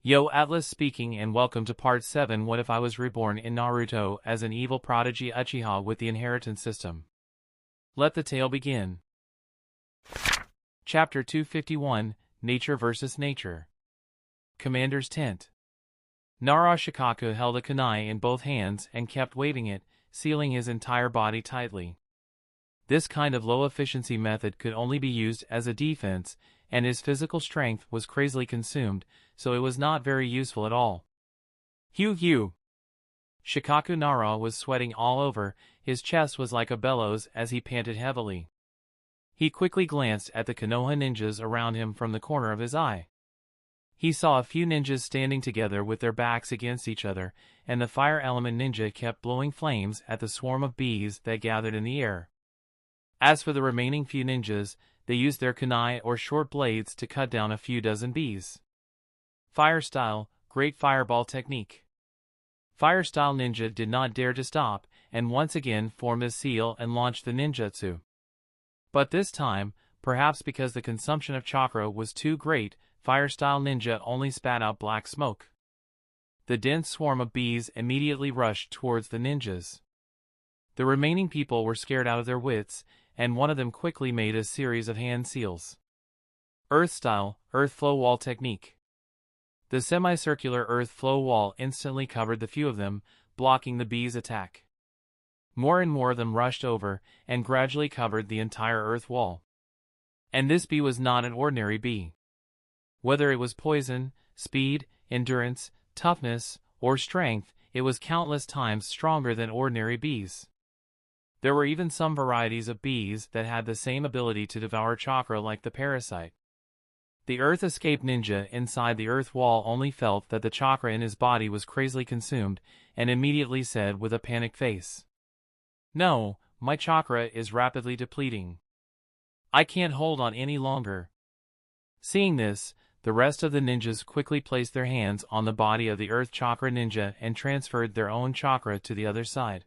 Yo, Atlas speaking, and welcome to Part 7. What if I was reborn in Naruto as an evil prodigy Uchiha with the inheritance system? Let the tale begin. Chapter 251, Nature vs. Nature. Commander's Tent. Shikaku held a kunai in both hands and kept waving it, sealing his entire body tightly. This kind of low-efficiency method could only be used as a defense, and his physical strength was crazily consumed, so it was not very useful at all. Hugh! Shikaku Nara was sweating all over, his chest was like a bellows as he panted heavily. He quickly glanced at the Konoha ninjas around him from the corner of his eye. He saw a few ninjas standing together with their backs against each other, and the fire element ninja kept blowing flames at the swarm of bees that gathered in the air. As for the remaining few ninjas, they used their kunai or short blades to cut down a few dozen bees. Fire style, great fireball technique. Fire style ninja did not dare to stop, and once again formed a seal and launched the ninjutsu. But this time, perhaps because the consumption of chakra was too great, fire style ninja only spat out black smoke. The dense swarm of bees immediately rushed towards the ninjas. The remaining people were scared out of their wits, and one of them quickly made a series of hand seals. Earth style, earth flow wall technique. The semicircular earth flow wall instantly covered the few of them, blocking the bees' attack. More and more of them rushed over, and gradually covered the entire earth wall. And this bee was not an ordinary bee. Whether it was poison, speed, endurance, toughness, or strength, it was countless times stronger than ordinary bees. There were even some varieties of bees that had the same ability to devour chakra like the parasite. The Earth Escape ninja inside the earth wall only felt that the chakra in his body was crazily consumed, and immediately said with a panicked face, "No, my chakra is rapidly depleting. I can't hold on any longer." Seeing this, the rest of the ninjas quickly placed their hands on the body of the Earth Chakra ninja and transferred their own chakra to the other side.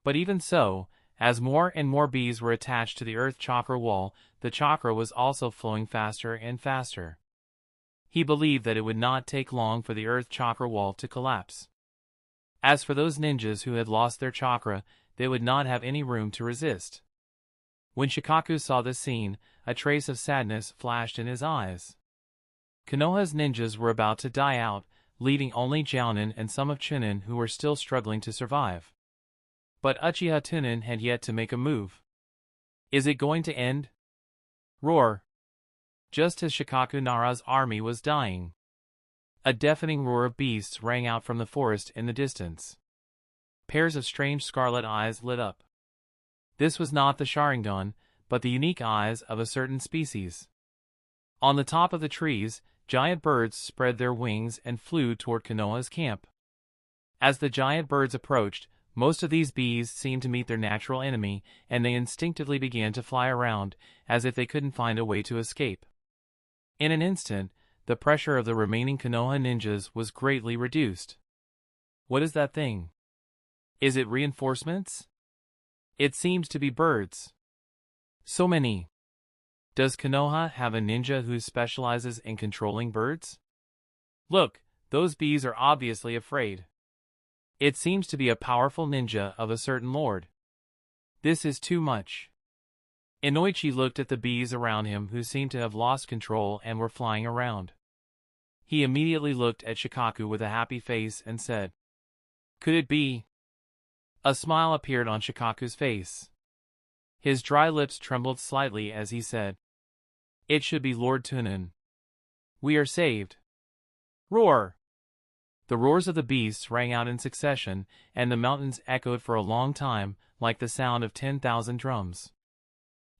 But even so, as more and more bees were attached to the Earth Chakra wall, the chakra was also flowing faster and faster. He believed that it would not take long for the Earth Chakra wall to collapse. As for those ninjas who had lost their chakra, they would not have any room to resist. When Shikaku saw this scene, a trace of sadness flashed in his eyes. Konoha's ninjas were about to die out, leaving only Jounin and some of Chunin who were still struggling to survive. But Uchiha Tunan had yet to make a move. Is it going to end? Roar! Just as Shikaku Nara's army was dying, a deafening roar of beasts rang out from the forest in the distance. Pairs of strange scarlet eyes lit up. This was not the Sharingan, but the unique eyes of a certain species. On the top of the trees, giant birds spread their wings and flew toward Konoha's camp. As the giant birds approached, most of these bees seemed to meet their natural enemy, and they instinctively began to fly around, as if they couldn't find a way to escape. In an instant, the pressure of the remaining Konoha ninjas was greatly reduced. What is that thing? Is it reinforcements? It seems to be birds. So many. Does Konoha have a ninja who specializes in controlling birds? Look, those bees are obviously afraid. It seems to be a powerful ninja of a certain lord. This is too much. Inoichi looked at the bees around him who seemed to have lost control and were flying around. He immediately looked at Shikaku with a happy face and said, "Could it be?" A smile appeared on Shikaku's face. His dry lips trembled slightly as he said, "It should be Lord Tunan. We are saved." Roar! The roars of the beasts rang out in succession, and the mountains echoed for a long time, like the sound of 10,000 drums.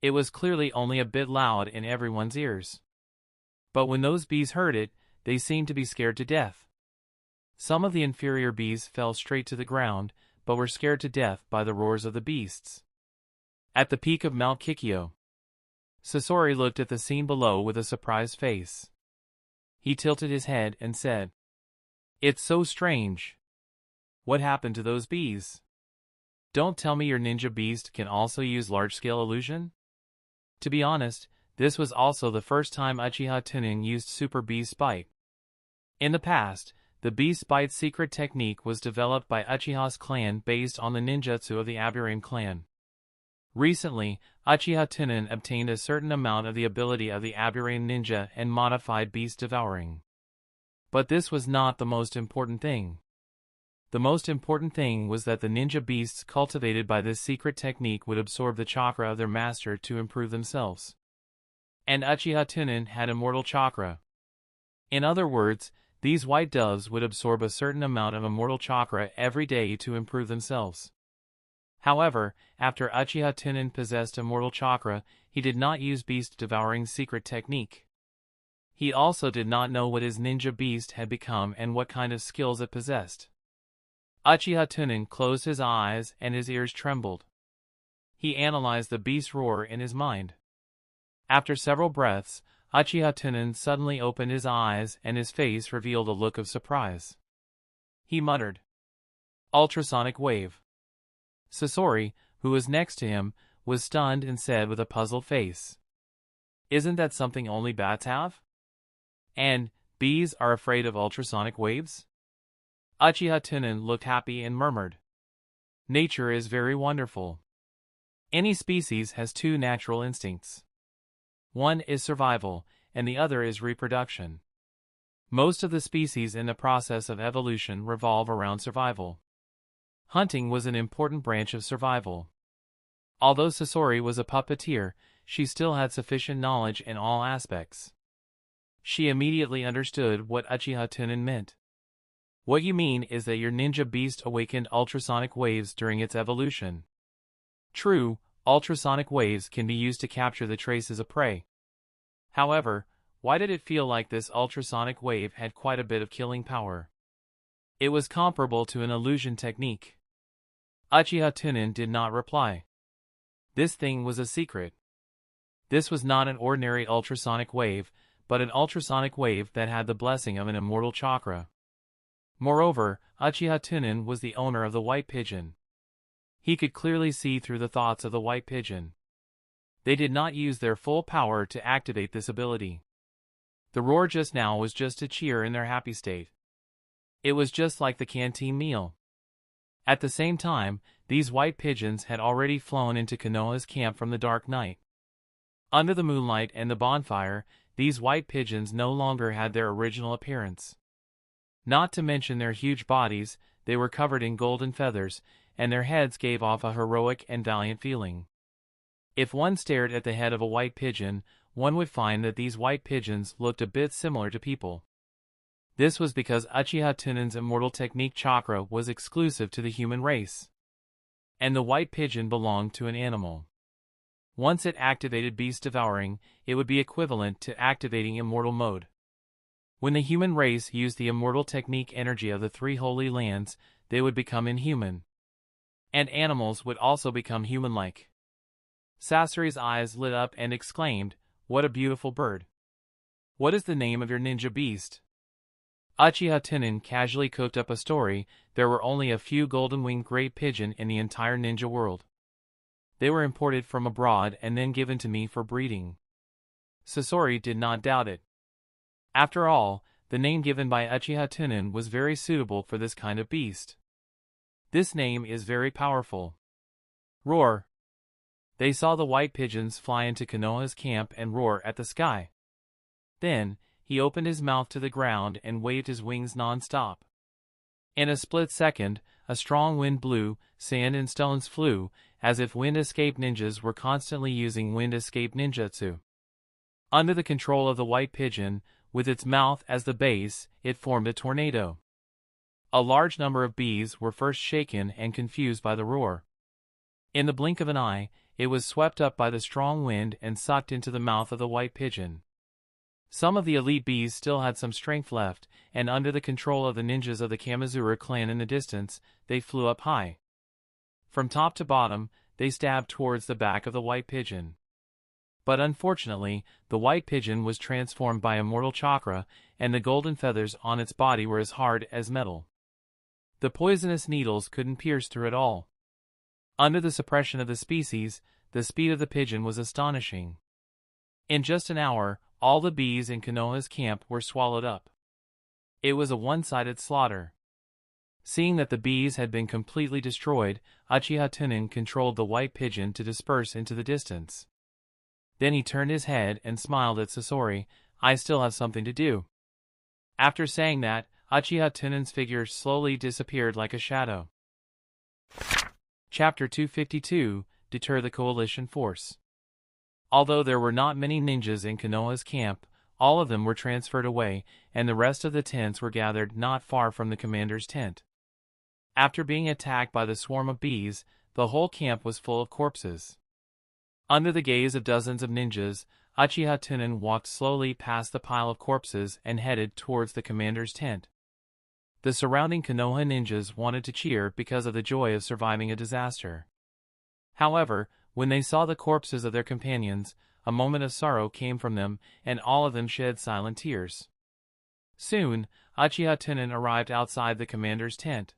It was clearly only a bit loud in everyone's ears. But when those bees heard it, they seemed to be scared to death. Some of the inferior bees fell straight to the ground, but were scared to death by the roars of the beasts. At the peak of Mount Kikyo, Sasori looked at the scene below with a surprised face. He tilted his head and said, "It's so strange. What happened to those bees? Don't tell me your ninja beast can also use large-scale illusion?" To be honest, this was also the first time Uchiha Tunan used Super Bee's spite. In the past, the Beast Bite secret technique was developed by Uchiha's clan based on the ninjutsu of the Aburame clan. Recently, Uchiha Tunan obtained a certain amount of the ability of the Aburame ninja and modified beast devouring. But this was not the most important thing. The most important thing was that the ninja beasts cultivated by this secret technique would absorb the chakra of their master to improve themselves. And Uchiha Tunan had immortal chakra. In other words, these white doves would absorb a certain amount of immortal chakra every day to improve themselves. However, after Uchiha Tunan possessed immortal chakra, he did not use beast devouring secret technique. He also did not know what his ninja beast had become and what kind of skills it possessed. Uchiha Tunan closed his eyes and his ears trembled. He analyzed the beast's roar in his mind. After several breaths, Uchiha Tunan suddenly opened his eyes and his face revealed a look of surprise. He muttered, "Ultrasonic wave." Sasori, who was next to him, was stunned and said with a puzzled face, "Isn't that something only bats have? And bees are afraid of ultrasonic waves?" Uchiha Tunan looked happy and murmured, "Nature is very wonderful. Any species has two natural instincts. One is survival, and the other is reproduction. Most of the species in the process of evolution revolve around survival. Hunting was an important branch of survival. Although Sasori was a puppeteer, she still had sufficient knowledge in all aspects. She immediately understood what Uchiha Tunan meant. "What you mean is that your ninja beast awakened ultrasonic waves during its evolution." True, ultrasonic waves can be used to capture the traces of prey. However, why did it feel like this ultrasonic wave had quite a bit of killing power? It was comparable to an illusion technique. Uchiha Tunan did not reply. This thing was a secret. This was not an ordinary ultrasonic wave, but an ultrasonic wave that had the blessing of an immortal chakra. Moreover, Uchiha Tunan was the owner of the white pigeon. He could clearly see through the thoughts of the white pigeon. They did not use their full power to activate this ability. The roar just now was just a cheer in their happy state. It was just like the canteen meal. At the same time, these white pigeons had already flown into Konoha's camp from the dark night. Under the moonlight and the bonfire, these white pigeons no longer had their original appearance. Not to mention their huge bodies, they were covered in golden feathers, and their heads gave off a heroic and valiant feeling. If one stared at the head of a white pigeon, one would find that these white pigeons looked a bit similar to people. This was because Uchiha Tunan's immortal technique chakra was exclusive to the human race. And the white pigeon belonged to an animal. Once it activated beast devouring, it would be equivalent to activating immortal mode. When the human race used the immortal technique energy of the three holy lands, they would become inhuman. And animals would also become human-like. Sasori's eyes lit up and exclaimed, "What a beautiful bird! What is the name of your ninja beast?" Uchiha Tunan casually cooked up a story. There were only a few golden-winged great pigeon in the entire ninja world. They were imported from abroad and then given to me for breeding. Sasori did not doubt it. After all, the name given by Uchiha Tunan was very suitable for this kind of beast. This name is very powerful. Roar! They saw the white pigeons fly into Konoha's camp and roar at the sky. Then, he opened his mouth to the ground and waved his wings non-stop. In a split second, a strong wind blew, sand and stones flew, as if wind escape ninjas were constantly using wind escape ninjutsu. Under the control of the white pigeon, with its mouth as the base, it formed a tornado. A large number of bees were first shaken and confused by the roar. In the blink of an eye, it was swept up by the strong wind and sucked into the mouth of the white pigeon. Some of the elite bees still had some strength left, and under the control of the ninjas of the Kamizura clan in the distance, they flew up high. From top to bottom, they stabbed towards the back of the white pigeon. But unfortunately, the white pigeon was transformed by immortal chakra, and the golden feathers on its body were as hard as metal. The poisonous needles couldn't pierce through it all. Under the suppression of the species, the speed of the pigeon was astonishing. In just an hour, all the bees in Konoha's camp were swallowed up. It was a one-sided slaughter. Seeing that the bees had been completely destroyed, Uchiha Tunan controlled the white pigeon to disperse into the distance. Then he turned his head and smiled at Sasori. I still have something to do. After saying that, Uchiha Tunan's figure slowly disappeared like a shadow. Chapter 252, Deter the Coalition Force. Although there were not many ninjas in Konoha's camp, all of them were transferred away, and the rest of the tents were gathered not far from the commander's tent. After being attacked by the swarm of bees, the whole camp was full of corpses. Under the gaze of dozens of ninjas, Uchiha Tunan walked slowly past the pile of corpses and headed towards the commander's tent. The surrounding Konoha ninjas wanted to cheer because of the joy of surviving a disaster. However, when they saw the corpses of their companions, a moment of sorrow came from them, and all of them shed silent tears. Soon, Uchiha Tunan arrived outside the commander's tent.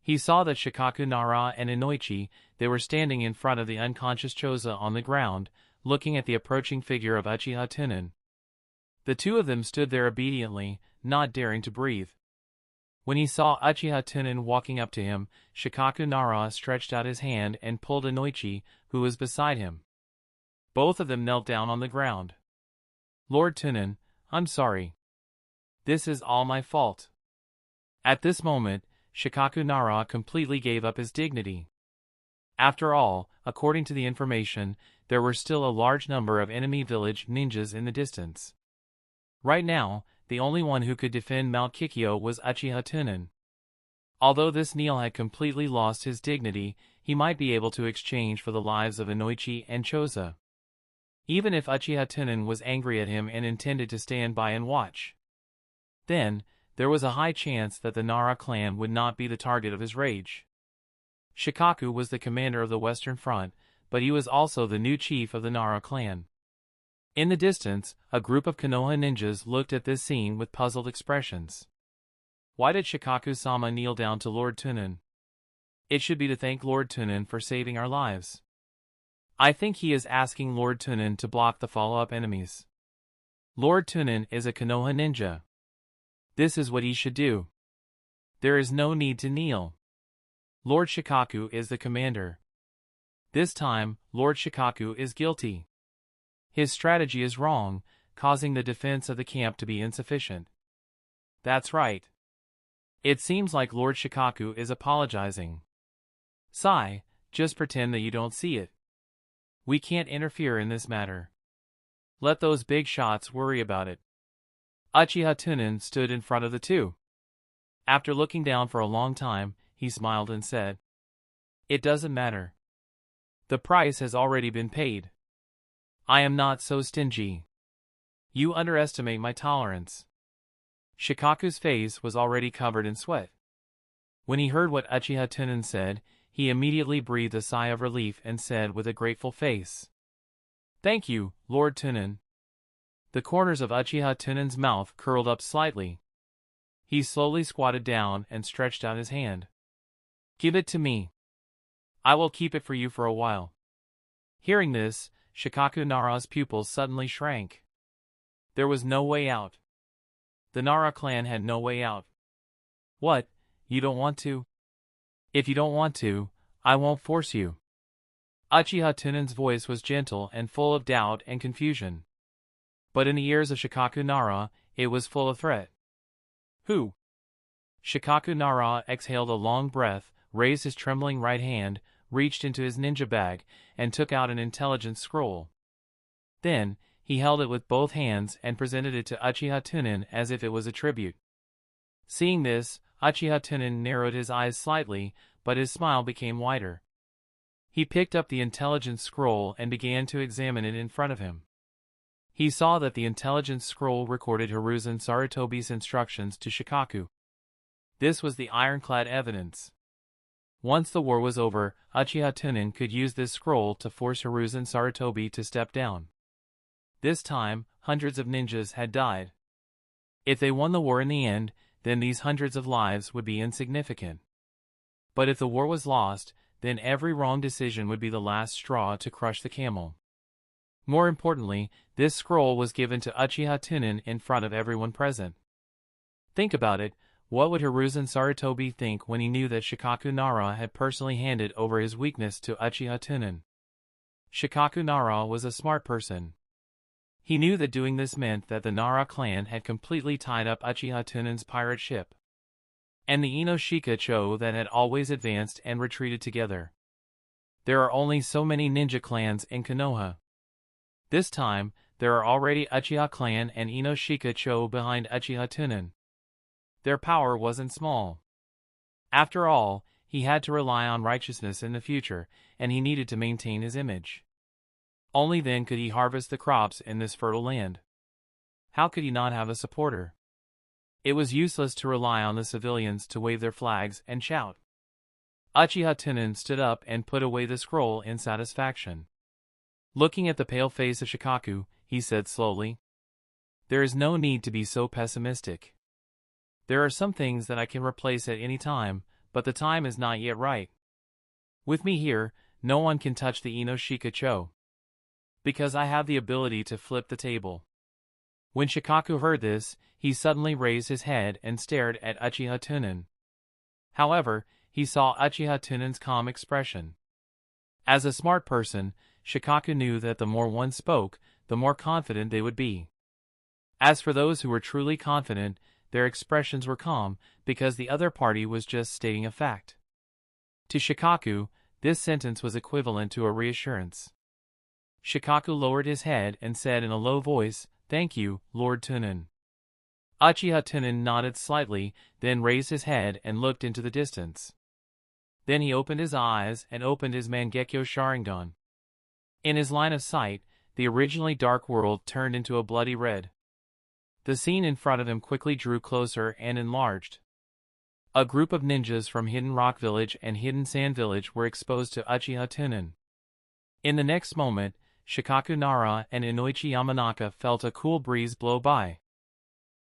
He saw that Shikaku Nara and Inoichi, they were standing in front of the unconscious Choza on the ground, looking at the approaching figure of Uchiha Tunan. The two of them stood there obediently, not daring to breathe. When he saw Uchiha Tunan walking up to him, Shikaku Nara stretched out his hand and pulled Inoichi, who was beside him. Both of them knelt down on the ground. Lord Tunan, I'm sorry. This is all my fault. At this moment, Shikaku Nara completely gave up his dignity. After all, according to the information, there were still a large number of enemy village ninjas in the distance. Right now, the only one who could defend Mount Kikyo was Uchiha Tunan. Although this Neil had completely lost his dignity, he might be able to exchange for the lives of Inoichi and Choza. Even if Uchiha Tunan was angry at him and intended to stand by and watch, then there was a high chance that the Nara clan would not be the target of his rage. Shikaku was the commander of the Western Front, but he was also the new chief of the Nara clan. In the distance, a group of Konoha ninjas looked at this scene with puzzled expressions. Why did Shikaku-sama kneel down to Lord Tunan? It should be to thank Lord Tunan for saving our lives. I think he is asking Lord Tunan to block the follow-up enemies. Lord Tunan is a Konoha ninja. This is what he should do. There is no need to kneel. Lord Shikaku is the commander. This time, Lord Shikaku is guilty. His strategy is wrong, causing the defense of the camp to be insufficient. That's right. It seems like Lord Shikaku is apologizing. Sai, just pretend that you don't see it. We can't interfere in this matter. Let those big shots worry about it. Uchiha Tunan stood in front of the two. After looking down for a long time, he smiled and said, "It doesn't matter. The price has already been paid. I am not so stingy. You underestimate my tolerance." Shikaku's face was already covered in sweat. When he heard what Uchiha Tunan said, he immediately breathed a sigh of relief and said with a grateful face, "Thank you, Lord Tunan." The corners of Uchiha Tunan's mouth curled up slightly. He slowly squatted down and stretched out his hand. "Give it to me. I will keep it for you for a while." Hearing this, Shikaku Nara's pupils suddenly shrank. There was no way out. The Nara clan had no way out. "What, you don't want to? If you don't want to, I won't force you." Uchiha Tunan's voice was gentle and full of doubt and confusion. But in the ears of Shikaku Nara, it was full of threat. "Who?" Shikaku Nara exhaled a long breath, raised his trembling right hand, reached into his ninja bag, and took out an intelligence scroll. Then, he held it with both hands and presented it to Uchiha Tunan as if it was a tribute. Seeing this, Uchiha Tunan narrowed his eyes slightly, but his smile became wider. He picked up the intelligence scroll and began to examine it in front of him. He saw that the intelligence scroll recorded Hiruzen Sarutobi's instructions to Shikaku. This was the ironclad evidence. Once the war was over, Uchiha Tunan could use this scroll to force Hiruzen Sarutobi to step down. This time, hundreds of ninjas had died. If they won the war in the end, then these hundreds of lives would be insignificant. But if the war was lost, then every wrong decision would be the last straw to crush the camel. More importantly, this scroll was given to Uchiha Tunan in front of everyone present. Think about it, what would Hiruzen Sarutobi think when he knew that Shikaku Nara had personally handed over his weakness to Uchiha Tunan? Shikaku Nara was a smart person. He knew that doing this meant that the Nara clan had completely tied up Uchiha Tunan's pirate ship and the Inoshika Cho that had always advanced and retreated together. There are only so many ninja clans in Konoha. This time, there are already Uchiha clan and Inoshika Cho behind Uchiha Tunan. Their power wasn't small. After all, he had to rely on righteousness in the future, and he needed to maintain his image. Only then could he harvest the crops in this fertile land. How could he not have a supporter? It was useless to rely on the civilians to wave their flags and shout. Uchiha Tunan stood up and put away the scroll in satisfaction. Looking at the pale face of Shikaku, he said slowly, "There is no need to be so pessimistic. There are some things that I can replace at any time, but the time is not yet right. With me here, no one can touch the Inoshika Cho, because I have the ability to flip the table." When Shikaku heard this, he suddenly raised his head and stared at Uchiha Tunan. However, he saw Uchiha Tunan's calm expression. As a smart person, Shikaku knew that the more one spoke, the more confident they would be. As for those who were truly confident, their expressions were calm, because the other party was just stating a fact. To Shikaku, this sentence was equivalent to a reassurance. Shikaku lowered his head and said in a low voice, "Thank you, Lord Tunan." Uchiha Tunan nodded slightly, then raised his head and looked into the distance. Then he opened his eyes and opened his Mangekyo Sharingan. In his line of sight, the originally dark world turned into a bloody red. The scene in front of him quickly drew closer and enlarged. A group of ninjas from Hidden Rock Village and Hidden Sand Village were exposed to Uchiha Tunan. In the next moment, Shikaku Nara and Inoichi Yamanaka felt a cool breeze blow by.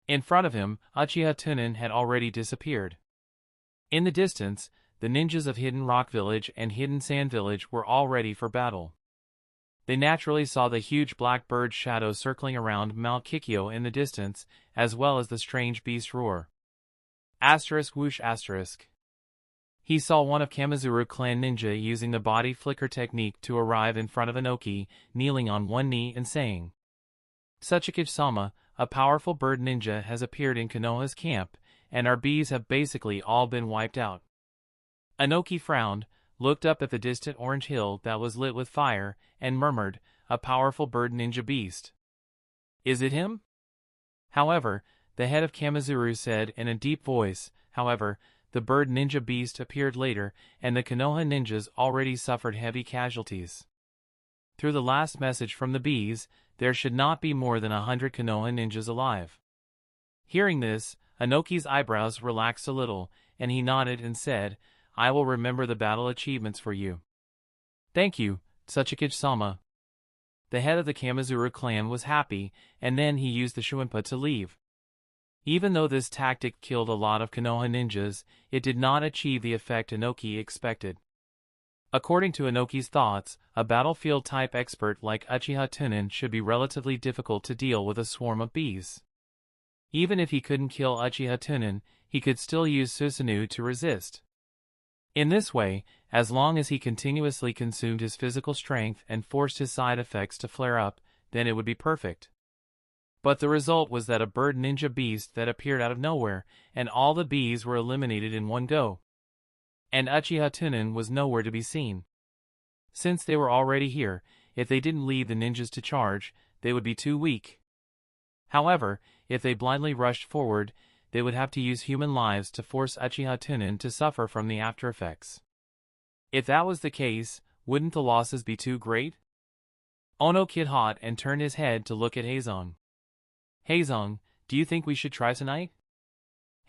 In front of him, Uchiha Tunan had already disappeared. In the distance, the ninjas of Hidden Rock Village and Hidden Sand Village were all ready for battle. They naturally saw the huge black bird shadow circling around Mount Kikyo in the distance, as well as the strange beast roar. Asterisk whoosh asterisk. He saw one of Kamizuru clan ninja using the body flicker technique to arrive in front of Inoki, kneeling on one knee and saying, "Tsuchikage-sama, a powerful bird ninja has appeared in Konoha's camp, and our bees have basically all been wiped out." Inoki frowned, looked up at the distant orange hill that was lit with fire, and murmured, "A powerful bird ninja beast. Is it him?" However, the head of Kamizuru said in a deep voice, "However, the bird ninja beast appeared later, and the Konoha ninjas already suffered heavy casualties. Through the last message from the bees, there should not be more than 100 Konoha ninjas alive." Hearing this, Inoki's eyebrows relaxed a little, and he nodded and said, "I will remember the battle achievements for you." "Thank you, Tsuchikage-sama." The head of the Kamizuru clan was happy, and then he used the Shuinpa to leave. Even though this tactic killed a lot of Konoha ninjas, it did not achieve the effect Inoki expected. According to Inoki's thoughts, a battlefield-type expert like Uchiha Tunan should be relatively difficult to deal with a swarm of bees. Even if he couldn't kill Uchiha Tunan, he could still use Susanoo to resist. In this way, as long as he continuously consumed his physical strength and forced his side effects to flare up, then it would be perfect. But the result was that a bird ninja beast that appeared out of nowhere, and all the bees were eliminated in one go. And Uchiha Tunan was nowhere to be seen. Since they were already here, if they didn't lead the ninjas to charge, they would be too weak. However, if they blindly rushed forward, they would have to use human lives to force Uchiha Tunan to suffer from the after effects. If that was the case, wouldn't the losses be too great? Ono kid hot and turned his head to look at Heizong. "Heizong, do you think we should try tonight?"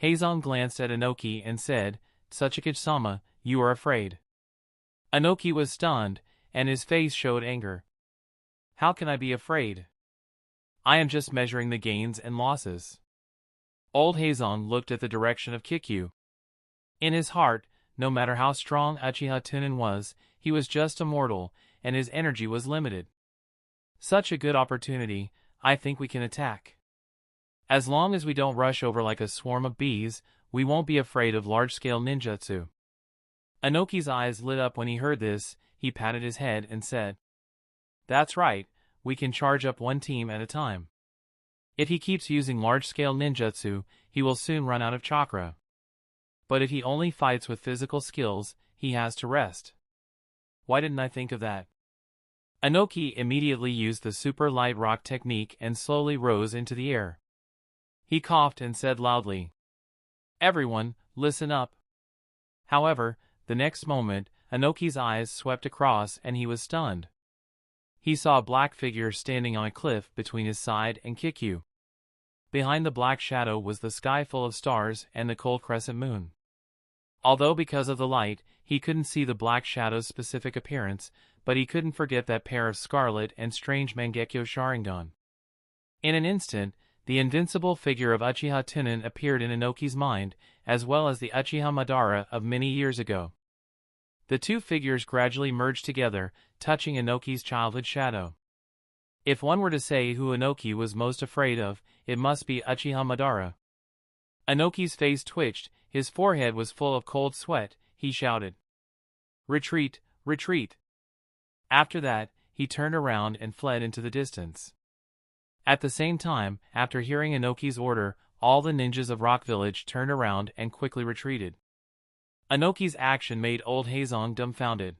Heizong glanced at Inoki and said, "Tsuchikage-sama, you are afraid." Inoki was stunned, and his face showed anger. "How can I be afraid? I am just measuring the gains and losses." Old Heizong looked at the direction of Kikyu. In his heart, no matter how strong Uchiha Tunan was, he was just a mortal, and his energy was limited. "Such a good opportunity, I think we can attack." As long as we don't rush over like a swarm of bees, we won't be afraid of large-scale ninjutsu. Inoki's eyes lit up when he heard this. He patted his head and said, "That's right, we can charge up one team at a time. If he keeps using large-scale ninjutsu, he will soon run out of chakra. But if he only fights with physical skills, he has to rest. Why didn't I think of that?" Inoki immediately used the super light rock technique and slowly rose into the air. He coughed and said loudly, "Everyone, listen up." However, the next moment, Inoki's eyes swept across and he was stunned. He saw a black figure standing on a cliff between his side and Kikyu. Behind the black shadow was the sky full of stars and the cold crescent moon. Although because of the light, he couldn't see the black shadow's specific appearance, but he couldn't forget that pair of scarlet and strange Mangekyo Sharingan. In an instant, the invincible figure of Uchiha Tunan appeared in Inoki's mind, as well as the Uchiha Madara of many years ago. The two figures gradually merged together, touching Inoki's childhood shadow. If one were to say who Inoki was most afraid of, it must be Uchiha Madara. Inoki's face twitched, his forehead was full of cold sweat. He shouted, "Retreat, retreat!" After that, he turned around and fled into the distance. At the same time, after hearing Inoki's order, all the ninjas of Rock Village turned around and quickly retreated. Inoki's action made old Hazong dumbfounded.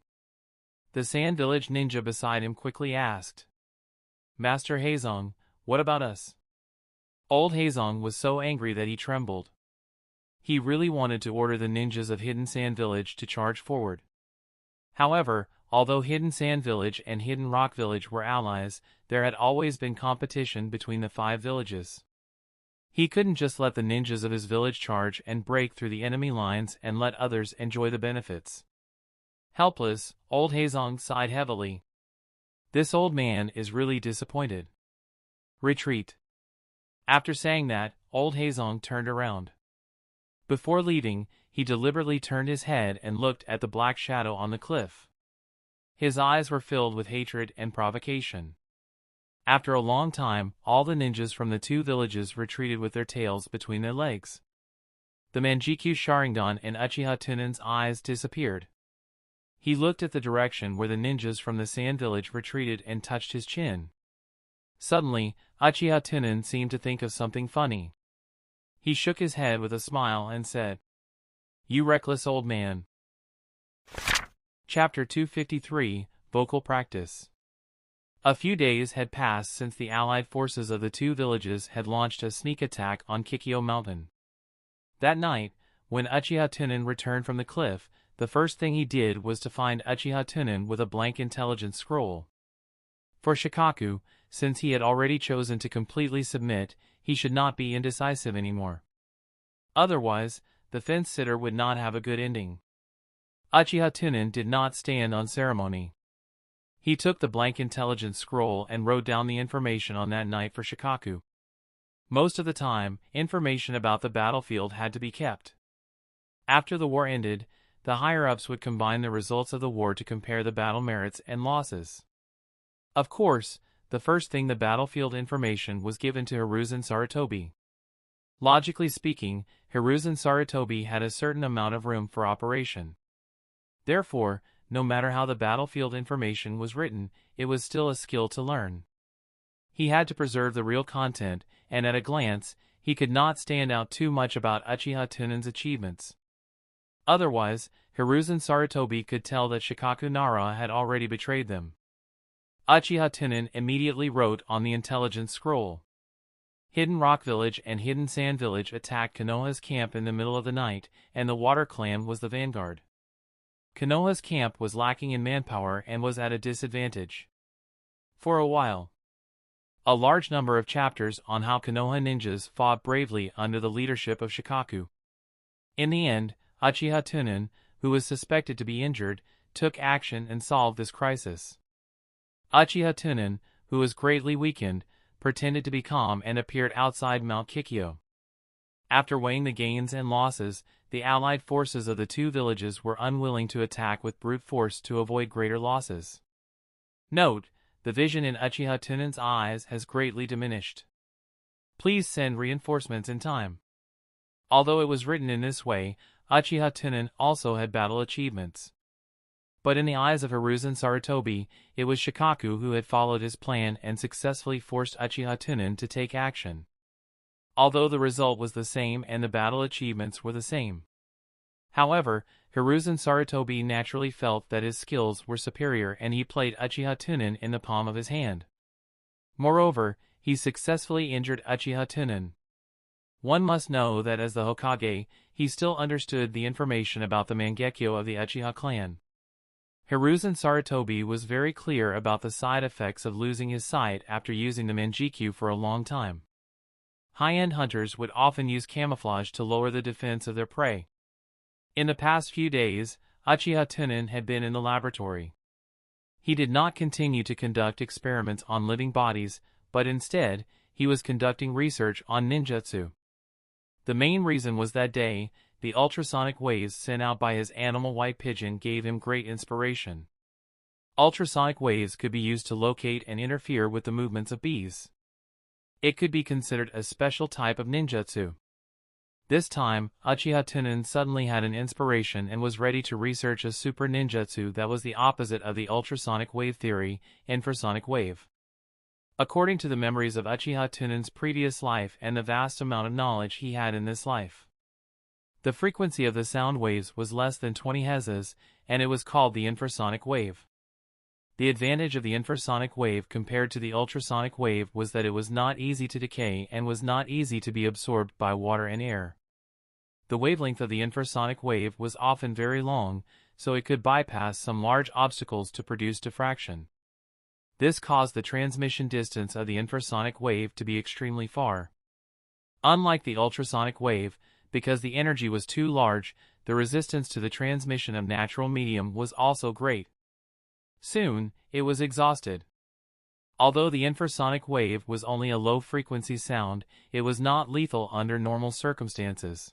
The Sand Village ninja beside him quickly asked, "Master Hazong, what about us?" Old Hazong was so angry that he trembled. He really wanted to order the ninjas of Hidden Sand Village to charge forward. However, although Hidden Sand Village and Hidden Rock Village were allies, there had always been competition between the 5 villages. He couldn't just let the ninjas of his village charge and break through the enemy lines and let others enjoy the benefits. Helpless, old Hazong sighed heavily. This old man is really disappointed. Retreat. After saying that, old Hazong turned around. Before leaving, he deliberately turned his head and looked at the black shadow on the cliff. His eyes were filled with hatred and provocation. After a long time, all the ninjas from the 2 villages retreated with their tails between their legs. The Mangekyo Sharingan in Uchiha Tunan's eyes disappeared. He looked at the direction where the ninjas from the Sand Village retreated and touched his chin. Suddenly, Uchiha Tunan seemed to think of something funny. He shook his head with a smile and said, "You reckless old man." Chapter 253, Vocal Practice. A few days had passed since the allied forces of the 2 villages had launched a sneak attack on Kikyo Mountain. That night, when Uchiha Tunan returned from the cliff, the first thing he did was to find Uchiha Tunan with a blank intelligence scroll. For Shikaku, since he had already chosen to completely submit, he should not be indecisive anymore. Otherwise, the fence-sitter would not have a good ending. Uchiha Tunan did not stand on ceremony. He took the blank intelligence scroll and wrote down the information on that night for Shikaku. Most of the time, information about the battlefield had to be kept. After the war ended, the higher-ups would combine the results of the war to compare the battle merits and losses. Of course, the first thing the battlefield information was given to Hiruzen Sarutobi. Logically speaking, Hiruzen Sarutobi had a certain amount of room for operation. Therefore, no matter how the battlefield information was written, it was still a skill to learn. He had to preserve the real content, and at a glance, he could not stand out too much about Uchiha Tunan's achievements. Otherwise, Hiruzen Sarutobi could tell that Shikaku Nara had already betrayed them. Uchiha Tunan immediately wrote on the intelligence scroll. Hidden Rock Village and Hidden Sand Village attacked Konoha's camp in the middle of the night, and the Water Clan was the vanguard. Konoha's camp was lacking in manpower and was at a disadvantage. For a while. A large number of chapters on how Konoha ninjas fought bravely under the leadership of Shikaku. In the end, Uchiha Tunan, who was suspected to be injured, took action and solved this crisis. Uchiha Tunan, who was greatly weakened, pretended to be calm and appeared outside Mount Kikyo. After weighing the gains and losses, the allied forces of the 2 villages were unwilling to attack with brute force to avoid greater losses. Note, the vision in Uchiha Tunan's eyes has greatly diminished. Please send reinforcements in time. Although it was written in this way, Uchiha Tunan also had battle achievements. But in the eyes of Hiruzen Sarutobi, it was Shikaku who had followed his plan and successfully forced Uchiha Tunan to take action. Although the result was the same and the battle achievements were the same. However, Hiruzen Sarutobi naturally felt that his skills were superior and he played Uchiha Tunan in the palm of his hand. Moreover, he successfully injured Uchiha Tunan. One must know that as the Hokage, he still understood the information about the Mangekyo of the Uchiha clan. Hiruzen Sarutobi was very clear about the side effects of losing his sight after using the Mangekyo for a long time. High-end hunters would often use camouflage to lower the defense of their prey. In the past few days, Uchiha Tunan had been in the laboratory. He did not continue to conduct experiments on living bodies, but instead, he was conducting research on ninjutsu. The main reason was that day, the ultrasonic waves sent out by his animal white pigeon gave him great inspiration. Ultrasonic waves could be used to locate and interfere with the movements of bees. It could be considered a special type of ninjutsu. This time, Uchiha Tunan suddenly had an inspiration and was ready to research a super ninjutsu that was the opposite of the ultrasonic wave theory, infrasonic wave. According to the memories of Uchiha Tunan's previous life and the vast amount of knowledge he had in this life, the frequency of the sound waves was less than 20 Hz, and it was called the infrasonic wave. The advantage of the infrasonic wave compared to the ultrasonic wave was that it was not easy to decay and was not easy to be absorbed by water and air. The wavelength of the infrasonic wave was often very long, so it could bypass some large obstacles to produce diffraction. This caused the transmission distance of the infrasonic wave to be extremely far. Unlike the ultrasonic wave, because the energy was too large, the resistance to the transmission of natural medium was also great. Soon, it was exhausted. Although the infrasonic wave was only a low-frequency sound, it was not lethal under normal circumstances.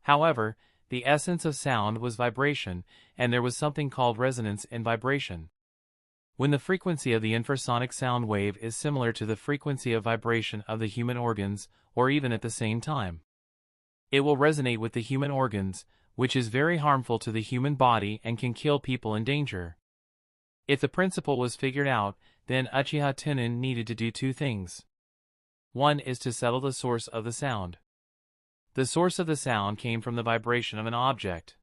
However, the essence of sound was vibration, and there was something called resonance in vibration. When the frequency of the infrasonic sound wave is similar to the frequency of vibration of the human organs, or even at the same time, it will resonate with the human organs, which is very harmful to the human body and can kill people in danger. If the principle was figured out, then Uchiha Tunan needed to do two things. One is to settle the source of the sound. The source of the sound came from the vibration of an object.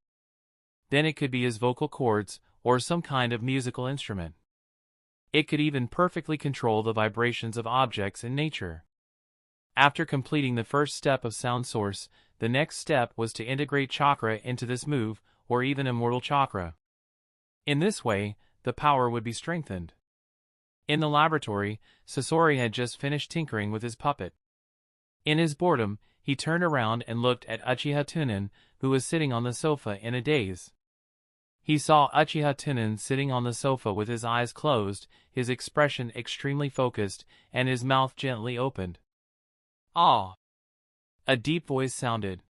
Then it could be his vocal cords, or some kind of musical instrument. It could even perfectly control the vibrations of objects in nature. After completing the first step of sound source, the next step was to integrate chakra into this move, or even immortal chakra. In this way, the power would be strengthened. In the laboratory, Sasori had just finished tinkering with his puppet. In his boredom, he turned around and looked at Uchiha Tunan, who was sitting on the sofa in a daze. He saw Uchiha Tunan sitting on the sofa with his eyes closed, his expression extremely focused, and his mouth gently opened. "Ah!" A deep voice sounded.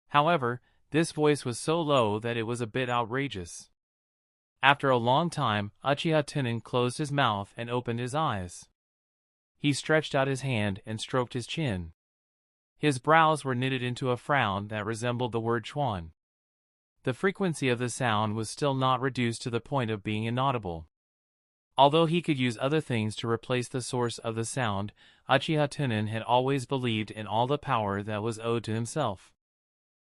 However, this voice was so low that it was a bit outrageous. After a long time, Uchiha Tunan closed his mouth and opened his eyes. He stretched out his hand and stroked his chin. His brows were knitted into a frown that resembled the word Chuan. The frequency of the sound was still not reduced to the point of being inaudible. Although he could use other things to replace the source of the sound, Uchiha Tunan had always believed in all the power that was owed to himself.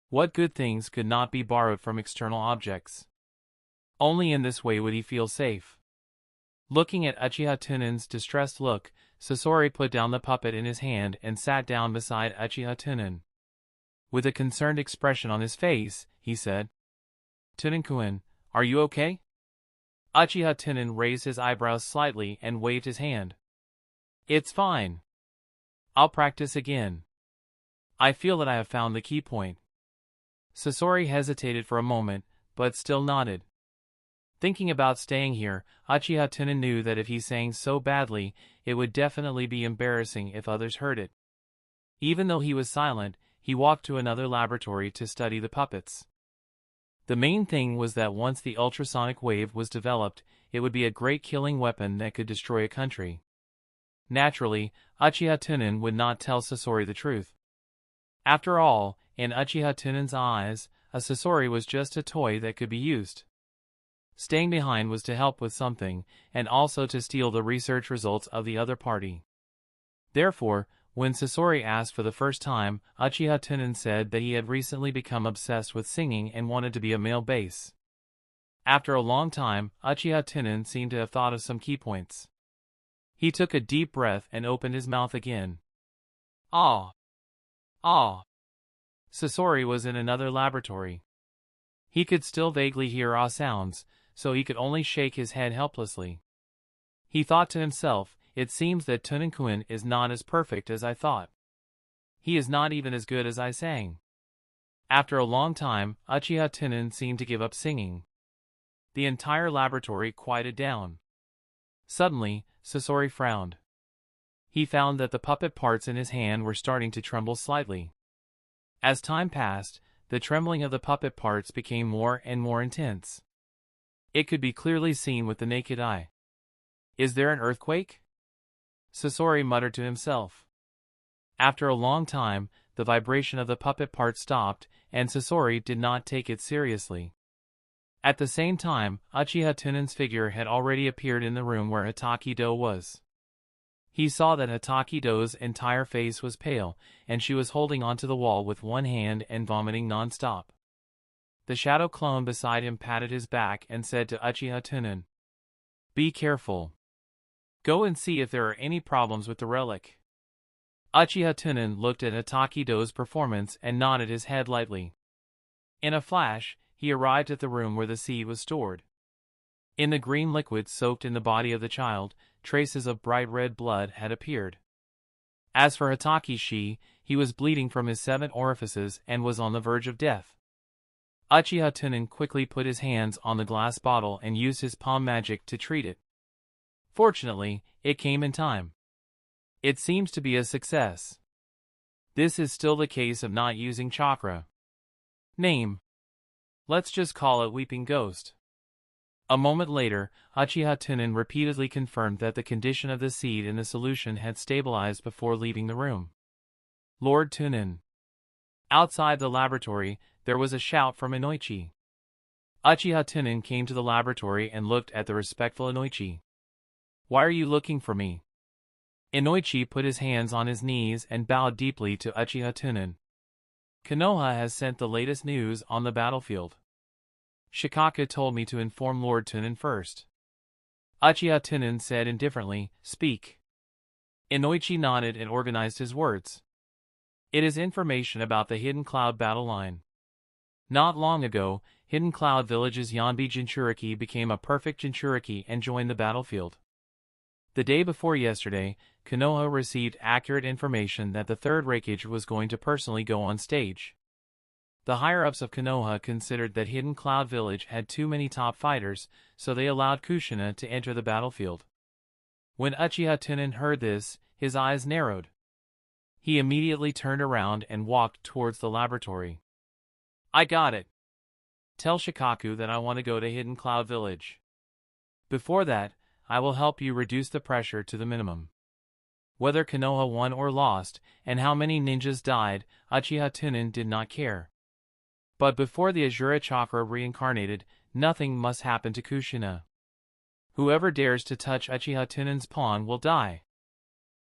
What good things could not be borrowed from external objects? Only in this way would he feel safe. Looking at Uchiha Tunan's distressed look, Sasori put down the puppet in his hand and sat down beside Uchiha Tunan. With a concerned expression on his face, he said, "Tunan-kun, are you okay?" Uchiha Tunan raised his eyebrows slightly and waved his hand. "It's fine. I'll practice again. I feel that I have found the key point." Sasori hesitated for a moment, but still nodded. Thinking about staying here, Uchiha Tunan knew that if he sang so badly, it would definitely be embarrassing if others heard it. Even though he was silent, he walked to another laboratory to study the puppets. The main thing was that once the ultrasonic wave was developed, it would be a great killing weapon that could destroy a country. Naturally, Uchiha Tunan would not tell Sasori the truth. After all, in Uchiha Tunan's eyes, a Sasori was just a toy that could be used. Staying behind was to help with something, and also to steal the research results of the other party. Therefore, when Sasori asked for the first time, Uchiha Tunan said that he had recently become obsessed with singing and wanted to be a male bass. After a long time, Uchiha Tunan seemed to have thought of some key points. He took a deep breath and opened his mouth again. Ah! Ah! Sasori was in another laboratory. He could still vaguely hear ah sounds, so he could only shake his head helplessly. He thought to himself, it seems that Tunan-kun is not as perfect as I thought. He is not even as good as I sang. After a long time, Uchiha Tunan seemed to give up singing. The entire laboratory quieted down. Suddenly, Sasori frowned. He found that the puppet parts in his hand were starting to tremble slightly. As time passed, the trembling of the puppet parts became more and more intense. It could be clearly seen with the naked eye. Is there an earthquake? Sasori muttered to himself. After a long time, the vibration of the puppet part stopped, and Sasori did not take it seriously. At the same time, Uchiha Tunan's figure had already appeared in the room where Hitachi-do was. He saw that Hitachi-do's entire face was pale, and she was holding onto the wall with one hand and vomiting non-stop. The shadow clone beside him patted his back and said to Uchiha Tunan, "Be careful. Go and see if there are any problems with the relic." Uchiha Tunan looked at Hitachi-do's performance and nodded his head lightly. In a flash, he arrived at the room where the seed was stored. In the green liquid soaked in the body of the child, traces of bright red blood had appeared. As for Hitachi, he was bleeding from his 7 orifices and was on the verge of death. Uchiha Tunan quickly put his hands on the glass bottle and used his palm magic to treat it. Fortunately, it came in time. It seems to be a success. This is still the case of not using chakra. Name. Let's just call it Weeping Ghost. A moment later, Uchiha Tunan repeatedly confirmed that the condition of the seed in the solution had stabilized before leaving the room. Lord Tunan. Outside the laboratory, there was a shout from Inoichi. Uchiha Tunan came to the laboratory and looked at the respectful Inoichi. "Why are you looking for me?" Inoichi put his hands on his knees and bowed deeply to Uchiha Tunan. "Konoha has sent the latest news on the battlefield. Shikaka told me to inform Lord Tunan first." Uchiha Tunan said indifferently, "Speak." Inoichi nodded and organized his words. "It is information about the Hidden Cloud battle line. Not long ago, Hidden Cloud Village's Yanbi Jinchuriki became a perfect Jinchuriki and joined the battlefield. The day before yesterday, Konoha received accurate information that the third raikage was going to personally go on stage. The higher-ups of Konoha considered that Hidden Cloud Village had too many top fighters, so they allowed Kushina to enter the battlefield." When Uchiha Tunan heard this, his eyes narrowed. He immediately turned around and walked towards the laboratory. "I got it. Tell Shikaku that I want to go to Hidden Cloud Village. Before that, I will help you reduce the pressure to the minimum." Whether Konoha won or lost, and how many ninjas died, Uchiha Tunan did not care. But before the Azura Chakra reincarnated, nothing must happen to Kushina. Whoever dares to touch Uchiha Tunan's pawn will die.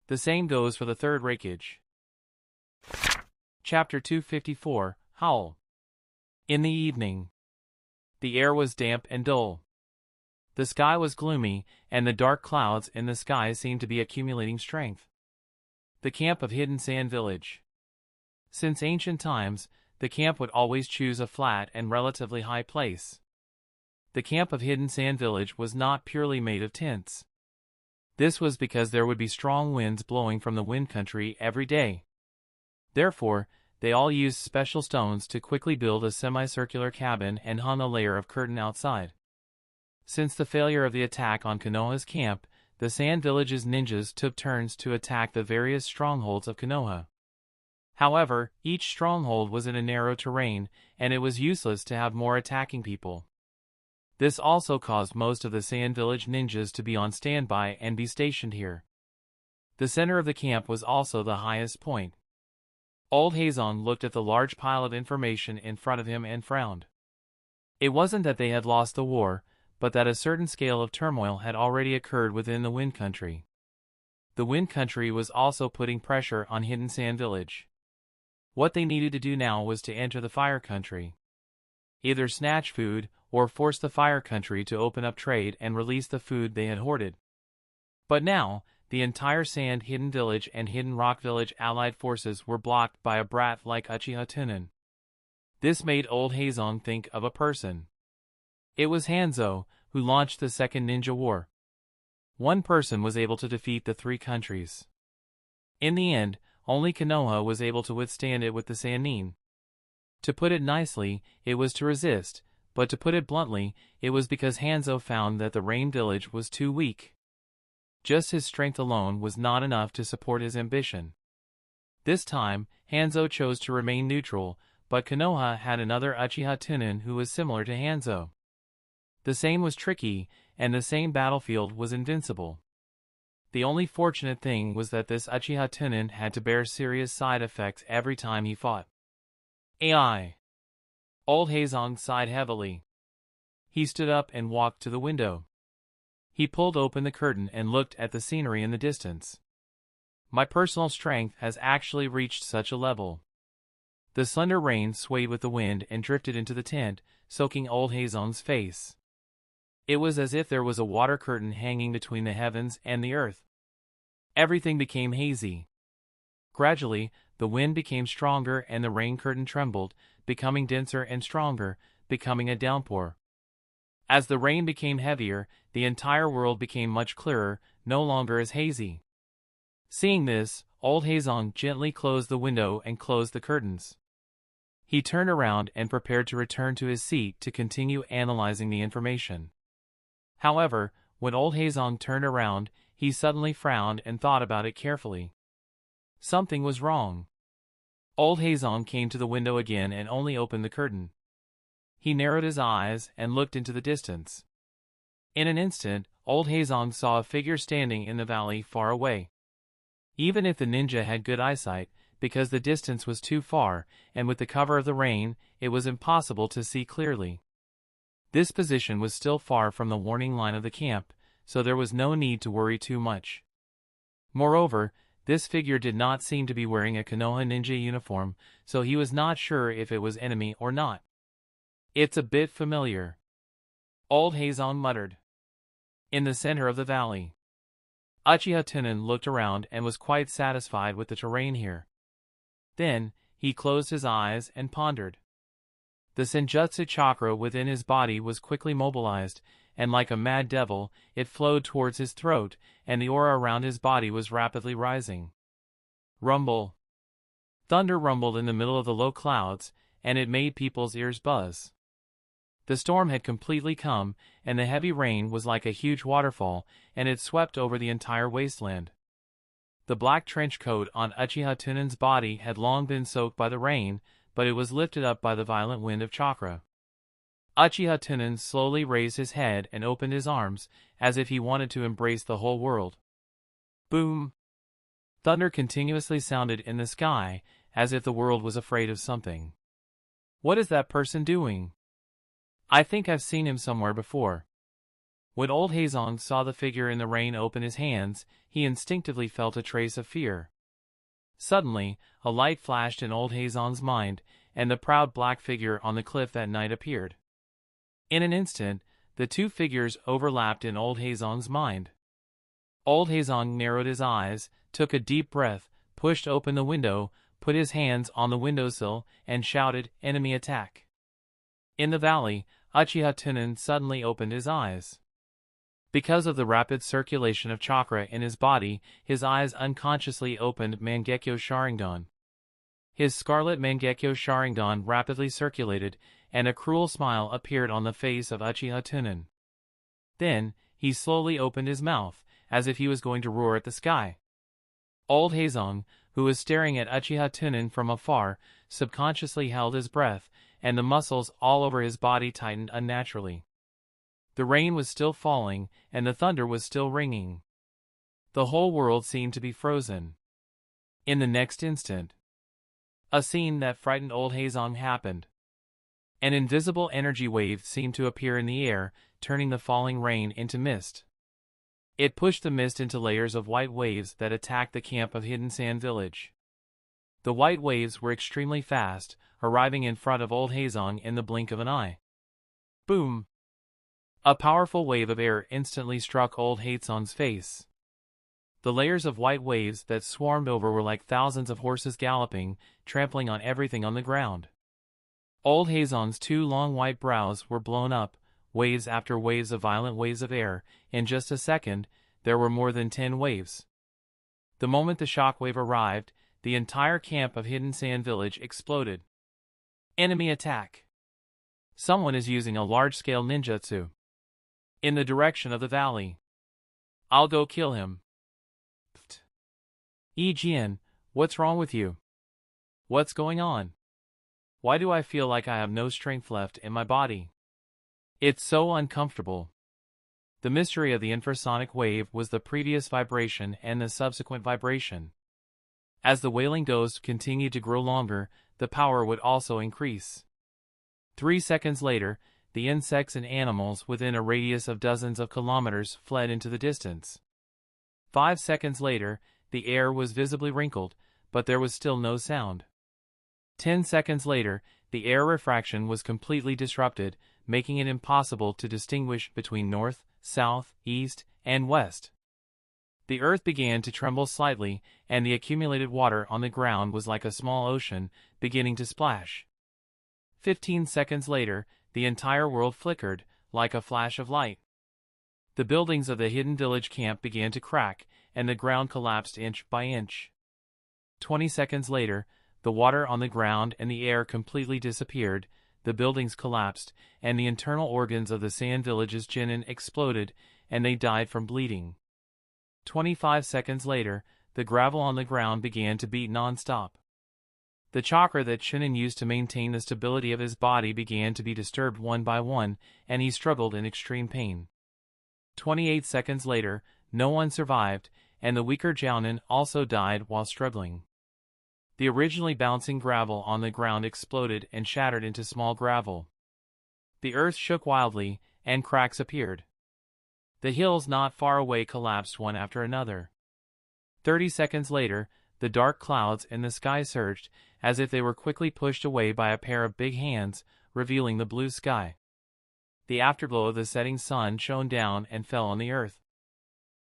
The same goes for the third raikage. Chapter 254, Howl. In the evening. The air was damp and dull. The sky was gloomy, and the dark clouds in the sky seemed to be accumulating strength. The camp of Hidden Sand Village. Since ancient times, the camp would always choose a flat and relatively high place. The camp of Hidden Sand Village was not purely made of tents. This was because there would be strong winds blowing from the wind country every day. Therefore, they all used special stones to quickly build a semicircular cabin and hung a layer of curtain outside. Since the failure of the attack on Konoha's camp, the Sand Village's ninjas took turns to attack the various strongholds of Konoha. However, each stronghold was in a narrow terrain, and it was useless to have more attacking people. This also caused most of the Sand Village ninjas to be on standby and be stationed here. The center of the camp was also the highest point. Old Hazon looked at the large pile of information in front of him and frowned. It wasn't that they had lost the war, but that a certain scale of turmoil had already occurred within the Wind Country. The Wind Country was also putting pressure on Hidden Sand Village. What they needed to do now was to enter the Fire Country. Either snatch food, or force the Fire Country to open up trade and release the food they had hoarded. But now, the entire Sand Hidden Village and Hidden Rock Village allied forces were blocked by a brat like Uchiha Tunan. This made Old Hazon think of a person. It was Hanzo, who launched the Second Ninja War. One person was able to defeat the three countries. In the end, only Konoha was able to withstand it with the Sannin. To put it nicely, it was to resist, but to put it bluntly, it was because Hanzo found that the Rain Village was too weak. Just his strength alone was not enough to support his ambition. This time, Hanzo chose to remain neutral, but Konoha had another Uchiha Tunan who was similar to Hanzo. The same was tricky, and the same battlefield was invincible. The only fortunate thing was that this Uchiha Tunan had to bear serious side effects every time he fought. AI. Old Hazon sighed heavily. He stood up and walked to the window. He pulled open the curtain and looked at the scenery in the distance. My personal strength has actually reached such a level. The slender rain swayed with the wind and drifted into the tent, soaking Old Hazon's face. It was as if there was a water curtain hanging between the heavens and the earth. Everything became hazy. Gradually, the wind became stronger and the rain curtain trembled, becoming denser and stronger, becoming a downpour. As the rain became heavier, the entire world became much clearer, no longer as hazy. Seeing this, Old Hazon gently closed the window and closed the curtains. He turned around and prepared to return to his seat to continue analyzing the information. However, when Old Hazon turned around, he suddenly frowned and thought about it carefully. Something was wrong. Old Hazon came to the window again and only opened the curtain. He narrowed his eyes and looked into the distance. In an instant, Old Hazon saw a figure standing in the valley far away. Even if the ninja had good eyesight, because the distance was too far, and with the cover of the rain, it was impossible to see clearly. This position was still far from the warning line of the camp, so there was no need to worry too much. Moreover, this figure did not seem to be wearing a Konoha ninja uniform, so he was not sure if it was enemy or not. It's a bit familiar. Old Hazon muttered. In the center of the valley. Uchiha Tunan looked around and was quite satisfied with the terrain here. Then, he closed his eyes and pondered. The Senjutsu chakra within his body was quickly mobilized, and like a mad devil, it flowed towards his throat, and the aura around his body was rapidly rising. Rumble. Thunder rumbled in the middle of the low clouds, and it made people's ears buzz. The storm had completely come, and the heavy rain was like a huge waterfall, and it swept over the entire wasteland. The black trench coat on Uchiha Tunan's body had long been soaked by the rain, but it was lifted up by the violent wind of chakra. Uchiha Tunan slowly raised his head and opened his arms, as if he wanted to embrace the whole world. Boom! Thunder continuously sounded in the sky, as if the world was afraid of something. What is that person doing? I think I've seen him somewhere before. When Old Hazon saw the figure in the rain open his hands, he instinctively felt a trace of fear. Suddenly, a light flashed in Old Hazon's mind, and the proud black figure on the cliff that night appeared. In an instant, the two figures overlapped in Old Hazon's mind. Old Hazon narrowed his eyes, took a deep breath, pushed open the window, put his hands on the windowsill, and shouted, "Enemy attack!" In the valley, Uchiha Tunan suddenly opened his eyes. Because of the rapid circulation of chakra in his body, his eyes unconsciously opened Mangekyo Sharingan. His scarlet Mangekyo Sharingan rapidly circulated, and a cruel smile appeared on the face of Uchiha Tunan. Then, he slowly opened his mouth, as if he was going to roar at the sky. Old Hazon, who was staring at Uchiha Tunan from afar, subconsciously held his breath, and the muscles all over his body tightened unnaturally. The rain was still falling, and the thunder was still ringing. The whole world seemed to be frozen. In the next instant, a scene that frightened old Hazong happened. An invisible energy wave seemed to appear in the air, turning the falling rain into mist. It pushed the mist into layers of white waves that attacked the camp of Hidden Sand Village. The white waves were extremely fast, arriving in front of old Hazong in the blink of an eye. Boom! A powerful wave of air instantly struck old Hazong's face. The layers of white waves that swarmed over were like thousands of horses galloping, trampling on everything on the ground. Old Hazong's 2 long white brows were blown up, waves after waves of violent waves of air. In just a second, there were more than 10 waves. The moment the shockwave arrived, the entire camp of Hidden Sand Village exploded. Enemy attack! Someone is using a large-scale ninjutsu. In the direction of the valley. I'll go kill him. Pfft. Yi Jian, what's wrong with you? What's going on? Why do I feel like I have no strength left in my body? It's so uncomfortable. The mystery of the infrasonic wave was the previous vibration and the subsequent vibration. As the wailing dose continued to grow longer, the power would also increase. 3 seconds later, the insects and animals within a radius of dozens of kilometers fled into the distance. 5 seconds later, the air was visibly wrinkled, but there was still no sound. 10 seconds later, the air refraction was completely disrupted, making it impossible to distinguish between north, south, east, and west. The earth began to tremble slightly, and the accumulated water on the ground was like a small ocean, beginning to splash. 15 seconds later, the entire world flickered, like a flash of light. The buildings of the hidden village camp began to crack, and the ground collapsed inch by inch. 20 seconds later, the water on the ground and the air completely disappeared, the buildings collapsed, and the internal organs of the Sand Village's Jinin exploded, and they died from bleeding. 25 seconds later, the gravel on the ground began to beat non-stop. The chakra that Chunin used to maintain the stability of his body began to be disturbed one by one, and he struggled in extreme pain. 28 seconds later, no one survived, and the weaker Jiaonan also died while struggling. The originally bouncing gravel on the ground exploded and shattered into small gravel. The earth shook wildly, and cracks appeared. The hills not far away collapsed one after another. 30 seconds later, the dark clouds in the sky surged, as if they were quickly pushed away by a pair of big hands, revealing the blue sky. The afterglow of the setting sun shone down and fell on the earth.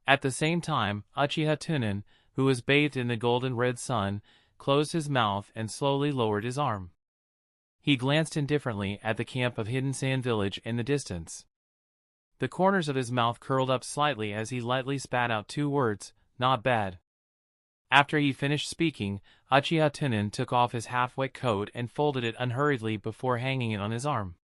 At the same time, Uchiha Tunan, who was bathed in the golden red sun, closed his mouth and slowly lowered his arm. He glanced indifferently at the camp of Hidden Sand Village in the distance. The corners of his mouth curled up slightly as he lightly spat out 2 words, "Not bad." After he finished speaking, Uchiha Tunan took off his half-wet coat and folded it unhurriedly before hanging it on his arm.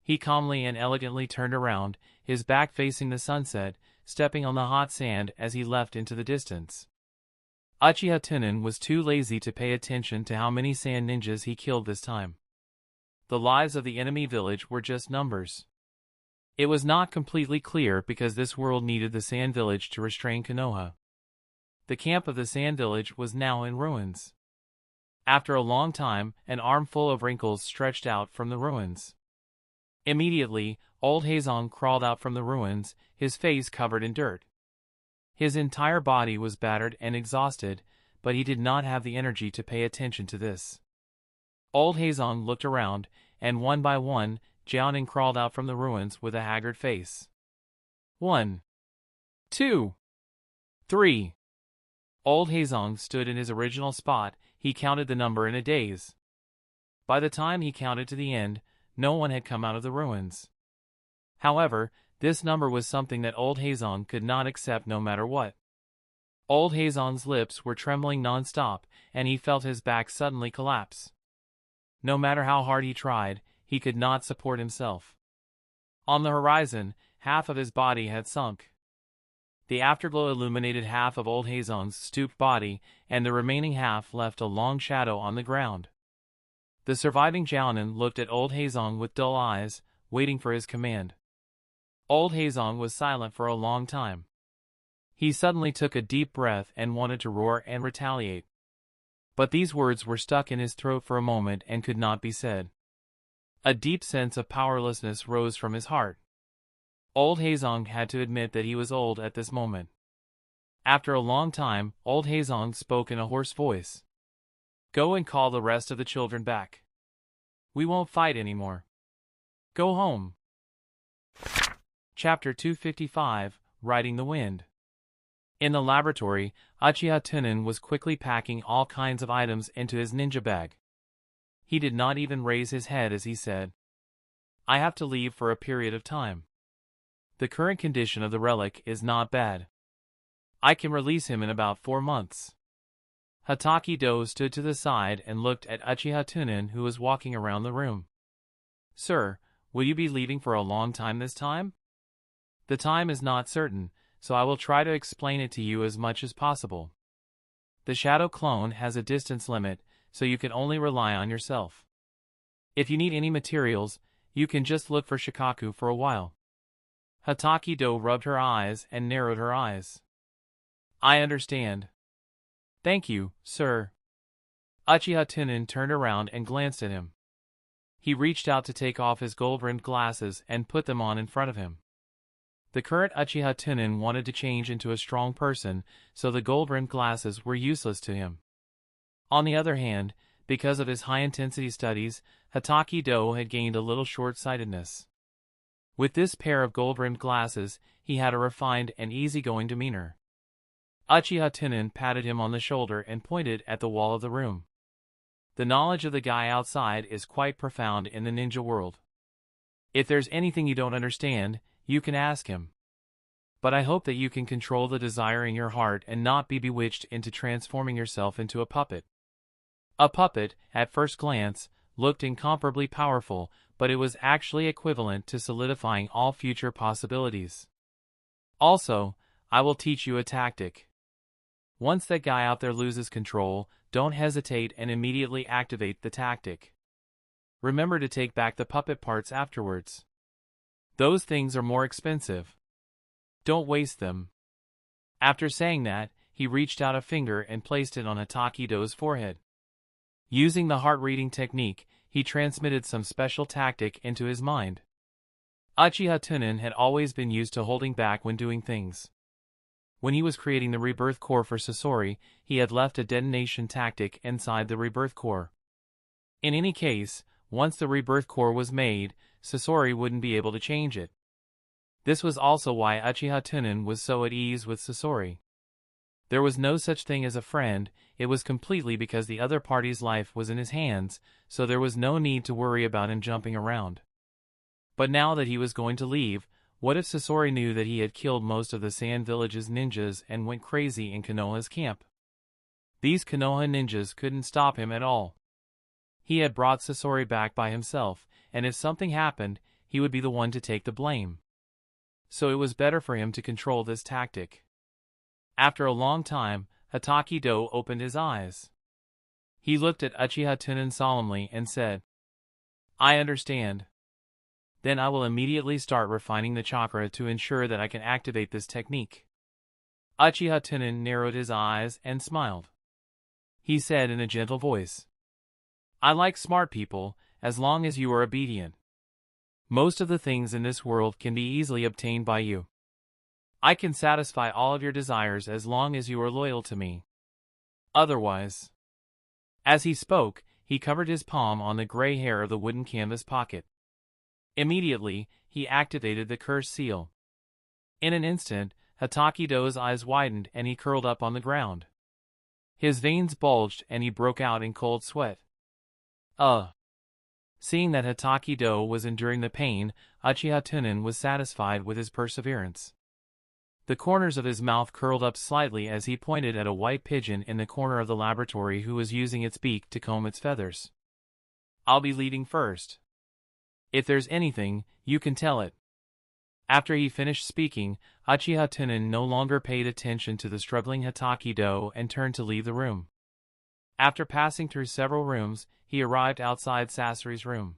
He calmly and elegantly turned around, his back facing the sunset, stepping on the hot sand as he left into the distance. Uchiha Tunan was too lazy to pay attention to how many sand ninjas he killed this time. The lives of the enemy village were just numbers. It was not completely clear because this world needed the sand village to restrain Konoha. The camp of the sand village was now in ruins. After a long time, an armful of wrinkles stretched out from the ruins. Immediately, old Hazong crawled out from the ruins, his face covered in dirt. His entire body was battered and exhausted, but he did not have the energy to pay attention to this. Old Hazong looked around, and one by one, Jiaonan crawled out from the ruins with a haggard face. 1, 2, 3. Old Hazong stood in his original spot, he counted the number in a daze. By the time he counted to the end, no one had come out of the ruins. However, this number was something that old Hazong could not accept no matter what. Old Hazong's lips were trembling non-stop, and he felt his back suddenly collapse. No matter how hard he tried, he could not support himself. On the horizon, half of his body had sunk. The afterglow illuminated half of old Hazong's stooped body, and the remaining half left a long shadow on the ground. The surviving Jiaonan looked at old Hazong with dull eyes, waiting for his command. Old Hazong was silent for a long time. He suddenly took a deep breath and wanted to roar and retaliate. But these words were stuck in his throat for a moment and could not be said. A deep sense of powerlessness rose from his heart. Old Hazong had to admit that he was old at this moment. After a long time, old Hazong spoke in a hoarse voice. Go and call the rest of the children back. We won't fight anymore. Go home. Chapter 255, Riding the Wind. In the laboratory, Uchiha Tunan was quickly packing all kinds of items into his ninja bag. He did not even raise his head as he said, I have to leave for a period of time. The current condition of the relic is not bad. I can release him in about 4 months. Hataki-do stood to the side and looked at Uchiha Tunan, who was walking around the room. Sir, will you be leaving for a long time this time? The time is not certain, so I will try to explain it to you as much as possible. The shadow clone has a distance limit, so you can only rely on yourself. If you need any materials, you can just look for Shikaku for a while. Hataki-do rubbed her eyes and narrowed her eyes. I understand. Thank you, sir. Uchiha Tunan turned around and glanced at him. He reached out to take off his gold-rimmed glasses and put them on in front of him. The current Uchiha Tunan wanted to change into a strong person, so the gold-rimmed glasses were useless to him. On the other hand, because of his high-intensity studies, Hataki-do had gained a little short-sightedness. With this pair of gold-rimmed glasses, he had a refined and easygoing demeanor. Uchiha Tunan patted him on the shoulder and pointed at the wall of the room. The knowledge of the guy outside is quite profound in the ninja world. If there's anything you don't understand, you can ask him. But I hope that you can control the desire in your heart and not be bewitched into transforming yourself into a puppet. A puppet, at first glance, looked incomparably powerful, but it was actually equivalent to solidifying all future possibilities. Also, I will teach you a tactic. Once that guy out there loses control, don't hesitate and immediately activate the tactic. Remember to take back the puppet parts afterwards. Those things are more expensive. Don't waste them. After saying that, he reached out a finger and placed it on Hataki-do's forehead. Using the heart-reading technique, he transmitted some special tactic into his mind. Uchiha Tunan had always been used to holding back when doing things. When he was creating the rebirth core for Sasori, he had left a detonation tactic inside the rebirth core. In any case, once the rebirth core was made, Sasori wouldn't be able to change it. This was also why Uchiha Tunan was so at ease with Sasori. There was no such thing as a friend, it was completely because the other party's life was in his hands, so there was no need to worry about him jumping around. But now that he was going to leave, what if Sasori knew that he had killed most of the Sand Village's ninjas and went crazy in Konoha's camp? These Konoha ninjas couldn't stop him at all. He had brought Sasori back by himself, and if something happened, he would be the one to take the blame. So it was better for him to control this tactic. After a long time, Hataki-do opened his eyes. He looked at Uchiha Tunan solemnly and said, I understand. Then I will immediately start refining the chakra to ensure that I can activate this technique. Uchiha Tunan narrowed his eyes and smiled. He said in a gentle voice, I like smart people, as long as you are obedient. Most of the things in this world can be easily obtained by you. I can satisfy all of your desires as long as you are loyal to me. Otherwise. As he spoke, he covered his palm on the gray hair of the wooden canvas pocket. Immediately, he activated the curse seal. In an instant, Hataki-do's eyes widened and he curled up on the ground. His veins bulged and he broke out in cold sweat. Seeing that Hataki-do was enduring the pain, Uchiha Tunan was satisfied with his perseverance. The corners of his mouth curled up slightly as he pointed at a white pigeon in the corner of the laboratory who was using its beak to comb its feathers. I'll be leading first. If there's anything, you can tell it. After he finished speaking, Uchiha Tunan no longer paid attention to the struggling Hataki-do and turned to leave the room. After passing through several rooms, he arrived outside Sasori's room.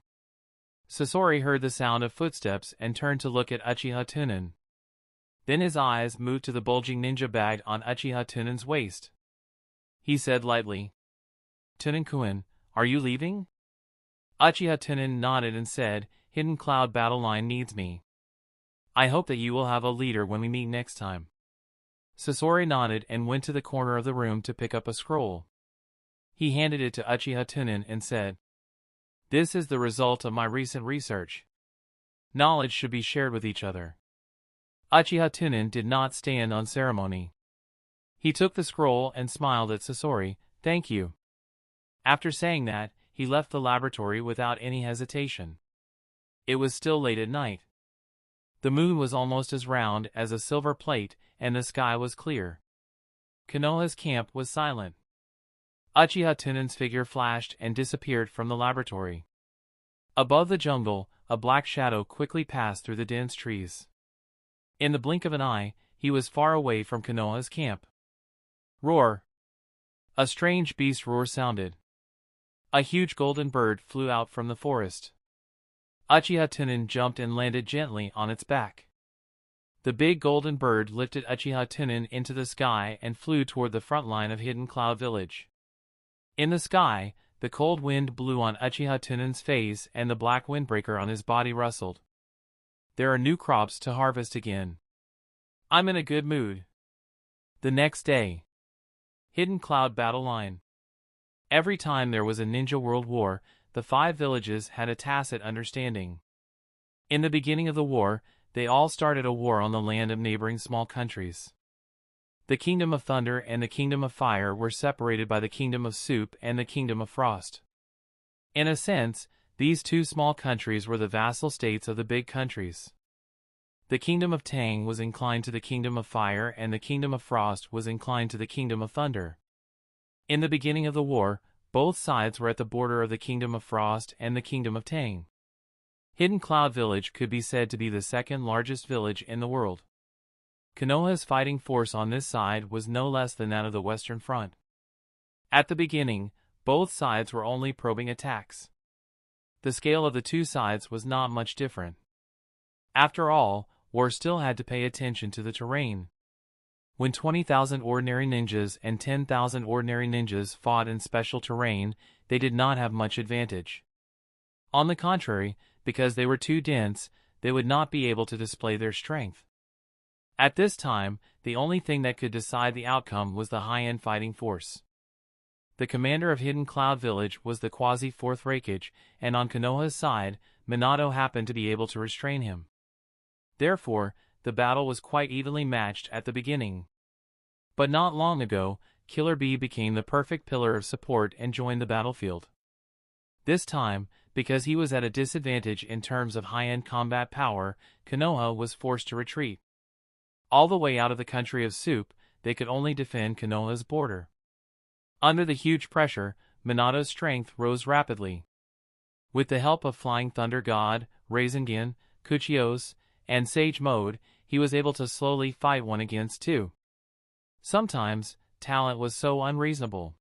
Sasori heard the sound of footsteps and turned to look at Uchiha Tunan. Then his eyes moved to the bulging ninja bag on Uchiha Tunan's waist. He said lightly, "Tunan-kun, are you leaving?" Uchiha Tunan nodded and said, "Hidden Cloud Battle Line needs me. I hope that you will have a leader when we meet next time." Sasori nodded and went to the corner of the room to pick up a scroll. He handed it to Uchiha Tunan and said, "This is the result of my recent research. Knowledge should be shared with each other." Uchiha Tunan did not stand on ceremony. He took the scroll and smiled at Sasori. "Thank you." After saying that, he left the laboratory without any hesitation. It was still late at night. The moon was almost as round as a silver plate, and the sky was clear. Konoha's camp was silent. Uchiha Tunan's figure flashed and disappeared from the laboratory. Above the jungle, a black shadow quickly passed through the dense trees. In the blink of an eye, he was far away from Konoha's camp. Roar! A strange beast roar sounded. A huge golden bird flew out from the forest. Uchiha Tunan jumped and landed gently on its back. The big golden bird lifted Uchiha Tunan into the sky and flew toward the front line of Hidden Cloud Village. In the sky, the cold wind blew on Uchiha Tunan's face and the black windbreaker on his body rustled. There are new crops to harvest again. I'm in a good mood. The next day. Hidden Cloud Battle Line. Every time there was a ninja world war, the 5 villages had a tacit understanding. In the beginning of the war, they all started a war on the land of neighboring small countries. The Kingdom of Thunder and the Kingdom of Fire were separated by the Kingdom of Soup and the Kingdom of Frost. In a sense, these 2 small countries were the vassal states of the big countries. The Kingdom of Tang was inclined to the Kingdom of Fire and the Kingdom of Frost was inclined to the Kingdom of Thunder. In the beginning of the war, both sides were at the border of the Kingdom of Frost and the Kingdom of Tang. Hidden Cloud Village could be said to be the second largest village in the world. Konoha's fighting force on this side was no less than that of the Western Front. At the beginning, both sides were only probing attacks. The scale of the 2 sides was not much different. After all, war still had to pay attention to the terrain. When 20,000 ordinary ninjas and 10,000 ordinary ninjas fought in special terrain, they did not have much advantage. On the contrary, because they were too dense, they would not be able to display their strength. At this time, the only thing that could decide the outcome was the high-end fighting force. The commander of Hidden Cloud Village was the quasi-4th raikage, and on Konoha's side, Minato happened to be able to restrain him. Therefore, the battle was quite evenly matched at the beginning. But not long ago, Killer Bee became the perfect pillar of support and joined the battlefield. This time, because he was at a disadvantage in terms of high-end combat power, Konoha was forced to retreat. All the way out of the country of Soup, they could only defend Konoha's border. Under the huge pressure, Minato's strength rose rapidly. With the help of Flying Thunder God, Rasengan, Kuchios, and Sage Mode, he was able to slowly fight 1 against 2. Sometimes, talent was so unreasonable.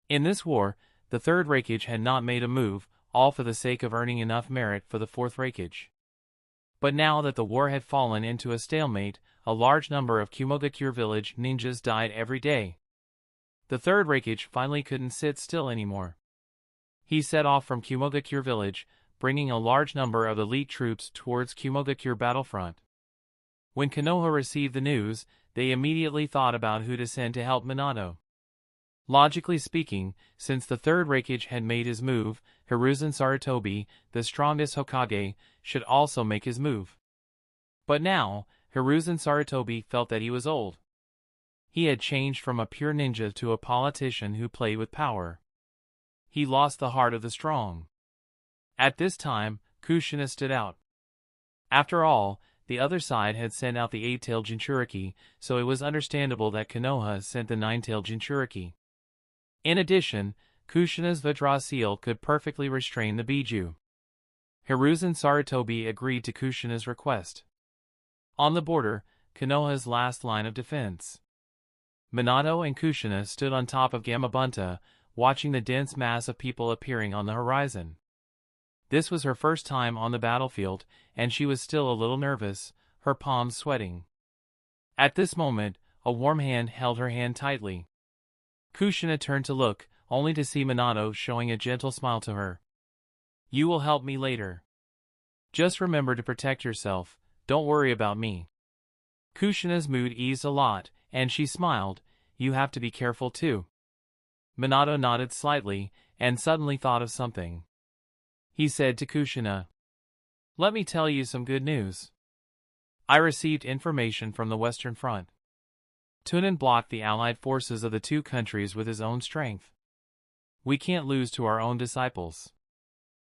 In this war, the 3rd raikage had not made a move, all for the sake of earning enough merit for the 4th raikage. But now that the war had fallen into a stalemate, a large number of Kumogakure village ninjas died every day. The 3rd raikage finally couldn't sit still anymore. He set off from Kumogakure village, bringing a large number of elite troops towards Kumogakure battlefront. When Konoha received the news, they immediately thought about who to send to help Minato. Logically speaking, since the 3rd raikage had made his move, Hiruzen Sarutobi, the strongest Hokage, should also make his move. But now, Hiruzen Sarutobi felt that he was old. He had changed from a pure ninja to a politician who played with power. He lost the heart of the strong. At this time, Kushina stood out. After all, the other side had sent out the 8-tailed Jinchuriki, so it was understandable that Konoha sent the 9-tailed Jinchuriki. In addition, Kushina's Vajra could perfectly restrain the Biju. Hiruzen Sarutobi agreed to Kushina's request. On the border, Konoha's last line of defense. Minato and Kushina stood on top of Gamabunta, watching the dense mass of people appearing on the horizon. This was her first time on the battlefield, and she was still a little nervous, her palms sweating. At this moment, a warm hand held her hand tightly. Kushina turned to look, only to see Minato showing a gentle smile to her. You will help me later. Just remember to protect yourself, don't worry about me. Kushina's mood eased a lot, and she smiled. You have to be careful too. Minato nodded slightly, and suddenly thought of something. He said to Kushina, let me tell you some good news. I received information from the Western Front. Tunan blocked the allied forces of the two countries with his own strength. We can't lose to our own disciples.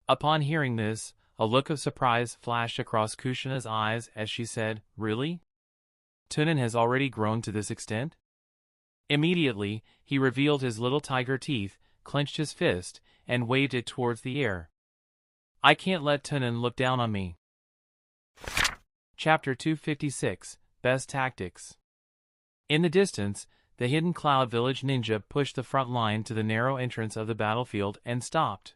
Upon hearing this, a look of surprise flashed across Kushina's eyes as she said, really? Tunan has already grown to this extent? Immediately, he revealed his little tiger teeth, clenched his fist, and waved it towards the air. I can't let Tunan look down on me. Chapter 256, Best Tactics. In the distance, the hidden Cloud Village ninja pushed the front line to the narrow entrance of the battlefield and stopped.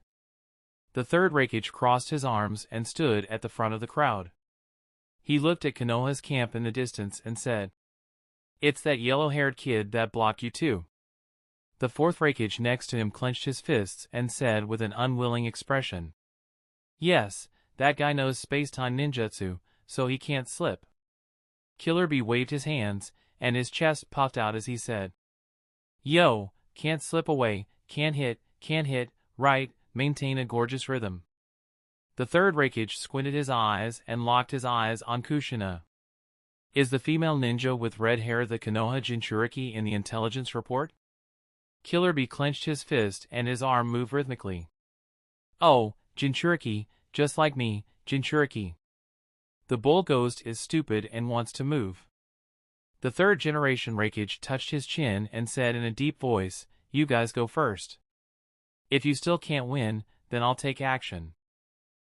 The third raikage crossed his arms and stood at the front of the crowd. He looked at Konoha's camp in the distance and said, it's that yellow-haired kid that blocked you too. The fourth raikage next to him clenched his fists and said with an unwilling expression, yes, that guy knows space-time ninjutsu, so he can't slip. Killer Bee waved his hands, and his chest puffed out as he said, yo, can't slip away, can't hit, right, maintain a gorgeous rhythm. The third raikage squinted his eyes and locked his eyes on Kushina. Is the female ninja with red hair the Konoha Jinchuriki in the intelligence report? Killer Bee clenched his fist and his arm moved rhythmically. Oh, Jinchuriki, just like me, Jinchuriki. The bull ghost is stupid and wants to move. The third generation raikage touched his chin and said in a deep voice, you guys go first. If you still can't win, then I'll take action.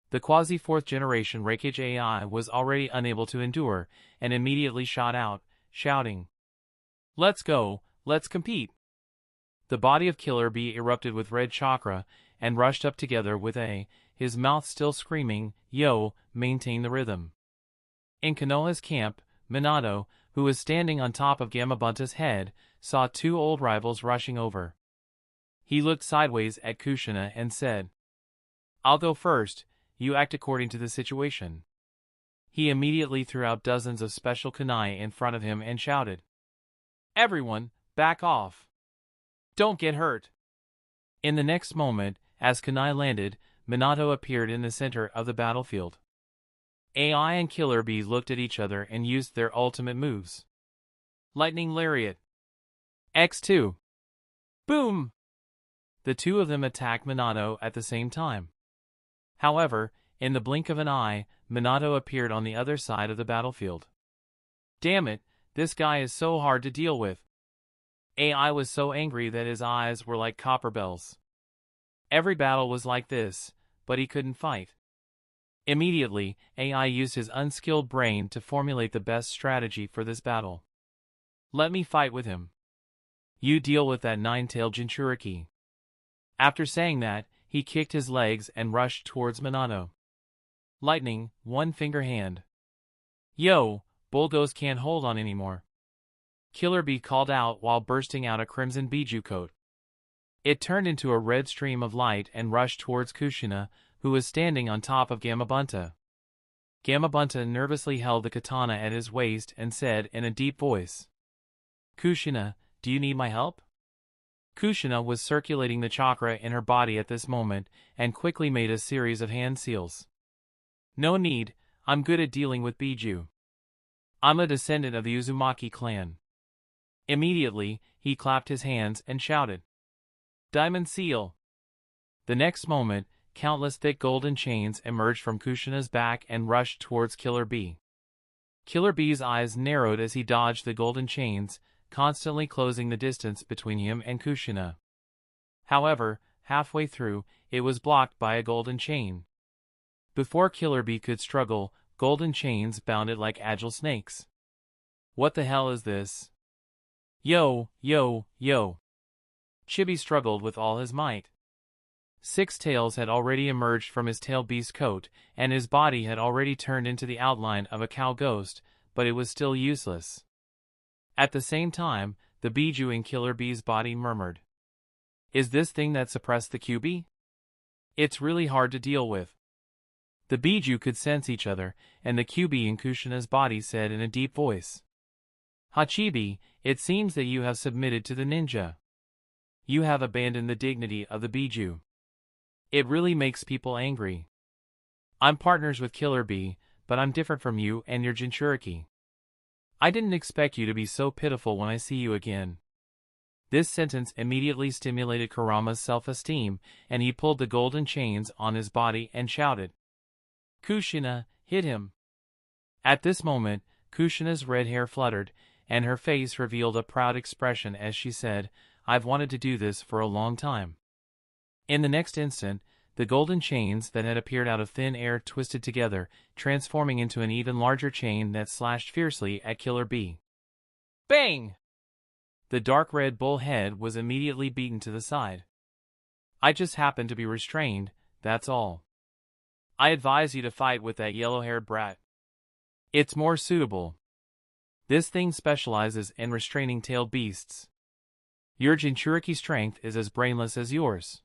The quasi-fourth generation raikage AI was already unable to endure, and immediately shot out, shouting, let's go, let's compete. The body of Killer Bee erupted with red chakra, and rushed up together with his mouth still screaming, yo, maintain the rhythm. In Konoha's camp, Minato, who was standing on top of Gamabunta's head, saw two old rivals rushing over. He looked sideways at Kushina and said, I'll go first, you act according to the situation. He immediately threw out dozens of special kunai in front of him and shouted, everyone, back off. Don't get hurt. In the next moment, as kunai landed, Minato appeared in the center of the battlefield. AI and Killer Bee looked at each other and used their ultimate moves. Lightning Lariat. X2. Boom! The two of them attacked Minato at the same time. However, in the blink of an eye, Minato appeared on the other side of the battlefield. Damn it, this guy is so hard to deal with. AI was so angry that his eyes were like copper bells. Every battle was like this, but he couldn't fight. Immediately, AI used his unskilled brain to formulate the best strategy for this battle. Let me fight with him. You deal with that nine-tailed Jinchuriki. After saying that, he kicked his legs and rushed towards Minato. Lightning, one-finger hand. Yo, Bullghost can't hold on anymore. Killer Bee called out while bursting out a crimson Biju coat. It turned into a red stream of light and rushed towards Kushina, who was standing on top of Gamabunta. Gamabunta nervously held the katana at his waist and said in a deep voice, Kushina, do you need my help? Kushina was circulating the chakra in her body at this moment and quickly made a series of hand seals. No need, I'm good at dealing with Biju. I'm a descendant of the Uzumaki clan. Immediately, he clapped his hands and shouted, Diamond Seal! The next moment, countless thick golden chains emerged from Kushina's back and rushed towards Killer Bee. Killer Bee's eyes narrowed as he dodged the golden chains, constantly closing the distance between him and Kushina. However, halfway through, it was blocked by a golden chain. Before Killer Bee could struggle, golden chains bounded like agile snakes. What the hell is this? Yo, yo, yo. Chibi struggled with all his might. 6 tails had already emerged from his tail beast coat, and his body had already turned into the outline of a cow ghost, but it was still useless. At the same time, the Biju in Killer Bee's body murmured. Is this thing that suppressed the QB? It's really hard to deal with. The Biju could sense each other, and the QB in Kushina's body said in a deep voice. Hachibi, it seems that you have submitted to the ninja. You have abandoned the dignity of the Biju. It really makes people angry. I'm partners with Killer Bee, but I'm different from you and your Jinchuriki. I didn't expect you to be so pitiful when I see you again. This sentence immediately stimulated Kurama's self-esteem, and he pulled the golden chains on his body and shouted. Kushina, hit him. At this moment, Kushina's red hair fluttered, and her face revealed a proud expression as she said, I've wanted to do this for a long time. In the next instant, the golden chains that had appeared out of thin air twisted together, transforming into an even larger chain that slashed fiercely at Killer Bee. Bang! The dark red bull head was immediately beaten to the side. I just happened to be restrained, that's all. I advise you to fight with that yellow-haired brat. It's more suitable. This thing specializes in restraining tailed beasts. Your Jinchuriki strength is as brainless as yours.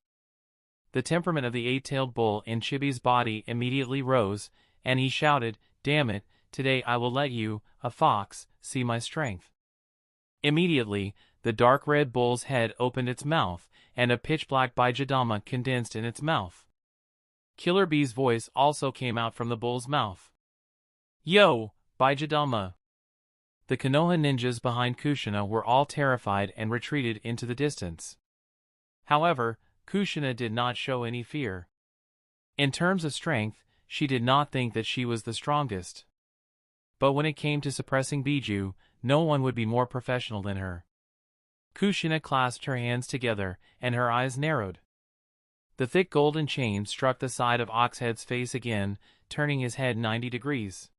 The temperament of the eight-tailed bull in Chibi's body immediately rose, and he shouted, Damn it, today I will let you, a fox, see my strength. Immediately, the dark red bull's head opened its mouth, and a pitch-black Baijidama condensed in its mouth. Killer Bee's voice also came out from the bull's mouth. Yo, Baijidama! The Konoha ninjas behind Kushina were all terrified and retreated into the distance. However, Kushina did not show any fear. In terms of strength, she did not think that she was the strongest. But when it came to suppressing Biju, no one would be more professional than her. Kushina clasped her hands together, and her eyes narrowed. The thick golden chain struck the side of Oxhead's face again, turning his head 90 degrees.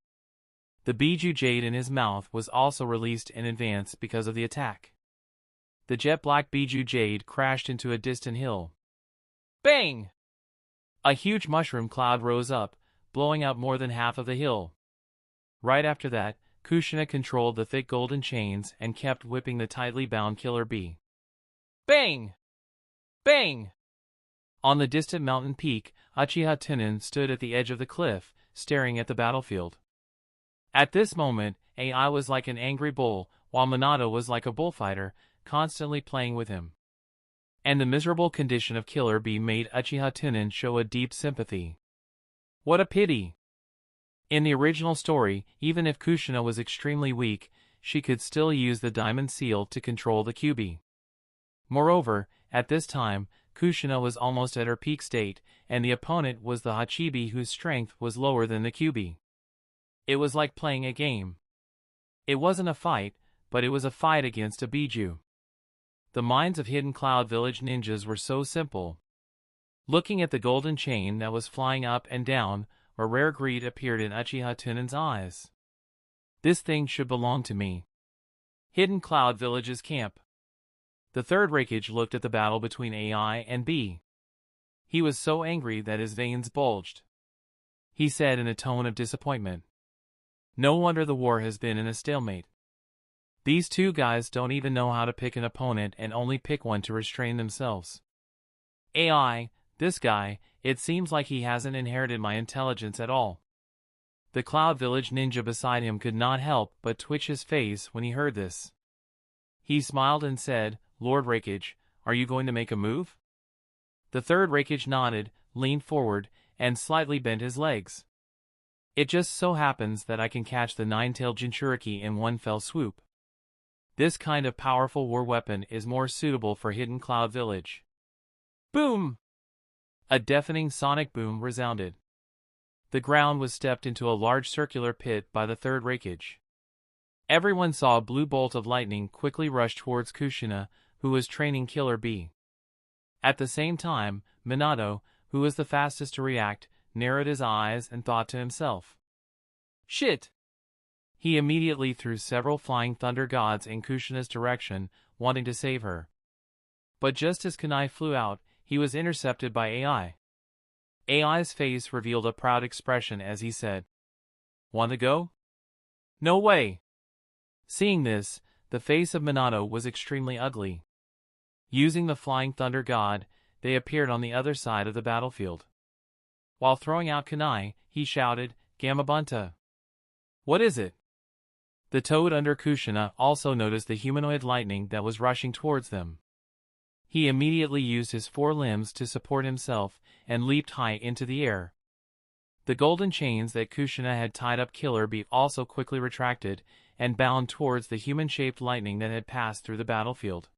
The Biju jade in his mouth was also released in advance because of the attack. The jet-black Biju jade crashed into a distant hill. Bang! A huge mushroom cloud rose up, blowing out more than half of the hill. Right after that, Kushina controlled the thick golden chains and kept whipping the tightly bound Killer Bee. Bang! Bang! On the distant mountain peak, Uchiha Tunan stood at the edge of the cliff, staring at the battlefield. At this moment, AI was like an angry bull, while Minato was like a bullfighter, constantly playing with him. And the miserable condition of Killer Bee made Uchiha Tunan show a deep sympathy. What a pity! In the original story, even if Kushina was extremely weak, she could still use the diamond seal to control the QB. Moreover, at this time, Kushina was almost at her peak state, and the opponent was the Hachibi whose strength was lower than the QB. It was like playing a game. It wasn't a fight, but it was a fight against a Biju. The minds of Hidden Cloud Village ninjas were so simple. Looking at the golden chain that was flying up and down, a rare greed appeared in Uchiha Tunan's eyes. This thing should belong to me. Hidden Cloud Village's camp. The third raikage looked at the battle between AI and B. He was so angry that his veins bulged. He said in a tone of disappointment. No wonder the war has been in a stalemate. These two guys don't even know how to pick an opponent and only pick one to restrain themselves. AI, this guy, it seems like he hasn't inherited my intelligence at all. The Cloud Village ninja beside him could not help but twitch his face when he heard this. He smiled and said, Lord Raikage, are you going to make a move? The third Raikage nodded, leaned forward, and slightly bent his legs. It just so happens that I can catch the nine-tailed Jinchuriki in one fell swoop. This kind of powerful war weapon is more suitable for Hidden Cloud Village. Boom! A deafening sonic boom resounded. The ground was stepped into a large circular pit by the third raikage. Everyone saw a blue bolt of lightning quickly rush towards Kushina, who was training Killer Bee. At the same time, Minato, who was the fastest to react, narrowed his eyes and thought to himself. Shit! He immediately threw several flying thunder gods in Kushina's direction, wanting to save her. But just as kunai flew out, he was intercepted by AI. AI's face revealed a proud expression as he said, Want to go? No way! Seeing this, the face of Minato was extremely ugly. Using the Flying Thunder God, they appeared on the other side of the battlefield. While throwing out kunai, he shouted, "Gamabunta!" "What is it?" The toad under Kushina also noticed the humanoid lightning that was rushing towards them. He immediately used his 4 limbs to support himself and leaped high into the air. The golden chains that Kushina had tied up Killer Bee also quickly retracted and bound towards the human-shaped lightning that had passed through the battlefield.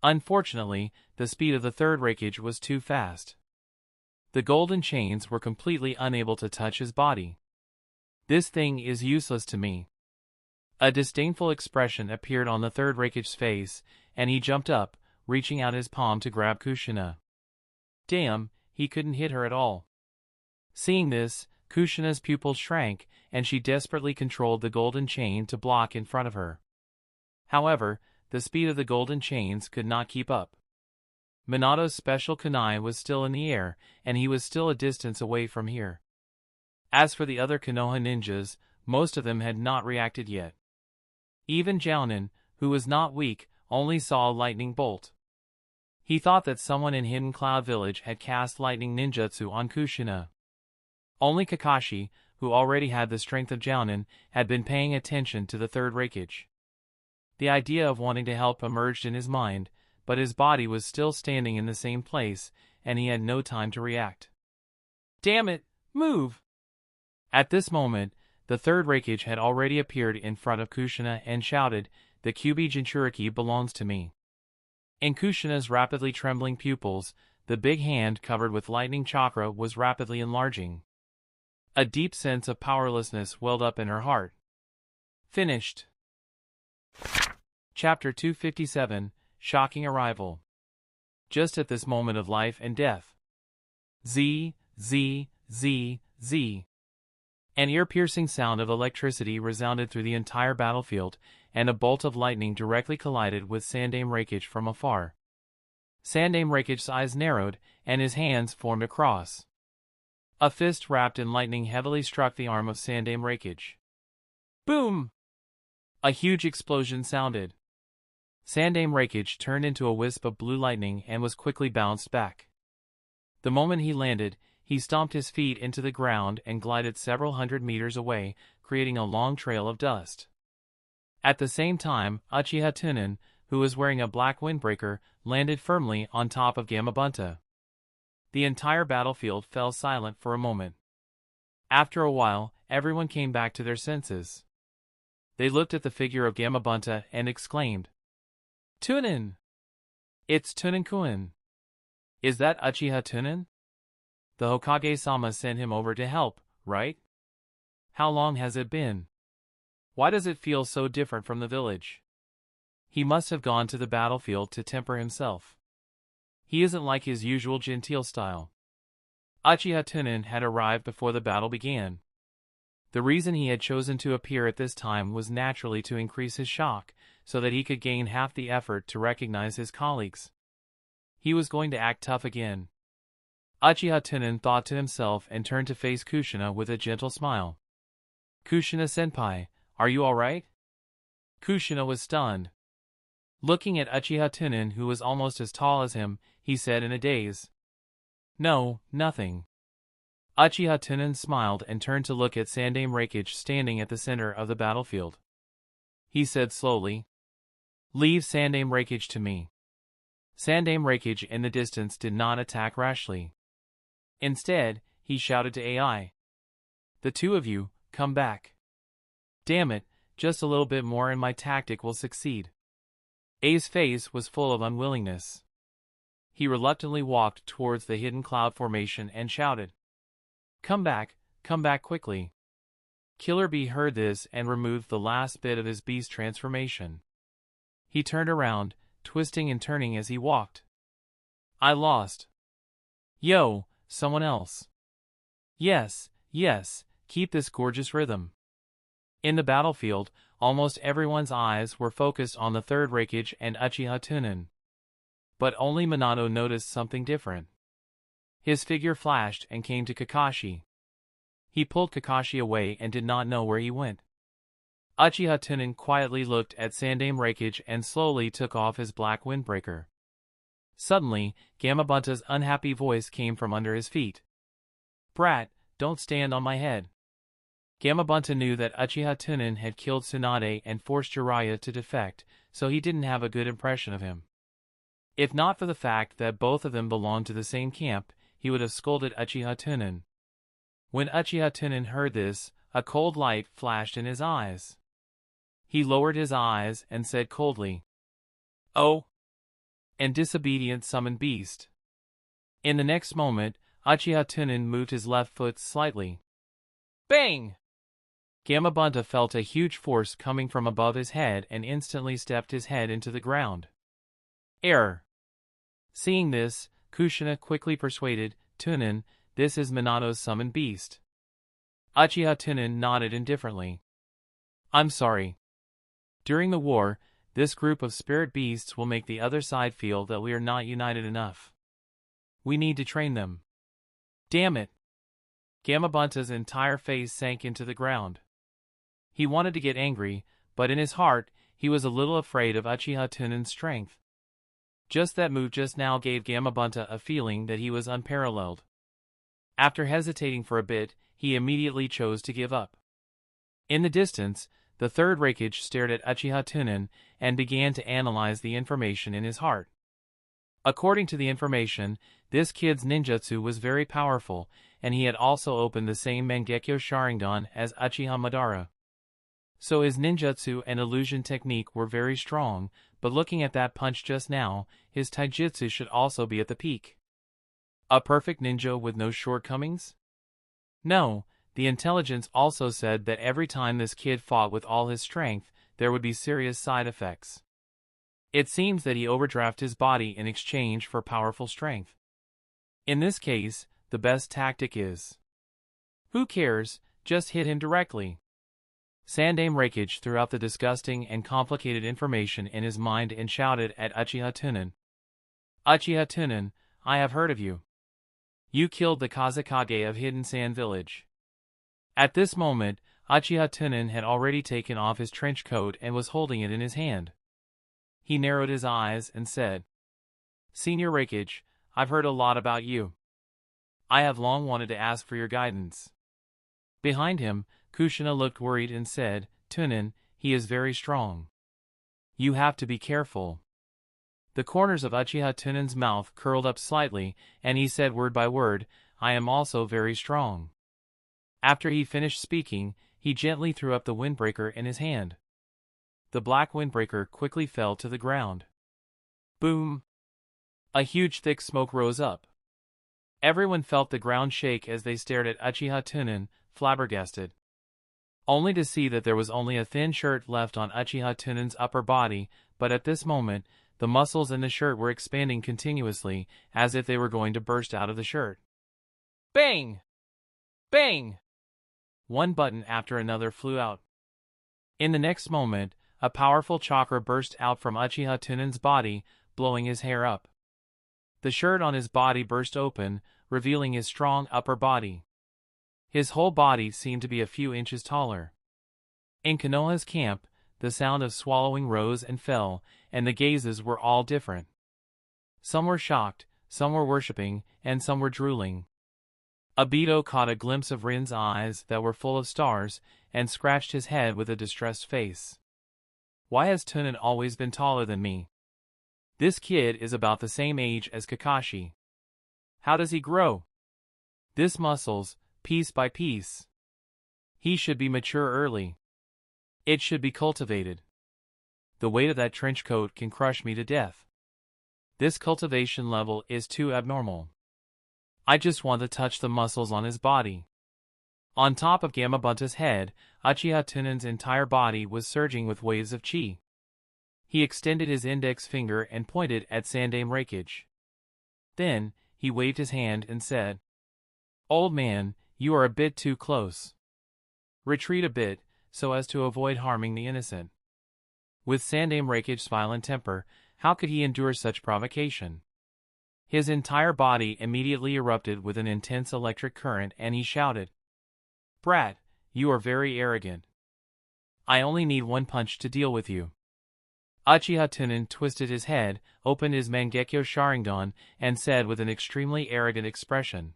Unfortunately, the speed of the third raikage was too fast. The golden chains were completely unable to touch his body. "This thing is useless to me." A disdainful expression appeared on the third raikage's face, and he jumped up, reaching out his palm to grab Kushina. Damn, he couldn't hit her at all. Seeing this, Kushina's pupils shrank, and she desperately controlled the golden chain to block in front of her. However, the speed of the golden chains could not keep up. Minato's special kunai was still in the air, and he was still a distance away from here. As for the other Konoha ninjas, most of them had not reacted yet. Even Jounin, who was not weak, only saw a lightning bolt. He thought that someone in Hidden Cloud Village had cast lightning ninjutsu on Kushina. Only Kakashi, who already had the strength of Jounin, had been paying attention to the third raikage. The idea of wanting to help emerged in his mind, but his body was still standing in the same place, and he had no time to react. "Damn it, move!" At this moment, the third raikage had already appeared in front of Kushina and shouted, "The Kyuubi Jinchuriki belongs to me." In Kushina's rapidly trembling pupils, the big hand covered with lightning chakra was rapidly enlarging. A deep sense of powerlessness welled up in her heart. Finished. Chapter 257, Shocking Arrival. Just at this moment of life and death. Z, Z, Z, Z. An ear-piercing sound of electricity resounded through the entire battlefield, and a bolt of lightning directly collided with Sandame Raikage from afar. Sandame Raikage's eyes narrowed, and his hands formed a cross. A fist wrapped in lightning heavily struck the arm of Sandame Raikage. Boom! A huge explosion sounded. Sandame Raikage turned into a wisp of blue lightning and was quickly bounced back. The moment he landed, he stomped his feet into the ground and glided several hundred meters away, creating a long trail of dust. At the same time, Uchiha Tunan, who was wearing a black windbreaker, landed firmly on top of Gamabunta. The entire battlefield fell silent for a moment. After a while, everyone came back to their senses. They looked at the figure of Gamabunta and exclaimed, "Tunan! It's Tunan-kun! Is that Uchiha Tunan? The Hokage-sama sent him over to help, right? How long has it been? Why does it feel so different from the village? He must have gone to the battlefield to temper himself. He isn't like his usual genteel style." Uchiha Tunan had arrived before the battle began. The reason he had chosen to appear at this time was naturally to increase his shock, so that he could gain half the effort to recognize his colleagues. He was going to act tough again. Uchiha Tunan thought to himself and turned to face Kushina with a gentle smile. "Kushina-senpai, are you alright?" Kushina was stunned. Looking at Uchiha Tunan, who was almost as tall as him, he said in a daze, "No, nothing." Uchiha Tunan smiled and turned to look at Sandame Raikage standing at the center of the battlefield. He said slowly, "Leave Sandame Raikage to me." Sandame Raikage in the distance did not attack rashly. Instead, he shouted to AI, "The two of you, come back. Damn it, just a little bit more and my tactic will succeed." A's face was full of unwillingness. He reluctantly walked towards the hidden cloud formation and shouted, come back quickly." Killer Bee heard this and removed the last bit of his beast transformation. He turned around, twisting and turning as he walked. "I lost. Yo, someone else. Yes, keep this gorgeous rhythm." In the battlefield, almost everyone's eyes were focused on the third raikage and Uchiha Tunan. But only Minato noticed something different. His figure flashed and came to Kakashi. He pulled Kakashi away and did not know where he went. Uchiha Tunan quietly looked at Sandaime Raikage and slowly took off his black windbreaker. Suddenly, Gamabunta's unhappy voice came from under his feet. "Brat, don't stand on my head." Gamabunta knew that Uchiha Tunan had killed Tsunade and forced Jiraiya to defect, so he didn't have a good impression of him. If not for the fact that both of them belonged to the same camp, he would have scolded Uchiha Tunan. When Uchiha Tunan heard this, a cold light flashed in his eyes. He lowered his eyes and said coldly, "Oh!" and disobedient summoned beast. In the next moment, Uchiha Tunan moved his left foot slightly. Bang! Gamabunta felt a huge force coming from above his head and instantly stepped his head into the ground. Error! Seeing this, Kushina quickly persuaded, "Tunan, this is Minato's summoned beast." Uchiha Tunan nodded indifferently. "I'm sorry. During the war, this group of spirit beasts will make the other side feel that we are not united enough. We need to train them." Damn it! Gamabunta's entire face sank into the ground. He wanted to get angry, but in his heart, he was a little afraid of Uchiha Tunan's strength. Just that move just now gave Gamabunta a feeling that he was unparalleled. After hesitating for a bit, he immediately chose to give up. In the distance, the third raikage stared at Uchiha Tunan and began to analyze the information in his heart. According to the information, this kid's ninjutsu was very powerful, and he had also opened the same Mangekyo Sharingan as Uchiha Madara. So his ninjutsu and illusion technique were very strong, but looking at that punch just now, his taijutsu should also be at the peak. A perfect ninja with no shortcomings? No, the intelligence also said that every time this kid fought with all his strength, there would be serious side effects. It seems that he overdrafted his body in exchange for powerful strength. In this case, the best tactic is, who cares, just hit him directly. Sandaime Raikage threw out the disgusting and complicated information in his mind and shouted at Uchiha Tunan. "Uchiha Tunan, I have heard of you. You killed the Kazekage of Hidden Sand Village." At this moment, Uchiha Tunan had already taken off his trench coat and was holding it in his hand. He narrowed his eyes and said, "Senior Raikage, I've heard a lot about you. I have long wanted to ask for your guidance." Behind him, Kushina looked worried and said, "Tunan, he is very strong. You have to be careful." The corners of Uchiha Tunan's mouth curled up slightly, and he said word by word, "I am also very strong." After he finished speaking, he gently threw up the windbreaker in his hand. The black windbreaker quickly fell to the ground. Boom! A huge thick smoke rose up. Everyone felt the ground shake as they stared at Uchiha Tunan, flabbergasted. Only to see that there was only a thin shirt left on Uchiha Tunan's upper body, but at this moment, the muscles in the shirt were expanding continuously, as if they were going to burst out of the shirt. Bang! Bang! One button after another flew out. In the next moment, a powerful chakra burst out from Uchiha Tunan's body, blowing his hair up. The shirt on his body burst open, revealing his strong upper body. His whole body seemed to be a few inches taller. In Konoha's camp, the sound of swallowing rose and fell, and the gazes were all different. Some were shocked, some were worshipping, and some were drooling. Obito caught a glimpse of Rin's eyes that were full of stars, and scratched his head with a distressed face. Why has Tunan always been taller than me? This kid is about the same age as Kakashi. How does he grow? This muscles, piece by piece. He should be mature early. It should be cultivated. The weight of that trench coat can crush me to death. This cultivation level is too abnormal. I just want to touch the muscles on his body. On top of Gamabunta's head, Uchiha Tunan's entire body was surging with waves of chi. He extended his index finger and pointed at Sandaime Raikage. Then, he waved his hand and said, "Old man, you are a bit too close. Retreat a bit, so as to avoid harming the innocent." With Sandaime Raikage's violent temper, how could he endure such provocation? His entire body immediately erupted with an intense electric current and he shouted, "Brat, you are very arrogant. I only need one punch to deal with you. Uchiha Tunan twisted his head, opened his Mangekyo Sharingan, and said with an extremely arrogant expression.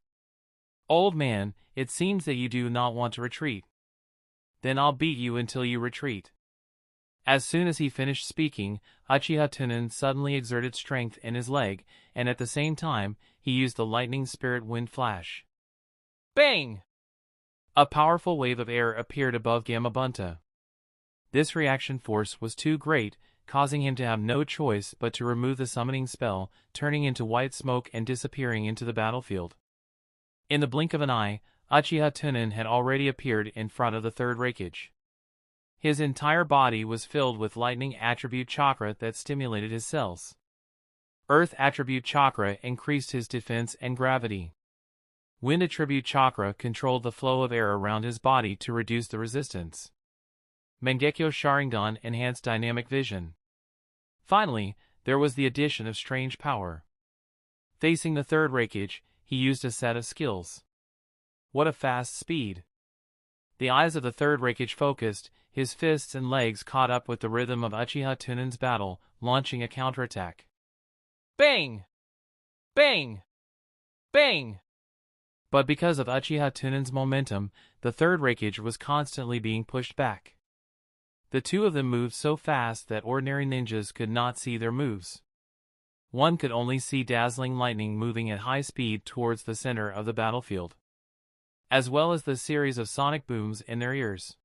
Old man, it seems that you do not want to retreat. Then I'll beat you until you retreat. As soon as he finished speaking, Uchiha Tunan suddenly exerted strength in his leg, and at the same time, he used the lightning spirit wind flash. Bang! A powerful wave of air appeared above Gamabunta. This reaction force was too great, causing him to have no choice but to remove the summoning spell, turning into white smoke and disappearing into the battlefield. In the blink of an eye, Uchiha Tunan had already appeared in front of the third raikage. His entire body was filled with lightning attribute chakra that stimulated his cells. Earth attribute chakra increased his defense and gravity. Wind attribute chakra controlled the flow of air around his body to reduce the resistance. Mangekyo Sharingan enhanced dynamic vision. Finally, there was the addition of strange power. Facing the third raikage, he used a set of skills. What a fast speed! The eyes of the third raikage focused, his fists and legs caught up with the rhythm of Uchiha Tunan's battle, launching a counterattack. Bang! Bang! Bang! But because of Uchiha Tunan's momentum, the third raikage was constantly being pushed back. The two of them moved so fast that ordinary ninjas could not see their moves. One could only see dazzling lightning moving at high speed towards the center of the battlefield, as well as the series of sonic booms in their ears.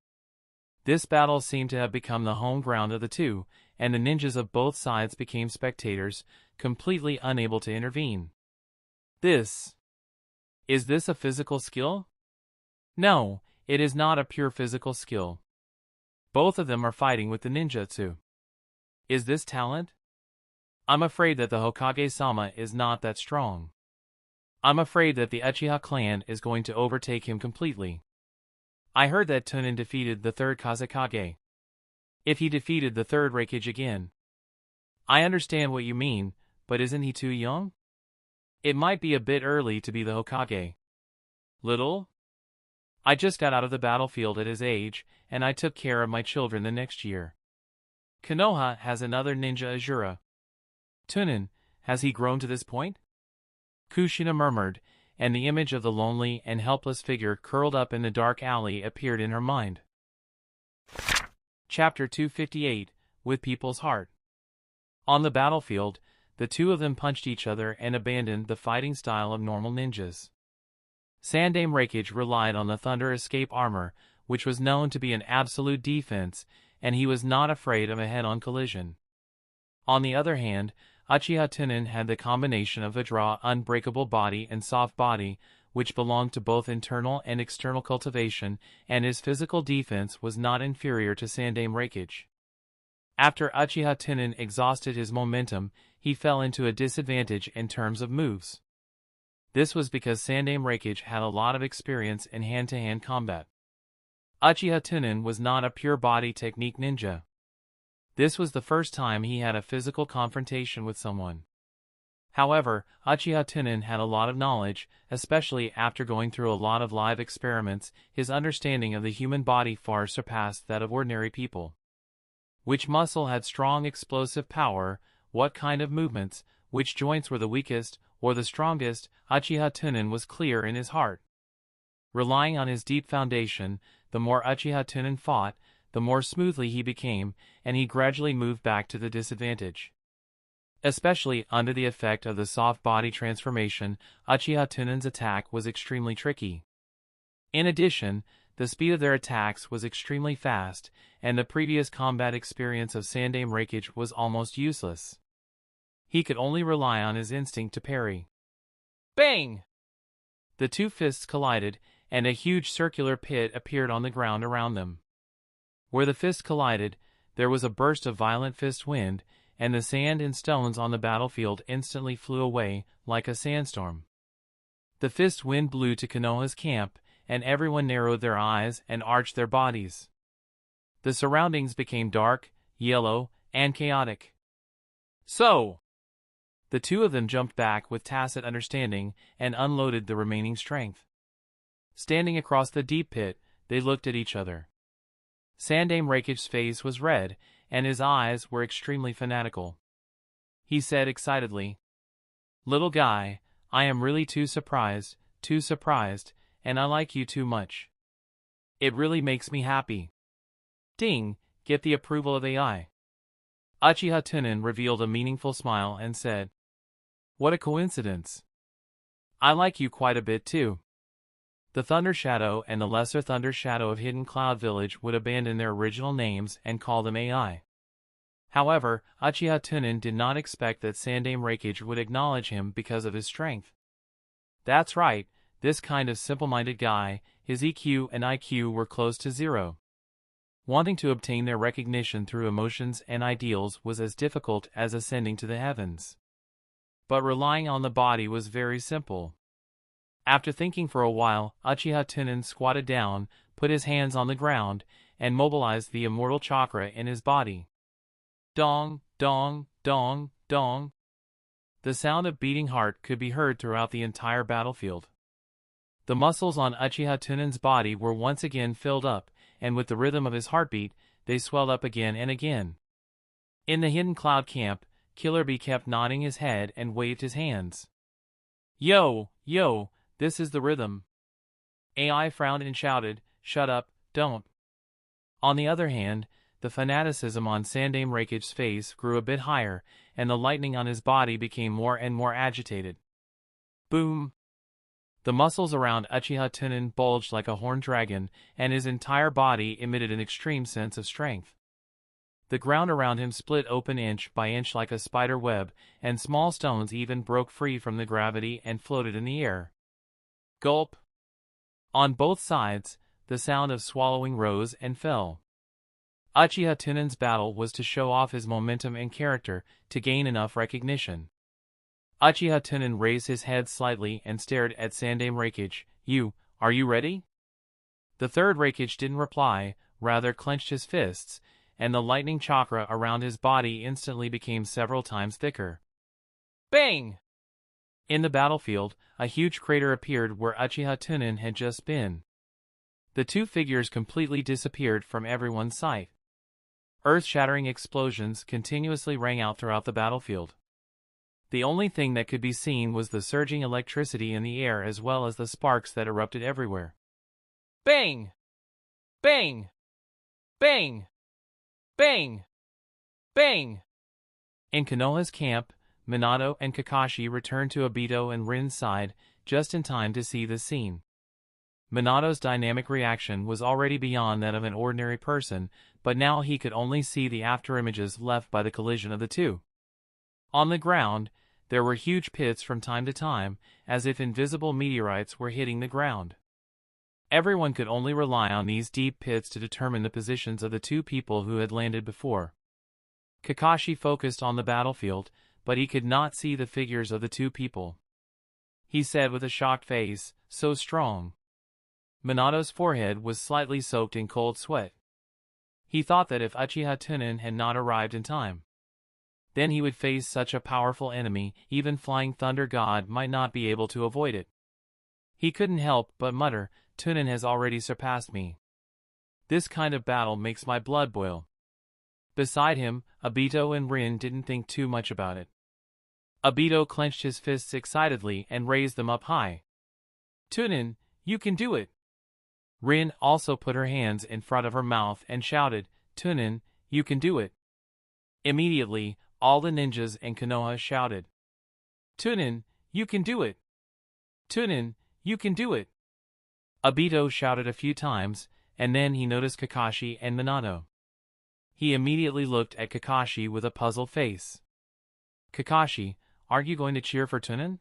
This battle seemed to have become the home ground of the two, and the ninjas of both sides became spectators, completely unable to intervene. Is this a physical skill? No, it is not a pure physical skill. Both of them are fighting with the ninjutsu. Is this talent? I'm afraid that the Hokage-sama is not that strong. I'm afraid that the Uchiha clan is going to overtake him completely. I heard that Tunan defeated the third Kazekage. If he defeated the third raikage again. I understand what you mean, but isn't he too young? It might be a bit early to be the Hokage. Little? I just got out of the battlefield at his age, and I took care of my children the next year. Konoha has another ninja Azura. Tunan, has he grown to this point? Kushina murmured, and the image of the lonely and helpless figure curled up in the dark alley appeared in her mind. Chapter 258, With People's Heart. On the battlefield, the two of them punched each other and abandoned the fighting style of normal ninjas. Sandaime Raikage relied on the Thunder Escape armor, which was known to be an absolute defense, and he was not afraid of a head-on collision. On the other hand, Uchiha Tunan had the combination of Vajra unbreakable body and soft body, which belonged to both internal and external cultivation, and his physical defense was not inferior to Sandaime Raikage. After Uchiha Tunan exhausted his momentum, he fell into a disadvantage in terms of moves. This was because Sandaime Raikage had a lot of experience in hand-to-hand combat. Uchiha Tunan was not a pure body technique ninja. This was the first time he had a physical confrontation with someone. However, Uchiha Tunan had a lot of knowledge, especially after going through a lot of live experiments. His understanding of the human body far surpassed that of ordinary people. Which muscle had strong explosive power, what kind of movements, which joints were the weakest, or the strongest, Uchiha Tunan was clear in his heart. Relying on his deep foundation, the more Uchiha Tunan fought, the more smoothly he became, and he gradually moved back to the disadvantage. Especially under the effect of the soft body transformation, Uchiha Tunan's attack was extremely tricky. In addition, the speed of their attacks was extremely fast, and the previous combat experience of Sandaime Raikage was almost useless. He could only rely on his instinct to parry. Bang! The two fists collided, and a huge circular pit appeared on the ground around them. Where the fists collided, there was a burst of violent fist wind, and the sand and stones on the battlefield instantly flew away, like a sandstorm. The fist wind blew to Konoha's camp, and everyone narrowed their eyes and arched their bodies. The surroundings became dark, yellow, and chaotic. So! The two of them jumped back with tacit understanding and unloaded the remaining strength. Standing across the deep pit, they looked at each other. Sandaime Raikage's face was red, and his eyes were extremely fanatical. He said excitedly, "Little guy, I am really too surprised, and I like you too much. It really makes me happy. Ding, get the approval of AI." Uchiha Tunan revealed a meaningful smile and said, "What a coincidence. I like you quite a bit too." The Thunder Shadow and the Lesser Thunder Shadow of Hidden Cloud Village would abandon their original names and call them AI. However, Uchiha Tunan did not expect that Sandaime Raikage would acknowledge him because of his strength. That's right, this kind of simple-minded guy, his EQ and IQ were close to zero. Wanting to obtain their recognition through emotions and ideals was as difficult as ascending to the heavens. But relying on the body was very simple. After thinking for a while, Uchiha Tunan squatted down, put his hands on the ground, and mobilized the immortal chakra in his body. Dong, dong, dong, dong. The sound of beating heart could be heard throughout the entire battlefield. The muscles on Uchiha Tunan's body were once again filled up, and with the rhythm of his heartbeat, they swelled up again and again. In the Hidden Cloud camp, Killer Bee kept nodding his head and waved his hands. Yo, yo, this is the rhythm. AI frowned and shouted, "Shut up, don't." On the other hand, the fanaticism on Sandaime Raikage's face grew a bit higher, and the lightning on his body became more and more agitated. Boom! The muscles around Uchiha Tunan bulged like a horned dragon, and his entire body emitted an extreme sense of strength. The ground around him split open inch by inch like a spider web, and small stones even broke free from the gravity and floated in the air. Gulp! On both sides, the sound of swallowing rose and fell. Uchiha Tunan's battle was to show off his momentum and character, to gain enough recognition. Uchiha Tunan raised his head slightly and stared at Sandaime Raikage. Are you ready?" The third Raikage didn't reply, rather clenched his fists, and the lightning chakra around his body instantly became several times thicker. Bang! In the battlefield, a huge crater appeared where Uchiha Tunan had just been. The two figures completely disappeared from everyone's sight. Earth-shattering explosions continuously rang out throughout the battlefield. The only thing that could be seen was the surging electricity in the air as well as the sparks that erupted everywhere. Bang! Bang! Bang! Bang! Bang! In Konoha's camp, Minato and Kakashi returned to Obito and Rin's side just in time to see the scene. Minato's dynamic reaction was already beyond that of an ordinary person, but now he could only see the afterimages left by the collision of the two. On the ground, there were huge pits from time to time, as if invisible meteorites were hitting the ground. Everyone could only rely on these deep pits to determine the positions of the two people who had landed before. Kakashi focused on the battlefield, but he could not see the figures of the two people. He said with a shocked face, "So strong." Minato's forehead was slightly soaked in cold sweat. He thought that if Uchiha Tunan had not arrived in time, then he would face such a powerful enemy, even Flying Thunder God might not be able to avoid it. He couldn't help but mutter, "Tunan has already surpassed me. This kind of battle makes my blood boil." Beside him, Obito and Rin didn't think too much about it. Obito clenched his fists excitedly and raised them up high. "Tunan, you can do it!" Rin also put her hands in front of her mouth and shouted, "Tunan, you can do it!" Immediately, all the ninjas and Konoha shouted, "Tunan, you can do it! Tunan, you can do it!" Obito shouted a few times, and then he noticed Kakashi and Minato. He immediately looked at Kakashi with a puzzled face. "Kakashi, aren't you going to cheer for Tunan?"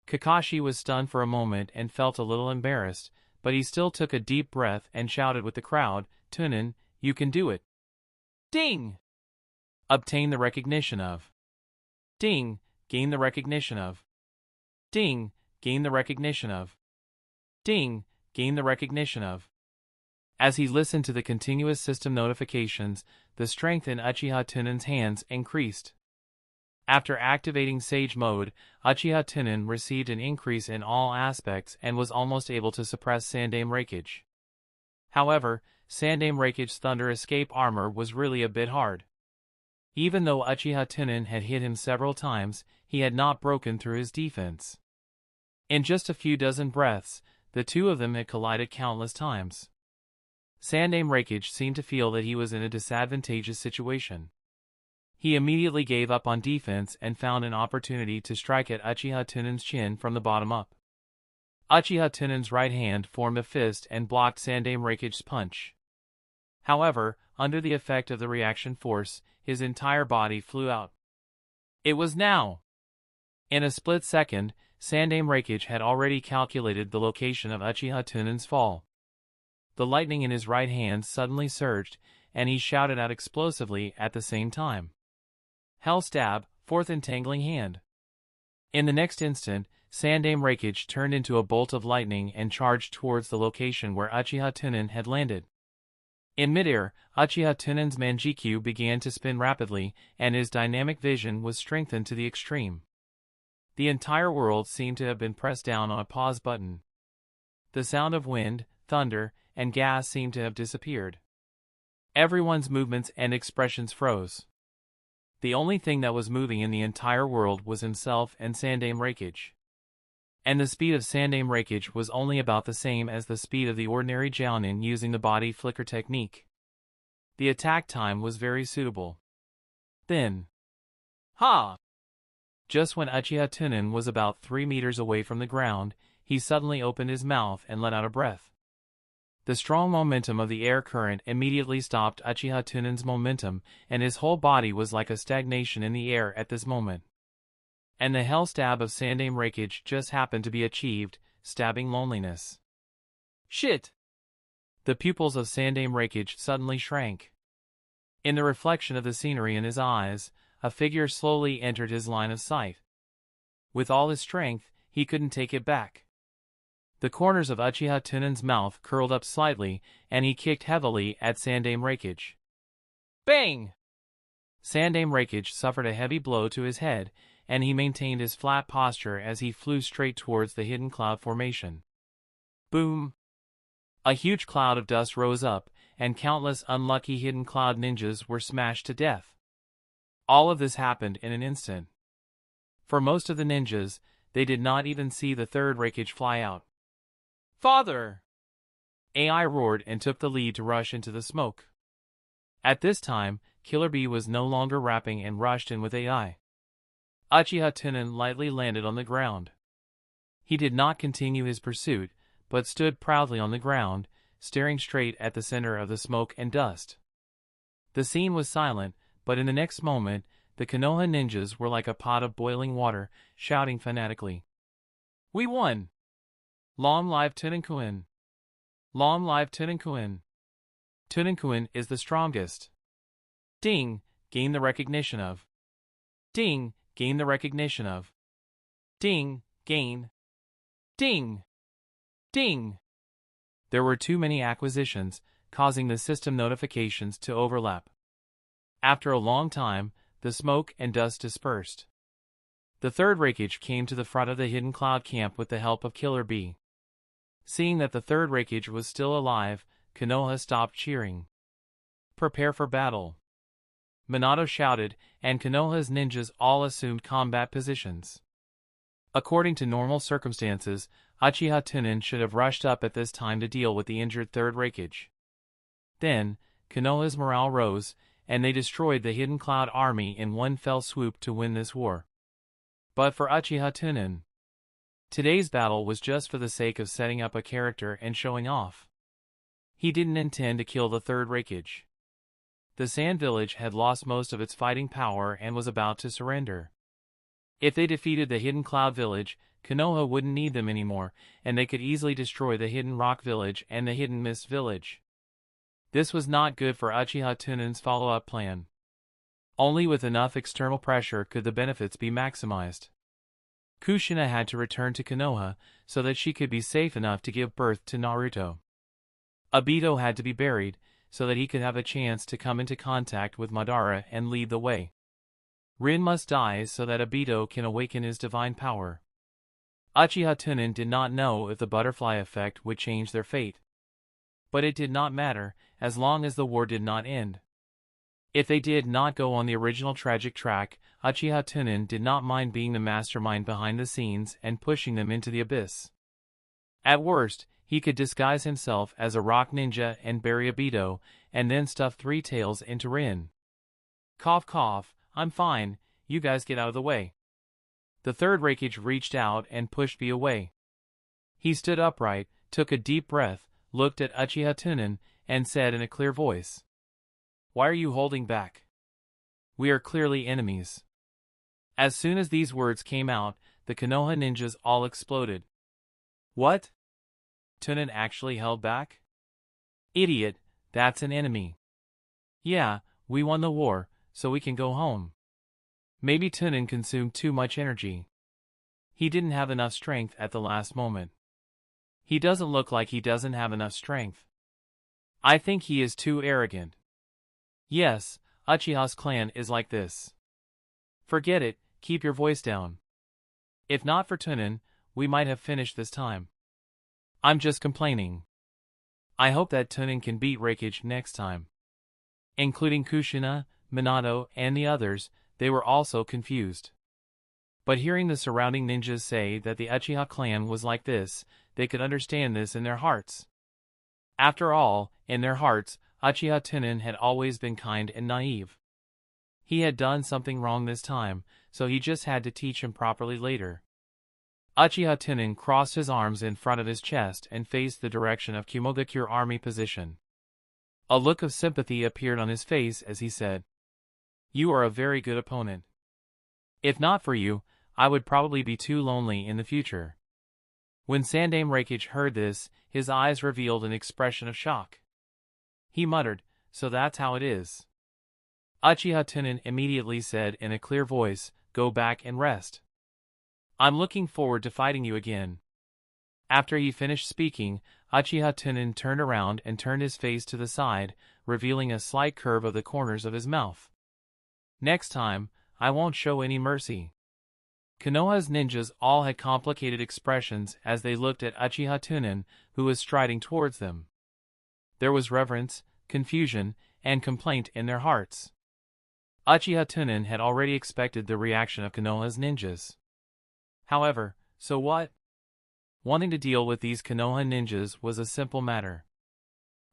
Kakashi was stunned for a moment and felt a little embarrassed, but he still took a deep breath and shouted with the crowd, "Tunan, you can do it!" Ding! Obtain the recognition of. Ding! Gain the recognition of. Ding! Gain the recognition of. Ding! Gain the recognition of. As he listened to the continuous system notifications, the strength in Uchiha Tunan's hands increased. After activating Sage Mode, Uchiha Tunan received an increase in all aspects and was almost able to suppress Sandaime Raikage. However, Sandaime Raikage's Thunder Escape armor was really a bit hard. Even though Uchiha Tunan had hit him several times, he had not broken through his defense. In just a few dozen breaths, the two of them had collided countless times. Sandaime Raikage seemed to feel that he was in a disadvantageous situation. He immediately gave up on defense and found an opportunity to strike at Uchiha Tunan's chin from the bottom up. Uchiha Tunan's right hand formed a fist and blocked Sandaime Raikage's punch. However, under the effect of the reaction force, his entire body flew out. It was now! In a split second, Sandaime Raikage had already calculated the location of Uchiha Tunan's fall. The lightning in his right hand suddenly surged, and he shouted out explosively at the same time. Hell stab, fourth entangling hand. In the next instant, Sandaime Raikage turned into a bolt of lightning and charged towards the location where Uchiha Tunan had landed. In midair, Uchiha Tunan's Manjikyu began to spin rapidly, and his dynamic vision was strengthened to the extreme. The entire world seemed to have been pressed down on a pause button. The sound of wind, thunder, and gas seemed to have disappeared. Everyone's movements and expressions froze. The only thing that was moving in the entire world was himself and Sandaime Raikage. And the speed of Sandaime Raikage was only about the same as the speed of the ordinary Jounin using the body flicker technique. The attack time was very suitable. Then, ha! Just when Uchiha Tunan was about 3 meters away from the ground, he suddenly opened his mouth and let out a breath. The strong momentum of the air current immediately stopped Uchiha Tunan's momentum, and his whole body was like a stagnation in the air at this moment. And the hell stab of Sandaime Raikage just happened to be achieved, stabbing loneliness. Shit! The pupils of Sandaime Raikage suddenly shrank. In the reflection of the scenery in his eyes, a figure slowly entered his line of sight. With all his strength, he couldn't take it back. The corners of Uchiha Tunan's mouth curled up slightly, and he kicked heavily at Sandaime Raikage. Bang! Sandaime Raikage suffered a heavy blow to his head, and he maintained his flat posture as he flew straight towards the hidden cloud formation. Boom! A huge cloud of dust rose up, and countless unlucky hidden cloud ninjas were smashed to death. All of this happened in an instant. For most of the ninjas, they did not even see the third Raikage fly out. Father! AI roared and took the lead to rush into the smoke. At this time, Killer Bee was no longer rapping and rushed in with AI. Uchiha Tunan lightly landed on the ground. He did not continue his pursuit, but stood proudly on the ground, staring straight at the center of the smoke and dust. The scene was silent, but in the next moment, the Konoha ninjas were like a pot of boiling water, shouting fanatically. We won! Long live Tunankuen! Long live Tunankuen! Tunankuen is the strongest! Ding! Gain the recognition of. Ding! Gain the recognition of. Ding! Gain! Ding! Ding! There were too many acquisitions, causing the system notifications to overlap. After a long time, the smoke and dust dispersed. The third Raikage came to the front of the hidden cloud camp with the help of Killer Bee. Seeing that the third Raikage was still alive, Konoha stopped cheering. Prepare for battle! Minato shouted, and Konoha's ninjas all assumed combat positions. According to normal circumstances, Uchiha Tunan should have rushed up at this time to deal with the injured third Raikage. Then, Konoha's morale rose, and they destroyed the Hidden Cloud army in one fell swoop to win this war. But for Uchiha Tunan, today's battle was just for the sake of setting up a character and showing off. He didn't intend to kill the third Raikage. The Sand Village had lost most of its fighting power and was about to surrender. If they defeated the Hidden Cloud Village, Konoha wouldn't need them anymore, and they could easily destroy the Hidden Rock Village and the Hidden Mist Village. This was not good for Uchiha Tunan's follow-up plan. Only with enough external pressure could the benefits be maximized. Kushina had to return to Konoha so that she could be safe enough to give birth to Naruto. Obito had to be buried so that he could have a chance to come into contact with Madara and lead the way. Rin must die so that Obito can awaken his divine power. Uchiha Tunan did not know if the butterfly effect would change their fate. But it did not matter, as long as the war did not end. If they did not go on the original tragic track, Uchiha Tunan did not mind being the mastermind behind the scenes and pushing them into the abyss. At worst, he could disguise himself as a rock ninja and bury Obito, and then stuff Three Tails into Rin. Cough cough, I'm fine, you guys get out of the way. The third raikage reached out and pushed B away. He stood upright, took a deep breath, looked at Uchiha Tunan, and said in a clear voice, "Why are you holding back? We are clearly enemies." As soon as these words came out, the Konoha ninjas all exploded. What? Tunan actually held back? Idiot, that's an enemy. Yeah, we won the war, so we can go home. Maybe Tunan consumed too much energy. He didn't have enough strength at the last moment. He doesn't look like he doesn't have enough strength. I think he is too arrogant. Yes, Uchiha's clan is like this. Forget it, keep your voice down. If not for Tunan, we might have finished this time. I'm just complaining. I hope that Tunan can beat Raikage next time. Including Kushina, Minato, and the others, they were also confused. But hearing the surrounding ninjas say that the Uchiha clan was like this, they could understand this in their hearts. After all, in their hearts, Uchiha Tunan had always been kind and naive. He had done something wrong this time, so he just had to teach him properly later. Uchiha Tunan crossed his arms in front of his chest and faced the direction of Kumogakure army position. A look of sympathy appeared on his face as he said, "You are a very good opponent. If not for you, I would probably be too lonely in the future." When Sandaime Raikage heard this, his eyes revealed an expression of shock. He muttered, "So that's how it is." Uchiha Tunan immediately said in a clear voice, "Go back and rest. I'm looking forward to fighting you again." After he finished speaking, Uchiha Tunan turned around and turned his face to the side, revealing a slight curve of the corners of his mouth. "Next time, I won't show any mercy." Konoha's ninjas all had complicated expressions as they looked at Uchiha Tunan, who was striding towards them. There was reverence, confusion, and complaint in their hearts. Uchiha Tunan had already expected the reaction of Konoha's ninjas. However, so what? Wanting to deal with these Konoha ninjas was a simple matter.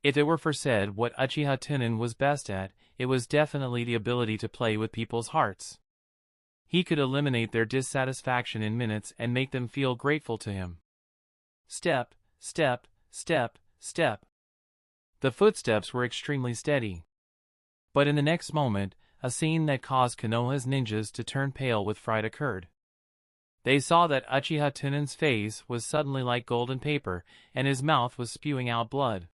If it were for said what Uchiha Tunan was best at, it was definitely the ability to play with people's hearts. He could eliminate their dissatisfaction in minutes and make them feel grateful to him. Step, step, step, step. The footsteps were extremely steady. But in the next moment, a scene that caused Konoha's ninjas to turn pale with fright occurred. They saw that Uchiha Tunan's face was suddenly like golden paper, and his mouth was spewing out blood.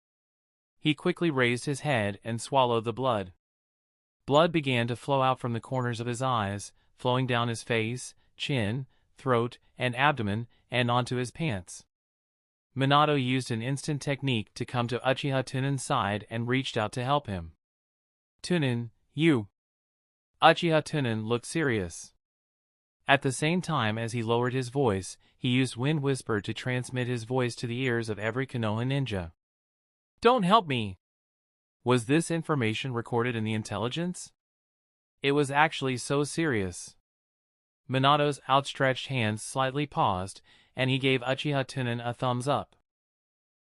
He quickly raised his head and swallowed the blood. Blood began to flow out from the corners of his eyes, flowing down his face, chin, throat, and abdomen, and onto his pants. Minato used an instant technique to come to Uchiha Tunan's side and reached out to help him. "Tunan, you..." Uchiha Tunan looked serious. At the same time as he lowered his voice, he used Wind Whisper to transmit his voice to the ears of every Konoha ninja. "Don't help me!" Was this information recorded in the intelligence? It was actually so serious. Minato's outstretched hands slightly paused, and he gave Uchiha Tunan a thumbs up.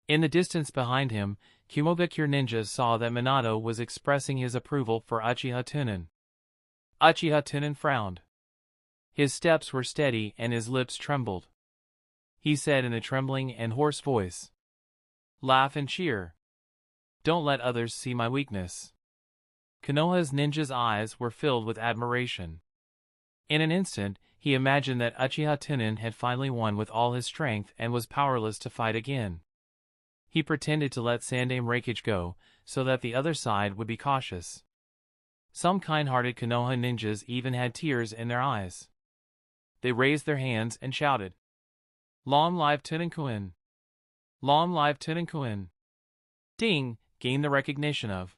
In the distance behind him, Kumogakure ninjas saw that Minato was expressing his approval for Uchiha Tunan. Uchiha Tunan frowned. His steps were steady and his lips trembled. He said in a trembling and hoarse voice, "Laugh and cheer. Don't let others see my weakness." Konoha's ninja's eyes were filled with admiration. In an instant, he imagined that Uchiha Tunan had finally won with all his strength and was powerless to fight again. He pretended to let Sandaime Raikage go, so that the other side would be cautious. Some kind-hearted Konoha ninjas even had tears in their eyes. They raised their hands and shouted, "Long live Tunan-kun! Long live Tunan-kun!" Ding! Gain the recognition of.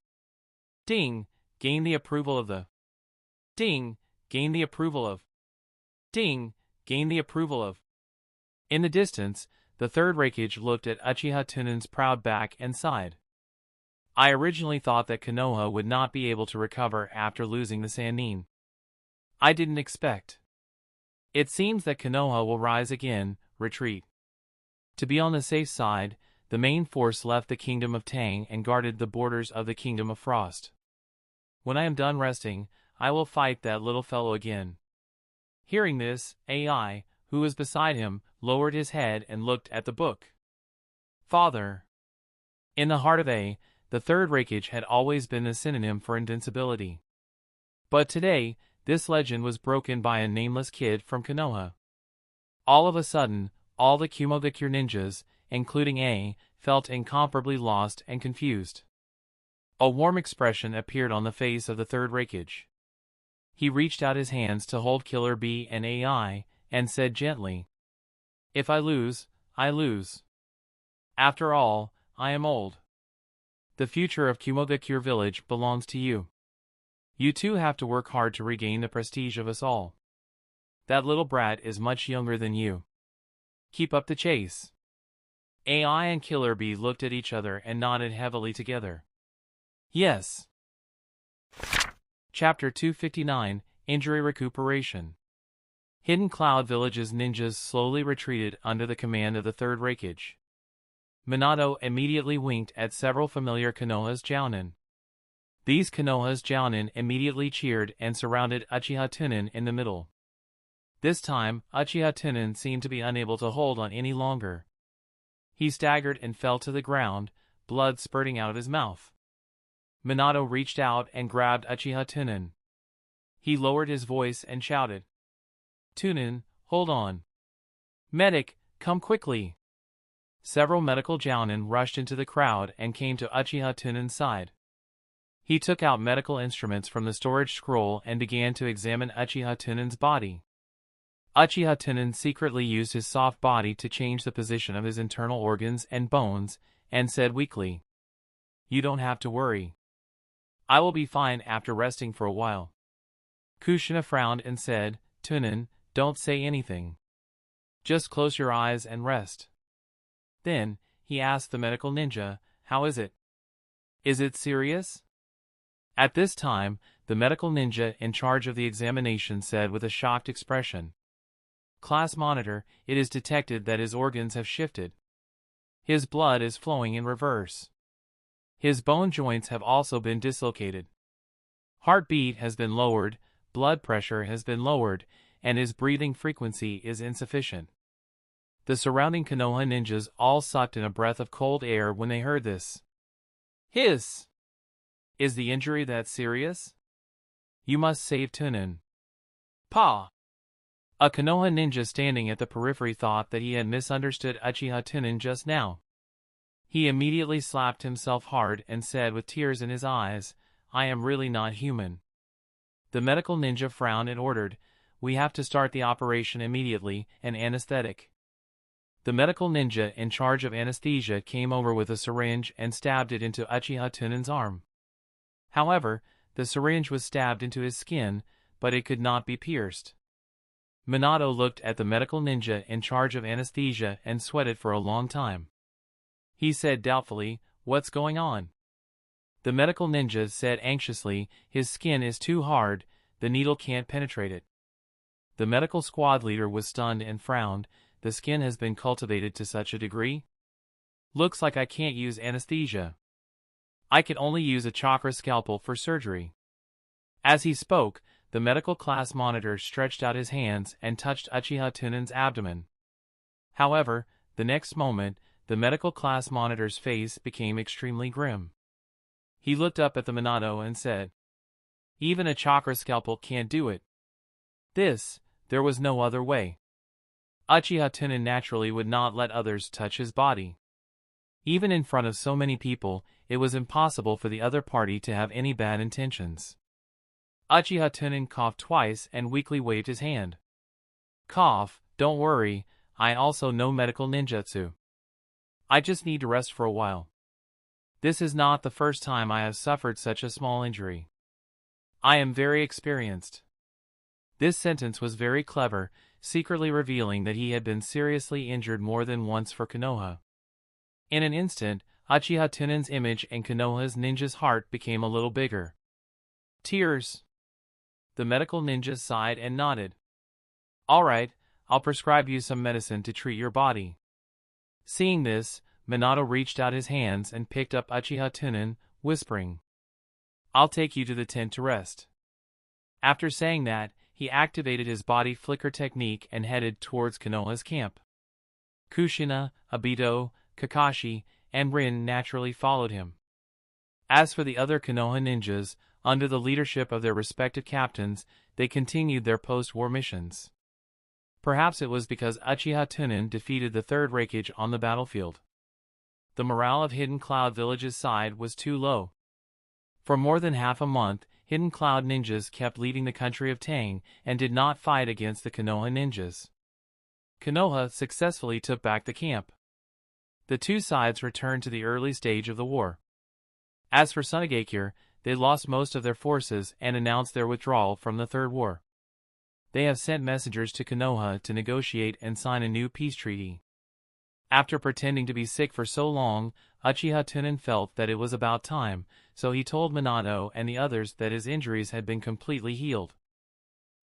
Ding! Gain the approval of the. Ding! Gain the approval of. Ding! Gain the approval of. In the distance, the third raikage looked at Uchiha Tunan's proud back and sighed. I originally thought that Konoha would not be able to recover after losing the Sannin. I didn't expect. It seems that Konoha will rise again, retreat. To be on the safe side, the main force left the Kingdom of Tang and guarded the borders of the Kingdom of Frost. When I am done resting, I will fight that little fellow again. Hearing this, AI, who was beside him, lowered his head and looked at the book. Father. In the heart of A, the third raikage had always been a synonym for invincibility. But today, this legend was broken by a nameless kid from Konoha. All of a sudden, all the Kumogakure ninjas, including A, felt incomparably lost and confused. A warm expression appeared on the face of the third raikage. He reached out his hands to hold Killer B and AI, and said gently, "If I lose, I lose. After all, I am old. The future of Kumogakure village belongs to you. You two have to work hard to regain the prestige of us all. That little brat is much younger than you. Keep up the chase." AI and Killer B looked at each other and nodded heavily together. Yes. Chapter 259, Injury Recuperation. Hidden Cloud Village's ninjas slowly retreated under the command of the third raikage. Minato immediately winked at several familiar Konoha's jounin. These Konoha's jounin immediately cheered and surrounded Uchiha Tunan in the middle. This time, Uchiha Tunan seemed to be unable to hold on any longer. He staggered and fell to the ground, blood spurting out of his mouth. Minato reached out and grabbed Uchiha Tunan. He lowered his voice and shouted, "Tunan, hold on. Medic, come quickly." Several medical jounin rushed into the crowd and came to Uchiha Tunan's side. He took out medical instruments from the storage scroll and began to examine Uchiha Tunan's body. Uchiha Tunan secretly used his soft body to change the position of his internal organs and bones, and said weakly, "You don't have to worry. I will be fine after resting for a while." Kushina frowned and said, "Tunan, don't say anything. Just close your eyes and rest." Then, he asked the medical ninja, "How is it? Is it serious?" At this time, the medical ninja in charge of the examination said with a shocked expression, "Class monitor, it is detected that his organs have shifted. His blood is flowing in reverse. His bone joints have also been dislocated. Heartbeat has been lowered, blood pressure has been lowered, and his breathing frequency is insufficient." The surrounding Konoha ninjas all sucked in a breath of cold air when they heard this. Hiss! Is the injury that serious? You must save Tunan. Pa! A Konoha ninja standing at the periphery thought that he had misunderstood Uchiha Tunan just now. He immediately slapped himself hard and said with tears in his eyes, "I am really not human." The medical ninja frowned and ordered, "We have to start the operation immediately, and anesthetic." The medical ninja in charge of anesthesia came over with a syringe and stabbed it into Uchiha Tunan's arm. However, the syringe was stabbed into his skin, but it could not be pierced. Minato looked at the medical ninja in charge of anesthesia and sweated for a long time. He said doubtfully, "What's going on?" The medical ninja said anxiously, "His skin is too hard, the needle can't penetrate it." The medical squad leader was stunned and frowned. "The skin has been cultivated to such a degree? Looks like I can't use anesthesia. I can only use a chakra scalpel for surgery." As he spoke, the medical class monitor stretched out his hands and touched Uchiha Tunan's abdomen. However, the next moment, the medical class monitor's face became extremely grim. He looked up at the Minato and said, "Even a chakra scalpel can't do it." There was no other way. Uchiha Tunan naturally would not let others touch his body. Even in front of so many people, it was impossible for the other party to have any bad intentions. Uchiha Tunan coughed twice and weakly waved his hand. "Cough, don't worry, I also know medical ninjutsu. I just need to rest for a while. This is not the first time I have suffered such a small injury. I am very experienced." This sentence was very clever, secretly revealing that he had been seriously injured more than once for Konoha. In an instant, Uchiha Tunan's image and Konoha's ninja's heart became a little bigger. Tears. The medical ninja sighed and nodded. Alright, I'll prescribe you some medicine to treat your body. Seeing this, Minato reached out his hands and picked up Uchiha Tunan, whispering, I'll take you to the tent to rest. After saying that, he activated his body flicker technique and headed towards Konoha's camp. Kushina, Obito, Kakashi, and Rin naturally followed him. As for the other Konoha ninjas, under the leadership of their respective captains, they continued their post-war missions. Perhaps it was because Uchiha Tunan defeated the third raikage on the battlefield. The morale of Hidden Cloud Village's side was too low. For more than half a month, Hidden Cloud ninjas kept leading the country of Tang and did not fight against the Konoha ninjas. Konoha successfully took back the camp. The two sides returned to the early stage of the war. As for Sunagakure, they lost most of their forces and announced their withdrawal from the Third War. They have sent messengers to Konoha to negotiate and sign a new peace treaty. After pretending to be sick for so long, Uchiha Tunan felt that it was about time, so he told Minato and the others that his injuries had been completely healed.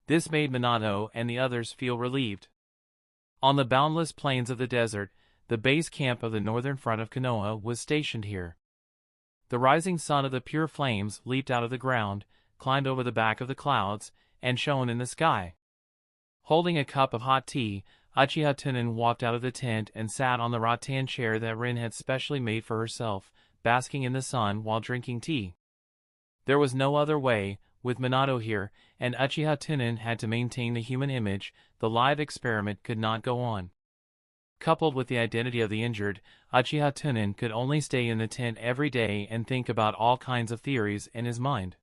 This made Minato and the others feel relieved. On the boundless plains of the desert, the base camp of the northern front of Konoha was stationed here. The rising sun of the pure flames leaped out of the ground, climbed over the back of the clouds, and shone in the sky. Holding a cup of hot tea, Uchiha Tunan walked out of the tent and sat on the rattan chair that Rin had specially made for herself, basking in the sun while drinking tea. There was no other way. With Minato here, and Uchiha Tunan had to maintain the human image, the live experiment could not go on. Coupled with the identity of the injured, Uchiha Tunan could only stay in the tent every day and think about all kinds of theories in his mind.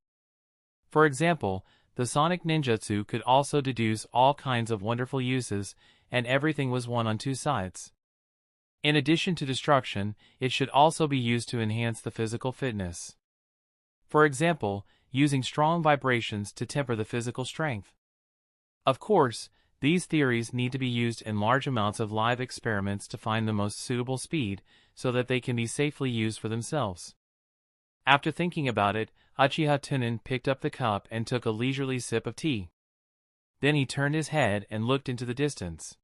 For example, the sonic ninjutsu could also deduce all kinds of wonderful uses, and everything was one on two sides. In addition to destruction, it should also be used to enhance the physical fitness. For example, using strong vibrations to temper the physical strength. Of course, these theories need to be used in large amounts of live experiments to find the most suitable speed, so that they can be safely used for themselves. After thinking about it, Uchiha Tunan picked up the cup and took a leisurely sip of tea. Then he turned his head and looked into the distance.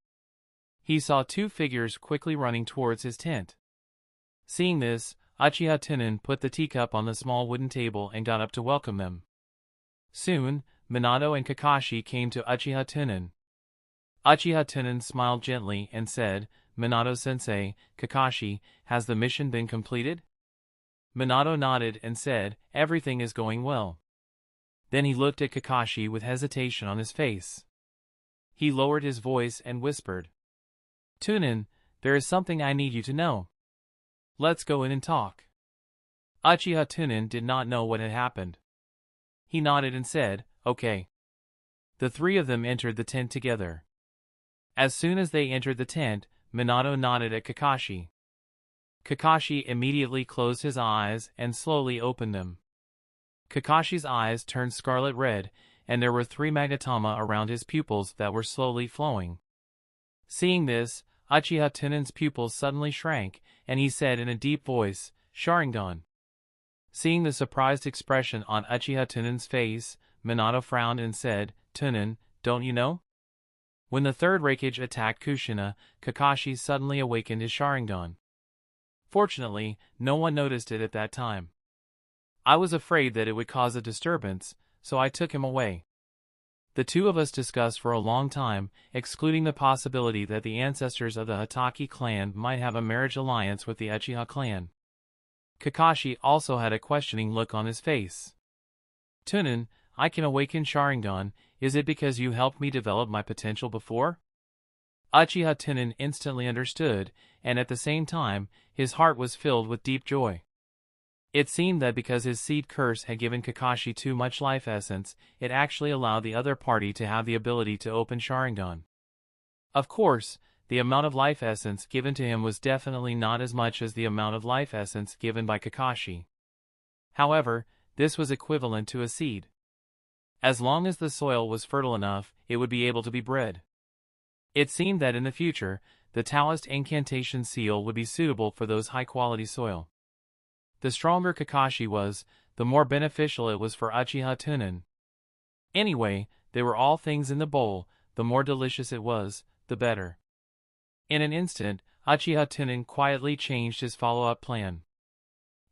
He saw two figures quickly running towards his tent. Seeing this, Uchiha Tunan put the teacup on the small wooden table and got up to welcome them. Soon, Minato and Kakashi came to Uchiha Tunan. Uchiha Tunan smiled gently and said, Minato-sensei, Kakashi, has the mission been completed? Minato nodded and said, everything is going well. Then he looked at Kakashi with hesitation on his face. He lowered his voice and whispered, Tunan, there is something I need you to know. Let's go in and talk. Uchiha Tunan did not know what had happened. He nodded and said, okay. The three of them entered the tent together. As soon as they entered the tent, Minato nodded at Kakashi. Kakashi immediately closed his eyes and slowly opened them. Kakashi's eyes turned scarlet red, and there were 3 magnetama around his pupils that were slowly flowing. Seeing this, Uchiha Tunan's pupils suddenly shrank, and he said in a deep voice, Sharingan. Seeing the surprised expression on Uchiha Tunan's face, Minato frowned and said, Tunan, don't you know? When the third raikage attacked Kushina, Kakashi suddenly awakened his Sharingan. Fortunately, no one noticed it at that time. I was afraid that it would cause a disturbance, so I took him away. The two of us discussed for a long time, excluding the possibility that the ancestors of the Hatake clan might have a marriage alliance with the Uchiha clan. Kakashi also had a questioning look on his face. Tunan, I can awaken Sharingan, is it because you helped me develop my potential before? Uchiha Tunan instantly understood, and at the same time, his heart was filled with deep joy. It seemed that because his seed curse had given Kakashi too much life essence, it actually allowed the other party to have the ability to open Sharingan. Of course, the amount of life essence given to him was definitely not as much as the amount of life essence given by Kakashi. However, this was equivalent to a seed. As long as the soil was fertile enough, it would be able to be bred. It seemed that in the future, the Taoist incantation seal would be suitable for those high-quality soil. The stronger Kakashi was, the more beneficial it was for Uchiha Tunan. Anyway, they were all things in the bowl, the more delicious it was, the better. In an instant, Uchiha Tunan quietly changed his follow-up plan.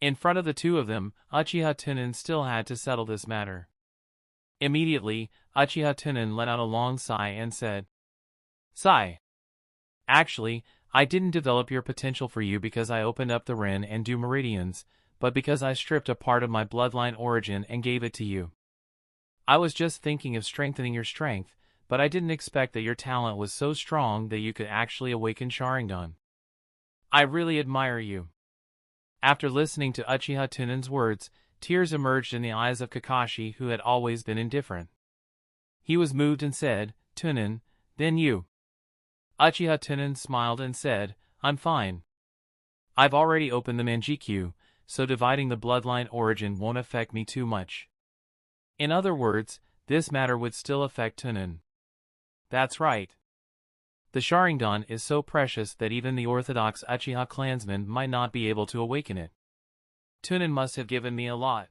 In front of the two of them, Uchiha Tunan still had to settle this matter. Immediately, Uchiha Tunan let out a long sigh and said, "Sigh. Actually, I didn't develop your potential for you because I opened up the Ren and Du Meridians, but because I stripped a part of my bloodline origin and gave it to you. I was just thinking of strengthening your strength, but I didn't expect that your talent was so strong that you could actually awaken Sharingan. I really admire you." After listening to Uchiha Tunan's words, tears emerged in the eyes of Kakashi, who had always been indifferent. He was moved and said, "Tunan, then you." Uchiha Tunan smiled and said, "I'm fine. I've already opened the Manjikyu, so dividing the bloodline origin won't affect me too much." In other words, this matter would still affect Tunan. That's right. The Sharingan is so precious that even the orthodox Uchiha clansmen might not be able to awaken it. Tunan must have given me a lot.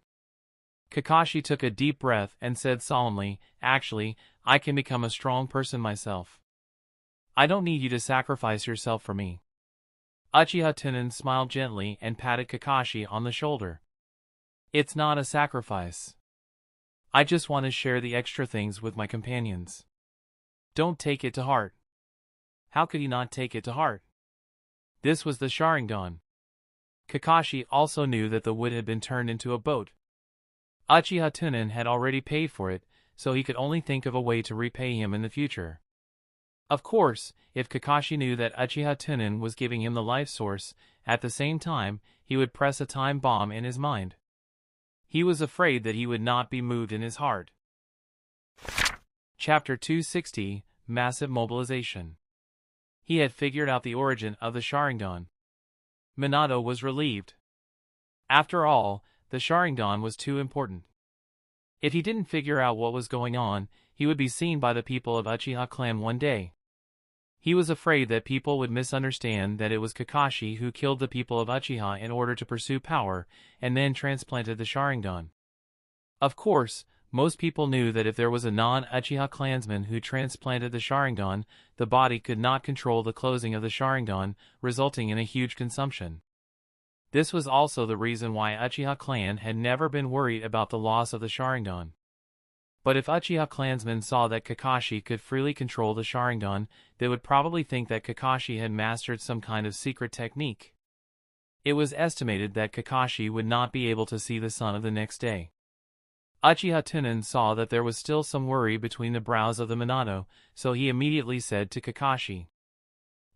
Kakashi took a deep breath and said solemnly, "Actually, I can become a strong person myself. I don't need you to sacrifice yourself for me." Uchiha Tunan smiled gently and patted Kakashi on the shoulder. "It's not a sacrifice. I just want to share the extra things with my companions. Don't take it to heart." How could he not take it to heart? This was the Sharingan. Kakashi also knew that the wood had been turned into a boat. Uchiha Tunan had already paid for it, so he could only think of a way to repay him in the future. Of course, if Kakashi knew that Uchiha Tunan was giving him the life source, at the same time, he would press a time bomb in his mind. He was afraid that he would not be moved in his heart. Chapter 260, Massive Mobilization. He had figured out the origin of the Sharingan. Minato was relieved. After all, the Sharingan was too important. If he didn't figure out what was going on, he would be seen by the people of Uchiha clan one day. He was afraid that people would misunderstand that it was Kakashi who killed the people of Uchiha in order to pursue power, and then transplanted the Sharingan. Of course, most people knew that if there was a non-Uchiha clansman who transplanted the Sharingan, the body could not control the closing of the Sharingan, resulting in a huge consumption. This was also the reason why Uchiha clan had never been worried about the loss of the Sharingan. But if Uchiha clansmen saw that Kakashi could freely control the Sharingan, they would probably think that Kakashi had mastered some kind of secret technique. It was estimated that Kakashi would not be able to see the sun of the next day. Uchiha Tunan saw that there was still some worry between the brows of the Minato, so he immediately said to Kakashi,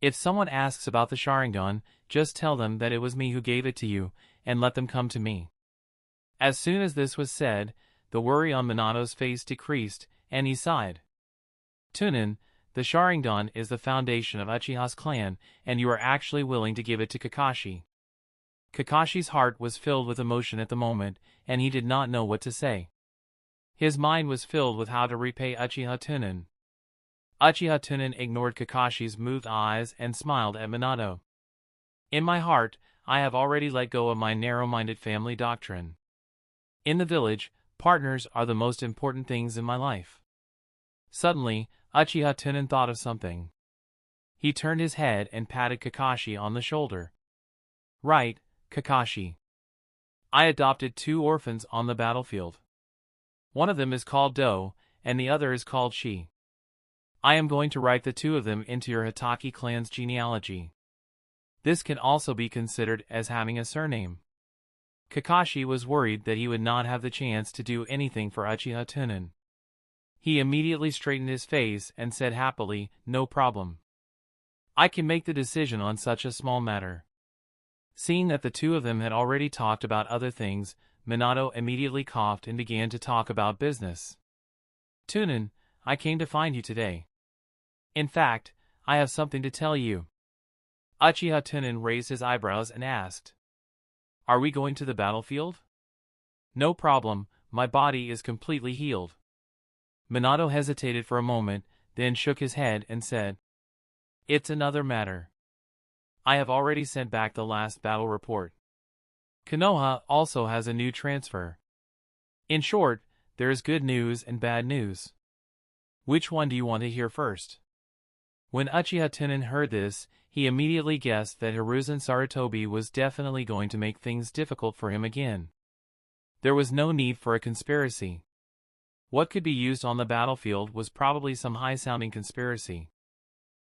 "If someone asks about the Sharingan, just tell them that it was me who gave it to you, and let them come to me." As soon as this was said, the worry on Minato's face decreased, and he sighed. "Tunan, the Sharingan is the foundation of Uchiha's clan, and you are actually willing to give it to Kakashi." Kakashi's heart was filled with emotion at the moment, and he did not know what to say. His mind was filled with how to repay Uchiha Tunan. Uchiha Tunan ignored Kakashi's moved eyes and smiled at Minato. "In my heart, I have already let go of my narrow-minded family doctrine. In the village, partners are the most important things in my life." Suddenly, Uchiha Tunan thought of something. He turned his head and patted Kakashi on the shoulder. "Right, Kakashi. I adopted 2 orphans on the battlefield. One of them is called Do, and the other is called Shi. I am going to write the 2 of them into your Hitaki clan's genealogy. This can also be considered as having a surname." Kakashi was worried that he would not have the chance to do anything for Uchiha Tunan. He immediately straightened his face and said happily, "No problem. I can make the decision on such a small matter." Seeing that the 2 of them had already talked about other things, Minato immediately coughed and began to talk about business. "Tunan, I came to find you today. In fact, I have something to tell you." Uchiha Tunan raised his eyebrows and asked, "Are we going to the battlefield?" "No problem, my body is completely healed." Minato hesitated for a moment, then shook his head and said, "It's another matter. I have already sent back the last battle report." Konoha also has a new transfer. In short, there is good news and bad news. Which one do you want to hear first? When Uchiha Tunan heard this, he immediately guessed that Hiruzen Sarutobi was definitely going to make things difficult for him again. There was no need for a conspiracy. What could be used on the battlefield was probably some high-sounding conspiracy.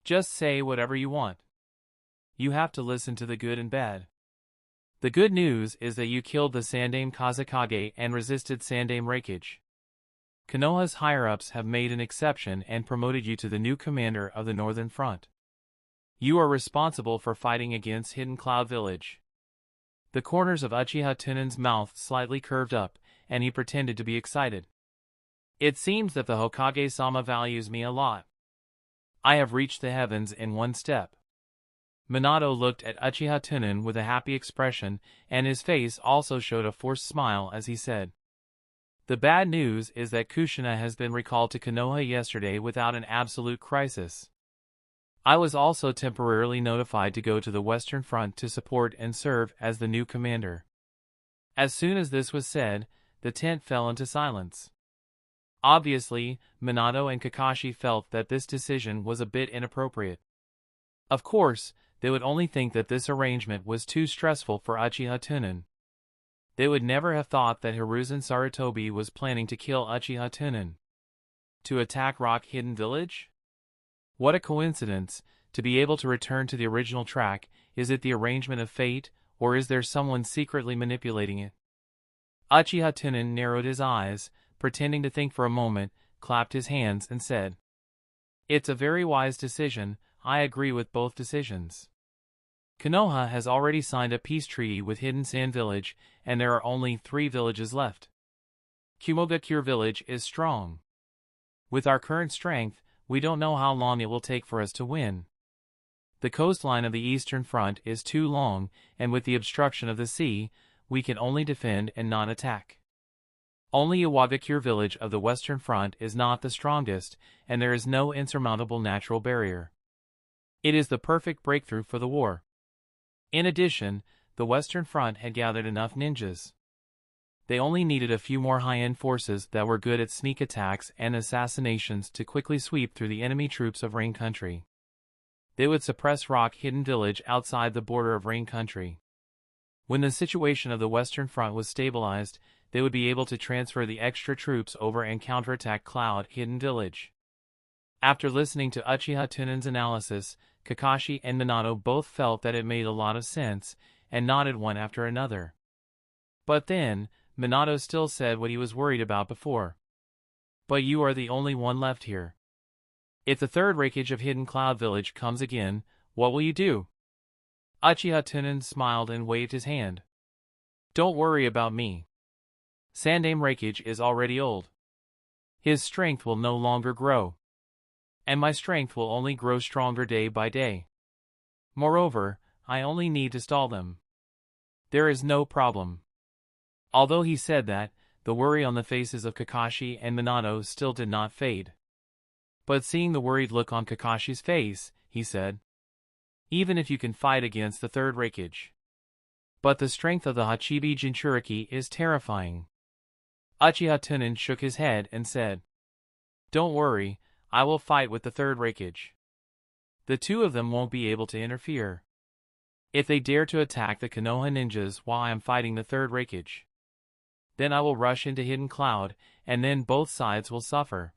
Just say whatever you want. You have to listen to the good and bad. The good news is that you killed the Sandaime Kazekage and resisted Sandaime Raikage. Konoha's higher-ups have made an exception and promoted you to the new commander of the Northern Front. You are responsible for fighting against Hidden Cloud Village. The corners of Uchiha Tunan's mouth slightly curved up, and he pretended to be excited. It seems that the Hokage-sama values me a lot. I have reached the heavens in one step. Minato looked at Uchiha Tunan with a happy expression, and his face also showed a forced smile as he said, "The bad news is that Kushina has been recalled to Konoha yesterday without an absolute crisis. I was also temporarily notified to go to the Western Front to support and serve as the new commander." As soon as this was said, the tent fell into silence. Obviously, Minato and Kakashi felt that this decision was a bit inappropriate. Of course, they would only think that this arrangement was too stressful for Uchiha Tunan. They would never have thought that Hiruzen Sarutobi was planning to kill Uchiha Tunan. To attack Rock Hidden Village? What a coincidence, to be able to return to the original track. Is it the arrangement of fate, or is there someone secretly manipulating it? Uchiha Tunan narrowed his eyes, pretending to think for a moment, clapped his hands and said, "It's a very wise decision. I agree with both decisions. Konoha has already signed a peace treaty with Hidden Sand Village, and there are only 3 villages left. Kumogakure Village is strong. With our current strength, we don't know how long it will take for us to win. The coastline of the Eastern Front is too long, and with the obstruction of the sea, we can only defend and not attack. Only Iwagakure Village of the Western Front is not the strongest, and there is no insurmountable natural barrier. It is the perfect breakthrough for the war." In addition, the Western Front had gathered enough ninjas. They only needed a few more high-end forces that were good at sneak attacks and assassinations to quickly sweep through the enemy troops of Rain Country. They would suppress Rock Hidden Village outside the border of Rain Country. When the situation of the Western Front was stabilized, they would be able to transfer the extra troops over and counterattack Cloud Hidden Village. After listening to Uchiha Tunan's analysis, Kakashi and Minato both felt that it made a lot of sense, and nodded one after another. But then, Minato still said what he was worried about before. "But you are the only one left here. If the third raikage of Hidden Cloud Village comes again, what will you do?" Uchiha Tunan smiled and waved his hand. "Don't worry about me. Sandaime Raikage is already old. His strength will no longer grow. And my strength will only grow stronger day by day. Moreover, I only need to stall them. There is no problem." Although he said that, the worry on the faces of Kakashi and Minato still did not fade. But seeing the worried look on Kakashi's face, he said, "Even if you can fight against the third raikage. But the strength of the Hachibi Jinchuriki is terrifying." Uchiha Tunan shook his head and said, "Don't worry, I will fight with the third raikage. The 2 of them won't be able to interfere. If they dare to attack the Konoha ninjas while I am fighting the third raikage, then I will rush into Hidden Cloud, and then both sides will suffer."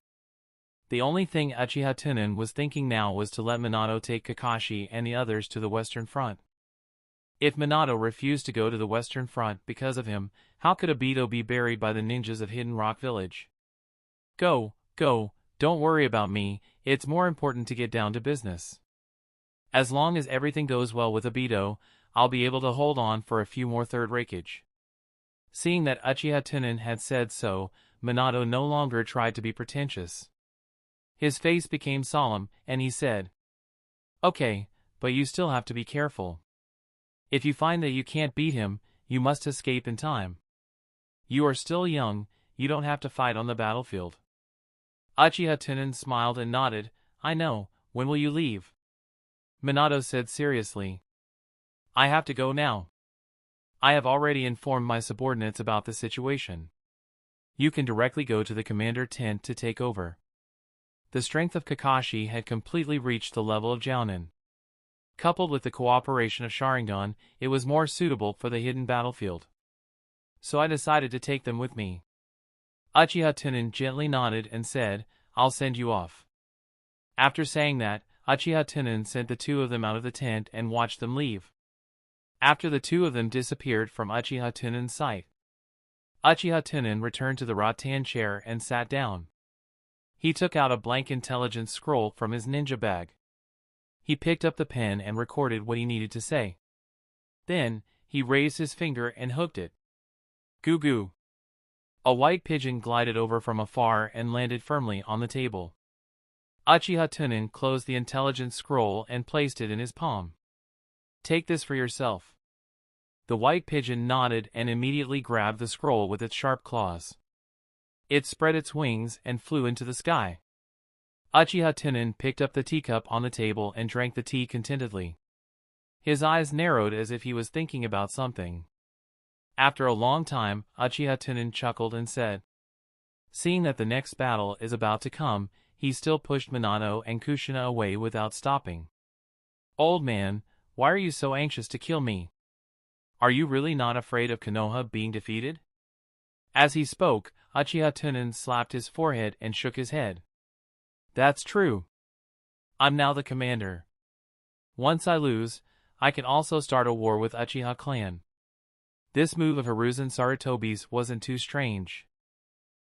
The only thing Uchiha Tunan was thinking now was to let Minato take Kakashi and the others to the Western Front. If Minato refused to go to the Western Front because of him, how could Obito be buried by the ninjas of Hidden Rock Village? Go, don't worry about me, it's more important to get down to business. As long as everything goes well with Obito, I'll be able to hold on for a few more third raikage." Seeing that Uchiha Tunan had said so, Minato no longer tried to be pretentious. His face became solemn, and he said, "Okay, but you still have to be careful. If you find that you can't beat him, you must escape in time. You are still young, you don't have to fight on the battlefield." Uchiha Tunan smiled and nodded. "I know, when will you leave?" Minato said seriously, "I have to go now." I have already informed my subordinates about the situation. You can directly go to the commander tent to take over. The strength of Kakashi had completely reached the level of Jounin. Coupled with the cooperation of Sharingan, it was more suitable for the hidden battlefield. So I decided to take them with me. Uchiha Tunan gently nodded and said, I'll send you off. After saying that, Uchiha Tunan sent the two of them out of the tent and watched them leave. After the two of them disappeared from Uchiha Tunan's sight, Uchiha Tunan returned to the rattan chair and sat down. He took out a blank intelligence scroll from his ninja bag. He picked up the pen and recorded what he needed to say. Then, he raised his finger and hooked it. Goo goo. A white pigeon glided over from afar and landed firmly on the table. Uchiha Tunan closed the intelligence scroll and placed it in his palm. Take this for yourself. The white pigeon nodded and immediately grabbed the scroll with its sharp claws. It spread its wings and flew into the sky. Uchiha Tunan picked up the teacup on the table and drank the tea contentedly. His eyes narrowed as if he was thinking about something. After a long time, Uchiha Tunan chuckled and said, seeing that the next battle is about to come, he still pushed Minato and Kushina away without stopping. Old man, why are you so anxious to kill me? Are you really not afraid of Konoha being defeated? As he spoke, Uchiha Tunan slapped his forehead and shook his head. That's true. I'm now the commander. Once I lose, I can also start a war with Uchiha clan. This move of Hiruzen Sarutobi's wasn't too strange.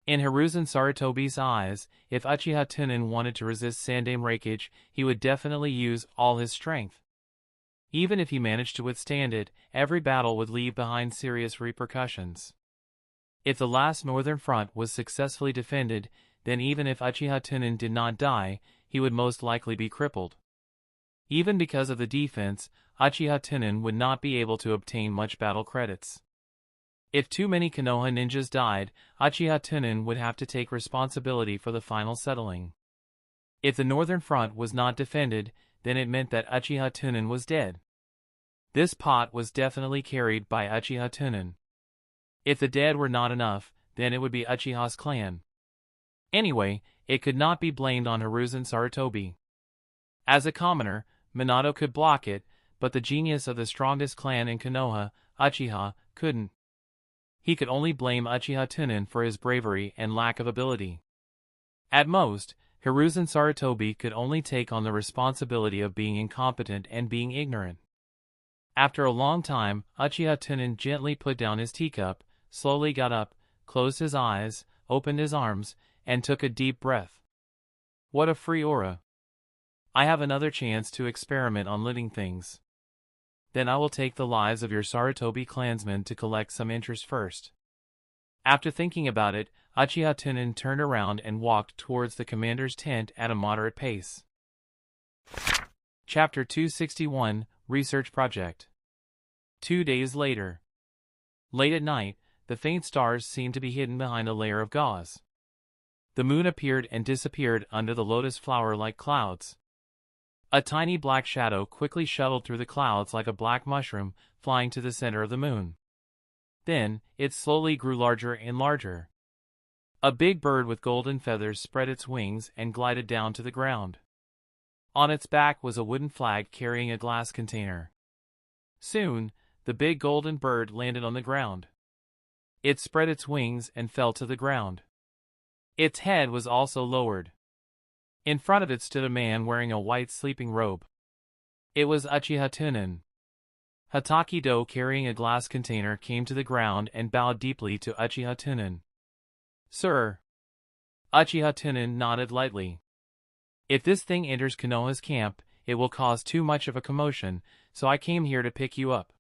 In Hiruzen Sarutobi's eyes, if Uchiha Tunan wanted to resist Sandaime Raikage, he would definitely use all his strength. Even if he managed to withstand it, every battle would leave behind serious repercussions. If the last northern front was successfully defended, then even if Uchiha Tunan did not die, he would most likely be crippled. Even because of the defense, Uchiha Tunan would not be able to obtain much battle credits. If too many Konoha ninjas died, Uchiha Tunan would have to take responsibility for the final settling. If the northern front was not defended, then it meant that Uchiha Tunan was dead. This pot was definitely carried by Uchiha Tunan. If the dead were not enough, then it would be Uchiha's clan. Anyway, it could not be blamed on Hiruzen Sarutobi. As a commoner, Minato could block it, but the genius of the strongest clan in Konoha, Uchiha, couldn't. He could only blame Uchiha Tunan for his bravery and lack of ability. At most, Hiruzen Sarutobi could only take on the responsibility of being incompetent and being ignorant. After a long time, Uchiha Tunan gently put down his teacup, slowly got up, closed his eyes, opened his arms, and took a deep breath. What a free aura. I have another chance to experiment on living things. Then I will take the lives of your Sarutobi clansmen to collect some interest first. After thinking about it, Uchiha Tunan turned around and walked towards the commander's tent at a moderate pace. Chapter 261, Research Project. 2 days later. Late at night, the faint stars seemed to be hidden behind a layer of gauze. The moon appeared and disappeared under the lotus flower-like clouds. A tiny black shadow quickly shuttled through the clouds like a black mushroom, flying to the center of the moon. Then, it slowly grew larger and larger. A big bird with golden feathers spread its wings and glided down to the ground. On its back was a wooden flag carrying a glass container. Soon, the big golden bird landed on the ground. It spread its wings and fell to the ground. Its head was also lowered. In front of it stood a man wearing a white sleeping robe. It was Uchiha Tunan. Hatakido, carrying a glass container, came to the ground and bowed deeply to Uchiha Tunan. Sir. Uchiha Tunan nodded lightly. If this thing enters Konoha's camp, it will cause too much of a commotion, so I came here to pick you up.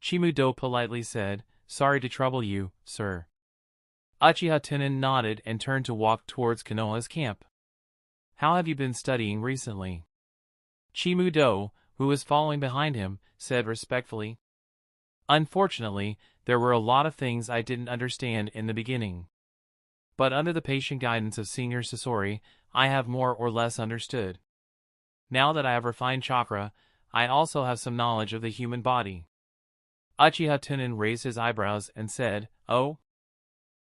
Chimudo politely said, Sorry to trouble you, sir. Uchiha Tunan nodded and turned to walk towards Konoha's camp. How have you been studying recently? Chimudo, who was following behind him, said respectfully. Unfortunately, there were a lot of things I didn't understand in the beginning. But under the patient guidance of Senior Sasori, I have more or less understood. Now that I have refined chakra, I also have some knowledge of the human body. Uchiha Tunan raised his eyebrows and said, "Oh?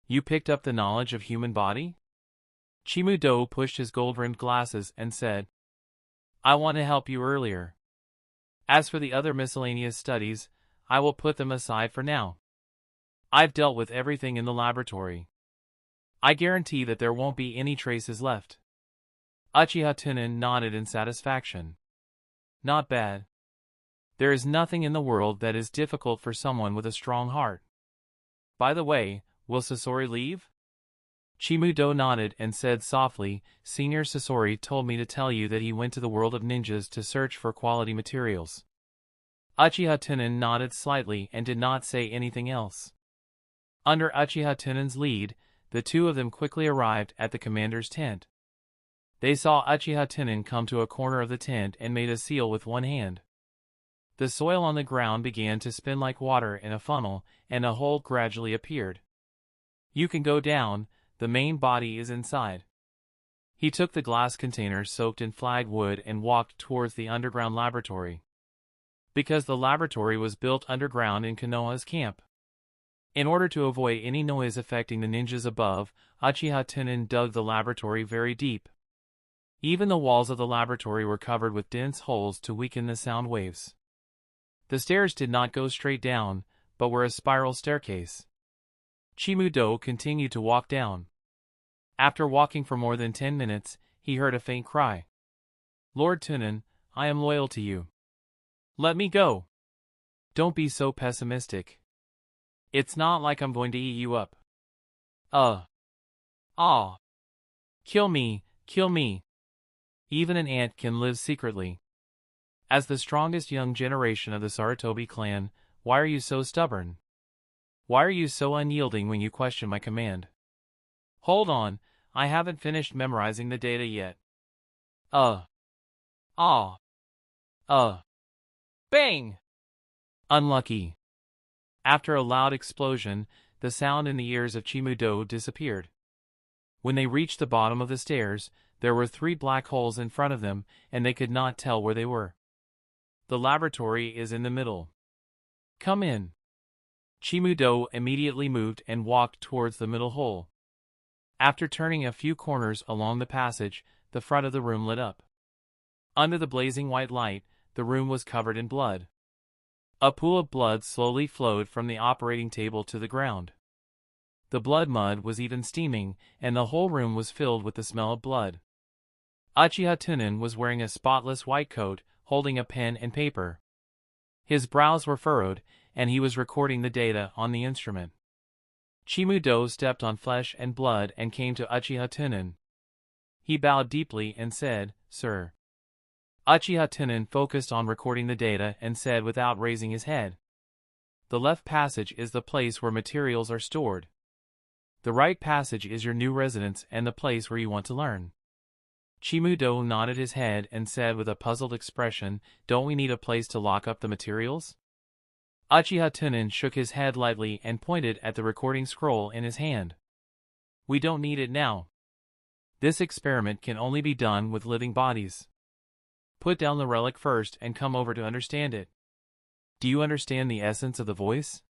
You picked up the knowledge of human body?" Chimudo pushed his gold-rimmed glasses and said, "I want to help you earlier. As for the other miscellaneous studies, I will put them aside for now. I've dealt with everything in the laboratory. I guarantee that there won't be any traces left." Uchiha Tunan nodded in satisfaction. "Not bad. There is nothing in the world that is difficult for someone with a strong heart. By the way, will Sasori leave?" Chimudo nodded and said softly, "Senior Sasori told me to tell you that he went to the world of ninjas to search for quality materials." Uchiha Tunan nodded slightly and did not say anything else. Under Uchiha Tunan's lead, the two of them quickly arrived at the commander's tent. They saw Uchiha Tunan come to a corner of the tent and made a seal with one hand. The soil on the ground began to spin like water in a funnel, and a hole gradually appeared. "You can go down, the main body is inside." He took the glass container soaked in flag wood and walked towards the underground laboratory. Because the laboratory was built underground in Konoha's camp. In order to avoid any noise affecting the ninjas above, Uchiha Tunan dug the laboratory very deep. Even the walls of the laboratory were covered with dense holes to weaken the sound waves. The stairs did not go straight down, but were a spiral staircase. Chimudo continued to walk down. After walking for more than 10 minutes, he heard a faint cry. "Lord Tunan, I am loyal to you. Let me go. Don't be so pessimistic. It's not like I'm going to eat you up. Ah. Kill me, kill me. Even an ant can live secretly. As the strongest young generation of the Sarutobi clan, why are you so stubborn? Why are you so unyielding when you question my command? Hold on, I haven't finished memorizing the data yet. Bang! Unlucky. After a loud explosion, the sound in the ears of Chimudo disappeared. When they reached the bottom of the stairs, there were 3 black holes in front of them, and they could not tell where they were. "The laboratory is in the middle. Come in." Chimudo immediately moved and walked towards the middle hole. After turning a few corners along the passage, the front of the room lit up. Under the blazing white light, the room was covered in blood. A pool of blood slowly flowed from the operating table to the ground. The blood mud was even steaming, and the whole room was filled with the smell of blood. Uchiha Tunan was wearing a spotless white coat, holding a pen and paper. His brows were furrowed, and he was recording the data on the instrument. Chimudo stepped on flesh and blood and came to Uchiha Tunan. He bowed deeply and said, "Sir." Uchiha Tunan focused on recording the data and said without raising his head, "The left passage is the place where materials are stored. The right passage is your new residence and the place where you want to learn." Chimudo nodded his head and said with a puzzled expression, "Don't we need a place to lock up the materials?" Uchiha Tunan shook his head lightly and pointed at the recording scroll in his hand. "We don't need it now. This experiment can only be done with living bodies. Put down the relic first and come over to understand it. Do you understand the essence of the voice?"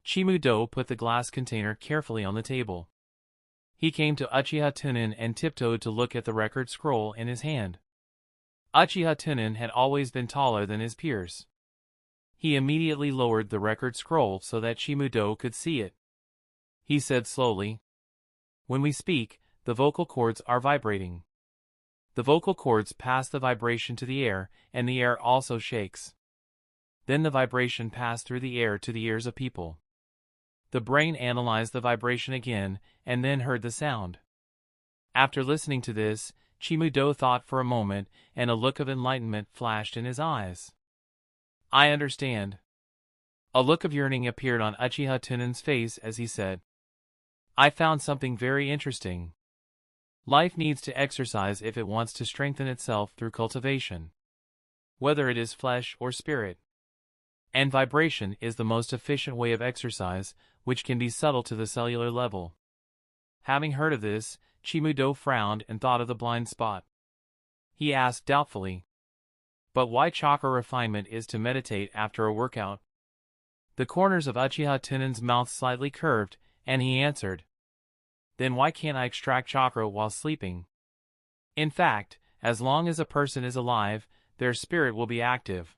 Chimudo put the glass container carefully on the table. He came to Uchiha Tunan and tiptoed to look at the record scroll in his hand. Uchiha Tunan had always been taller than his peers. He immediately lowered the record scroll so that Chimudo could see it. He said slowly, "When we speak, the vocal cords are vibrating. The vocal cords pass the vibration to the air, and the air also shakes. Then the vibration passed through the air to the ears of people. The brain analyzed the vibration again, and then heard the sound." After listening to this, Chimudo thought for a moment, and a look of enlightenment flashed in his eyes. "I understand." A look of yearning appeared on Uchiha Tunan's face as he said, "I found something very interesting. Life needs to exercise if it wants to strengthen itself through cultivation. Whether it is flesh or spirit. And vibration is the most efficient way of exercise, which can be subtle to the cellular level." Having heard of this, Chimudo frowned and thought of the blind spot. He asked doubtfully, "But why chakra refinement is to meditate after a workout?" The corners of Uchiha Tunan's mouth slightly curved, and he answered, "Then why can't I extract chakra while sleeping? In fact, as long as a person is alive, their spirit will be active.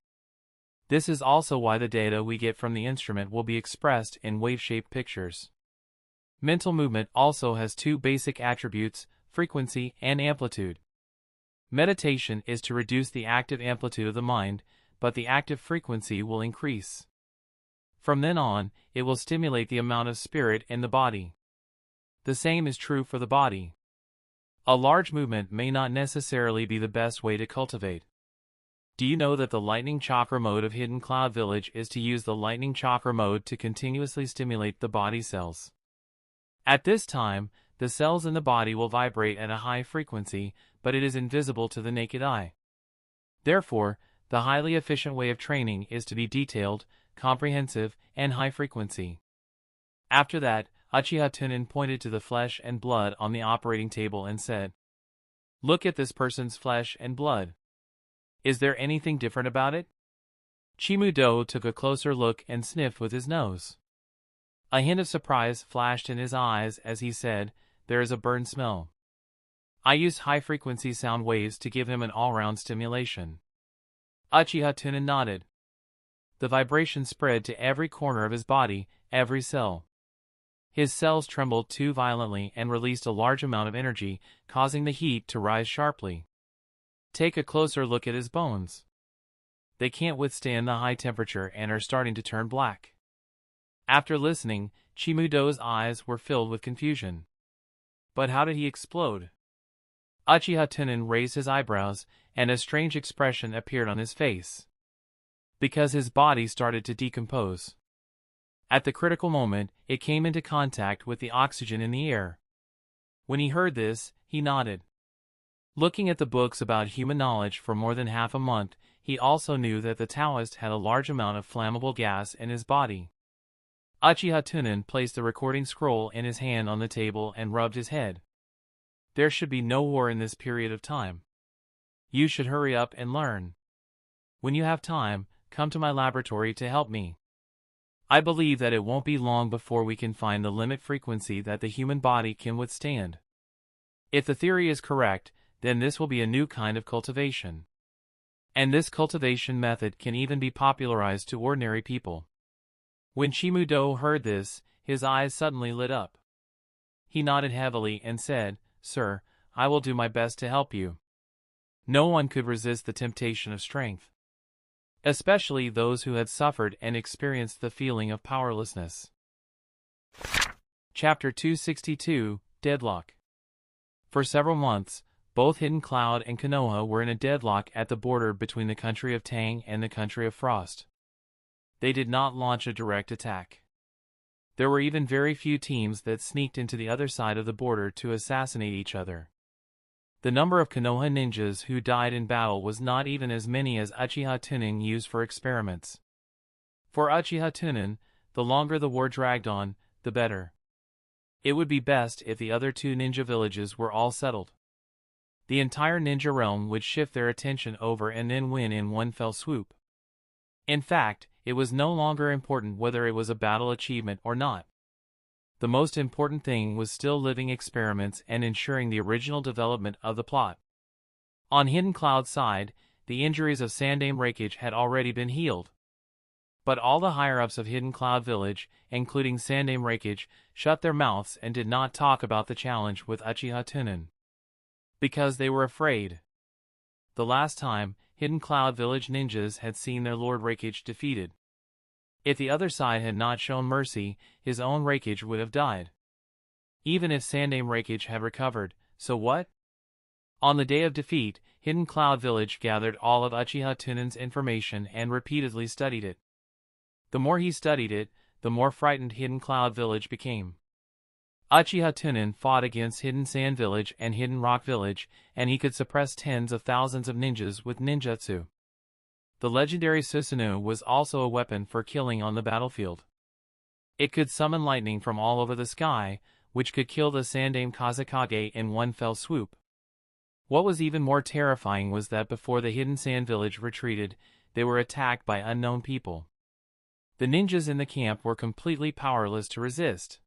This is also why the data we get from the instrument will be expressed in wave-shaped pictures." Mental movement also has two basic attributes, frequency and amplitude. Meditation is to reduce the active amplitude of the mind, but the active frequency will increase. From then on, it will stimulate the amount of spirit in the body. The same is true for the body. A large movement may not necessarily be the best way to cultivate. Do you know that the lightning chakra mode of Hidden Cloud Village is to use the lightning chakra mode to continuously stimulate the body cells? At this time, the cells in the body will vibrate at a high frequency, but it is invisible to the naked eye. Therefore, the highly efficient way of training is to be detailed, comprehensive, and high frequency. After that, Uchiha Tunan pointed to the flesh and blood on the operating table and said, "Look at this person's flesh and blood. Is there anything different about it?" Chimudo took a closer look and sniffed with his nose. A hint of surprise flashed in his eyes as he said, "There is a burn smell." I used high-frequency sound waves to give him an all-round stimulation. Uchiha Tunan nodded. The vibration spread to every corner of his body, every cell. His cells trembled too violently and released a large amount of energy, causing the heat to rise sharply. Take a closer look at his bones. They can't withstand the high temperature and are starting to turn black. After listening, Chimudo's eyes were filled with confusion. But how did he explode? Uchiha Tunan raised his eyebrows, and a strange expression appeared on his face. Because his body started to decompose. At the critical moment, it came into contact with the oxygen in the air. When he heard this, he nodded. Looking at the books about human knowledge for more than half a month, he also knew that the Taoist had a large amount of flammable gas in his body. Uchiha Tunan placed the recording scroll in his hand on the table and rubbed his head. There should be no war in this period of time. You should hurry up and learn. When you have time, come to my laboratory to help me. I believe that it won't be long before we can find the limit frequency that the human body can withstand. If the theory is correct, then this will be a new kind of cultivation. And this cultivation method can even be popularized to ordinary people. When Chimudo heard this, his eyes suddenly lit up. He nodded heavily and said, "Sir, I will do my best to help you." No one could resist the temptation of strength. Especially those who had suffered and experienced the feeling of powerlessness. Chapter 262, Deadlock. For several months, both Hidden Cloud and Konoha were in a deadlock at the border between the country of Tang and the country of Frost. They did not launch a direct attack. There were even very few teams that sneaked into the other side of the border to assassinate each other. The number of Konoha ninjas who died in battle was not even as many as Uchiha Tunan used for experiments. For Uchiha Tunan, the longer the war dragged on, the better. It would be best if the other two ninja villages were all settled. The entire ninja realm would shift their attention over and then win in one fell swoop. In fact, it was no longer important whether it was a battle achievement or not. The most important thing was still living experiments and ensuring the original development of the plot. On Hidden Cloud's side, the injuries of Sandaime Raikage had already been healed. But all the higher-ups of Hidden Cloud Village, including Sandaime Raikage, shut their mouths and did not talk about the challenge with Uchiha Tunan. Because they were afraid. The last time, Hidden Cloud Village ninjas had seen their Lord Raikage defeated. If the other side had not shown mercy, his own Raikage would have died. Even if Sandaime Raikage had recovered, so what? On the day of defeat, Hidden Cloud Village gathered all of Uchiha Tunan's information and repeatedly studied it. The more he studied it, the more frightened Hidden Cloud Village became. Uchiha Tunan fought against Hidden Sand Village and Hidden Rock Village, and he could suppress tens of thousands of ninjas with ninjutsu. The legendary Susanoo was also a weapon for killing on the battlefield. It could summon lightning from all over the sky, which could kill the Sandaime Kazekage in one fell swoop. What was even more terrifying was that before the Hidden Sand Village retreated, they were attacked by unknown people. The ninjas in the camp were completely powerless to resist.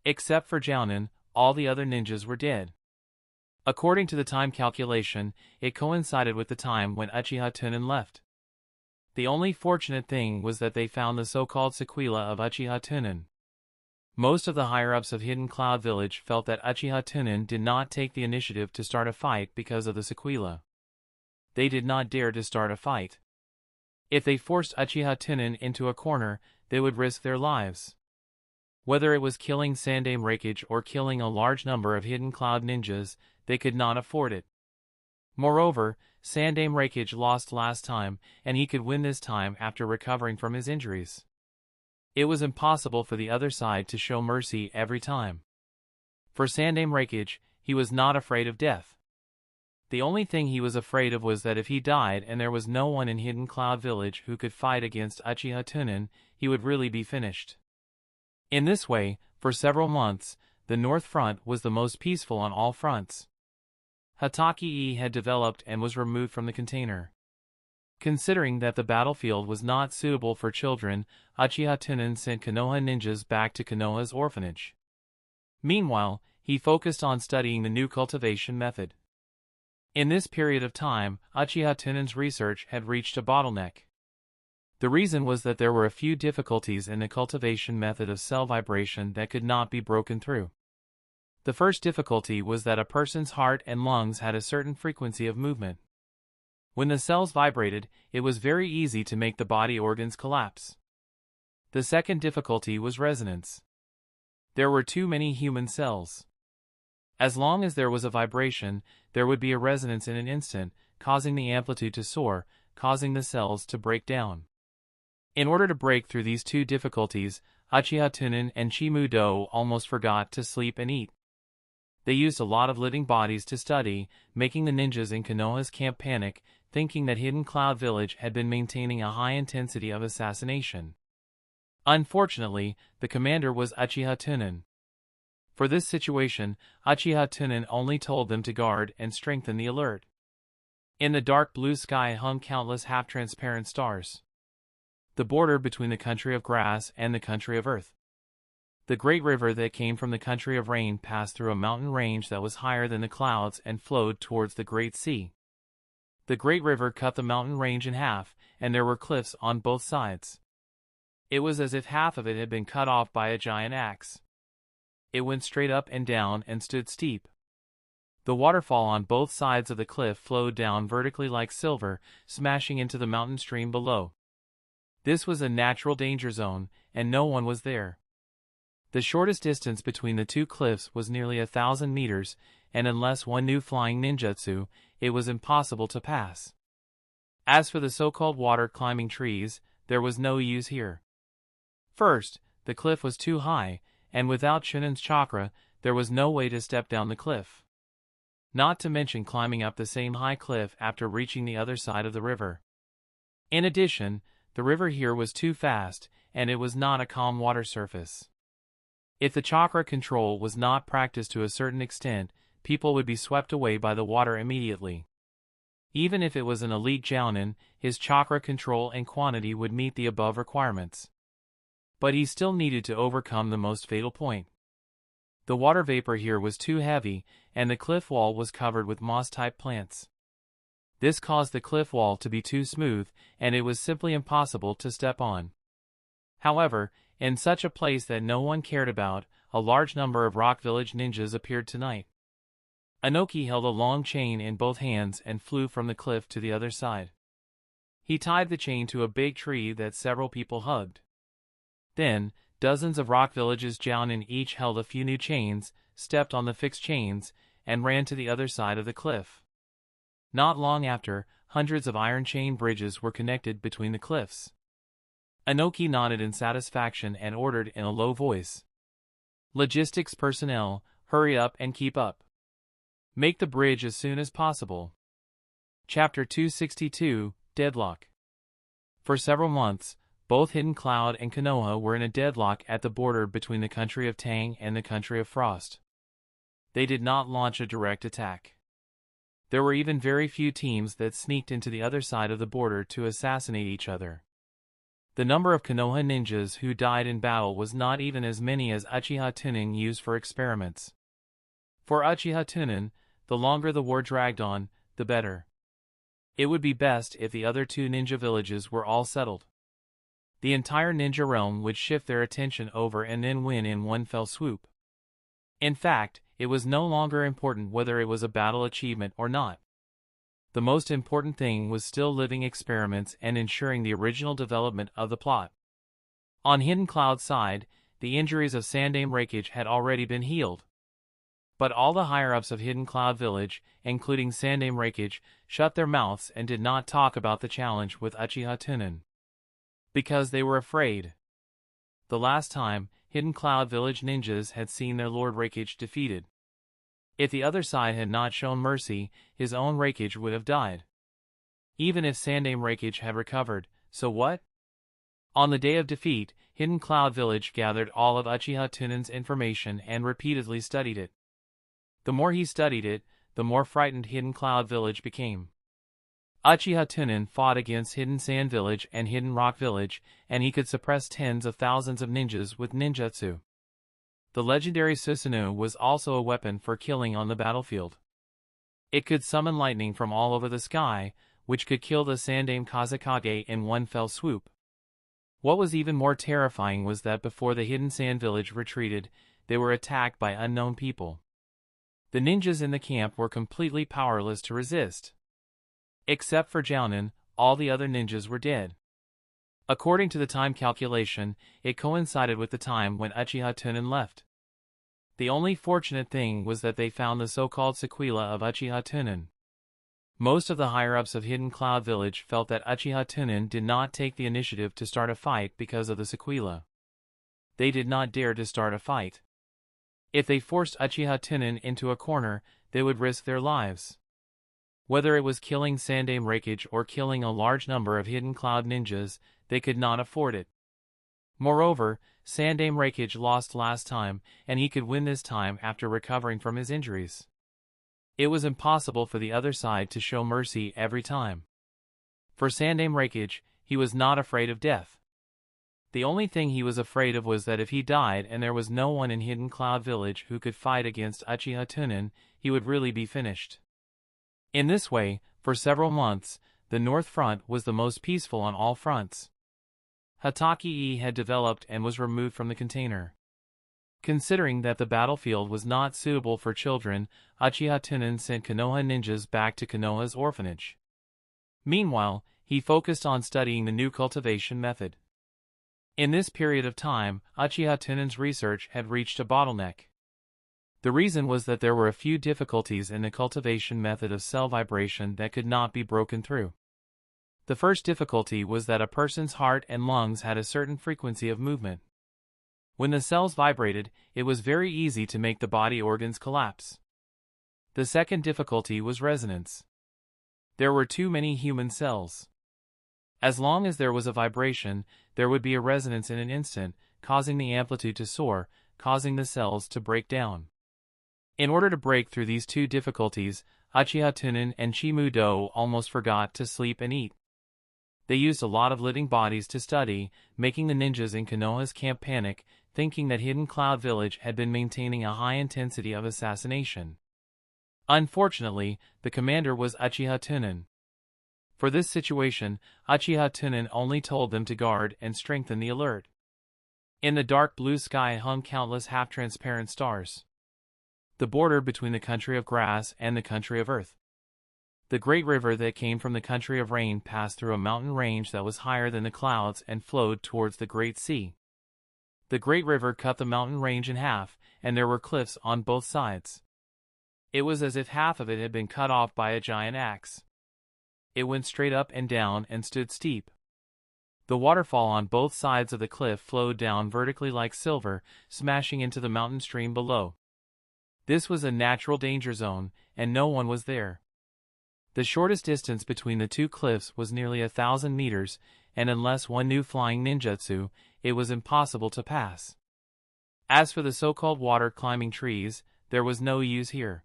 Except for Jounin, all the other ninjas were dead. According to the time calculation, it coincided with the time when Uchiha Tunan left. The only fortunate thing was that they found the so-called sequela of Uchiha Tunan. Most of the higher-ups of Hidden Cloud Village felt that Uchiha Tunan did not take the initiative to start a fight because of the sequela. They did not dare to start a fight. If they forced Uchiha Tunan into a corner, they would risk their lives. Whether it was killing Sandaime Raikage or killing a large number of Hidden Cloud ninjas, they could not afford it. Moreover, Sandaime Raikage lost last time, and he could win this time after recovering from his injuries. It was impossible for the other side to show mercy every time. For Sandaime Raikage, he was not afraid of death. The only thing he was afraid of was that if he died and there was no one in Hidden Cloud Village who could fight against Uchiha Tunan, he would really be finished. In this way, for several months, the North Front was the most peaceful on all fronts. Hatake-e had developed and was removed from the container. Considering that the battlefield was not suitable for children, Uchiha Tunan sent Konoha ninjas back to Konoha's orphanage. Meanwhile, he focused on studying the new cultivation method. In this period of time, Uchiha Tunan's research had reached a bottleneck. The reason was that there were a few difficulties in the cultivation method of cell vibration that could not be broken through. The first difficulty was that a person's heart and lungs had a certain frequency of movement. When the cells vibrated, it was very easy to make the body organs collapse. The second difficulty was resonance. There were too many human cells. As long as there was a vibration, there would be a resonance in an instant, causing the amplitude to soar, causing the cells to break down. In order to break through these two difficulties, Uchiha Tunan and Chimudo almost forgot to sleep and eat. They used a lot of living bodies to study, making the ninjas in Konoha's camp panic, thinking that Hidden Cloud Village had been maintaining a high intensity of assassination. Unfortunately, the commander was Uchiha Tunan. For this situation, Uchiha Tunan only told them to guard and strengthen the alert. In the dark blue sky hung countless half-transparent stars. The border between the country of grass and the country of earth. The great river that came from the country of rain passed through a mountain range that was higher than the clouds and flowed towards the great sea. The great river cut the mountain range in half, and there were cliffs on both sides. It was as if half of it had been cut off by a giant axe. It went straight up and down and stood steep. The waterfall on both sides of the cliff flowed down vertically like silver, smashing into the mountain stream below. This was a natural danger zone, and no one was there. The shortest distance between the two cliffs was nearly 1,000 meters, and unless one knew flying ninjutsu, it was impossible to pass. As for the so-called water-climbing trees, there was no use here. First, the cliff was too high, and without Shunen's chakra, there was no way to step down the cliff. Not to mention climbing up the same high cliff after reaching the other side of the river. In addition, the river here was too fast, and it was not a calm water surface. If the chakra control was not practiced to a certain extent, people would be swept away by the water immediately. Even if it was an elite Jounin, his chakra control and quantity would meet the above requirements. But he still needed to overcome the most fatal point. The water vapor here was too heavy, and the cliff wall was covered with moss-type plants. This caused the cliff wall to be too smooth, and it was simply impossible to step on. However, in such a place that no one cared about, a large number of Rock Village ninjas appeared tonight. Inoki held a long chain in both hands and flew from the cliff to the other side. He tied the chain to a big tree that several people hugged. Then, dozens of Rock Village's Jounin each held a few new chains, stepped on the fixed chains, and ran to the other side of the cliff. Not long after, hundreds of iron chain bridges were connected between the cliffs. Inoki nodded in satisfaction and ordered in a low voice. Logistics personnel, hurry up and keep up. Make the bridge as soon as possible. Chapter 262, Deadlock. For several months, both Hidden Cloud and Konoha were in a deadlock at the border between the country of Tang and the country of Frost. They did not launch a direct attack. There were even very few teams that sneaked into the other side of the border to assassinate each other. The number of Konoha ninjas who died in battle was not even as many as Uchiha Tunan used for experiments. For Uchiha Tunan, the longer the war dragged on, the better. It would be best if the other two ninja villages were all settled. The entire ninja realm would shift their attention over and then win in one fell swoop. In fact, it was no longer important whether it was a battle achievement or not. The most important thing was still living experiments and ensuring the original development of the plot. On Hidden Cloud's side, the injuries of Sandaime Raikage had already been healed. But all the higher-ups of Hidden Cloud Village, including Sandaime Raikage, shut their mouths and did not talk about the challenge with Uchiha Tunan. Because they were afraid. The last time, Hidden Cloud Village ninjas had seen their Lord Raikage defeated. If the other side had not shown mercy, his own Raikage would have died. Even if Sandaime Raikage had recovered, so what? On the day of defeat, Hidden Cloud Village gathered all of Uchiha Tunan's information and repeatedly studied it. The more he studied it, the more frightened Hidden Cloud Village became. Uchiha Tunan fought against Hidden Sand Village and Hidden Rock Village, and he could suppress tens of thousands of ninjas with ninjutsu. The legendary Susanoo was also a weapon for killing on the battlefield. It could summon lightning from all over the sky, which could kill the Sandaime Kazekage in one fell swoop. What was even more terrifying was that before the Hidden Sand Village retreated, they were attacked by unknown people. The ninjas in the camp were completely powerless to resist. Except for Jounin, all the other ninjas were dead. According to the time calculation, it coincided with the time when Uchiha Tunan left. The only fortunate thing was that they found the so-called sequela of Uchiha Tunan. Most of the higher-ups of Hidden Cloud Village felt that Uchiha Tunan did not take the initiative to start a fight because of the sequela. They did not dare to start a fight. If they forced Uchiha Tunan into a corner, they would risk their lives. Whether it was killing Sandaime Raikage or killing a large number of Hidden Cloud ninjas, they could not afford it. Moreover, Sandaime Raikage lost last time, and he could win this time after recovering from his injuries. It was impossible for the other side to show mercy every time. For Sandaime Raikage, he was not afraid of death. The only thing he was afraid of was that if he died and there was no one in Hidden Cloud Village who could fight against Uchiha Tunan, he would really be finished. In this way, for several months, the North Front was the most peaceful on all fronts. Hatake had developed and was removed from the container. Considering that the battlefield was not suitable for children, Uchiha Tunan sent Konoha ninjas back to Konoha's orphanage. Meanwhile, he focused on studying the new cultivation method. In this period of time, Uchiha Tunan's research had reached a bottleneck. The reason was that there were a few difficulties in the cultivation method of cell vibration that could not be broken through. The first difficulty was that a person's heart and lungs had a certain frequency of movement. When the cells vibrated, it was very easy to make the body organs collapse. The second difficulty was resonance. There were too many human cells. As long as there was a vibration, there would be a resonance in an instant, causing the amplitude to soar, causing the cells to break down. In order to break through these two difficulties, Uchiha Tunan and Chimudo almost forgot to sleep and eat. They used a lot of living bodies to study, making the ninjas in Konoha's camp panic, thinking that Hidden Cloud Village had been maintaining a high intensity of assassination. Unfortunately, the commander was Uchiha Tunan. For this situation, Uchiha Tunan only told them to guard and strengthen the alert. In the dark blue sky hung countless half-transparent stars. The border between the country of grass and the country of earth. The great river that came from the country of rain passed through a mountain range that was higher than the clouds and flowed towards the great sea. The great river cut the mountain range in half, and there were cliffs on both sides. It was as if half of it had been cut off by a giant axe. It went straight up and down and stood steep. The waterfall on both sides of the cliff flowed down vertically like silver, smashing into the mountain stream below. This was a natural danger zone, and no one was there. The shortest distance between the two cliffs was nearly 1,000 meters, and unless one knew flying ninjutsu, it was impossible to pass. As for the so-called water-climbing trees, there was no use here.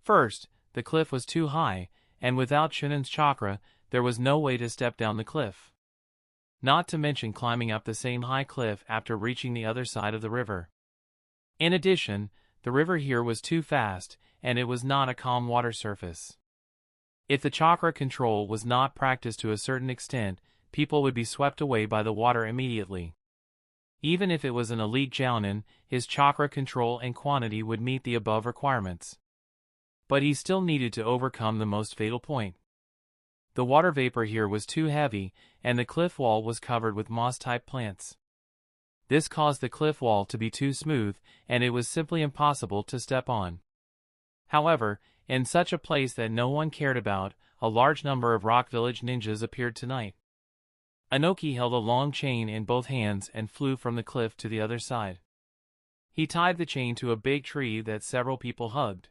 First, the cliff was too high, and without Chunan's chakra, there was no way to step down the cliff. not to mention climbing up the same high cliff after reaching the other side of the river. In addition, the river here was too fast, and it was not a calm water surface. If the chakra control was not practiced to a certain extent, people would be swept away by the water immediately. Even if it was an elite jounin, his chakra control and quantity would meet the above requirements. But he still needed to overcome the most fatal point. The water vapor here was too heavy, and the cliff wall was covered with moss-type plants. This caused the cliff wall to be too smooth, and it was simply impossible to step on. However, in such a place that no one cared about, a large number of Rock Village ninjas appeared tonight. Inoki held a long chain in both hands and flew from the cliff to the other side. He tied the chain to a big tree that several people hugged.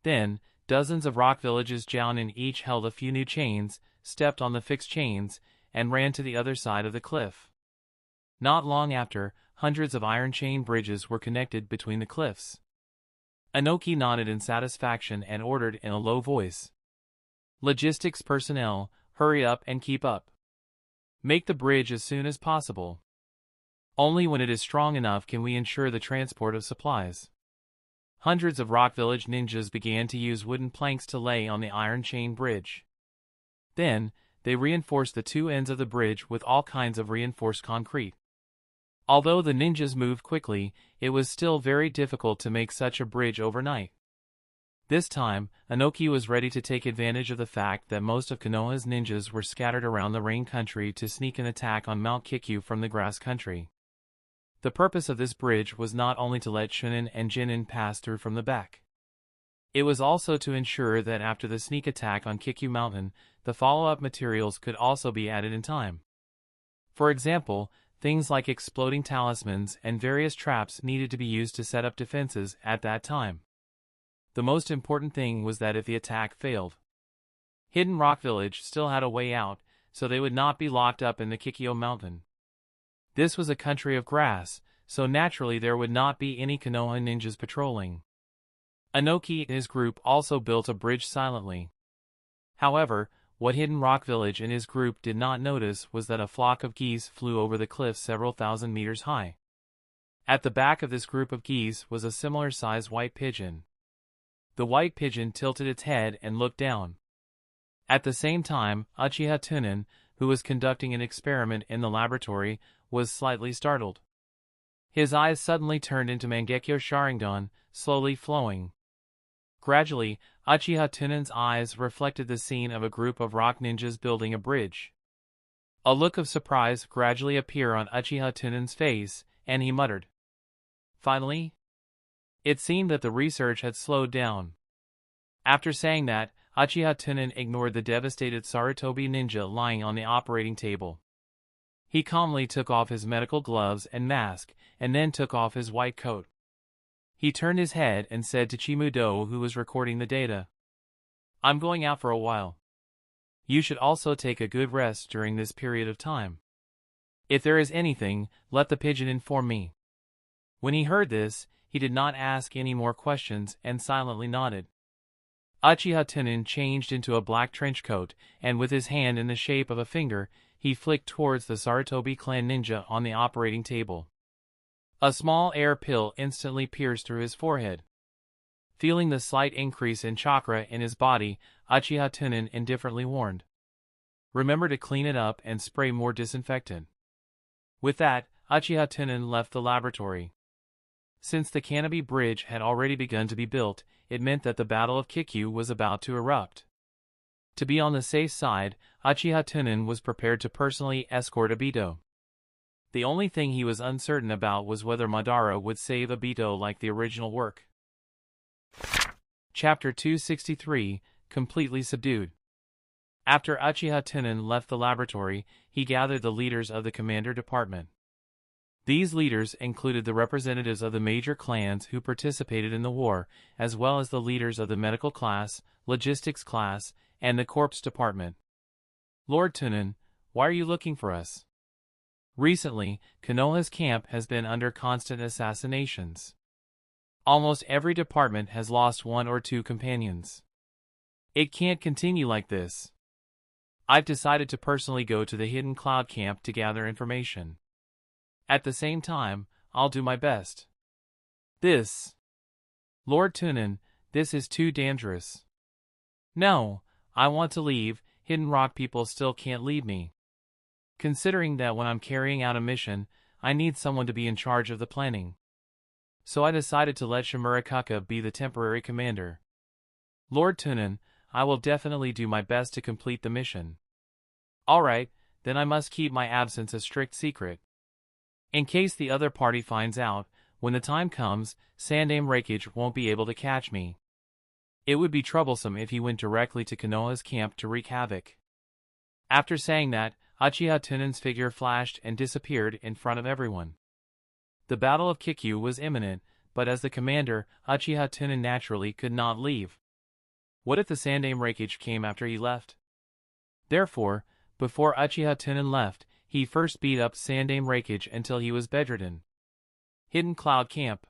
Then, dozens of Rock Village's jounin each held a few new chains, stepped on the fixed chains, and ran to the other side of the cliff. Not long after, hundreds of iron chain bridges were connected between the cliffs. Inoki nodded in satisfaction and ordered in a low voice, "Logistics personnel, hurry up and keep up. Make the bridge as soon as possible. Only when it is strong enough can we ensure the transport of supplies." Hundreds of Rock Village ninjas began to use wooden planks to lay on the iron chain bridge. Then, they reinforced the two ends of the bridge with all kinds of reinforced concrete. Although the ninjas moved quickly, it was still very difficult to make such a bridge overnight. This time, Inoki was ready to take advantage of the fact that most of Konoha's ninjas were scattered around the rain country to sneak an attack on Mount Kikyu from the grass country. The purpose of this bridge was not only to let Shunin and Jinin pass through from the back. It was also to ensure that after the sneak attack on Kikyu Mountain, the follow-up materials could also be added in time. For example, things like exploding talismans and various traps needed to be used to set up defenses at that time. The most important thing was that if the attack failed, Hidden Rock Village still had a way out, so they would not be locked up in the Kikyo Mountain. This was a country of grass, so naturally there would not be any Konoha ninjas patrolling. Inoki and his group also built a bridge silently. However, what Hidden Rock Village and his group did not notice was that a flock of geese flew over the cliff several thousand meters high. At the back of this group of geese was a similar-sized white pigeon. The white pigeon tilted its head and looked down. At the same time, Uchiha Tunan, who was conducting an experiment in the laboratory, was slightly startled. His eyes suddenly turned into Mangekyo Sharingan, slowly flowing. Gradually, Uchiha Tunan's eyes reflected the scene of a group of rock ninjas building a bridge. A look of surprise gradually appeared on Uchiha Tunan's face, and he muttered, "Finally?" It seemed that the research had slowed down. After saying that, Uchiha Tunan ignored the devastated Sarutobi ninja lying on the operating table. He calmly took off his medical gloves and mask, and then took off his white coat. He turned his head and said to Chimudo, who was recording the data, "I'm going out for a while. You should also take a good rest during this period of time. If there is anything, let the pigeon inform me." When he heard this, he did not ask any more questions and silently nodded. Uchiha Tunan changed into a black trench coat, and with his hand in the shape of a finger, he flicked towards the Sarutobi clan ninja on the operating table. A small air pill instantly pierced through his forehead. Feeling the slight increase in chakra in his body, Uchiha Tunan indifferently warned, "Remember to clean it up and spray more disinfectant." With that, Uchiha Tunan left the laboratory. Since the canopy bridge had already begun to be built, it meant that the Battle of Kikyu was about to erupt. To be on the safe side, Uchiha Tunan was prepared to personally escort Obito. The only thing he was uncertain about was whether Madara would save Obito like the original work. Chapter 263, Completely Subdued. After Uchiha Tunan left the laboratory, he gathered the leaders of the Commander Department. These leaders included the representatives of the major clans who participated in the war, as well as the leaders of the medical class, logistics class, and the corpse department. "Lord Tunan, why are you looking for us?" Recently, Konoha's camp has been under constant assassinations. Almost every department has lost one or two companions. It can't continue like this. I've decided to personally go to the hidden cloud camp to gather information. At the same time, I'll do my best. This. Lord Tunan, this is too dangerous. No, I want to leave. Hidden Rock people still can't leave me. Considering that when I'm carrying out a mission, I need someone to be in charge of the planning. So I decided to let Shimura be the temporary commander. Lord Tunan, I will definitely do my best to complete the mission. Alright, then I must keep my absence a strict secret. In case the other party finds out, when the time comes, Sandaime Raikage won't be able to catch me. It would be troublesome if he went directly to Konoha's camp to wreak havoc. After saying that, Uchiha Tunan's figure flashed and disappeared in front of everyone. The Battle of Kikyu was imminent, but as the commander, Uchiha Tunan naturally could not leave. What if the Sandaime Raikage came after he left? Therefore, before Uchiha Tunan left, he first beat up Sandaime Raikage until he was bedridden. Hidden Cloud Camp.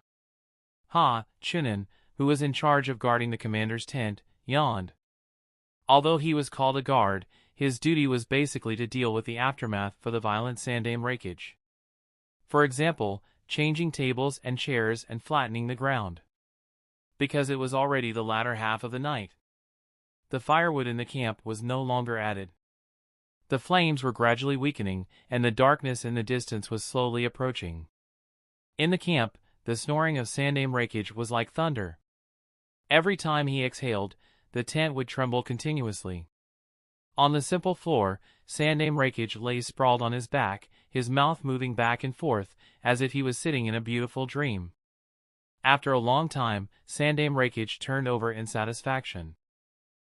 Chunin, who was in charge of guarding the commander's tent, yawned. Although he was called a guard, his duty was basically to deal with the aftermath for the violent Sandaime Raikage. For example, changing tables and chairs and flattening the ground. Because it was already the latter half of the night. The firewood in the camp was no longer added. The flames were gradually weakening, and the darkness in the distance was slowly approaching. In the camp, the snoring of Sandaime Raikage was like thunder. Every time he exhaled, the tent would tremble continuously. On the simple floor, Sandaime Raikage lay sprawled on his back, his mouth moving back and forth, as if he was sitting in a beautiful dream. After a long time, Sandaime Raikage turned over in satisfaction.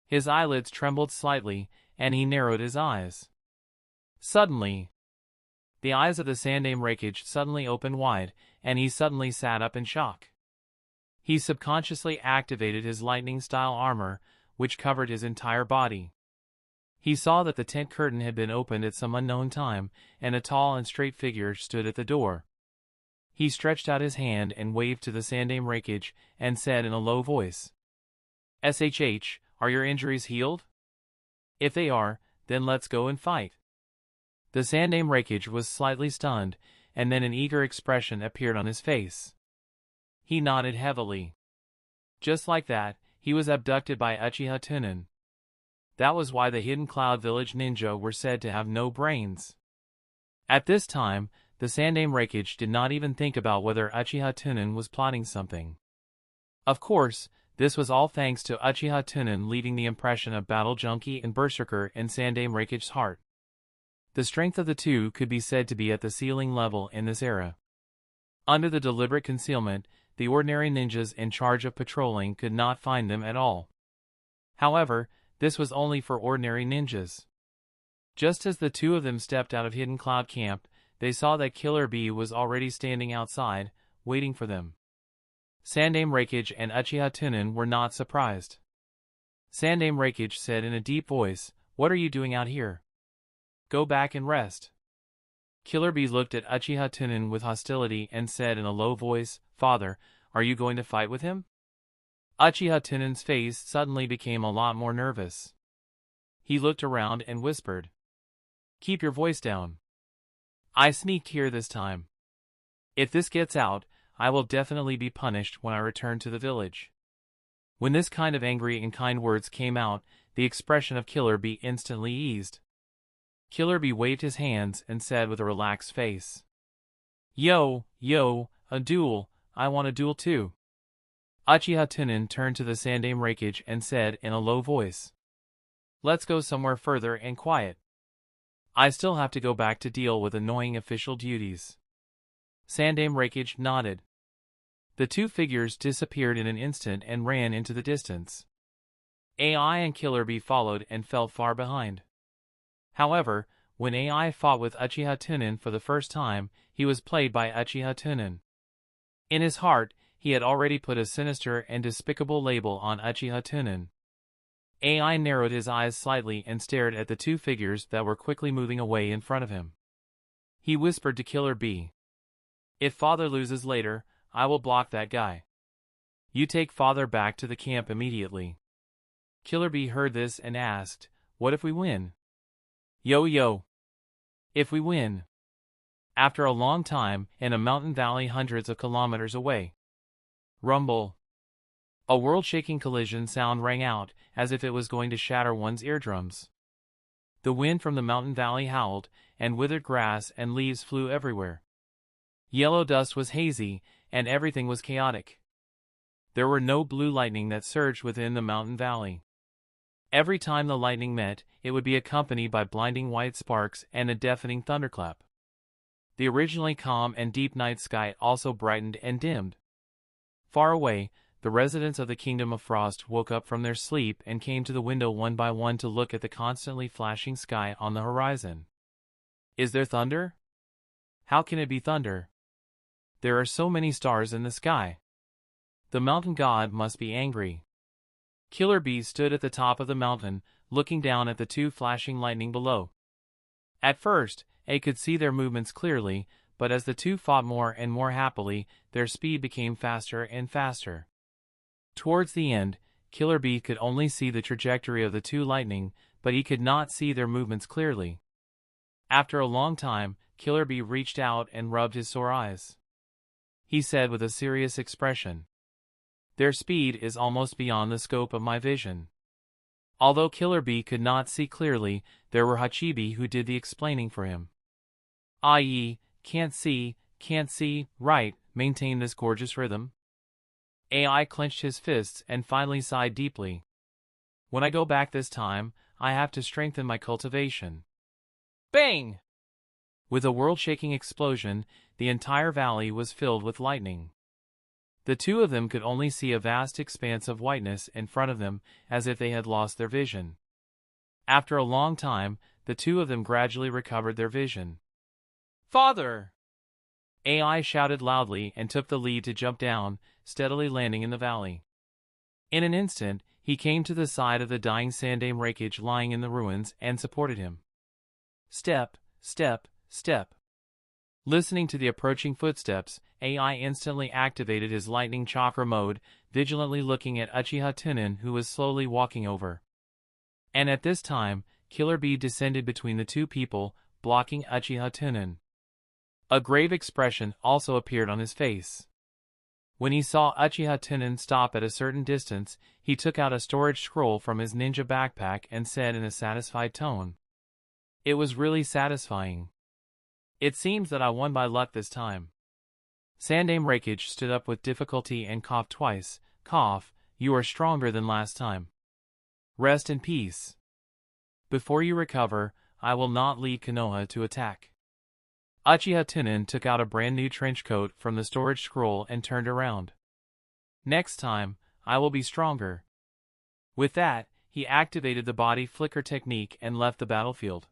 His eyelids trembled slightly, and he narrowed his eyes. Suddenly, the eyes of the Sandaime Raikage suddenly opened wide, and he suddenly sat up in shock. He subconsciously activated his lightning-style armor, which covered his entire body. He saw that the tent curtain had been opened at some unknown time, and a tall and straight figure stood at the door. He stretched out his hand and waved to the Sandaime Raikage, and said in a low voice, "SHH, are your injuries healed? If they are, then let's go and fight." The Sandaime Raikage was slightly stunned, and then an eager expression appeared on his face. He nodded heavily. Just like that, he was abducted by Uchiha Tunan. That was why the Hidden Cloud Village ninja were said to have no brains. At this time, the Sandaime Raikage did not even think about whether Uchiha Tunan was plotting something. Of course, this was all thanks to Uchiha Tunan leaving the impression of Battle Junkie and Berserker in Sandaime Raikage's heart. The strength of the two could be said to be at the ceiling level in this era. Under the deliberate concealment, the ordinary ninjas in charge of patrolling could not find them at all. However, this was only for ordinary ninjas. Just as the two of them stepped out of Hidden Cloud Camp, they saw that Killer Bee was already standing outside, waiting for them. Sandaime Raikage and Uchiha Tunan were not surprised. Sandaime Raikage said in a deep voice, "What are you doing out here? Go back and rest." Killer Bee looked at Uchiha Tunan with hostility and said in a low voice, "Father, are you going to fight with him?" Uchiha Tunan's face suddenly became a lot more nervous. He looked around and whispered, "Keep your voice down. I sneaked here this time. If this gets out, I will definitely be punished when I return to the village." When this kind of angry and kind words came out, the expression of Killer Bee instantly eased. Killer Bee waved his hands and said with a relaxed face, Yo, a duel, I want a duel too." Uchiha Tunan turned to the Sandaime Raikage and said in a low voice, "Let's go somewhere further and quiet. I still have to go back to deal with annoying official duties." Sandaime Raikage nodded. The two figures disappeared in an instant and ran into the distance. AI and Killer Bee followed and fell far behind. However, when AI fought with Uchiha Tunan for the first time, he was played by Uchiha Tunan. In his heart, he had already put a sinister and despicable label on Uchiha Tunan. AI narrowed his eyes slightly and stared at the two figures that were quickly moving away in front of him. He whispered to Killer Bee, "If Father loses later, I will block that guy. You take Father back to the camp immediately." Killer Bee heard this and asked, "What if we win?" Yo yo. If we win. After a long time, in a mountain valley hundreds of kilometers away. Rumble. A world-shaking collision sound rang out, as if it was going to shatter one's eardrums. The wind from the mountain valley howled, and withered grass and leaves flew everywhere. Yellow dust was hazy, and everything was chaotic. There were no blue lightning that surged within the mountain valley. Every time the lightning met, it would be accompanied by blinding white sparks and a deafening thunderclap. The originally calm and deep night sky also brightened and dimmed. Far away, the residents of the Kingdom of Frost woke up from their sleep and came to the window one by one to look at the constantly flashing sky on the horizon. Is there thunder? How can it be thunder? There are so many stars in the sky. The mountain god must be angry. Killer Bee stood at the top of the mountain, looking down at the two flashing lightning below. At first, A could see their movements clearly, but as the two fought more and more happily, their speed became faster and faster. Towards the end, Killer Bee could only see the trajectory of the two lightning, but he could not see their movements clearly. After a long time, Killer Bee reached out and rubbed his sore eyes. He said with a serious expression, "Their speed is almost beyond the scope of my vision." Although Killer Bee could not see clearly, there were Hachibi who did the explaining for him. I.e., can't see, right, maintain this gorgeous rhythm? AI clenched his fists and finally sighed deeply. When I go back this time, I have to strengthen my cultivation. Bang! With a world-shaking explosion, the entire valley was filled with lightning. The two of them could only see a vast expanse of whiteness in front of them, as if they had lost their vision. After a long time, the two of them gradually recovered their vision. Father! AI shouted loudly and took the lead to jump down, steadily landing in the valley. In an instant, he came to the side of the dying Sandaime raikage lying in the ruins and supported him. Step, step, step. Listening to the approaching footsteps, AI instantly activated his lightning chakra mode, vigilantly looking at Uchiha Tunan who was slowly walking over. And at this time, Killer Bee descended between the two people, blocking Uchiha Tunan. A grave expression also appeared on his face. When he saw Uchiha Tunan stop at a certain distance, he took out a storage scroll from his ninja backpack and said in a satisfied tone, "It was really satisfying. It seems that I won by luck this time." Sandaime Raikage stood up with difficulty and coughed twice. Cough, you are stronger than last time. Rest in peace. Before you recover, I will not lead Konoha to attack. Uchiha Tunan took out a brand new trench coat from the storage scroll and turned around. Next time, I will be stronger. With that, he activated the body flicker technique and left the battlefield.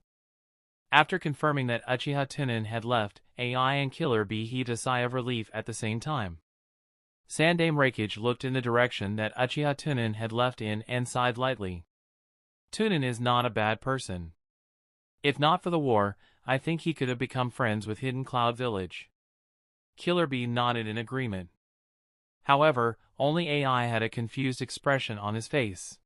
After confirming that Uchiha Tunan had left, AI and Killer Bee heaved a sigh of relief at the same time. Sandaime Raikage looked in the direction that Uchiha Tunan had left in and sighed lightly. Tunan is not a bad person. If not for the war, I think he could have become friends with Hidden Cloud Village. Killer Bee nodded in agreement. However, only AI had a confused expression on his face.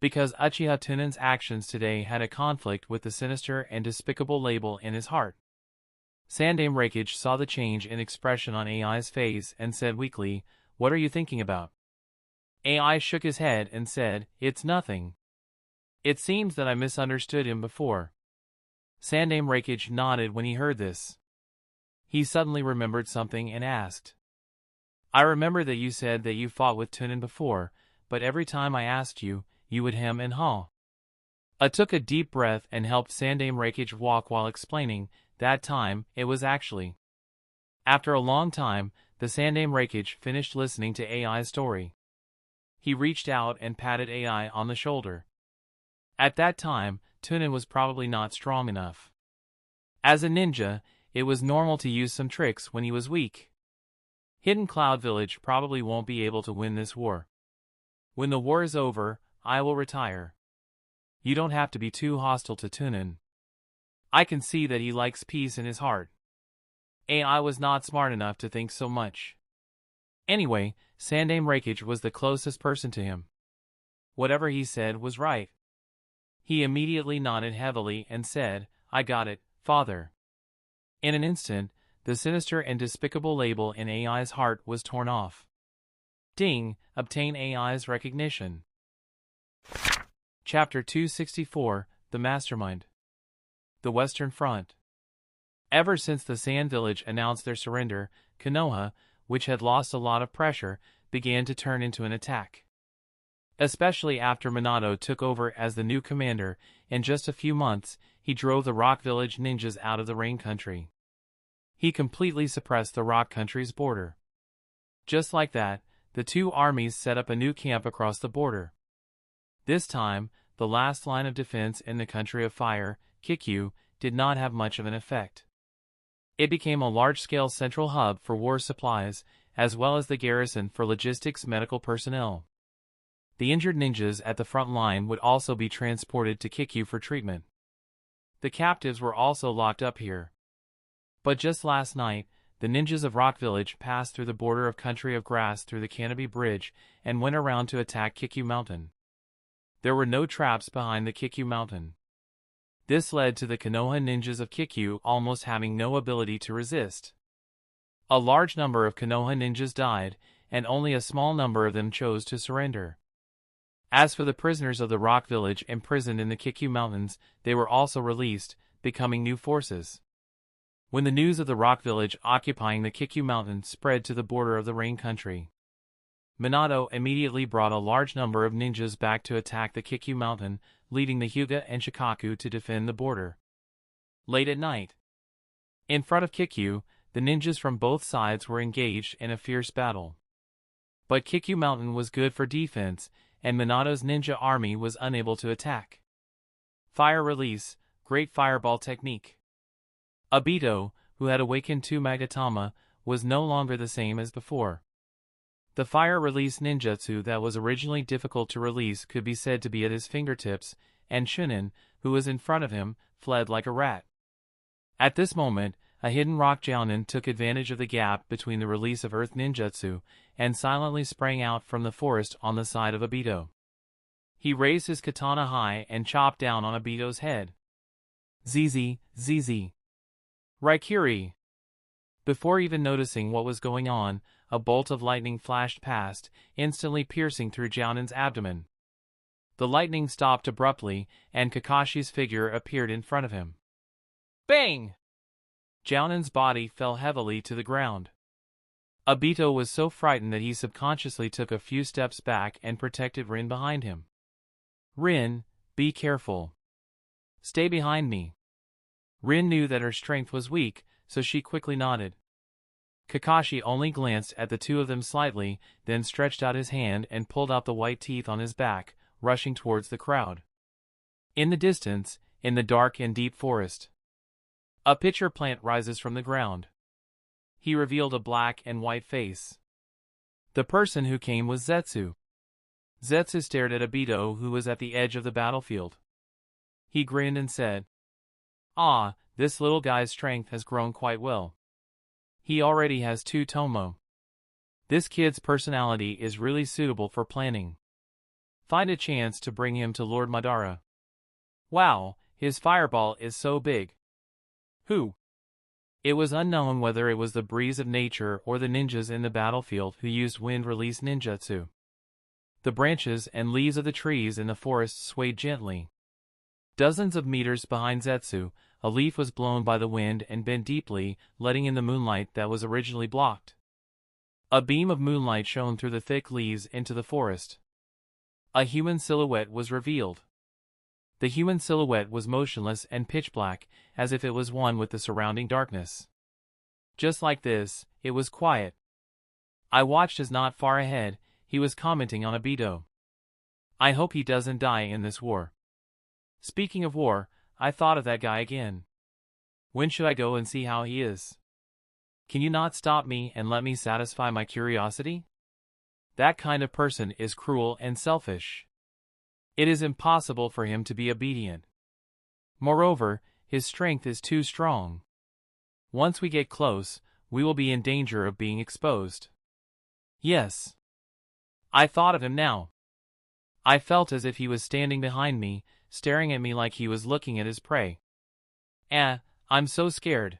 Because Uchiha Tunan's actions today had a conflict with the sinister and despicable label in his heart. Sandaime Raikage saw the change in expression on AI's face and said weakly, "What are you thinking about?" AI shook his head and said, "It's nothing. It seems that I misunderstood him before." Sandaime Raikage nodded when he heard this. He suddenly remembered something and asked, "I remember that you said that you fought with Tunan before, but every time I asked you, you would hem and haw." I took a deep breath and helped Sandaime Raikage walk while explaining, that time, it was actually. After a long time, the Sandaime Raikage finished listening to AI's story. He reached out and patted AI on the shoulder. At that time, Tunan was probably not strong enough. As a ninja, it was normal to use some tricks when he was weak. Hidden Cloud Village probably won't be able to win this war. When the war is over, I will retire. You don't have to be too hostile to Tunan. I can see that he likes peace in his heart. AI was not smart enough to think so much. Anyway, Sandaime Raikage was the closest person to him. Whatever he said was right. He immediately nodded heavily and said, "I got it, father." In an instant, the sinister and despicable label in AI's heart was torn off. Ding, obtain AI's recognition. Chapter 264, The Mastermind. The Western Front. Ever since the Sand Village announced their surrender, Konoha, which had lost a lot of pressure, began to turn into an attack. Especially after Minato took over as the new commander, in just a few months, he drove the Rock Village ninjas out of the Rain Country. He completely suppressed the Rock Country's border. Just like that, the two armies set up a new camp across the border. This time, the last line of defense in the Country of Fire, Kikyu, did not have much of an effect. It became a large-scale central hub for war supplies, as well as the garrison for logistics medical personnel. The injured ninjas at the front line would also be transported to Kikyu for treatment. The captives were also locked up here. But just last night, the ninjas of Rock Village passed through the border of Country of Grass through the Canopy Bridge and went around to attack Kikyu Mountain. There were no traps behind the Kikyu Mountain. This led to the Konoha ninjas of Kikyu almost having no ability to resist. A large number of Konoha ninjas died, and only a small number of them chose to surrender. As for the prisoners of the Rock Village imprisoned in the Kikyu Mountains, they were also released, becoming new forces. When the news of the Rock Village occupying the Kikyu Mountain spread to the border of the Rain Country, Minato immediately brought a large number of ninjas back to attack the Kikyu Mountain, leading the Hyuga and Shikaku to defend the border. Late at night, in front of Kikyu, the ninjas from both sides were engaged in a fierce battle. But Kikyu Mountain was good for defense, and Minato's ninja army was unable to attack. Fire release, great fireball technique. Obito, who had awakened to Magatama, was no longer the same as before. The fire release ninjutsu that was originally difficult to release could be said to be at his fingertips, and Shunin, who was in front of him, fled like a rat. At this moment, a hidden rock jounin took advantage of the gap between the release of earth ninjutsu, and silently sprang out from the forest on the side of Obito. He raised his katana high and chopped down on Obito's head. ZZ. Raikiri. Before even noticing what was going on, a bolt of lightning flashed past, instantly piercing through Jounin's abdomen. The lightning stopped abruptly, and Kakashi's figure appeared in front of him. Bang! Jounin's body fell heavily to the ground. Obito was so frightened that he subconsciously took a few steps back and protected Rin behind him. Rin, be careful. Stay behind me. Rin knew that her strength was weak, so she quickly nodded. Kakashi only glanced at the two of them slightly, then stretched out his hand and pulled out the white teeth on his back, rushing towards the crowd. In the distance, in the dark and deep forest, a pitcher plant rises from the ground. He revealed a black and white face. The person who came was Zetsu. Zetsu stared at Obito, who was at the edge of the battlefield. He grinned and said, "Ah, this little guy's strength has grown quite well. He already has 2 tomo. This kid's personality is really suitable for planning. Find a chance to bring him to Lord Madara. Wow, his fireball is so big." Who? It was unknown whether it was the breeze of nature or the ninjas in the battlefield who used wind-release ninjutsu. The branches and leaves of the trees in the forest swayed gently. Dozens of meters behind Zetsu, a leaf was blown by the wind and bent deeply, letting in the moonlight that was originally blocked. A beam of moonlight shone through the thick leaves into the forest. A human silhouette was revealed. The human silhouette was motionless and pitch-black, as if it was one with the surrounding darkness. Just like this, it was quiet. I watched as not far ahead, he was commenting on Obito. I hope he doesn't die in this war. Speaking of war, I thought of that guy again. When should I go and see how he is? Can you not stop me and let me satisfy my curiosity? That kind of person is cruel and selfish. It is impossible for him to be obedient. Moreover, his strength is too strong. Once we get close, we will be in danger of being exposed. Yes. I thought of him now. I felt as if he was standing behind me, staring at me like he was looking at his prey. I'm so scared.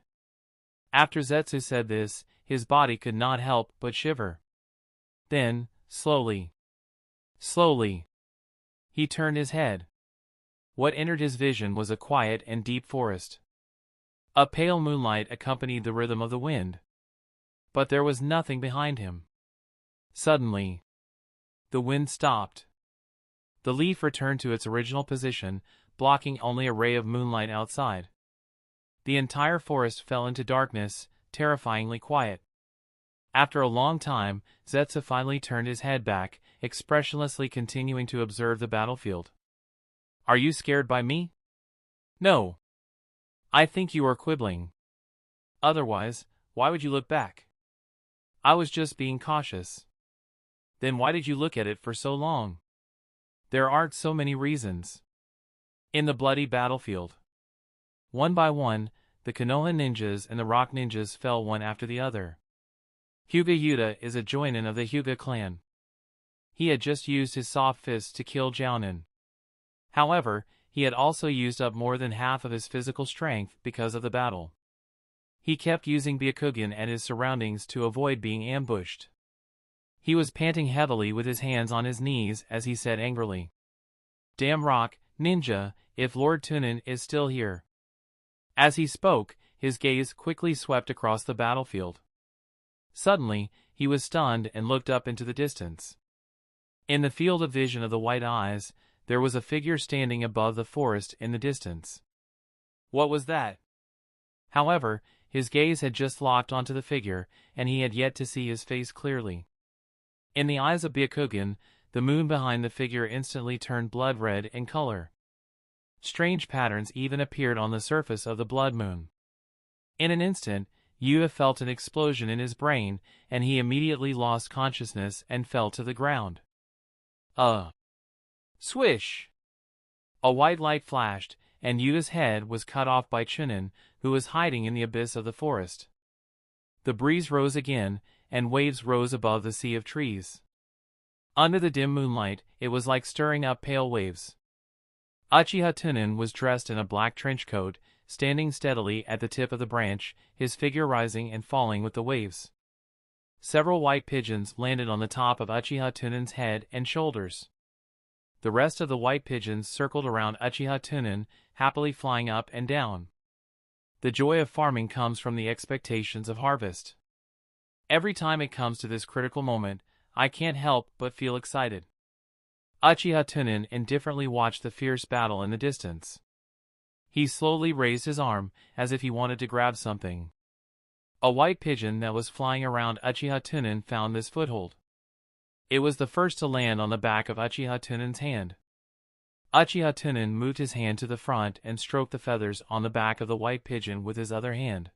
After Zetsu said this, his body could not help but shiver. Then, slowly, he turned his head. What entered his vision was a quiet and deep forest. A pale moonlight accompanied the rhythm of the wind. But there was nothing behind him. Suddenly, the wind stopped. The leaf returned to its original position, blocking only a ray of moonlight outside. The entire forest fell into darkness, terrifyingly quiet. After a long time, Zetsu finally turned his head back, expressionlessly continuing to observe the battlefield. Are you scared by me? No. I think you are quibbling. Otherwise, why would you look back? I was just being cautious. Then why did you look at it for so long? There aren't so many reasons. In the bloody battlefield, one by one, the Konoha ninjas and the rock ninjas fell one after the other. Hyuga Yuta is a joinin of the Hyuga clan. He had just used his soft fists to kill Jounin. However, he had also used up more than half of his physical strength because of the battle. He kept using Byakugan and his surroundings to avoid being ambushed. He was panting heavily with his hands on his knees as he said angrily, "Damn rock, ninja, if Lord Tunan is still here." As he spoke, his gaze quickly swept across the battlefield. Suddenly, he was stunned and looked up into the distance. In the field of vision of the white eyes, there was a figure standing above the forest in the distance. What was that? However, his gaze had just locked onto the figure, and he had yet to see his face clearly. In the eyes of Byakugan, the moon behind the figure instantly turned blood red in color. Strange patterns even appeared on the surface of the blood moon. In an instant, Yuta felt an explosion in his brain, and he immediately lost consciousness and fell to the ground. Swish! A white light flashed, and Yuta's head was cut off by Chunin, who was hiding in the abyss of the forest. The breeze rose again, and waves rose above the sea of trees. Under the dim moonlight, it was like stirring up pale waves. Uchiha Tunan was dressed in a black trench coat, standing steadily at the tip of the branch, his figure rising and falling with the waves. Several white pigeons landed on the top of Uchiha Tunan's head and shoulders. The rest of the white pigeons circled around Uchiha Tunan, happily flying up and down. The joy of farming comes from the expectations of harvest. Every time it comes to this critical moment, I can't help but feel excited. Uchiha Tunan indifferently watched the fierce battle in the distance. He slowly raised his arm, as if he wanted to grab something. A white pigeon that was flying around Uchiha Tunan found this foothold. It was the first to land on the back of Uchiha Tunan's hand. Uchiha Tunan moved his hand to the front and stroked the feathers on the back of the white pigeon with his other hand.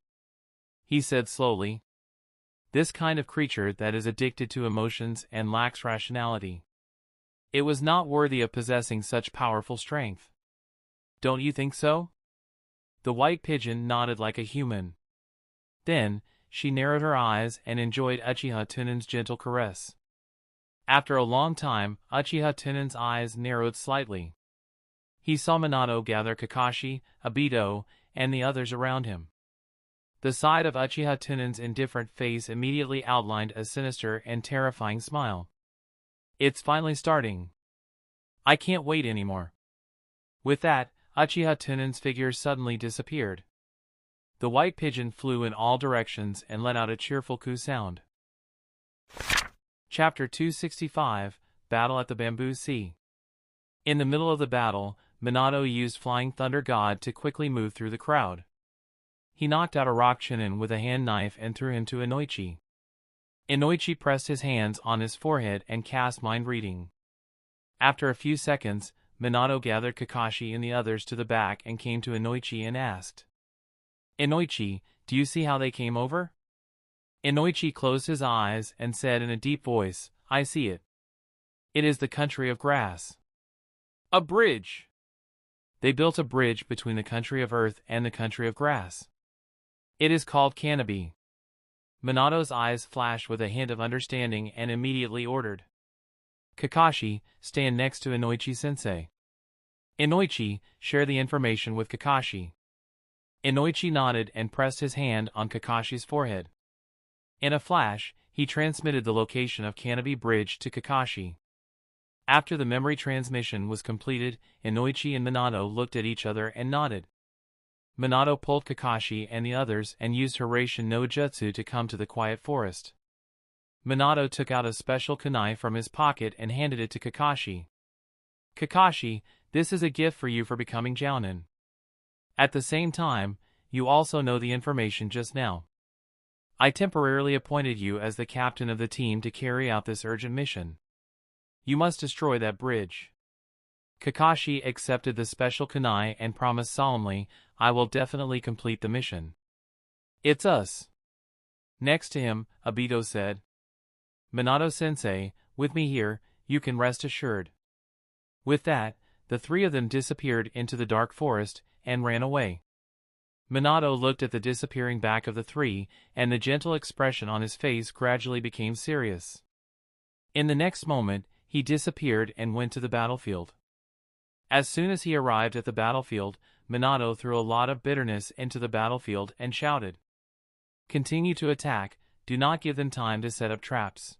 He said slowly, "This kind of creature that is addicted to emotions and lacks rationality. It was not worthy of possessing such powerful strength. Don't you think so?" The white pigeon nodded like a human. Then, she narrowed her eyes and enjoyed Uchiha Tunan's gentle caress. After a long time, Uchiha Tunan's eyes narrowed slightly. He saw Minato gather Kakashi, Obito, and the others around him. The side of Uchiha Tunan's indifferent face immediately outlined a sinister and terrifying smile. "It's finally starting. I can't wait anymore." With that, Uchiha Tunan's figure suddenly disappeared. The white pigeon flew in all directions and let out a cheerful coo sound. Chapter 265, Battle at the Bamboo Sea. In the middle of the battle, Minato used Flying Thunder God to quickly move through the crowd. He knocked out a rock Chunin with a hand knife and threw him to Inoichi. Inoichi pressed his hands on his forehead and cast mind reading. After a few seconds, Minato gathered Kakashi and the others to the back and came to Inoichi and asked, "Inoichi, do you see how they came over?" Inoichi closed his eyes and said in a deep voice, "I see it. It is the country of grass." "A bridge!" They built a bridge between the country of earth and the country of grass. It is called Kanabi. Minato's eyes flashed with a hint of understanding and immediately ordered, "Kakashi, stand next to Inoichi-sensei." Inoichi, share the information with Kakashi. Inoichi nodded and pressed his hand on Kakashi's forehead. In a flash, he transmitted the location of Canopy Bridge to Kakashi. After the memory transmission was completed, Inoichi and Minato looked at each other and nodded. Minato pulled Kakashi and the others and used Hiraishin no Jutsu to come to the quiet forest. Minato took out a special kunai from his pocket and handed it to Kakashi. Kakashi, this is a gift for you for becoming Jounin. At the same time, you also know the information just now. I temporarily appointed you as the captain of the team to carry out this urgent mission. You must destroy that bridge. Kakashi accepted the special kunai and promised solemnly, I will definitely complete the mission. It's us. Next to him, Obito said. Minato-sensei, with me here, you can rest assured. With that, the three of them disappeared into the dark forest and ran away. Minato looked at the disappearing back of the three, and the gentle expression on his face gradually became serious. In the next moment, he disappeared and went to the battlefield. As soon as he arrived at the battlefield, Minato threw a lot of bitterness into the battlefield and shouted, "Continue to attack, do not give them time to set up traps."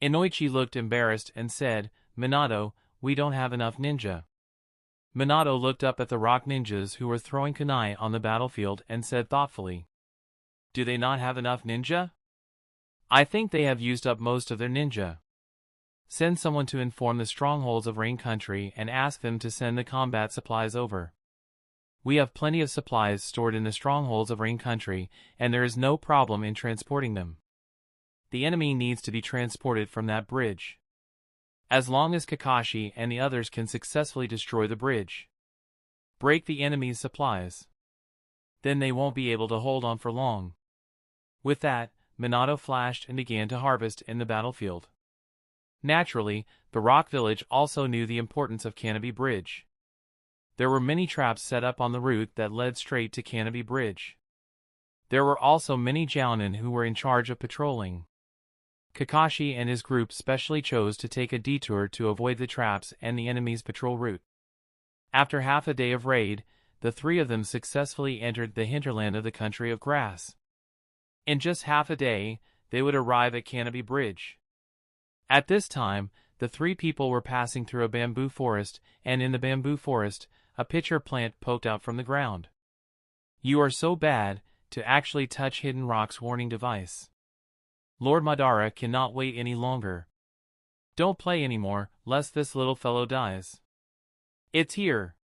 Inoichi looked embarrassed and said, Minato, we don't have enough ninja. Minato looked up at the rock ninjas who were throwing kunai on the battlefield and said thoughtfully, Do they not have enough ninja? I think they have used up most of their ninja. Send someone to inform the strongholds of Rain Country and ask them to send the combat supplies over. We have plenty of supplies stored in the strongholds of Rain Country, and there is no problem in transporting them. The enemy needs to be transported from that bridge. As long as Kakashi and the others can successfully destroy the bridge, break the enemy's supplies, then they won't be able to hold on for long. With that, Minato flashed and began to harvest in the battlefield. Naturally, the Rock Village also knew the importance of Canopy Bridge. There were many traps set up on the route that led straight to Canopy Bridge. There were also many Jounin who were in charge of patrolling. Kakashi and his group specially chose to take a detour to avoid the traps and the enemy's patrol route. After half a day of raid, the three of them successfully entered the hinterland of the Country of Grass. In just half a day, they would arrive at Canopy Bridge. At this time, the three people were passing through a bamboo forest, and in the bamboo forest, a pitcher plant poked out from the ground. You are so bad, to actually touch Hidden Rock's warning device. Lord Madara cannot wait any longer. Don't play anymore, lest this little fellow dies. It's here.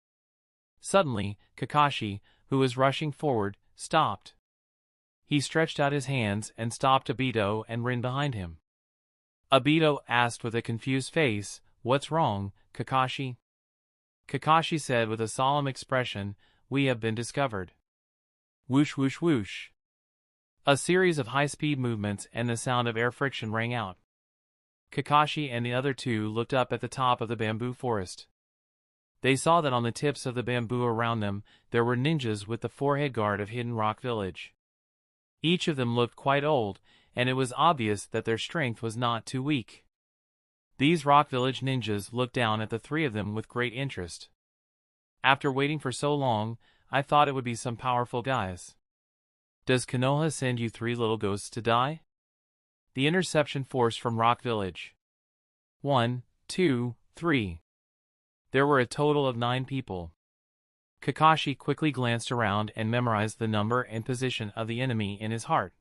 Suddenly, Kakashi, who was rushing forward, stopped. He stretched out his hands and stopped Obito and ran behind him. Obito asked with a confused face, What's wrong, Kakashi? Kakashi said with a solemn expression, We have been discovered. Whoosh whoosh whoosh. A series of high-speed movements and the sound of air friction rang out. Kakashi and the other two looked up at the top of the bamboo forest. They saw that on the tips of the bamboo around them, there were ninjas with the forehead guard of Hidden Rock Village. Each of them looked quite old, and it was obvious that their strength was not too weak. These Rock Village ninjas looked down at the three of them with great interest. After waiting for so long, I thought it would be some powerful guys. Does Konoha send you three little ghosts to die? The interception force from Rock Village. 1, 2, 3. There were a total of 9 people. Kakashi quickly glanced around and memorized the number and position of the enemy in his heart.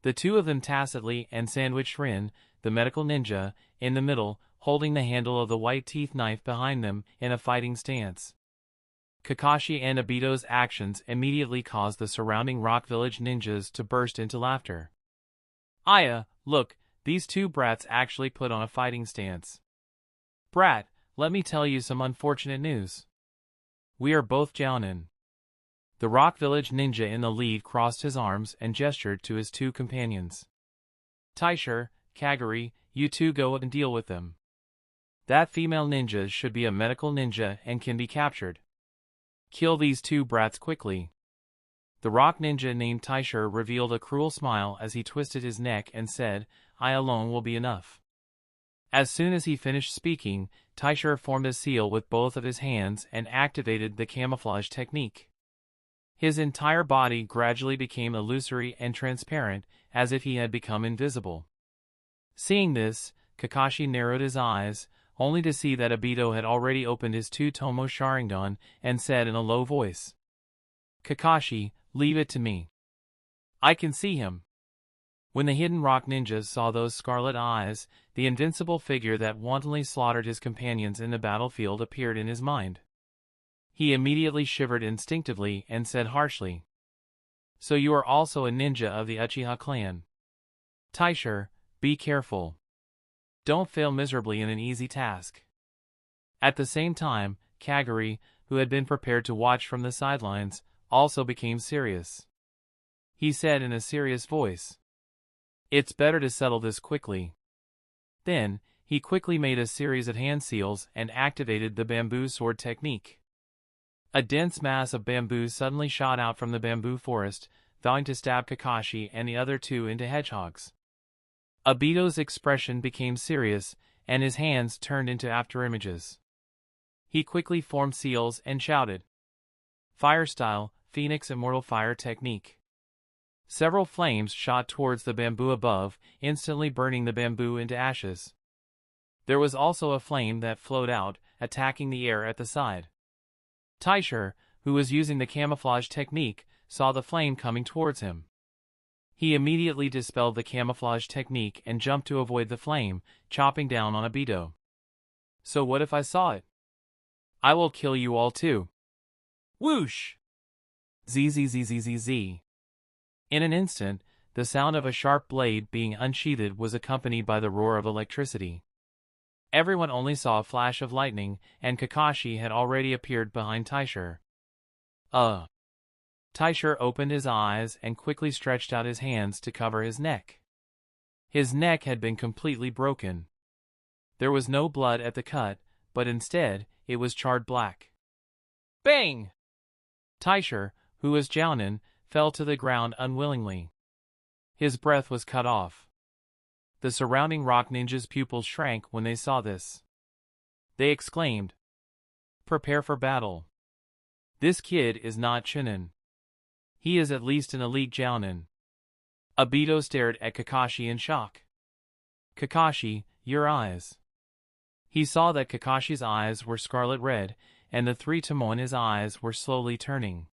The two of them tacitly and sandwiched Rin, the medical ninja, in the middle, holding the handle of the white teeth knife behind them in a fighting stance. Kakashi and Obito's actions immediately caused the surrounding Rock Village ninjas to burst into laughter. Aya, look, these two brats actually put on a fighting stance. Brat, let me tell you some unfortunate news. We are both Jounin. The Rock Village ninja in the lead crossed his arms and gestured to his two companions. Taisher, Kagari, you two go and deal with them. That female ninja should be a medical ninja and can be captured. Kill these two brats quickly. The rock ninja named Taisher revealed a cruel smile as he twisted his neck and said, I alone will be enough. As soon as he finished speaking, Taisher formed a seal with both of his hands and activated the camouflage technique. His entire body gradually became illusory and transparent, as if he had become invisible. Seeing this, Kakashi narrowed his eyes, only to see that Obito had already opened his two-tomo Sharingan and said in a low voice, "Kakashi, leave it to me. I can see him." When the hidden rock ninjas saw those scarlet eyes, the invincible figure that wantonly slaughtered his companions in the battlefield appeared in his mind. He immediately shivered instinctively and said harshly, "So you are also a ninja of the Uchiha clan. Taisher, be careful. Don't fail miserably in an easy task." At the same time, Kagari, who had been prepared to watch from the sidelines, also became serious. He said in a serious voice, "It's better to settle this quickly." Then, he quickly made a series of hand seals and activated the bamboo sword technique. A dense mass of bamboo suddenly shot out from the bamboo forest, vowing to stab Kakashi and the other two into hedgehogs. Obito's expression became serious, and his hands turned into afterimages. He quickly formed seals and shouted, "Fire style, Phoenix Immortal Fire Technique." Several flames shot towards the bamboo above, instantly burning the bamboo into ashes. There was also a flame that flowed out, attacking the air at the side. Taisher, who was using the camouflage technique, saw the flame coming towards him. He immediately dispelled the camouflage technique and jumped to avoid the flame, chopping down on Obito. "So what if I saw it? I will kill you all too." Whoosh! Zzzzzzz. In an instant, the sound of a sharp blade being unsheathed was accompanied by the roar of electricity. Everyone only saw a flash of lightning, and Kakashi had already appeared behind Taisher. Taisher opened his eyes and quickly stretched out his hands to cover his neck. His neck had been completely broken. There was no blood at the cut, but instead, it was charred black. Bang! Taisher, who was Jounin, fell to the ground unwillingly. His breath was cut off. The surrounding rock ninjas' pupils shrank when they saw this. They exclaimed, "Prepare for battle. This kid is not Chunin. He is at least an elite Jounin." Obito stared at Kakashi in shock. "Kakashi, your eyes." He saw that Kakashi's eyes were scarlet red, and the three tomo in his eyes were slowly turning.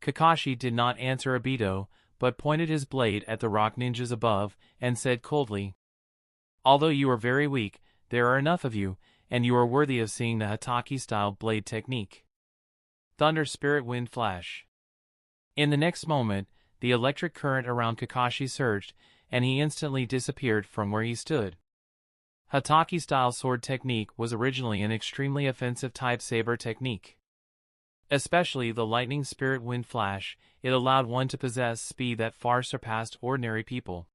Kakashi did not answer Obito, but pointed his blade at the rock ninjas above, and said coldly, "Although you are very weak, there are enough of you, and you are worthy of seeing the Hataki-style blade technique. Thunder Spirit Wind Flash." In the next moment, the electric current around Kakashi surged, and he instantly disappeared from where he stood. Hataki-style sword technique was originally an extremely offensive type saber technique. Especially the lightning spirit wind flash, it allowed one to possess speed that far surpassed ordinary people.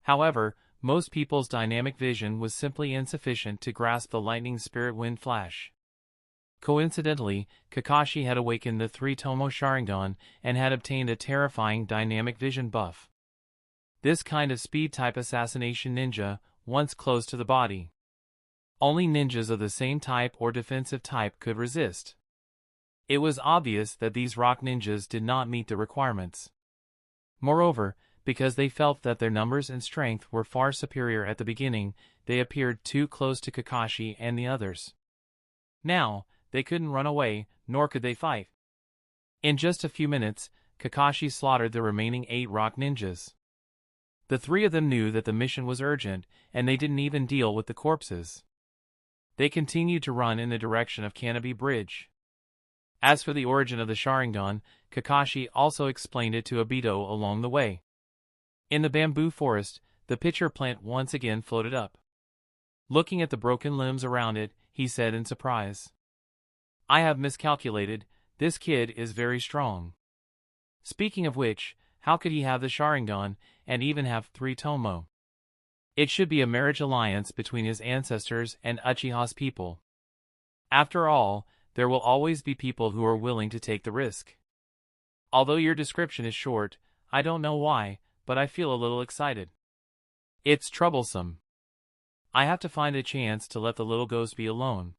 However, most people's dynamic vision was simply insufficient to grasp the lightning spirit wind flash. Coincidentally, Kakashi had awakened the three-tomo Sharingan and had obtained a terrifying dynamic vision buff. This kind of speed-type assassination ninja, once close to the body. Only ninjas of the same type or defensive type could resist. It was obvious that these rock ninjas did not meet the requirements. Moreover, because they felt that their numbers and strength were far superior at the beginning, they appeared too close to Kakashi and the others. Now, they couldn't run away, nor could they fight. In just a few minutes, Kakashi slaughtered the remaining 8 rock ninjas. The 3 of them knew that the mission was urgent, and they didn't even deal with the corpses. They continued to run in the direction of Canopy Bridge. As for the origin of the Sharingan, Kakashi also explained it to Obito along the way. In the bamboo forest, the pitcher plant once again floated up. Looking at the broken limbs around it, he said in surprise, "I have miscalculated, this kid is very strong. Speaking of which, how could he have the Sharingan, and even have 3 tomo? It should be a marriage alliance between his ancestors and Uchiha's people. After all, there will always be people who are willing to take the risk. Although your description is short, I don't know why, but I feel a little excited. It's troublesome." I have to find a chance to let the little ghost be alone.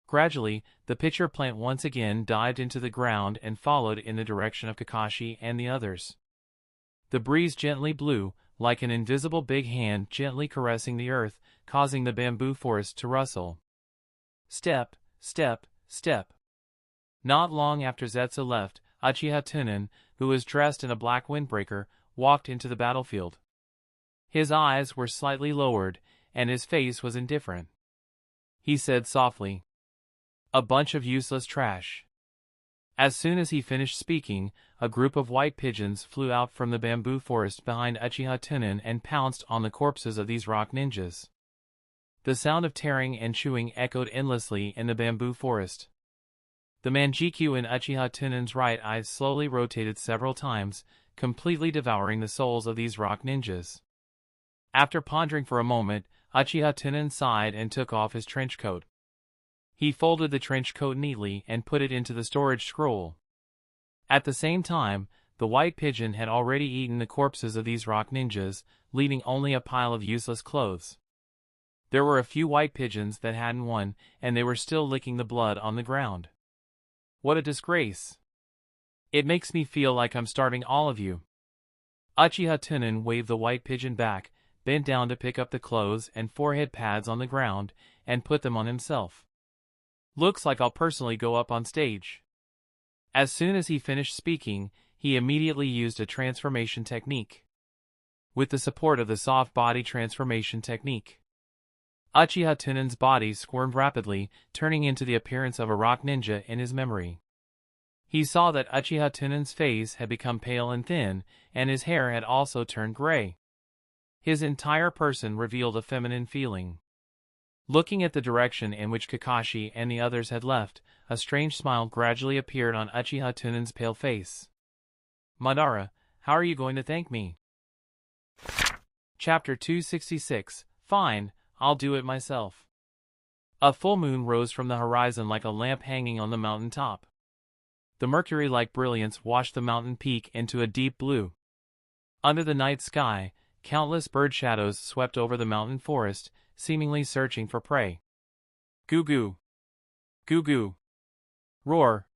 Gradually, the pitcher plant once again dived into the ground and followed in the direction of Kakashi and the others. The breeze gently blew, like an invisible big hand gently caressing the earth, causing the bamboo forest to rustle. Step, step, step. Not long after Zetsu left, Uchiha Tunan, who was dressed in a black windbreaker, walked into the battlefield. His eyes were slightly lowered, and his face was indifferent. He said softly, "A bunch of useless trash." As soon as he finished speaking, a group of white pigeons flew out from the bamboo forest behind Uchiha Tunan and pounced on the corpses of these rock ninjas. The sound of tearing and chewing echoed endlessly in the bamboo forest. The Manjikyu in Uchiha Tunan's right eye slowly rotated several times, completely devouring the souls of these rock ninjas. After pondering for a moment, Uchiha Tunan sighed and took off his trench coat. He folded the trench coat neatly and put it into the storage scroll. At the same time, the white pigeon had already eaten the corpses of these rock ninjas, leaving only a pile of useless clothes. There were a few white pigeons that hadn't won, and they were still licking the blood on the ground. What a disgrace! It makes me feel like I'm starving all of you. Uchiha Tunan waved the white pigeon back, bent down to pick up the clothes and forehead pads on the ground, and put them on himself. Looks like I'll personally go up on stage. As soon as he finished speaking, he immediately used a transformation technique. With the support of the soft body transformation technique, Uchiha Tunan's body squirmed rapidly, turning into the appearance of a rock ninja in his memory. He saw that Uchiha Tunan's face had become pale and thin, and his hair had also turned gray. His entire person revealed a feminine feeling. Looking at the direction in which Kakashi and the others had left, a strange smile gradually appeared on Uchiha Tunan's pale face. "Madara, how are you going to thank me?" Chapter 266. Fine, I'll do it myself. A full moon rose from the horizon like a lamp hanging on the mountain top. The mercury-like brilliance washed the mountain peak into a deep blue. Under the night sky, countless bird shadows swept over the mountain forest, seemingly searching for prey. Goo-goo! Goo-goo! Roar!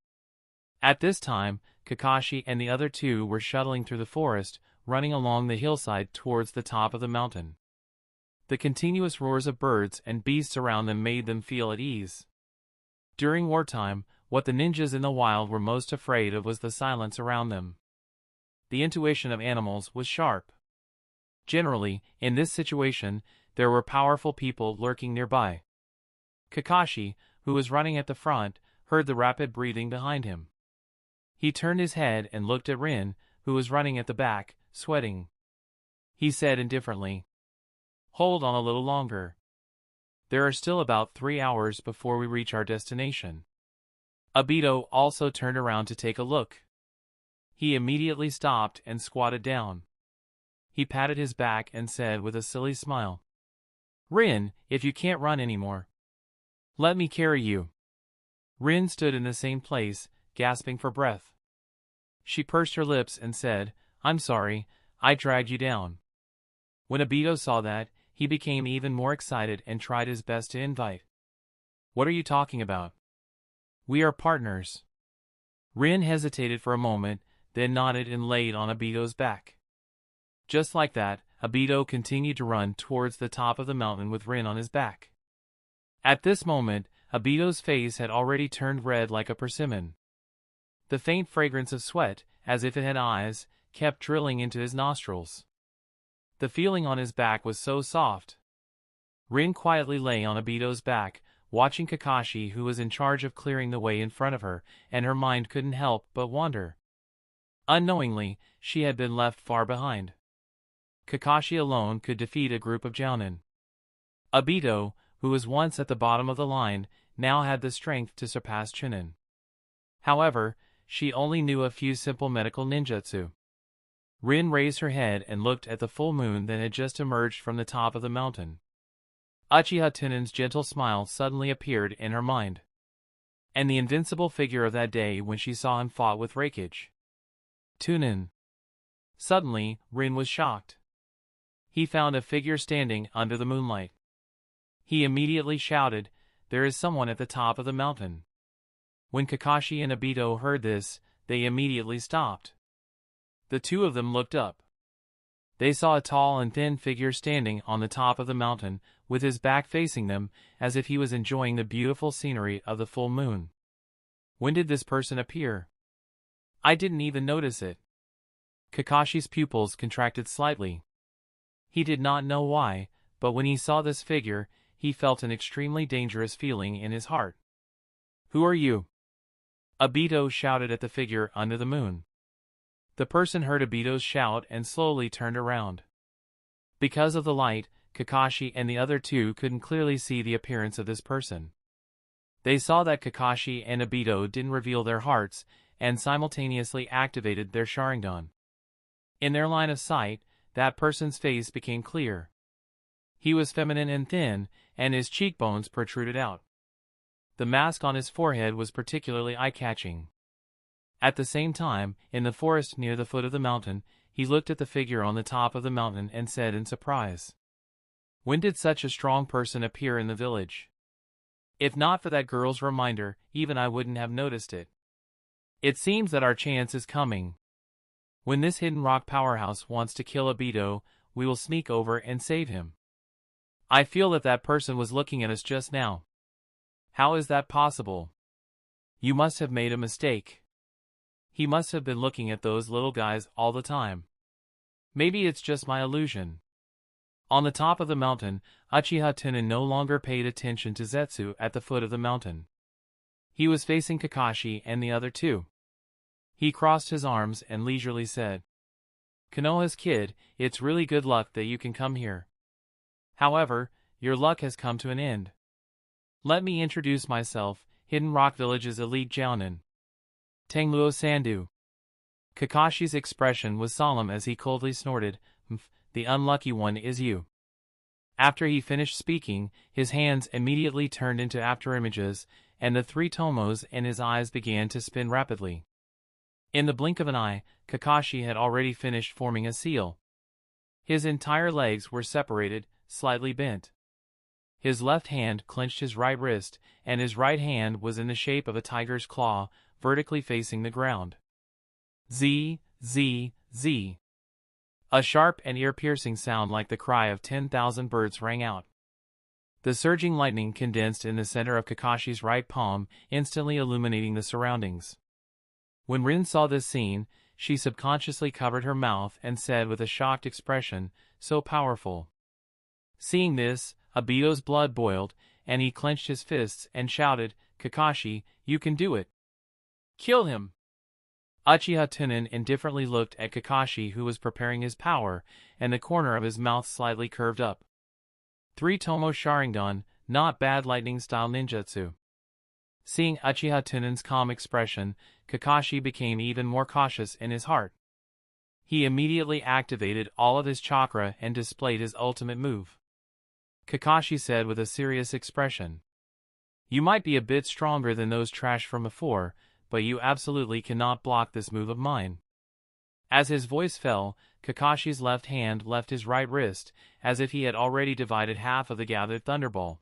At this time, Kakashi and the other two were shuttling through the forest, running along the hillside towards the top of the mountain. The continuous roars of birds and beasts around them made them feel at ease. During wartime, what the ninjas in the wild were most afraid of was the silence around them. The intuition of animals was sharp. Generally, in this situation, there were powerful people lurking nearby. Kakashi, who was running at the front, heard the rapid breathing behind him. He turned his head and looked at Rin, who was running at the back, sweating. He said indifferently, "Hold on a little longer. There are still about 3 hours before we reach our destination." Obito also turned around to take a look. He immediately stopped and squatted down. He patted his back and said with a silly smile, "Rin, if you can't run anymore, let me carry you." Rin stood in the same place, gasping for breath. She pursed her lips and said, "I'm sorry, I dragged you down." When Obito saw that, he became even more excited and tried his best to invite. "What are you talking about? We are partners." Rin hesitated for a moment, then nodded and laid on Obito's back. Just like that, Obito continued to run towards the top of the mountain with Rin on his back. At this moment, Obito's face had already turned red like a persimmon. The faint fragrance of sweat, as if it had eyes, kept drilling into his nostrils. The feeling on his back was so soft. Rin quietly lay on Obito's back, watching Kakashi, who was in charge of clearing the way in front of her, and her mind couldn't help but wander. Unknowingly, she had been left far behind. Kakashi alone could defeat a group of jounin. Obito, who was once at the bottom of the line, now had the strength to surpass Chunin. However, she only knew a few simple medical ninjutsu. Rin raised her head and looked at the full moon that had just emerged from the top of the mountain. Uchiha Tunan's gentle smile suddenly appeared in her mind. And the invincible figure of that day when she saw him fought with raikage. Tunan. Suddenly, Rin was shocked. He found a figure standing under the moonlight. He immediately shouted, "There is someone at the top of the mountain." When Kakashi and Obito heard this, they immediately stopped. The two of them looked up. They saw a tall and thin figure standing on the top of the mountain, with his back facing them, as if he was enjoying the beautiful scenery of the full moon. When did this person appear? I didn't even notice it. Kakashi's pupils contracted slightly. He did not know why, but when he saw this figure, he felt an extremely dangerous feeling in his heart. "Who are you?" Obito shouted at the figure under the moon. The person heard Obito's shout and slowly turned around. Because of the light, Kakashi and the other two couldn't clearly see the appearance of this person. They saw that Kakashi and Obito didn't reveal their hearts and simultaneously activated their Sharingan. In their line of sight, that person's face became clear. He was feminine and thin, and his cheekbones protruded out. The mask on his forehead was particularly eye-catching. At the same time, in the forest near the foot of the mountain, he looked at the figure on the top of the mountain and said in surprise, "When did such a strong person appear in the village? If not for that girl's reminder, even I wouldn't have noticed it. It seems that our chance is coming. When this hidden rock powerhouse wants to kill Obito, we will sneak over and save him. I feel that that person was looking at us just now. How is that possible? You must have made a mistake. He must have been looking at those little guys all the time. Maybe it's just my illusion." On the top of the mountain, Uchiha Tunan no longer paid attention to Zetsu at the foot of the mountain. He was facing Kakashi and the other two. He crossed his arms and leisurely said, "Konoha's kid, it's really good luck that you can come here. However, your luck has come to an end. Let me introduce myself, Hidden Rock Village's elite jounin, Tengluo Sandu." Kakashi's expression was solemn as he coldly snorted, "The unlucky one is you." After he finished speaking, his hands immediately turned into afterimages, and the three tomos in his eyes began to spin rapidly. In the blink of an eye, Kakashi had already finished forming a seal. His entire legs were separated, slightly bent. His left hand clenched his right wrist, and his right hand was in the shape of a tiger's claw, vertically facing the ground. Z, Z, Z. A sharp and ear-piercing sound like the cry of 10,000 birds rang out. The surging lightning condensed in the center of Kakashi's right palm, instantly illuminating the surroundings. When Rin saw this scene, she subconsciously covered her mouth and said with a shocked expression, "So powerful." Seeing this, Obito's blood boiled, and he clenched his fists and shouted, "Kakashi, you can do it. Kill him." Uchiha Tunan indifferently looked at Kakashi, who was preparing his power, and the corner of his mouth slightly curved up. Three Tomo Sharingan, not bad lightning-style ninjutsu. Seeing Uchiha Tunan's calm expression, Kakashi became even more cautious in his heart. He immediately activated all of his chakra and displayed his ultimate move. Kakashi said with a serious expression, "You might be a bit stronger than those trash from before, but you absolutely cannot block this move of mine." As his voice fell, Kakashi's left hand left his right wrist, as if he had already divided half of the gathered thunderball.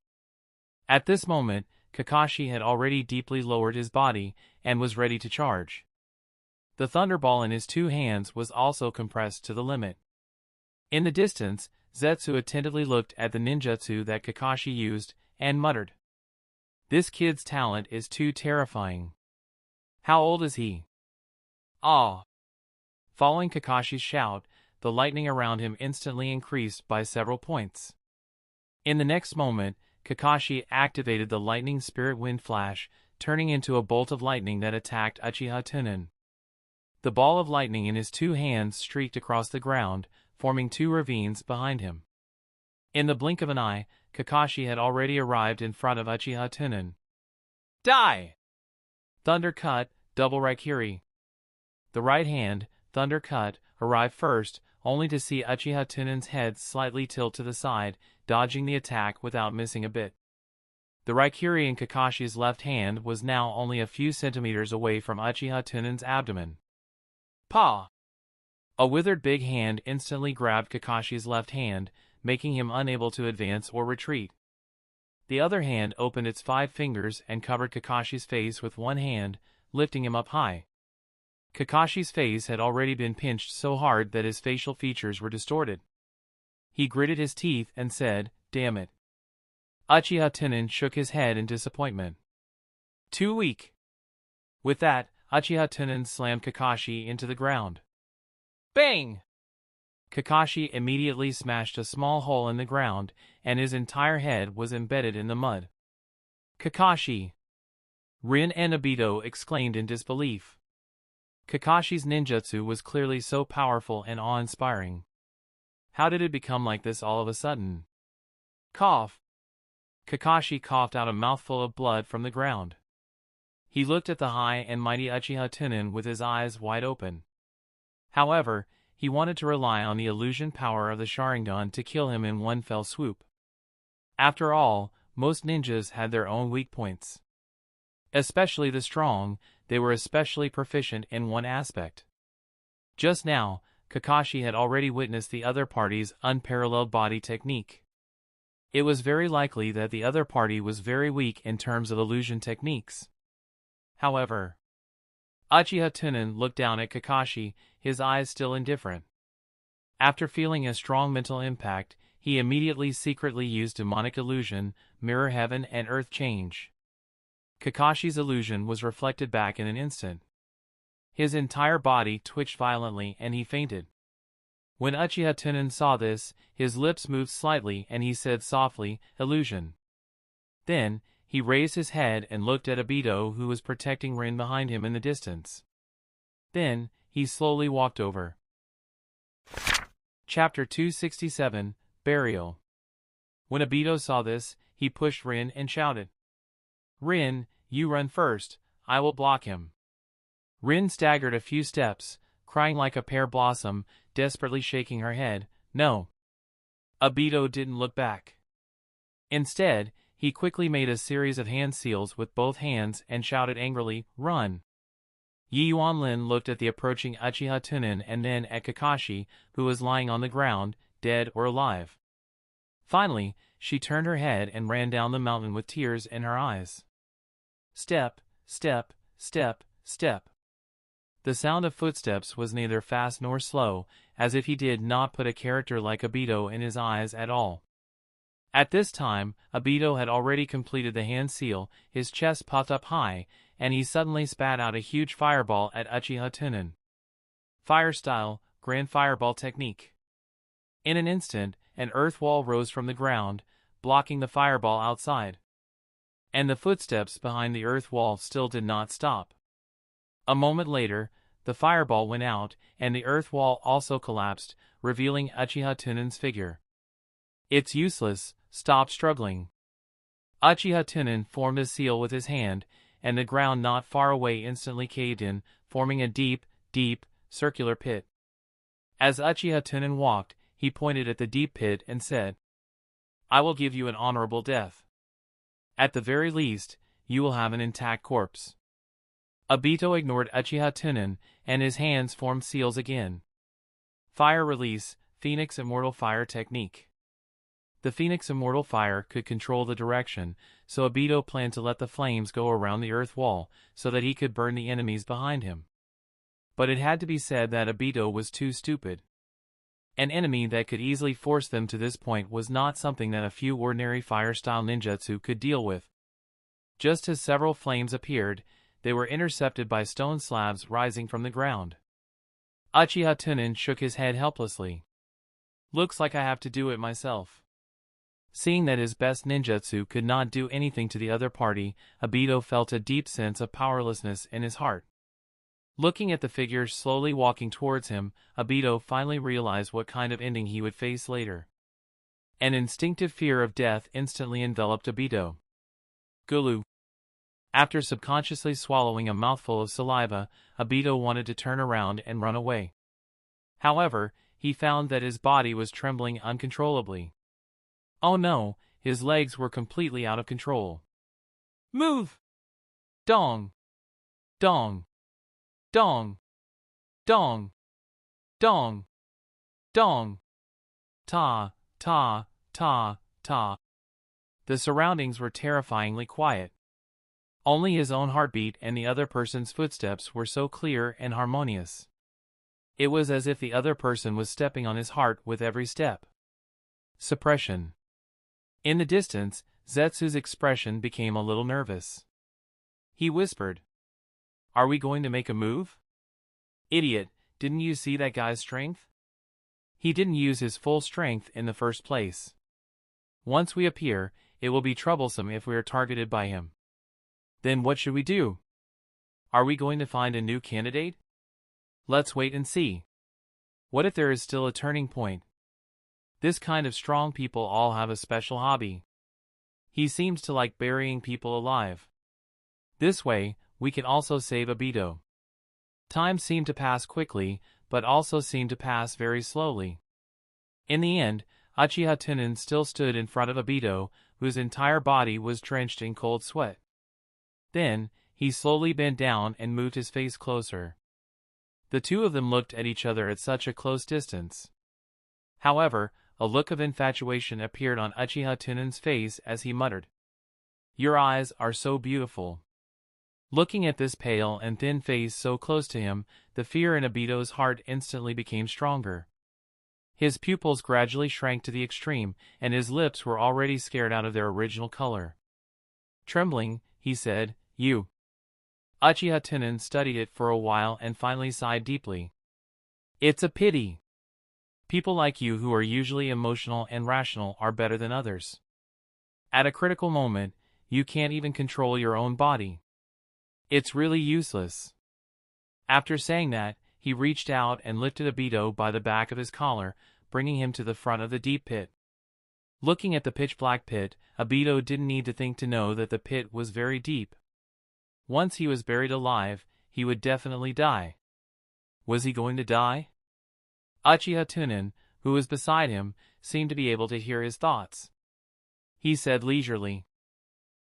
At this moment, Kakashi had already deeply lowered his body, and was ready to charge. The thunderball in his two hands was also compressed to the limit. In the distance, Zetsu attentively looked at the ninjutsu that Kakashi used, and muttered, "This kid's talent is too terrifying. How old is he?" "Ah!" Following Kakashi's shout, the lightning around him instantly increased by several points. In the next moment, Kakashi activated the lightning spirit wind flash, turning into a bolt of lightning that attacked Uchiha Tunan. The ball of lightning in his two hands streaked across the ground, forming two ravines behind him. In the blink of an eye, Kakashi had already arrived in front of Uchiha Tunan. "Die!" Thunder Cut, double raikage. The right hand, Thunder Cut, arrived first, only to see Uchiha Tunan's head slightly tilt to the side, dodging the attack without missing a bit. The raikage in Kakashi's left hand was now only a few centimeters away from Uchiha Tunan's abdomen. "Pa!" A withered big hand instantly grabbed Kakashi's left hand, making him unable to advance or retreat. The other hand opened its 5 fingers and covered Kakashi's face with one hand, lifting him up high. Kakashi's face had already been pinched so hard that his facial features were distorted. He gritted his teeth and said, "Damn it." Uchiha Tunan shook his head in disappointment. Too weak. With that, Uchiha Tunan slammed Kakashi into the ground. Bang! Kakashi immediately smashed a small hole in the ground, and his entire head was embedded in the mud. Kakashi! Rin and Obito exclaimed in disbelief. Kakashi's ninjutsu was clearly so powerful and awe-inspiring. How did it become like this all of a sudden? Cough! Kakashi coughed out a mouthful of blood from the ground. He looked at the high and mighty Uchiha Tunan with his eyes wide open. However, he wanted to rely on the illusion power of the Sharingan to kill him in one fell swoop. After all, most ninjas had their own weak points. Especially the strong, they were especially proficient in one aspect. Just now, Kakashi had already witnessed the other party's unparalleled body technique. It was very likely that the other party was very weak in terms of illusion techniques. However, Uchiha Tunan looked down at Kakashi, his eyes still indifferent. After feeling a strong mental impact, he immediately secretly used demonic illusion, mirror heaven and earth change. Kakashi's illusion was reflected back in an instant. His entire body twitched violently and he fainted. When Uchiha Tunan saw this, his lips moved slightly and he said softly, "Illusion." Then, he raised his head and looked at Obito, who was protecting Rin behind him in the distance. Then, he slowly walked over. Chapter 267, Burial. When Obito saw this, he pushed Rin and shouted, "Rin, you run first, I will block him." Rin staggered a few steps, crying like a pear blossom, desperately shaking her head, "No." Obito didn't look back. Instead, he quickly made a series of hand seals with both hands and shouted angrily, "Run!" Yi Yuanlin looked at the approaching Uchiha Tunan and then at Kakashi, who was lying on the ground, dead or alive. Finally, she turned her head and ran down the mountain with tears in her eyes. Step, step, step, step. The sound of footsteps was neither fast nor slow, as if he did not put a character like Obito in his eyes at all. At this time, Obito had already completed the hand seal, his chest puffed up high, and he suddenly spat out a huge fireball at Uchiha Tunan. Fire style, grand fireball technique. In an instant, an earth wall rose from the ground, blocking the fireball outside. And the footsteps behind the earth wall still did not stop. A moment later, the fireball went out, and the earth wall also collapsed, revealing Uchiha Tunan's figure. "It's useless, stop struggling." Uchiha Tunan formed a seal with his hand, and the ground not far away instantly caved in, forming a deep, deep, circular pit. As Uchiha Tunan walked, he pointed at the deep pit and said, "I will give you an honorable death. At the very least, you will have an intact corpse." Obito ignored Uchiha Tunan, and his hands formed seals again. Fire release, Phoenix Immortal Fire technique. The Phoenix Immortal Fire could control the direction, so Obito planned to let the flames go around the earth wall, so that he could burn the enemies behind him. But it had to be said that Obito was too stupid. An enemy that could easily force them to this point was not something that a few ordinary fire-style ninjutsu could deal with. Just as several flames appeared, they were intercepted by stone slabs rising from the ground. Uchiha Tunan shook his head helplessly. "Looks like I have to do it myself." Seeing that his best ninjutsu could not do anything to the other party, Obito felt a deep sense of powerlessness in his heart. Looking at the figure slowly walking towards him, Obito finally realized what kind of ending he would face later. An instinctive fear of death instantly enveloped Obito. Gulu. After subconsciously swallowing a mouthful of saliva, Obito wanted to turn around and run away. However, he found that his body was trembling uncontrollably. Oh no, his legs were completely out of control. "Move! Dong! Dong! Dong! Dong! Dong! Dong! Ta, ta, ta, ta." The surroundings were terrifyingly quiet. Only his own heartbeat and the other person's footsteps were so clear and harmonious. It was as if the other person was stepping on his heart with every step. Suppression. In the distance, Zetsu's expression became a little nervous. He whispered, "Are we going to make a move?" "Idiot, didn't you see that guy's strength? He didn't use his full strength in the first place. Once we appear, it will be troublesome if we are targeted by him." "Then what should we do? Are we going to find a new candidate? Let's wait and see. What if there is still a turning point? This kind of strong people all have a special hobby. He seems to like burying people alive. This way, we can also save Obito." Time seemed to pass quickly, but also seemed to pass very slowly. In the end, Uchiha Tunan still stood in front of Obito, whose entire body was drenched in cold sweat. Then, he slowly bent down and moved his face closer. The two of them looked at each other at such a close distance. However, a look of infatuation appeared on Uchiha Tunan's face as he muttered, "Your eyes are so beautiful." Looking at this pale and thin face so close to him, the fear in Obito's heart instantly became stronger. His pupils gradually shrank to the extreme, and his lips were already scared out of their original color. Trembling, he said, "You." Uchiha Tunan studied it for a while and finally sighed deeply. "It's a pity. People like you who are usually emotional and rational are better than others. At a critical moment, you can't even control your own body. It's really useless." After saying that, he reached out and lifted Obito by the back of his collar, bringing him to the front of the deep pit. Looking at the pitch-black pit, Obito didn't need to think to know that the pit was very deep. Once he was buried alive, he would definitely die. Was he going to die? Uchiha Tunan, who was beside him, seemed to be able to hear his thoughts. He said leisurely,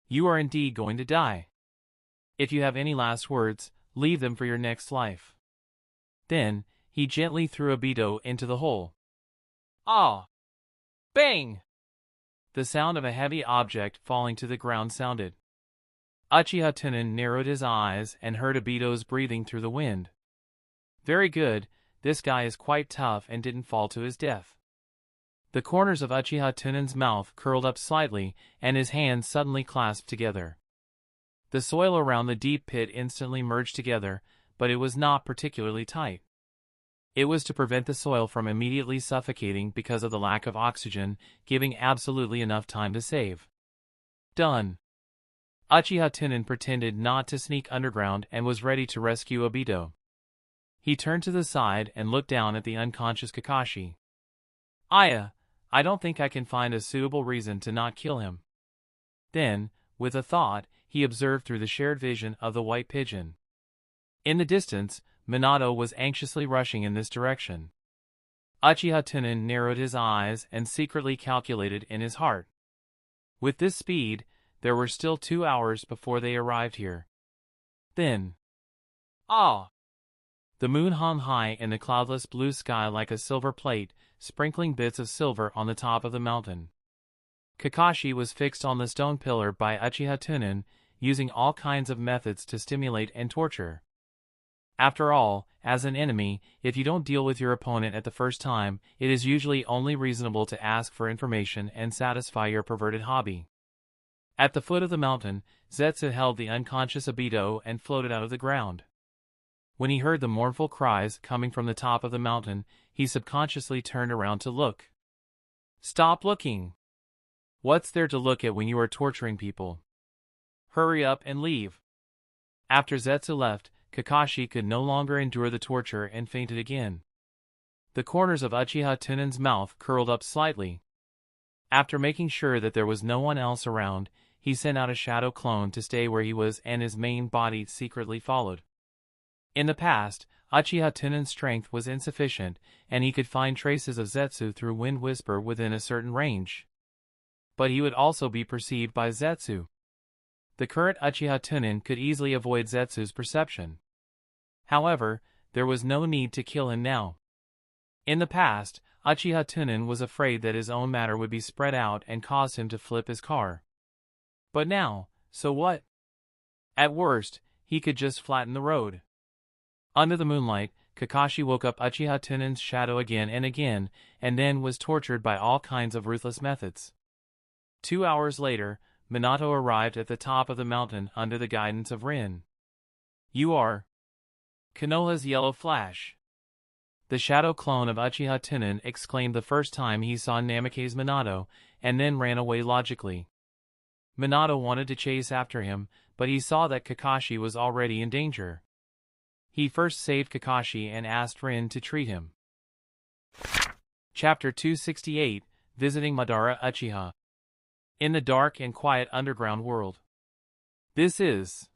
"You are indeed going to die. If you have any last words, leave them for your next life." Then, he gently threw Obito into the hole. Ah! Bang! The sound of a heavy object falling to the ground sounded. Uchiha Tunan narrowed his eyes and heard Obito's breathing through the wind. Very good, this guy is quite tough and didn't fall to his death. The corners of Uchiha Tunan's mouth curled up slightly, and his hands suddenly clasped together. The soil around the deep pit instantly merged together, but it was not particularly tight. It was to prevent the soil from immediately suffocating because of the lack of oxygen, giving absolutely enough time to save. Done. Uchiha Tunan pretended not to sneak underground and was ready to rescue Obito. He turned to the side and looked down at the unconscious Kakashi. "Aya, I don't think I can find a suitable reason to not kill him." Then, with a thought, he observed through the shared vision of the white pigeon. In the distance, Minato was anxiously rushing in this direction. Uchiha Tunan narrowed his eyes and secretly calculated in his heart. With this speed, there were still 2 hours before they arrived here. Then, ah! The moon hung high in the cloudless blue sky like a silver plate, sprinkling bits of silver on the top of the mountain. Kakashi was fixed on the stone pillar by Uchiha Tunan, using all kinds of methods to stimulate and torture. After all, as an enemy, if you don't deal with your opponent at the first time, it is usually only reasonable to ask for information and satisfy your perverted hobby. At the foot of the mountain, Zetsu held the unconscious Obito and floated out of the ground. When he heard the mournful cries coming from the top of the mountain, he subconsciously turned around to look. Stop looking! What's there to look at when you are torturing people? Hurry up and leave. After Zetsu left, Kakashi could no longer endure the torture and fainted again. The corners of Uchiha Tunan's mouth curled up slightly. After making sure that there was no one else around, he sent out a shadow clone to stay where he was, and his main body secretly followed. In the past, Uchiha Tunan's strength was insufficient, and he could find traces of Zetsu through wind whisper within a certain range. But he would also be perceived by Zetsu. The current Uchiha Tunan could easily avoid Zetsu's perception. However, there was no need to kill him now. In the past, Uchiha Tunan was afraid that his own matter would be spread out and cause him to flip his car. But now, so what? At worst, he could just flatten the road. Under the moonlight, Kakashi woke up Uchiha Tunan's shadow again and then was tortured by all kinds of ruthless methods. 2 hours later, Minato arrived at the top of the mountain under the guidance of Rin. You are Konoha's yellow flash. The shadow clone of Uchiha Tunan exclaimed the first time he saw Namake's Minato, and then ran away logically. Minato wanted to chase after him, but he saw that Kakashi was already in danger. He first saved Kakashi and asked Rin to treat him. Chapter 268, Visiting Madara Uchiha. In the dark and quiet underground world. This is...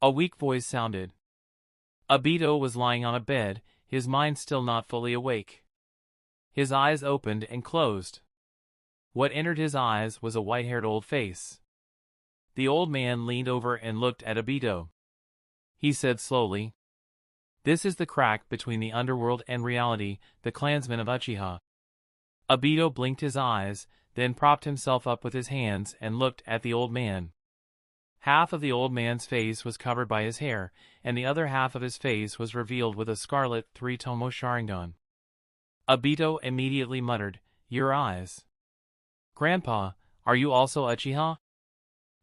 A weak voice sounded. Obito was lying on a bed, his mind still not fully awake. His eyes opened and closed. What entered his eyes was a white-haired old face. The old man leaned over and looked at Obito. He said slowly, "This is the crack between the underworld and reality, the clansman of Uchiha." Obito blinked his eyes, then propped himself up with his hands and looked at the old man. Half of the old man's face was covered by his hair, and the other half of his face was revealed with a scarlet three-tomo Sharingan. Obito immediately muttered, "Your eyes. Grandpa, are you also Uchiha?"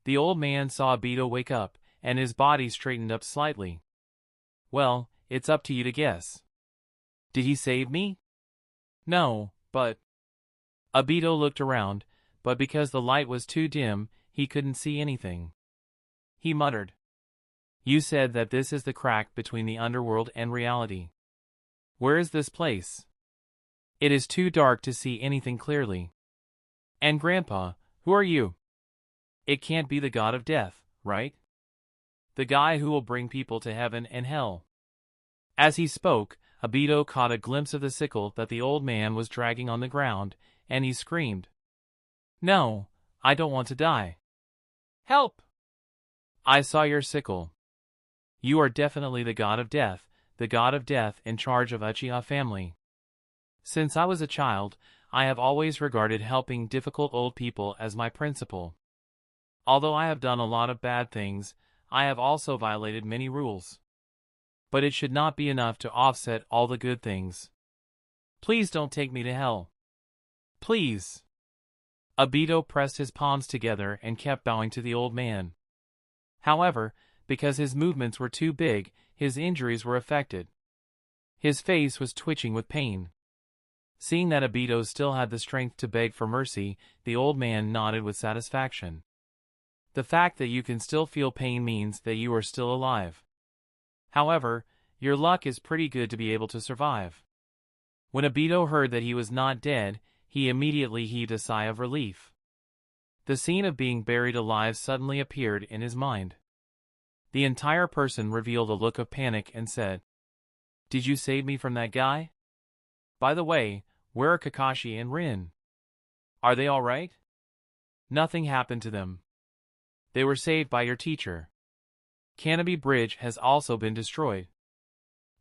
The old man saw Obito wake up, and his body straightened up slightly. "Well, it's up to you to guess. Did he save me?" "No, but..." Obito looked around, but because the light was too dim, he couldn't see anything. He muttered, "You said that this is the crack between the underworld and reality. Where is this place? It is too dark to see anything clearly. And Grandpa, who are you? It can't be the god of death, right? The guy who will bring people to heaven and hell." As he spoke, Obito caught a glimpse of the sickle that the old man was dragging on the ground, and he screamed, "No, I don't want to die. Help! I saw your sickle. You are definitely the god of death in charge of Uchiha family. Since I was a child, I have always regarded helping difficult old people as my principle. Although I have done a lot of bad things, I have also violated many rules. But it should not be enough to offset all the good things. Please don't take me to hell. Please." Obito pressed his palms together and kept bowing to the old man. However, because his movements were too big, his injuries were affected. His face was twitching with pain. Seeing that Obito still had the strength to beg for mercy, the old man nodded with satisfaction. The fact that you can still feel pain means that you are still alive. However, your luck is pretty good to be able to survive. When Obito heard that he was not dead, he immediately heaved a sigh of relief. The scene of being buried alive suddenly appeared in his mind. The entire person revealed a look of panic and said, "Did you save me from that guy? By the way, where are Kakashi and Rin? Are they all right?" "Nothing happened to them. They were saved by your teacher. Canopy Bridge has also been destroyed."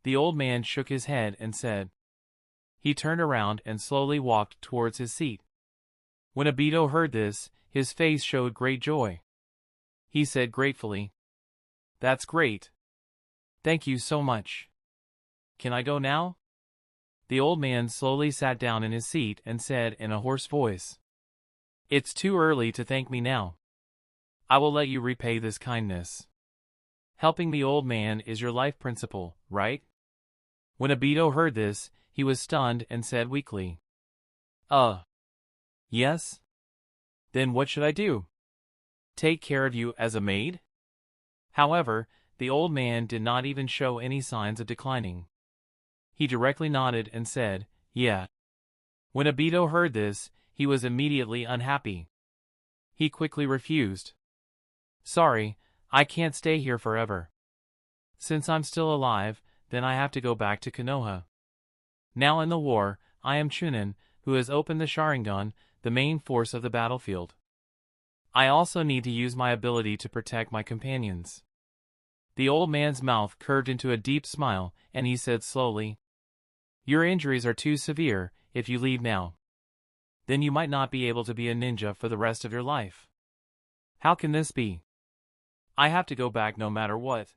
The old man shook his head and said. He turned around and slowly walked towards his seat. When Obito heard this, his face showed great joy. He said gratefully, "That's great. Thank you so much. Can I go now?" The old man slowly sat down in his seat and said in a hoarse voice, "It's too early to thank me now. I will let you repay this kindness. Helping the old man is your life principle, right?" When Obito heard this, he was stunned and said weakly, Yes? Then what should I do? Take care of you as a maid?" However, the old man did not even show any signs of declining. He directly nodded and said, "Yeah." When Obito heard this, he was immediately unhappy. He quickly refused. "Sorry, I can't stay here forever. Since I'm still alive, then I have to go back to Konoha. Now in the war, I am Chunin, who has opened the Sharingan, the main force of the battlefield. I also need to use my ability to protect my companions." The old man's mouth curved into a deep smile, and he said slowly, "Your injuries are too severe. If you leave now, then you might not be able to be a ninja for the rest of your life. How can this be? I have to go back no matter what.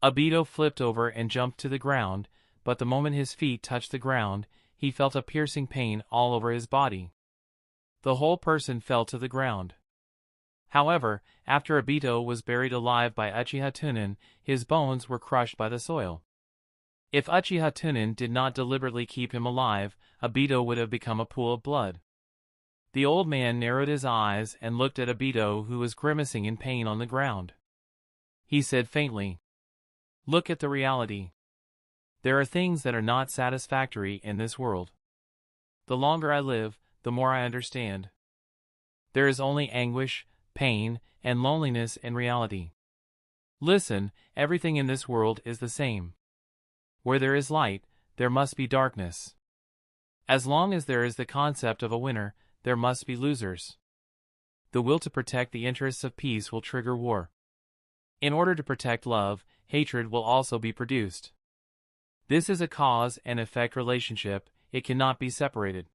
Obito flipped over and jumped to the ground, but the moment his feet touched the ground, he felt a piercing pain all over his body. The whole person fell to the ground. However, after Obito was buried alive by Uchiha Tunan, his bones were crushed by the soil. If Uchiha Tunan did not deliberately keep him alive, Obito would have become a pool of blood. The old man narrowed his eyes and looked at Obito, who was grimacing in pain on the ground. He said faintly, "Look at the reality. There are things that are not satisfactory in this world. The longer I live, the more I understand. There is only anguish, pain, and loneliness in reality. Listen, everything in this world is the same. Where there is light, there must be darkness. As long as there is the concept of a winner, there must be losers. The will to protect the interests of peace will trigger war. In order to protect love, hatred will also be produced. This is a cause and effect relationship, it cannot be separated."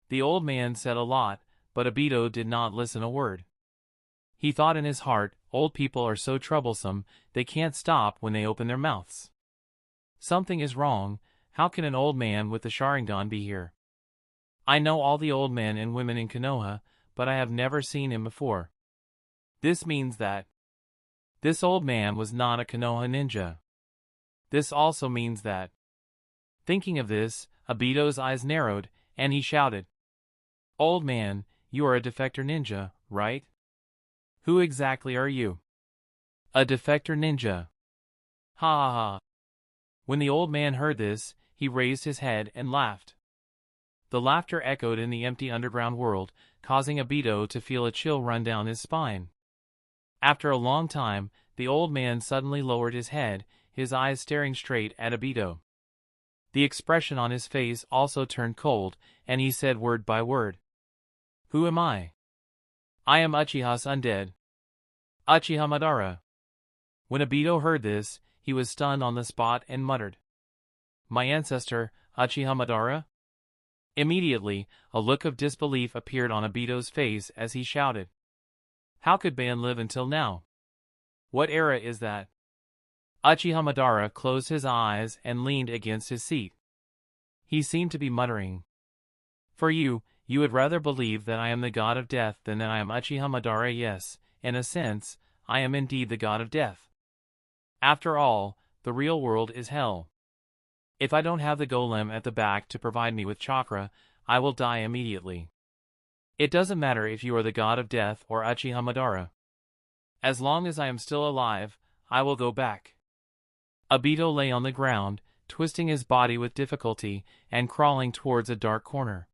The old man said a lot, but Obito did not listen a word. He thought in his heart, old people are so troublesome, they can't stop when they open their mouths. Something is wrong. How can an old man with the Sharingan be here? I know all the old men and women in Konoha, but I have never seen him before. This means that this old man was not a Konoha ninja. This also means that. Thinking of this, Obito's eyes narrowed, and he shouted, "Old man, you are a defector ninja, right? Who exactly are you?" "A defector ninja." Ha ha ha. When the old man heard this, he raised his head and laughed. The laughter echoed in the empty underground world, causing Obito to feel a chill run down his spine. After a long time, the old man suddenly lowered his head, his eyes staring straight at Obito. The expression on his face also turned cold, and he said word by word, "Who am I? I am Uchiha's undead. Uchiha Madara." When Obito heard this, he was stunned on the spot and muttered, "My ancestor, Uchiha Madara?" Immediately, a look of disbelief appeared on Obito's face as he shouted, "How could Ban live until now? What era is that?" Uchiha Madara closed his eyes and leaned against his seat. He seemed to be muttering, "For you, you would rather believe that I am the god of death than that I am Uchiha Madara. Yes, in a sense, I am indeed the god of death. After all, the real world is hell. If I don't have the golem at the back to provide me with chakra, I will die immediately. It doesn't matter if you are the god of death or Uchiha Madara. As long as I am still alive, I will go back." Obito lay on the ground, twisting his body with difficulty and crawling towards a dark corner.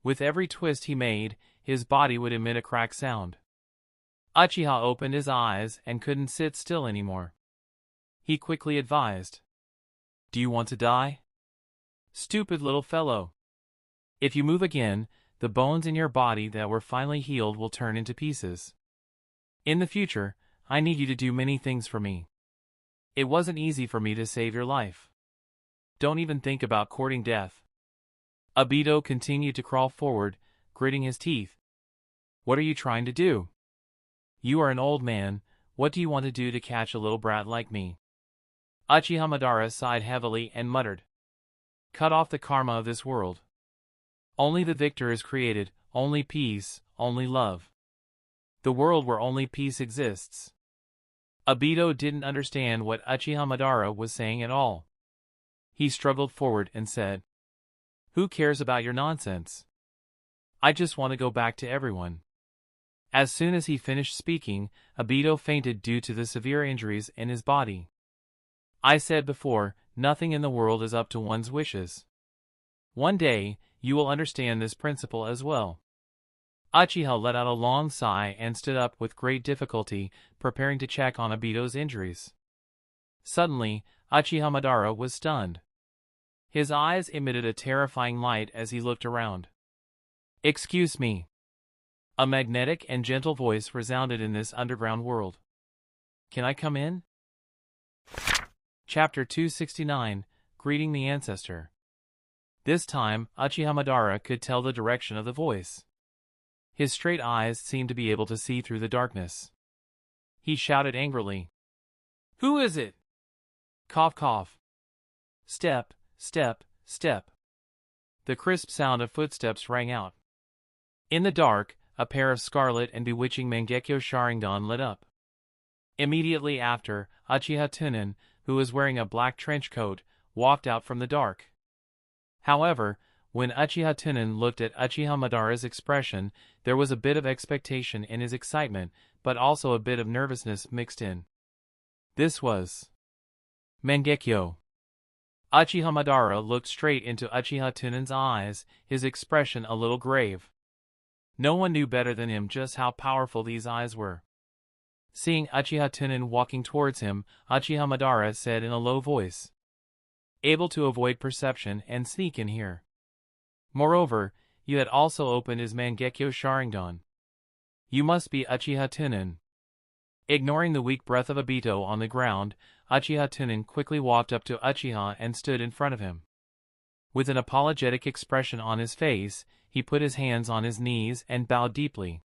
With every twist he made, his body would emit a crack sound. Uchiha opened his eyes and couldn't sit still anymore. He quickly advised, "Do you want to die? Stupid little fellow. If you move again, the bones in your body that were finally healed will turn into pieces. In the future, I need you to do many things for me. It wasn't easy for me to save your life. Don't even think about courting death." Obito continued to crawl forward, gritting his teeth. "What are you trying to do? You are an old man, what do you want to do to catch a little brat like me?" Uchiha Madara sighed heavily and muttered, "Cut off the karma of this world. Only the victor is created, only peace, only love. The world where only peace exists." Obito didn't understand what Uchiha Madara was saying at all. He struggled forward and said, "Who cares about your nonsense? I just want to go back to everyone." As soon as he finished speaking, Obito fainted due to the severe injuries in his body. I said before, nothing in the world is up to one's wishes. One day, you will understand this principle as well. Uchiha let out a long sigh and stood up with great difficulty, preparing to check on Obito's injuries. Suddenly, Uchiha Madara was stunned. His eyes emitted a terrifying light as he looked around. "Excuse me." A magnetic and gentle voice resounded in this underground world. "Can I come in?" Chapter 269, Greeting the Ancestor. This time, Uchiha Madara could tell the direction of the voice. His straight eyes seemed to be able to see through the darkness. He shouted angrily. "Who is it?" Cough, cough. Step, step, step. The crisp sound of footsteps rang out. In the dark, a pair of scarlet and bewitching Mangekyo Sharingan lit up. Immediately after, Uchiha Tunan, who was wearing a black trench coat, walked out from the dark. However, when Uchiha Tunan looked at Uchiha Madara's expression, there was a bit of expectation in his excitement, but also a bit of nervousness mixed in. This was Mangekyo. Uchiha Madara looked straight into Uchiha Tunan's eyes, his expression a little grave. No one knew better than him just how powerful these eyes were. Seeing Uchiha Tunan walking towards him, Uchiha Madara said in a low voice, "Able to avoid perception and sneak in here. Moreover, you had also opened his Mangekyo Sharingan. You must be Uchiha Tunan." Ignoring the weak breath of Obito on the ground, Uchiha Tunan quickly walked up to Uchiha and stood in front of him. With an apologetic expression on his face, he put his hands on his knees and bowed deeply.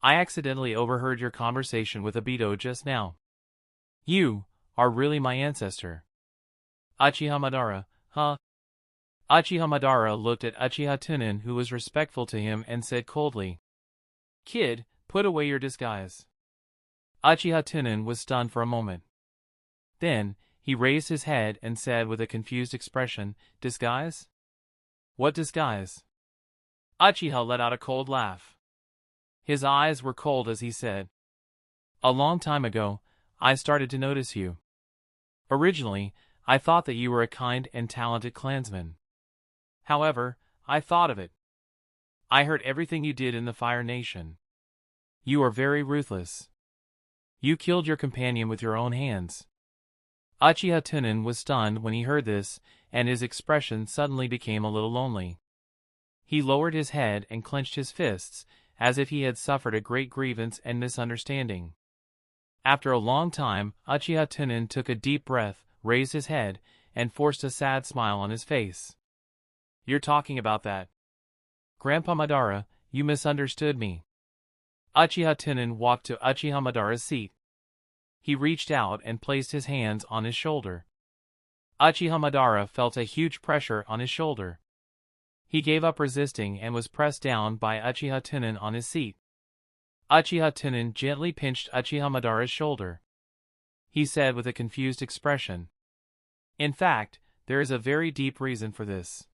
"I accidentally overheard your conversation with Obito just now. You are really my ancestor." Uchiha Madara, huh? Uchiha Madara looked at Uchiha Tunan, who was respectful to him, and said coldly, "Kid, put away your disguise." Uchiha Tunan was stunned for a moment. Then, he raised his head and said with a confused expression, "Disguise? What disguise?" Uchiha let out a cold laugh. His eyes were cold as he said, "A long time ago, I started to notice you. Originally, I thought that you were a kind and talented clansman. However, I thought of it. I heard everything you did in the Fire Nation. You are very ruthless. You killed your companion with your own hands." Uchiha Tunan was stunned when he heard this, and his expression suddenly became a little lonely. He lowered his head and clenched his fists, as if he had suffered a great grievance and misunderstanding. After a long time, Uchiha Tunan took a deep breath, raised his head, and forced a sad smile on his face. "You're talking about that. Grandpa Madara, you misunderstood me." Uchiha Tunan walked to Uchiha Madara's seat. He reached out and placed his hands on his shoulder. Uchiha Madara felt a huge pressure on his shoulder. He gave up resisting and was pressed down by Uchiha Tunan on his seat. Uchiha Tunan gently pinched Uchiha Madara's shoulder. He said with a confused expression, "In fact, there is a very deep reason for this.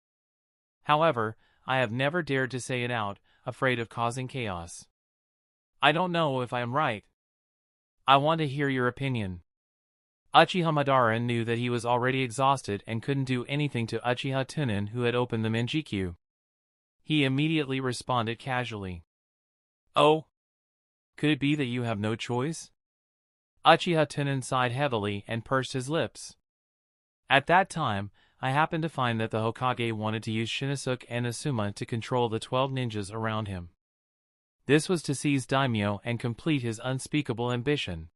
However, I have never dared to say it out, afraid of causing chaos. I don't know if I am right. I want to hear your opinion." Uchiha Madara knew that he was already exhausted and couldn't do anything to Uchiha Tunan, who had opened the Mangekyo. He immediately responded casually, "Oh? Could it be that you have no choice?" Uchiha Tunan sighed heavily and pursed his lips. "At that time, I happened to find that the Hokage wanted to use Shinosuke and Asuma to control the 12 ninjas around him. This was to seize Daimyo and complete his unspeakable ambition.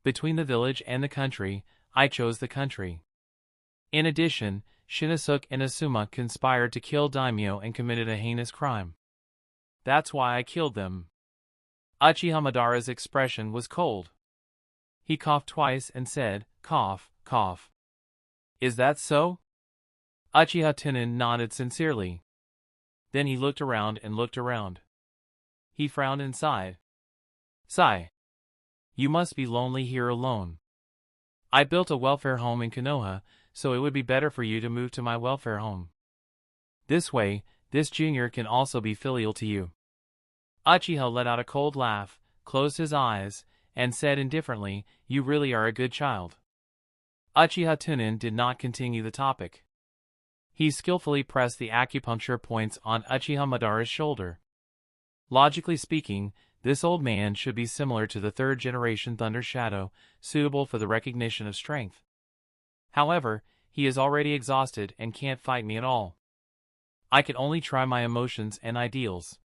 Between the village and the country, I chose the country. In addition, Shinosuke and Asuma conspired to kill Daimyo and committed a heinous crime. That's why I killed them." Uchiha Madara's expression was cold. He coughed twice and said, "Cough, cough. Is that so?" Uchiha Tunan nodded sincerely. Then he looked around and looked around. He frowned and sighed. "Sigh. You must be lonely here alone. I built a welfare home in Konoha, so it would be better for you to move to my welfare home. This way, this junior can also be filial to you." Uchiha let out a cold laugh, closed his eyes, and said indifferently, "You really are a good child." Uchiha Tunan did not continue the topic. He skillfully pressed the acupuncture points on Uchiha Madara's shoulder. Logically speaking, this old man should be similar to the third-generation Thunder Shadow, suitable for the recognition of strength. However, he is already exhausted and can't fight me at all. I can only try my emotions and ideals."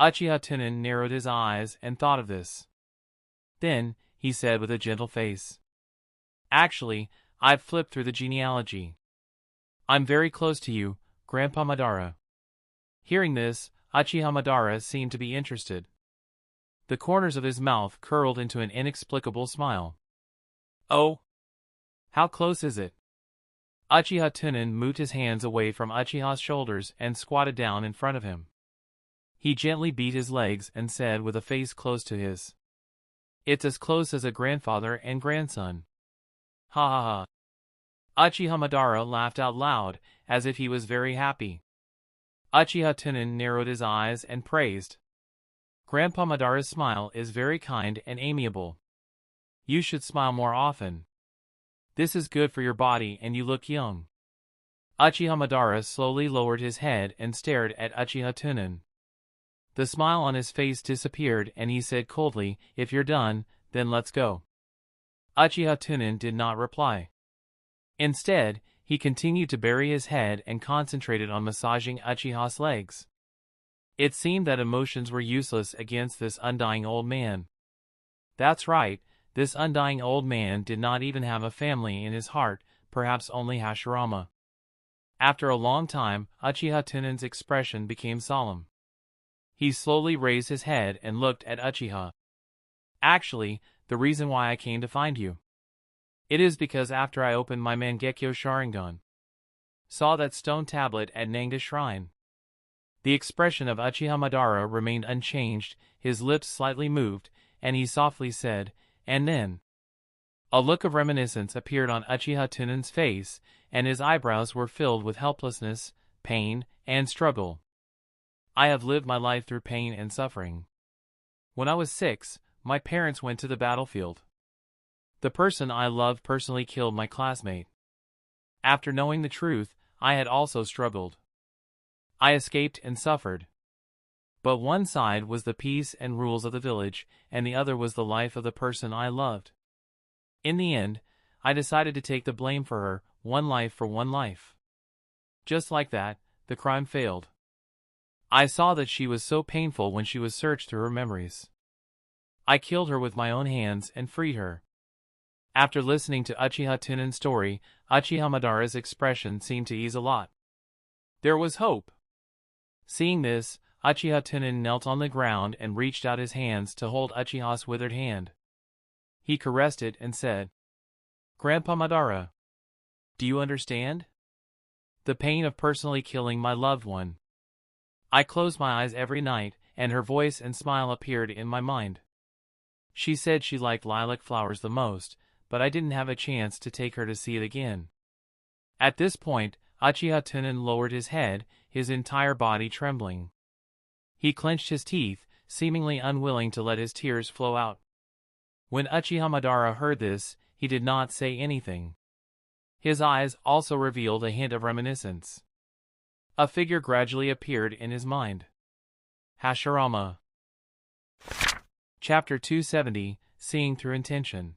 Uchiha Tunan narrowed his eyes and thought of this. Then, he said with a gentle face, "Actually, I've flipped through the genealogy. I'm very close to you, Grandpa Madara." Hearing this, Uchiha Madara seemed to be interested. The corners of his mouth curled into an inexplicable smile. "Oh? How close is it?" Uchiha Tunan moved his hands away from Uchiha's shoulders and squatted down in front of him. He gently beat his legs and said with a face close to his, "It's as close as a grandfather and grandson." Ha ha ha. Uchiha Madara laughed out loud, as if he was very happy. Uchiha Tunan narrowed his eyes and praised. "Grandpa Madara's smile is very kind and amiable. You should smile more often. This is good for your body and you look young." Uchiha Madara slowly lowered his head and stared at Uchiha Tunan. The smile on his face disappeared and he said coldly, "If you're done, then let's go." Uchiha Tunan did not reply. Instead, he continued to bury his head and concentrated on massaging Uchiha's legs. It seemed that emotions were useless against this undying old man. That's right, this undying old man did not even have a family in his heart, perhaps only Hashirama. After a long time, Uchiha Tunan's expression became solemn. He slowly raised his head and looked at Uchiha. "Actually, the reason why I came to find you. It is because after I opened my Mangekyo Sharingan, saw that stone tablet at Nanga Shrine." The expression of Uchiha Madara remained unchanged, his lips slightly moved, and he softly said, "And then?" A look of reminiscence appeared on Uchiha Tunan's face, and his eyebrows were filled with helplessness, pain, and struggle. "I have lived my life through pain and suffering. When I was 6, my parents went to the battlefield. The person I loved personally killed my classmate. After knowing the truth, I had also struggled. I escaped and suffered. But one side was the peace and rules of the village, and the other was the life of the person I loved. In the end, I decided to take the blame for her, one life for one life. Just like that, the crime failed. I saw that she was so painful when she was searched through her memories. I killed her with my own hands and freed her." After listening to Uchiha Tunan's story, Uchiha Madara's expression seemed to ease a lot. There was hope. Seeing this, Uchiha Tunan knelt on the ground and reached out his hands to hold Uchiha's withered hand. He caressed it and said, "Grandpa Madara, do you understand? The pain of personally killing my loved one. I close my eyes every night, and her voice and smile appeared in my mind. She said she liked lilac flowers the most, but I didn't have a chance to take her to see it again." At this point, Uchiha Tunan lowered his head, his entire body trembling. He clenched his teeth, seemingly unwilling to let his tears flow out. When Uchiha Madara heard this, he did not say anything. His eyes also revealed a hint of reminiscence. A figure gradually appeared in his mind. Hashirama. Chapter 270, Seeing Through Intention.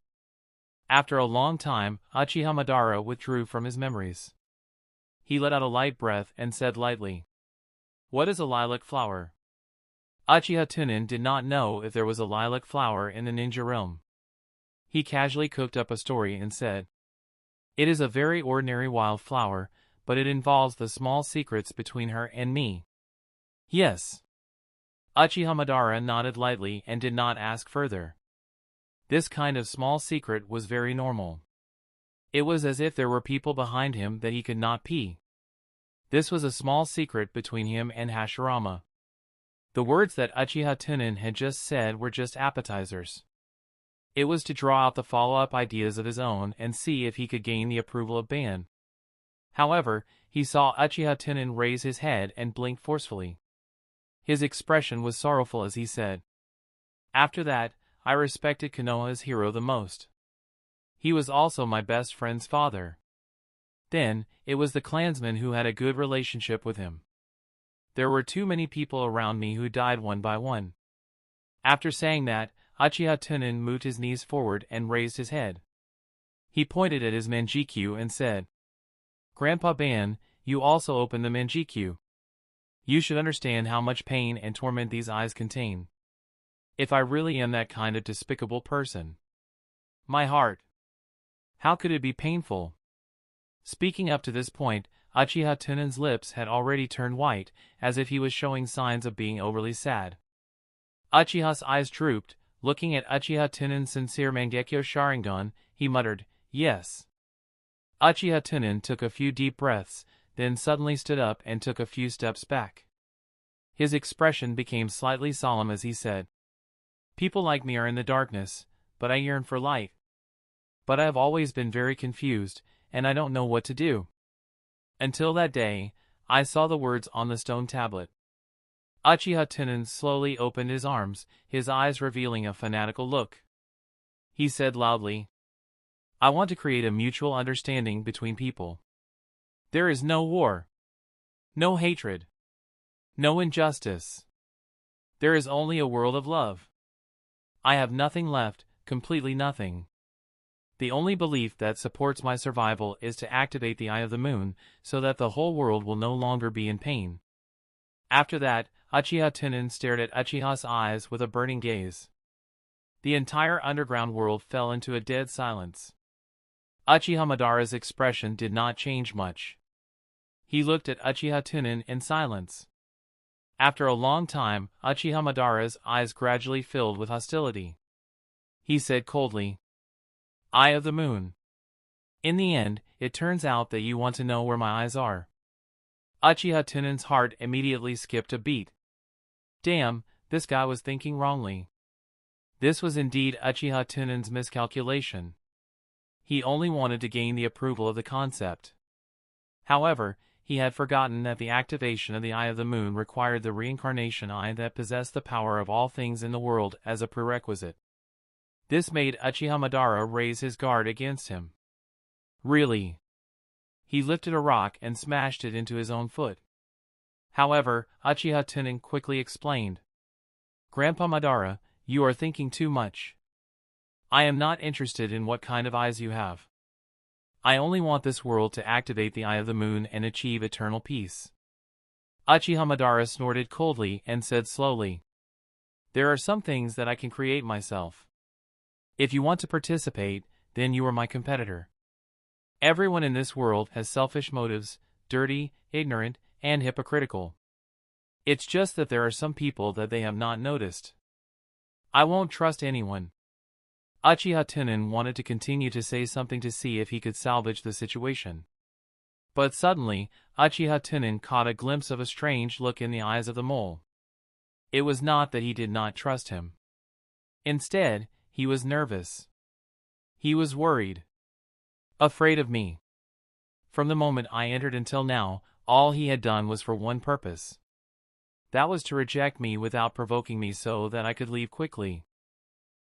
After a long time, Uchiha Madara withdrew from his memories. He let out a light breath and said lightly, "What is a lilac flower?" Uchiha Tunan did not know if there was a lilac flower in the ninja realm. He casually cooked up a story and said, "It is a very ordinary wild flower, but it involves the small secrets between her and me." "Yes." Uchiha Madara nodded lightly and did not ask further. This kind of small secret was very normal. It was as if there were people behind him that he could not pee. This was a small secret between him and Hashirama. The words that Uchiha Tunan had just said were just appetizers. It was to draw out the follow-up ideas of his own and see if he could gain the approval of Ban. However, he saw Uchiha Tunan raise his head and blink forcefully. His expression was sorrowful as he said, "After that, I respected Konoha's hero the most. He was also my best friend's father. Then, it was the clansmen who had a good relationship with him. There were too many people around me who died one by one." After saying that, Uchiha Tunan moved his knees forward and raised his head. He pointed at his Manjikyu and said, "Grandpa Ban, you also opened the Manjikyu. You should understand how much pain and torment these eyes contain. If I really am that kind of despicable person. My heart. How could it be painful?" Speaking up to this point, Uchiha Tunan's lips had already turned white, as if he was showing signs of being overly sad. Uchiha's eyes drooped. Looking at Uchiha Tunan's sincere Mangekyo Sharingan, he muttered, "Yes." Uchiha Tunan took a few deep breaths, then suddenly stood up and took a few steps back. His expression became slightly solemn as he said, "People like me are in the darkness, but I yearn for light. But I have always been very confused, and I don't know what to do. Until that day, I saw the words on the stone tablet." Uchiha Tunan slowly opened his arms, his eyes revealing a fanatical look. He said loudly, "I want to create a mutual understanding between people. There is no war, no hatred, no injustice. There is only a world of love. I have nothing left, completely nothing. The only belief that supports my survival is to activate the Eye of the Moon so that the whole world will no longer be in pain." After that, Uchiha Tunan stared at Uchiha's eyes with a burning gaze. The entire underground world fell into a dead silence. Uchiha Madara's expression did not change much. He looked at Uchiha Tunan in silence. After a long time, Uchiha Madara's eyes gradually filled with hostility. He said coldly, "Eye of the Moon. In the end, it turns out that you want to know where my eyes are." Uchiha Tunan's heart immediately skipped a beat. Damn, this guy was thinking wrongly. This was indeed Uchiha Tunan's miscalculation. He only wanted to gain the approval of the concept. However, he had forgotten that the activation of the Eye of the Moon required the reincarnation eye that possessed the power of all things in the world as a prerequisite. This made Uchiha Madara raise his guard against him. Really? He lifted a rock and smashed it into his own foot. However, Uchiha Tunan quickly explained, "Grandpa Madara, you are thinking too much. I am not interested in what kind of eyes you have. I only want this world to activate the Eye of the Moon and achieve eternal peace." Uchiha Madara snorted coldly and said slowly, "There are some things that I can create myself. If you want to participate, then you are my competitor. Everyone in this world has selfish motives, dirty, ignorant, and hypocritical. It's just that there are some people that they have not noticed. I won't trust anyone." Uchiha Tunan wanted to continue to say something to see if he could salvage the situation. But suddenly, Uchiha Tunan caught a glimpse of a strange look in the eyes of the mole. It was not that he did not trust him. Instead, he was nervous. He was worried. Afraid of me. From the moment I entered until now, all he had done was for one purpose. That was to reject me without provoking me so that I could leave quickly.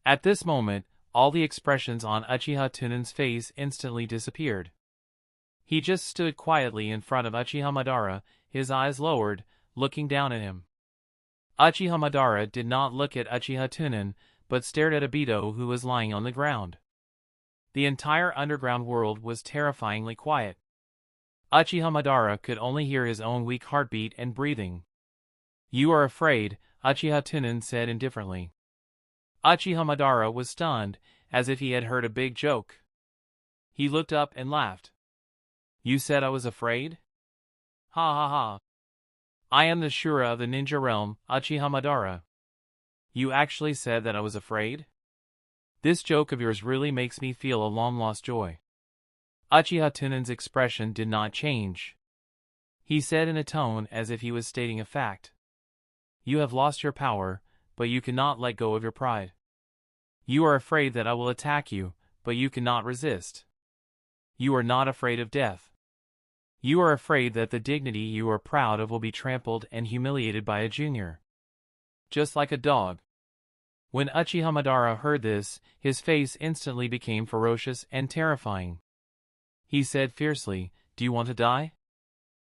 At this moment, all the expressions on Uchiha Tunan's face instantly disappeared. He just stood quietly in front of Uchiha Madara, his eyes lowered, looking down at him. Uchiha Madara did not look at Uchiha Tunan, but stared at Obito, who was lying on the ground. The entire underground world was terrifyingly quiet. Uchiha Madara could only hear his own weak heartbeat and breathing. "You are afraid," Uchiha Tunan said indifferently. Uchiha Madara was stunned, as if he had heard a big joke. He looked up and laughed. "You said I was afraid? Ha ha ha. I am the Shura of the ninja realm, Uchiha Madara. You actually said that I was afraid? This joke of yours really makes me feel a long-lost joy." Uchiha Tunan's expression did not change. He said in a tone as if he was stating a fact, "You have lost your power, but you cannot let go of your pride. You are afraid that I will attack you, but you cannot resist. You are not afraid of death. You are afraid that the dignity you are proud of will be trampled and humiliated by a junior. Just like a dog." When Uchiha Madara heard this, his face instantly became ferocious and terrifying. He said fiercely, "Do you want to die?"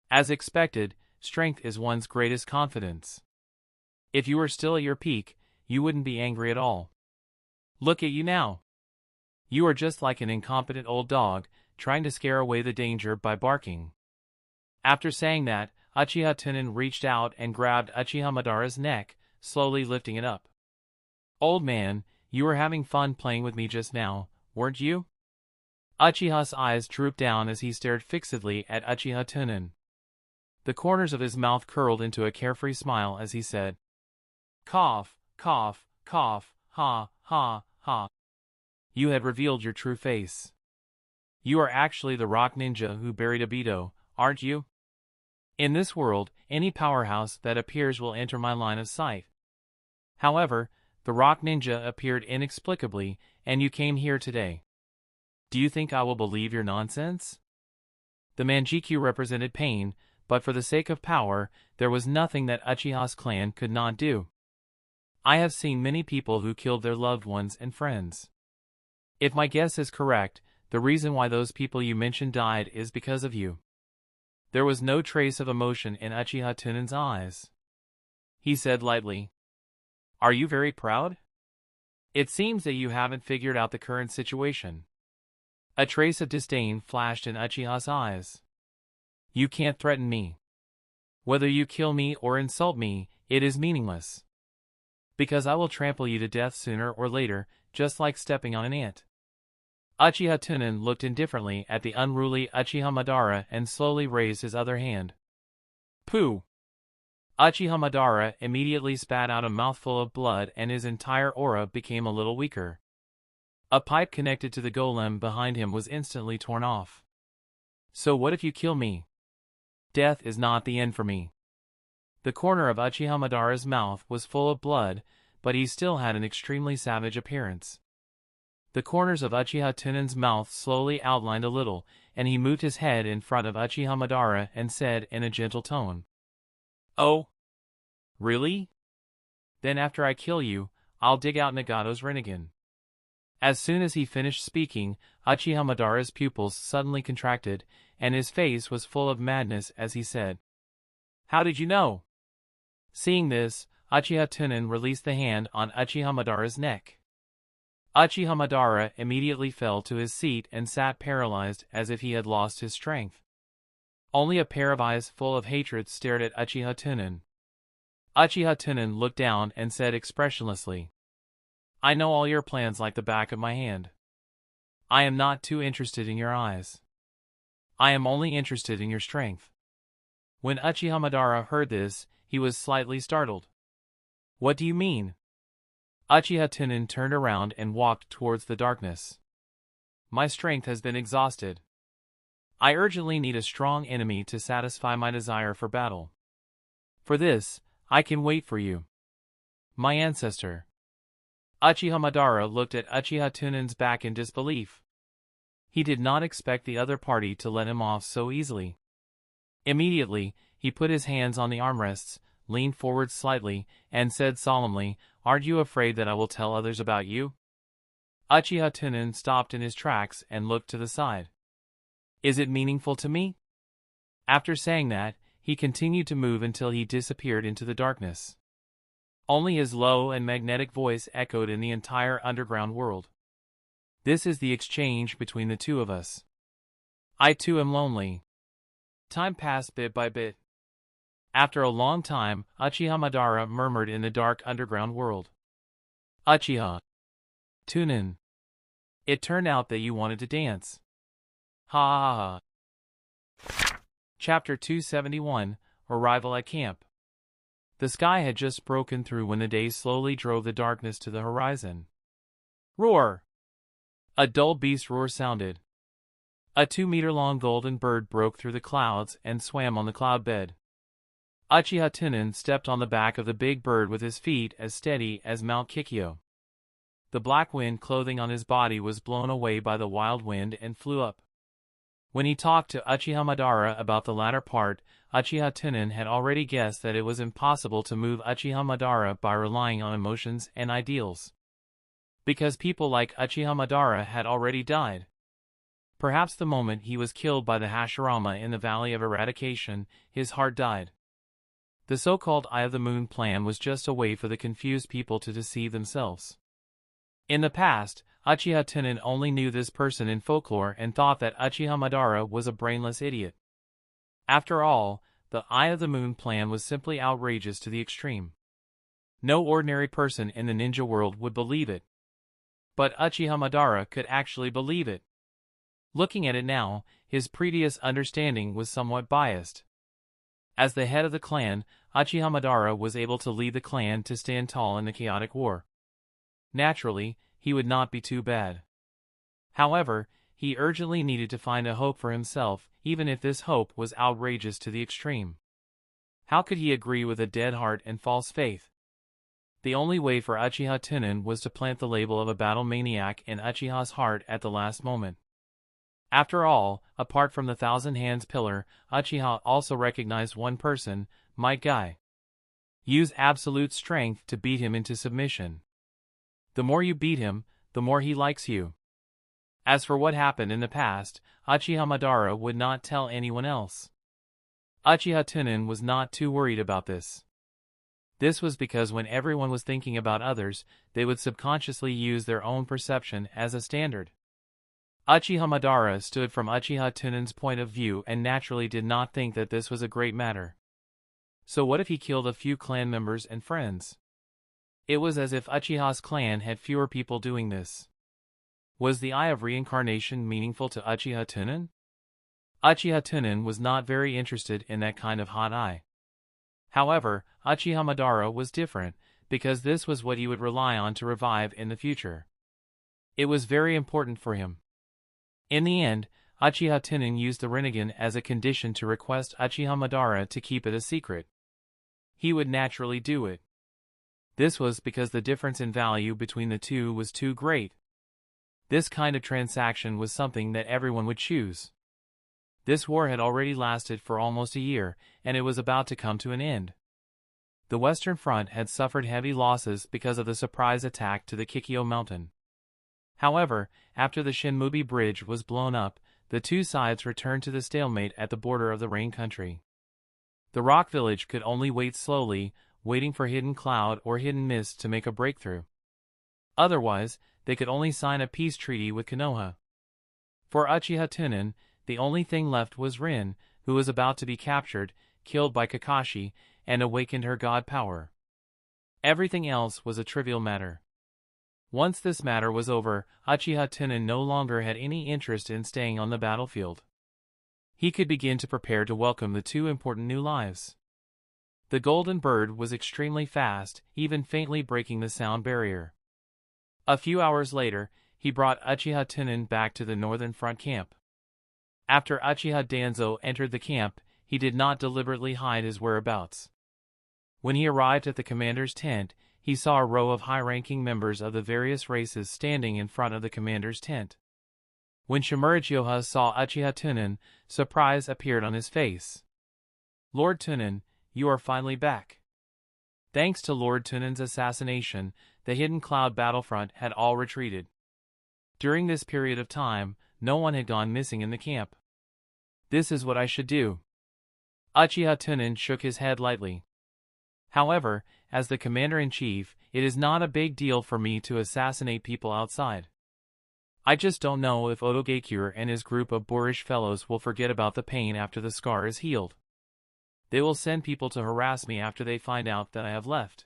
As expected, strength is one's greatest confidence. If you were still at your peak, you wouldn't be angry at all. Look at you now. You are just like an incompetent old dog, trying to scare away the danger by barking. After saying that, Uchiha Tunan reached out and grabbed Uchiha Madara's neck, slowly lifting it up. "Old man, you were having fun playing with me just now, weren't you?" Uchiha's eyes drooped down as he stared fixedly at Uchiha Tunan. The corners of his mouth curled into a carefree smile as he said, "Cough, cough, cough, ha, ha, ha. You had revealed your true face. You are actually the rock ninja who buried Obito, aren't you? In this world, any powerhouse that appears will enter my line of sight. However, the rock ninja appeared inexplicably, and you came here today. Do you think I will believe your nonsense?" The Manjikyu represented pain, but for the sake of power, there was nothing that Uchiha's clan could not do. I have seen many people who killed their loved ones and friends. If my guess is correct, the reason why those people you mentioned died is because of you. There was no trace of emotion in Uchiha Tunan's eyes. He said lightly, "Are you very proud? It seems that you haven't figured out the current situation." A trace of disdain flashed in Uchiha's eyes. "You can't threaten me. Whether you kill me or insult me, it is meaningless. Because I will trample you to death sooner or later, just like stepping on an ant." Uchiha Tunan looked indifferently at the unruly Uchiha Madara and slowly raised his other hand. "Pooh!" Uchiha Madara immediately spat out a mouthful of blood and his entire aura became a little weaker. A pipe connected to the golem behind him was instantly torn off. "So what if you kill me? Death is not the end for me." The corner of Uchiha Madara's mouth was full of blood, but he still had an extremely savage appearance. The corners of Uchiha Tunan's mouth slowly outlined a little, and he moved his head in front of Uchiha Madara and said in a gentle tone, "Oh? Really? Then after I kill you, I'll dig out Nagato's Rinnegan." As soon as he finished speaking, Uchiha Madara's pupils suddenly contracted, and his face was full of madness as he said, "How did you know?" Seeing this, Uchiha Tunan released the hand on Uchiha Madara's neck. Uchiha Madara immediately fell to his seat and sat paralyzed as if he had lost his strength. Only a pair of eyes full of hatred stared at Uchiha Tunan. Uchiha Tunan looked down and said expressionlessly, "I know all your plans like the back of my hand. I am not too interested in your eyes. I am only interested in your strength." When Uchiha Madara heard this, he was slightly startled. "What do you mean?" Uchiha Tunan turned around and walked towards the darkness. "My strength has been exhausted. I urgently need a strong enemy to satisfy my desire for battle. For this, I can wait for you. My ancestor." Uchiha Madara looked at Uchiha Tunan's back in disbelief. He did not expect the other party to let him off so easily. Immediately, he put his hands on the armrests, leaned forward slightly, and said solemnly, "Aren't you afraid that I will tell others about you?" Uchiha Tunan stopped in his tracks and looked to the side. "Is it meaningful to me?" After saying that, he continued to move until he disappeared into the darkness. Only his low and magnetic voice echoed in the entire underground world. "This is the exchange between the two of us. I too am lonely." Time passed bit by bit. After a long time, Uchiha Madara murmured in the dark underground world, "Uchiha Tunan, it turned out that you wanted to dance. Ha ha ha." Chapter 271, Arrival at Camp. The sky had just broken through when the day slowly drove the darkness to the horizon. Roar! A dull beast roar sounded. A 2-meter-long golden bird broke through the clouds and swam on the cloud bed. Uchiha Tunan stepped on the back of the big bird with his feet as steady as Mount Kikyo. The black wind clothing on his body was blown away by the wild wind and flew up. When he talked to Uchiha Madara about the latter part, Uchiha Tunan had already guessed that it was impossible to move Uchiha Madara by relying on emotions and ideals. Because people like Uchiha Madara had already died. Perhaps the moment he was killed by the Hashirama in the Valley of Eradication, his heart died. The so-called Eye of the Moon plan was just a way for the confused people to deceive themselves. In the past, Uchiha Tunan only knew this person in folklore and thought that Uchiha Madara was a brainless idiot. After all, the Eye of the Moon plan was simply outrageous to the extreme. No ordinary person in the ninja world would believe it. But Uchiha Madara could actually believe it. Looking at it now, his previous understanding was somewhat biased. As the head of the clan, Uchiha Madara was able to lead the clan to stand tall in the chaotic war. Naturally, he would not be too bad. However, he urgently needed to find a hope for himself, even if this hope was outrageous to the extreme. How could he agree with a dead heart and false faith? The only way for Uchiha Tunan was to plant the label of a battle maniac in Uchiha's heart at the last moment. After all, apart from the Thousand Hands pillar, Uchiha also recognized one person, Might Guy. Use absolute strength to beat him into submission. The more you beat him, the more he likes you. As for what happened in the past, Uchiha Madara would not tell anyone else. Uchiha Tunan was not too worried about this. This was because when everyone was thinking about others, they would subconsciously use their own perception as a standard. Uchiha Madara stood from Uchiha Tunan's point of view and naturally did not think that this was a great matter. So what if he killed a few clan members and friends? It was as if Uchiha's clan had fewer people doing this. Was the Eye of Reincarnation meaningful to Uchiha Tunan? Uchiha Tunan was not very interested in that kind of hot eye. However, Uchiha Madara was different, because this was what he would rely on to revive in the future. It was very important for him. In the end, Uchiha Tunan used the Rinnegan as a condition to request Uchiha Madara to keep it a secret. He would naturally do it. This was because the difference in value between the two was too great. This kind of transaction was something that everyone would choose. This war had already lasted for almost a year, and it was about to come to an end. The Western Front had suffered heavy losses because of the surprise attack to the Kikyo Mountain. However, after the Shinmubi Bridge was blown up, the two sides returned to the stalemate at the border of the Rain Country. The Rock Village could only wait slowly, waiting for Hidden Cloud or Hidden Mist to make a breakthrough. Otherwise, they could only sign a peace treaty with Konoha. For Uchiha Tunan, the only thing left was Rin, who was about to be captured, killed by Kakashi, and awakened her god power. Everything else was a trivial matter. Once this matter was over, Uchiha Tunan no longer had any interest in staying on the battlefield. He could begin to prepare to welcome the two important new lives. The golden bird was extremely fast, even faintly breaking the sound barrier. A few hours later, he brought Uchiha Tunan back to the northern front camp. After Uchiha Danzo entered the camp, he did not deliberately hide his whereabouts. When he arrived at the commander's tent, he saw a row of high-ranking members of the various races standing in front of the commander's tent. When Shimura saw Uchiha Tunan, surprise appeared on his face. "Lord Tunan, you are finally back." Thanks to Lord Tunan's assassination, the Hidden Cloud battlefront had all retreated. During this period of time, no one had gone missing in the camp. This is what I should do. Uchiha Tunan shook his head lightly. However, as the commander-in-chief, it is not a big deal for me to assassinate people outside. I just don't know if Otogakure and his group of boorish fellows will forget about the pain after the scar is healed. They will send people to harass me after they find out that I have left.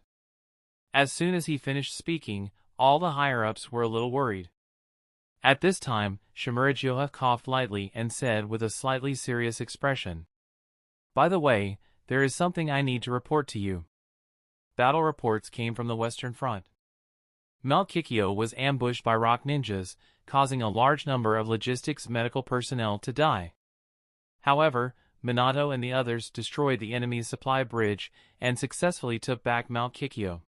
As soon as he finished speaking, all the higher-ups were a little worried. At this time, Shimura coughed lightly and said with a slightly serious expression, "By the way, there is something I need to report to you." Battle reports came from the Western Front. Mount Kikyo was ambushed by rock ninjas, causing a large number of logistics medical personnel to die. However, Minato and the others destroyed the enemy's supply bridge and successfully took back Mount Kikyo.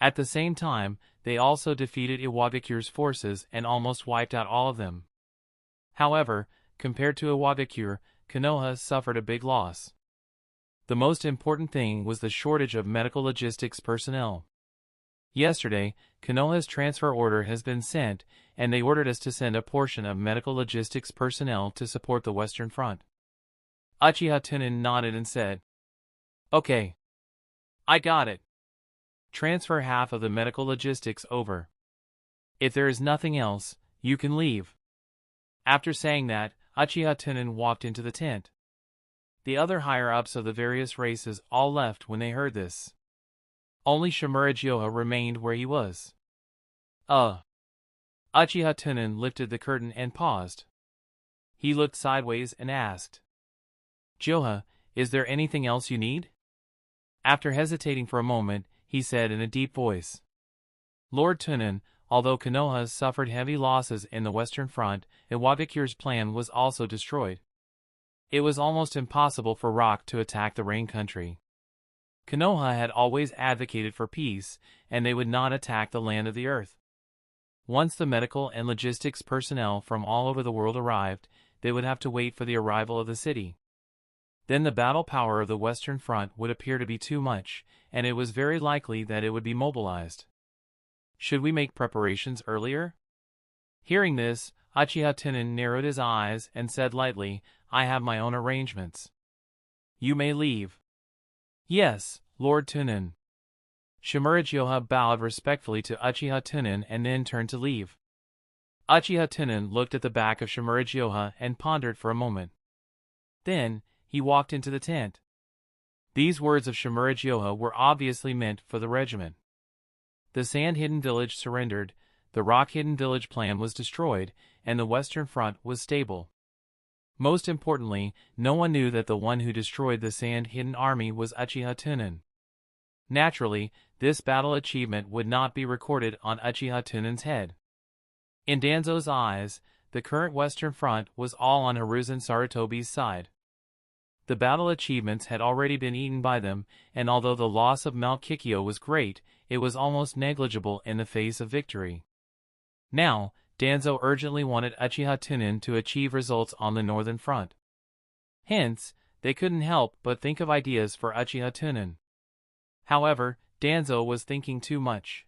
At the same time, they also defeated Iwagakure's forces and almost wiped out all of them. However, compared to Iwagakure, Konoha suffered a big loss. The most important thing was the shortage of medical logistics personnel. Yesterday, Konoha's transfer order has been sent, and they ordered us to send a portion of medical logistics personnel to support the Western Front. Uchiha Tunan nodded and said, "Okay. I got it. Transfer half of the medical logistics over. If there is nothing else, you can leave." After saying that, Uchiha Tunan walked into the tent. The other higher-ups of the various races all left when they heard this. Only Shimura remained where he was. Uchiha Tunan lifted the curtain and paused. He looked sideways and asked, "Joha, is there anything else you need?" After hesitating for a moment, he said in a deep voice, "Lord Tunan, although Konoha suffered heavy losses in the Western Front, Iwagakure's plan was also destroyed. It was almost impossible for Rock to attack the Rain Country. Konoha had always advocated for peace, and they would not attack the land of the earth. Once the medical and logistics personnel from all over the world arrived, they would have to wait for the arrival of the city. Then the battle power of the Western Front would appear to be too much, and it was very likely that it would be mobilized. Should we make preparations earlier?" Hearing this, Uchiha Tunan narrowed his eyes and said lightly, "I have my own arrangements. You may leave." "Yes, Lord Tunan." Shimura Joha bowed respectfully to Uchiha Tunan and then turned to leave. Uchiha Tunan looked at the back of Shimura Joha and pondered for a moment. Then, he walked into the tent. These words of Shimura Joha were obviously meant for the regiment. The sand-hidden village surrendered, the rock-hidden village plan was destroyed, and the Western Front was stable. Most importantly, no one knew that the one who destroyed the sand-hidden army was Uchiha Tunan. Naturally, this battle achievement would not be recorded on Uchiha Tunan's head. In Danzo's eyes, the current Western Front was all on Hiruzen Sarutobi's side. The battle achievements had already been eaten by them, and although the loss of Mount Kikyo was great, it was almost negligible in the face of victory. Now, Danzo urgently wanted Uchiha Tunan to achieve results on the northern front. Hence, they couldn't help but think of ideas for Uchiha Tunan. However, Danzo was thinking too much.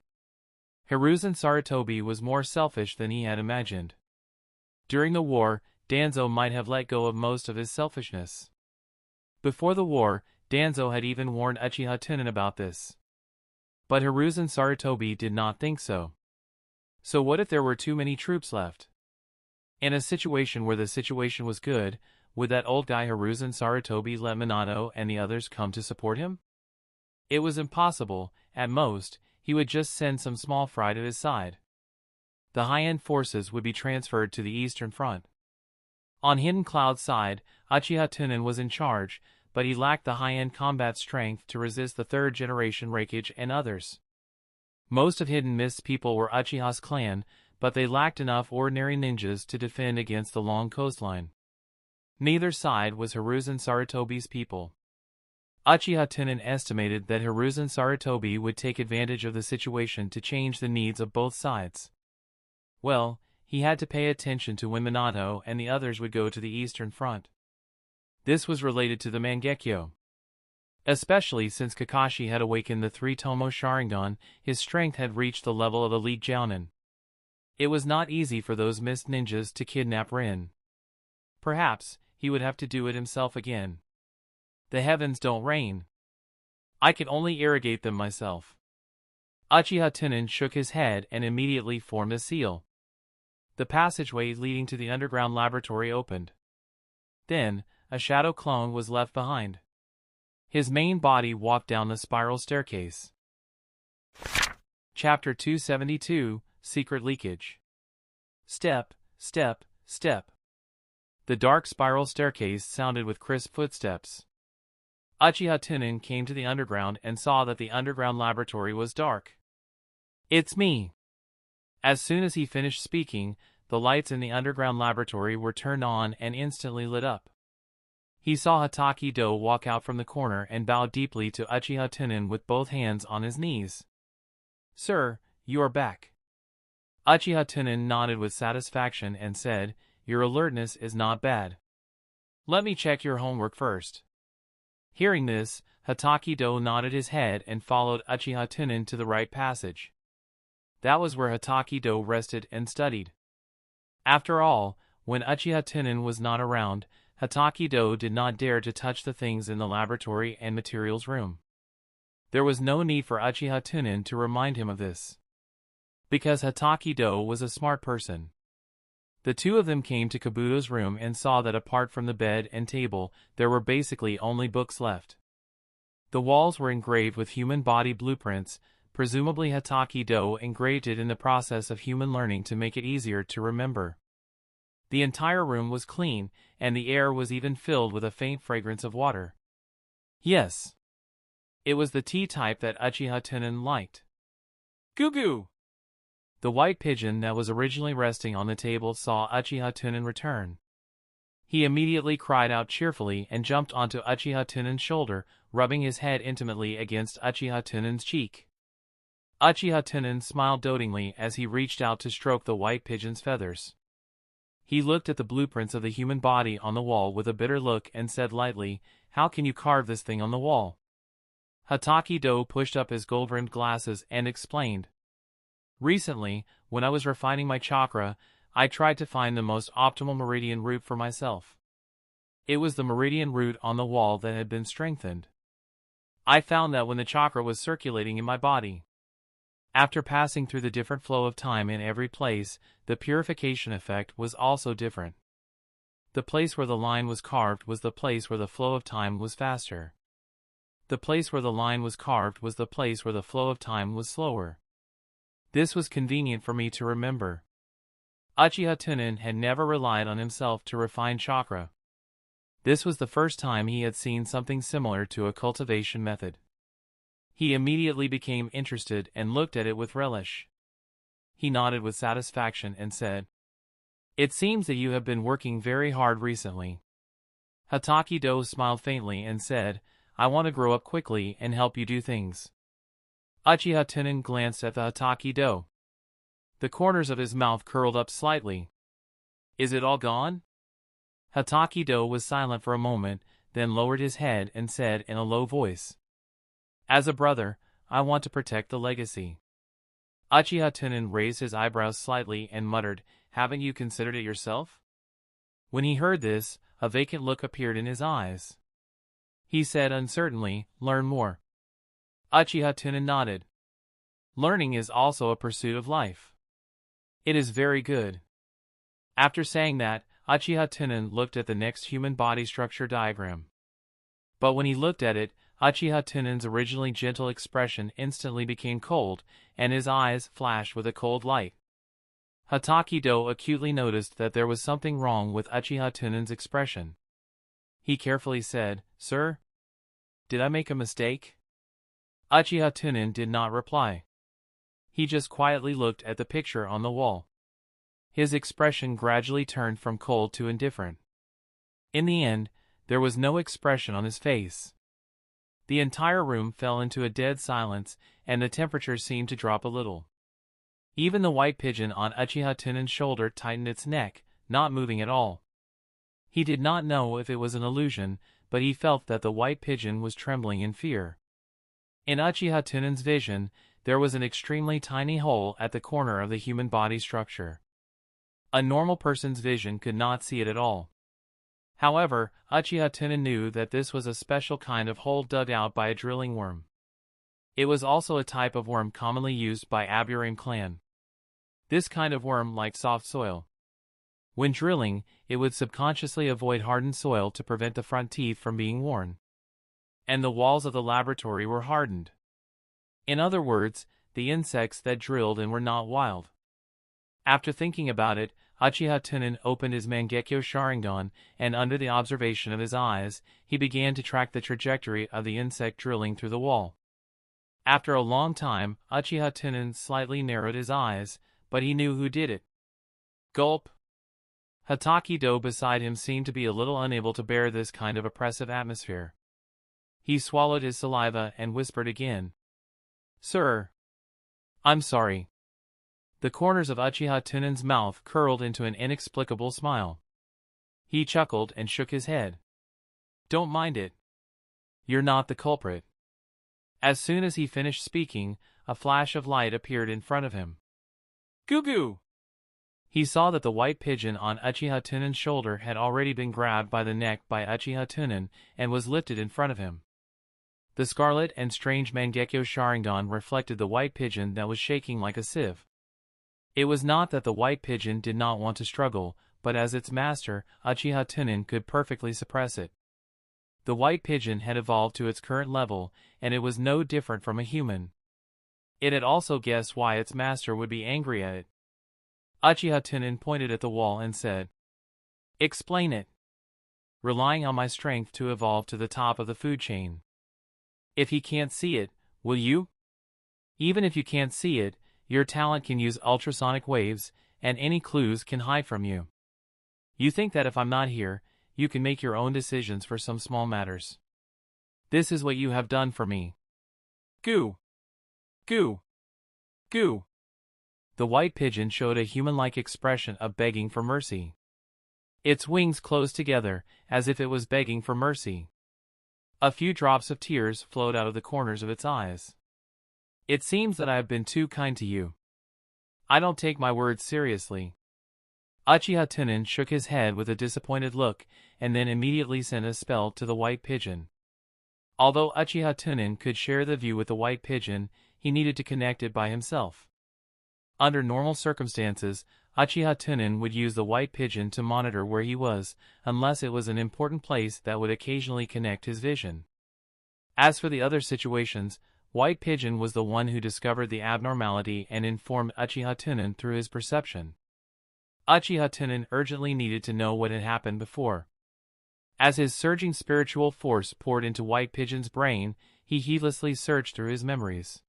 Hiruzen Sarutobi was more selfish than he had imagined. During the war, Danzo might have let go of most of his selfishness. Before the war, Danzo had even warned Uchiha Tunan about this. But Hiruzen Sarutobi did not think so. So what if there were too many troops left? In a situation where the situation was good, would that old guy Hiruzen Sarutobi let Minato and the others come to support him? It was impossible. At most, he would just send some small fry to his side. The high-end forces would be transferred to the Eastern Front. On Hidden Cloud's side, Uchiha Tunan was in charge, but he lacked the high-end combat strength to resist the third-generation Raikage and others. Most of Hidden Mist's people were Uchiha's clan, but they lacked enough ordinary ninjas to defend against the long coastline. Neither side was Hiruzen Sarutobi's people. Uchiha Tunan estimated that Hiruzen Sarutobi would take advantage of the situation to change the needs of both sides. Well, he had to pay attention to when Minato and the others would go to the Eastern Front. This was related to the Mangekyo. Especially since Kakashi had awakened the three-tomo Sharingan, his strength had reached the level of elite Jounin. It was not easy for those mist ninjas to kidnap Rin. Perhaps, he would have to do it himself again. The heavens don't rain. I can only irrigate them myself. Uchiha Tunan shook his head and immediately formed a seal. The passageway leading to the underground laboratory opened. Then, a shadow clone was left behind. His main body walked down the spiral staircase. Chapter 272, Secret Leakage. Step, step, step. The dark spiral staircase sounded with crisp footsteps. Uchiha Tunan came to the underground and saw that the underground laboratory was dark. "It's me." As soon as he finished speaking, the lights in the underground laboratory were turned on and instantly lit up. He saw Hatake-do walk out from the corner and bow deeply to Uchiha Tunan with both hands on his knees. "Sir, you are back." Uchiha Tunan nodded with satisfaction and said, "Your alertness is not bad. Let me check your homework first." Hearing this, Hatake-do nodded his head and followed Uchiha Tunan to the right passage. That was where Hatake-do rested and studied. After all, when Uchiha Tunan was not around, Hatake-do did not dare to touch the things in the laboratory and materials room. There was no need for Uchiha Tunan to remind him of this. Because Hatake-do was a smart person. The two of them came to Kabuto's room and saw that apart from the bed and table, there were basically only books left. The walls were engraved with human body blueprints, presumably Hatake-do engraved it in the process of human learning to make it easier to remember. The entire room was clean, and the air was even filled with a faint fragrance of water. Yes. It was the tea type that Uchiha Tunan liked. Goo goo! The white pigeon that was originally resting on the table saw Uchiha Tunan return. He immediately cried out cheerfully and jumped onto Uchiha Tunan's shoulder, rubbing his head intimately against Uchiha Tunan's cheek. Uchiha Tunan smiled dotingly as he reached out to stroke the white pigeon's feathers. He looked at the blueprints of the human body on the wall with a bitter look and said lightly, "How can you carve this thing on the wall?" Hataki-do pushed up his gold-rimmed glasses and explained. "Recently, when I was refining my chakra, I tried to find the most optimal meridian route for myself. It was the meridian route on the wall that had been strengthened. I found that when the chakra was circulating in my body, after passing through the different flow of time in every place, the purification effect was also different. The place where the line was carved was the place where the flow of time was faster. The place where the line was carved was the place where the flow of time was slower. This was convenient for me to remember." Uchiha Tunan had never relied on himself to refine chakra. This was the first time he had seen something similar to a cultivation method. He immediately became interested and looked at it with relish. He nodded with satisfaction and said, "It seems that you have been working very hard recently." Hataki-do smiled faintly and said, "I want to grow up quickly and help you do things." Uchiha Tunan glanced at the Hataki-do. The corners of his mouth curled up slightly. "Is it all gone?" Hataki-do was silent for a moment, then lowered his head and said in a low voice, "As a brother, I want to protect the legacy." Uchiha Tunan raised his eyebrows slightly and muttered, "Haven't you considered it yourself?" When he heard this, a vacant look appeared in his eyes. He said uncertainly, "Learn more." Uchiha Tunan nodded. "Learning is also a pursuit of life. It is very good." After saying that, Uchiha Tunan looked at the next human body structure diagram. But when he looked at it, Uchiha Tunan's originally gentle expression instantly became cold, and his eyes flashed with a cold light. Hataki-do acutely noticed that there was something wrong with Uchiha Tunan's expression. He carefully said, "Sir? Did I make a mistake?" Uchiha Tunan did not reply. He just quietly looked at the picture on the wall. His expression gradually turned from cold to indifferent. In the end, there was no expression on his face. The entire room fell into a dead silence, and the temperature seemed to drop a little. Even the white pigeon on Uchiha Tunan's shoulder tightened its neck, not moving at all. He did not know if it was an illusion, but he felt that the white pigeon was trembling in fear. In Uchiha Tunan's vision, there was an extremely tiny hole at the corner of the human body structure. A normal person's vision could not see it at all. However, Uchiha Tunan knew that this was a special kind of hole dug out by a drilling worm. It was also a type of worm commonly used by Aburame clan. This kind of worm liked soft soil. When drilling, it would subconsciously avoid hardened soil to prevent the front teeth from being worn. And the walls of the laboratory were hardened. In other words, the insects that drilled in were not wild. After thinking about it, Uchiha Tunan opened his Mangekyo Sharingan, and under the observation of his eyes, he began to track the trajectory of the insect drilling through the wall. After a long time, Uchiha Tunan slightly narrowed his eyes, but he knew who did it. Gulp! Hataki-do beside him seemed to be a little unable to bear this kind of oppressive atmosphere. He swallowed his saliva and whispered again, "Sir, I'm sorry." The corners of Uchiha Tunan's mouth curled into an inexplicable smile. He chuckled and shook his head. "Don't mind it. You're not the culprit." As soon as he finished speaking, a flash of light appeared in front of him. Goo goo! He saw that the white pigeon on Uchiha Tunan's shoulder had already been grabbed by the neck by Uchiha Tunan and was lifted in front of him. The scarlet and strange Mangekyo Sharingan reflected the white pigeon that was shaking like a sieve. It was not that the white pigeon did not want to struggle, but as its master, Uchiha Tunan could perfectly suppress it. The white pigeon had evolved to its current level, and it was no different from a human. It had also guessed why its master would be angry at it. Uchiha Tunan pointed at the wall and said, Explain it. Relying on my strength to evolve to the top of the food chain. If he can't see it, will you? Even if you can't see it, your talent can use ultrasonic waves, and any clues can hide from you. You think that if I'm not here, you can make your own decisions for some small matters. This is what you have done for me. Goo! Goo! Goo! The white pigeon showed a human-like expression of begging for mercy. Its wings closed together, as if it was begging for mercy. A few drops of tears flowed out of the corners of its eyes. It seems that I have been too kind to you. I don't take my words seriously. Uchiha Tunan shook his head with a disappointed look, and then immediately sent a spell to the white pigeon. Although Uchiha Tunan could share the view with the white pigeon, he needed to connect it by himself. Under normal circumstances, Uchiha Tunan would use the white pigeon to monitor where he was, unless it was an important place that would occasionally connect his vision. As for the other situations, White Pigeon was the one who discovered the abnormality and informed Uchiha Tunan through his perception. Uchiha Tunan urgently needed to know what had happened before. As his surging spiritual force poured into White Pigeon's brain, he heedlessly searched through his memories.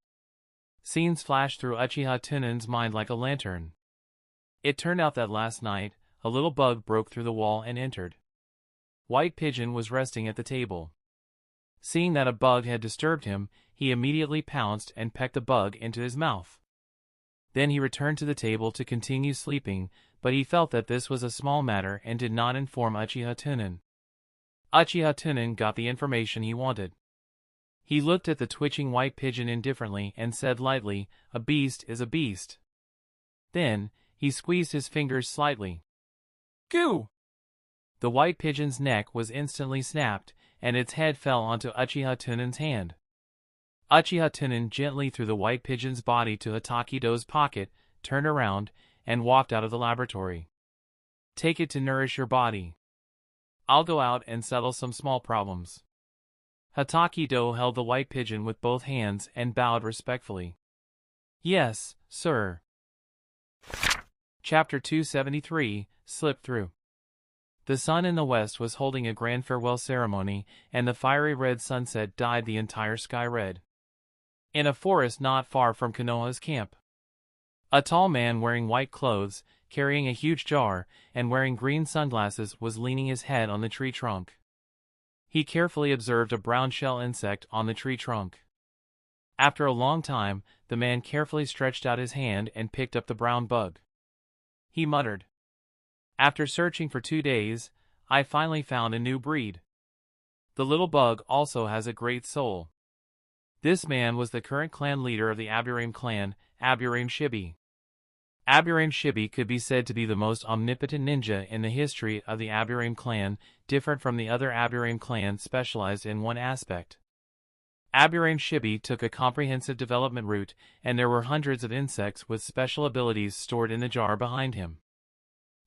Scenes flashed through Uchiha Tunan's mind like a lantern. It turned out that last night, a little bug broke through the wall and entered. White Pigeon was resting at the table. Seeing that a bug had disturbed him, he immediately pounced and pecked the bug into his mouth. Then he returned to the table to continue sleeping, but he felt that this was a small matter and did not inform Uchiha Tunan. Uchiha Tunan got the information he wanted. He looked at the twitching white pigeon indifferently and said lightly, "A beast is a beast." Then, he squeezed his fingers slightly. Goo! The white pigeon's neck was instantly snapped, and its head fell onto Uchiha Tunan's hand. Uchiha Tunan gently threw the white pigeon's body to Hatakido's pocket, turned around, and walked out of the laboratory. Take it to nourish your body. I'll go out and settle some small problems. Hatakido held the white pigeon with both hands and bowed respectfully. Yes, sir. Chapter 273, Slip Through. The sun in the west was holding a grand farewell ceremony, and the fiery red sunset dyed the entire sky red. In a forest not far from Konoha's camp, a tall man wearing white clothes, carrying a huge jar, and wearing green sunglasses was leaning his head on the tree trunk. He carefully observed a brown shell insect on the tree trunk. After a long time, the man carefully stretched out his hand and picked up the brown bug. He muttered, "After searching for 2 days, I finally found a new breed. The little bug also has a great soul." This man was the current clan leader of the Aburame clan, Aburame Shibi. Aburame Shibi could be said to be the most omnipotent ninja in the history of the Aburame clan, different from the other Aburame clans specialized in one aspect. Aburame Shibi took a comprehensive development route, and there were hundreds of insects with special abilities stored in the jar behind him.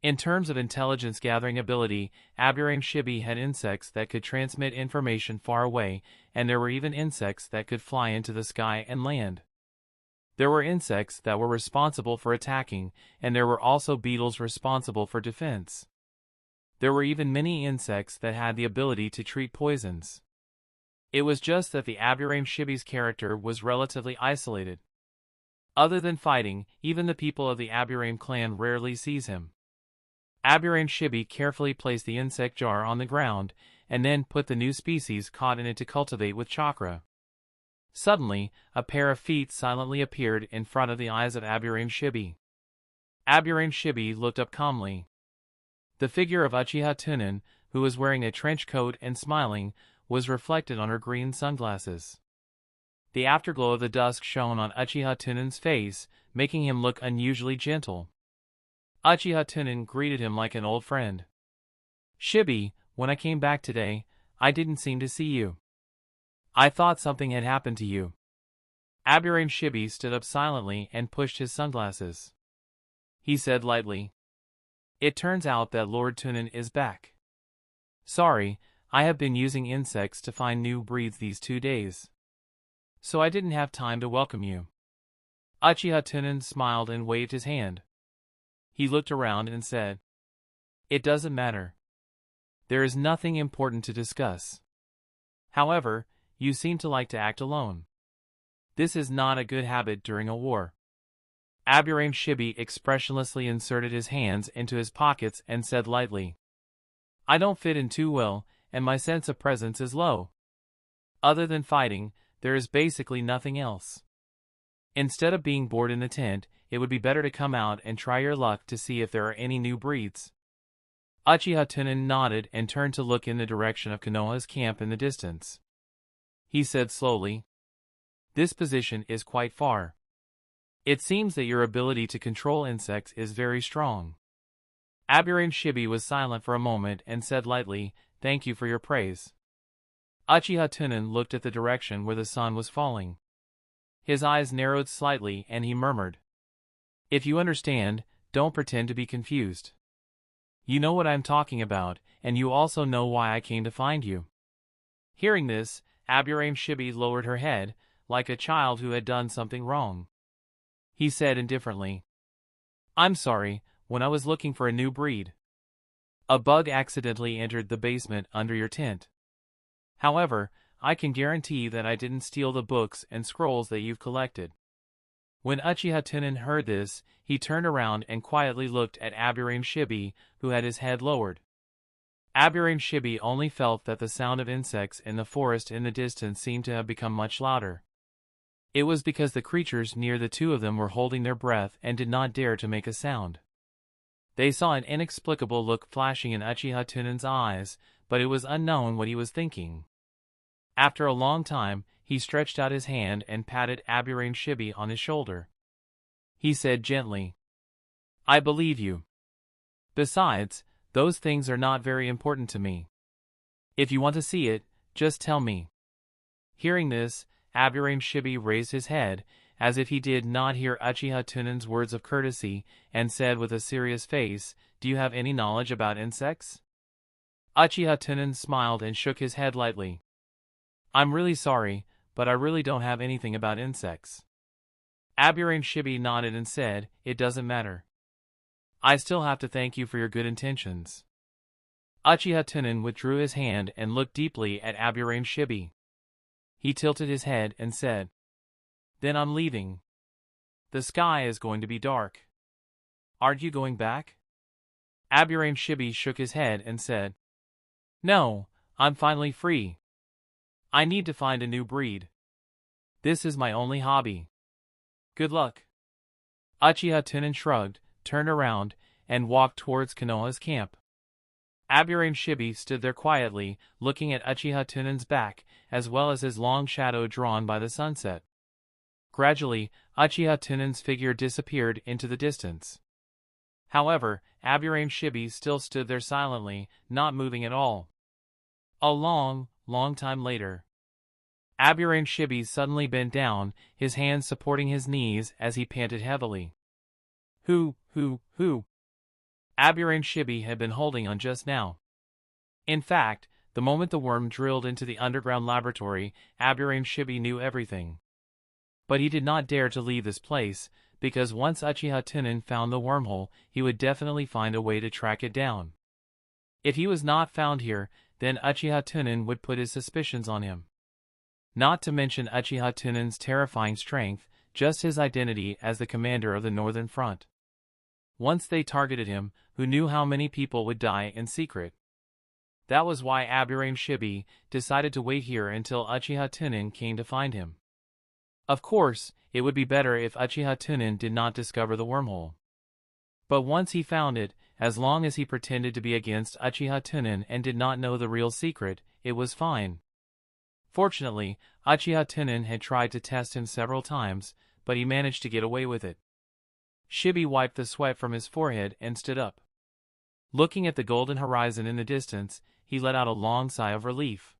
In terms of intelligence gathering ability, Aburame Shibi had insects that could transmit information far away, and there were even insects that could fly into the sky and land. There were insects that were responsible for attacking, and there were also beetles responsible for defense. There were even many insects that had the ability to treat poisons. It was just that the Aburame Shibi's character was relatively isolated. Other than fighting, even the people of the Aburame clan rarely sees him. Aburame Shibi carefully placed the insect jar on the ground, and then put the new species caught in it to cultivate with chakra. Suddenly, a pair of feet silently appeared in front of the eyes of Aburame Shibi. Aburame Shibi looked up calmly. The figure of Uchiha Tunan, who was wearing a trench coat and smiling, was reflected on her green sunglasses. The afterglow of the dusk shone on Uchiha Tunan's face, making him look unusually gentle. Uchiha Tunan greeted him like an old friend. "Shibi, when I came back today, I didn't seem to see you. I thought something had happened to you." Aburame Shibi stood up silently and pushed his sunglasses. He said lightly, "It turns out that Lord Tunan is back. Sorry, I have been using insects to find new breeds these 2 days. So I didn't have time to welcome you." Uchiha Tunan smiled and waved his hand. He looked around and said, It doesn't matter. There is nothing important to discuss. However, you seem to like to act alone. This is not a good habit during a war. Aburame Shibi expressionlessly inserted his hands into his pockets and said lightly, I don't fit in too well, and my sense of presence is low. Other than fighting, there is basically nothing else. Instead of being bored in the tent, it would be better to come out and try your luck to see if there are any new breeds. Uchiha Tunan nodded and turned to look in the direction of Konoha's camp in the distance. He said slowly, This position is quite far. It seems that your ability to control insects is very strong. Aburame Shibi was silent for a moment and said lightly, Thank you for your praise. Uchiha Tunan looked at the direction where the sun was falling. His eyes narrowed slightly and he murmured, If you understand, don't pretend to be confused. You know what I'm talking about, and you also know why I came to find you. Hearing this, Aburame Shibi lowered her head, like a child who had done something wrong. He said indifferently, I'm sorry, when I was looking for a new breed. A bug accidentally entered the basement under your tent. However, I can guarantee that I didn't steal the books and scrolls that you've collected. When Uchiha Tunan heard this, he turned around and quietly looked at Aburame Shibi, who had his head lowered. Aburame Shibi only felt that the sound of insects in the forest in the distance seemed to have become much louder. It was because the creatures near the two of them were holding their breath and did not dare to make a sound. They saw an inexplicable look flashing in Uchiha Tunan's eyes, but it was unknown what he was thinking. After a long time, he stretched out his hand and patted Aburame Shibi on his shoulder. He said gently, I believe you. Besides, those things are not very important to me. If you want to see it, just tell me. Hearing this, Aburame Shibi raised his head, as if he did not hear Uchiha Tunan's words of courtesy, and said with a serious face, Do you have any knowledge about insects? Uchiha Tunan smiled and shook his head lightly. I'm really sorry, but I really don't have anything about insects. Aburame Shibi nodded and said, It doesn't matter. I still have to thank you for your good intentions. Uchiha Tunan withdrew his hand and looked deeply at Aburame Shibi. He tilted his head and said, Then I'm leaving. The sky is going to be dark. Aren't you going back? Aburame Shibi shook his head and said, No, I'm finally free. I need to find a new breed. This is my only hobby. Good luck. Uchiha Tunan shrugged, turned around, and walked towards Konoha's camp. Aburame Shibi stood there quietly, looking at Uchiha Tunan's back, as well as his long shadow drawn by the sunset. Gradually, Uchiha Tunan's figure disappeared into the distance. However, Aburame Shibi still stood there silently, not moving at all. A long time later, Aburame Shibi suddenly bent down, his hands supporting his knees as he panted heavily. Who? Aburame Shibi had been holding on just now. In fact, the moment the worm drilled into the underground laboratory, Aburame Shibi knew everything. But he did not dare to leave this place, because once Uchiha Tunan found the wormhole, he would definitely find a way to track it down. If he was not found here, then Uchiha Tunan would put his suspicions on him. Not to mention Uchiha Tunan's terrifying strength, just his identity as the commander of the Northern Front. Once they targeted him, who knew how many people would die in secret? That was why Aburame Shibi decided to wait here until Uchiha Tunan came to find him. Of course, it would be better if Uchiha Tunan did not discover the wormhole. But once he found it, as long as he pretended to be against Uchiha Tunan and did not know the real secret, it was fine. Fortunately, Uchiha Tunan had tried to test him several times, but he managed to get away with it. Shibi wiped the sweat from his forehead and stood up. Looking at the golden horizon in the distance, he let out a long sigh of relief.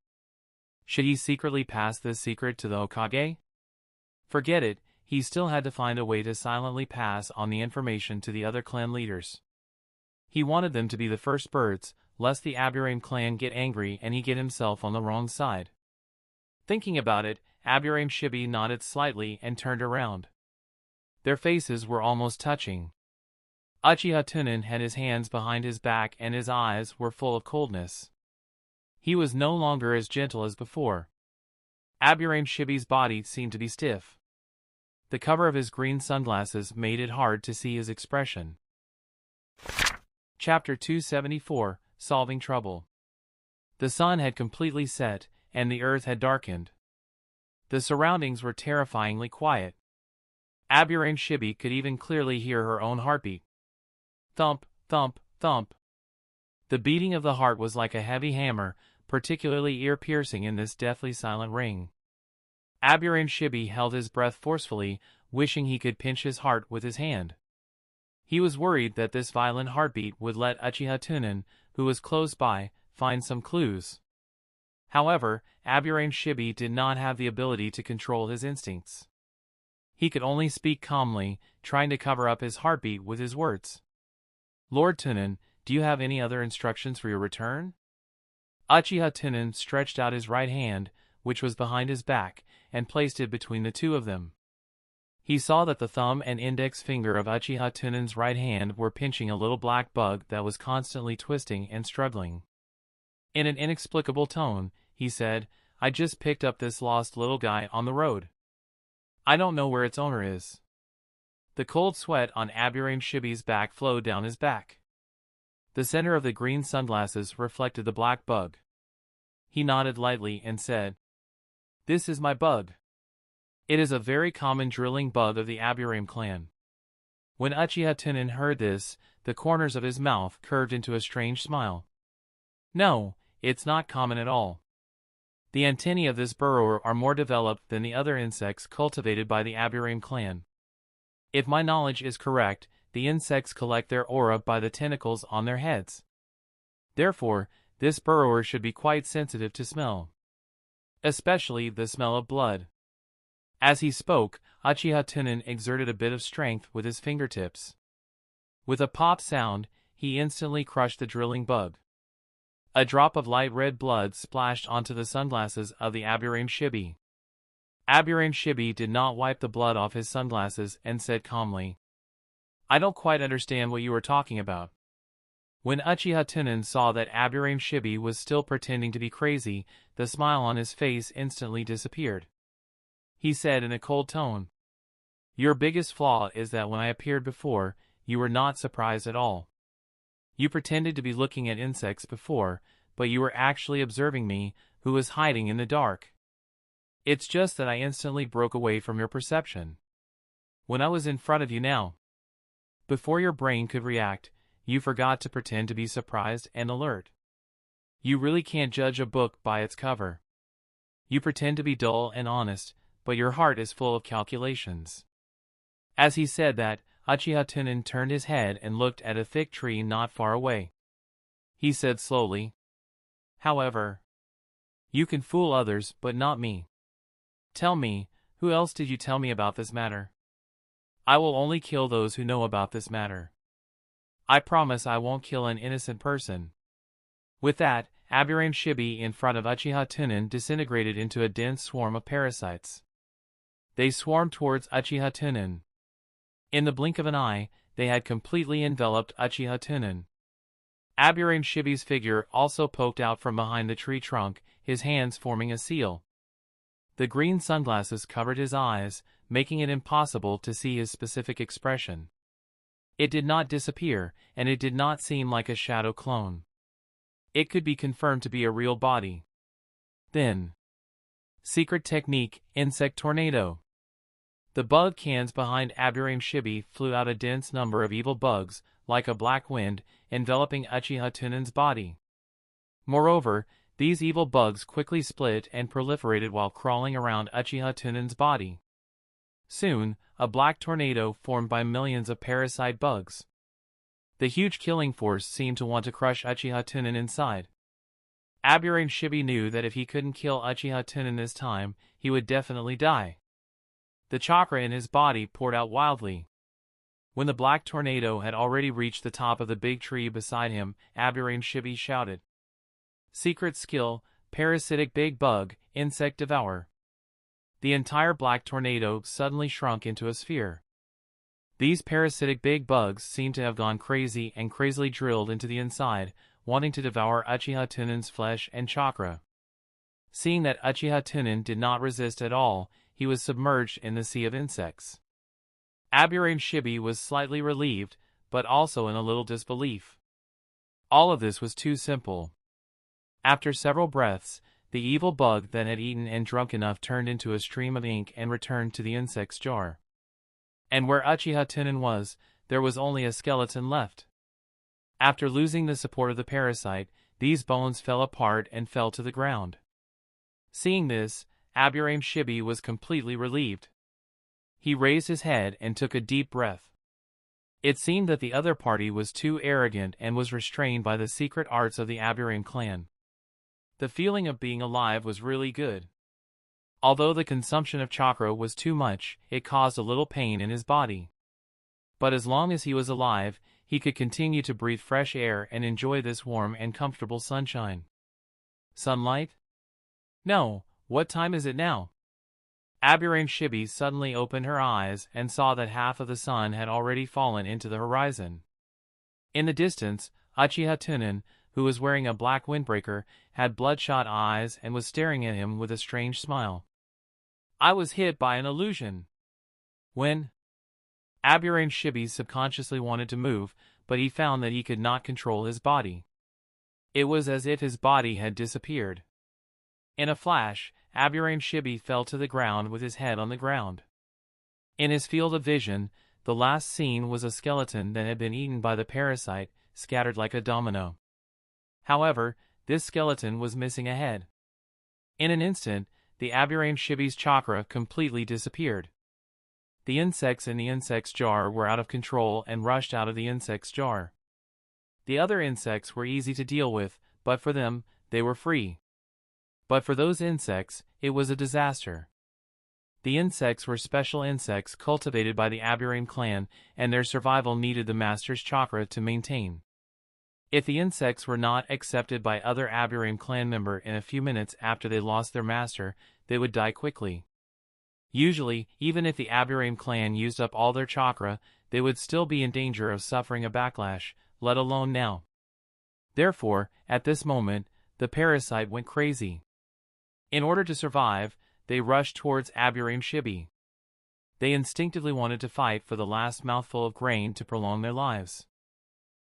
Should he secretly pass this secret to the Hokage? Forget it, he still had to find a way to silently pass on the information to the other clan leaders. He wanted them to be the first birds, lest the Aburame clan get angry and he get himself on the wrong side. Thinking about it, Aburame Shibi nodded slightly and turned around. Their faces were almost touching. Uchiha Tunan had his hands behind his back and his eyes were full of coldness. He was no longer as gentle as before. Aburame Shibi's body seemed to be stiff. The cover of his green sunglasses made it hard to see his expression. Chapter 274, Solving Trouble. The sun had completely set, and the earth had darkened. The surroundings were terrifyingly quiet. Aburame Shibi could even clearly hear her own heartbeat. Thump, thump, thump. The beating of the heart was like a heavy hammer, particularly ear-piercing in this deathly silent ring. Aburame Shibi held his breath forcefully, wishing he could pinch his heart with his hand. He was worried that this violent heartbeat would let Uchiha Tunan, who was close by, find some clues. However, Aburame Shibi did not have the ability to control his instincts. He could only speak calmly, trying to cover up his heartbeat with his words. Lord Tunan, do you have any other instructions for your return? Uchiha Tunan stretched out his right hand, which was behind his back, and placed it between the two of them. He saw that the thumb and index finger of Uchiha Tunan's right hand were pinching a little black bug that was constantly twisting and struggling. In an inexplicable tone, he said, I just picked up this lost little guy on the road. I don't know where its owner is. The cold sweat on Aburame Shibi's back flowed down his back. The center of the green sunglasses reflected the black bug. He nodded lightly and said, This is my bug. It is a very common drilling bug of the Aburame clan. When Uchiha Tunan heard this, the corners of his mouth curved into a strange smile. No, it's not common at all. The antennae of this burrower are more developed than the other insects cultivated by the Aburame clan. If my knowledge is correct, the insects collect their aura by the tentacles on their heads. Therefore, this burrower should be quite sensitive to smell. Especially the smell of blood. As he spoke, Uchiha Tunan exerted a bit of strength with his fingertips. With a pop sound, he instantly crushed the drilling bug. A drop of light red blood splashed onto the sunglasses of the Aburame Shibi. Aburame Shibi did not wipe the blood off his sunglasses and said calmly, I don't quite understand what you were talking about. When Uchiha Tunan saw that Aburame Shibi was still pretending to be crazy, the smile on his face instantly disappeared. He said in a cold tone, Your biggest flaw is that when I appeared before, you were not surprised at all. You pretended to be looking at insects before, but you were actually observing me, who was hiding in the dark. It's just that I instantly broke away from your perception. When I was in front of you now, before your brain could react, you forgot to pretend to be surprised and alert. You really can't judge a book by its cover. You pretend to be dull and honest, but your heart is full of calculations. As he said that, Uchiha Tunan turned his head and looked at a thick tree not far away. He said slowly, However, you can fool others but not me. Tell me, who else did you tell me about this matter? I will only kill those who know about this matter. I promise I won't kill an innocent person. With that, Aburame Shibi in front of Uchiha Tunan disintegrated into a dense swarm of parasites. They swarmed towards Uchiha Tunan. In the blink of an eye, they had completely enveloped Uchiha Tunan. Aburame Shibi's figure also poked out from behind the tree trunk, his hands forming a seal. The green sunglasses covered his eyes, making it impossible to see his specific expression. It did not disappear, and it did not seem like a shadow clone. It could be confirmed to be a real body. Then, secret technique, insect tornado. The bug cans behind Aburame Shibi flew out a dense number of evil bugs, like a black wind, enveloping Uchiha Tunan's body. Moreover, these evil bugs quickly split and proliferated while crawling around Uchiha Tunan's body. Soon, a black tornado formed by millions of parasite bugs. The huge killing force seemed to want to crush Uchiha Tunan inside. Aburame Shibi knew that if he couldn't kill Uchiha Tunan this time, he would definitely die. The chakra in his body poured out wildly. When the black tornado had already reached the top of the big tree beside him, Aburame Shibi shouted, Secret skill, parasitic big bug, insect devour. The entire black tornado suddenly shrunk into a sphere. These parasitic big bugs seemed to have gone crazy and crazily drilled into the inside, wanting to devour Uchiha Tunan's flesh and chakra. Seeing that Uchiha Tunan did not resist at all, he was submerged in the sea of insects. Aburame Shibi was slightly relieved, but also in a little disbelief. All of this was too simple. After several breaths, the evil bug that had eaten and drunk enough turned into a stream of ink and returned to the insect's jar. And where Uchiha Tunan was, there was only a skeleton left. After losing the support of the parasite, these bones fell apart and fell to the ground. Seeing this, Aburame Shibi was completely relieved. He raised his head and took a deep breath. It seemed that the other party was too arrogant and was restrained by the secret arts of the Aburame clan. The feeling of being alive was really good. Although the consumption of chakra was too much, it caused a little pain in his body. But as long as he was alive, he could continue to breathe fresh air and enjoy this warm and comfortable sunshine. Sunlight? No, what time is it now? Aburame Shibi suddenly opened her eyes and saw that half of the sun had already fallen into the horizon. In the distance, Uchiha Tunan, who was wearing a black windbreaker, had bloodshot eyes and was staring at him with a strange smile. I was hit by an illusion. When? Aburame Shibi subconsciously wanted to move, but he found that he could not control his body. It was as if his body had disappeared. In a flash, Aburame Shibi fell to the ground with his head on the ground. In his field of vision, the last scene was a skeleton that had been eaten by the parasite, scattered like a domino. However, this skeleton was missing a head. In an instant, the Aburame Shibi's chakra completely disappeared. The insects in the insect's jar were out of control and rushed out of the insect's jar. The other insects were easy to deal with, but for them, they were free. But for those insects, it was a disaster. The insects were special insects cultivated by the Aburame clan, and their survival needed the master's chakra to maintain. If the insects were not accepted by other Aburame clan members in a few minutes after they lost their master, they would die quickly. Usually, even if the Aburame clan used up all their chakra, they would still be in danger of suffering a backlash, let alone now. Therefore, at this moment, the parasite went crazy. In order to survive, they rushed towards Aburame Shibi. They instinctively wanted to fight for the last mouthful of grain to prolong their lives.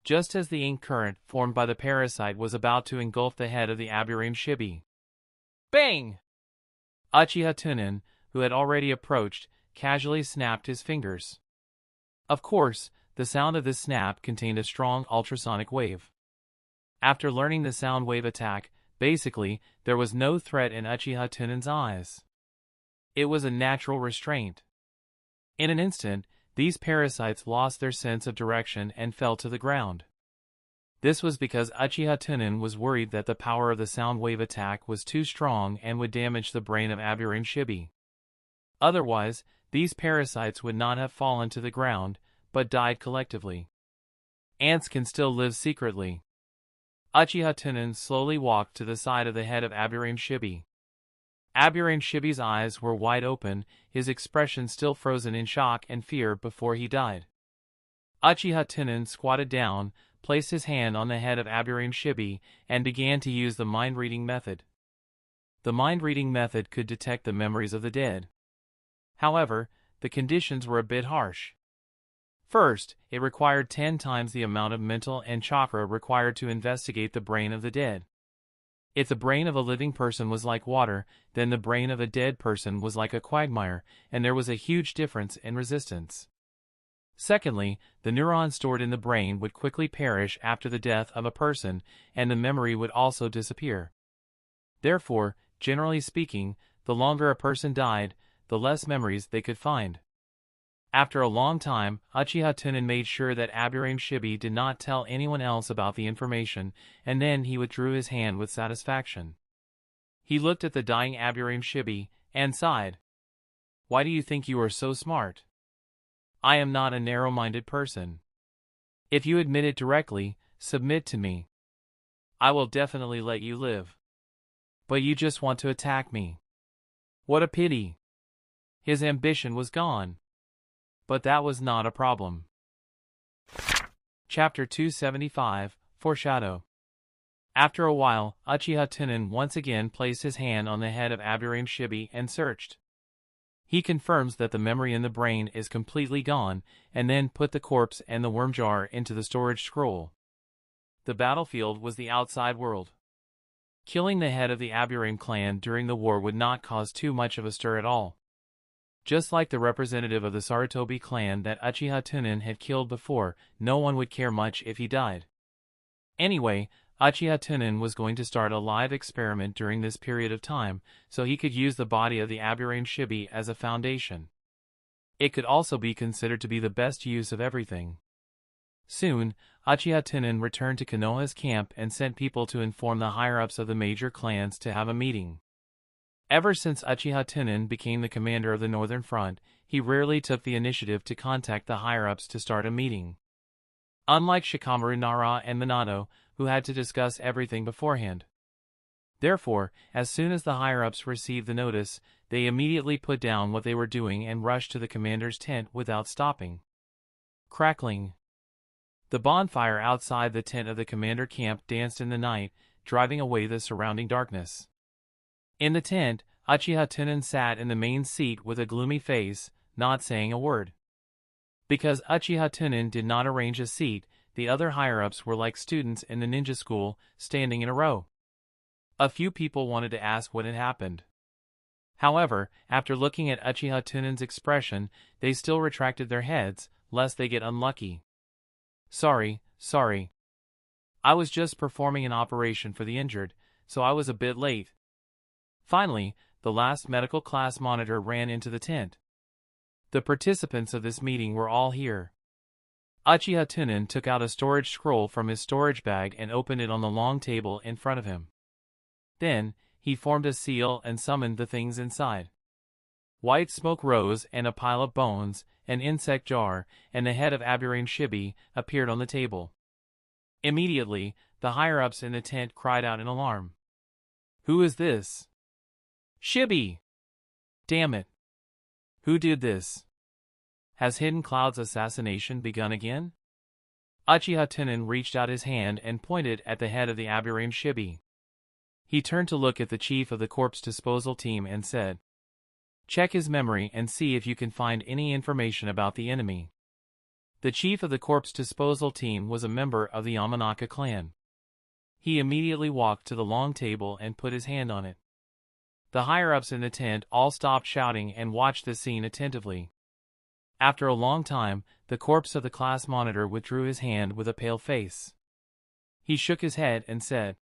Just as the ink current formed by the parasite was about to engulf the head of the Aburame Shibi. Bang! Uchiha Tunan, who had already approached, casually snapped his fingers. Of course, the sound of this snap contained a strong ultrasonic wave. After learning the sound wave attack, basically, there was no threat in Uchiha Tunan's eyes. It was a natural restraint. In an instant, these parasites lost their sense of direction and fell to the ground. This was because Uchiha Tunan was worried that the power of the sound wave attack was too strong and would damage the brain of Aburame Shibi. Otherwise, these parasites would not have fallen to the ground, but died collectively. Ants can still live secretly. Uchiha Tunan slowly walked to the side of the head of Aburame Shibi. Aburame Shibi's eyes were wide open, his expression still frozen in shock and fear before he died. Uchiha Tunan squatted down, placed his hand on the head of Aburame Shibi, and began to use the mind-reading method. The mind-reading method could detect the memories of the dead. However, the conditions were a bit harsh. First, it required 10 times the amount of mental and chakra required to investigate the brain of the dead. If the brain of a living person was like water, then the brain of a dead person was like a quagmire, and there was a huge difference in resistance. Secondly, the neurons stored in the brain would quickly perish after the death of a person, and the memory would also disappear. Therefore, generally speaking, the longer a person died, the less memories they could find. After a long time, Uchiha Tunan made sure that Aburame Shibi did not tell anyone else about the information, and then he withdrew his hand with satisfaction. He looked at the dying Aburame Shibi, and sighed. Why do you think you are so smart? I am not a narrow-minded person. If you admit it directly, submit to me. I will definitely let you live. But you just want to attack me. What a pity. His ambition was gone. But that was not a problem. Chapter 275, Foreshadow. After a while, Uchiha Tunan once again placed his hand on the head of Aburame Shibi and searched. He confirms that the memory in the brain is completely gone, and then put the corpse and the worm jar into the storage scroll. The battlefield was the outside world. Killing the head of the Aburame clan during the war would not cause too much of a stir at all. Just like the representative of the Sarutobi clan that Uchiha Tunan had killed before, no one would care much if he died. Anyway, Uchiha Tunan was going to start a live experiment during this period of time, so he could use the body of the Aburame Shibi as a foundation. It could also be considered to be the best use of everything. Soon, Uchiha Tunan returned to Konoha's camp and sent people to inform the higher-ups of the major clans to have a meeting. Ever since Uchiha Tunan became the commander of the Northern Front, he rarely took the initiative to contact the higher-ups to start a meeting. Unlike Shikamaru Nara and Minato, who had to discuss everything beforehand. Therefore, as soon as the higher-ups received the notice, they immediately put down what they were doing and rushed to the commander's tent without stopping. Crackling. The bonfire outside the tent of the commander camp danced in the night, driving away the surrounding darkness. In the tent, Uchiha Tunan sat in the main seat with a gloomy face, not saying a word. Because Uchiha Tunan did not arrange a seat, the other higher-ups were like students in the ninja school, standing in a row. A few people wanted to ask what had happened. However, after looking at Uchiha Tunan's expression, they still retracted their heads, lest they get unlucky. Sorry. I was just performing an operation for the injured, so I was a bit late. Finally, the last medical class monitor ran into the tent. The participants of this meeting were all here. Uchiha Tunan took out a storage scroll from his storage bag and opened it on the long table in front of him. Then, he formed a seal and summoned the things inside. White smoke rose, and a pile of bones, an insect jar, and the head of Aburame Shibi appeared on the table. Immediately, the higher-ups in the tent cried out in alarm. "Who is this?" "Shibi!" "Damn it! Who did this? Has Hidden Cloud's assassination begun again?" Uchiha Tunan reached out his hand and pointed at the head of the Aburame Shibi. He turned to look at the chief of the corpse disposal team and said, "Check his memory and see if you can find any information about the enemy." The chief of the corpse disposal team was a member of the Yamanaka clan. He immediately walked to the long table and put his hand on it. The higher-ups in the tent all stopped shouting and watched the scene attentively. After a long time, the corpse of the class monitor withdrew his hand with a pale face. He shook his head and said,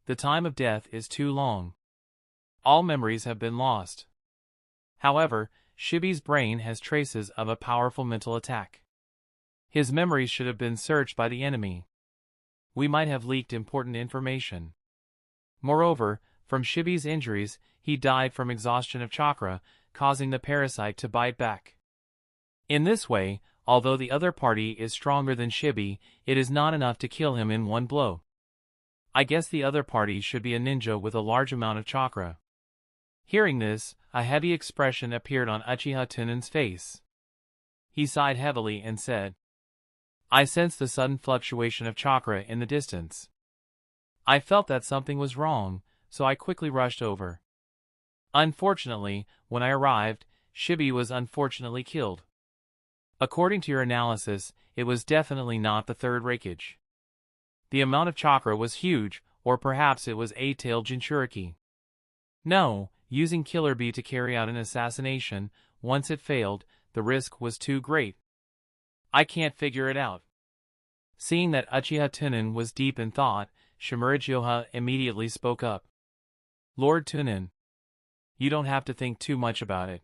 "The time of death is too long. All memories have been lost. However, Shibi's brain has traces of a powerful mental attack. His memories should have been searched by the enemy. We might have leaked important information. Moreover, from Shibi's injuries, he died from exhaustion of chakra, causing the parasite to bite back. In this way, although the other party is stronger than Shibi, it is not enough to kill him in one blow. I guess the other party should be a ninja with a large amount of chakra." Hearing this, a heavy expression appeared on Uchiha Tunan's face. He sighed heavily and said, "I sensed the sudden fluctuation of chakra in the distance. I felt that something was wrong, so I quickly rushed over. Unfortunately, when I arrived, Shibi was unfortunately killed. According to your analysis, it was definitely not the third raikage. The amount of chakra was huge, or perhaps it was eight-tailed Jinchuriki. No, using Killer Bee to carry out an assassination, once it failed, the risk was too great. I can't figure it out." Seeing that Uchiha Tunan was deep in thought, Shimura immediately spoke up. "Lord Tunan, you don't have to think too much about it.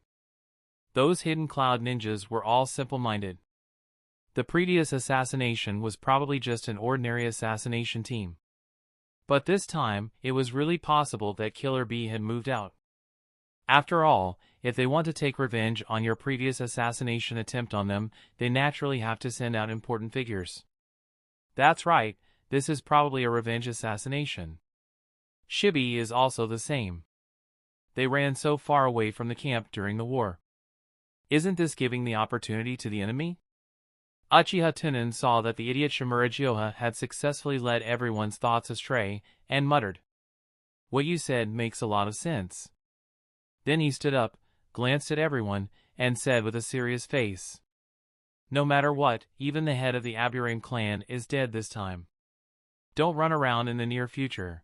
Those Hidden Cloud ninjas were all simple-minded. The previous assassination was probably just an ordinary assassination team. But this time, it was really possible that Killer Bee had moved out. After all, if they want to take revenge on your previous assassination attempt on them, they naturally have to send out important figures. That's right, this is probably a revenge assassination. Shibi is also the same. They ran so far away from the camp during the war. Isn't this giving the opportunity to the enemy? Uchiha Tunan saw that the idiot Shimura Gyoha had successfully led everyone's thoughts astray, and muttered, "What you said makes a lot of sense." Then he stood up, glanced at everyone, and said with a serious face, "No matter what, even the head of the Aburame clan is dead this time. Don't run around in the near future.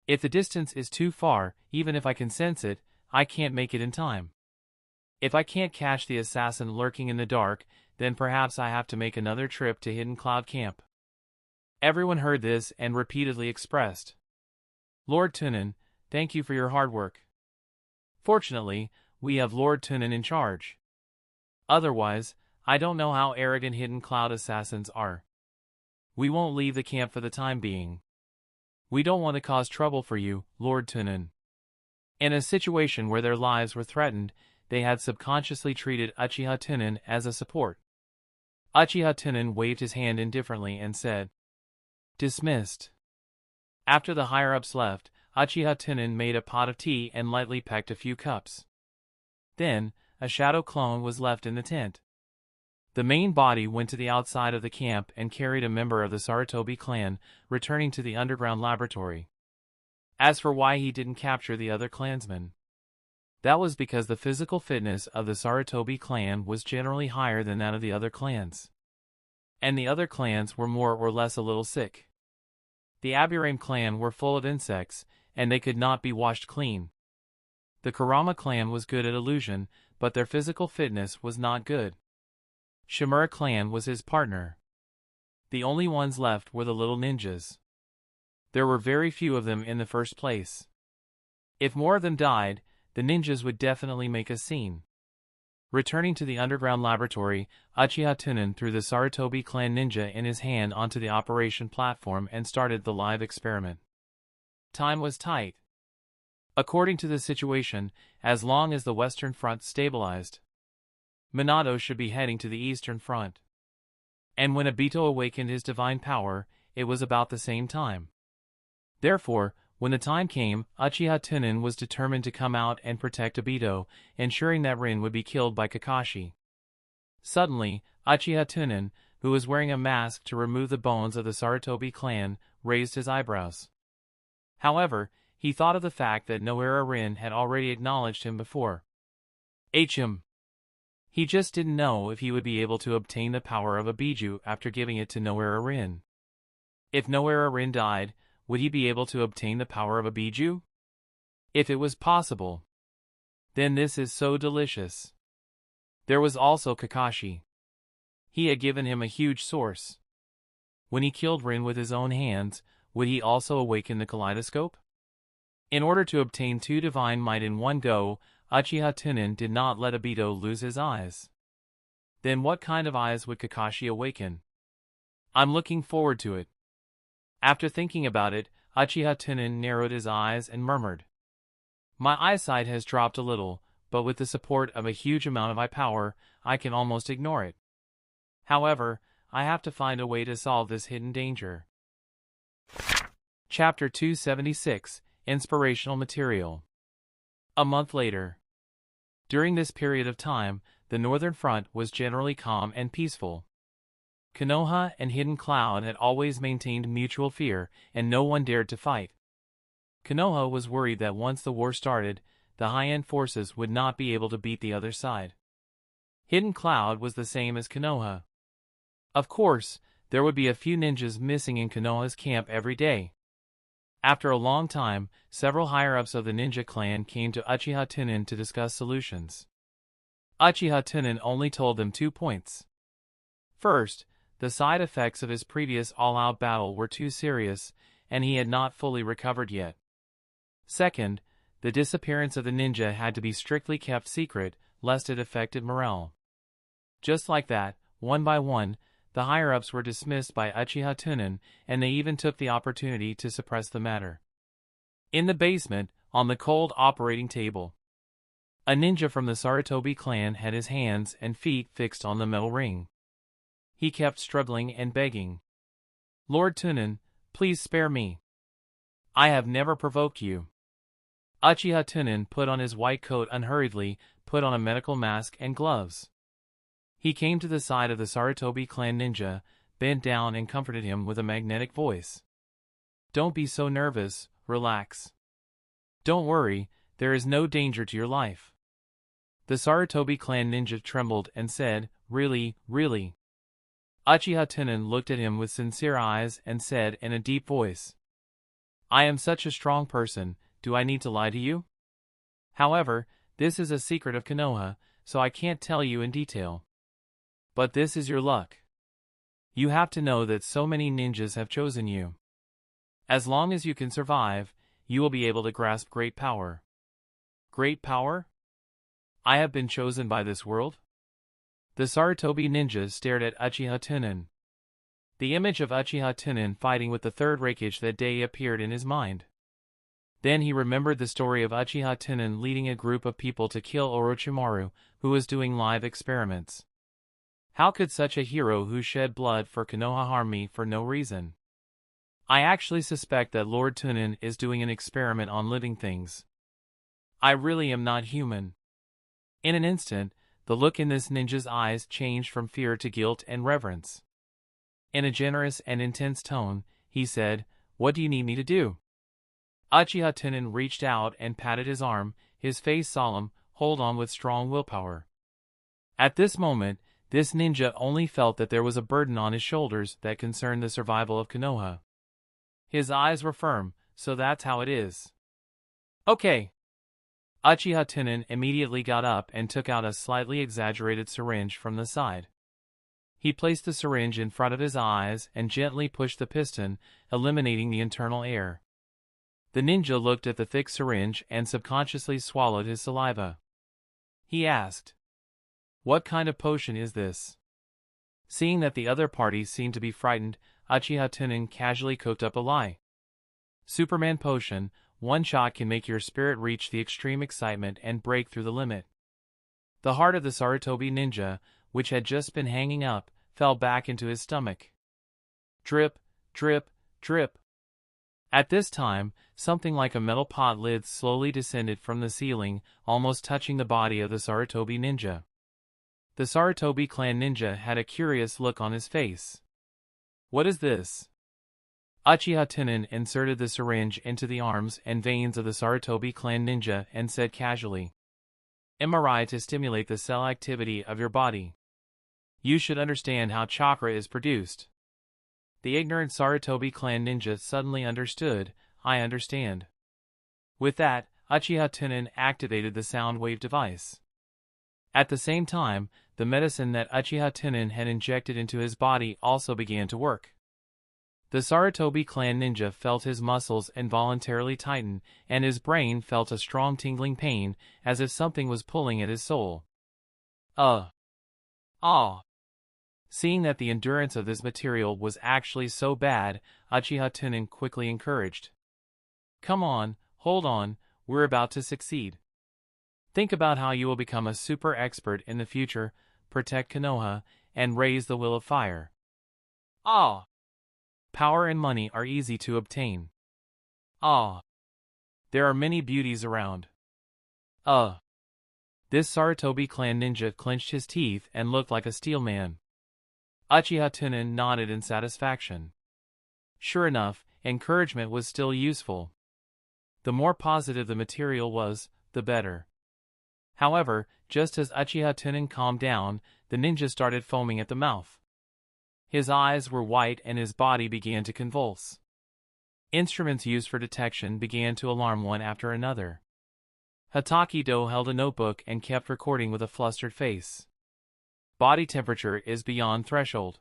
If the distance is too far, even if I can sense it, I can't make it in time. If I can't catch the assassin lurking in the dark, then perhaps I have to make another trip to Hidden Cloud Camp." Everyone heard this and repeatedly expressed, "Lord Tunan, thank you for your hard work. Fortunately, we have Lord Tunan in charge. Otherwise, I don't know how arrogant Hidden Cloud assassins are. We won't leave the camp for the time being. We don't want to cause trouble for you, Lord Tunan." In a situation where their lives were threatened, they had subconsciously treated Uchiha Tunan as a support. Uchiha Tunan waved his hand indifferently and said, "Dismissed." After the higher-ups left, Uchiha Tunan made a pot of tea and lightly pecked a few cups. Then, a shadow clone was left in the tent. The main body went to the outside of the camp and carried a member of the Sarutobi clan, returning to the underground laboratory. As for why he didn't capture the other clansmen, that was because the physical fitness of the Sarutobi clan was generally higher than that of the other clans. And the other clans were more or less a little sick. The Aburame clan were full of insects, and they could not be washed clean. The Kurama clan was good at illusion, but their physical fitness was not good. Shimura clan was his partner. The only ones left were the little ninjas. There were very few of them in the first place. If more of them died, the ninjas would definitely make a scene. Returning to the underground laboratory, Uchiha Tunan threw the Sarutobi clan ninja in his hand onto the operation platform and started the live experiment. Time was tight. According to the situation, as long as the Western Front stabilized, Minato should be heading to the Eastern Front. And when Obito awakened his divine power, it was about the same time. Therefore, when the time came, Uchiha Tunan was determined to come out and protect Obito, ensuring that Rin would be killed by Kakashi. Suddenly, Uchiha Tunan, who was wearing a mask to remove the bones of the Sarutobi clan, raised his eyebrows. However, he thought of the fact that Noara Rin had already acknowledged him before. Him. He just didn't know if he would be able to obtain the power of a Biju after giving it to Noara Rin. If Noara Rin died, would he be able to obtain the power of a Biju? If it was possible, then this is so delicious. There was also Kakashi. He had given him a huge source. When he killed Rin with his own hands, would he also awaken the kaleidoscope? In order to obtain two divine might in one go, Uchiha Tunan did not let Obito lose his eyes. Then what kind of eyes would Kakashi awaken? I'm looking forward to it. After thinking about it, Uchiha Tunan narrowed his eyes and murmured, "My eyesight has dropped a little, but with the support of a huge amount of eye power, I can almost ignore it. However, I have to find a way to solve this hidden danger." Chapter 276, Inspirational Material. A month later. During this period of time, the Northern Front was generally calm and peaceful. Konoha and Hidden Cloud had always maintained mutual fear, and no one dared to fight. Konoha was worried that once the war started, the high-end forces would not be able to beat the other side. Hidden Cloud was the same as Konoha. Of course, there would be a few ninjas missing in Konoha's camp every day. After a long time, several higher-ups of the ninja clan came to Uchiha Tunan to discuss solutions. Uchiha Tunan only told them 2 points. First, the side effects of his previous all-out battle were too serious, and he had not fully recovered yet. Second, the disappearance of the ninja had to be strictly kept secret, lest it affected morale. Just like that, one by one, the higher-ups were dismissed by Uchiha Tunan, and they even took the opportunity to suppress the matter. In the basement, on the cold operating table, a ninja from the Sarutobi clan had his hands and feet fixed on the metal ring. He kept struggling and begging, "Lord Tunan, please spare me. I have never provoked you." Uchiha Tunan put on his white coat unhurriedly, put on a medical mask and gloves. He came to the side of the Sarutobi clan ninja, bent down and comforted him with a magnetic voice. "Don't be so nervous, relax. Don't worry, there is no danger to your life." The Sarutobi clan ninja trembled and said, "Really, really?" Uchiha Tunan looked at him with sincere eyes and said in a deep voice, "I am such a strong person, do I need to lie to you? However, this is a secret of Konoha, so I can't tell you in detail. But this is your luck. You have to know that so many ninjas have chosen you. As long as you can survive, you will be able to grasp great power." "Great power? I have been chosen by this world?" The Sarutobi ninja stared at Uchiha Tunan. The image of Uchiha Tunan fighting with the third raikage that day appeared in his mind. Then he remembered the story of Uchiha Tunan leading a group of people to kill Orochimaru, who was doing live experiments. How could such a hero who shed blood for Konoha harm me for no reason? I actually suspect that Lord Tunan is doing an experiment on living things. I really am not human. In an instant, the look in this ninja's eyes changed from fear to guilt and reverence. In a generous and intense tone, he said, "What do you need me to do?" Uchiha Tunan reached out and patted his arm, his face solemn, "Hold on with strong willpower." At this moment, this ninja only felt that there was a burden on his shoulders that concerned the survival of Konoha. His eyes were firm, "So that's how it is." "Okay." Uchiha Tunan immediately got up and took out a slightly exaggerated syringe from the side. He placed the syringe in front of his eyes and gently pushed the piston, eliminating the internal air. The ninja looked at the thick syringe and subconsciously swallowed his saliva. He asked, "What kind of potion is this?" Seeing that the other party seemed to be frightened, Uchiha Tunan casually cooked up a lie. "Superman potion, one shot can make your spirit reach the extreme excitement and break through the limit." The heart of the Sarutobi ninja, which had just been hanging up, fell back into his stomach. Drip, drip, drip. At this time, something like a metal pot lid slowly descended from the ceiling, almost touching the body of the Sarutobi ninja. The Sarutobi clan ninja had a curious look on his face. "What is this?" Uchiha Tunan inserted the syringe into the arms and veins of the Sarutobi clan ninja and said casually, "MRI to stimulate the cell activity of your body. You should understand how chakra is produced." The ignorant Sarutobi clan ninja suddenly understood, "I understand." With that, Uchiha Tunan activated the sound wave device. At the same time, the medicine that Uchiha Tunan had injected into his body also began to work. The Sarutobi clan ninja felt his muscles involuntarily tighten, and his brain felt a strong tingling pain, as if something was pulling at his soul. Ah! Seeing that the endurance of this material was actually so bad, Uchiha Tunan quickly encouraged, "Come on, hold on, we're about to succeed. Think about how you will become a super expert in the future, protect Konoha, and raise the will of fire. Ah! Power and money are easy to obtain. Ah! There are many beauties around. This Sarutobi clan ninja clenched his teeth and looked like a steel man. Uchiha Tunan nodded in satisfaction. Sure enough, encouragement was still useful. The more positive the material was, the better. However, just as Uchiha Tunan calmed down, the ninja started foaming at the mouth. His eyes were white and his body began to convulse. Instruments used for detection began to alarm one after another. Hatakido held a notebook and kept recording with a flustered face. Body temperature is beyond threshold.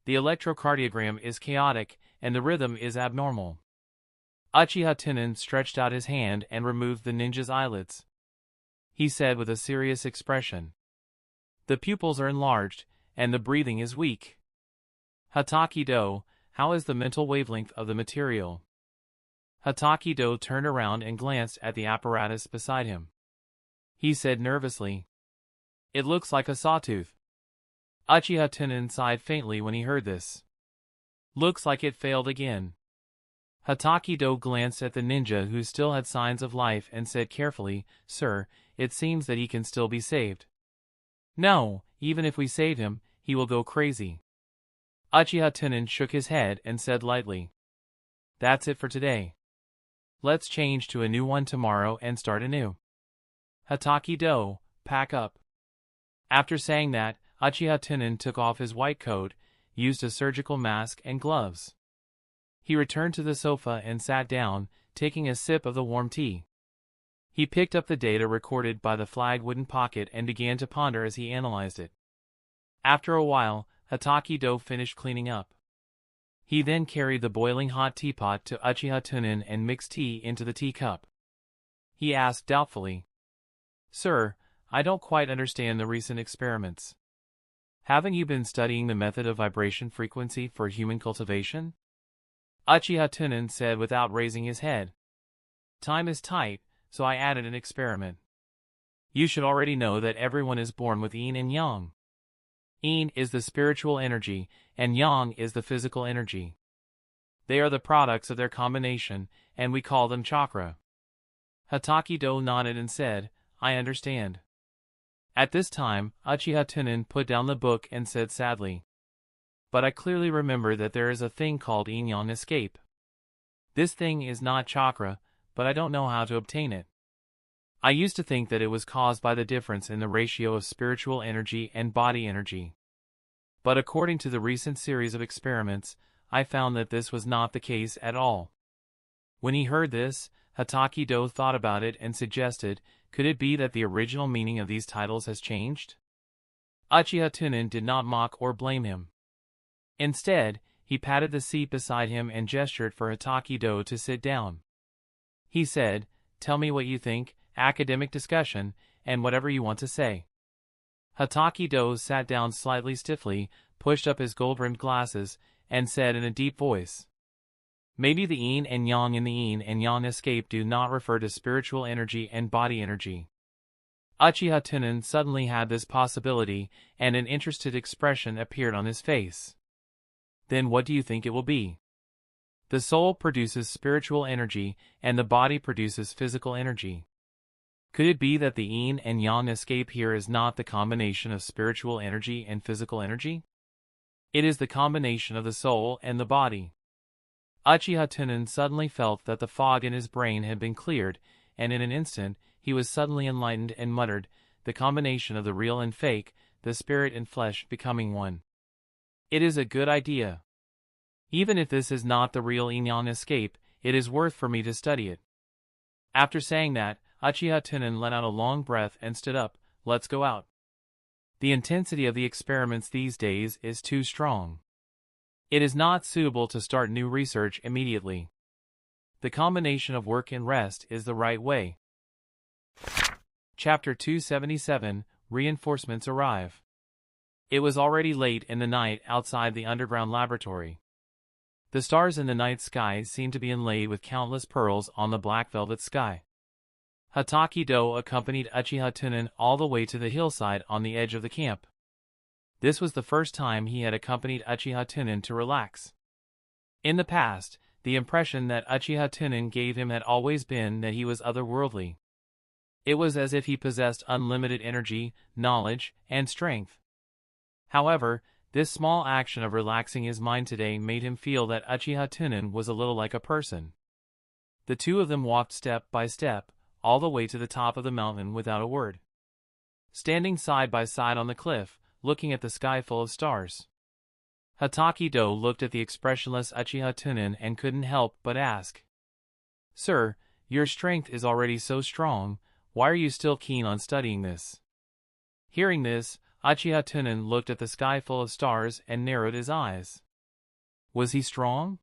The electrocardiogram is chaotic, and the rhythm is abnormal. Uchiha Tunan stretched out his hand and removed the ninja's eyelids. He said with a serious expression, "The pupils are enlarged, and the breathing is weak. Hatakido, how is the mental wavelength of the material?" Hatakido turned around and glanced at the apparatus beside him. He said nervously, "It looks like a sawtooth." Uchiha Tunan sighed faintly when he heard this. "Looks like it failed again." Hatakido glanced at the ninja who still had signs of life and said carefully, "Sir, it seems that he can still be saved. No, even if we save him, he will go crazy. Uchiha Tunan shook his head and said lightly, "That's it for today. Let's change to a new one tomorrow and start anew. Hataki-do, pack up." After saying that, Uchiha Tunan took off his white coat, used a surgical mask and gloves. He returned to the sofa and sat down, taking a sip of the warm tea. He picked up the data recorded by the flag wooden pocket and began to ponder as he analyzed it. After a while, Hataki-do finished cleaning up. He then carried the boiling hot teapot to Uchiha Tunan and mixed tea into the teacup. He asked doubtfully, "Sir, I don't quite understand the recent experiments. Haven't you been studying the method of vibration frequency for human cultivation?" Uchiha Tunan said without raising his head. "Time is tight, so I added an experiment. You should already know that everyone is born with yin and yang. Yin is the spiritual energy, and yang is the physical energy. They are the products of their combination, and we call them chakra." Hataki-do nodded and said, "I understand." At this time, Uchiha Tunan put down the book and said sadly, "But I clearly remember that there is a thing called yin-yang escape. This thing is not chakra, but I don't know how to obtain it. I used to think that it was caused by the difference in the ratio of spiritual energy and body energy. But according to the recent series of experiments, I found that this was not the case at all." When he heard this, Hataki-do thought about it and suggested, could it be that the original meaning of these titles has changed? Uchiha Tunan did not mock or blame him. Instead, he patted the seat beside him and gestured for Hataki-do to sit down. He said, "Tell me what you think, academic discussion, and whatever you want to say." Hataki-do sat down slightly stiffly, pushed up his gold-rimmed glasses, and said in a deep voice, "Maybe the yin and yang in the yin and yang escape do not refer to spiritual energy and body energy." Uchiha Tunan suddenly had this possibility, and an interested expression appeared on his face. "Then what do you think it will be? The soul produces spiritual energy, and the body produces physical energy. Could it be that the yin and yang escape here is not the combination of spiritual energy and physical energy? It is the combination of the soul and the body." Uchiha Tunan suddenly felt that the fog in his brain had been cleared, and in an instant, he was suddenly enlightened and muttered, "The combination of the real and fake, the spirit and flesh becoming one. It is a good idea. Even if this is not the real yin-yang escape, it is worth for me to study it." After saying that, Uchiha Tunan let out a long breath and stood up. "Let's go out. The intensity of the experiments these days is too strong. It is not suitable to start new research immediately. The combination of work and rest is the right way." Chapter 277, Reinforcements Arrive. It was already late in the night outside the underground laboratory. The stars in the night sky seemed to be inlaid with countless pearls on the black velvet sky. Hataki-do accompanied Uchiha Tunan all the way to the hillside on the edge of the camp. This was the first time he had accompanied Uchiha Tunan to relax. In the past, the impression that Uchiha Tunan gave him had always been that he was otherworldly. It was as if he possessed unlimited energy, knowledge, and strength. However, this small action of relaxing his mind today made him feel that Uchiha Tunan was a little like a person. The two of them walked step by step, all the way to the top of the mountain without a word. Standing side by side on the cliff, looking at the sky full of stars. Hataki-do looked at the expressionless Uchiha Tunan and couldn't help but ask, "Sir, your strength is already so strong, why are you still keen on studying this?" Hearing this, Uchiha Tunan looked at the sky full of stars and narrowed his eyes. Was he strong?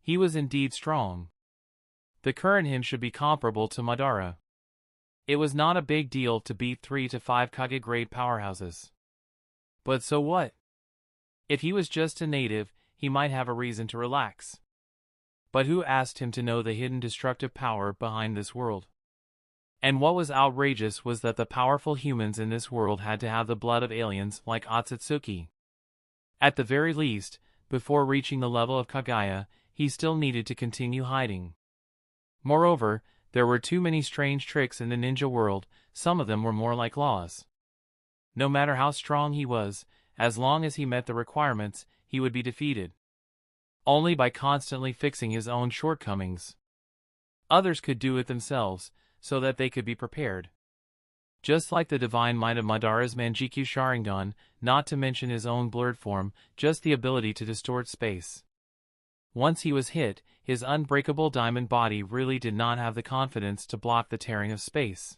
He was indeed strong. The current him should be comparable to Madara. It was not a big deal to beat 3 to 5 Kage grade powerhouses. But so what? If he was just a native, he might have a reason to relax. But who asked him to know the hidden destructive power behind this world? And what was outrageous was that the powerful humans in this world had to have the blood of aliens like Otsutsuki. At the very least, before reaching the level of Kaguya, he still needed to continue hiding. Moreover, There were too many strange tricks in the ninja world, some of them were more like laws. No matter how strong he was, as long as he met the requirements, he would be defeated. Only by constantly fixing his own shortcomings. Others could do it themselves, so that they could be prepared. Just like the divine might of Madara's Manjikyu Sharingan, not to mention his own blurred form, just the ability to distort space. Once he was hit, his unbreakable diamond body really did not have the confidence to block the tearing of space.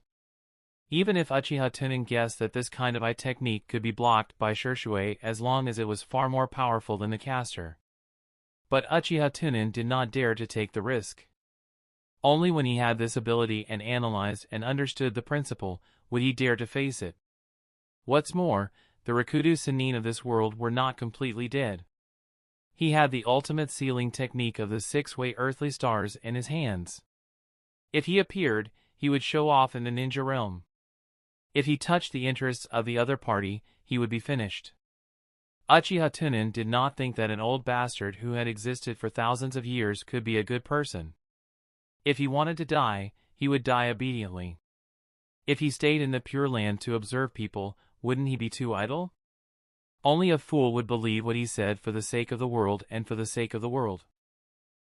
Even if Uchiha Tunan guessed that this kind of eye technique could be blocked by Shurshui as long as it was far more powerful than the caster. But Uchiha Tunan did not dare to take the risk. Only when he had this ability and analyzed and understood the principle, would he dare to face it. What's more, the Rakudu Sannin of this world were not completely dead. He had the ultimate sealing technique of the six-way earthly stars in his hands. If he appeared, he would show off in the ninja realm. If he touched the interests of the other party, he would be finished. Uchiha Tunan did not think that an old bastard who had existed for thousands of years could be a good person. If he wanted to die, he would die obediently. If he stayed in the Pure Land to observe people, wouldn't he be too idle? Only a fool would believe what he said for the sake of the world and for the sake of the world.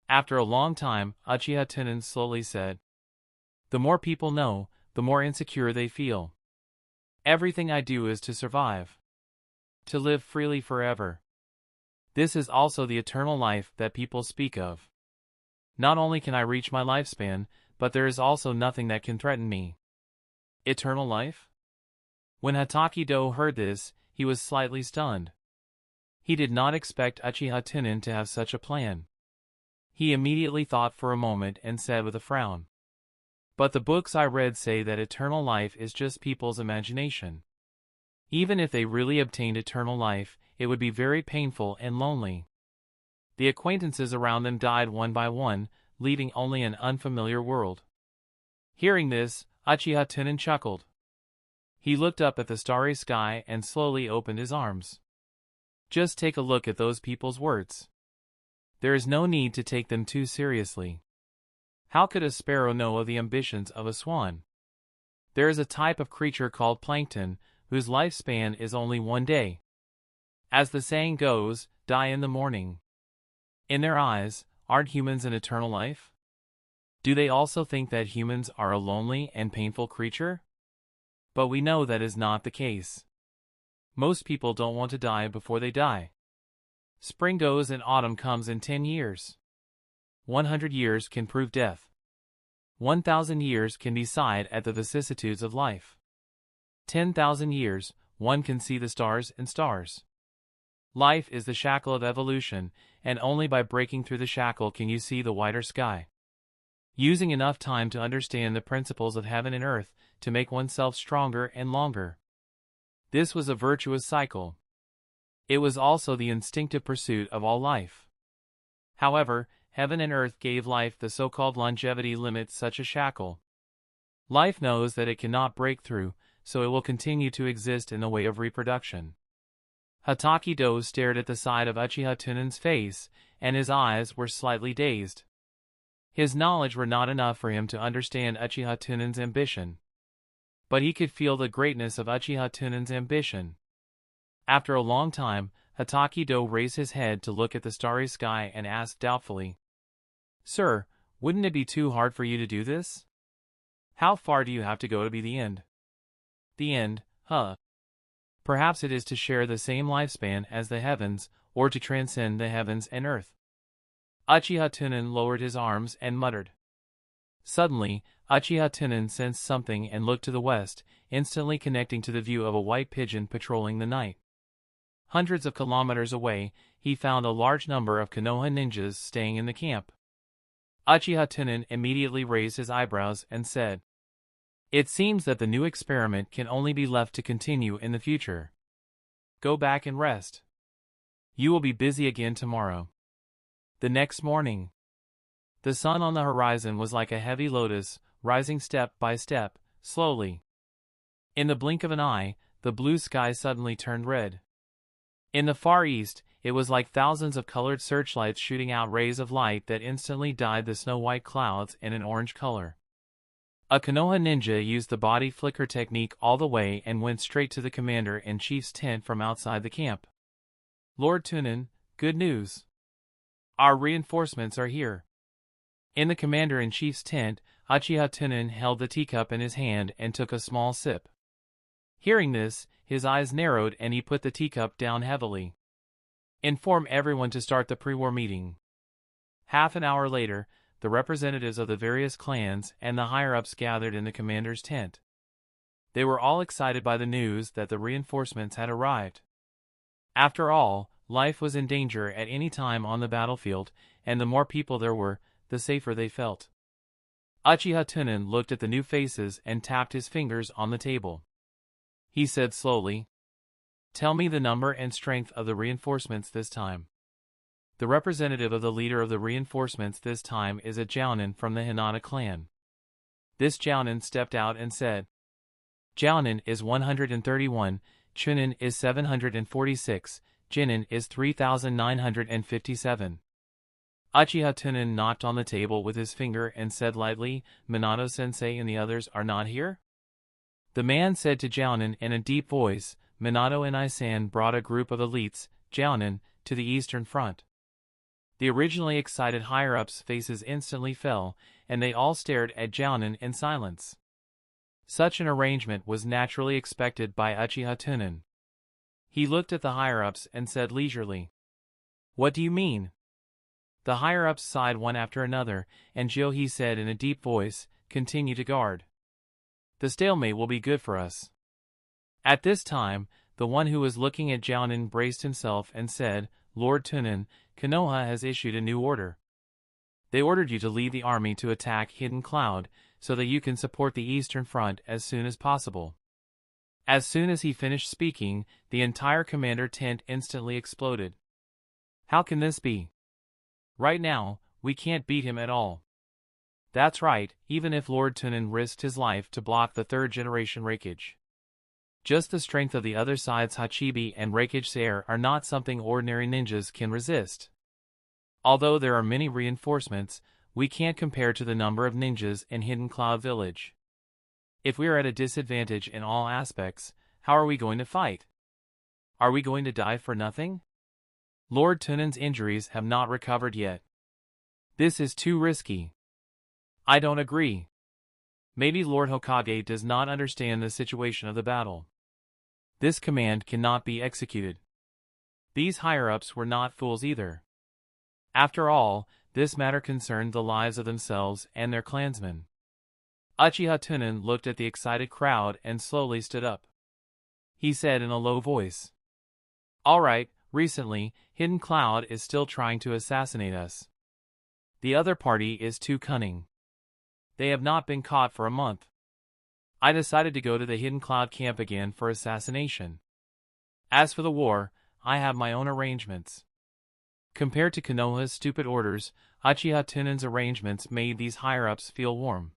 After a long time, Uchiha Tunan slowly said, "The more people know, the more insecure they feel. Everything I do is to survive. To live freely forever. This is also the eternal life that people speak of. Not only can I reach my lifespan, but there is also nothing that can threaten me." Eternal life? When Hataki-do heard this, he was slightly stunned. He did not expect Uchiha Tunan to have such a plan. He immediately thought for a moment and said with a frown, "But the books I read say that eternal life is just people's imagination. Even if they really obtained eternal life, it would be very painful and lonely. The acquaintances around them died one by one, leaving only an unfamiliar world." Hearing this, Uchiha Tunan chuckled. He looked up at the starry sky and slowly opened his arms. Just take a look at those people's words. There is no need to take them too seriously. How could a sparrow know of the ambitions of a swan? There is a type of creature called plankton, whose lifespan is only 1 day. As the saying goes, die in the morning. In their eyes, aren't humans an eternal life? Do they also think that humans are a lonely and painful creature? But we know that is not the case. Most people don't want to die before they die. Spring goes and autumn comes in 10 years. 100 years can prove death. 1,000 years can decide at the vicissitudes of life. 10,000 years, one can see the stars and stars. Life is the shackle of evolution, and only by breaking through the shackle can you see the wider sky. Using enough time to understand the principles of heaven and earth to make oneself stronger and longer. This was a virtuous cycle. It was also the instinctive pursuit of all life. However, heaven and earth gave life the so-called longevity limit such a shackle. Life knows that it cannot break through, so it will continue to exist in the way of reproduction. Hataki-do stared at the side of Uchiha Tunan's face, and his eyes were slightly dazed. His knowledge were not enough for him to understand Uchiha Tunan's ambition. But he could feel the greatness of Uchiha Tunan's ambition. After a long time, Hataki-do raised his head to look at the starry sky and asked doubtfully, "Sir, wouldn't it be too hard for you to do this? How far do you have to go to be the end?" "The end, huh? Perhaps it is to share the same lifespan as the heavens, or to transcend the heavens and earth." Uchiha Tunan lowered his arms and muttered. Suddenly, Uchiha Tunan sensed something and looked to the west, instantly connecting to the view of a white pigeon patrolling the night. Hundreds of kilometers away, he found a large number of Konoha ninjas staying in the camp. Uchiha Tunan immediately raised his eyebrows and said, "It seems that the new experiment can only be left to continue in the future. Go back and rest. You will be busy again tomorrow." The next morning, the sun on the horizon was like a heavy lotus, rising step by step, slowly. In the blink of an eye, the blue sky suddenly turned red. In the far east, it was like thousands of colored searchlights shooting out rays of light that instantly dyed the snow-white clouds in an orange color. A Konoha ninja used the body flicker technique all the way and went straight to the commander-in-chief's tent from outside the camp. "Lord Tunan, good news. Our reinforcements are here." In the commander-in-chief's tent, Uchiha Tunan held the teacup in his hand and took a small sip. Hearing this, his eyes narrowed and he put the teacup down heavily. "Inform everyone to start the pre-war meeting." Half an hour later, the representatives of the various clans and the higher-ups gathered in the commander's tent. They were all excited by the news that the reinforcements had arrived. After all, life was in danger at any time on the battlefield, and the more people there were, the safer they felt. Uchiha Tunan looked at the new faces and tapped his fingers on the table. He said slowly, "Tell me the number and strength of the reinforcements this time." The representative of the leader of the reinforcements this time is a Jounin from the Hinata clan. This Jounin stepped out and said, "Jounin is 131, Chunin is 746, Jinin is 3,957. Uchiha Tunan knocked on the table with his finger and said lightly, "Minato-sensei and the others are not here?" The man said to Jounin in a deep voice, "Minato and Isan brought a group of elites, Jounin, to the Eastern Front." The originally excited higher-ups' faces instantly fell, and they all stared at Jounin in silence. Such an arrangement was naturally expected by Uchiha Tunan. He looked at the higher-ups and said leisurely, "What do you mean?" The higher-ups sighed one after another, and Johi said in a deep voice, "Continue to guard. The stalemate will be good for us." At this time, the one who was looking at Jounin braced himself and said, "Lord Tunan, Konoha has issued a new order. They ordered you to lead the army to attack Hidden Cloud, so that you can support the Eastern Front as soon as possible." As soon as he finished speaking, the entire commander tent instantly exploded. "How can this be? Right now, we can't beat him at all." "That's right, even if Lord Tunan risked his life to block the third-generation raikage. Just the strength of the other side's Hachibi and raikage Sair are not something ordinary ninjas can resist. Although there are many reinforcements, we can't compare to the number of ninjas in Hidden Cloud Village. If we are at a disadvantage in all aspects, how are we going to fight? Are we going to die for nothing? Lord Tunan's injuries have not recovered yet. This is too risky." "I don't agree. Maybe Lord Hokage does not understand the situation of the battle. This command cannot be executed." These higher-ups were not fools either. After all, this matter concerned the lives of themselves and their clansmen. Uchiha Tunan looked at the excited crowd and slowly stood up. He said in a low voice, "All right, recently, Hidden Cloud is still trying to assassinate us. The other party is too cunning. They have not been caught for a month. I decided to go to the Hidden Cloud camp again for assassination. As for the war, I have my own arrangements." Compared to Konoha's stupid orders, Uchiha Tunan's arrangements made these higher-ups feel warm.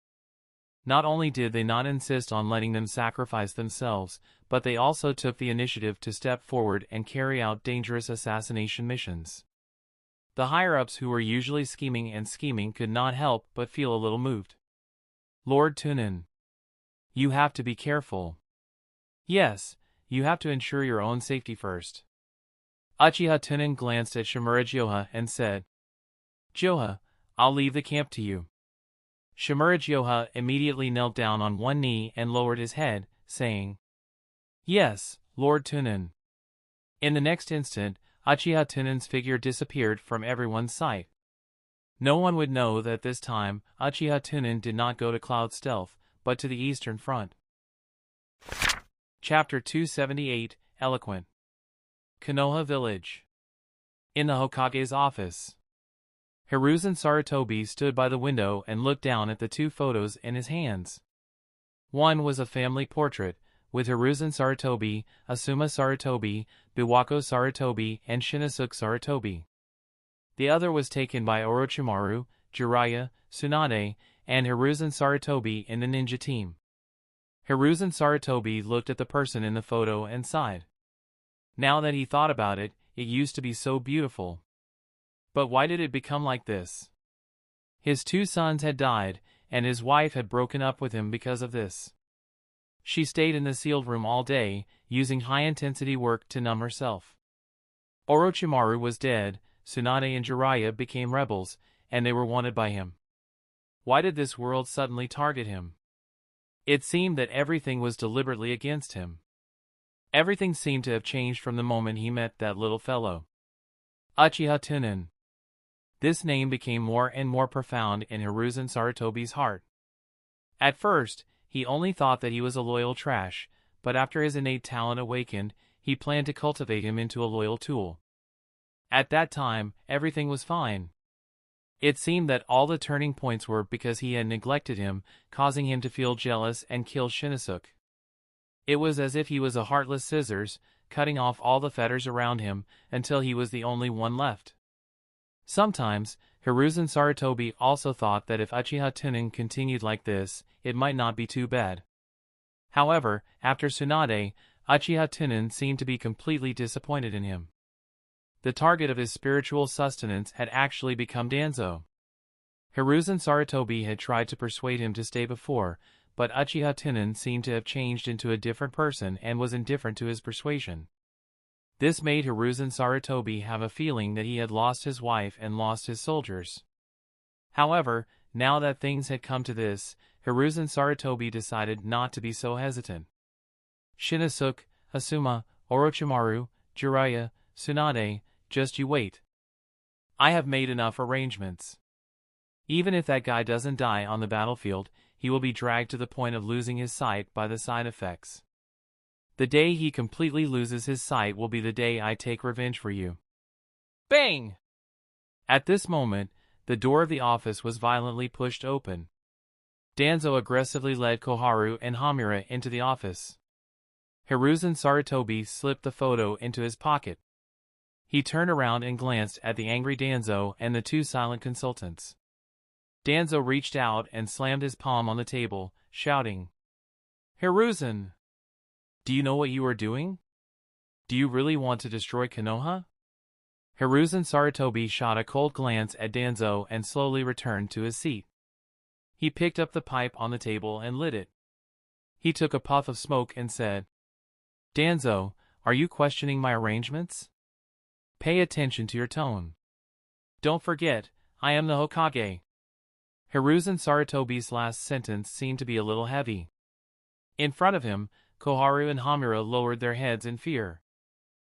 Not only did they not insist on letting them sacrifice themselves, but they also took the initiative to step forward and carry out dangerous assassination missions. The higher-ups who were usually scheming could not help but feel a little moved. "Lord Tunan, you have to be careful. Yes, you have to ensure your own safety first." Uchiha Tunan glanced at Shimura Joha and said, "Joha, I'll leave the camp to you." Shimura Joha immediately knelt down on one knee and lowered his head, saying, "Yes, Lord Tunan." In the next instant, Uchiha Tunan's figure disappeared from everyone's sight. No one would know that this time, Uchiha Tunan did not go to Cloud Stealth, but to the Eastern Front. Chapter 278, Eloquent. Konoha Village. In the Hokage's office, Hiruzen Sarutobi stood by the window and looked down at the two photos in his hands. One was a family portrait, with Hiruzen Sarutobi, Asuma Sarutobi, Biwako Sarutobi, and Shinosuke Sarutobi. The other was taken by Orochimaru, Jiraiya, Tsunade, and Hiruzen Sarutobi in the ninja team. Hiruzen Sarutobi looked at the person in the photo and sighed. Now that he thought about it, it used to be so beautiful. But why did it become like this? His two sons had died, and his wife had broken up with him because of this. She stayed in the sealed room all day, using high-intensity work to numb herself. Orochimaru was dead, Tsunade and Jiraiya became rebels, and they were wanted by him. Why did this world suddenly target him? It seemed that everything was deliberately against him. Everything seemed to have changed from the moment he met that little fellow. Uchiha Tunan. This name became more and more profound in Hiruzen Sarutobi's heart. At first, he only thought that he was a loyal trash, but after his innate talent awakened, he planned to cultivate him into a loyal tool. At that time, everything was fine. It seemed that all the turning points were because he had neglected him, causing him to feel jealous and kill Shinosuke. It was as if he was a heartless scissors, cutting off all the fetters around him until he was the only one left. Sometimes, Hiruzen Sarutobi also thought that if Uchiha Tunan continued like this, it might not be too bad. However, after Tsunade, Uchiha Tunan seemed to be completely disappointed in him. The target of his spiritual sustenance had actually become Danzo. Hiruzen Sarutobi had tried to persuade him to stay before, but Uchiha Tunan seemed to have changed into a different person and was indifferent to his persuasion. This made Hiruzen Sarutobi have a feeling that he had lost his wife and lost his soldiers. However, now that things had come to this, Hiruzen Sarutobi decided not to be so hesitant. Shinosuke, Asuma, Orochimaru, Jiraiya, Tsunade, just you wait. I have made enough arrangements. Even if that guy doesn't die on the battlefield, he will be dragged to the point of losing his sight by the side effects. The day he completely loses his sight will be the day I take revenge for you. Bang! At this moment, the door of the office was violently pushed open. Danzo aggressively led Koharu and Hamura into the office. Hiruzen Sarutobi slipped the photo into his pocket. He turned around and glanced at the angry Danzo and the two silent consultants. Danzo reached out and slammed his palm on the table, shouting, "Hiruzen! Do you know what you are doing? Do you really want to destroy Konoha?" Hiruzen Sarutobi shot a cold glance at Danzo and slowly returned to his seat. He picked up the pipe on the table and lit it. He took a puff of smoke and said, "Danzo, are you questioning my arrangements? Pay attention to your tone. Don't forget, I am the Hokage." Hiruzen Sarutobi's last sentence seemed to be a little heavy. In front of him, Koharu and Hamura lowered their heads in fear.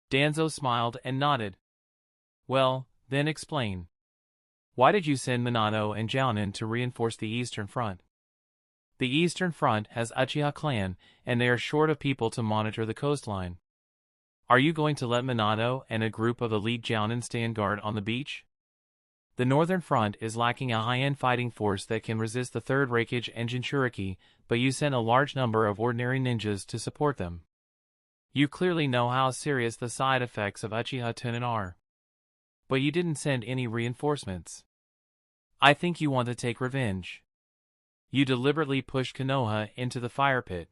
Danzo smiled and nodded. "Well, then explain. Why did you send Minato and Jounin to reinforce the Eastern Front? The Eastern Front has Uchiha clan, and they are short of people to monitor the coastline. Are you going to let Minato and a group of elite Jounin stand guard on the beach? The Northern Front is lacking a high-end fighting force that can resist the third raikage and Jinchuriki, but you sent a large number of ordinary ninjas to support them. You clearly know how serious the side effects of Uchiha Tunan are. But you didn't send any reinforcements. I think you want to take revenge. You deliberately pushed Konoha into the fire pit."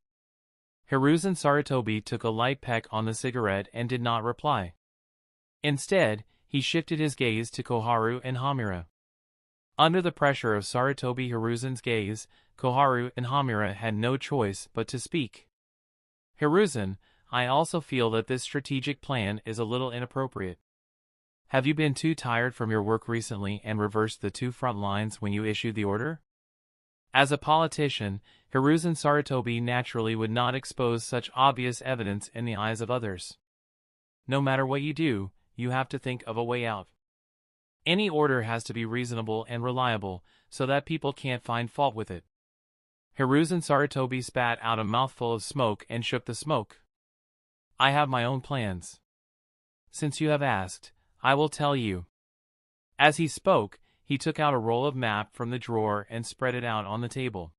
Hiruzen Sarutobi took a light peck on the cigarette and did not reply. Instead, he shifted his gaze to Koharu and Hamura. Under the pressure of Sarutobi Hiruzen's gaze, Koharu and Hamura had no choice but to speak. "Hiruzen, I also feel that this strategic plan is a little inappropriate. Have you been too tired from your work recently and reversed the two front lines when you issued the order?" As a politician, Hiruzen Sarutobi naturally would not expose such obvious evidence in the eyes of others. No matter what you do, you have to think of a way out. Any order has to be reasonable and reliable, so that people can't find fault with it. Hiruzen Sarutobi spat out a mouthful of smoke and shook the smoke. "I have my own plans. Since you have asked, I will tell you." As he spoke, he took out a roll of map from the drawer and spread it out on the table.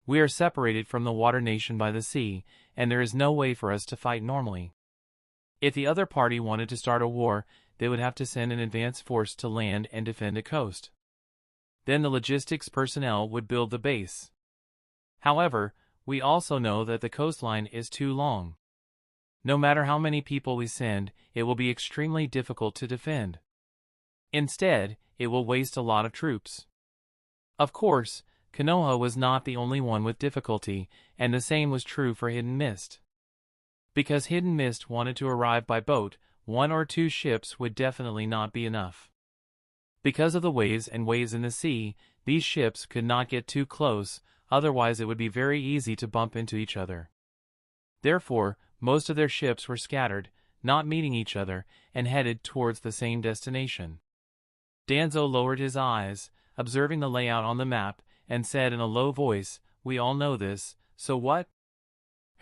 "We are separated from the Water Nation by the sea, and there is no way for us to fight normally. If the other party wanted to start a war, they would have to send an advance force to land and defend a coast. Then the logistics personnel would build the base. However, we also know that the coastline is too long. No matter how many people we send, it will be extremely difficult to defend. Instead, it will waste a lot of troops. Of course, Konoha was not the only one with difficulty, and the same was true for Hidden Mist. Because Hidden Mist wanted to arrive by boat, 1 or 2 ships would definitely not be enough. Because of the waves and waves in the sea, these ships could not get too close, otherwise it would be very easy to bump into each other. Therefore, most of their ships were scattered, not meeting each other, and headed towards the same destination. Danzo lowered his eyes, observing the layout on the map, and said in a low voice, "We all know this, so what?"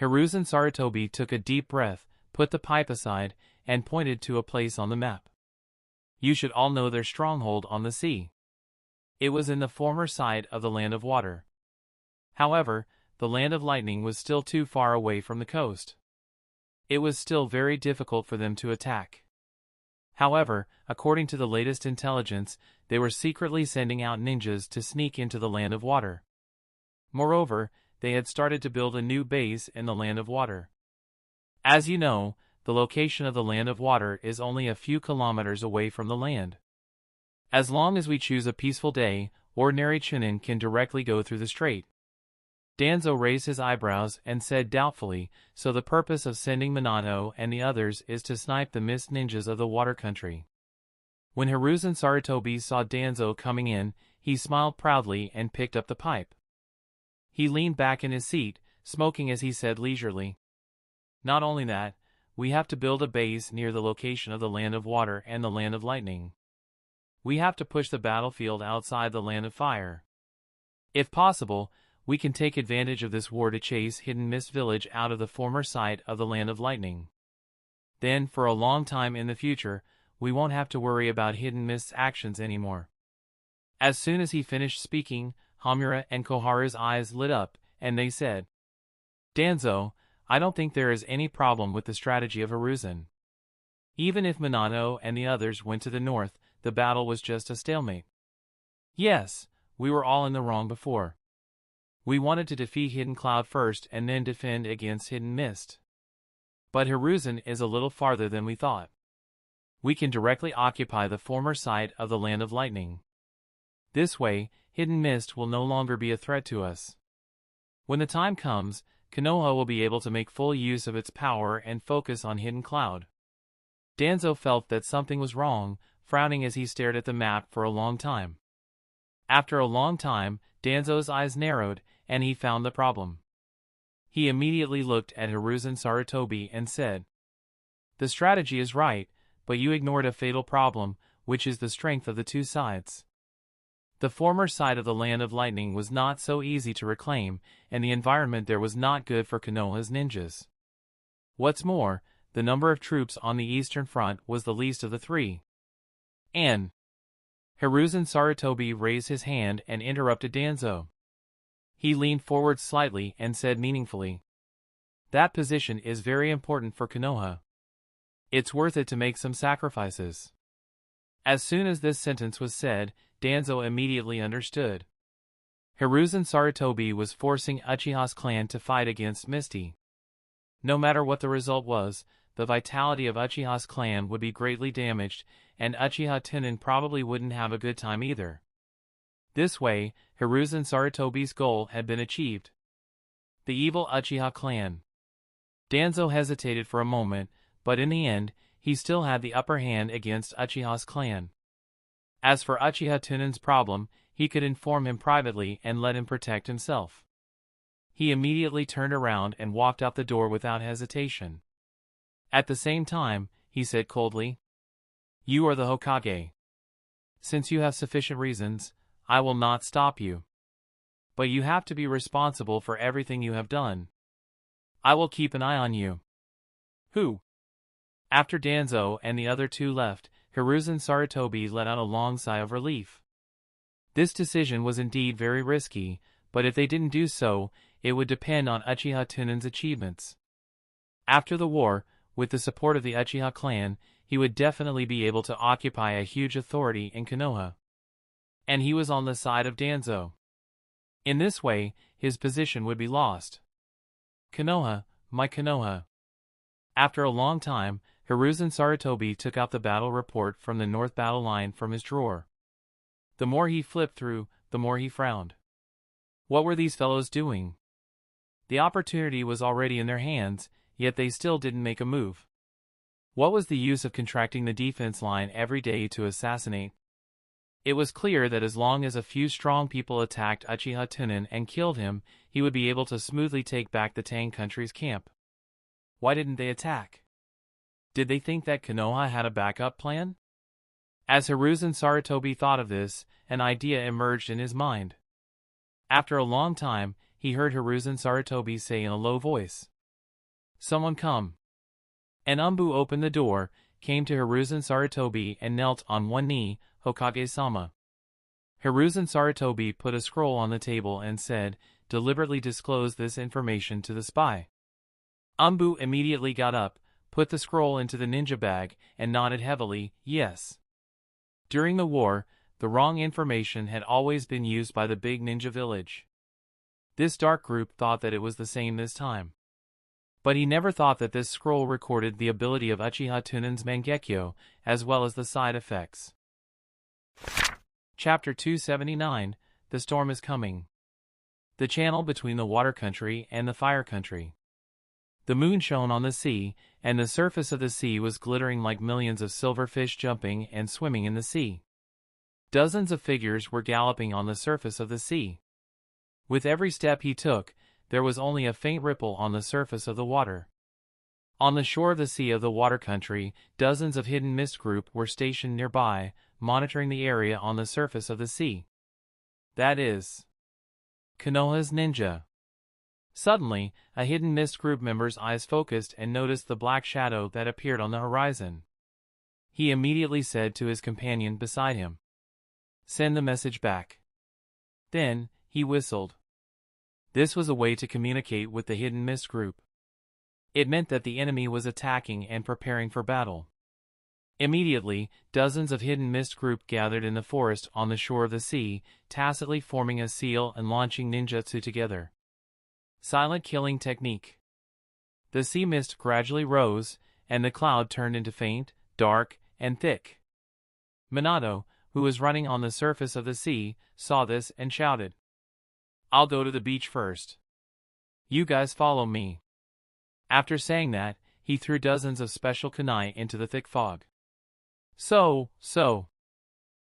Hiruzen Sarutobi took a deep breath, put the pipe aside, and pointed to a place on the map. "You should all know their stronghold on the sea." It was in the former site of the Land of Water. However, the Land of Lightning was still too far away from the coast. It was still very difficult for them to attack. However, according to the latest intelligence, they were secretly sending out ninjas to sneak into the Land of Water. Moreover, they had started to build a new base in the Land of Water. As you know, the location of the Land of Water is only a few kilometers away from the land. As long as we choose a peaceful day, ordinary Chunin can directly go through the strait. Danzo raised his eyebrows and said doubtfully, "So the purpose of sending Minato and the others is to snipe the mist ninjas of the water country." When Hiruzen Sarutobi saw Danzo coming in, he smiled proudly and picked up the pipe. He leaned back in his seat, smoking as he said leisurely, "Not only that, we have to build a base near the location of the Land of Water and the Land of Lightning. We have to push the battlefield outside the Land of Fire. If possible, we can take advantage of this war to chase Hidden Mist Village out of the former site of the Land of Lightning. Then, for a long time in the future, we won't have to worry about Hidden Mist's actions anymore." As soon as he finished speaking, Hamura and Koharu's eyes lit up, and they said, "Danzo, I don't think there is any problem with the strategy of Hiruzen. Even if Minato and the others went to the north, the battle was just a stalemate. Yes, we were all in the wrong before. We wanted to defeat Hidden Cloud first and then defend against Hidden Mist. But Hiruzen is a little farther than we thought. We can directly occupy the former site of the Land of Lightning. This way, Hidden Mist will no longer be a threat to us. When the time comes, Konoha will be able to make full use of its power and focus on Hidden Cloud." Danzo felt that something was wrong, frowning as he stared at the map for a long time. After a long time, Danzo's eyes narrowed, and he found the problem. He immediately looked at Hiruzen Sarutobi and said, "The strategy is right, but you ignored a fatal problem, which is the strength of the two sides. The former side of the Land of Lightning was not so easy to reclaim, and the environment there was not good for Konoha's ninjas. What's more, the number of troops on the eastern front was the least of the three. And..." Hiruzen Sarutobi raised his hand and interrupted Danzo. He leaned forward slightly and said meaningfully, "That position is very important for Konoha. It's worth it to make some sacrifices." As soon as this sentence was said, Danzo immediately understood. Hiruzen Sarutobi was forcing Uchiha's clan to fight against Misty. No matter what the result was, the vitality of Uchiha's clan would be greatly damaged, and Uchiha Tunan probably wouldn't have a good time either. This way, Hiruzen Sarutobi's goal had been achieved. The evil Uchiha clan. Danzo hesitated for a moment, but in the end, he still had the upper hand against Uchiha's clan. As for Uchiha Tunan's problem, he could inform him privately and let him protect himself. He immediately turned around and walked out the door without hesitation. At the same time, he said coldly, "You are the Hokage. Since you have sufficient reasons, I will not stop you. But you have to be responsible for everything you have done. I will keep an eye on you." "Who?" After Danzo and the other two left, Hiruzen Sarutobi let out a long sigh of relief. This decision was indeed very risky, but if they didn't do so, it would depend on Uchiha Tunan's achievements. After the war, with the support of the Uchiha clan, he would definitely be able to occupy a huge authority in Konoha. And he was on the side of Danzo. In this way, his position would be lost. "Konoha, my Konoha." After a long time, Hiruzen Sarutobi took out the battle report from the North Battle Line from his drawer. The more he flipped through, the more he frowned. What were these fellows doing? The opportunity was already in their hands, yet they still didn't make a move. What was the use of contracting the defense line every day to assassinate? It was clear that as long as a few strong people attacked Uchiha Tunan and killed him, he would be able to smoothly take back the Tang country's camp. Why didn't they attack? Did they think that Konoha had a backup plan? As Hiruzen Sarutobi thought of this, an idea emerged in his mind. After a long time, he heard Hiruzen Sarutobi say in a low voice, "Someone come." An Umbu opened the door, came to Hiruzen Sarutobi and knelt on one knee. "Hokage-sama." Hiruzen Sarutobi put a scroll on the table and said, "Deliberately disclose this information to the spy." Umbu immediately got up, put the scroll into the ninja bag, and nodded heavily, "Yes." During the war, the wrong information had always been used by the big ninja village. This dark group thought that it was the same this time. But he never thought that this scroll recorded the ability of Uchiha Tunan's Mangekyo, as well as the side effects. Chapter 279, The Storm is Coming. The channel between the water country and the fire country. The moon shone on the sea, and the surface of the sea was glittering like millions of silver fish jumping and swimming in the sea. Dozens of figures were galloping on the surface of the sea. With every step he took, there was only a faint ripple on the surface of the water. On the shore of the sea of the water country, dozens of hidden mist group were stationed nearby, monitoring the area on the surface of the sea. That is Konoha's ninja. Suddenly, a hidden mist group member's eyes focused and noticed the black shadow that appeared on the horizon. He immediately said to his companion beside him, "Send the message back." Then, he whistled. This was a way to communicate with the hidden mist group. It meant that the enemy was attacking and preparing for battle. Immediately, dozens of hidden mist group gathered in the forest on the shore of the sea, tacitly forming a seal and launching ninjutsu together. Silent killing technique. The sea mist gradually rose, and the cloud turned into faint, dark, and thick. Minato, who was running on the surface of the sea, saw this and shouted, "I'll go to the beach first. You guys follow me." After saying that, he threw dozens of special kunai into the thick fog. So.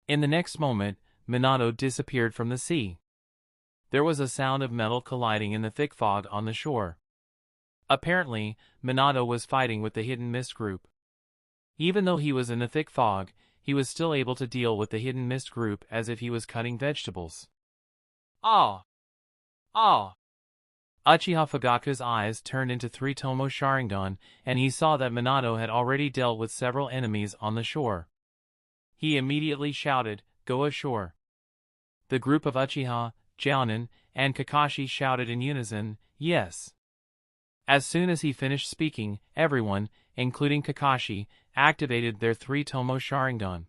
In the next moment, Minato disappeared from the sea. There was a sound of metal colliding in the thick fog on the shore. Apparently, Minato was fighting with the hidden mist group. Even though he was in the thick fog, he was still able to deal with the hidden mist group as if he was cutting vegetables. Ah! Uchiha Fugaku's eyes turned into 3 Tomo Sharingan, and he saw that Minato had already dealt with several enemies on the shore. He immediately shouted, "Go ashore." The group of Uchiha, Jounin, and Kakashi shouted in unison, "Yes." As soon as he finished speaking, everyone, including Kakashi, activated their 3 Tomo Sharingan.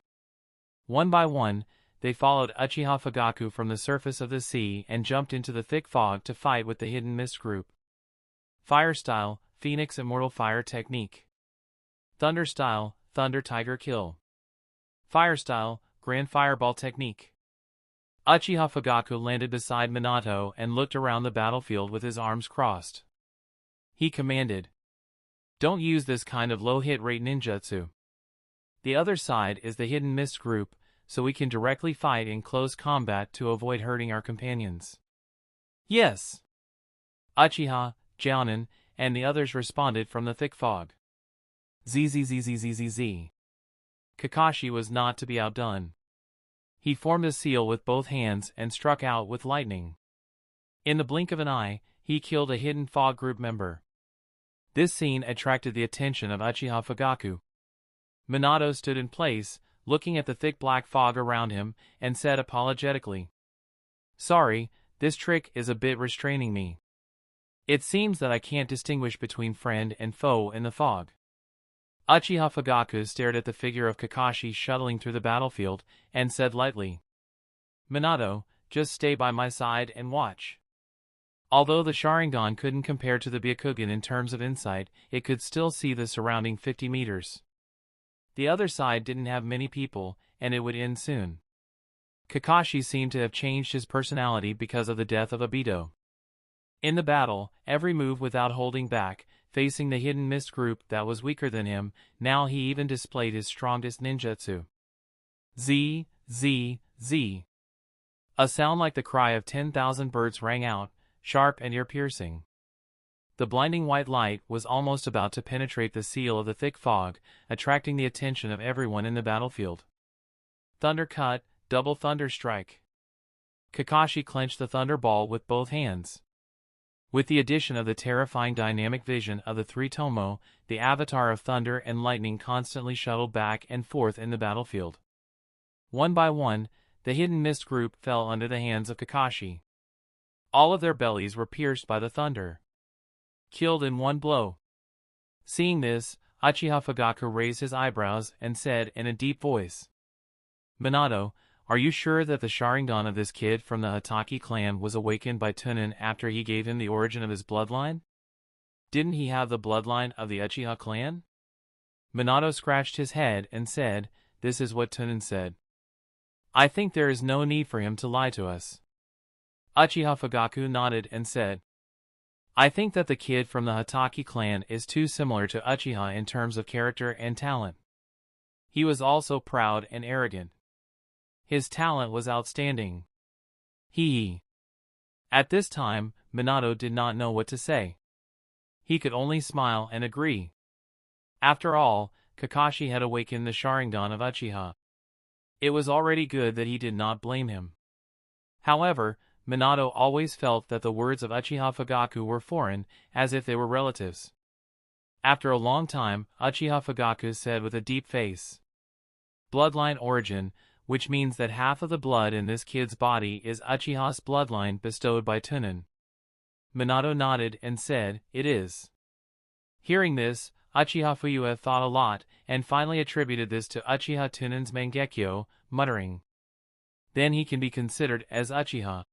One by one, they followed Uchiha Fugaku from the surface of the sea and jumped into the thick fog to fight with the hidden mist group. Fire style, Phoenix Immortal Fire Technique. Thunder style, Thunder Tiger Kill. Fire style, Grand Fireball Technique. Uchiha Fugaku landed beside Minato and looked around the battlefield with his arms crossed. He commanded, "Don't use this kind of low hit rate ninjutsu. The other side is the hidden mist group, so we can directly fight in close combat to avoid hurting our companions." "Yes." Uchiha, Jounin, and the others responded from the thick fog. Zzzzzzzzz. Kakashi was not to be outdone. He formed a seal with both hands and struck out with lightning. In the blink of an eye, he killed a hidden fog group member. This scene attracted the attention of Uchiha Fugaku. Minato stood in place, looking at the thick black fog around him, and said apologetically, "Sorry, this trick is a bit restraining me. It seems that I can't distinguish between friend and foe in the fog." Uchiha Fugaku stared at the figure of Kakashi shuttling through the battlefield, and said lightly, "Minato, just stay by my side and watch." Although the Sharingan couldn't compare to the Byakugan in terms of insight, it could still see the surrounding 50 meters. The other side didn't have many people, and it would end soon. Kakashi seemed to have changed his personality because of the death of Obito. In the battle, every move without holding back, facing the hidden mist group that was weaker than him, now he even displayed his strongest ninjutsu. Z, Z, Z. A sound like the cry of 10,000 birds rang out, sharp and ear-piercing. The blinding white light was almost about to penetrate the seal of the thick fog, attracting the attention of everyone in the battlefield. Thunder cut, double thunder strike. Kakashi clenched the thunder ball with both hands. With the addition of the terrifying dynamic vision of the three Tomo, the avatar of thunder and lightning constantly shuttled back and forth in the battlefield. One by one, the hidden mist group fell under the hands of Kakashi. All of their bellies were pierced by the thunder. Killed in one blow. Seeing this, Uchiha Fugaku raised his eyebrows and said in a deep voice, "Minato, are you sure that the Sharingan of this kid from the Hatake clan was awakened by Tunan after he gave him the origin of his bloodline? Didn't he have the bloodline of the Uchiha clan?" Minato scratched his head and said, "This is what Tunan said. I think there is no need for him to lie to us." Uchiha Fugaku nodded and said, "I think that the kid from the Hatake clan is too similar to Uchiha in terms of character and talent. He was also proud and arrogant. His talent was outstanding. He." At this time, Minato did not know what to say. He could only smile and agree. After all, Kakashi had awakened the Sharingan of Uchiha. It was already good that he did not blame him. However, Minato always felt that the words of Uchiha Fugaku were foreign, as if they were relatives. After a long time, Uchiha Fugaku said with a deep face, "Bloodline origin, which means that half of the blood in this kid's body is Uchiha's bloodline bestowed by Tunan." Minato nodded and said, "It is." Hearing this, Uchiha Fuyue thought a lot, and finally attributed this to Uchiha Tunan's Mangekyo, muttering, "Then he can be considered as Uchiha."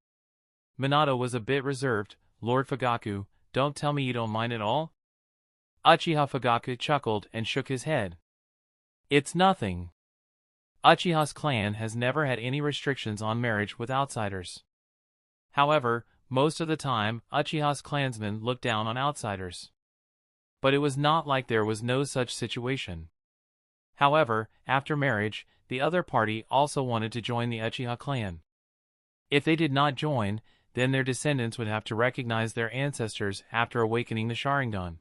Minato was a bit reserved. "Lord Fugaku, don't tell me you don't mind at all?" Uchiha Fugaku chuckled and shook his head. "It's nothing. Uchiha's clan has never had any restrictions on marriage with outsiders. However, most of the time, Uchiha's clansmen look down on outsiders. But it was not like there was no such situation. However, after marriage, the other party also wanted to join the Uchiha clan. If they did not join, then their descendants would have to recognize their ancestors after awakening the Sharingan."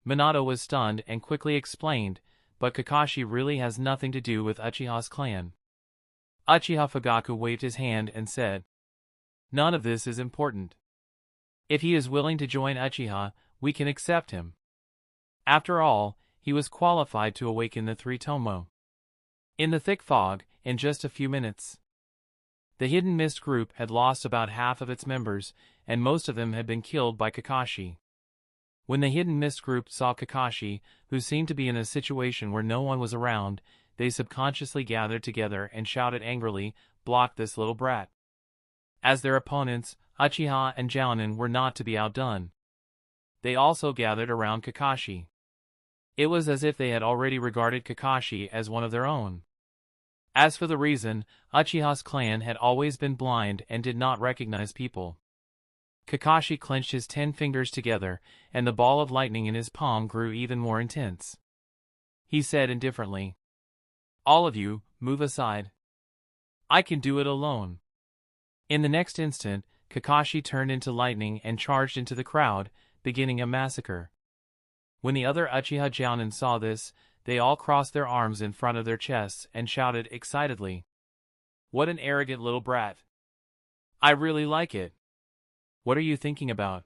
Minato was stunned and quickly explained, "But Kakashi really has nothing to do with Uchiha's clan." Uchiha Fugaku waved his hand and said, "None of this is important. If he is willing to join Uchiha, we can accept him. After all, he was qualified to awaken the three Tomo." In the thick fog, in just a few minutes, the hidden mist group had lost about half of its members, and most of them had been killed by Kakashi. When the hidden mist group saw Kakashi, who seemed to be in a situation where no one was around, they subconsciously gathered together and shouted angrily, "Block this little brat." As their opponents, Uchiha and Jounin were not to be outdone. They also gathered around Kakashi. It was as if they had already regarded Kakashi as one of their own. As for the reason, Uchiha's clan had always been blind and did not recognize people. Kakashi clenched his 10 fingers together, and the ball of lightning in his palm grew even more intense. He said indifferently, "All of you, move aside. I can do it alone." In the next instant, Kakashi turned into lightning and charged into the crowd, beginning a massacre. When the other Uchiha Jounin saw this, they all crossed their arms in front of their chests and shouted excitedly, "What an arrogant little brat. I really like it." "What are you thinking about?"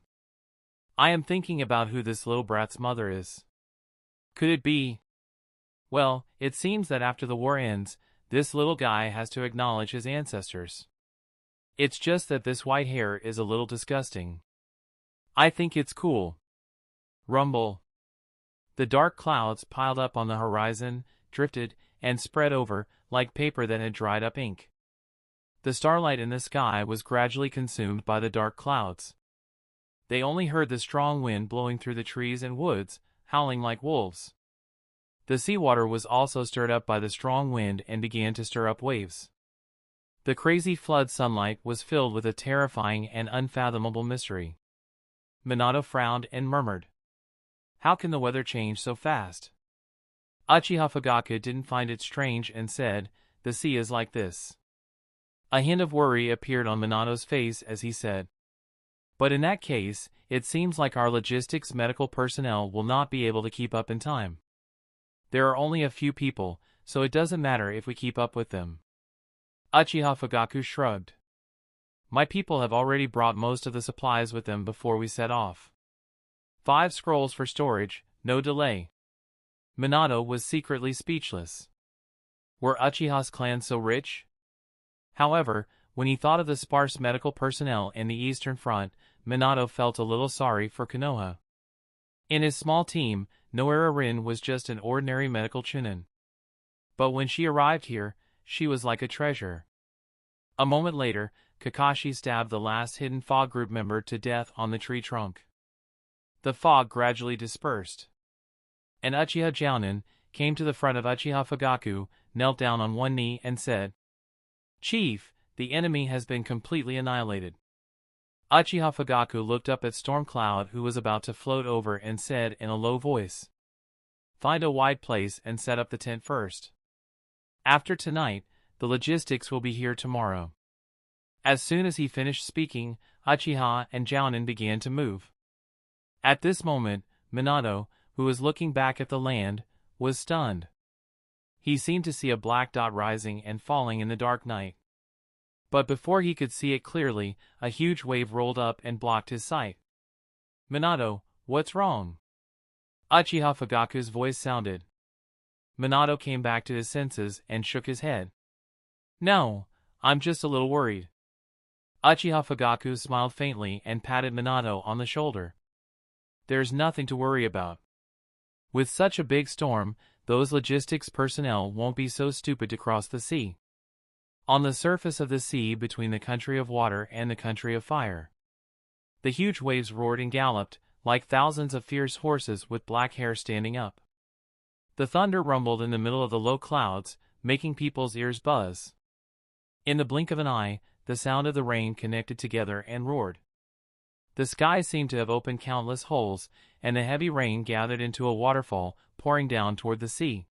"I am thinking about who this little brat's mother is. Could it be? Well, it seems that after the war ends, this little guy has to acknowledge his ancestors. It's just that this white hair is a little disgusting. I think it's cool." Rumble. The dark clouds piled up on the horizon, drifted, and spread over, like paper that had dried up ink. The starlight in the sky was gradually consumed by the dark clouds. They only heard the strong wind blowing through the trees and woods, howling like wolves. The seawater was also stirred up by the strong wind and began to stir up waves. The crazy flood sunlight was filled with a terrifying and unfathomable mystery. Minato frowned and murmured, "How can the weather change so fast?" Uchiha Fugaku didn't find it strange and said, "The sea is like this." A hint of worry appeared on Minato's face as he said, "But in that case, it seems like our logistics medical personnel will not be able to keep up in time. There are only a few people, so it doesn't matter if we keep up with them." Uchiha Fugaku shrugged. "My people have already brought most of the supplies with them before we set off. 5 scrolls for storage, no delay." Minato was secretly speechless. Were Uchiha's clan so rich? However, when he thought of the sparse medical personnel in the Eastern Front, Minato felt a little sorry for Konoha. In his small team, Noara Rin was just an ordinary medical chunin. But when she arrived here, she was like a treasure. A moment later, Kakashi stabbed the last hidden fog group member to death on the tree trunk. The fog gradually dispersed, and Uchiha Jounin came to the front of Uchiha Fugaku, knelt down on one knee and said, "Chief, the enemy has been completely annihilated." Uchiha Fugaku looked up at Storm Cloud, who was about to float over, and said in a low voice, "Find a wide place and set up the tent first. After tonight, the logistics will be here tomorrow." As soon as he finished speaking, Uchiha and Jounin began to move. At this moment, Minato, who was looking back at the land, was stunned. He seemed to see a black dot rising and falling in the dark night. But before he could see it clearly, a huge wave rolled up and blocked his sight. "Minato, what's wrong?" Uchiha Fugaku's voice sounded. Minato came back to his senses and shook his head. "No, I'm just a little worried." Uchiha Fugaku smiled faintly and patted Minato on the shoulder. "There's nothing to worry about. With such a big storm, those logistics personnel won't be so stupid to cross the sea. On the surface of the sea between the country of water and the country of fire, the huge waves roared and galloped, like thousands of fierce horses with black hair standing up. The thunder rumbled in the middle of the low clouds, making people's ears buzz. In the blink of an eye, the sound of the rain connected together and roared. The sky seemed to have opened countless holes, and the heavy rain gathered into a waterfall, pouring down toward the sea.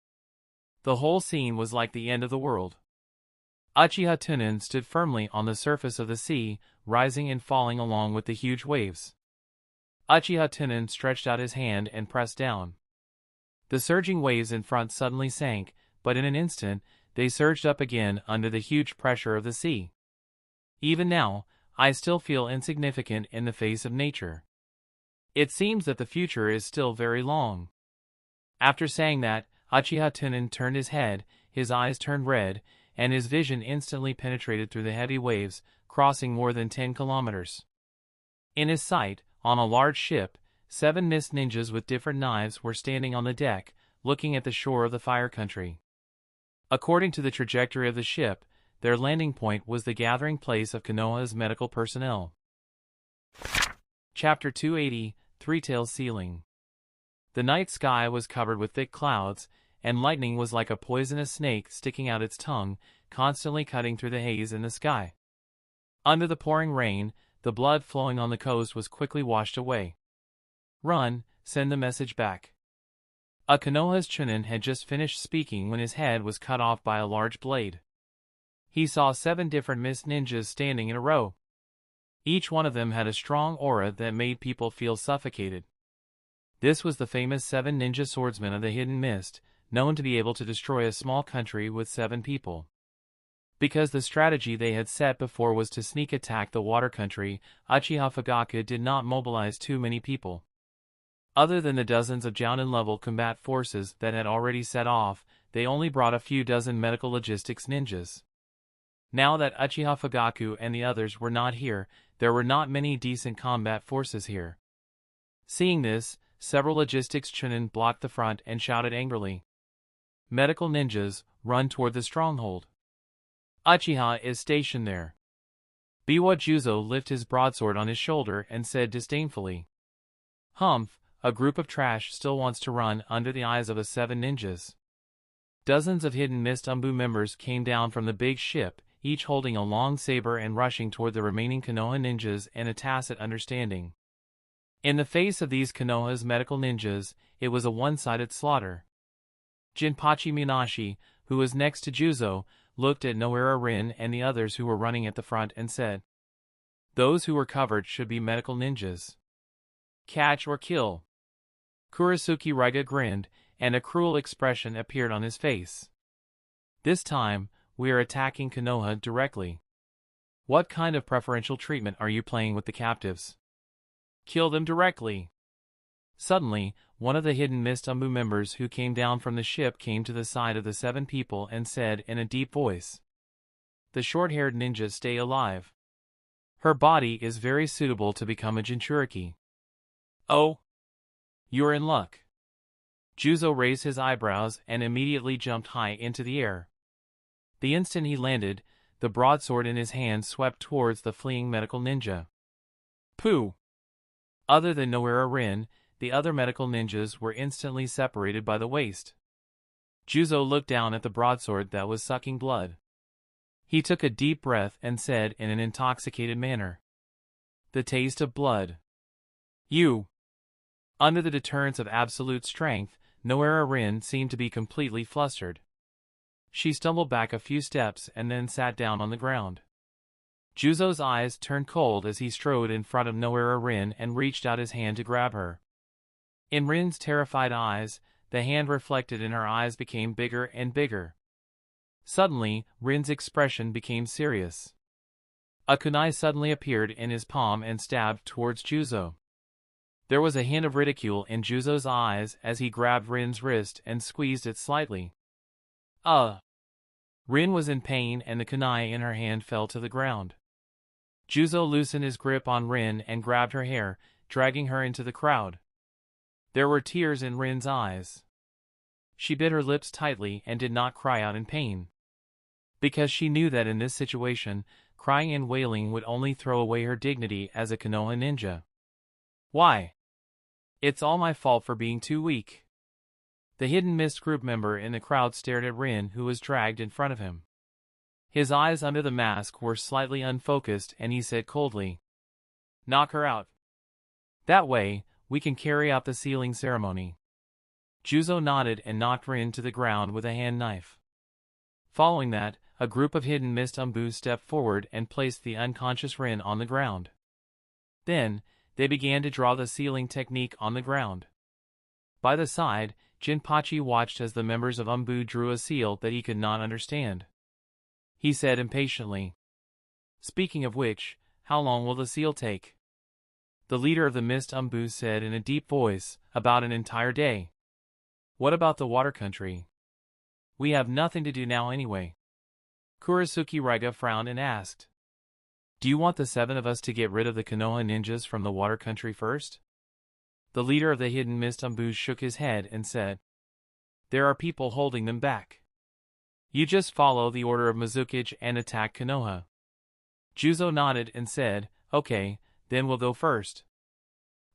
The whole scene was like the end of the world. Uchiha Tunan stood firmly on the surface of the sea, rising and falling along with the huge waves. Uchiha Tunan stretched out his hand and pressed down. The surging waves in front suddenly sank, but in an instant, they surged up again under the huge pressure of the sea. Even now, I still feel insignificant in the face of nature. It seems that the future is still very long. After saying that, Uchiha Tunan turned his head, his eyes turned red, and his vision instantly penetrated through the heavy waves, crossing more than 10 kilometers. In his sight, on a large ship, 7 mist ninjas with different knives were standing on the deck, looking at the shore of the fire country. According to the trajectory of the ship, their landing point was the gathering place of Konoha's medical personnel. Chapter 280, Three-Tailed Ceiling. The night sky was covered with thick clouds, and lightning was like a poisonous snake sticking out its tongue, constantly cutting through the haze in the sky. Under the pouring rain, the blood flowing on the coast was quickly washed away. "Run, send the message back." A Konoha's chunin had just finished speaking when his head was cut off by a large blade. He saw 7 different mist ninjas standing in a row. Each one of them had a strong aura that made people feel suffocated. This was the famous 7 ninja swordsmen of the Hidden Mist, known to be able to destroy a small country with 7 people. Because the strategy they had set before was to sneak attack the water country, Uchiha Fugaku did not mobilize too many people. Other than the dozens of Jounin-level combat forces that had already set off, they only brought a few dozen medical logistics ninjas. Now that Uchiha Fugaku and the others were not here, there were not many decent combat forces here. Seeing this, several logistics chunin blocked the front and shouted angrily, "Medical ninjas, run toward the stronghold. Uchiha is stationed there." Biwa Juzo lifted his broadsword on his shoulder and said disdainfully, "Humph, a group of trash still wants to run under the eyes of the 7 ninjas." Dozens of Hidden Mist Umbu members came down from the big ship, each holding a long saber and rushing toward the remaining Konoha ninjas in a tacit understanding. In the face of these Konoha's medical ninjas, it was a one-sided slaughter. Jinpachi Minashi, who was next to Juzo, looked at Noara Rin and the others who were running at the front and said, "Those who were covered should be medical ninjas. Catch or kill." Kurisuke Raiga grinned, and a cruel expression appeared on his face. "This time, we are attacking Konoha directly. What kind of preferential treatment are you playing with the captives? Kill them directly." Suddenly, one of the Hidden Mist Umbu members who came down from the ship came to the side of the 7 people and said in a deep voice, "The short-haired ninjas stay alive. Her body is very suitable to become a Jinchuriki." "Oh, you're in luck." Juzo raised his eyebrows and immediately jumped high into the air. The instant he landed, the broadsword in his hand swept towards the fleeing medical ninja. Pooh! Other than Noara Rin, the other medical ninjas were instantly separated by the waist. Juzo looked down at the broadsword that was sucking blood. He took a deep breath and said in an intoxicated manner, "The taste of blood. You." Under the deterrence of absolute strength, Noara Rin seemed to be completely flustered. She stumbled back a few steps and then sat down on the ground. Juzo's eyes turned cold as he strode in front of Noara Rin and reached out his hand to grab her. In Rin's terrified eyes, the hand reflected in her eyes became bigger and bigger. Suddenly, Rin's expression became serious. A kunai suddenly appeared in his palm and stabbed towards Juzo. There was a hint of ridicule in Juzo's eyes as he grabbed Rin's wrist and squeezed it slightly. Rin was in pain and the kunai in her hand fell to the ground. Juzo loosened his grip on Rin and grabbed her hair, dragging her into the crowd. There were tears in Rin's eyes. She bit her lips tightly and did not cry out in pain. Because she knew that in this situation, crying and wailing would only throw away her dignity as a Konoha ninja. "Why? It's all my fault for being too weak." The Hidden Mist group member in the crowd stared at Rin, who was dragged in front of him. His eyes under the mask were slightly unfocused and he said coldly, "Knock her out. That way, we can carry out the sealing ceremony." Juzo nodded and knocked Rin to the ground with a hand knife. Following that, a group of Hidden Mist Umbus stepped forward and placed the unconscious Rin on the ground. Then, they began to draw the sealing technique on the ground. By the side, Jinpachi watched as the members of Umbu drew a seal that he could not understand. He said impatiently, "Speaking of which, how long will the seal take?" The leader of the Mist Umbu said in a deep voice, "About an entire day." "What about the water country? We have nothing to do now anyway." Kurisuke Raiga frowned and asked, "Do you want the 7 of us to get rid of the Konoha ninjas from the water country first?" The leader of the Hidden Mist Umbus shook his head and said, "There are people holding them back. You just follow the order of Mizukage and attack Konoha." Juzo nodded and said, "Okay, then we'll go first."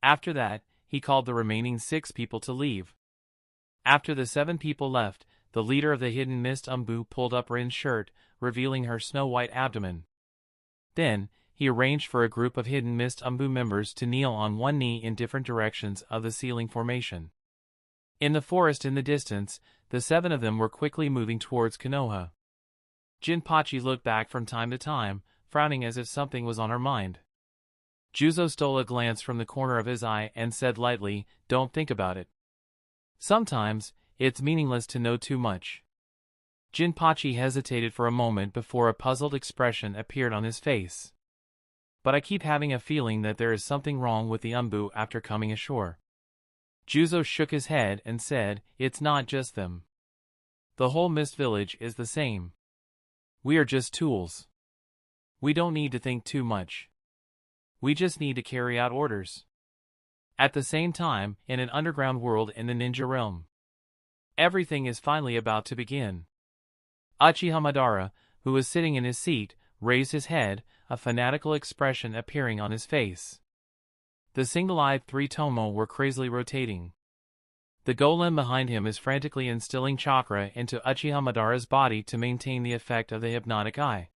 After that, he called the remaining 6 people to leave. After the 7 people left, the leader of the Hidden Mist Umbu pulled up Rin's shirt, revealing her snow-white abdomen. Then, he arranged for a group of Hidden Mist Umbu members to kneel on one knee in different directions of the sealing formation. In the forest in the distance, the 7 of them were quickly moving towards Konoha. Jinpachi looked back from time to time, frowning as if something was on her mind. Juzo stole a glance from the corner of his eye and said lightly, "Don't think about it. Sometimes, it's meaningless to know too much." Jinpachi hesitated for a moment before a puzzled expression appeared on his face. "But I keep having a feeling that there is something wrong with the Umbu after coming ashore." Juzo shook his head and said, "It's not just them. The whole Mist Village is the same. We are just tools. We don't need to think too much. We just need to carry out orders." At the same time, in an underground world in the ninja realm, everything is finally about to begin. Uchiha Madara, who was sitting in his seat, raised his head, a fanatical expression appearing on his face. The single-eyed 3 Tomo were crazily rotating. The golem behind him is frantically instilling chakra into Uchiha Madara's body to maintain the effect of the hypnotic eye.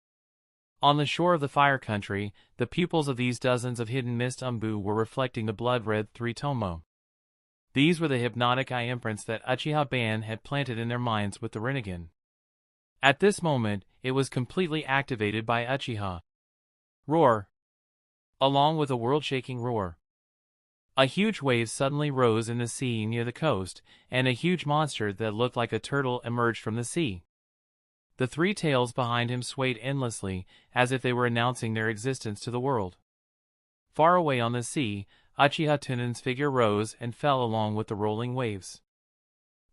On the shore of the Fire Country, the pupils of these dozens of hidden mist umbu were reflecting the blood-red three tomo. These were the hypnotic eye imprints that Uchiha Ban had planted in their minds with the Rinnegan. At this moment, it was completely activated by Uchiha. Roar! Along with a world-shaking roar, a huge wave suddenly rose in the sea near the coast, and a huge monster that looked like a turtle emerged from the sea. The three tails behind him swayed endlessly, as if they were announcing their existence to the world. Far away on the sea, Uchiha Tunan's figure rose and fell along with the rolling waves.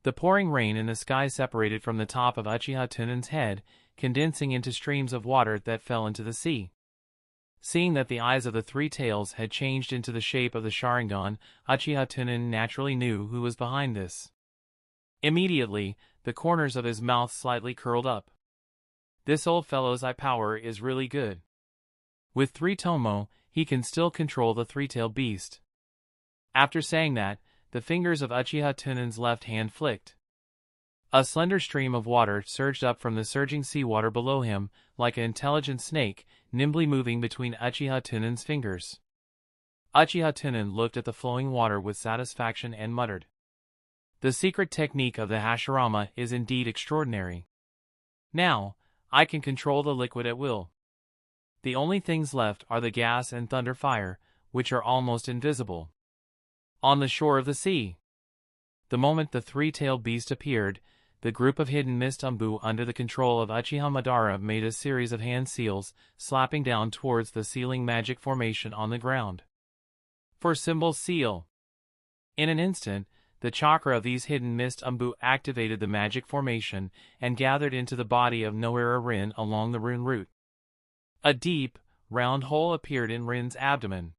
The pouring rain in the sky separated from the top of Uchiha Tunan's head, condensing into streams of water that fell into the sea. Seeing that the eyes of the three tails had changed into the shape of the Sharingan, Uchiha Tunan naturally knew who was behind this. Immediately, the corners of his mouth slightly curled up. This old fellow's eye power is really good. With 3 tomo, he can still control the three-tailed beast. After saying that, the fingers of Uchiha Tunan's left hand flicked. A slender stream of water surged up from the surging seawater below him, like an intelligent snake, nimbly moving between Uchiha Tunan's fingers. Uchiha Tunan looked at the flowing water with satisfaction and muttered, "The secret technique of the Hashirama is indeed extraordinary. Now, I can control the liquid at will. The only things left are the gas and thunder fire, which are almost invisible." On the shore of the sea. The moment the three-tailed beast appeared, the group of hidden mist umbu under the control of Uchiha Madara made a series of hand seals, slapping down towards the sealing magic formation on the ground. For symbol seal. In an instant, the chakra of these hidden mist umbu activated the magic formation and gathered into the body of Noera Rin along the rune root. A deep, round hole appeared in Rin's abdomen.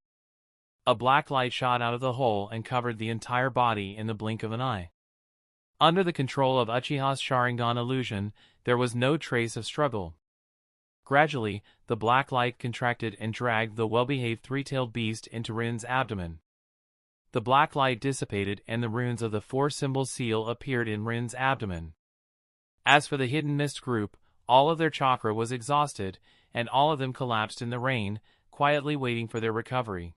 A black light shot out of the hole and covered the entire body in the blink of an eye. Under the control of Uchiha's Sharingan illusion, there was no trace of struggle. Gradually, the black light contracted and dragged the well-behaved three-tailed beast into Rin's abdomen. The black light dissipated and the runes of the 4-symbol seal appeared in Rin's abdomen. As for the hidden mist group, all of their chakra was exhausted, and all of them collapsed in the rain, quietly waiting for their recovery.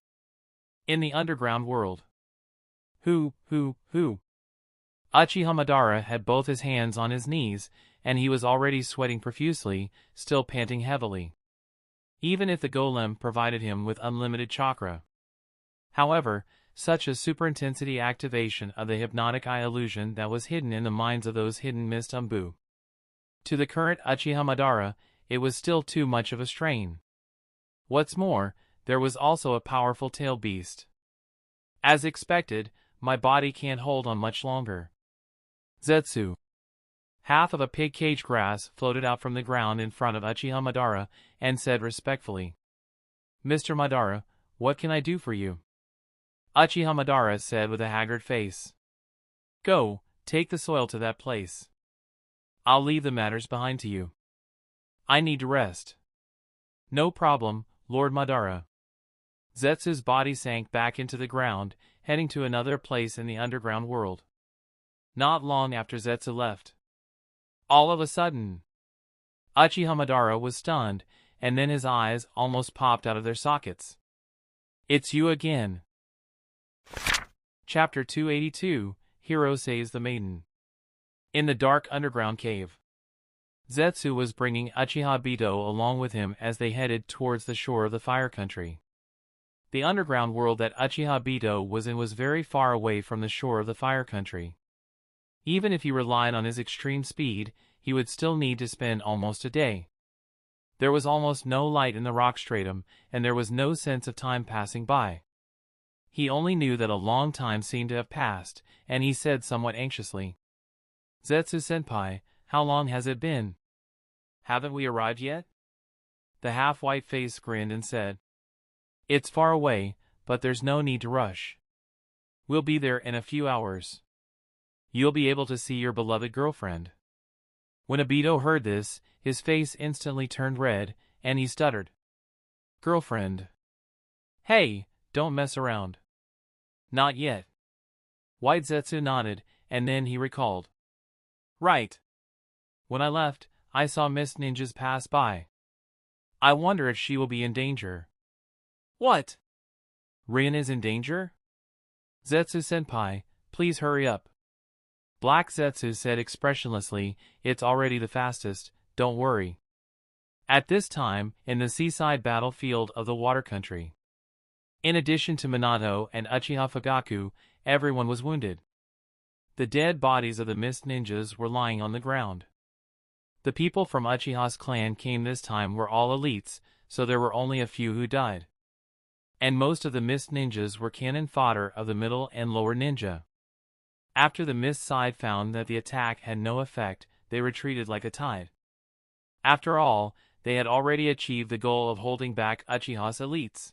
In the underground world. Who? Uchiha Madara had both his hands on his knees, and he was already sweating profusely, still panting heavily. Even if the golem provided him with unlimited chakra. However, such a super-intensity activation of the hypnotic eye illusion that was hidden in the minds of those hidden mist umbu. To the current Uchiha Madara, it was still too much of a strain. What's more, there was also a powerful tail beast. As expected, my body can't hold on much longer. Zetsu. Half of a pig cage grass floated out from the ground in front of Uchiha Madara and said respectfully, "Mr. Madara, what can I do for you?" Uchiha Madara said with a haggard face, "Go, take the soil to that place. I'll leave the matters behind to you. I need to rest." "No problem, Lord Madara." Zetsu's body sank back into the ground, heading to another place in the underground world. Not long after Zetsu left. All of a sudden, Uchiha Madara was stunned, and then his eyes almost popped out of their sockets. "It's you again." Chapter 282, Hero Saves the Maiden. In the dark underground cave. Zetsu was bringing Uchiha Obito along with him as they headed towards the shore of the Fire Country. The underground world that Uchiha Obito was in was very far away from the shore of the Fire Country. Even if he relied on his extreme speed, he would still need to spend almost a day. There was almost no light in the rock stratum, and there was no sense of time passing by. He only knew that a long time seemed to have passed, and he said somewhat anxiously, "Zetsu-senpai, how long has it been? Haven't we arrived yet?" The half-white face grinned and said, "It's far away, but there's no need to rush. We'll be there in a few hours. You'll be able to see your beloved girlfriend." When Obito heard this, his face instantly turned red, and he stuttered, "Girlfriend? Hey, don't mess around." "Not yet." White Zetsu nodded, and then he recalled, "Right. When I left, I saw mist ninjas pass by. I wonder if she will be in danger. What? Rin is in danger? Zetsu-senpai, please hurry up. Black Zetsu said expressionlessly, it's already the fastest, don't worry. At this time, in the seaside battlefield of the water country. In addition to Minato and Uchiha Fugaku, everyone was wounded. The dead bodies of the mist ninjas were lying on the ground. The people from Uchiha's clan came this time were all elites, so there were only a few who died. And most of the mist ninjas were cannon fodder of the middle and lower ninja. After the mist side found that the attack had no effect, they retreated like a tide. After all, they had already achieved the goal of holding back Uchiha's elites.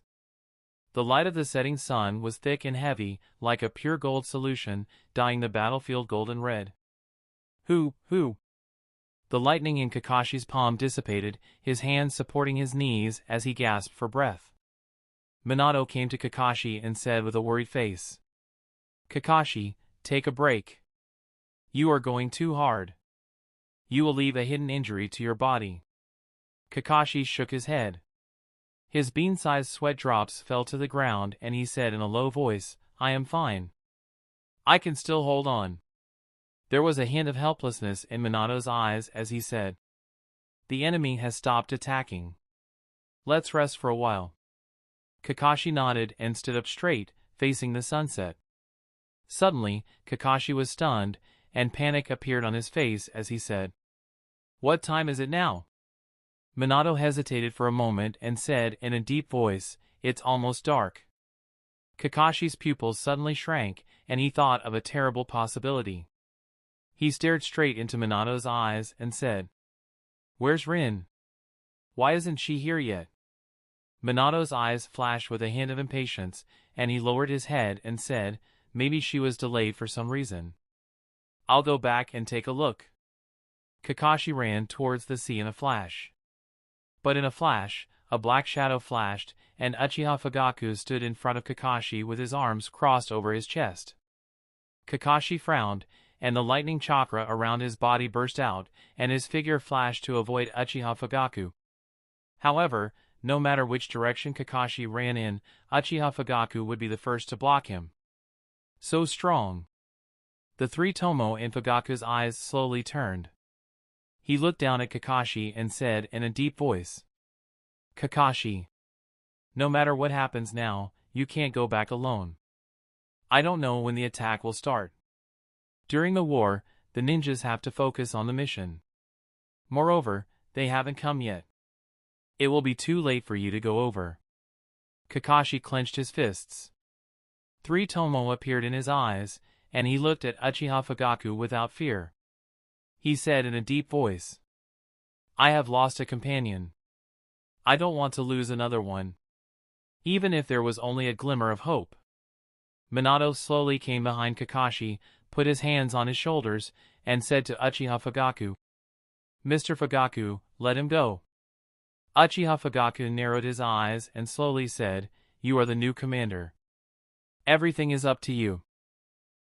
The light of the setting sun was thick and heavy, like a pure gold solution, dyeing the battlefield golden red. Who? The lightning in Kakashi's palm dissipated, his hands supporting his knees as he gasped for breath. Minato came to Kakashi and said with a worried face. Kakashi, take a break. You are going too hard. You will leave a hidden injury to your body. Kakashi shook his head. His bean-sized sweat drops fell to the ground and he said in a low voice, I am fine. I can still hold on. There was a hint of helplessness in Minato's eyes as he said, the enemy has stopped attacking. Let's rest for a while. Kakashi nodded and stood up straight, facing the sunset. Suddenly, Kakashi was stunned, and panic appeared on his face as he said, What time is it now? Minato hesitated for a moment and said in a deep voice, It's almost dark. Kakashi's pupils suddenly shrank, and he thought of a terrible possibility. He stared straight into Minato's eyes and said, Where's Rin? Why isn't she here yet? Minato's eyes flashed with a hint of impatience, and he lowered his head and said, Maybe she was delayed for some reason. I'll go back and take a look. Kakashi ran towards the sea in a flash. But in a flash, a black shadow flashed, and Uchiha Fugaku stood in front of Kakashi with his arms crossed over his chest. Kakashi frowned, and the lightning chakra around his body burst out, and his figure flashed to avoid Uchiha Fugaku. However, no matter which direction Kakashi ran in, Uchiha Fugaku would be the first to block him. So strong. The three Tomo in Fugaku's eyes slowly turned. He looked down at Kakashi and said in a deep voice, Kakashi. No matter what happens now, you can't go back alone. I don't know when the attack will start. During the war, the ninjas have to focus on the mission. Moreover, they haven't come yet. It will be too late for you to go over. Kakashi clenched his fists. Three Tomo appeared in his eyes, and he looked at Uchiha Fugaku without fear. He said in a deep voice, I have lost a companion. I don't want to lose another one. Even if there was only a glimmer of hope. Minato slowly came behind Kakashi, put his hands on his shoulders, and said to Uchiha Fugaku, Mr. Fugaku, let him go. Uchiha Fugaku narrowed his eyes and slowly said, You are the new commander. Everything is up to you.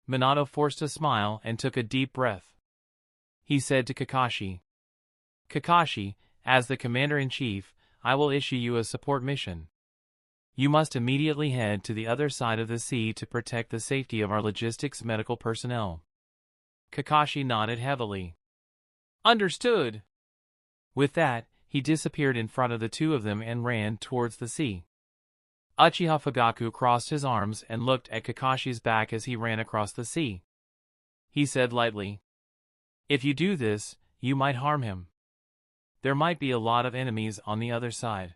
Minato forced a smile and took a deep breath. He said to Kakashi, Kakashi, as the commander-in-chief, I will issue you a support mission. You must immediately head to the other side of the sea to protect the safety of our logistics medical personnel. Kakashi nodded heavily. Understood. With that, he disappeared in front of the two of them and ran towards the sea. Uchiha Fugaku crossed his arms and looked at Kakashi's back as he ran across the sea. He said lightly, If you do this, you might harm him. There might be a lot of enemies on the other side.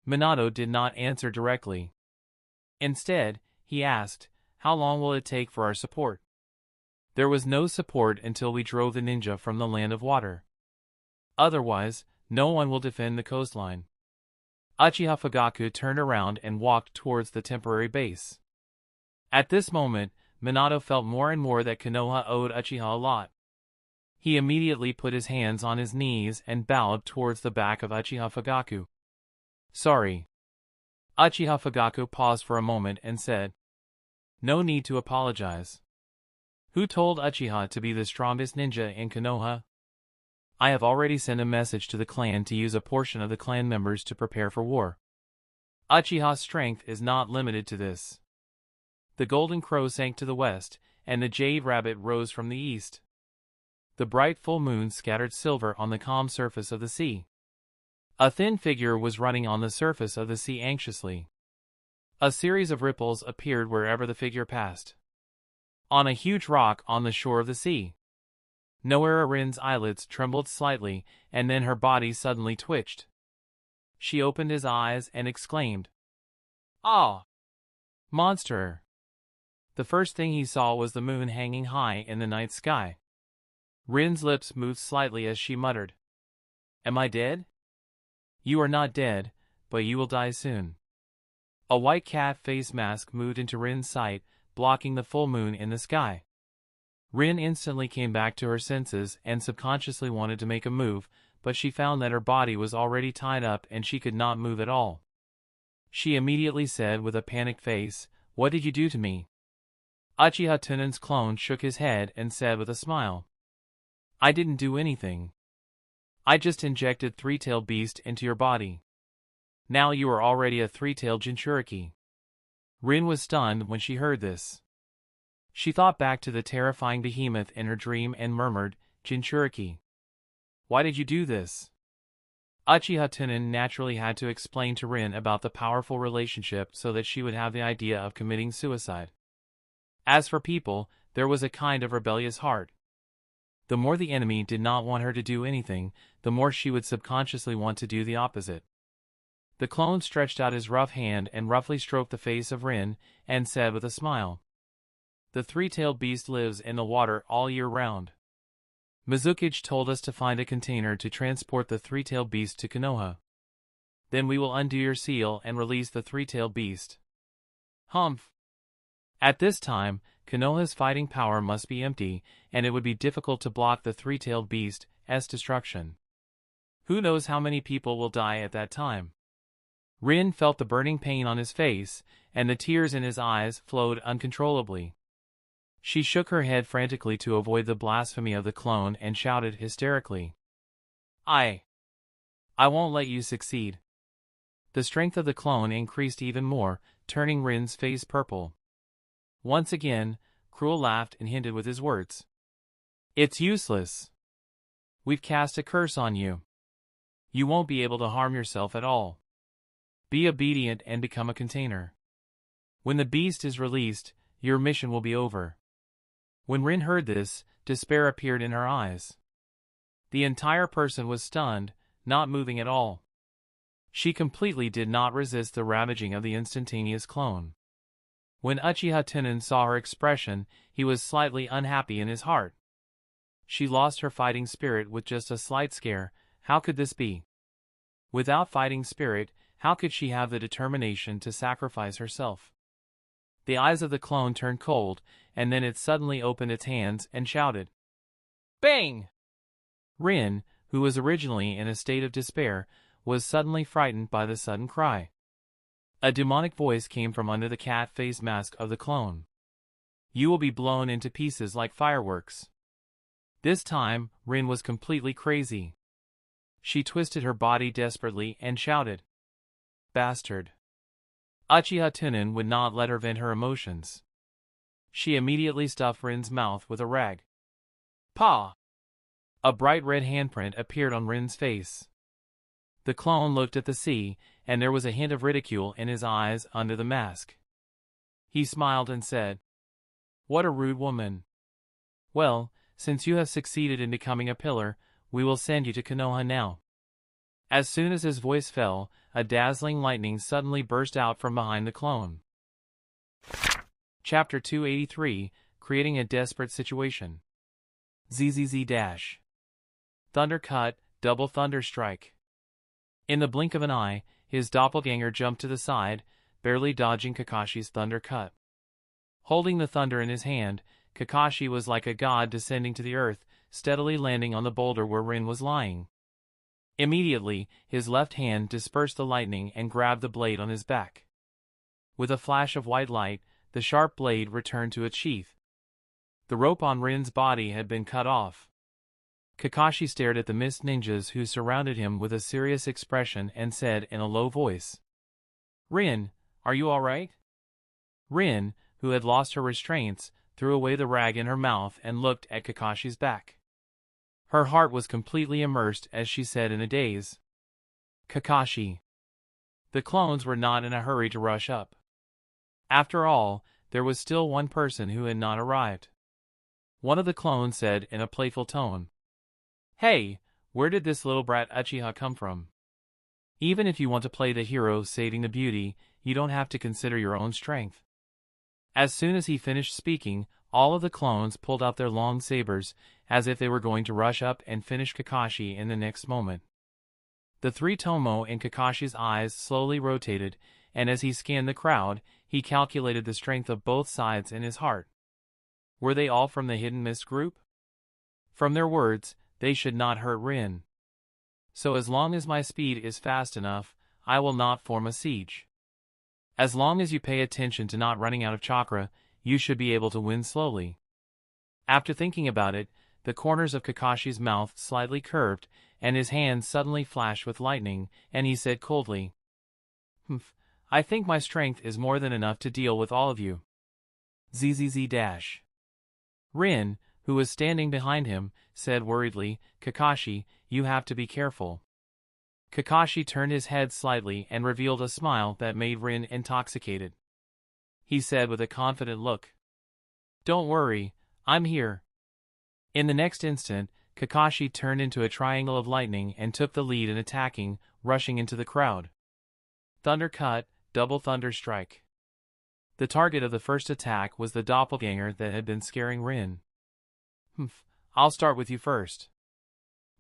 Minato did not answer directly. Instead, he asked, How long will it take for our support? There was no support until we drove the ninja from the land of water. Otherwise, no one will defend the coastline. Uchiha Fugaku turned around and walked towards the temporary base. At this moment, Minato felt more and more that Konoha owed Uchiha a lot. He immediately put his hands on his knees and bowed towards the back of Uchiha Fugaku. Sorry. Uchiha Fugaku paused for a moment and said, No need to apologize. Who told Uchiha to be the strongest ninja in Konoha? I have already sent a message to the clan to use a portion of the clan members to prepare for war. Uchiha's strength is not limited to this. The golden crow sank to the west, and the jade rabbit rose from the east. The bright full moon scattered silver on the calm surface of the sea. A thin figure was running on the surface of the sea anxiously. A series of ripples appeared wherever the figure passed. On a huge rock on the shore of the sea. Noera Rin's eyelids trembled slightly, and then her body suddenly twitched. She opened his eyes and exclaimed, "Ah! Monster!" The first thing he saw was the moon hanging high in the night sky. Rin's lips moved slightly as she muttered, "Am I dead?" "You are not dead, but you will die soon." A white cat face mask moved into Rin's sight, blocking the full moon in the sky. Rin instantly came back to her senses and subconsciously wanted to make a move, but she found that her body was already tied up and she could not move at all. She immediately said with a panicked face, "What did you do to me?" Uchiha Tunan's clone shook his head and said with a smile, "I didn't do anything. I just injected three-tailed beast into your body. Now you are already a three-tailed Jinchuriki." Rin was stunned when she heard this. She thought back to the terrifying behemoth in her dream and murmured, "Jinchuriki. Why did you do this?" Uchiha Tunan naturally had to explain to Rin about the powerful relationship so that she would have the idea of committing suicide. As for people, there was a kind of rebellious heart. The more the enemy did not want her to do anything, the more she would subconsciously want to do the opposite. The clone stretched out his rough hand and roughly stroked the face of Rin, and said with a smile, "The three-tailed beast lives in the water all year round. Mizukage told us to find a container to transport the three-tailed beast to Konoha. Then we will undo your seal and release the three-tailed beast." Humph! At this time, Konoha's fighting power must be empty, and it would be difficult to block the three-tailed beast's destruction. Who knows how many people will die at that time? Rin felt the burning pain on his face, and the tears in his eyes flowed uncontrollably. She shook her head frantically to avoid the blasphemy of the clone and shouted hysterically, I won't let you succeed." The strength of the clone increased even more, turning Rin's face purple. Once again, Cruel laughed and hinted with his words, "It's useless. We've cast a curse on you. You won't be able to harm yourself at all. Be obedient and become a container. When the beast is released, your mission will be over." When Rin heard this, despair appeared in her eyes. The entire person was stunned, not moving at all. She completely did not resist the ravaging of the instantaneous clone. When Uchiha Tunan saw her expression, he was slightly unhappy in his heart. She lost her fighting spirit with just a slight scare. How could this be? Without fighting spirit, how could she have the determination to sacrifice herself? The eyes of the clone turned cold, and then it suddenly opened its hands and shouted, "Bang!" Rin, who was originally in a state of despair, was suddenly frightened by the sudden cry. A demonic voice came from under the cat face mask of the clone. "You will be blown into pieces like fireworks." This time, Rin was completely crazy. She twisted her body desperately and shouted, "Bastard!" Uchiha Tunan would not let her vent her emotions. She immediately stuffed Rin's mouth with a rag. "Pah!" A bright red handprint appeared on Rin's face. The clone looked at the sea, and there was a hint of ridicule in his eyes under the mask. He smiled and said, "What a rude woman. Well, since you have succeeded in becoming a pillar, we will send you to Konoha now." As soon as his voice fell, a dazzling lightning suddenly burst out from behind the clone. Chapter 283, Creating a Desperate Situation. ZZZ-. Thunder cut, double thunder strike. In the blink of an eye, his doppelganger jumped to the side, barely dodging Kakashi's thunder cut. Holding the thunder in his hand, Kakashi was like a god descending to the earth, steadily landing on the boulder where Rin was lying. Immediately, his left hand dispersed the lightning and grabbed the blade on his back. With a flash of white light, the sharp blade returned to its sheath. The rope on Rin's body had been cut off. Kakashi stared at the mist ninjas who surrounded him with a serious expression and said in a low voice, "Rin, are you alright?" Rin, who had lost her restraints, threw away the rag in her mouth and looked at Kakashi's back. Her heart was completely immersed as she said in a daze, "Kakashi." The clones were not in a hurry to rush up. After all, there was still one person who had not arrived. One of the clones said in a playful tone, "Hey, where did this little brat Uchiha come from? Even if you want to play the hero saving the beauty, you don't have to consider your own strength." As soon as he finished speaking, all of the clones pulled out their long sabers, as if they were going to rush up and finish Kakashi in the next moment. The three Tomo in Kakashi's eyes slowly rotated, and as he scanned the crowd, he calculated the strength of both sides in his heart. Were they all from the Hidden Mist group? From their words, they should not hurt Rin. So as long as my speed is fast enough, I will not form a siege. As long as you pay attention to not running out of chakra, you should be able to win slowly. After thinking about it, the corners of Kakashi's mouth slightly curved, and his hands suddenly flashed with lightning, and he said coldly, "I think my strength is more than enough to deal with all of you." ZZZ-. Rin, who was standing behind him, said worriedly, "Kakashi, you have to be careful." Kakashi turned his head slightly and revealed a smile that made Rin intoxicated. He said with a confident look, "Don't worry, I'm here." In the next instant, Kakashi turned into a triangle of lightning and took the lead in attacking, rushing into the crowd. Thunder cut, double thunder strike. The target of the first attack was the doppelganger that had been scaring Rin. "I'll start with you first."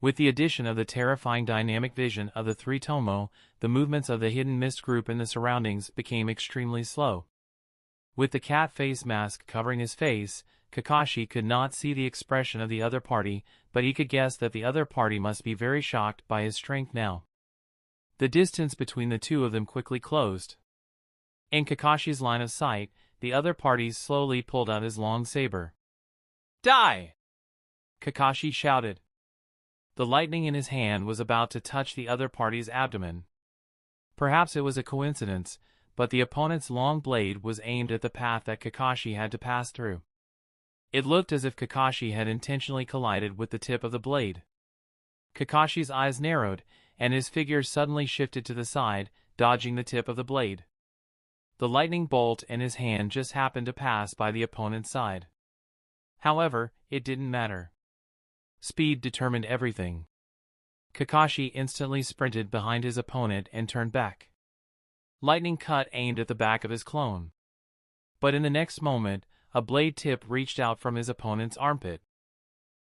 With the addition of the terrifying dynamic vision of the three Tomo, the movements of the Hidden Mist group in the surroundings became extremely slow. With the cat face mask covering his face, Kakashi could not see the expression of the other party, but he could guess that the other party must be very shocked by his strength now. The distance between the two of them quickly closed. In Kakashi's line of sight, the other party slowly pulled out his long saber. "Die!" Kakashi shouted. The lightning in his hand was about to touch the other party's abdomen. Perhaps it was a coincidence, but the opponent's long blade was aimed at the path that Kakashi had to pass through. It looked as if Kakashi had intentionally collided with the tip of the blade. Kakashi's eyes narrowed, and his figure suddenly shifted to the side, dodging the tip of the blade. The lightning bolt in his hand just happened to pass by the opponent's side. However, it didn't matter. Speed determined everything. Kakashi instantly sprinted behind his opponent and turned back. Lightning cut aimed at the back of his clone. But in the next moment, a blade tip reached out from his opponent's armpit.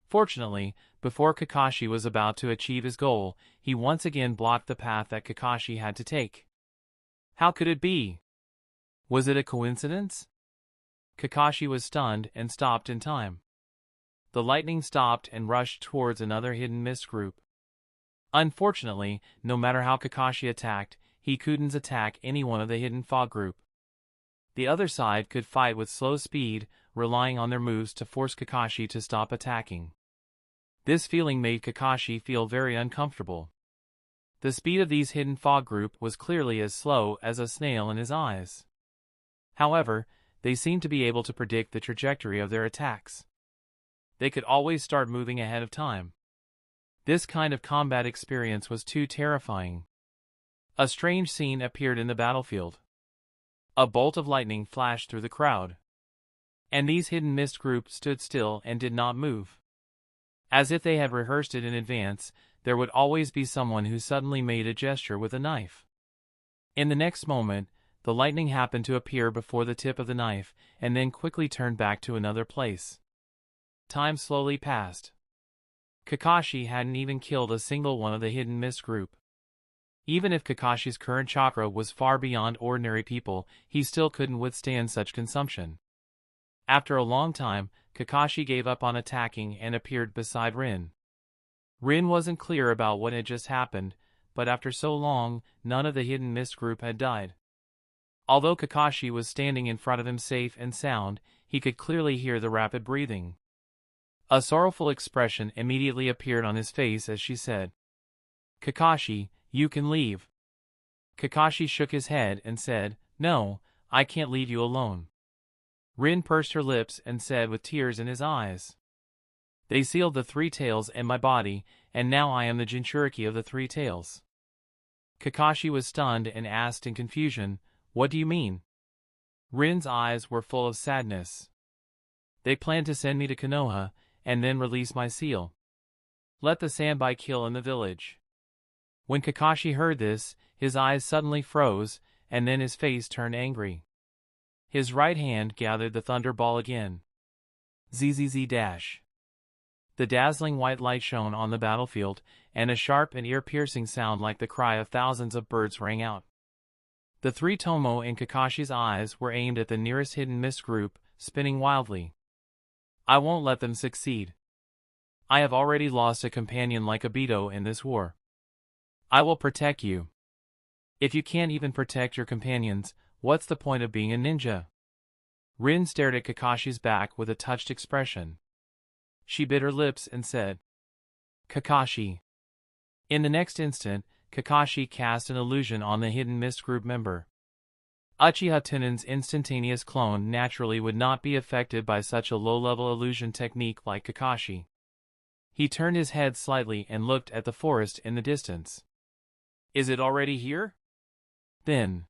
Fortunately, before Kakashi was about to achieve his goal, he once again blocked the path that Kakashi had to take. How could it be? Was it a coincidence? Kakashi was stunned and stopped in time. The lightning stopped and rushed towards another Hidden Mist group. Unfortunately, no matter how Kakashi attacked, he couldn't attack any one of the Hidden Fog group. The other side could fight with slow speed, relying on their moves to force Kakashi to stop attacking. This feeling made Kakashi feel very uncomfortable. The speed of these Hidden Fog group was clearly as slow as a snail in his eyes. However, they seemed to be able to predict the trajectory of their attacks. They could always start moving ahead of time. This kind of combat experience was too terrifying. A strange scene appeared in the battlefield. A bolt of lightning flashed through the crowd. And these Hidden Mist group stood still and did not move. As if they had rehearsed it in advance, there would always be someone who suddenly made a gesture with a knife. In the next moment, the lightning happened to appear before the tip of the knife, and then quickly turned back to another place. Time slowly passed. Kakashi hadn't even killed a single one of the Hidden Mist group. Even if Kakashi's current chakra was far beyond ordinary people, he still couldn't withstand such consumption. After a long time, Kakashi gave up on attacking and appeared beside Rin. Rin wasn't clear about what had just happened, but after so long, none of the Hidden Mist group had died. Although Kakashi was standing in front of him safe and sound, he could clearly hear the rapid breathing. A sorrowful expression immediately appeared on his face as she said, "Kakashi, you can leave." Kakashi shook his head and said, "No, I can't leave you alone." Rin pursed her lips and said with tears in his eyes, "They sealed the three tails in my body, and now I am the Jinchuriki of the three tails." Kakashi was stunned and asked in confusion, "What do you mean?" Rin's eyes were full of sadness. "They plan to send me to Konoha, and then release my seal. Let the Sanbai kill in the village." When Kakashi heard this, his eyes suddenly froze, and then his face turned angry. His right hand gathered the thunder ball again. ZZZ dash. The dazzling white light shone on the battlefield, and a sharp and ear-piercing sound like the cry of thousands of birds rang out. The three tomo in Kakashi's eyes were aimed at the nearest hidden mist group, spinning wildly. "I won't let them succeed. I have already lost a companion like Obito in this war. I will protect you. If you can't even protect your companions, what's the point of being a ninja?" Rin stared at Kakashi's back with a touched expression. She bit her lips and said, "Kakashi." In the next instant, Kakashi cast an illusion on the hidden mist group member. Uchiha Tunan's instantaneous clone naturally would not be affected by such a low-level illusion technique like Kakashi. He turned his head slightly and looked at the forest in the distance. "Is it already here?" Then,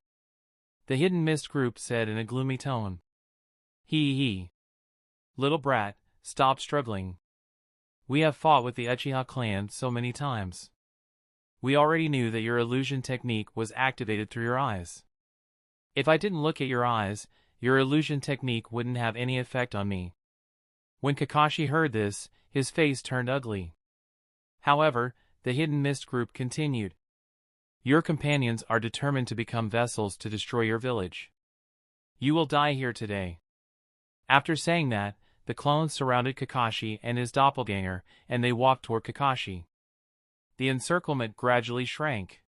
the hidden mist group said in a gloomy tone, He. Little brat, stop struggling. We have fought with the Uchiha clan so many times. We already knew that your illusion technique was activated through your eyes. If I didn't look at your eyes, your illusion technique wouldn't have any effect on me." When Kakashi heard this, his face turned ugly. However, the hidden mist group continued. "Your companions are determined to become vessels to destroy your village. You will die here today." After saying that, the clones surrounded Kakashi and his doppelganger, and they walked toward Kakashi. The encirclement gradually shrank.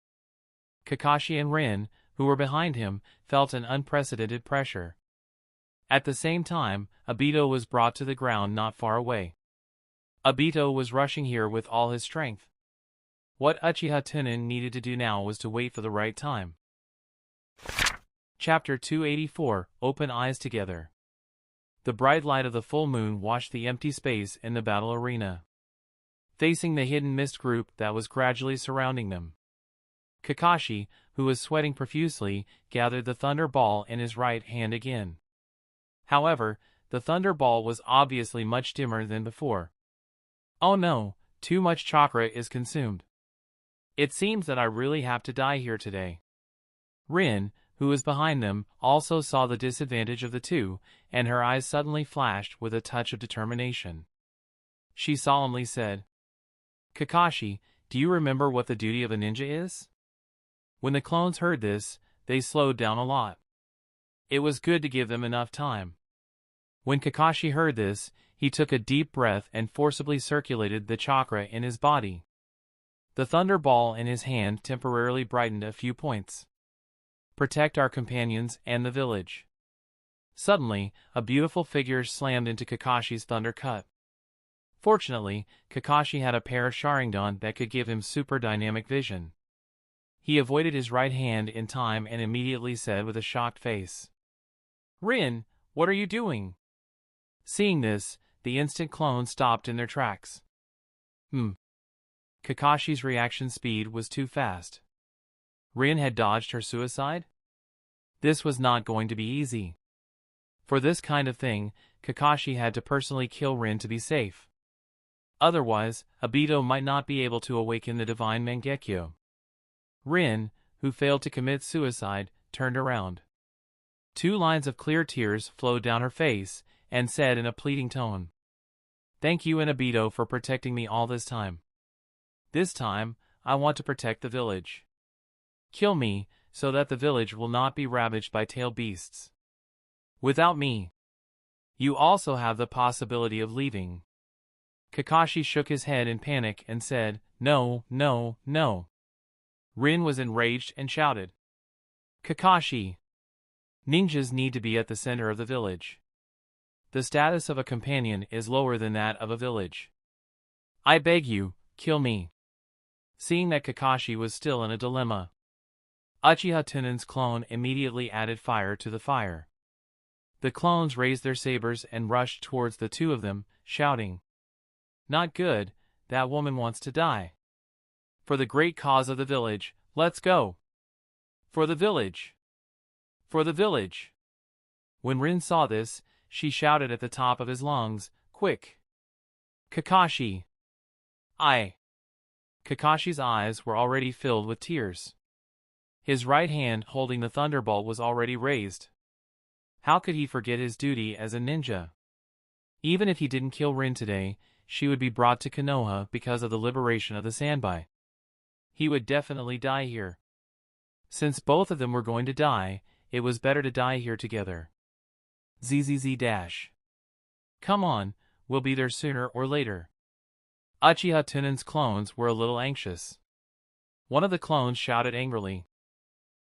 Kakashi and Rin, who were behind him, felt an unprecedented pressure. At the same time, Obito was brought to the ground not far away. Obito was rushing here with all his strength. What Uchiha Tunan needed to do now was to wait for the right time. Chapter 284, Open Eyes Together. The bright light of the full moon washed the empty space in the battle arena, facing the hidden mist group that was gradually surrounding them. Kakashi, who was sweating profusely, gathered the thunder ball in his right hand again. However, the thunder ball was obviously much dimmer than before. "Oh no, too much chakra is consumed. It seems that I really have to die here today." Rin, who was behind them, also saw the disadvantage of the two, and her eyes suddenly flashed with a touch of determination. She solemnly said, "Kakashi, do you remember what the duty of a ninja is?" When the clones heard this, they slowed down a lot. It was good to give them enough time. When Kakashi heard this, he took a deep breath and forcibly circulated the chakra in his body. The thunder ball in his hand temporarily brightened a few points. "Protect our companions and the village." Suddenly, a beautiful figure slammed into Kakashi's thunder cut. Fortunately, Kakashi had a pair of Sharingan that could give him super dynamic vision. He avoided his right hand in time and immediately said with a shocked face, "Rin, what are you doing?" Seeing this, the instant clones stopped in their tracks. Kakashi's reaction speed was too fast. Rin had dodged her suicide? This was not going to be easy. For this kind of thing, Kakashi had to personally kill Rin to be safe. Otherwise, Obito might not be able to awaken the divine Mangekyo. Rin, who failed to commit suicide, turned around. 2 lines of clear tears flowed down her face, and said in a pleading tone, "Thank you and Obito for protecting me all this time. This time, I want to protect the village. Kill me, so that the village will not be ravaged by tail beasts. Without me, you also have the possibility of leaving." Kakashi shook his head in panic and said, "No, no, no." Rin was enraged and shouted, "Kakashi! Ninjas need to be at the center of the village. The status of a companion is lower than that of a village. I beg you, kill me. Seeing that Kakashi was still in a dilemma, Uchiha Tunan's clone immediately added fire to the fire. The clones raised their sabers and rushed towards the two of them, shouting, "Not good, that woman wants to die. For the great cause of the village, let's go! For the village! For the village!" When Rin saw this, she shouted at the top of his lungs, "Quick! Kakashi!" Kakashi's eyes were already filled with tears. His right hand holding the thunderbolt was already raised. How could he forget his duty as a ninja? Even if he didn't kill Rin today, she would be brought to Konoha because of the liberation of the Sanbai. He would definitely die here. Since both of them were going to die, it was better to die here together. ZZZ-. Come on, we'll be there sooner or later. Uchiha Tunan's clones were a little anxious. One of the clones shouted angrily,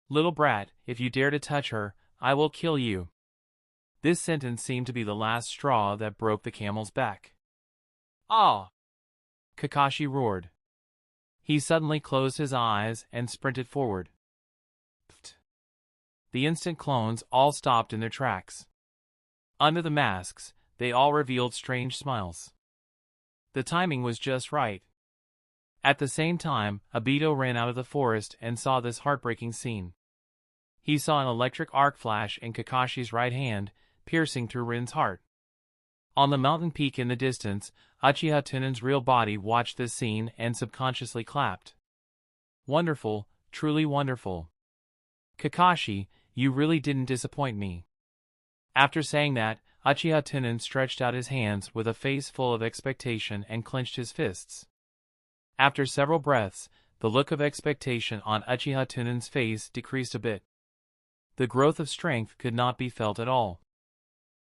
"Little brat, if you dare to touch her, I will kill you." This sentence seemed to be the last straw that broke the camel's back. "Ah!" Kakashi roared. He suddenly closed his eyes and sprinted forward. Pfft. The instant clones all stopped in their tracks. Under the masks, they all revealed strange smiles. The timing was just right. At the same time, Obito ran out of the forest and saw this heartbreaking scene. He saw an electric arc flash in Kakashi's right hand, piercing through Rin's heart. On the mountain peak in the distance, Uchiha Tunan's real body watched this scene and subconsciously clapped. Wonderful, truly wonderful. Kakashi, you really didn't disappoint me. After saying that, Uchiha Tunan stretched out his hands with a face full of expectation and clenched his fists. After several breaths, the look of expectation on Uchiha Tunan's face decreased a bit. The growth of strength could not be felt at all.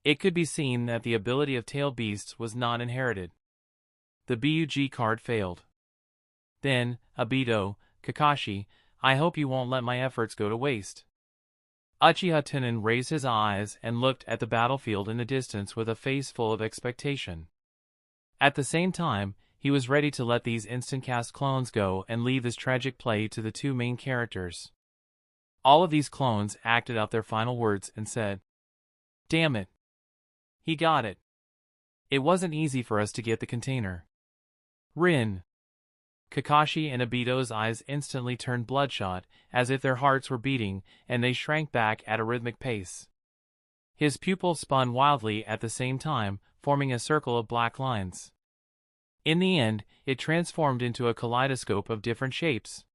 It could be seen that the ability of tail beasts was not inherited. The BUG card failed. Then, Obito, Kakashi, I hope you won't let my efforts go to waste. Uchiha Tunan raised his eyes and looked at the battlefield in the distance with a face full of expectation. At the same time, he was ready to let these instant-cast clones go and leave this tragic play to the two main characters. All of these clones acted out their final words and said, "Damn it. He got it. It wasn't easy for us to get the container." Rin. Kakashi and Obito's eyes instantly turned bloodshot, as if their hearts were beating, and they shrank back at a rhythmic pace. His pupils spun wildly at the same time, forming a circle of black lines. In the end, it transformed into a kaleidoscope of different shapes.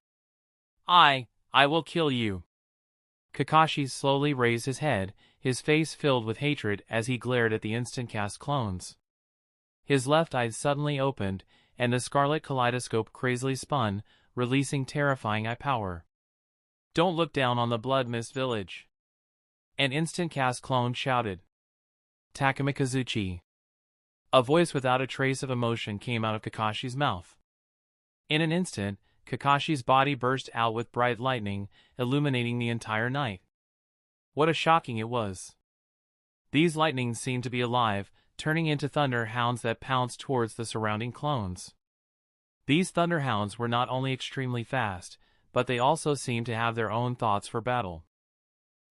I will kill you." Kakashi slowly raised his head, his face filled with hatred as he glared at the instant-cast clones. His left eye suddenly opened, and the scarlet kaleidoscope crazily spun, releasing terrifying eye power. "Don't look down on the Blood Mist Village." An instant-cast clone shouted. "Takamikazuchi." A voice without a trace of emotion came out of Kakashi's mouth. In an instant, Kakashi's body burst out with bright lightning, illuminating the entire night. What a shocking it was. These lightnings seemed to be alive, turning into thunder hounds that pounced towards the surrounding clones. These thunder hounds were not only extremely fast, but they also seemed to have their own thoughts for battle.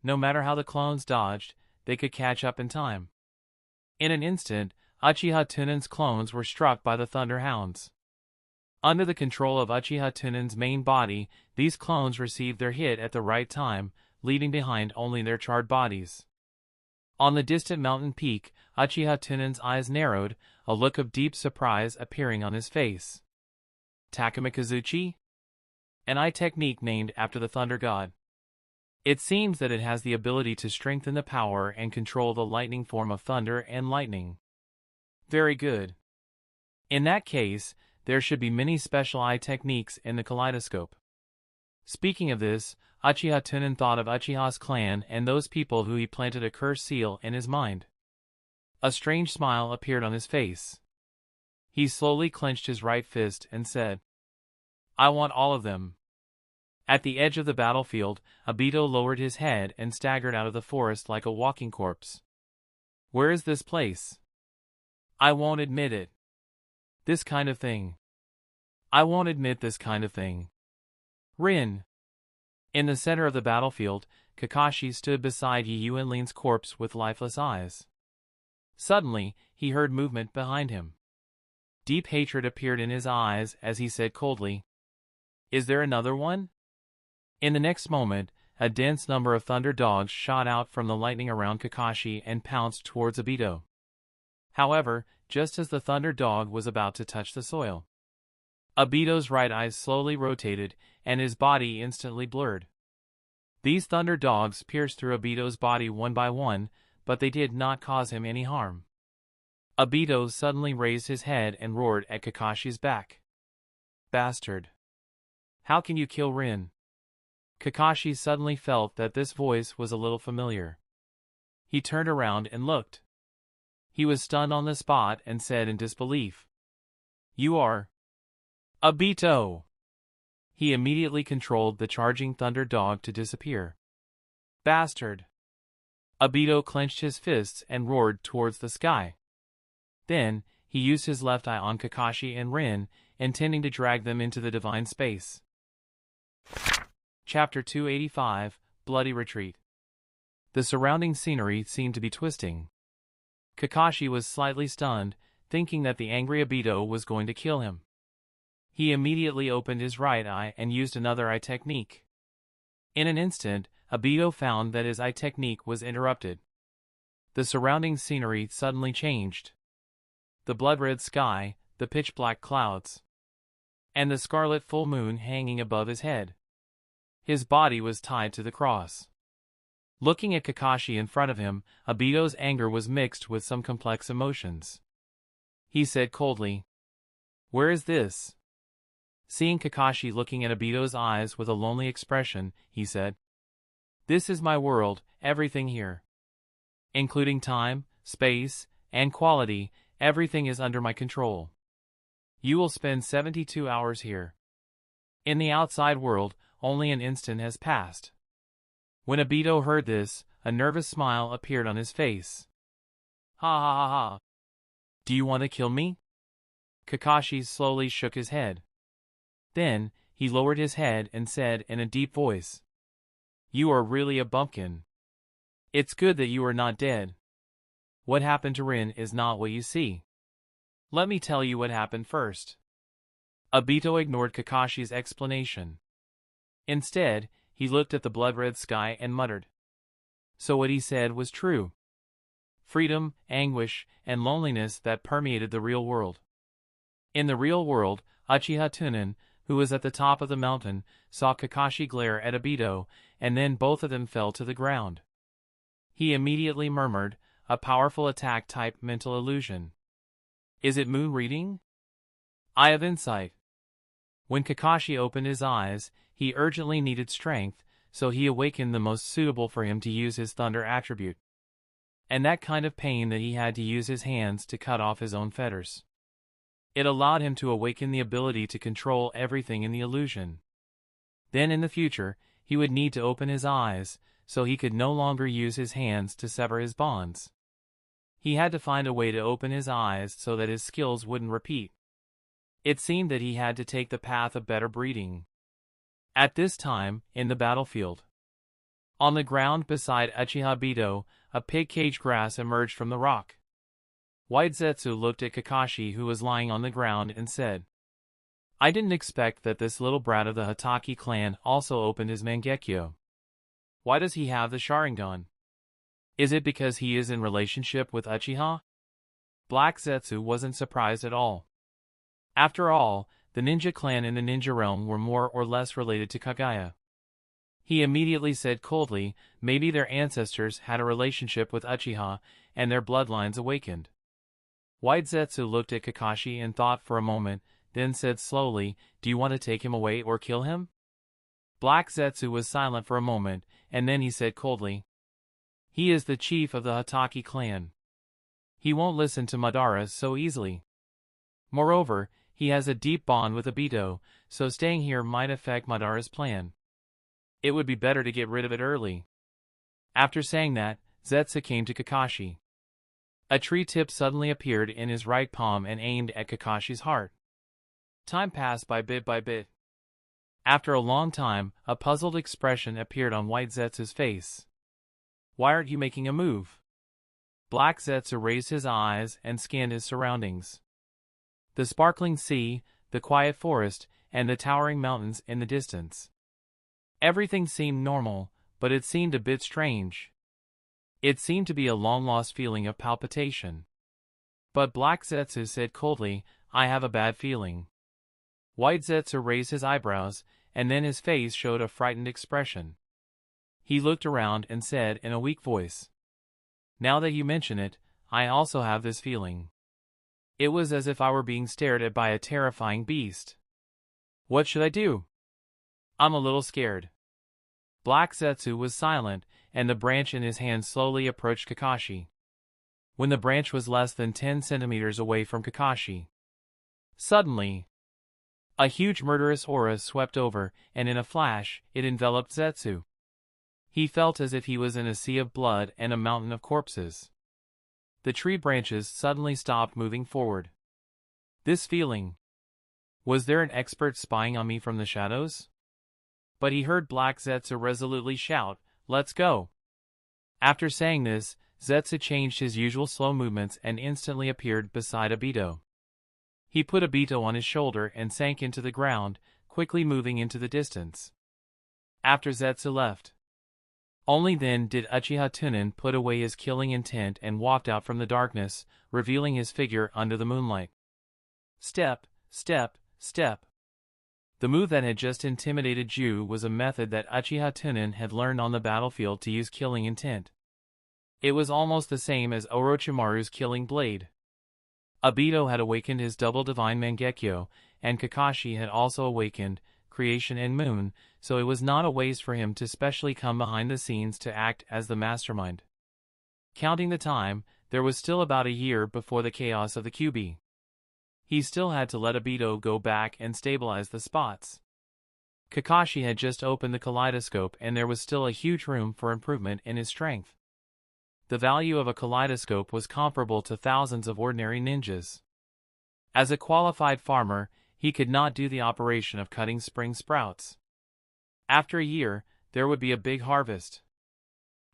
No matter how the clones dodged, they could catch up in time. In an instant, Uchiha Tunan's clones were struck by the thunder hounds. Under the control of Uchiha Tunan's main body, these clones received their hit at the right time, leaving behind only their charred bodies. On the distant mountain peak, Uchiha Tunan's eyes narrowed, a look of deep surprise appearing on his face. "Takamikazuchi?" An eye technique named after the thunder god. It seems that it has the ability to strengthen the power and control the lightning form of thunder and lightning. Very good. In that case, there should be many special eye techniques in the kaleidoscope. Speaking of this, Uchiha Tunan thought of Uchiha's clan and those people who he planted a curse seal in his mind. A strange smile appeared on his face. He slowly clenched his right fist and said, "I want all of them." At the edge of the battlefield, Obito lowered his head and staggered out of the forest like a walking corpse. Where is this place? I won't admit it. This kind of thing. I won't admit this kind of thing. Rin. In the center of the battlefield, Kakashi stood beside Yuenlin's corpse with lifeless eyes. Suddenly, he heard movement behind him. Deep hatred appeared in his eyes as he said coldly, "Is there another one?" In the next moment, a dense number of thunder dogs shot out from the lightning around Kakashi and pounced towards Obito. However, just as the thunder dog was about to touch the soil, Obito's right eye slowly rotated, and his body instantly blurred. These thunder dogs pierced through Obito's body one by one, but they did not cause him any harm. Obito suddenly raised his head and roared at Kakashi's back. "Bastard! How can you kill Rin?" Kakashi suddenly felt that this voice was a little familiar. He turned around and looked. He was stunned on the spot and said in disbelief, "You are Obito!" He immediately controlled the charging thunder dog to disappear. "Bastard!" Obito clenched his fists and roared towards the sky. Then, he used his left eye on Kakashi and Rin, intending to drag them into the divine space. Chapter 285, Bloody Retreat. The surrounding scenery seemed to be twisting. Kakashi was slightly stunned, thinking that the angry Obito was going to kill him. He immediately opened his right eye and used another eye technique. In an instant, Obito found that his eye technique was interrupted. The surrounding scenery suddenly changed. The blood-red sky, the pitch-black clouds, and the scarlet full moon hanging above his head. His body was tied to the cross. Looking at Kakashi in front of him, Obito's anger was mixed with some complex emotions. He said coldly, "Where is this?" Seeing Kakashi looking at Obito's eyes with a lonely expression, he said, "This is my world, everything here. Including time, space, and quality, everything is under my control. You will spend 72 hours here. In the outside world, only an instant has passed." When Obito heard this, a nervous smile appeared on his face. "Ha ha ha ha. Do you want to kill me?" Kakashi slowly shook his head. Then, he lowered his head and said in a deep voice, "You are really a bumpkin. It's good that you are not dead. What happened to Rin is not what you see. Let me tell you what happened first." Obito ignored Kakashi's explanation. Instead, he looked at the blood-red sky and muttered. So what he said was true. Freedom, anguish, and loneliness that permeated the real world. In the real world, Uchiha Tunan, who was at the top of the mountain, saw Kakashi glare at Obito, and then both of them fell to the ground. He immediately murmured, "A powerful attack-type mental illusion. Is it moon reading? I have insight." When Kakashi opened his eyes, he urgently needed strength, so he awakened the most suitable for him to use his thunder attribute. And that kind of pain that he had to use his hands to cut off his own fetters. It allowed him to awaken the ability to control everything in the illusion. Then in the future, he would need to open his eyes, so he could no longer use his hands to sever his bonds. He had to find a way to open his eyes so that his skills wouldn't repeat. It seemed that he had to take the path of better breeding. At this time, in the battlefield, on the ground beside Uchiha Obito, a pig cage grass emerged from the rock. White Zetsu looked at Kakashi, who was lying on the ground, and said, "I didn't expect that this little brat of the Hatake clan also opened his Mangekyo. Why does he have the Sharingan? Is it because he is in relationship with Uchiha?" Black Zetsu wasn't surprised at all. After all, the ninja clan in the ninja realm were more or less related to Kaguya. He immediately said coldly, maybe their ancestors had a relationship with Uchiha, and their bloodlines awakened. White Zetsu looked at Kakashi and thought for a moment, then said slowly, "Do you want to take him away or kill him?" Black Zetsu was silent for a moment, and then he said coldly, "He is the chief of the Hatake clan. He won't listen to Madara so easily. Moreover, he has a deep bond with Obito, so staying here might affect Madara's plan. It would be better to get rid of it early." After saying that, Zetsu came to Kakashi. A tree tip suddenly appeared in his right palm and aimed at Kakashi's heart. Time passed by bit. After a long time, a puzzled expression appeared on White Zetsu's face. "Why aren't you making a move?" Black Zetsu raised his eyes and scanned his surroundings. The sparkling sea, the quiet forest, and the towering mountains in the distance. Everything seemed normal, but it seemed a bit strange. It seemed to be a long-lost feeling of palpitation. But Black Zetsu said coldly, "I have a bad feeling." White Zetsu raised his eyebrows, and then his face showed a frightened expression. He looked around and said in a weak voice, "Now that you mention it, I also have this feeling." It was as if I were being stared at by a terrifying beast. "What should I do? I'm a little scared." Black Zetsu was silent, and the branch in his hand slowly approached Kakashi. When the branch was less than 10 centimeters away from Kakashi, suddenly, a huge murderous aura swept over, and in a flash, it enveloped Zetsu. He felt as if he was in a sea of blood and a mountain of corpses. The tree branches suddenly stopped moving forward. This feeling. Was there an expert spying on me from the shadows? But he heard Black Zetsu resolutely shout, "Let's go!" After saying this, Zetsu changed his usual slow movements and instantly appeared beside Obito. He put Obito on his shoulder and sank into the ground, quickly moving into the distance. After Zetsu left, only then did Uchiha Tunan put away his killing intent and walked out from the darkness, revealing his figure under the moonlight. Step, step, step. The move that had just intimidated Ju was a method that Uchiha Tunan had learned on the battlefield to use killing intent. It was almost the same as Orochimaru's killing blade. Obito had awakened his double divine Mangekyo, and Kakashi had also awakened Creation and Moon, so it was not a waste for him to specially come behind the scenes to act as the mastermind. Counting the time, there was still about a year before the chaos of the Kyuubi. He still had to let Obito go back and stabilize the spots. Kakashi had just opened the kaleidoscope and there was still a huge room for improvement in his strength. The value of a kaleidoscope was comparable to thousands of ordinary ninjas. As a qualified farmer, he could not do the operation of cutting spring sprouts. After a year, there would be a big harvest.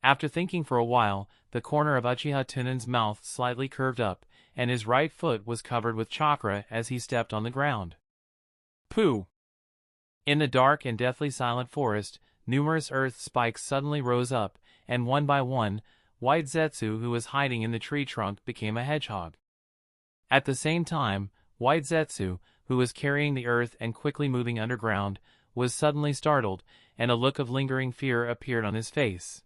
After thinking for a while, the corner of Uchiha Tunan's mouth slightly curved up, and his right foot was covered with chakra as he stepped on the ground. Pooh! In the dark and deathly silent forest, numerous earth spikes suddenly rose up, and one by one, White Zetsu, who was hiding in the tree trunk, became a hedgehog. At the same time, White Zetsu, who was carrying the earth and quickly moving underground, was suddenly startled, and a look of lingering fear appeared on his face.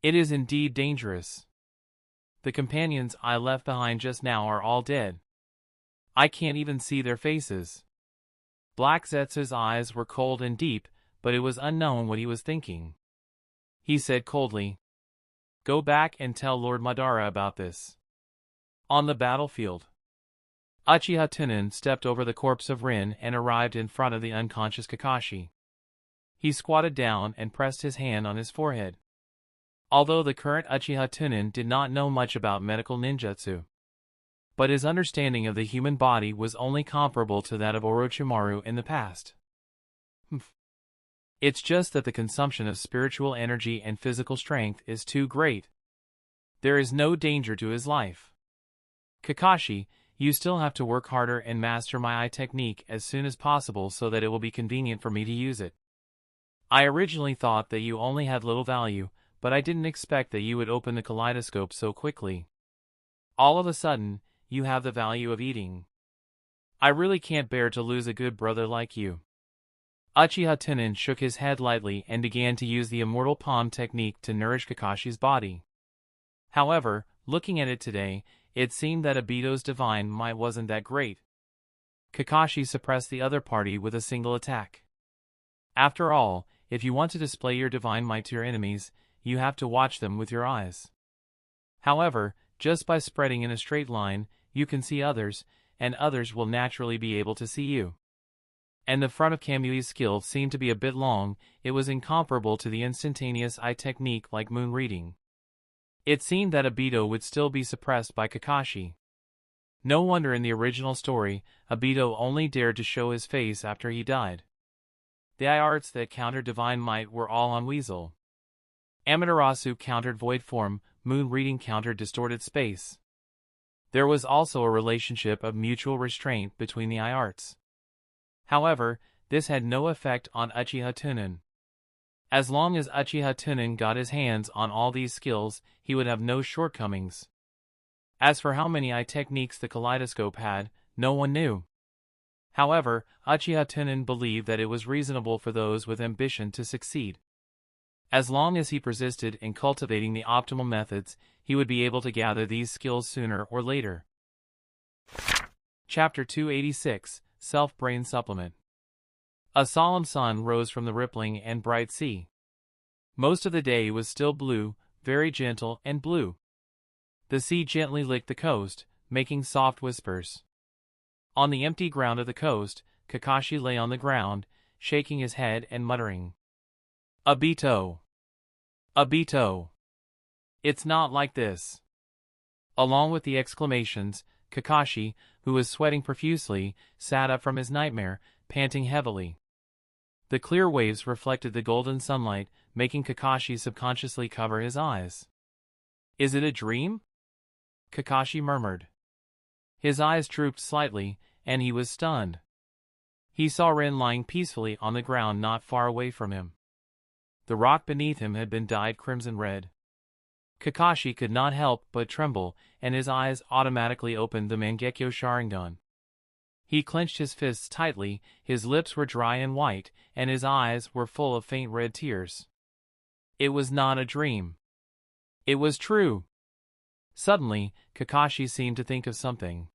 It is indeed dangerous. The companions I left behind just now are all dead. I can't even see their faces. Black Zetsu's eyes were cold and deep, but it was unknown what he was thinking. He said coldly, "Go back and tell Lord Madara about this." On the battlefield, Uchiha Tunan stepped over the corpse of Rin and arrived in front of the unconscious Kakashi. He squatted down and pressed his hand on his forehead. Although the current Uchiha Tunan did not know much about medical ninjutsu, but his understanding of the human body was only comparable to that of Orochimaru in the past. It's just that the consumption of spiritual energy and physical strength is too great. There is no danger to his life. Kakashi, you still have to work harder and master my eye technique as soon as possible so that it will be convenient for me to use it. I originally thought that you only had little value, but I didn't expect that you would open the kaleidoscope so quickly. All of a sudden, you have the value of eating. I really can't bear to lose a good brother like you. Uchiha Tunan shook his head lightly and began to use the immortal palm technique to nourish Kakashi's body. However, looking at it today, it seemed that Obito's divine might wasn't that great. Kakashi suppressed the other party with a single attack. After all, if you want to display your divine might to your enemies, you have to watch them with your eyes. However, just by spreading in a straight line, you can see others, and others will naturally be able to see you. And the front of Kamui's skill seemed to be a bit long, it was incomparable to the instantaneous eye technique like moon reading. It seemed that Obito would still be suppressed by Kakashi. No wonder in the original story, Obito only dared to show his face after he died. The arts that countered divine might were all on Weasel. Amaterasu countered void form, moon reading countered distorted space. There was also a relationship of mutual restraint between the arts. However, this had no effect on Uchiha Tunan. As long as Uchiha Tunan got his hands on all these skills, he would have no shortcomings. As for how many eye techniques the kaleidoscope had, no one knew. However, Uchiha Tunan believed that it was reasonable for those with ambition to succeed. As long as he persisted in cultivating the optimal methods, he would be able to gather these skills sooner or later. Chapter 286, Self-Brain Supplement. A solemn sun rose from the rippling and bright sea. Most of the day was still blue, very gentle and blue. The sea gently licked the coast, making soft whispers. On the empty ground of the coast, Kakashi lay on the ground, shaking his head and muttering, "Obito! Obito! It's not like this." Along with the exclamations, Kakashi, who was sweating profusely, sat up from his nightmare, panting heavily. The clear waves reflected the golden sunlight, making Kakashi subconsciously cover his eyes. "Is it a dream?" Kakashi murmured. His eyes drooped slightly, and he was stunned. He saw Rin lying peacefully on the ground not far away from him. The rock beneath him had been dyed crimson red. Kakashi could not help but tremble, and his eyes automatically opened the Mangekyo Sharingan. He clenched his fists tightly, his lips were dry and white, and his eyes were full of faint red tears. It was not a dream. It was true. Suddenly, Kakashi seemed to think of something.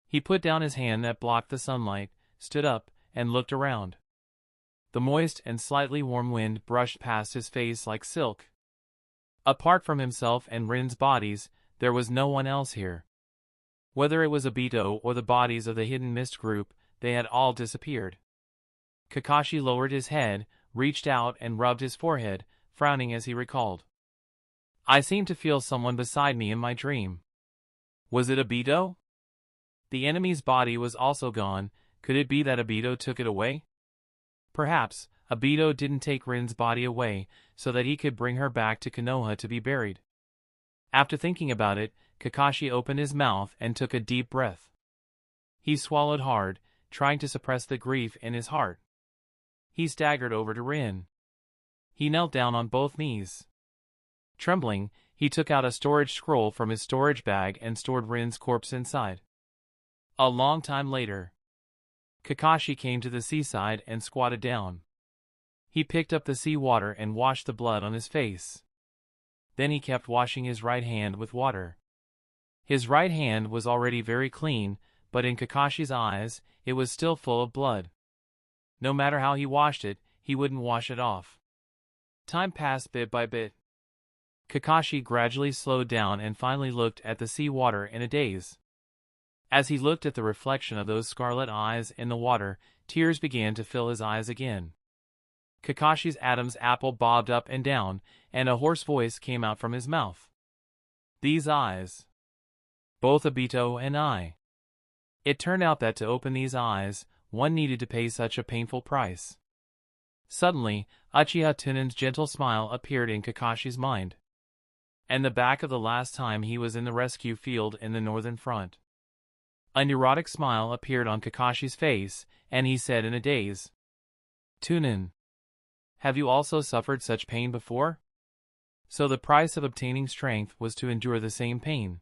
He put down his hand that blocked the sunlight, stood up, and looked around. The moist and slightly warm wind brushed past his face like silk. Apart from himself and Rin's bodies, there was no one else here. Whether it was Obito or the bodies of the hidden mist group, they had all disappeared. Kakashi lowered his head, reached out and rubbed his forehead, frowning as he recalled. "I seem to feel someone beside me in my dream. Was it Obito?" The enemy's body was also gone. Could it be that Obito took it away? Perhaps Obito didn't take Rin's body away so that he could bring her back to Konoha to be buried. After thinking about it, Kakashi opened his mouth and took a deep breath. He swallowed hard, trying to suppress the grief in his heart. He staggered over to Rin. He knelt down on both knees. Trembling, he took out a storage scroll from his storage bag and stored Rin's corpse inside. A long time later, Kakashi came to the seaside and squatted down. He picked up the sea water and washed the blood on his face. Then he kept washing his right hand with water. His right hand was already very clean, but in Kakashi's eyes, it was still full of blood. No matter how he washed it, he wouldn't wash it off. Time passed bit by bit. Kakashi gradually slowed down and finally looked at the sea water in a daze. As he looked at the reflection of those scarlet eyes in the water, tears began to fill his eyes again. Kakashi's Adam's apple bobbed up and down, and a hoarse voice came out from his mouth. "These eyes. Both Obito and I." It turned out that to open these eyes, one needed to pay such a painful price. Suddenly, Uchiha Tunan's gentle smile appeared in Kakashi's mind. And the back of the last time he was in the rescue field in the northern front. A neurotic smile appeared on Kakashi's face, and he said in a daze, "Tunan, have you also suffered such pain before?" So the price of obtaining strength was to endure the same pain.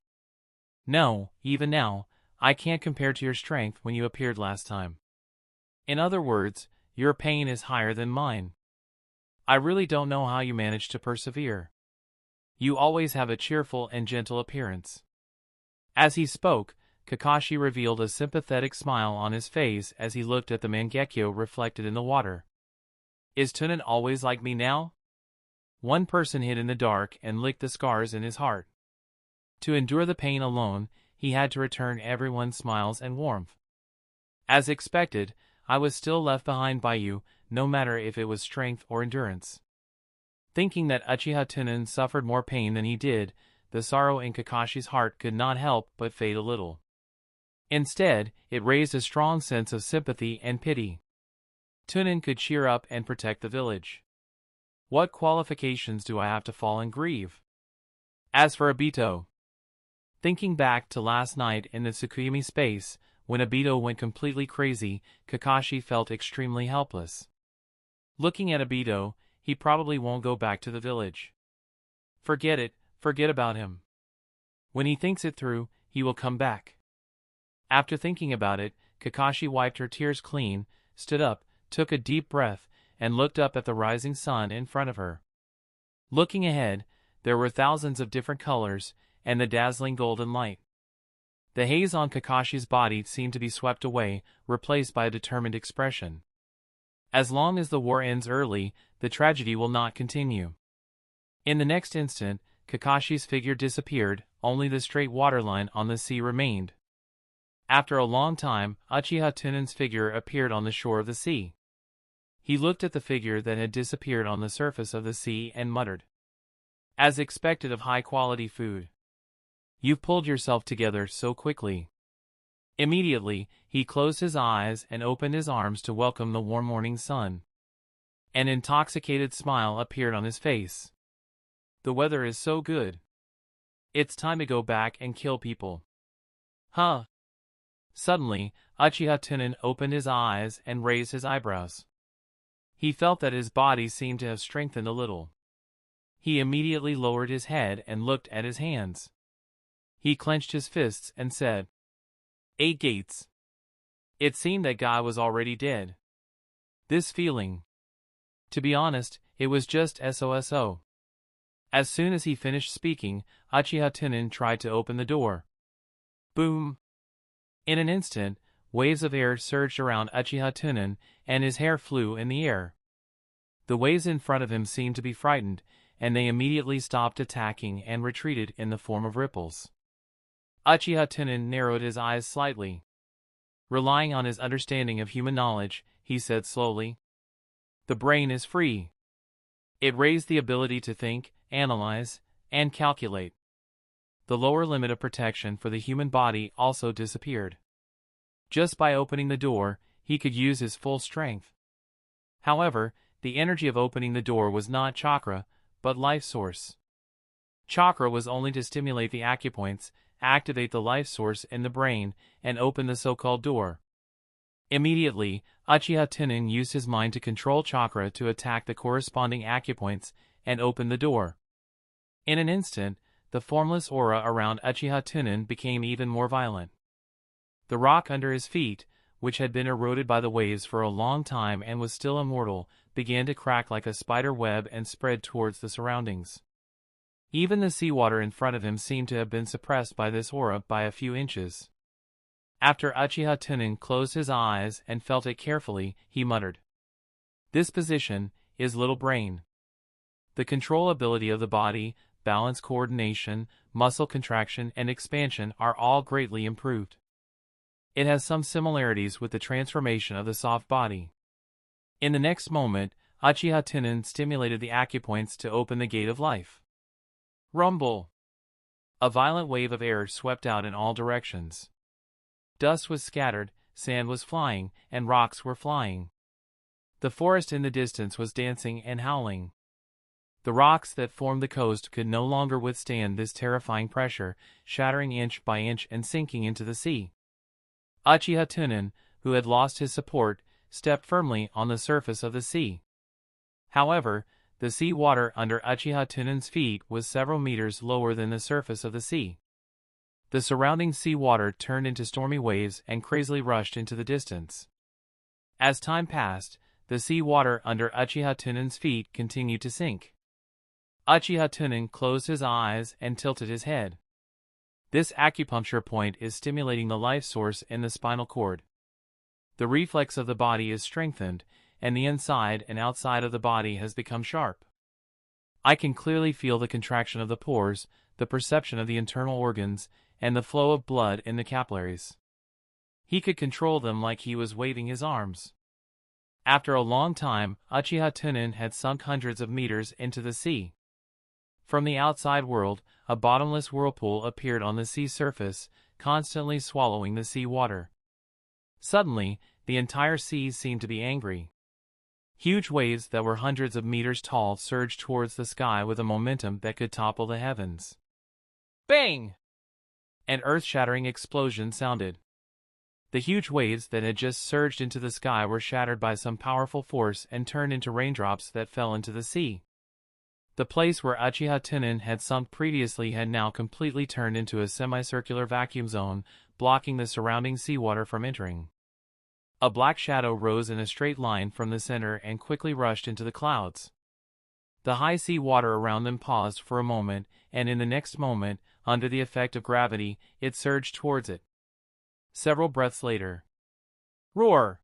"No, even now, I can't compare to your strength when you appeared last time. In other words, your pain is higher than mine. I really don't know how you manage to persevere. You always have a cheerful and gentle appearance." As he spoke, Kakashi revealed a sympathetic smile on his face as he looked at the Mangekyo reflected in the water. "Is Tunan always like me now?" One person hid in the dark and licked the scars in his heart. To endure the pain alone, he had to return everyone's smiles and warmth. "As expected, I was still left behind by you, no matter if it was strength or endurance." Thinking that Uchiha Tunan suffered more pain than he did, the sorrow in Kakashi's heart could not help but fade a little. Instead, it raised a strong sense of sympathy and pity. Tunan could cheer up and protect the village. What qualifications do I have to fall and grieve? As for Obito, thinking back to last night in the Tsukuyomi space, when Obito went completely crazy, Kakashi felt extremely helpless. Looking at Obito, he probably won't go back to the village. Forget it, forget about him. When he thinks it through, he will come back. After thinking about it, Kakashi wiped her tears clean, stood up, took a deep breath, and looked up at the rising sun in front of her. Looking ahead, there were thousands of different colors, and the dazzling golden light. The haze on Kakashi's body seemed to be swept away, replaced by a determined expression. As long as the war ends early, the tragedy will not continue. In the next instant, Kakashi's figure disappeared, only the straight waterline on the sea remained. After a long time, Uchiha Tunan's figure appeared on the shore of the sea. He looked at the figure that had disappeared on the surface of the sea and muttered, "As expected of high-quality food. You've pulled yourself together so quickly." Immediately, he closed his eyes and opened his arms to welcome the warm morning sun. An intoxicated smile appeared on his face. "The weather is so good. It's time to go back and kill people." Huh? Suddenly, Uchiha Tunan opened his eyes and raised his eyebrows. He felt that his body seemed to have strengthened a little. He immediately lowered his head and looked at his hands. He clenched his fists and said, "8 gates." It seemed that Guy was already dead. This feeling. To be honest, it was just SOSO. As soon as he finished speaking, Uchiha Tunan tried to open the door. Boom! In an instant, waves of air surged around Uchiha Tunan, and his hair flew in the air. The waves in front of him seemed to be frightened, and they immediately stopped attacking and retreated in the form of ripples. Uchiha Tunan narrowed his eyes slightly. Relying on his understanding of human knowledge, he said slowly, "The brain is free." It raised the ability to think, analyze, and calculate. The lower limit of protection for the human body also disappeared. Just by opening the door, he could use his full strength. However, the energy of opening the door was not chakra, but life source. Chakra was only to stimulate the acupoints, activate the life source in the brain, and open the so-called door. Immediately, Uchiha Tunan used his mind to control chakra to attack the corresponding acupoints and open the door. In an instant, the formless aura around Uchiha Tunan became even more violent. The rock under his feet, which had been eroded by the waves for a long time and was still immortal, began to crack like a spider web and spread towards the surroundings. Even the seawater in front of him seemed to have been suppressed by this aura by a few inches. After Uchiha Tunan closed his eyes and felt it carefully, he muttered, "This position is little brain. The control ability of the body, balance coordination, muscle contraction and expansion are all greatly improved. It has some similarities with the transformation of the soft body." In the next moment, Uchiha Tunan stimulated the acupoints to open the gate of life. Rumble! A violent wave of air swept out in all directions. Dust was scattered, sand was flying, and rocks were flying. The forest in the distance was dancing and howling. The rocks that formed the coast could no longer withstand this terrifying pressure, shattering inch by inch and sinking into the sea. Uchiha Tunan, who had lost his support, stepped firmly on the surface of the sea. However, the sea water under Uchiha Tunan's feet was several meters lower than the surface of the sea. The surrounding sea water turned into stormy waves and crazily rushed into the distance. As time passed, the sea water under Uchiha Tunan's feet continued to sink. Uchiha Tunan closed his eyes and tilted his head. This acupuncture point is stimulating the life source in the spinal cord. The reflex of the body is strengthened, and the inside and outside of the body has become sharp. I can clearly feel the contraction of the pores, the perception of the internal organs, and the flow of blood in the capillaries. He could control them like he was waving his arms. After a long time, Uchiha Tunan had sunk hundreds of meters into the sea. From the outside world, a bottomless whirlpool appeared on the sea surface, constantly swallowing the sea water. Suddenly, the entire sea seemed to be angry. Huge waves that were hundreds of meters tall surged towards the sky with a momentum that could topple the heavens. Bang! An earth-shattering explosion sounded. The huge waves that had just surged into the sky were shattered by some powerful force and turned into raindrops that fell into the sea. The place where Uchiha Tunan had sunk previously had now completely turned into a semicircular vacuum zone, blocking the surrounding seawater from entering. A black shadow rose in a straight line from the center and quickly rushed into the clouds. The high sea water around them paused for a moment, and in the next moment, under the effect of gravity, it surged towards it. Several breaths later. Roar!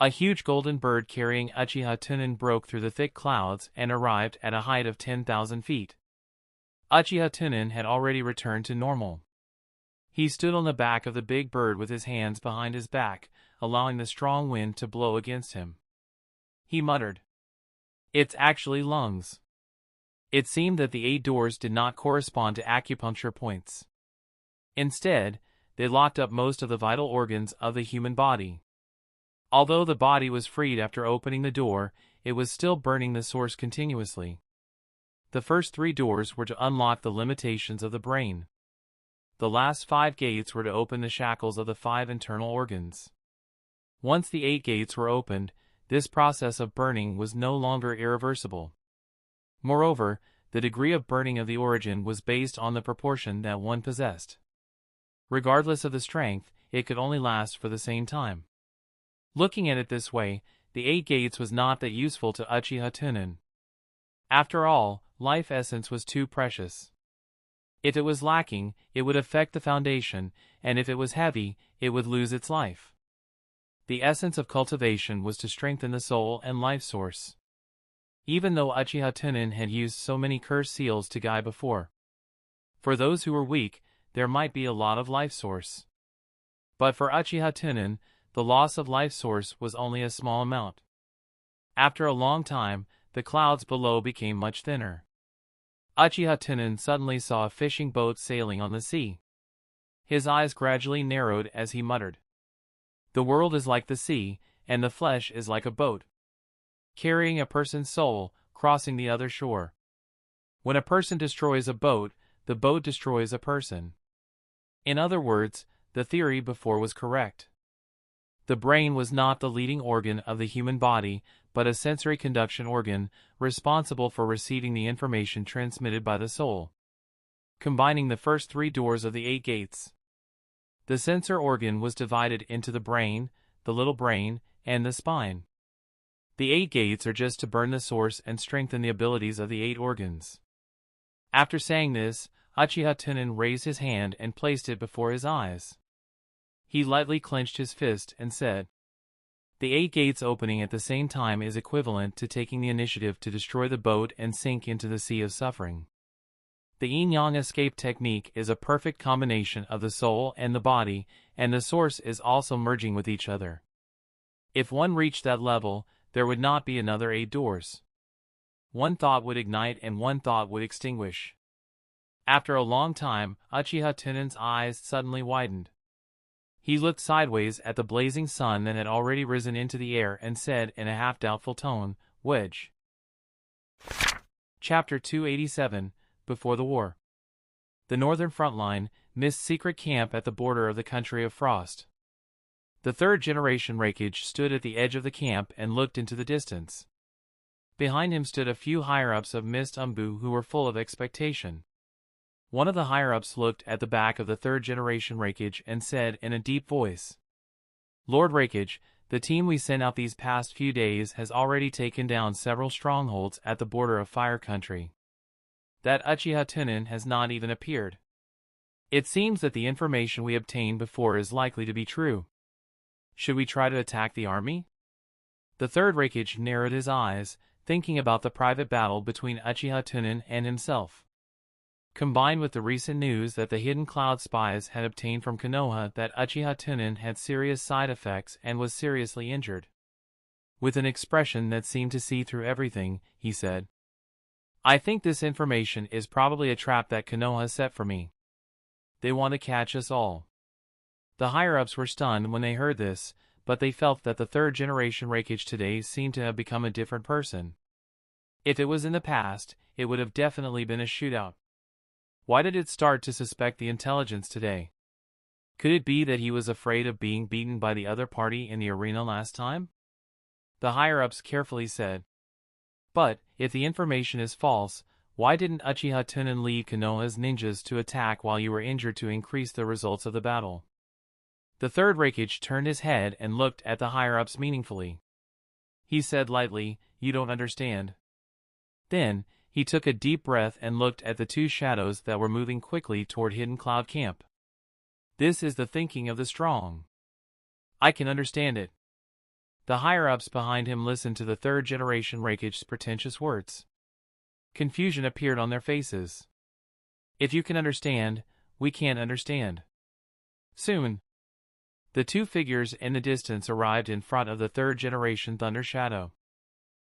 A huge golden bird carrying Uchiha Tunan broke through the thick clouds and arrived at a height of 10,000 feet. Uchiha Tunan had already returned to normal. He stood on the back of the big bird with his hands behind his back, allowing the strong wind to blow against him. He muttered, "It's actually lungs." It seemed that the 8 doors did not correspond to acupuncture points. Instead, they locked up most of the vital organs of the human body. Although the body was freed after opening the door, it was still burning the source continuously. The first 3 doors were to unlock the limitations of the brain. The last 5 gates were to open the shackles of the 5 internal organs. Once the 8 gates were opened, this process of burning was no longer irreversible. Moreover, the degree of burning of the origin was based on the proportion that one possessed. Regardless of the strength, it could only last for the same time. Looking at it this way, the 8 gates was not that useful to Uchiha Tunan. After all, life essence was too precious. If it was lacking, it would affect the foundation, and if it was heavy, it would lose its life. The essence of cultivation was to strengthen the soul and life source. Even though Uchiha Tunan had used so many curse seals to guide before. For those who were weak, there might be a lot of life source. But for Uchiha Tunan, the loss of life source was only a small amount. After a long time, the clouds below became much thinner. Uchiha Tunan suddenly saw a fishing boat sailing on the sea. His eyes gradually narrowed as he muttered, "The world is like the sea, and the flesh is like a boat, carrying a person's soul, crossing the other shore. When a person destroys a boat, the boat destroys a person." In other words, the theory before was correct. The brain was not the leading organ of the human body, but a sensory conduction organ, responsible for receiving the information transmitted by the soul. Combining the first 3 doors of the 8 gates, the sensor organ was divided into the brain, the little brain, and the spine. The 8 gates are just to burn the source and strengthen the abilities of the 8 organs. After saying this, Uchiha Tunan raised his hand and placed it before his eyes. He lightly clenched his fist and said, "The 8 gates opening at the same time is equivalent to taking the initiative to destroy the boat and sink into the sea of suffering." The yin-yang escape technique is a perfect combination of the soul and the body, and the source is also merging with each other. If one reached that level, there would not be another 8 doors. One thought would ignite and one thought would extinguish. After a long time, Uchiha Tunan's eyes suddenly widened. He looked sideways at the blazing sun that had already risen into the air and said in a half-doubtful tone, "Wedge." Chapter 287, Before the War. The northern frontline, Mist's secret camp at the border of the country of frost. The 3rd-generation raikage stood at the edge of the camp and looked into the distance. Behind him stood a few higher-ups of Mist Umbu who were full of expectation. One of the higher-ups looked at the back of the 3rd-generation raikage and said in a deep voice, "Lord Raikage, the team we sent out these past few days has already taken down several strongholds at the border of Fire Country. That Uchiha Tunan has not even appeared. It seems that the information we obtained before is likely to be true. Should we try to attack the army?" The 3rd raikage narrowed his eyes, thinking about the private battle between Uchiha Tunan and himself. Combined with the recent news that the hidden cloud spies had obtained from Konoha that Uchiha Tunan had serious side effects and was seriously injured. With an expression that seemed to see through everything, he said, "I think this information is probably a trap that Konoha set for me. They want to catch us all." The higher-ups were stunned when they heard this, but they felt that the third-generation raikage today seemed to have become a different person. If it was in the past, it would have definitely been a shootout. Why did it start to suspect the intelligence today? Could it be that he was afraid of being beaten by the other party in the arena last time? The higher-ups carefully said, "But, if the information is false, why didn't Uchiha Tunan lead Konoha's ninjas to attack while you were injured to increase the results of the battle?" The third raikage turned his head and looked at the higher-ups meaningfully. He said lightly, "You don't understand." Then, he took a deep breath and looked at the two shadows that were moving quickly toward Hidden Cloud Camp. "This is the thinking of the strong. I can understand it." The higher-ups behind him listened to the third-generation raikage's pretentious words. Confusion appeared on their faces. "If you can understand, we can't understand." Soon, the two figures in the distance arrived in front of the third-generation Thunder Shadow.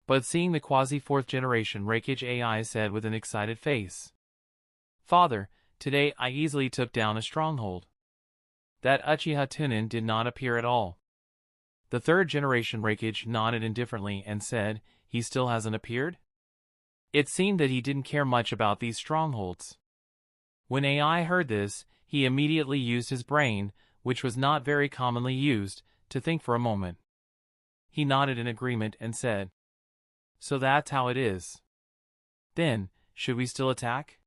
But seeing the quasi-fourth-generation raikage, AI said with an excited face, "Father, today I easily took down a stronghold." That Uchiha Tunan did not appear at all. The third-generation raikage nodded indifferently and said, "He still hasn't appeared?" It seemed that he didn't care much about these strongholds. When AI heard this, he immediately used his brain, which was not very commonly used, to think for a moment. He nodded in agreement and said, "So that's how it is. Then, should we still attack?"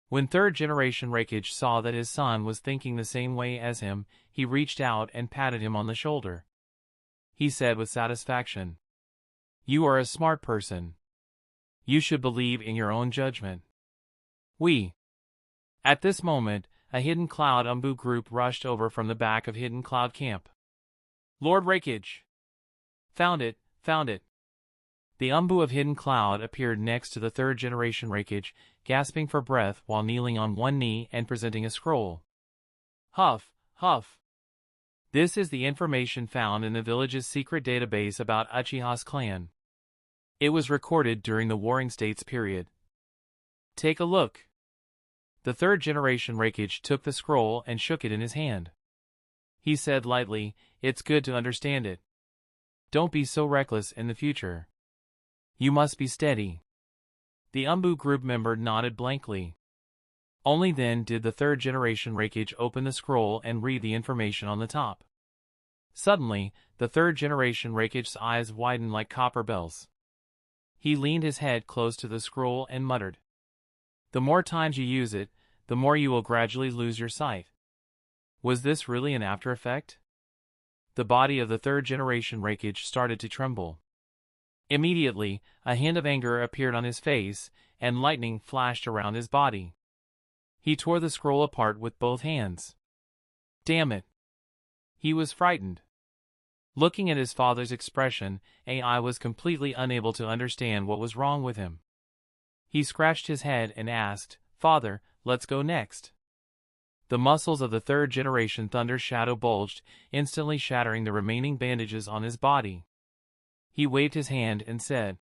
When third-generation raikage saw that his son was thinking the same way as him, he reached out and patted him on the shoulder. He said with satisfaction, "You are a smart person. You should believe in your own judgment." At this moment, a Hidden Cloud Umbu group rushed over from the back of Hidden Cloud Camp. "Lord Raikage! Found it, found it!" The Umbu of Hidden Cloud appeared next to the third-generation raikage, gasping for breath while kneeling on one knee and presenting a scroll. "Huff, huff. This is the information found in the village's secret database about Uchiha's clan. It was recorded during the Warring States period. Take a look." The third-generation raikage took the scroll and shook it in his hand. He said lightly, "It's good to understand it. Don't be so reckless in the future. You must be steady." The Umbu group member nodded blankly. Only then did the third-generation raikage open the scroll and read the information on the top. Suddenly, the third-generation raikage's eyes widened like copper bells. He leaned his head close to the scroll and muttered, "The more times you use it, the more you will gradually lose your sight." Was this really an after effect? The body of the third-generation raikage started to tremble. Immediately, a hint of anger appeared on his face, and lightning flashed around his body. He tore the scroll apart with both hands. Damn it! He was frightened. Looking at his father's expression, AI was completely unable to understand what was wrong with him. He scratched his head and asked, "Father, let's go next." The muscles of the third-generation Thunder Shadow bulged, instantly shattering the remaining bandages on his body. He waved his hand and said,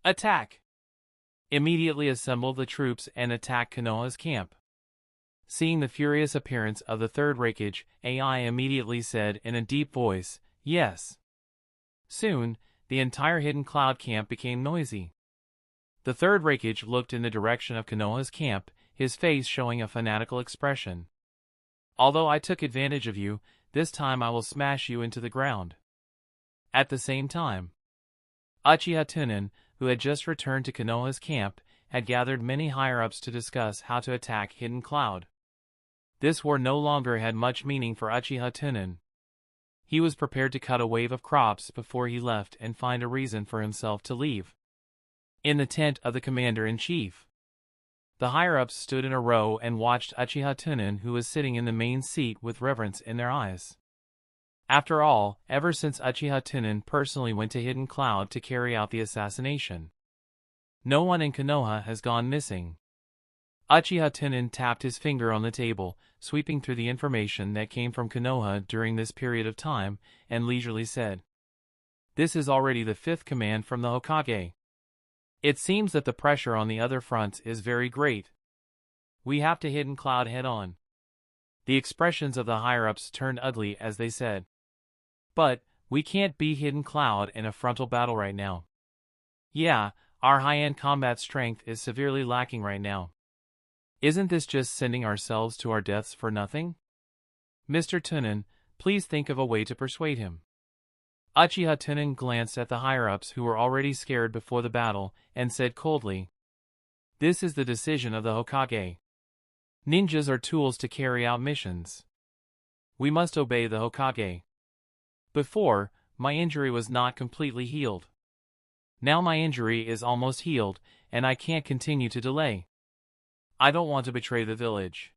"Attack! Immediately assemble the troops and attack Konoha's camp." Seeing the furious appearance of the third raikage, AI immediately said in a deep voice, "Yes." Soon, the entire Hidden Cloud camp became noisy. The third raikage looked in the direction of Konoha's camp, his face showing a fanatical expression. "Although I took advantage of you, this time I will smash you into the ground." At the same time, Uchiha Tunan, who had just returned to Konoha's camp, had gathered many higher-ups to discuss how to attack Hidden Cloud. This war no longer had much meaning for Uchiha Tunan. He was prepared to cut a wave of crops before he left and find a reason for himself to leave. In the tent of the commander-in-chief, the higher-ups stood in a row and watched Uchiha Tunan, who was sitting in the main seat, with reverence in their eyes. After all, ever since Uchiha Tunan personally went to Hidden Cloud to carry out the assassination, no one in Konoha has gone missing. Uchiha Tunan tapped his finger on the table, sweeping through the information that came from Konoha during this period of time, and leisurely said, This is already the 5th command from the Hokage. It seems that the pressure on the other fronts is very great. We have to Hidden Cloud head on. The expressions of the higher-ups turned ugly as they said. But, we can't be Hidden Cloud in a frontal battle right now. Yeah, our high-end combat strength is severely lacking right now. Isn't this just sending ourselves to our deaths for nothing? Mr. Tunan, please think of a way to persuade him. Uchiha Tunan glanced at the higher-ups who were already scared before the battle, and said coldly, "This is the decision of the Hokage. Ninjas are tools to carry out missions. We must obey the Hokage. Before, my injury was not completely healed. Now my injury is almost healed, and I can't continue to delay. I don't want to betray the village."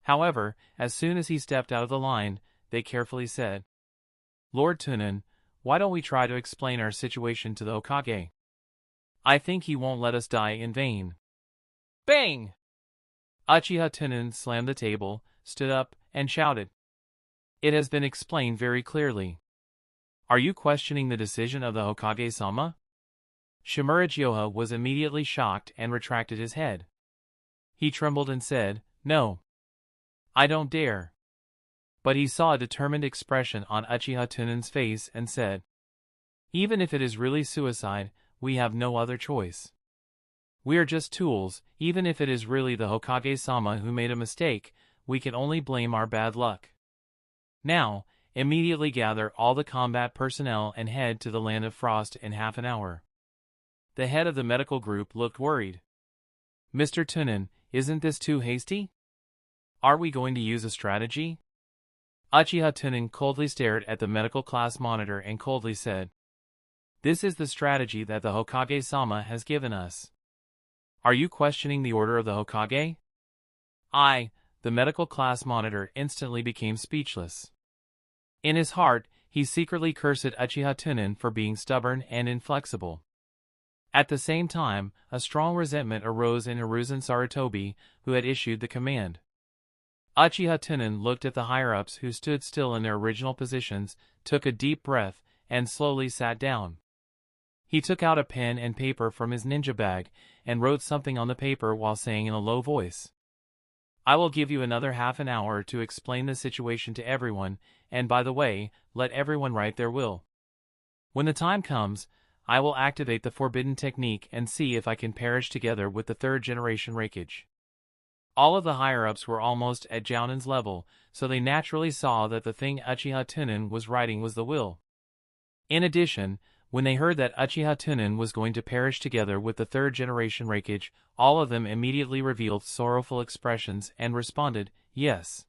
However, as soon as he stepped out of the line, they carefully said, "Lord Tunan, why don't we try to explain our situation to the Hokage? I think he won't let us die in vain." Bang! Uchiha Tunan slammed the table, stood up, and shouted, "It has been explained very clearly. Are you questioning the decision of the Hokage-sama?" Shimura Gyoha was immediately shocked and retracted his head. He trembled and said, "No. I don't dare." But he saw a determined expression on Uchiha Tunan's face and said, "Even if it is really suicide, we have no other choice. We are just tools. Even if it is really the Hokage-sama who made a mistake, we can only blame our bad luck. Now, immediately gather all the combat personnel and head to the Land of Frost in half an hour." The head of the medical group looked worried. "Mr. Tunan, isn't this too hasty? Are we going to use a strategy?" Uchiha Tunan coldly stared at the medical class monitor and coldly said, "This is the strategy that the Hokage-sama has given us. Are you questioning the order of the Hokage?" The medical class monitor instantly became speechless. In his heart, he secretly cursed Uchiha Tunan for being stubborn and inflexible. At the same time, a strong resentment arose in Hiruzen Sarutobi, who had issued the command. Uchiha Tunan looked at the higher-ups who stood still in their original positions, took a deep breath, and slowly sat down. He took out a pen and paper from his ninja bag, and wrote something on the paper while saying in a low voice, "I will give you another half an hour to explain the situation to everyone, and by the way, let everyone write their will. When the time comes, I will activate the forbidden technique and see if I can perish together with the 3rd-generation raikage." All of the higher-ups were almost at Jounan's level, so they naturally saw that the thing Uchiha Tunan was writing was the will. In addition, when they heard that Uchiha Tunan was going to perish together with the 3rd-generation raikage, all of them immediately revealed sorrowful expressions and responded, "Yes."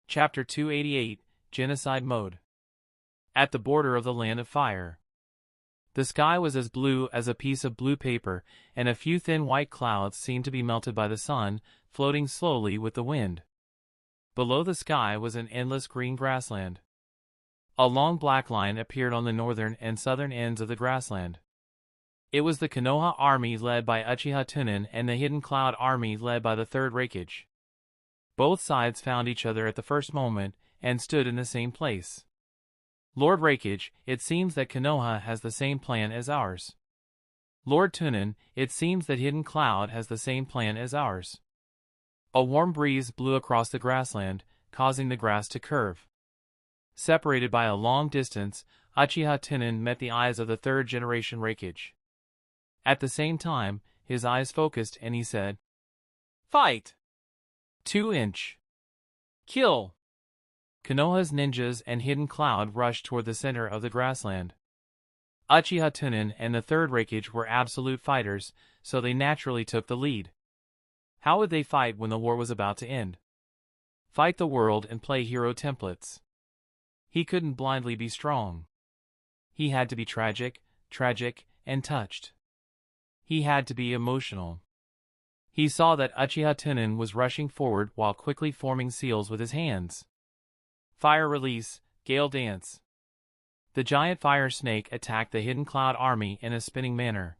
Chapter 288, Genocide Mode. At the border of the Land of Fire. The sky was as blue as a piece of blue paper, and a few thin white clouds seemed to be melted by the sun, floating slowly with the wind. Below the sky was an endless green grassland. A long black line appeared on the northern and southern ends of the grassland. It was the Konoha army led by Uchiha Tunan and the Hidden Cloud army led by the 3rd raikage. Both sides found each other at the first moment, and stood in the same place. "Lord Raikage, it seems that Konoha has the same plan as ours. Lord Tunan, it seems that Hidden Cloud has the same plan as ours." A warm breeze blew across the grassland, causing the grass to curve. Separated by a long distance, Uchiha Tunan met the eyes of the 3rd-generation raikage. At the same time, his eyes focused and he said, "Fight! 2-inch. Kill!" Konoha's ninjas and Hidden Cloud rushed toward the center of the grassland. Uchiha Tunan and the 3rd raikage were absolute fighters, so they naturally took the lead. How would they fight when the war was about to end? Fight the world and play hero templates. He couldn't blindly be strong. He had to be tragic, and touched. He had to be emotional. He saw that Uchiha Tunan was rushing forward while quickly forming seals with his hands. Fire release, Gale Dance. The giant fire snake attacked the Hidden Cloud army in a spinning manner.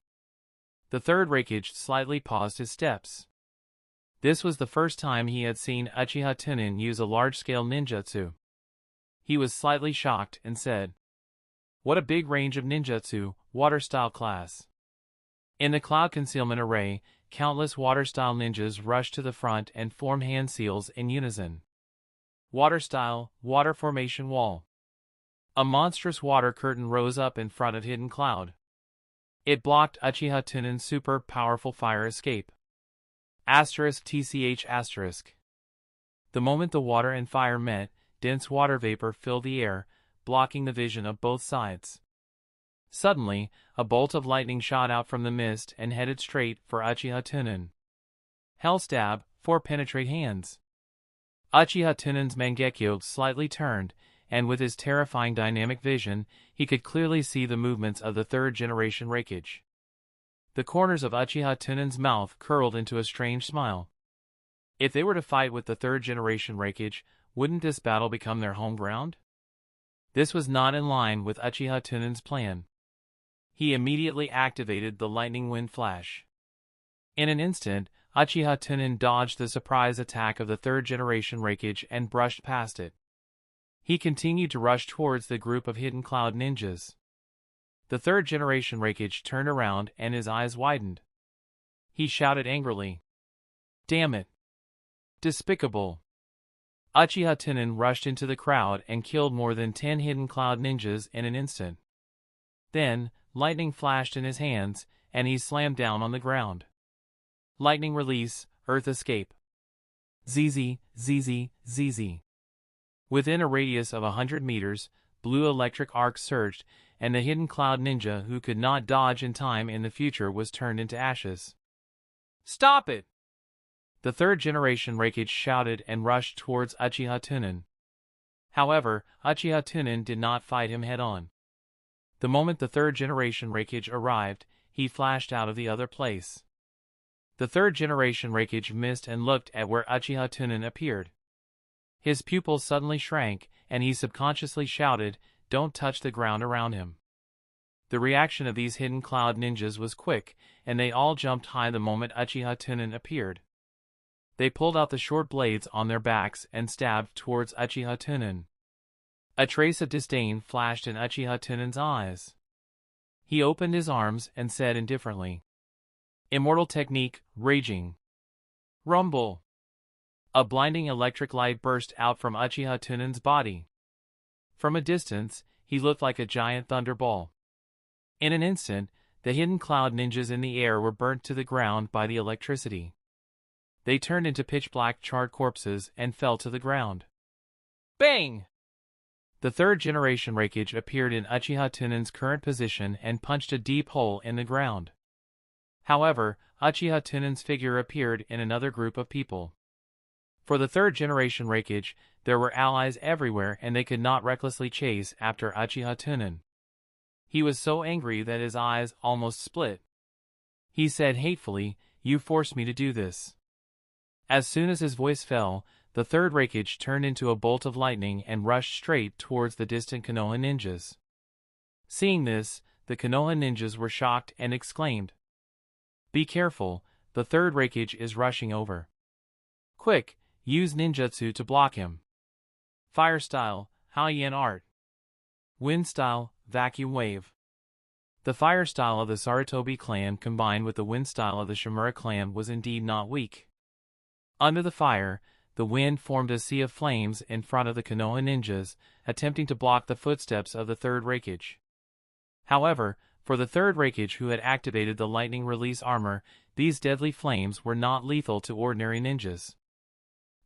The 3rd raikage slightly paused his steps. This was the first time he had seen Uchiha Tunan use a large-scale ninjutsu. He was slightly shocked and said, What a big range of ninjutsu, water-style class. In the cloud concealment array, countless water-style ninjas rush to the front and form hand seals in unison. Water-style, water formation wall. A monstrous water curtain rose up in front of Hidden Cloud. It blocked Uchiha Tunan's super powerful fire escape. *TCH*. The moment the water and fire met, dense water vapor filled the air, blocking the vision of both sides. Suddenly, a bolt of lightning shot out from the mist and headed straight for Uchiha Tunan. Hell stab, 4 penetrate hands. Uchiha Tunan's Mangekyo slightly turned, and with his terrifying dynamic vision, he could clearly see the movements of the third-generation raikage. The corners of Uchiha Tunan's mouth curled into a strange smile. If they were to fight with the third-generation raikage, wouldn't this battle become their home ground? This was not in line with Uchiha Tunan's plan. He immediately activated the lightning wind flash. In an instant, Uchiha Tunan dodged the surprise attack of the third-generation raikage and brushed past it. He continued to rush towards the group of Hidden Cloud ninjas. The third-generation raikage turned around and his eyes widened. He shouted angrily, "Damn it! Despicable!" Uchiha Tunan rushed into the crowd and killed more than 10 Hidden Cloud ninjas in an instant. Then, lightning flashed in his hands, and he slammed down on the ground. Lightning release, earth escape. ZZ, ZZ, ZZ. Within a radius of 100 meters, blue electric arcs surged, and the Hidden Cloud ninja who could not dodge in time in the future was turned into ashes. "Stop it!" The third-generation raikage shouted and rushed towards Uchiha Tunan. However, Uchiha Tunan did not fight him head-on. The moment the third-generation raikage arrived, he flashed out of the other place. The third-generation raikage missed and looked at where Uchiha Tunan appeared. His pupils suddenly shrank, and he subconsciously shouted, "Don't touch the ground around him." The reaction of these Hidden Cloud ninjas was quick, and they all jumped high the moment Uchiha Tunan appeared. They pulled out the short blades on their backs and stabbed towards Uchiha Tunan. A trace of disdain flashed in Uchiha Tunan's eyes. He opened his arms and said indifferently, "Immortal technique, raging. Rumble." A blinding electric light burst out from Uchiha Tunan's body. From a distance, he looked like a giant thunderball. In an instant, the Hidden Cloud ninjas in the air were burnt to the ground by the electricity. They turned into pitch-black charred corpses and fell to the ground. Bang! The third-generation raikage appeared in Uchiha Tunan's current position and punched a deep hole in the ground. However, Uchiha Tunan's figure appeared in another group of people. For the third-generation raikage, there were allies everywhere and they could not recklessly chase after Uchiha Tunan. He was so angry that his eyes almost split. He said hatefully, "You forced me to do this." As soon as his voice fell, the third raikage turned into a bolt of lightning and rushed straight towards the distant Konoha ninjas. Seeing this, the Konoha ninjas were shocked and exclaimed, "Be careful, the third raikage is rushing over. Quick, use ninjutsu to block him." Fire style, Haiyan art. Wind style, vacuum wave. The fire style of the Sarutobi clan combined with the wind style of the Shimura clan was indeed not weak. Under the fire, the wind formed a sea of flames in front of the Konoha ninjas, attempting to block the footsteps of the third raikage. However, for the third raikage who had activated the lightning release armor, these deadly flames were not lethal to ordinary ninjas.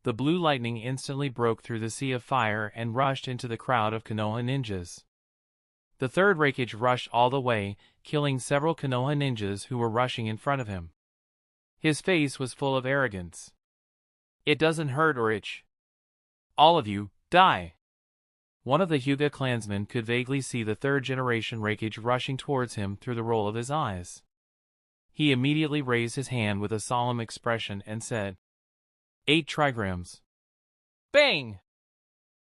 The blue lightning instantly broke through the sea of fire and rushed into the crowd of Konoha ninjas. The third raikage rushed all the way, killing several Konoha ninjas who were rushing in front of him. His face was full of arrogance. "It doesn't hurt or itch. All of you, die." One of the Hyuga clansmen could vaguely see the third-generation raikage rushing towards him through the roll of his eyes. He immediately raised his hand with a solemn expression and said, 8 trigrams. Bang!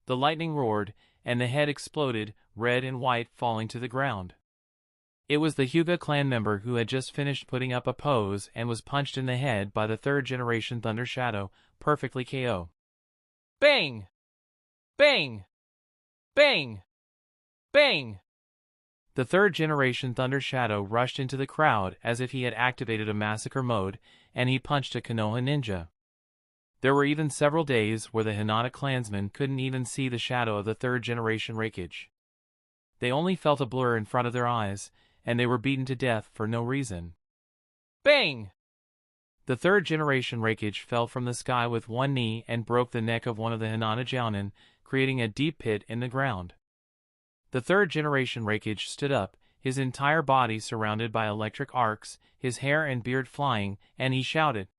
The lightning roared, and the head exploded, red and white falling to the ground. It was the Hyuga clan member who had just finished putting up a pose and was punched in the head by the third-generation Thunder Shadow, perfectly KO. Bang! Bang! Bang! Bang! The third-generation Thunder Shadow rushed into the crowd as if he had activated a massacre mode, and he punched a Konoha ninja. There were even several days where the Hinata clansmen couldn't even see the shadow of the third-generation raikage. They only felt a blur in front of their eyes, and they were beaten to death for no reason. Bang! The third-generation raikage fell from the sky with one knee and broke the neck of one of the Hinata Jounin, creating a deep pit in the ground. The third-generation raikage stood up, his entire body surrounded by electric arcs, his hair and beard flying, and he shouted,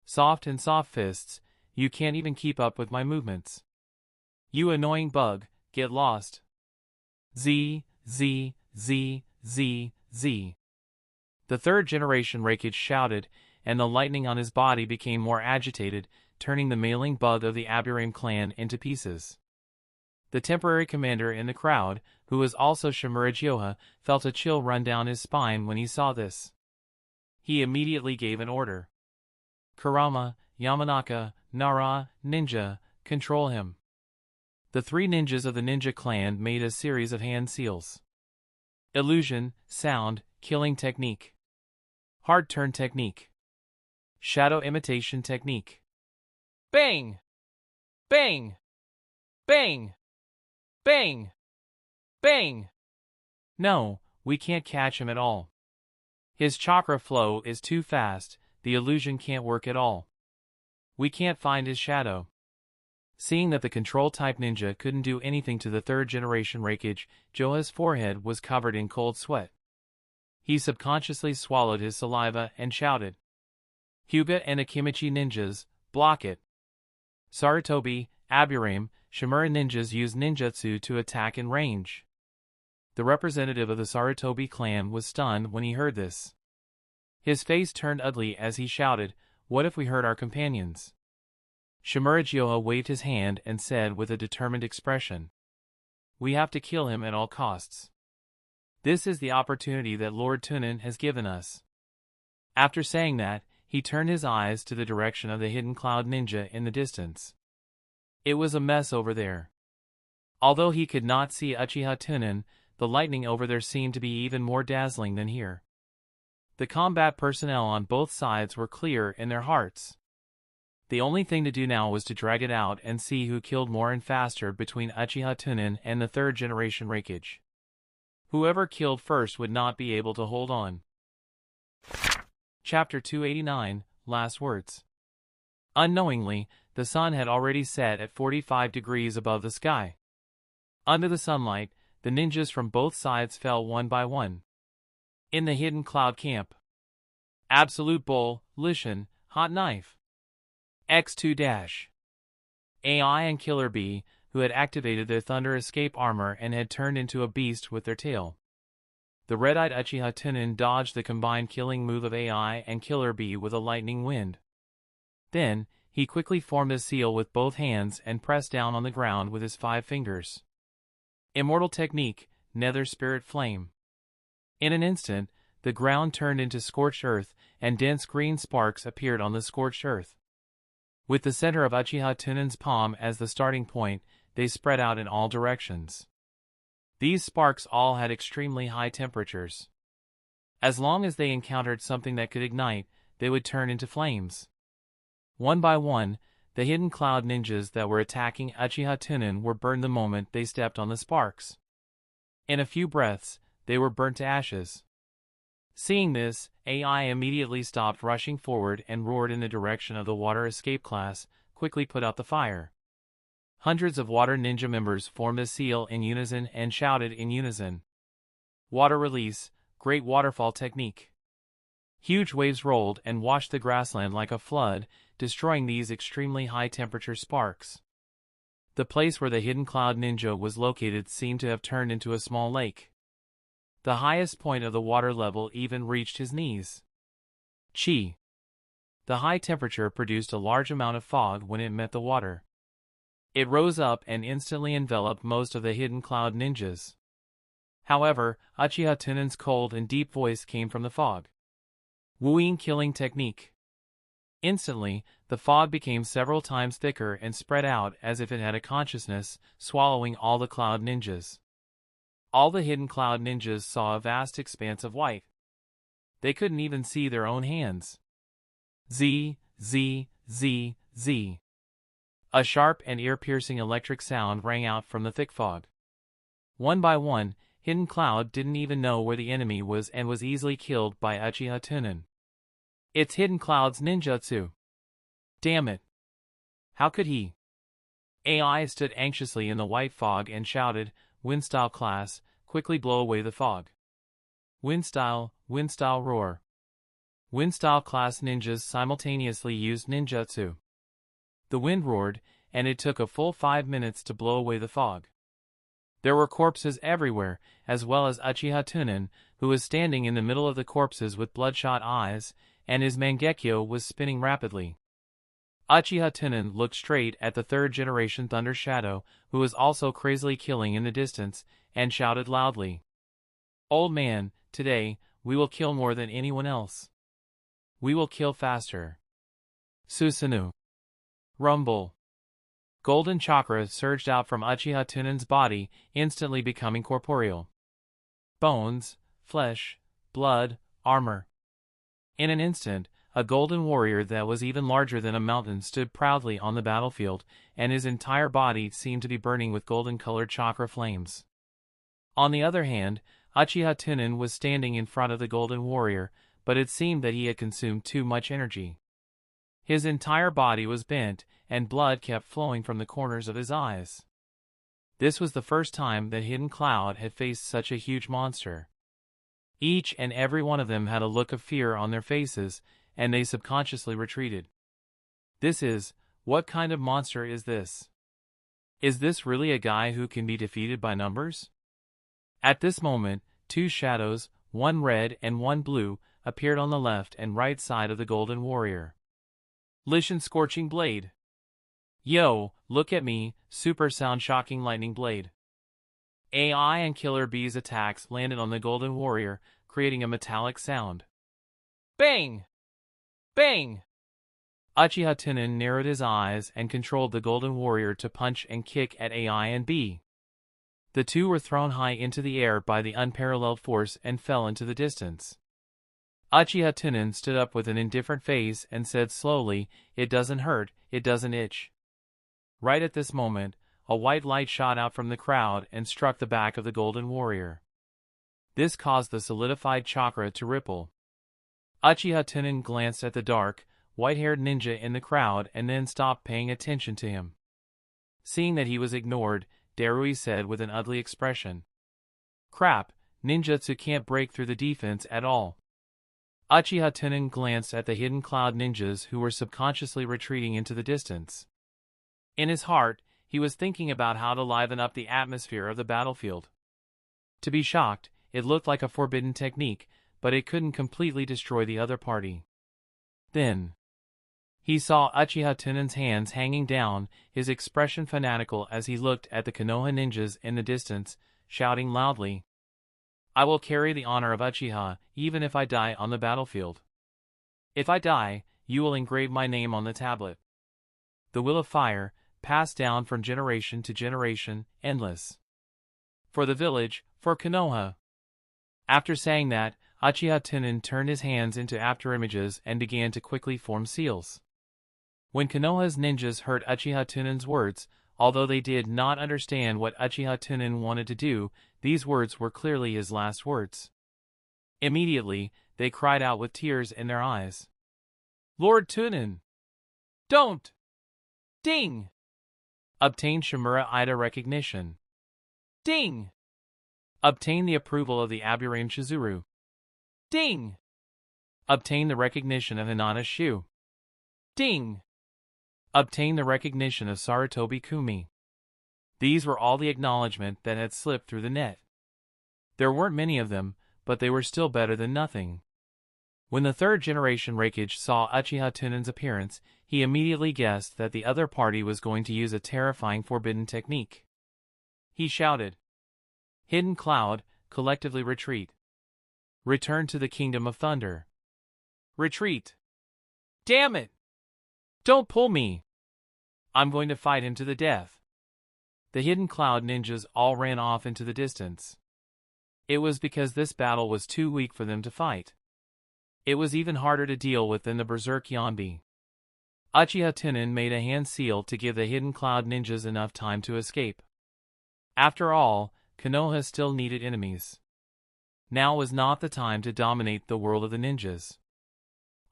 "Soft and soft fists, you can't even keep up with my movements. You annoying bug, get lost. Z, Z, Z, Z, Z." The third-generation raikage shouted, and the lightning on his body became more agitated, turning the mailing bug of the Aburame clan into pieces. The temporary commander in the crowd, who was also Shimura Uchiha, felt a chill run down his spine when he saw this. He immediately gave an order. "Kurama, Yamanaka, Nara, Ninja, control him." The three ninjas of the ninja clan made a series of hand seals. Illusion, sound, killing technique. Hard turn technique. Shadow imitation technique. Bang! Bang! Bang! Bang! Bang! No, we can't catch him at all. His chakra flow is too fast, the illusion can't work at all. We can't find his shadow. Seeing that the control-type ninja couldn't do anything to the third-generation raikage, Joha's forehead was covered in cold sweat. He subconsciously swallowed his saliva and shouted, "Hyuga and Akimichi ninjas, block it." Sarutobi, Aburame, Shimura ninjas use ninjutsu to attack in range. The representative of the Sarutobi clan was stunned when he heard this. His face turned ugly as he shouted, "What if we hurt our companions?" Shimura Uchiha waved his hand and said with a determined expression, "We have to kill him at all costs. This is the opportunity that Lord Tunan has given us." After saying that, he turned his eyes to the direction of the hidden cloud ninja in the distance. It was a mess over there. Although he could not see Uchiha Tunan, the lightning over there seemed to be even more dazzling than here. The combat personnel on both sides were clear in their hearts. The only thing to do now was to drag it out and see who killed more and faster between Uchiha Tunan and the third-generation raikage. Whoever killed first would not be able to hold on. Chapter 289, Last Words. Unknowingly, the sun had already set at 45 degrees above the sky. Under the sunlight, the ninjas from both sides fell one by one. In the hidden cloud camp. Absolute Bull, Lishan, Hot Knife. X2-. AI and Killer Bee, who had activated their Thunder Escape armor and had turned into a beast with their tail. The red-eyed Uchiha Tunan dodged the combined killing move of AI and Killer Bee with a lightning wind. Then, he quickly formed a seal with both hands and pressed down on the ground with his 5 fingers. Immortal technique, Nether Spirit Flame. In an instant, the ground turned into scorched earth, and dense green sparks appeared on the scorched earth. With the center of Uchiha Tunan's palm as the starting point, they spread out in all directions. These sparks all had extremely high temperatures. As long as they encountered something that could ignite, they would turn into flames. One by one, the hidden cloud ninjas that were attacking Uchiha Tunan were burned the moment they stepped on the sparks. In a few breaths, they were burnt to ashes. Seeing this, AI immediately stopped rushing forward and roared in the direction of the water escape class, quickly put out the fire. Hundreds of water ninja members formed a seal in unison and shouted in unison. Water release, great waterfall technique. Huge waves rolled and washed the grassland like a flood, destroying these extremely high-temperature sparks. The place where the hidden cloud ninja was located seemed to have turned into a small lake. The highest point of the water level even reached his knees. Chi. The high temperature produced a large amount of fog when it met the water. It rose up and instantly enveloped most of the hidden cloud ninjas. However, Uchiha Tunan's cold and deep voice came from the fog. Wuing killing technique. Instantly, the fog became several times thicker and spread out as if it had a consciousness, swallowing all the cloud ninjas. All the hidden cloud ninjas saw a vast expanse of white. They couldn't even see their own hands. Z, Z, Z, Z. A sharp and ear-piercing electric sound rang out from the thick fog. One by one, Hidden Cloud didn't even know where the enemy was and was easily killed by Uchiha Tunan. It's Hidden Cloud's ninjutsu. Damn it. How could he? AI stood anxiously in the white fog and shouted, "Windstyle class, quickly blow away the fog." Windstyle roar. Windstyle class ninjas simultaneously used ninjutsu. The wind roared, and it took a full 5 minutes to blow away the fog. There were corpses everywhere, as well as Uchiha Tunan, who was standing in the middle of the corpses with bloodshot eyes, and his Mangekyo was spinning rapidly. Uchiha Tunan looked straight at the third-generation Thunder Shadow, who was also crazily killing in the distance, and shouted loudly, "Old man, today, we will kill more than anyone else. We will kill faster." Susanoo. Rumble. Golden chakra surged out from Uchiha Tunan's body, instantly becoming corporeal. Bones, flesh, blood, armor. In an instant, a golden warrior that was even larger than a mountain stood proudly on the battlefield, and his entire body seemed to be burning with golden-colored chakra flames. On the other hand, Uchiha Tunan was standing in front of the golden warrior, but it seemed that he had consumed too much energy. His entire body was bent, and blood kept flowing from the corners of his eyes. This was the first time that Hidden Cloud had faced such a huge monster. Each and every one of them had a look of fear on their faces, and they subconsciously retreated. What kind of monster is this? Is this really a guy who can be defeated by numbers? At this moment, two shadows, one red and one blue, appeared on the left and right side of the golden warrior. Lishan Scorching Blade. Yo, look at me, Super Sound Shocking Lightning Blade. AI and Killer Bee's attacks landed on the golden warrior, creating a metallic sound. Bang! Bang! Uchiha Tunan narrowed his eyes and controlled the golden warrior to punch and kick at AI and B. The two were thrown high into the air by the unparalleled force and fell into the distance. Uchiha Tunan stood up with an indifferent face and said slowly, "It doesn't hurt, it doesn't itch." Right at this moment, a white light shot out from the crowd and struck the back of the golden warrior. This caused the solidified chakra to ripple. Uchiha Tunan glanced at the dark, white-haired ninja in the crowd and then stopped paying attention to him. Seeing that he was ignored, Darui said with an ugly expression, "Crap, ninjutsu can't break through the defense at all." Uchiha Tunan glanced at the Hidden Cloud ninjas who were subconsciously retreating into the distance. In his heart, he was thinking about how to liven up the atmosphere of the battlefield. To be shocked, it looked like a forbidden technique, but it couldn't completely destroy the other party. Then he saw Uchiha Tunan's hands hanging down, his expression fanatical as he looked at the Konoha ninjas in the distance, shouting loudly, "I will carry the honor of Uchiha, even if I die on the battlefield. If I die, you will engrave my name on the tablet. The will of fire, passed down from generation to generation, endless. For the village, for Konoha." After saying that, Uchiha Tunan turned his hands into afterimages and began to quickly form seals. When Konoha's ninjas heard Uchiha Tunan's words, although they did not understand what Uchiha Tunan wanted to do, these words were clearly his last words. Immediately, they cried out with tears in their eyes, "Lord Tunan! Don't! Ding! Obtain Shimura Ida recognition. Ding! Obtain the approval of the Aburame Chizuru. Ding! Obtain the recognition of Hinata Shu. Ding! Obtain the recognition of Sarutobi Kumi." These were all the acknowledgement that had slipped through the net. There weren't many of them, but they were still better than nothing. When the third-generation raikage saw Uchiha Tunan's appearance, he immediately guessed that the other party was going to use a terrifying forbidden technique. He shouted, "Hidden Cloud, collectively retreat. Return to the Kingdom of Thunder. Retreat. Damn it! Don't pull me! I'm going to fight him to the death." The Hidden Cloud ninjas all ran off into the distance. It was because this battle was too weak for them to fight. It was even harder to deal with than the Berserk Yonbi. Uchiha Tunan made a hand seal to give the hidden cloud ninjas enough time to escape. After all, Konoha still needed enemies. Now was not the time to dominate the world of the ninjas.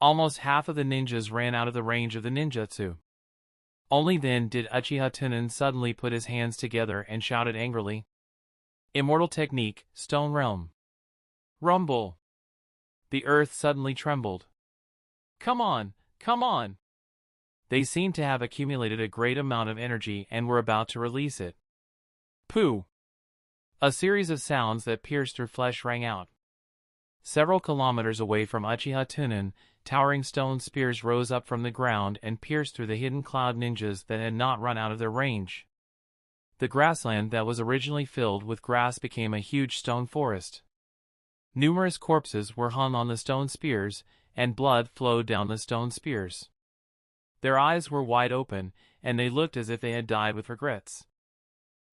Almost half of the ninjas ran out of the range of the ninjutsu. Only then did Uchiha Tunan suddenly put his hands together and shouted angrily, "Immortal technique, Stone Realm. Rumble!" The earth suddenly trembled. "Come on, come on!" They seemed to have accumulated a great amount of energy and were about to release it. Pooh! A series of sounds that pierced through flesh rang out. Several kilometers away from Uchiha Tunan, towering stone spears rose up from the ground and pierced through the hidden cloud ninjas that had not run out of their range. The grassland that was originally filled with grass became a huge stone forest. Numerous corpses were hung on the stone spears, and blood flowed down the stone spears. Their eyes were wide open, and they looked as if they had died with regrets.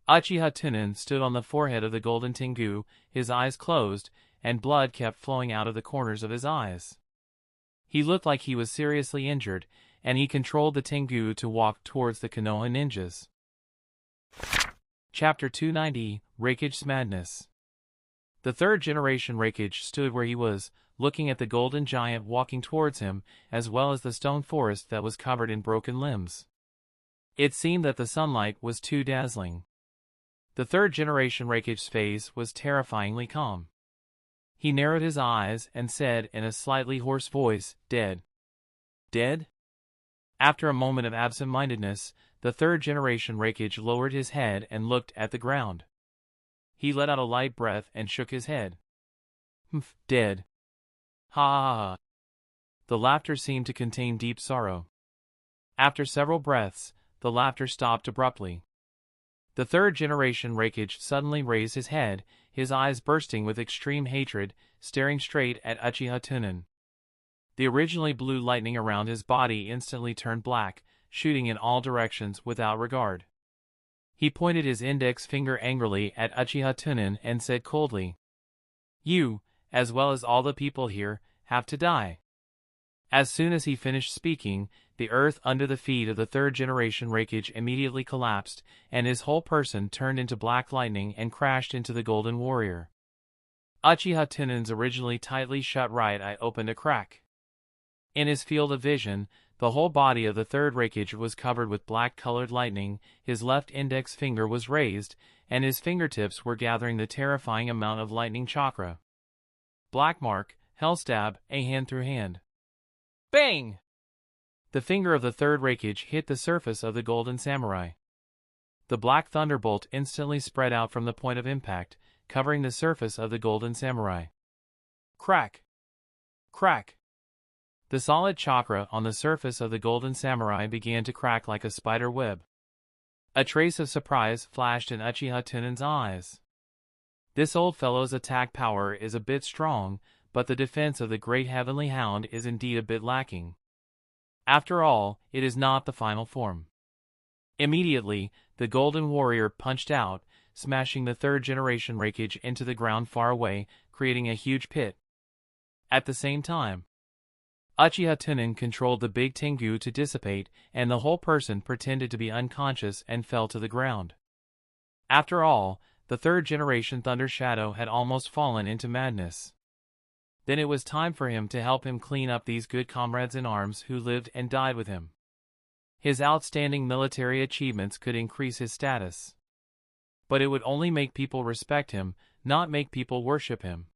Uchiha Tunan stood on the forehead of the golden Tengu, his eyes closed, and blood kept flowing out of the corners of his eyes. He looked like he was seriously injured, and he controlled the Tengu to walk towards the Konoha ninjas. Chapter 290, Raikage's Madness. The third generation Raikage stood where he was, looking at the golden giant walking towards him, as well as the stone forest that was covered in broken limbs. It seemed that the sunlight was too dazzling. The third generation Raikage's face was terrifyingly calm. He narrowed his eyes and said in a slightly hoarse voice, "Dead." Dead? After a moment of absent-mindedness, the third generation Raikage lowered his head and looked at the ground. He let out a light breath and shook his head. Dead. Ha ha ha. The laughter seemed to contain deep sorrow. After several breaths, the laughter stopped abruptly. The third generation Raikage suddenly raised his head, his eyes bursting with extreme hatred, staring straight at Uchiha Tunan. The originally blue lightning around his body instantly turned black, shooting in all directions without regard. He pointed his index finger angrily at Uchiha Tunan and said coldly, "You, as well as all the people here, have to die." As soon as he finished speaking, the earth under the feet of the third generation Raikage immediately collapsed, and his whole person turned into black lightning and crashed into the golden warrior. Uchiha Tunan's originally tightly shut right eye opened a crack. In his field of vision, the whole body of the third Raikage was covered with black-colored lightning, his left index finger was raised, and his fingertips were gathering the terrifying amount of lightning chakra. Black mark, hell stab, a hand through hand. Bang! The finger of the third Raikage hit the surface of the golden samurai. The black thunderbolt instantly spread out from the point of impact, covering the surface of the golden samurai. Crack! Crack! The solid chakra on the surface of the golden samurai began to crack like a spider web. A trace of surprise flashed in Uchiha Tunan's eyes. This old fellow's attack power is a bit strong, but the defense of the great heavenly hound is indeed a bit lacking. After all, it is not the final form. Immediately, the golden warrior punched out, smashing the third generation Raikage into the ground far away, creating a huge pit. At the same time, Uchiha Tunan controlled the big Tengu to dissipate, and the whole person pretended to be unconscious and fell to the ground. After all, the third generation Thunder Shadow had almost fallen into madness. Then it was time for him to help him clean up these good comrades in arms who lived and died with him. His outstanding military achievements could increase his status. But it would only make people respect him, not make people worship him.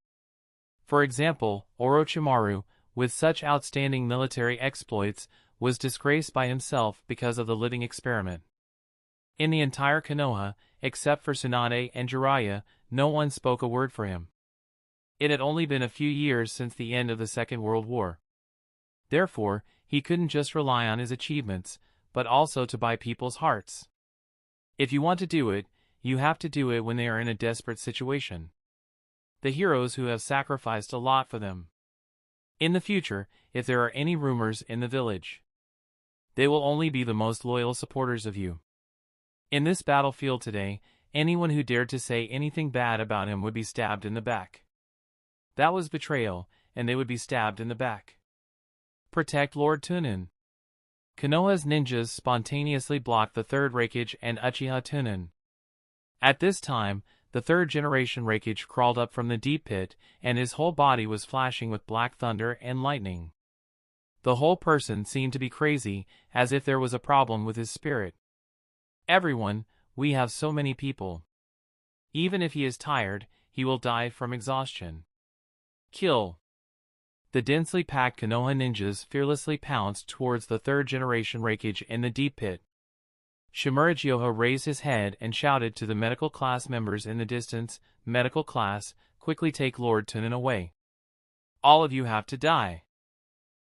For example, Orochimaru, with such outstanding military exploits, was disgraced by himself because of the living experiment. In the entire Konoha, except for Tsunade and Jiraiya, no one spoke a word for him. It had only been a few years since the end of the Second World War. Therefore, he couldn't just rely on his achievements, but also to buy people's hearts. If you want to do it, you have to do it when they are in a desperate situation. The heroes who have sacrificed a lot for them. In the future, if there are any rumors in the village, they will only be the most loyal supporters of you. In this battlefield today, Anyone who dared to say anything bad about him would be stabbed in the back. That was betrayal, and they would be stabbed in the back. Protect Lord Tunan. Konoha's ninjas spontaneously blocked the third raikage and Uchiha Tunan. At this time, the third-generation raikage crawled up from the deep pit, and his whole body was flashing with black thunder and lightning. The whole person seemed to be crazy, as if there was a problem with his spirit. Everyone, we have so many people. Even if he is tired, he will die from exhaustion. Kill. The densely packed Konoha ninjas fearlessly pounced towards the third-generation raikage in the deep pit. Shimura Gyoho raised his head and shouted to the medical class members in the distance, "Medical class, quickly take Lord Tunan away. All of you have to die."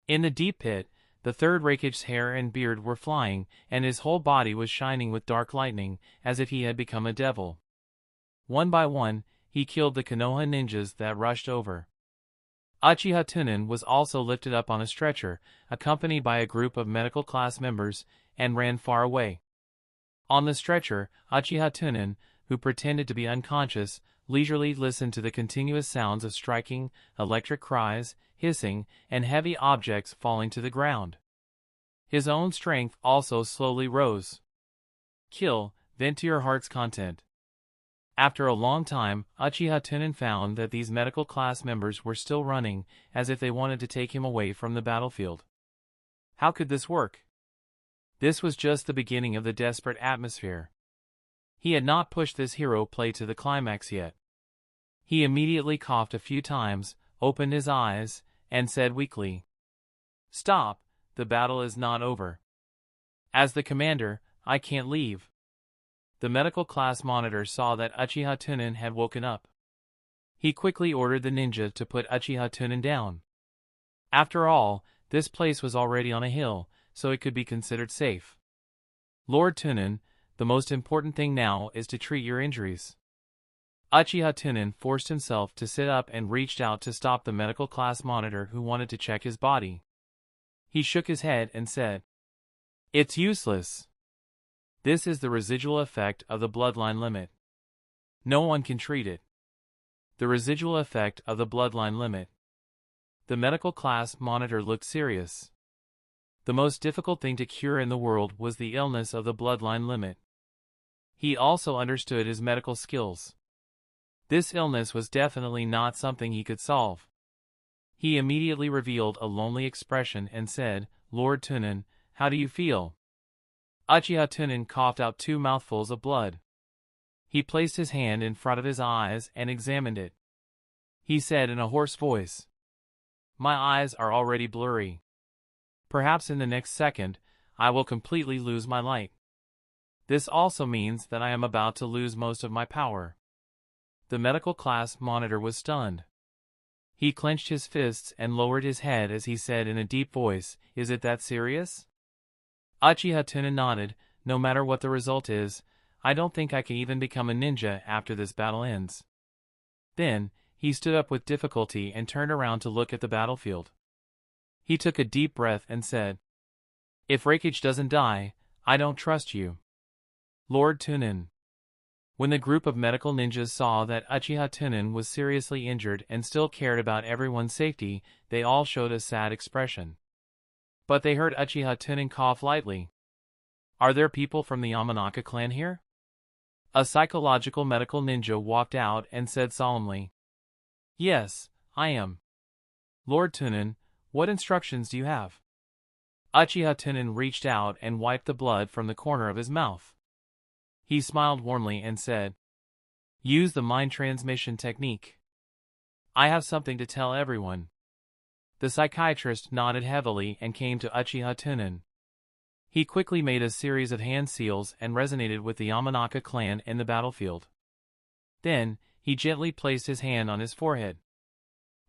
In the deep pit, the third raikage's hair and beard were flying, and his whole body was shining with dark lightning, as if he had become a devil. One by one, he killed the Konoha ninjas that rushed over. Uchiha Tunan was also lifted up on a stretcher, accompanied by a group of medical class members, and ran far away. On the stretcher, Uchiha Tunan, who pretended to be unconscious, leisurely listened to the continuous sounds of striking, electric cries, hissing, and heavy objects falling to the ground. His own strength also slowly rose. Kill, vent to your heart's content. After a long time, Uchiha Tunan found that these medical class members were still running, as if they wanted to take him away from the battlefield. How could this work? This was just the beginning of the desperate atmosphere. He had not pushed this hero play to the climax yet. He immediately coughed a few times, opened his eyes, and said weakly, "Stop, the battle is not over. As the commander, I can't leave." The medical class monitor saw that Uchiha Tunan had woken up. He quickly ordered the ninja to put Uchiha Tunan down. After all, this place was already on a hill, so it could be considered safe. "Lord Tunan, the most important thing now is to treat your injuries." Uchiha Tunan forced himself to sit up and reached out to stop the medical class monitor who wanted to check his body. He shook his head and said, "It's useless. This is the residual effect of the bloodline limit. No one can treat it." The residual effect of the bloodline limit. The medical class monitor looked serious. The most difficult thing to cure in the world was the illness of the bloodline limit. He also understood his medical skills. This illness was definitely not something he could solve. He immediately revealed a lonely expression and said, "Lord Tunan, how do you feel?" Uchiha Tunan coughed out 2 mouthfuls of blood. He placed his hand in front of his eyes and examined it. He said in a hoarse voice, "My eyes are already blurry. Perhaps in the next second, I will completely lose my light. This also means that I am about to lose most of my power." The medical class monitor was stunned. He clenched his fists and lowered his head as he said in a deep voice, "Is it that serious?" Uchiha Tunan nodded. "No matter what the result is, I don't think I can even become a ninja after this battle ends." Then, he stood up with difficulty and turned around to look at the battlefield. He took a deep breath and said, "If Raikage doesn't die, I don't trust you. Lord Tunan." When the group of medical ninjas saw that Uchiha Tunan was seriously injured and still cared about everyone's safety, they all showed a sad expression. But they heard Uchiha Tunan cough lightly. "Are there people from the Yamanaka clan here?" A psychological medical ninja walked out and said solemnly, "Yes, I am. Lord Tunan, what instructions do you have?" Uchiha Tunan reached out and wiped the blood from the corner of his mouth. He smiled warmly and said, "Use the mind transmission technique. I have something to tell everyone." The psychiatrist nodded heavily and came to Uchiha Tunan. He quickly made a series of hand seals and resonated with the Yamanaka clan in the battlefield. Then, he gently placed his hand on his forehead.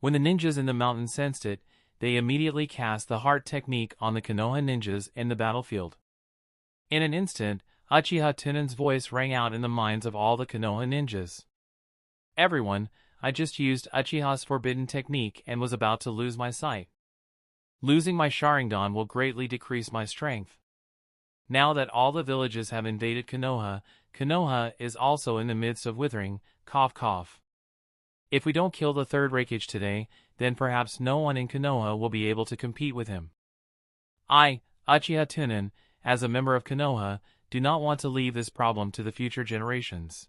When the ninjas in the mountain sensed it, they immediately cast the heart technique on the Konoha ninjas in the battlefield. In an instant, Uchiha Tunan's voice rang out in the minds of all the Konoha ninjas. "Everyone, I just used Uchiha's forbidden technique and was about to lose my sight. Losing my Sharingan will greatly decrease my strength. Now that all the villages have invaded Konoha, Konoha is also in the midst of withering, cough cough. If we don't kill the third raikage today, then perhaps no one in Konoha will be able to compete with him. I, Uchiha Tunan, as a member of Konoha, do not want to leave this problem to the future generations.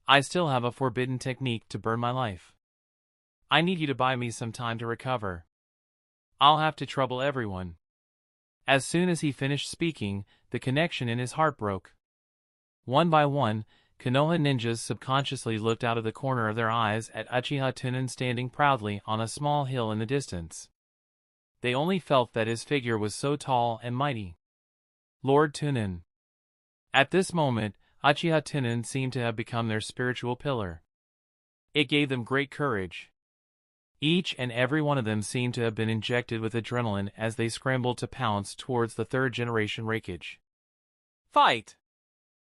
I still have a forbidden technique to burn my life. I need you to buy me some time to recover. I'll have to trouble everyone. As soon as he finished speaking, the connection in his heart broke. One by one, Konoha ninjas subconsciously looked out of the corner of their eyes at Uchiha Tunan standing proudly on a small hill in the distance. They only felt that his figure was so tall and mighty. Lord Tunan. At this moment, Uchiha Tunan seemed to have become their spiritual pillar. It gave them great courage. Each and every one of them seemed to have been injected with adrenaline as they scrambled to pounce towards the third-generation raikage. Fight!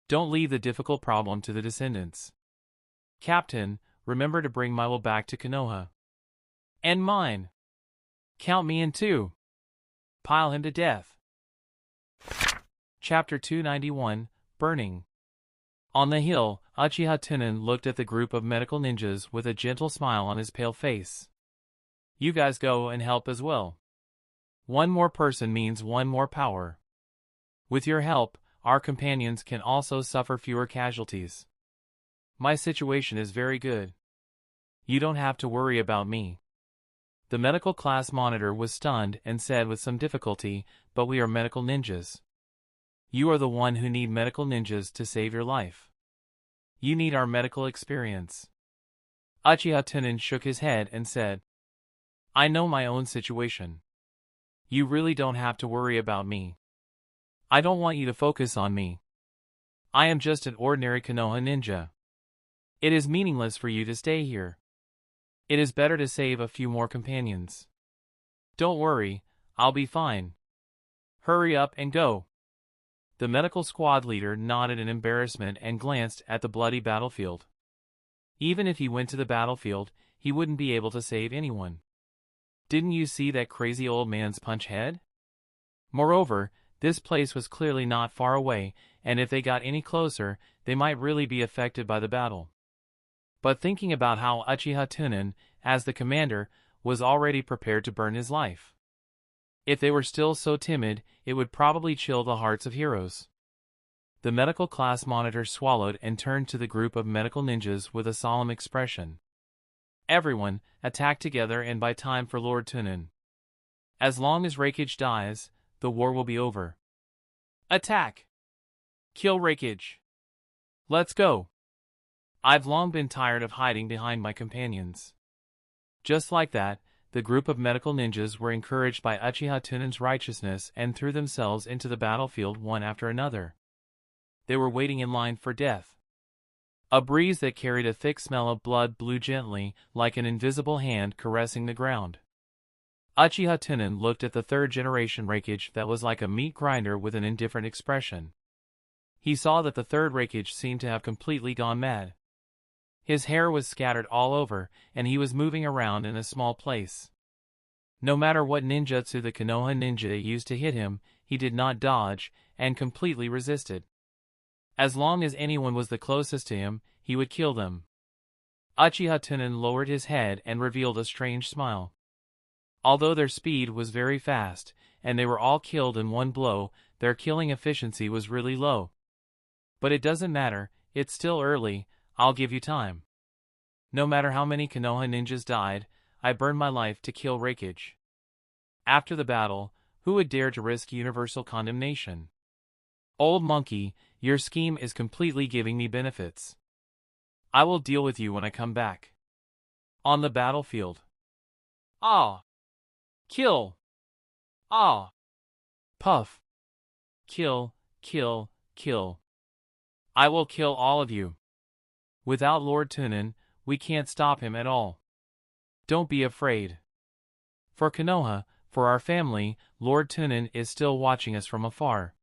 Don't leave the difficult problem to the descendants. Captain, remember to bring Milo back to Konoha. And mine. Count me in too. Pile him to death. Chapter 291, Burning. On the hill, Uchiha Tunan looked at the group of medical ninjas with a gentle smile on his pale face. You guys go and help as well. One more person means one more power. With your help, our companions can also suffer fewer casualties. My situation is very good. You don't have to worry about me. The medical class monitor was stunned and said with some difficulty, but we are medical ninjas. You are the one who need medical ninjas to save your life. You need our medical experience. Uchiha Tunan shook his head and said, I know my own situation. You really don't have to worry about me. I don't want you to focus on me. I am just an ordinary Konoha ninja. It is meaningless for you to stay here. It is better to save a few more companions. Don't worry, I'll be fine. Hurry up and go. The medical squad leader nodded in embarrassment and glanced at the bloody battlefield. Even if he went to the battlefield, he wouldn't be able to save anyone. Didn't you see that crazy old man's punch head? Moreover, this place was clearly not far away, and if they got any closer, they might really be affected by the battle. But thinking about how Uchiha Tunan, as the commander, was already prepared to burn his life. If they were still so timid, it would probably chill the hearts of heroes. The medical class monitor swallowed and turned to the group of medical ninjas with a solemn expression. Everyone, attack together and buy time for Lord Tunan. As long as raikage dies, the war will be over. Attack! Kill raikage! Let's go! I've long been tired of hiding behind my companions. Just like that, the group of medical ninjas were encouraged by Uchiha Tunan's righteousness and threw themselves into the battlefield one after another. They were waiting in line for death. A breeze that carried a thick smell of blood blew gently, like an invisible hand caressing the ground. Uchiha Tunan looked at the third-generation raikage that was like a meat grinder with an indifferent expression. He saw that the third raikage seemed to have completely gone mad. His hair was scattered all over, and he was moving around in a small place. No matter what ninjutsu the Konoha ninja used to hit him, he did not dodge, and completely resisted. As long as anyone was the closest to him, he would kill them. Uchiha Tunan lowered his head and revealed a strange smile. Although their speed was very fast, and they were all killed in one blow, their killing efficiency was really low. But it doesn't matter, it's still early, I'll give you time. No matter how many Konoha ninjas died, I burned my life to kill raikage. After the battle, who would dare to risk universal condemnation? Old monkey, your scheme is completely giving me benefits. I will deal with you when I come back. On the battlefield. Ah! Kill! Ah! Puff! Kill, kill, kill. I will kill all of you. Without Lord Tunan, we can't stop him at all. Don't be afraid. For Konoha, for our family, Lord Tunan is still watching us from afar.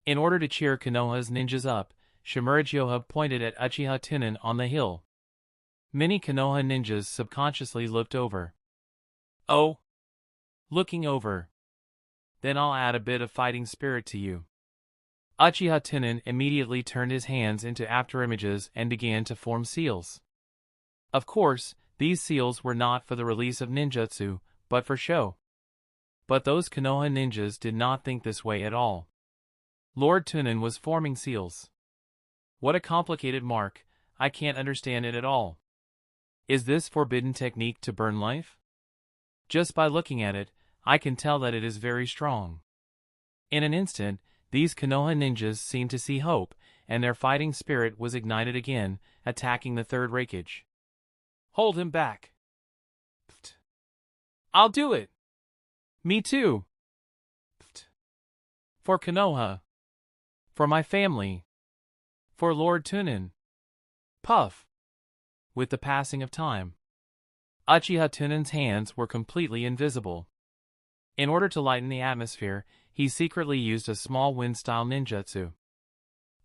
In order to cheer Konoha's ninjas up, Shimurigyoha pointed at Uchiha Tunan on the hill. Many Konoha ninjas subconsciously looked over. Oh! Looking over. Then I'll add a bit of fighting spirit to you. Uchiha Tunan immediately turned his hands into afterimages and began to form seals. Of course, these seals were not for the release of ninjutsu, but for show. But those Konoha ninjas did not think this way at all. Lord Tunan was forming seals. What a complicated mark, I can't understand it at all. Is this forbidden technique to burn life? Just by looking at it, I can tell that it is very strong. In an instant, these Konoha ninjas seemed to see hope, and their fighting spirit was ignited again, attacking the third raikage. Hold him back. Pft. I'll do it. Me too. Pft. For Konoha. For my family. For Lord Tunan. Puff. With the passing of time, Uchiha Tunan's hands were completely invisible. In order to lighten the atmosphere, he secretly used a small wind-style ninjutsu.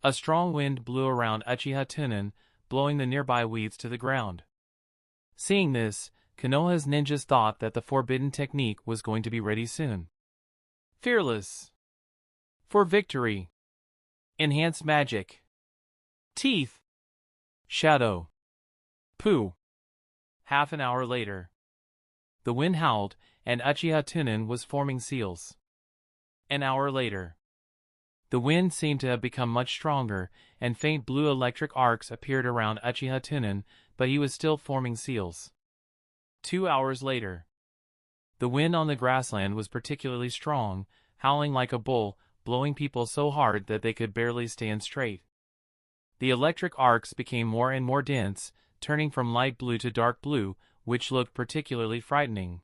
A strong wind blew around Uchiha Tunan, blowing the nearby weeds to the ground. Seeing this, Konoha's ninjas thought that the forbidden technique was going to be ready soon. Fearless. For victory. Enhanced magic. Teeth. Shadow. Pooh. Half an hour later. The wind howled, and Uchiha Tunan was forming seals. An hour later. The wind seemed to have become much stronger, and faint blue electric arcs appeared around Uchiha Tunan, but he was still forming seals. 2 hours later. The wind on the grassland was particularly strong, howling like a bull, blowing people so hard that they could barely stand straight. The electric arcs became more and more dense, turning from light blue to dark blue, which looked particularly frightening.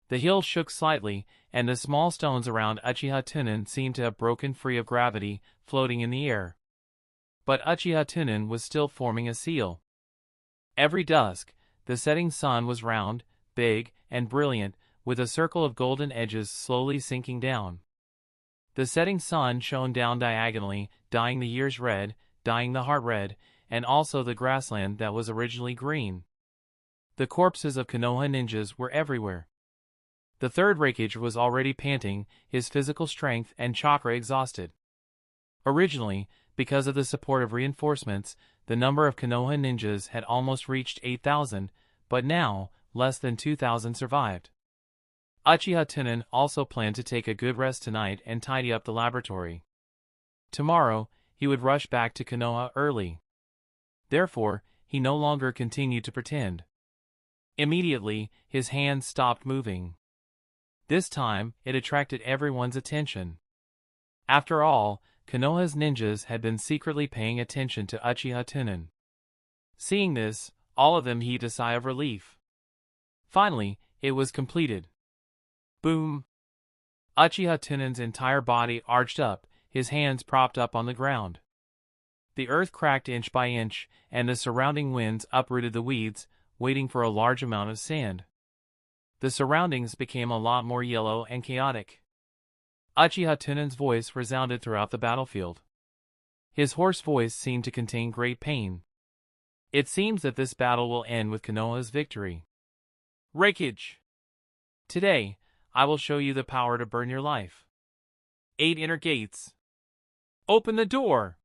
The hill shook slightly, and the small stones around Uchiha Tunan seemed to have broken free of gravity, floating in the air. But Uchiha Tunan was still forming a seal. Every dusk, the setting sun was round, big, and brilliant, with a circle of golden edges slowly sinking down. The setting sun shone down diagonally, dyeing the years red, dyeing the heart red, and also the grassland that was originally green. The corpses of Konoha ninjas were everywhere. The third raikage was already panting, his physical strength and chakra exhausted. Originally, because of the support of reinforcements, the number of Konoha ninjas had almost reached 8,000, but now, less than 2,000 survived. Uchiha Tunan also planned to take a good rest tonight and tidy up the laboratory. Tomorrow, he would rush back to Konoha early. Therefore, he no longer continued to pretend. Immediately, his hands stopped moving. This time, it attracted everyone's attention. After all, Konoha's ninjas had been secretly paying attention to Uchiha Tunan. Seeing this, all of them heaved a sigh of relief. Finally, it was completed. Boom! Uchiha Tunan's entire body arched up, his hands propped up on the ground. The earth cracked inch by inch, and the surrounding winds uprooted the weeds, waiting for a large amount of sand. The surroundings became a lot more yellow and chaotic. Uchiha Tunan's voice resounded throughout the battlefield. His hoarse voice seemed to contain great pain. It seems that this battle will end with Konoha's victory. Raikage! Today, I will show you the power to burn your life. 8 inner gates. Open the door!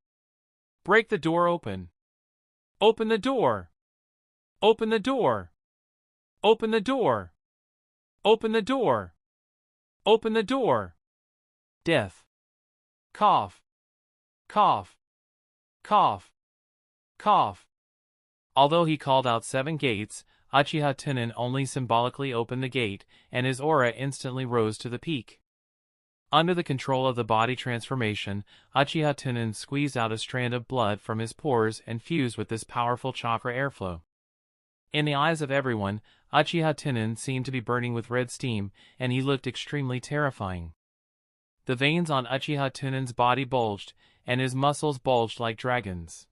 Break the door open. Open the door. Open the door. Open the door. Open the door. Open the door. Death. Cough. Cough. Cough. Cough. Although he called out 7 gates, Uchiha Tunan only symbolically opened the gate, and his aura instantly rose to the peak. Under the control of the body transformation, Uchiha Tunan squeezed out a strand of blood from his pores and fused with this powerful chakra airflow. In the eyes of everyone, Uchiha Tunan seemed to be burning with red steam, and he looked extremely terrifying. The veins on Uchiha Tunan's body bulged, and his muscles bulged like dragons.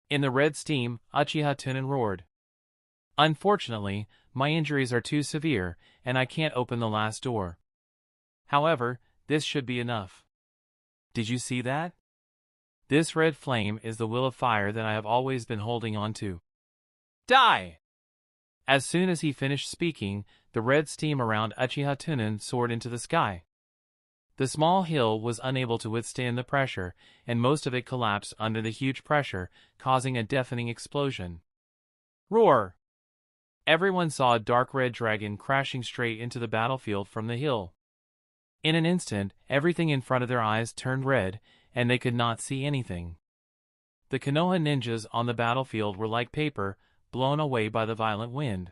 In the red steam, Uchiha Tunan roared. Unfortunately, my injuries are too severe, and I can't open the last door. However, this should be enough. Did you see that? This red flame is the will of fire that I have always been holding on to. Die! As soon as he finished speaking, the red steam around Uchiha Tunan soared into the sky. The small hill was unable to withstand the pressure, and most of it collapsed under the huge pressure, causing a deafening explosion. Roar! Everyone saw a dark red dragon crashing straight into the battlefield from the hill. In an instant, everything in front of their eyes turned red, and they could not see anything. The Konoha ninjas on the battlefield were like paper, blown away by the violent wind.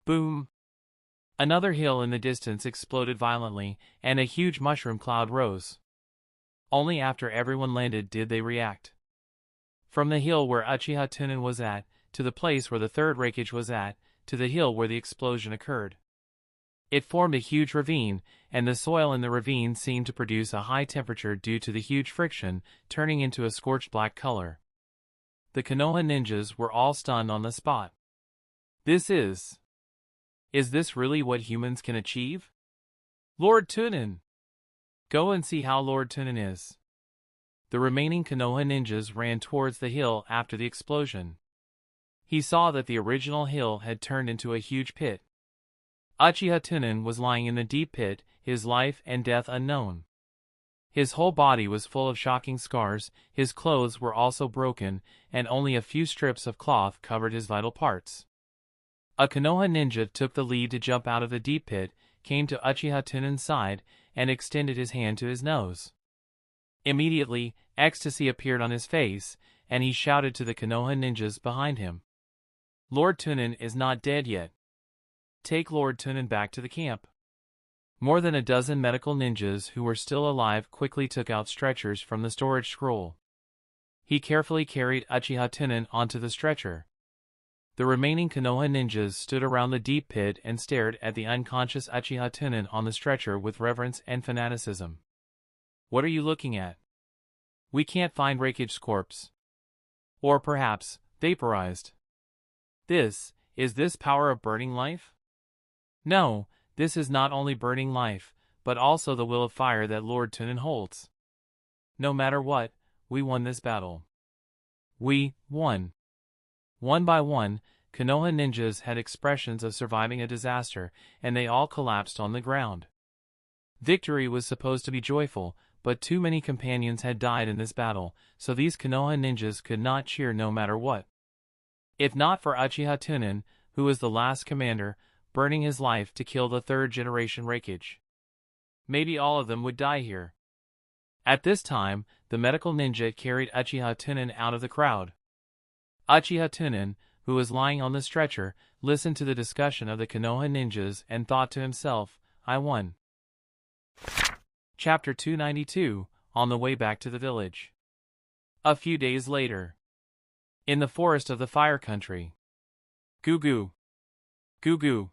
Boom! Another hill in the distance exploded violently, and a huge mushroom cloud rose. Only after everyone landed did they react. From the hill where Uchiha Tunan was at, to the place where the third raikage was at, to the hill where the explosion occurred. It formed a huge ravine, and the soil in the ravine seemed to produce a high temperature due to the huge friction, turning into a scorched black color. The Konoha ninjas were all stunned on the spot. Is this really what humans can achieve? Lord Tunan! Go and see how Lord Tunan is. The remaining Konoha ninjas ran towards the hill after the explosion. He saw that the original hill had turned into a huge pit. Uchiha Tunan was lying in the deep pit, his life and death unknown. His whole body was full of shocking scars, his clothes were also broken, and only a few strips of cloth covered his vital parts. A Konoha ninja took the lead to jump out of the deep pit, came to Uchiha Tunan's side, and extended his hand to his nose. Immediately, ecstasy appeared on his face, and he shouted to the Konoha ninjas behind him. Lord Tunan is not dead yet. Take Lord Tunan back to the camp. More than a dozen medical ninjas who were still alive quickly took out stretchers from the storage scroll. He carefully carried Uchiha Tunan onto the stretcher. The remaining Konoha ninjas stood around the deep pit and stared at the unconscious Uchiha Tunan on the stretcher with reverence and fanaticism. What are you looking at? We can't find Raikage's corpse. Or perhaps, vaporized. Is this power of burning life? No, this is not only burning life, but also the will of fire that Lord Tunan holds. No matter what, we won this battle. We won. One by one, Konoha ninjas had expressions of surviving a disaster, and they all collapsed on the ground. Victory was supposed to be joyful, but too many companions had died in this battle, so these Konoha ninjas could not cheer no matter what. If not for Uchiha Tunan, who was the last commander, burning his life to kill the third-generation raikage. Maybe all of them would die here. At this time, the medical ninja carried Uchiha Tunan out of the crowd. Uchiha Tunan, who was lying on the stretcher, listened to the discussion of the Konoha ninjas and thought to himself, I won. Chapter 292, On the Way Back to the Village. A few days later. In the forest of the Fire Country. Goo goo. Goo goo.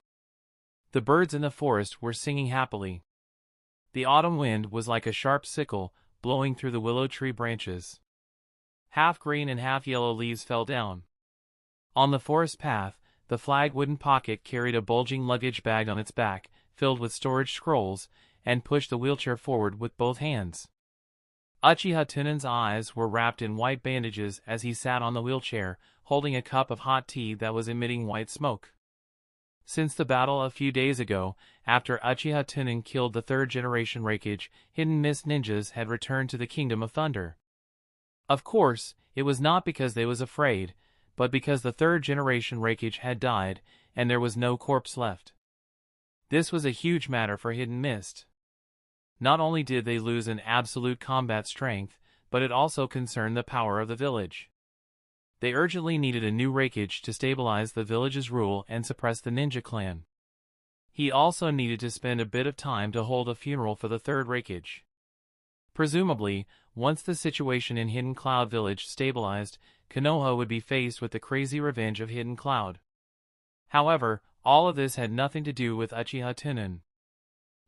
The birds in the forest were singing happily. The autumn wind was like a sharp sickle, blowing through the willow tree branches. Half green and half yellow leaves fell down. On the forest path, the flag wooden pocket carried a bulging luggage bag on its back, filled with storage scrolls, and pushed the wheelchair forward with both hands. Uchiha Tunan's eyes were wrapped in white bandages as he sat on the wheelchair, holding a cup of hot tea that was emitting white smoke. Since the battle a few days ago, after Uchiha Tunan killed the third-generation raikage, hidden mist ninjas had returned to the Kingdom of Thunder. Of course, it was not because they was afraid, but because the third-generation raikage had died, and there was no corpse left. This was a huge matter for Hidden Mist. Not only did they lose in absolute combat strength, but it also concerned the power of the village. They urgently needed a new raikage to stabilize the village's rule and suppress the ninja clan. He also needed to spend a bit of time to hold a funeral for the third raikage. Presumably, once the situation in Hidden Cloud Village stabilized, Konoha would be faced with the crazy revenge of Hidden Cloud. However, all of this had nothing to do with Uchiha Tunan.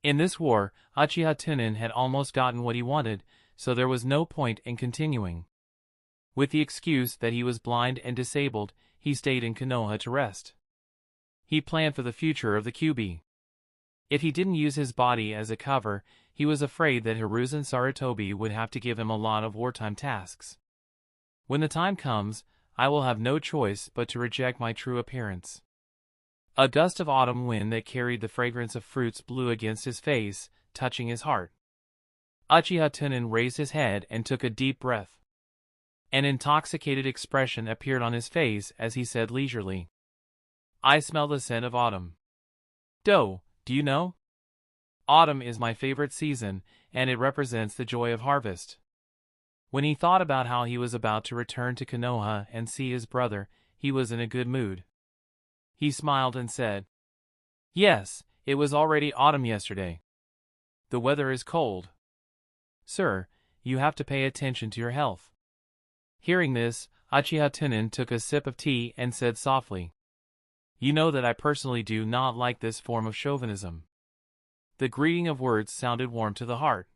In this war, Uchiha Tunan had almost gotten what he wanted, so there was no point in continuing. With the excuse that he was blind and disabled, he stayed in Konoha to rest. He planned for the future of the Kyuubi. If he didn't use his body as a cover, he was afraid that Hiruzen Sarutobi would have to give him a lot of wartime tasks. When the time comes, I will have no choice but to reject my true appearance. A gust of autumn wind that carried the fragrance of fruits blew against his face, touching his heart. Uchiha Tunan raised his head and took a deep breath. An intoxicated expression appeared on his face as he said leisurely, "I smell the scent of autumn. Do you know? Autumn is my favorite season, and it represents the joy of harvest." When he thought about how he was about to return to Konoha and see his brother, he was in a good mood. He smiled and said, "Yes, it was already autumn yesterday. The weather is cold. Sir, you have to pay attention to your health." Hearing this, Uchiha Tunan took a sip of tea and said softly, "You know that I personally do not like this form of chauvinism." The greeting of words sounded warm to the heart.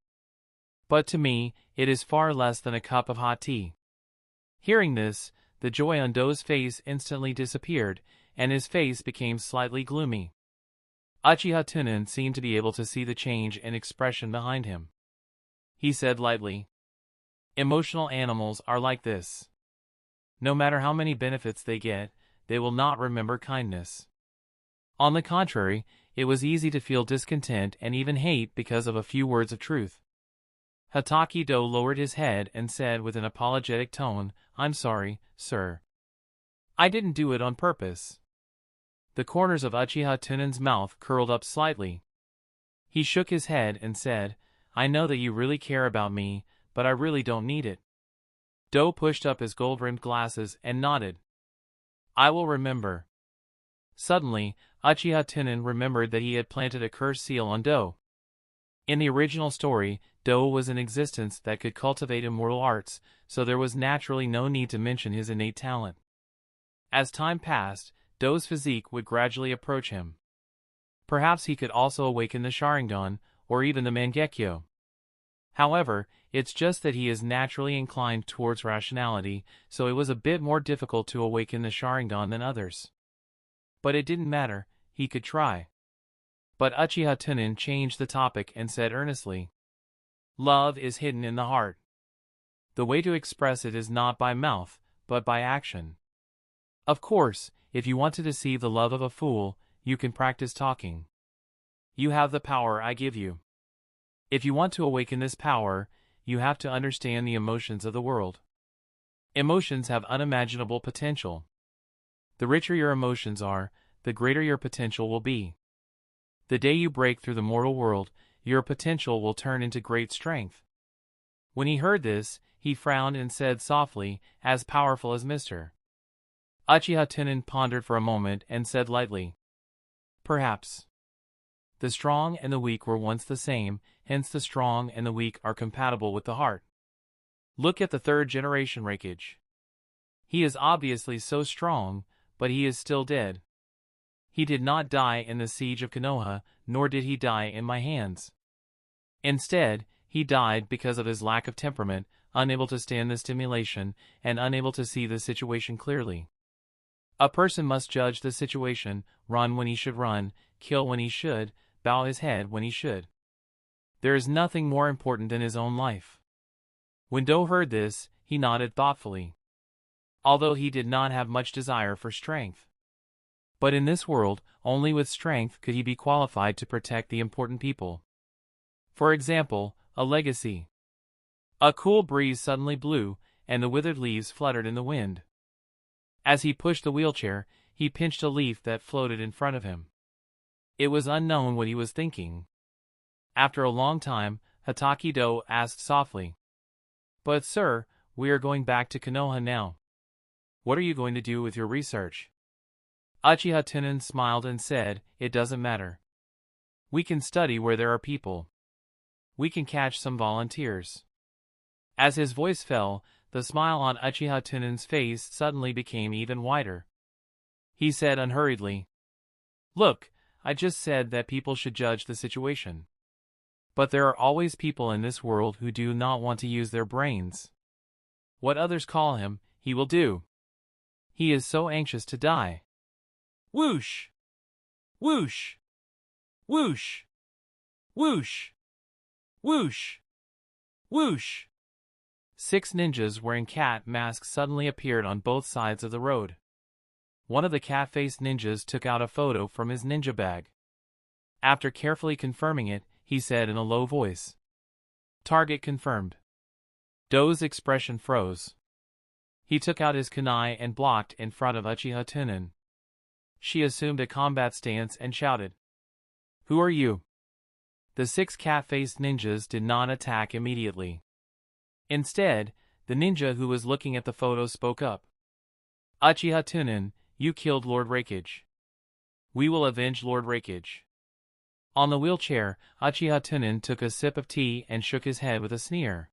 But to me, it is far less than a cup of hot tea. Hearing this, the joy on Do's face instantly disappeared, and his face became slightly gloomy. Uchiha Tunan seemed to be able to see the change in expression behind him. He said lightly, "Emotional animals are like this. No matter how many benefits they get, they will not remember kindness." On the contrary, it was easy to feel discontent and even hate because of a few words of truth. Hatake Do lowered his head and said with an apologetic tone, "I'm sorry, sir. I didn't do it on purpose." The corners of Uchiha Tunan's mouth curled up slightly. He shook his head and said, "I know that you really care about me, but I really don't need it." Do pushed up his gold-rimmed glasses and nodded. "I will remember." Suddenly, Uchiha Tunan remembered that he had planted a curse seal on Do. In the original story, Do was an existence that could cultivate immortal arts, so there was naturally no need to mention his innate talent. As time passed, Do's physique would gradually approach him. Perhaps he could also awaken the Sharingan, or even the Mangekyo. However, it's just that he is naturally inclined towards rationality, so it was a bit more difficult to awaken the Sharingan than others. But it didn't matter, he could try. But Uchiha Tunan changed the topic and said earnestly, "Love is hidden in the heart. The way to express it is not by mouth, but by action. Of course, if you want to deceive the love of a fool, you can practice talking. You have the power I give you. If you want to awaken this power, you have to understand the emotions of the world. Emotions have unimaginable potential. The richer your emotions are, the greater your potential will be. The day you break through the mortal world, your potential will turn into great strength." When he heard this, he frowned and said softly, "As powerful as Mr." Uchiha Tunan pondered for a moment and said lightly, "Perhaps. The strong and the weak were once the same, hence the strong and the weak are compatible with the heart. Look at the third-generation raikage. He is obviously so strong, but he is still dead. He did not die in the siege of Konoha, nor did he die in my hands. Instead, he died because of his lack of temperament, unable to stand the stimulation, and unable to see the situation clearly. A person must judge the situation, run when he should run, kill when he should, bow his head when he should. There is nothing more important than his own life." When Do heard this, he nodded thoughtfully. Although he did not have much desire for strength. But in this world, only with strength could he be qualified to protect the important people. For example, a legacy. A cool breeze suddenly blew, and the withered leaves fluttered in the wind. As he pushed the wheelchair, he pinched a leaf that floated in front of him. It was unknown what he was thinking. After a long time, Hatake Do asked softly, "But sir, we are going back to Konoha now. What are you going to do with your research?" Uchiha Tunan smiled and said, "It doesn't matter. We can study where there are people. We can catch some volunteers." As his voice fell, the smile on Uchiha Tunan's face suddenly became even wider. He said unhurriedly, "Look, I just said that people should judge the situation. But there are always people in this world who do not want to use their brains. What others call him, he will do. He is so anxious to die." Whoosh! Whoosh! Whoosh! Whoosh! Whoosh! Whoosh! 6 ninjas wearing cat masks suddenly appeared on both sides of the road. One of the cat-faced ninjas took out a photo from his ninja bag. After carefully confirming it, he said in a low voice, Target confirmed. Do's expression froze. He took out his kunai and blocked in front of Uchiha Tunan. She assumed a combat stance and shouted, "Who are you?" The 6 cat-faced ninjas did not attack immediately. Instead, the ninja who was looking at the photo spoke up. "Uchiha Tunan, you killed Lord Raikage. We will avenge Lord Raikage." On the wheelchair, Uchiha Tunan took a sip of tea and shook his head with a sneer.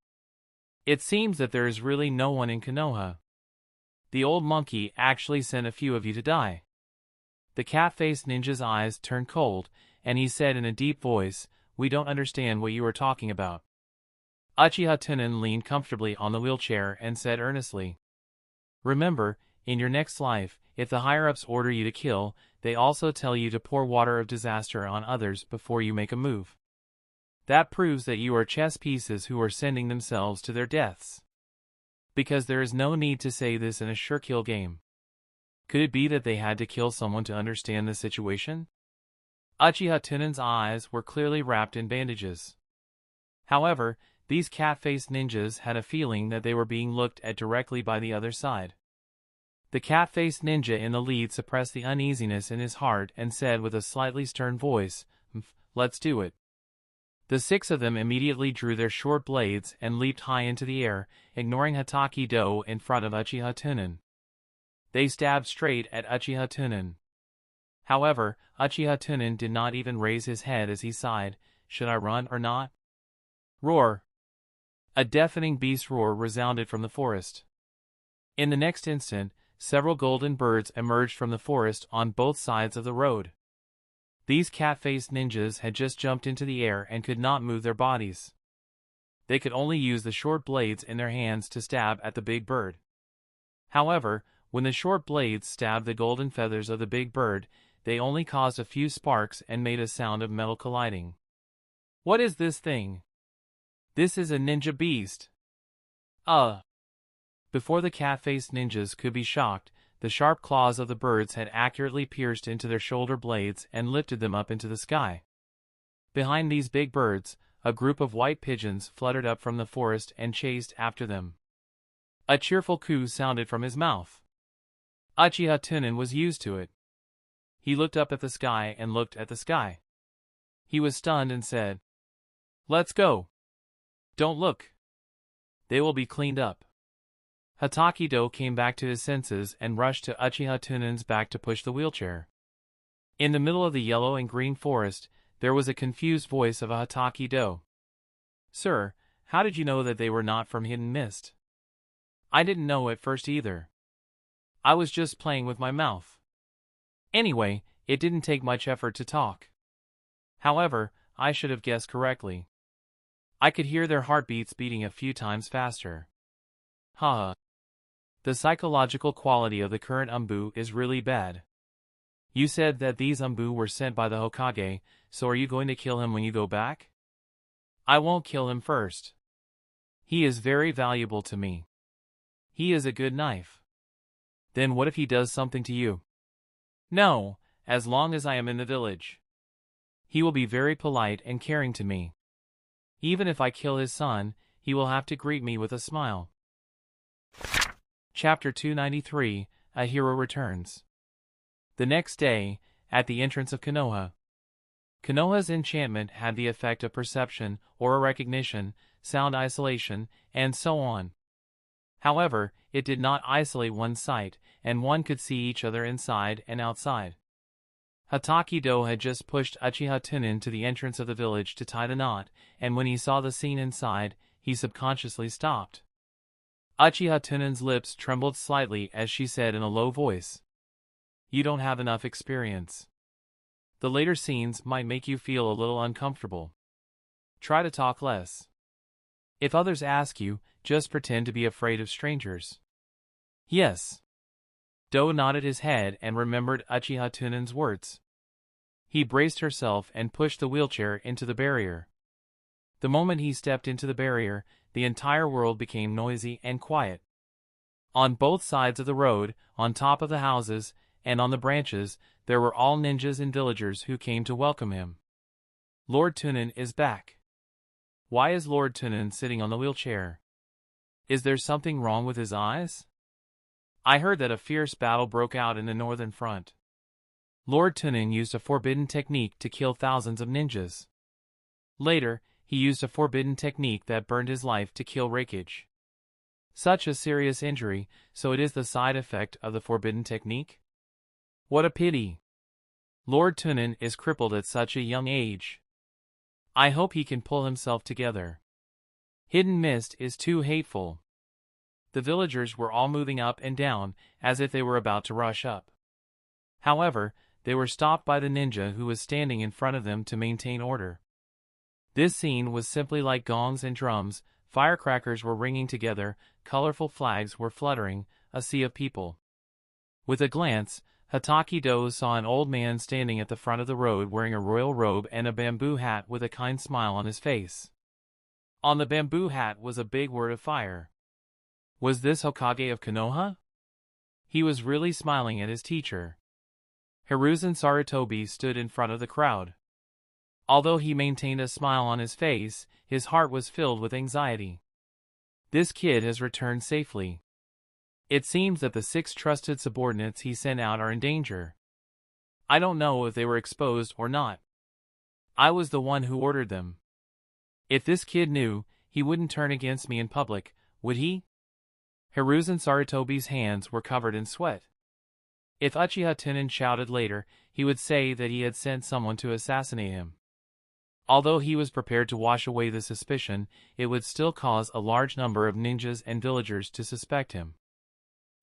"It seems that there is really no one in Konoha. The old monkey actually sent a few of you to die." The cat-faced ninja's eyes turned cold, and he said in a deep voice, "We don't understand what you are talking about." Uchiha Tunan leaned comfortably on the wheelchair and said earnestly, "Remember, in your next life, if the higher-ups order you to kill, they also tell you to pour water of disaster on others before you make a move. That proves that you are chess pieces who are sending themselves to their deaths. Because there is no need to say this in a sure-kill game. Could it be that they had to kill someone to understand the situation?" Uchiha Tunan's eyes were clearly wrapped in bandages. However, these cat-faced ninjas had a feeling that they were being looked at directly by the other side. The cat-faced ninja in the lead suppressed the uneasiness in his heart and said with a slightly stern voice, "Let's do it." The 6 of them immediately drew their short blades and leaped high into the air, ignoring Hataki-Do in front of Uchiha Tunan. They stabbed straight at Uchiha Tunan. However, Uchiha Tunan did not even raise his head as he sighed, "Should I run or not?" Roar! A deafening beast roar resounded from the forest. In the next instant, several golden birds emerged from the forest on both sides of the road. These cat-faced ninjas had just jumped into the air and could not move their bodies. They could only use the short blades in their hands to stab at the big bird. However, when the short blades stabbed the golden feathers of the big bird, they only caused a few sparks and made a sound of metal colliding. "What is this thing?" "This is a ninja beast." Before the cat-faced ninjas could be shocked, the sharp claws of the birds had accurately pierced into their shoulder blades and lifted them up into the sky. Behind these big birds, a group of white pigeons fluttered up from the forest and chased after them. A cheerful coo sounded from his mouth. Uchiha Tunan was used to it. He looked up at the sky and looked at the sky. He was stunned and said, "Let's go." "Don't look. They will be cleaned up." Hataki-Do came back to his senses and rushed to Uchiha Tunan's back to push the wheelchair. In the middle of the yellow and green forest, there was a confused voice of a Hataki-Do. "Sir, how did you know that they were not from Hidden Mist?" "I didn't know at first either. I was just playing with my mouth. Anyway, it didn't take much effort to talk. However, I should have guessed correctly. I could hear their heartbeats beating a few times faster." Haha. The psychological quality of the current Umbu is really bad. You said that these Umbu were sent by the Hokage, so are you going to kill him when you go back? I won't kill him first. He is very valuable to me. He is a good knife. Then what if he does something to you? No, as long as I am in the village. He will be very polite and caring to me. Even if I kill his son, he will have to greet me with a smile. Chapter 293, A Hero Returns. The next day, at the entrance of Konoha. Konoha's enchantment had the effect of perception, aura recognition, sound isolation, and so on. However, it did not isolate one's sight, and one could see each other inside and outside. Hataki-Do had just pushed Uchiha Tunan to the entrance of the village to tie the knot, and when he saw the scene inside, he subconsciously stopped. Uchiha Tunan's lips trembled slightly as she said in a low voice, "You don't have enough experience. The later scenes might make you feel a little uncomfortable. Try to talk less. If others ask you, just pretend to be afraid of strangers." "Yes." Do nodded his head and remembered Uchiha Tunan's words. He braced herself and pushed the wheelchair into the barrier. The moment he stepped into the barrier, the entire world became noisy and quiet. On both sides of the road, on top of the houses, and on the branches, there were all ninjas and villagers who came to welcome him. "Lord Tunan is back." Why is Lord Tunan sitting on the wheelchair? Is there something wrong with his eyes? I heard that a fierce battle broke out in the northern front. Lord Tunan used a forbidden technique to kill thousands of ninjas. Later, he used a forbidden technique that burned his life to kill raikage. Such a serious injury, so it is the side effect of the forbidden technique? What a pity. Lord Tunan is crippled at such a young age. I hope he can pull himself together. Hidden Mist is too hateful. The villagers were all moving up and down, as if they were about to rush up. However, they were stopped by the ninja who was standing in front of them to maintain order. This scene was simply like gongs and drums, firecrackers were ringing together, colorful flags were fluttering, a sea of people. With a glance, Hatakido saw an old man standing at the front of the road wearing a royal robe and a bamboo hat with a kind smile on his face. On the bamboo hat was a big word of fire. Was this Hokage of Konoha? He was really smiling at his teacher. Hiruzen Sarutobi stood in front of the crowd. Although he maintained a smile on his face, his heart was filled with anxiety. This kid has returned safely. It seems that the 6 trusted subordinates he sent out are in danger. I don't know if they were exposed or not. I was the one who ordered them. If this kid knew, he wouldn't turn against me in public, would he? Hiruzen Sarutobi's hands were covered in sweat. If Uchiha Tunan shouted later, he would say that he had sent someone to assassinate him. Although he was prepared to wash away the suspicion, it would still cause a large number of ninjas and villagers to suspect him.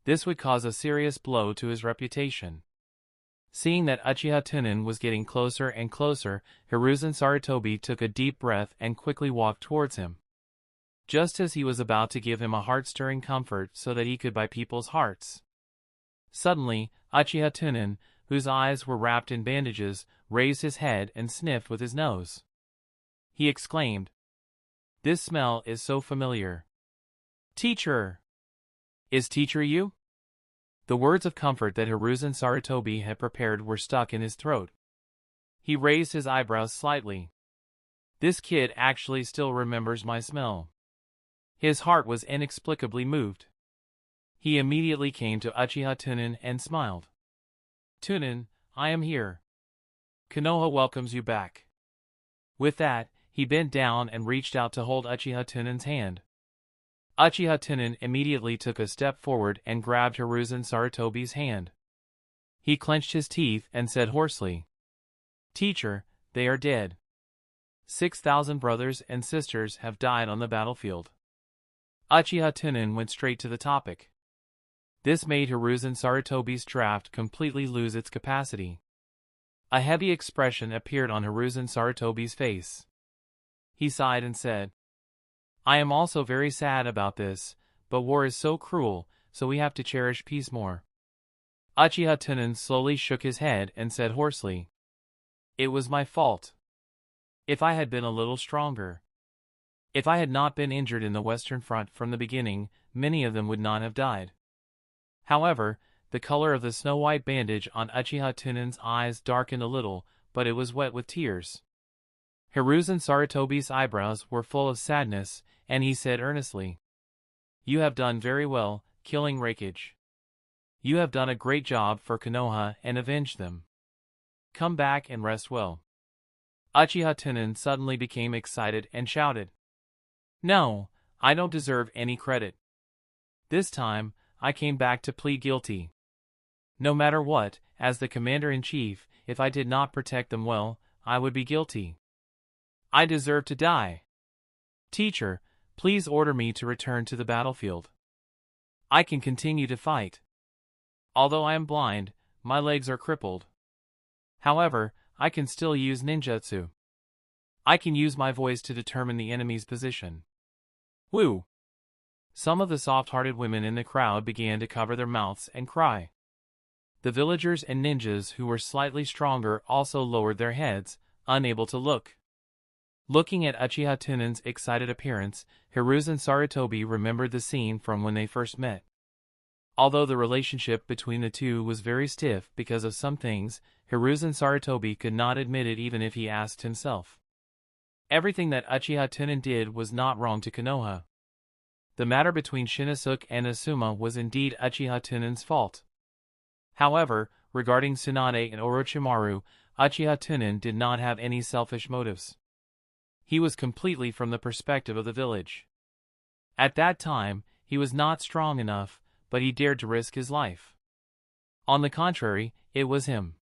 This would cause a serious blow to his reputation. Seeing that Uchiha Tunan was getting closer and closer, Hiruzen Sarutobi took a deep breath and quickly walked towards him. Just as he was about to give him a heart-stirring comfort so that he could buy people's hearts. Suddenly, Uchiha Tunan, whose eyes were wrapped in bandages, raised his head and sniffed with his nose. He exclaimed, "This smell is so familiar. Teacher! Is teacher you?" The words of comfort that Hiruzen Sarutobi had prepared were stuck in his throat. He raised his eyebrows slightly. This kid actually still remembers my smell. His heart was inexplicably moved. He immediately came to Uchiha Tunan and smiled. "Tunan, I am here. Konoha welcomes you back." With that, he bent down and reached out to hold Uchiha Tunan's hand. Uchiha Tunan immediately took a step forward and grabbed Hiruzen Sarutobi's hand. He clenched his teeth and said hoarsely, "Teacher, they are dead. 6,000 brothers and sisters have died on the battlefield." Uchiha Tunan went straight to the topic. This made Hiruzen Sarutobi's draft completely lose its capacity. A heavy expression appeared on Hiruzen Sarutobi's face. He sighed and said, "I am also very sad about this, but war is so cruel, so we have to cherish peace more." Uchiha Tunan slowly shook his head and said hoarsely, "It was my fault. If I had been a little stronger. If I had not been injured in the Western Front from the beginning, many of them would not have died." However, the color of the snow-white bandage on Uchiha Tunan's eyes darkened a little, but it was wet with tears. Hiruzen Sarutobi's eyebrows were full of sadness, and he said earnestly, "You have done very well, killing raikage. You have done a great job for Konoha and avenged them. Come back and rest well." Uchiha Tunan suddenly became excited and shouted, "No, I don't deserve any credit. This time, I came back to plead guilty. No matter what, as the commander-in-chief, if I did not protect them well, I would be guilty. I deserve to die. Teacher, please order me to return to the battlefield. I can continue to fight. Although I am blind, my legs are crippled. However, I can still use ninjutsu. I can use my voice to determine the enemy's position." Woo! Some of the soft-hearted women in the crowd began to cover their mouths and cry. The villagers and ninjas who were slightly stronger also lowered their heads, unable to look. Looking at Uchiha Tunan's excited appearance, Hiruzen Sarutobi remembered the scene from when they first met. Although the relationship between the two was very stiff because of some things, Hiruzen Sarutobi could not admit it even if he asked himself. Everything that Uchiha Tunan did was not wrong to Konoha. The matter between Shinosuke and Asuma was indeed Uchiha Tunan's fault. However, regarding Tsunade and Orochimaru, Uchiha Tunan did not have any selfish motives. He was completely from the perspective of the village. At that time, he was not strong enough, but he dared to risk his life. On the contrary, it was him.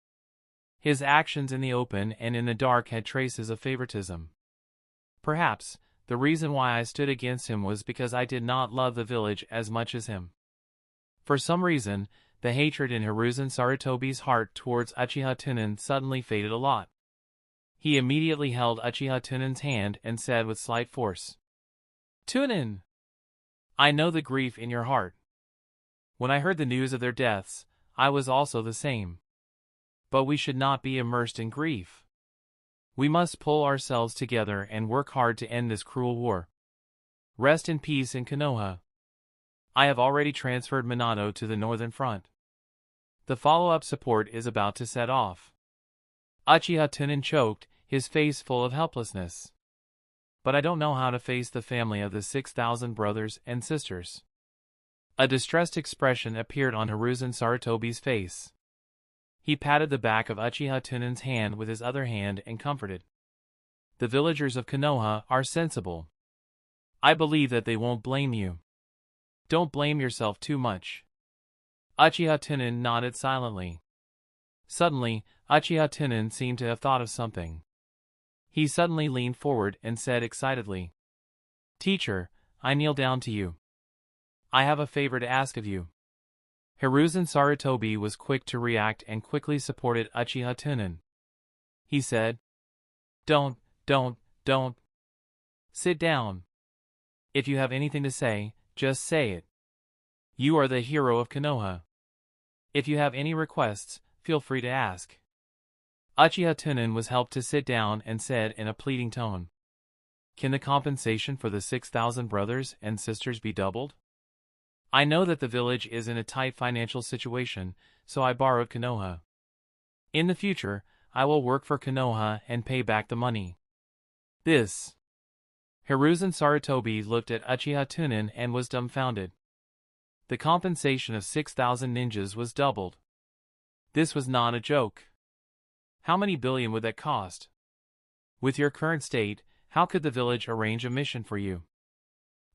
His actions in the open and in the dark had traces of favoritism. Perhaps, the reason why I stood against him was because I did not love the village as much as him. For some reason, the hatred in Hiruzen Sarutobi's heart towards Uchiha Tunan suddenly faded a lot. He immediately held Uchiha Tunan's hand and said with slight force, "Tunan! I know the grief in your heart. When I heard the news of their deaths, I was also the same. But we should not be immersed in grief. We must pull ourselves together and work hard to end this cruel war. Rest in peace in Konoha. I have already transferred Minato to the northern front. The follow-up support is about to set off." Uchiha Tunan choked, his face full of helplessness. "But I don't know how to face the family of the 6,000 brothers and sisters." A distressed expression appeared on Hiruzen Sarutobi's face. He patted the back of Uchiha Tunan's hand with his other hand and comforted. "The villagers of Konoha are sensible. I believe that they won't blame you. Don't blame yourself too much." Uchiha Tunan nodded silently. Suddenly, Uchiha Tunan seemed to have thought of something. He suddenly leaned forward and said excitedly, "Teacher, I kneel down to you. I have a favor to ask of you." Hiruzen Sarutobi was quick to react and quickly supported Uchiha Tunan. He said, Don't. Sit down. If you have anything to say, just say it. You are the hero of Konoha. If you have any requests, feel free to ask." Uchiha Tunan was helped to sit down and said in a pleading tone, "Can the compensation for the 6,000 brothers and sisters be doubled? I know that the village is in a tight financial situation, so I borrowed Konoha. In the future, I will work for Konoha and pay back the money." This. Hiruzen Sarutobi looked at Uchiha Tunan and was dumbfounded. The compensation of 6,000 ninjas was doubled. This was not a joke. How many billion would that cost? With your current state, how could the village arrange a mission for you?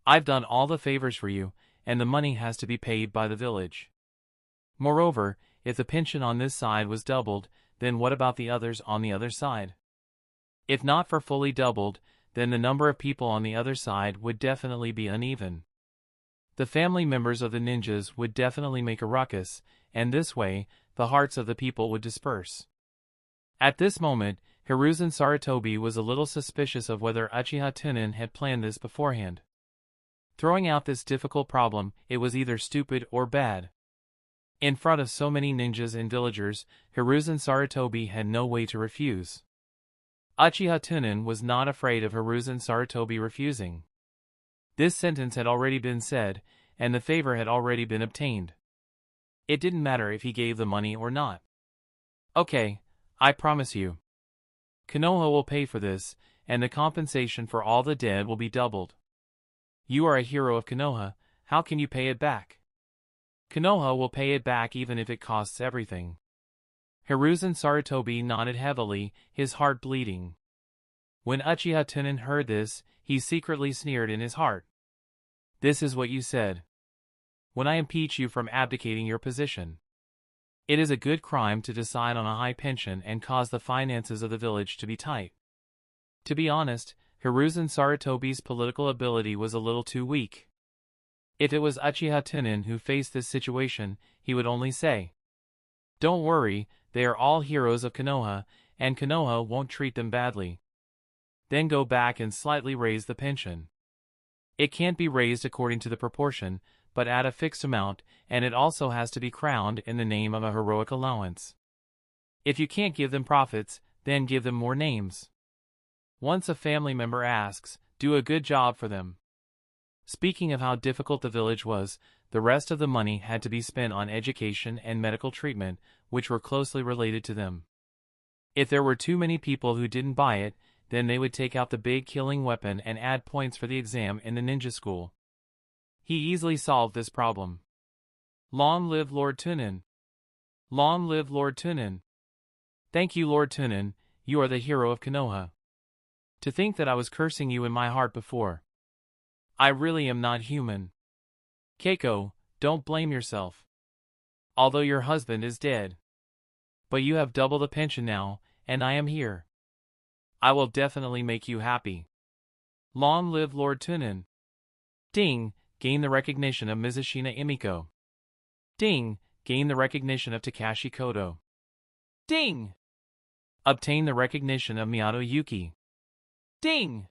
I've done all the favors for you, and the money has to be paid by the village. Moreover, if the pension on this side was doubled, then what about the others on the other side? If not for fully doubled, then the number of people on the other side would definitely be uneven. The family members of the ninjas would definitely make a ruckus, and this way, the hearts of the people would disperse. At this moment, Hiruzen Sarutobi was a little suspicious of whether Uchiha Tunan had planned this beforehand. Throwing out this difficult problem, it was either stupid or bad. In front of so many ninjas and villagers, Hiruzen Sarutobi had no way to refuse. Uchiha Tunan was not afraid of Hiruzen Sarutobi refusing. This sentence had already been said, and the favor had already been obtained. It didn't matter if he gave the money or not. "Okay, I promise you. Konoha will pay for this, and the compensation for all the dead will be doubled. You are a hero of Konoha, how can you pay it back? Konoha will pay it back even if it costs everything." Hiruzen Sarutobi nodded heavily, his heart bleeding. When Uchiha Tunan heard this, he secretly sneered in his heart. "This is what you said. When I impeach you from abdicating your position. It is a good crime to decide on a high pension and cause the finances of the village to be tight." To be honest, Hiruzen Sarutobi's political ability was a little too weak. If it was Uchiha Tunan who faced this situation, he would only say, "Don't worry, they are all heroes of Konoha, and Konoha won't treat them badly." Then go back and slightly raise the pension. It can't be raised according to the proportion, but at a fixed amount, and it also has to be crowned in the name of a heroic allowance. If you can't give them profits, then give them more names. Once a family member asks, do a good job for them. Speaking of how difficult the village was, the rest of the money had to be spent on education and medical treatment, which were closely related to them. If there were too many people who didn't buy it, then they would take out the big killing weapon and add points for the exam in the ninja school. He easily solved this problem. Long live Lord Tunan! Long live Lord Tunan! Thank you, Lord Tunan, you are the hero of Konoha. To think that I was cursing you in my heart before. I really am not human. Keiko, don't blame yourself. Although your husband is dead. But you have double the pension now, and I am here. I will definitely make you happy. Long live Lord Tunan. Ding, gain the recognition of Mizushina Emiko. Ding, gain the recognition of Takashi Koto. Ding! Obtain the recognition of Miyato Yuki. Ding!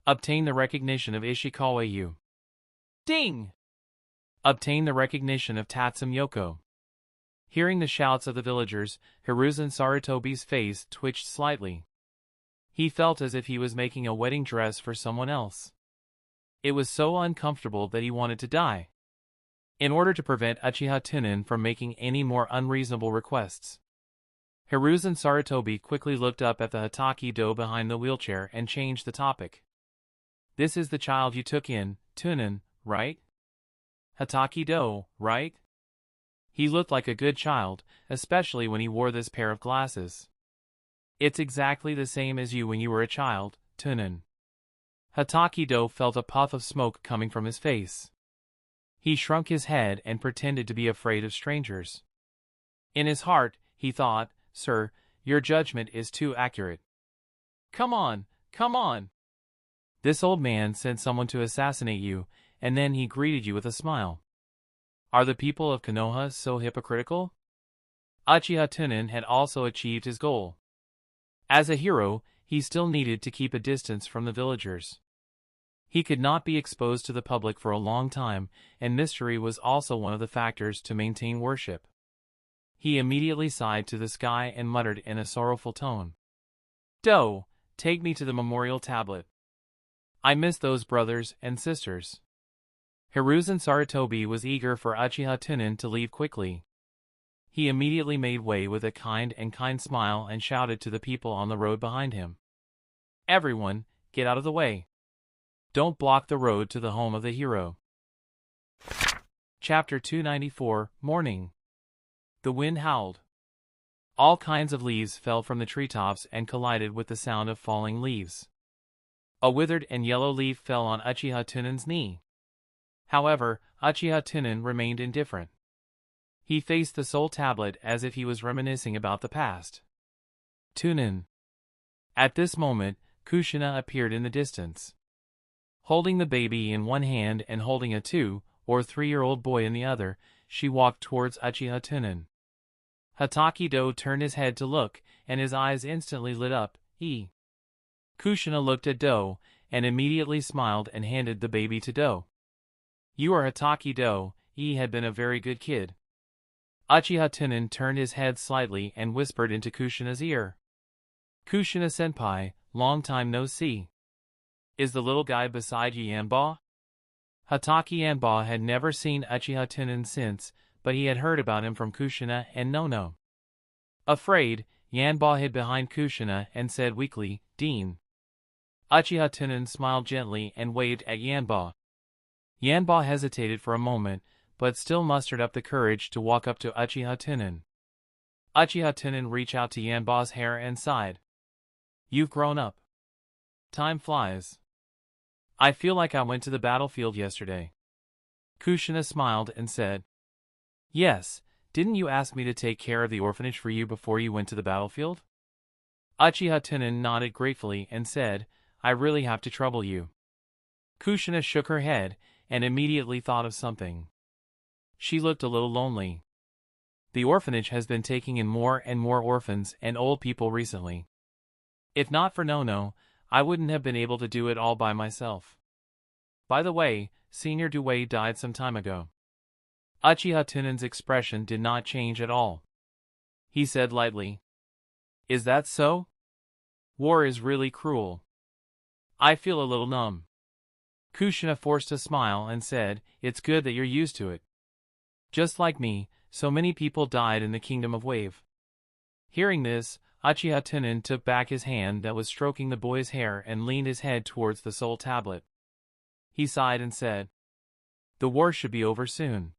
Obtain the recognition of Ishikawa Yu. Ding! Obtain the recognition of Tatsum Yoko. Hearing the shouts of the villagers, Hiruzen Sarutobi's face twitched slightly. He felt as if he was making a wedding dress for someone else. It was so uncomfortable that he wanted to die. In order to prevent Uchiha Tunan from making any more unreasonable requests, Hiruzen Sarutobi quickly looked up at the Hataki-do behind the wheelchair and changed the topic. This is the child you took in, Tunan, right? Hataki-do, right? He looked like a good child, especially when he wore this pair of glasses. It's exactly the same as you when you were a child, Tunan. Hataki-do felt a puff of smoke coming from his face. He shrunk his head and pretended to be afraid of strangers. In his heart, he thought, Sir, your judgment is too accurate. Come on, come on! This old man sent someone to assassinate you, and then he greeted you with a smile. Are the people of Konoha so hypocritical? Uchiha Tunan had also achieved his goal. As a hero, he still needed to keep a distance from the villagers. He could not be exposed to the public for a long time, and mystery was also one of the factors to maintain worship. He immediately sighed to the sky and muttered in a sorrowful tone. Do, take me to the memorial tablet. I miss those brothers and sisters. Hiruzen Sarutobi was eager for Uchiha Tunan to leave quickly. He immediately made way with a kind smile and shouted to the people on the road behind him. Everyone, get out of the way. Don't block the road to the home of the hero. Chapter 294, Morning. The wind howled. All kinds of leaves fell from the treetops and collided with the sound of falling leaves. A withered and yellow leaf fell on Uchiha Tunan's knee. However, Uchiha Tunan remained indifferent. He faced the soul tablet as if he was reminiscing about the past. Tunan. At this moment, Kushina appeared in the distance. Holding the baby in one hand and holding a 2- or 3-year-old boy in the other, she walked towards Uchiha Tunan. Hataki-do turned his head to look, and his eyes instantly lit up. Kushina looked at Do, and immediately smiled and handed the baby to Do. You are Hataki-do, he had been a very good kid. Uchiha Tunan turned his head slightly and whispered into Kushina's ear. Kushina-senpai, long time no see. Is the little guy beside you Yanba? Hataki Yanba had never seen Uchiha Tunan since, but he had heard about him from Kushina and Nono. Afraid, Yanba hid behind Kushina and said weakly, Dean. Uchiha Tunan smiled gently and waved at Yanba. Yanba hesitated for a moment, but still mustered up the courage to walk up to Uchiha Tunan. Uchiha Tunan reached out to Yanba's hair and sighed. You've grown up. Time flies. I feel like I went to the battlefield yesterday. Kushina smiled and said, Yes, didn't you ask me to take care of the orphanage for you before you went to the battlefield? Uchiha Tunan nodded gratefully and said, I really have to trouble you. Kushina shook her head and immediately thought of something. She looked a little lonely. The orphanage has been taking in more and more orphans and old people recently. If not for Nono, I wouldn't have been able to do it all by myself. By the way, Senior Dewey died some time ago. Uchiha Tunan's expression did not change at all. He said lightly, Is that so? War is really cruel. I feel a little numb. Kushina forced a smile and said, It's good that you're used to it. Just like me, so many people died in the Kingdom of Wave. Hearing this, Uchiha Tunan took back his hand that was stroking the boy's hair and leaned his head towards the soul tablet. He sighed and said, "The war should be over soon.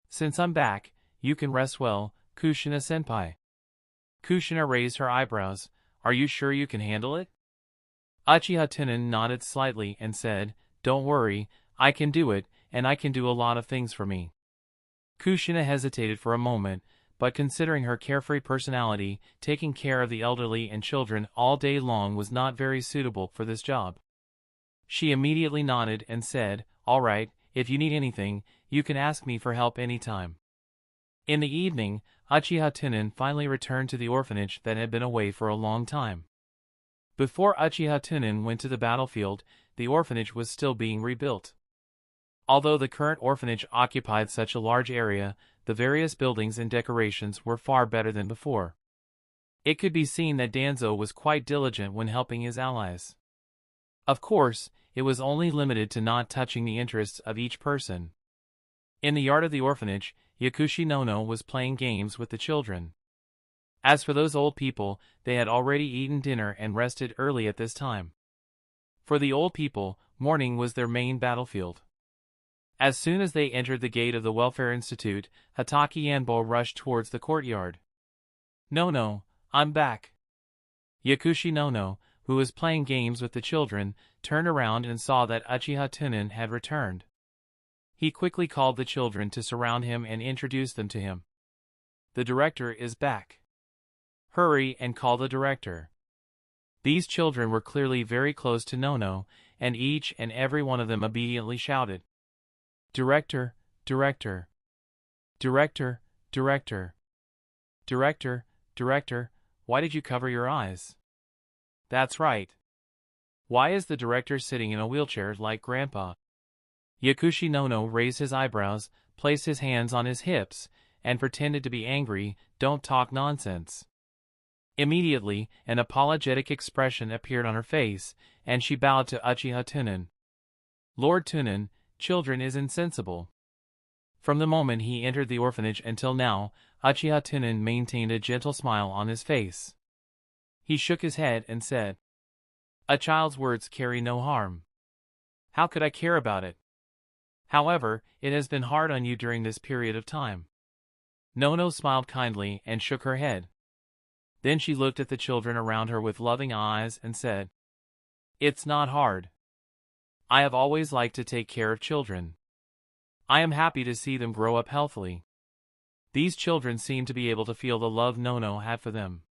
Since I'm back, you can rest well, Kushina-senpai." Kushina raised her eyebrows. "Are you sure you can handle it?" Uchiha Tunan nodded slightly and said, "Don't worry, I can do it, and I can do a lot of things for me." Kushina hesitated for a moment, but considering her carefree personality, taking care of the elderly and children all day long was not very suitable for this job. She immediately nodded and said, "All right, if you need anything, you can ask me for help anytime." In the evening, Uchiha Tunan finally returned to the orphanage that had been away for a long time. Before Uchiha Tunan went to the battlefield, the orphanage was still being rebuilt. Although the current orphanage occupied such a large area, the various buildings and decorations were far better than before. It could be seen that Danzo was quite diligent when helping his allies. Of course, it was only limited to not touching the interests of each person. In the yard of the orphanage, Yakushi Nono was playing games with the children. As for those old people, they had already eaten dinner and rested early at this time. For the old people, morning was their main battlefield. As soon as they entered the gate of the Welfare Institute, Hatake Yanbo rushed towards the courtyard. "Nono, I'm back." Yakushi Nono, who was playing games with the children, turned around and saw that Uchiha Tunan had returned. He quickly called the children to surround him and introduced them to him. "The director is back. Hurry and call the director." These children were clearly very close to Nono, and each and every one of them obediently shouted, "Director, director. Director, director. Director, director, why did you cover your eyes?" "That's right. Why is the director sitting in a wheelchair like Grandpa?" Yakushi Nono raised his eyebrows, placed his hands on his hips, and pretended to be angry. "Don't talk nonsense." Immediately, an apologetic expression appeared on her face, and she bowed to Uchiha Tunan. "Lord Tunan, children is insensible." From the moment he entered the orphanage until now, Uchiha Tunan maintained a gentle smile on his face. He shook his head and said, "A child's words carry no harm. How could I care about it? However, it has been hard on you during this period of time." Nono smiled kindly and shook her head. Then she looked at the children around her with loving eyes and said, "It's not hard. I have always liked to take care of children. I am happy to see them grow up healthily." These children seemed to be able to feel the love Nono had for them.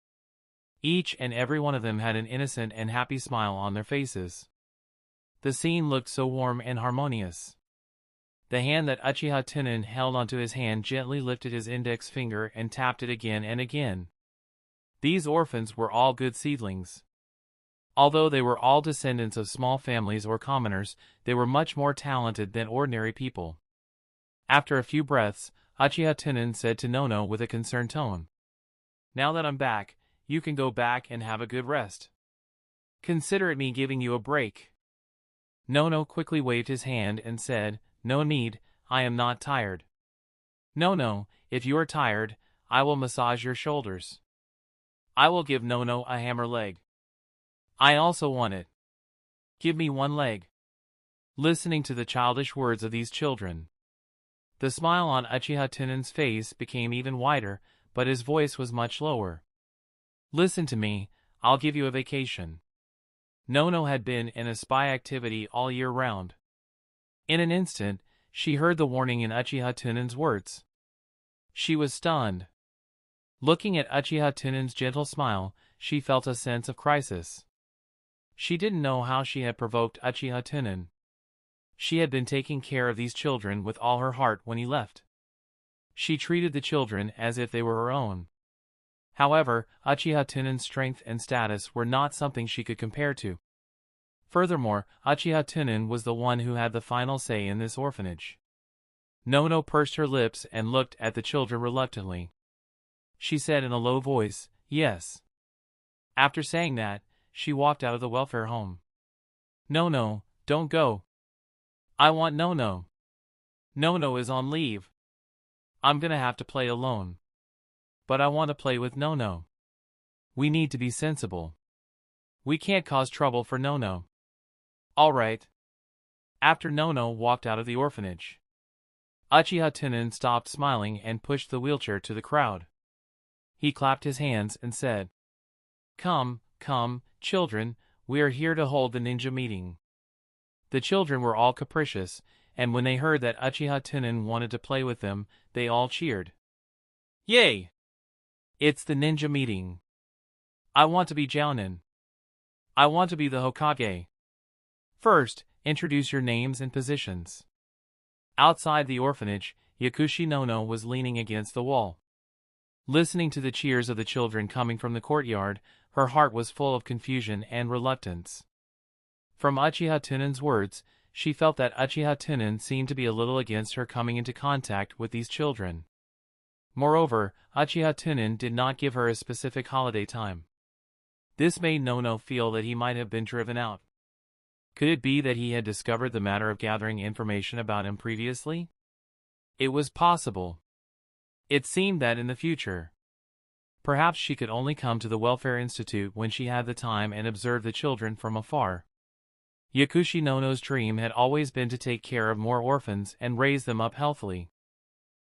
Each and every one of them had an innocent and happy smile on their faces. The scene looked so warm and harmonious. The hand that Uchiha Tunan held onto his hand gently lifted his index finger and tapped it again and again. These orphans were all good seedlings. Although they were all descendants of small families or commoners, they were much more talented than ordinary people. After a few breaths, Uchiha Tunan said to Nono with a concerned tone, "Now that I'm back, you can go back and have a good rest. Consider it me giving you a break." Nono quickly waved his hand and said, "No need, I am not tired." "Nono, if you are tired, I will massage your shoulders. I will give Nono a hammer leg. I also want it. Give me one leg." Listening to the childish words of these children, the smile on Uchiha Tunan's face became even wider, but his voice was much lower. "Listen to me, I'll give you a vacation." Nono had been in a spy activity all year round. In an instant, she heard the warning in Uchiha Tunan's words. She was stunned. Looking at Uchiha Tunan's gentle smile, she felt a sense of crisis. She didn't know how she had provoked Uchiha Tunan. She had been taking care of these children with all her heart when he left. She treated the children as if they were her own. However, Uchiha Tunan's strength and status were not something she could compare to. Furthermore, Uchiha Tunan was the one who had the final say in this orphanage. Nono pursed her lips and looked at the children reluctantly. She said in a low voice, "Yes." After saying that, she walked out of the welfare home. "Nono, don't go. I want Nono. Nono is on leave. I'm gonna have to play alone. But I want to play with Nono." We need to be sensible. We can't cause trouble for Nono. All right. After Nono walked out of the orphanage, Uchiha Tunan stopped smiling and pushed the wheelchair to the crowd. He clapped his hands and said, "Come, come, children, we are here to hold the ninja meeting." The children were all capricious, and when they heard that Uchiha Tunan wanted to play with them, they all cheered. "Yay! It's the ninja meeting. I want to be Jounin. I want to be the Hokage. First, introduce your names and positions." Outside the orphanage, Yakushi Nono was leaning against the wall. Listening to the cheers of the children coming from the courtyard, her heart was full of confusion and reluctance. From Uchiha Tunan's words, she felt that Uchiha Tunan seemed to be a little against her coming into contact with these children. Moreover, Uchiha Tunan did not give her a specific holiday time. This made Nono feel that he might have been driven out. Could it be that he had discovered the matter of gathering information about him previously? It was possible. It seemed that in the future, perhaps she could only come to the Welfare Institute when she had the time and observe the children from afar. Yakushi Nono's dream had always been to take care of more orphans and raise them up healthily.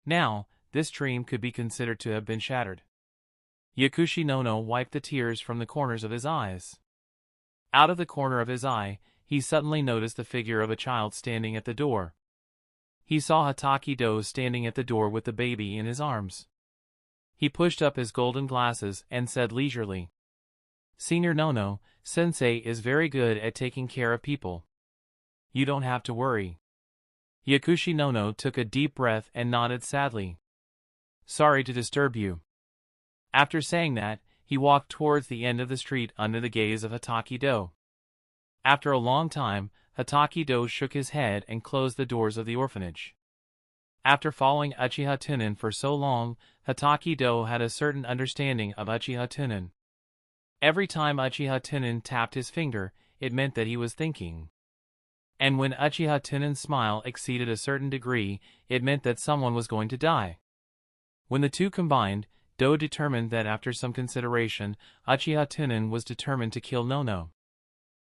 Now, this dream could be considered to have been shattered. Yakushi Nono wiped the tears from the corners of his eyes. Out of the corner of his eye, he suddenly noticed the figure of a child standing at the door. He saw Hataki-do standing at the door with the baby in his arms. He pushed up his golden glasses and said leisurely, "Senior Nono, Sensei is very good at taking care of people. You don't have to worry." Yakushi Nono took a deep breath and nodded sadly. "Sorry to disturb you." After saying that, he walked towards the end of the street under the gaze of Hataki-do. After a long time, Hataki-do shook his head and closed the doors of the orphanage. After following Uchiha Tunan for so long, Hataki-do had a certain understanding of Uchiha Tunan. Every time Uchiha Tunan tapped his finger, it meant that he was thinking. And when Uchiha Tunan's smile exceeded a certain degree, it meant that someone was going to die. When the two combined, Do determined that after some consideration, Uchiha Tunan was determined to kill Nono.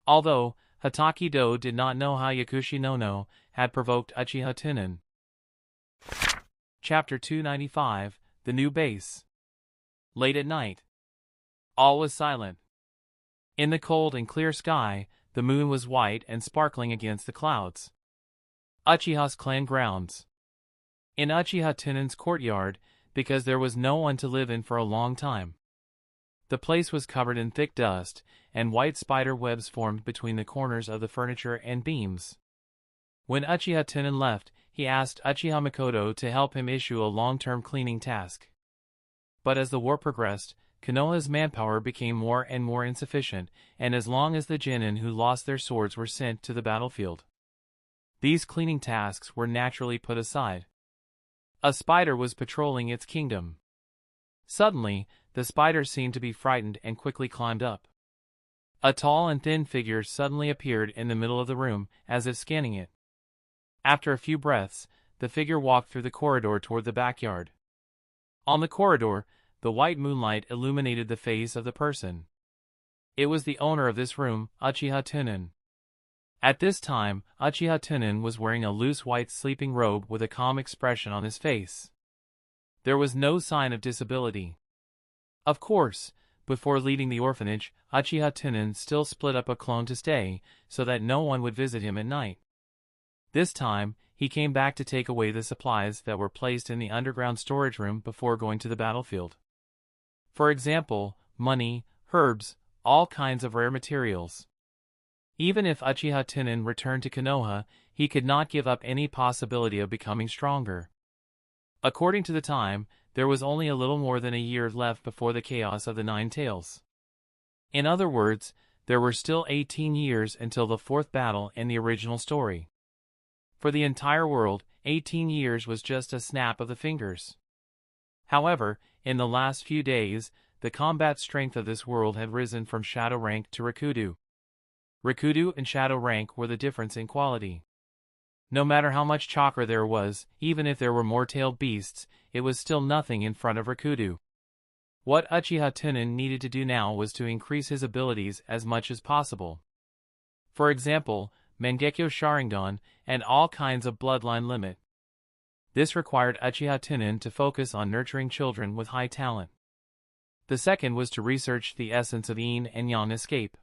Although, Hataki-do did not know how Yakushi Nono had provoked Uchiha Tunan. Chapter 295, The New Base. Late at night. All was silent. In the cold and clear sky, the moon was white and sparkling against the clouds. Uchiha's clan grounds. In Uchiha Tunan's courtyard, because there was no one to live in for a long time. The place was covered in thick dust, and white spider webs formed between the corners of the furniture and beams. When Uchiha Tunan left, he asked Uchiha Makoto to help him issue a long-term cleaning task. But as the war progressed, Konoha's manpower became more and more insufficient, and as long as the genin who lost their swords were sent to the battlefield, these cleaning tasks were naturally put aside. A spider was patrolling its kingdom. Suddenly, the spider seemed to be frightened and quickly climbed up. A tall and thin figure suddenly appeared in the middle of the room, as if scanning it. After a few breaths, the figure walked through the corridor toward the backyard. On the corridor, the white moonlight illuminated the face of the person. It was the owner of this room, Uchiha Tunan. At this time, Uchiha Tunan was wearing a loose white sleeping robe with a calm expression on his face. There was no sign of disability. Of course, before leaving the orphanage, Uchiha Tunan still split up a clone to stay, so that no one would visit him at night. This time, he came back to take away the supplies that were placed in the underground storage room before going to the battlefield. For example, money, herbs, all kinds of rare materials. Even if Uchiha Tunan returned to Konoha, he could not give up any possibility of becoming stronger. According to the time, there was only a little more than a year left before the chaos of the Nine Tails. In other words, there were still 18 years until the fourth battle in the original story. For the entire world, 18 years was just a snap of the fingers. However, in the last few days, the combat strength of this world had risen from Shadow Rank to Rakudu. Rakudu and Shadow Rank were the difference in quality. No matter how much chakra there was, even if there were more tailed beasts, it was still nothing in front of Rakudu. What Uchiha Tunan needed to do now was to increase his abilities as much as possible. For example, Mangekyo Sharingan and all kinds of bloodline limit. This required Uchiha Tunan to focus on nurturing children with high talent. The second was to research the essence of Yin and Yang escape.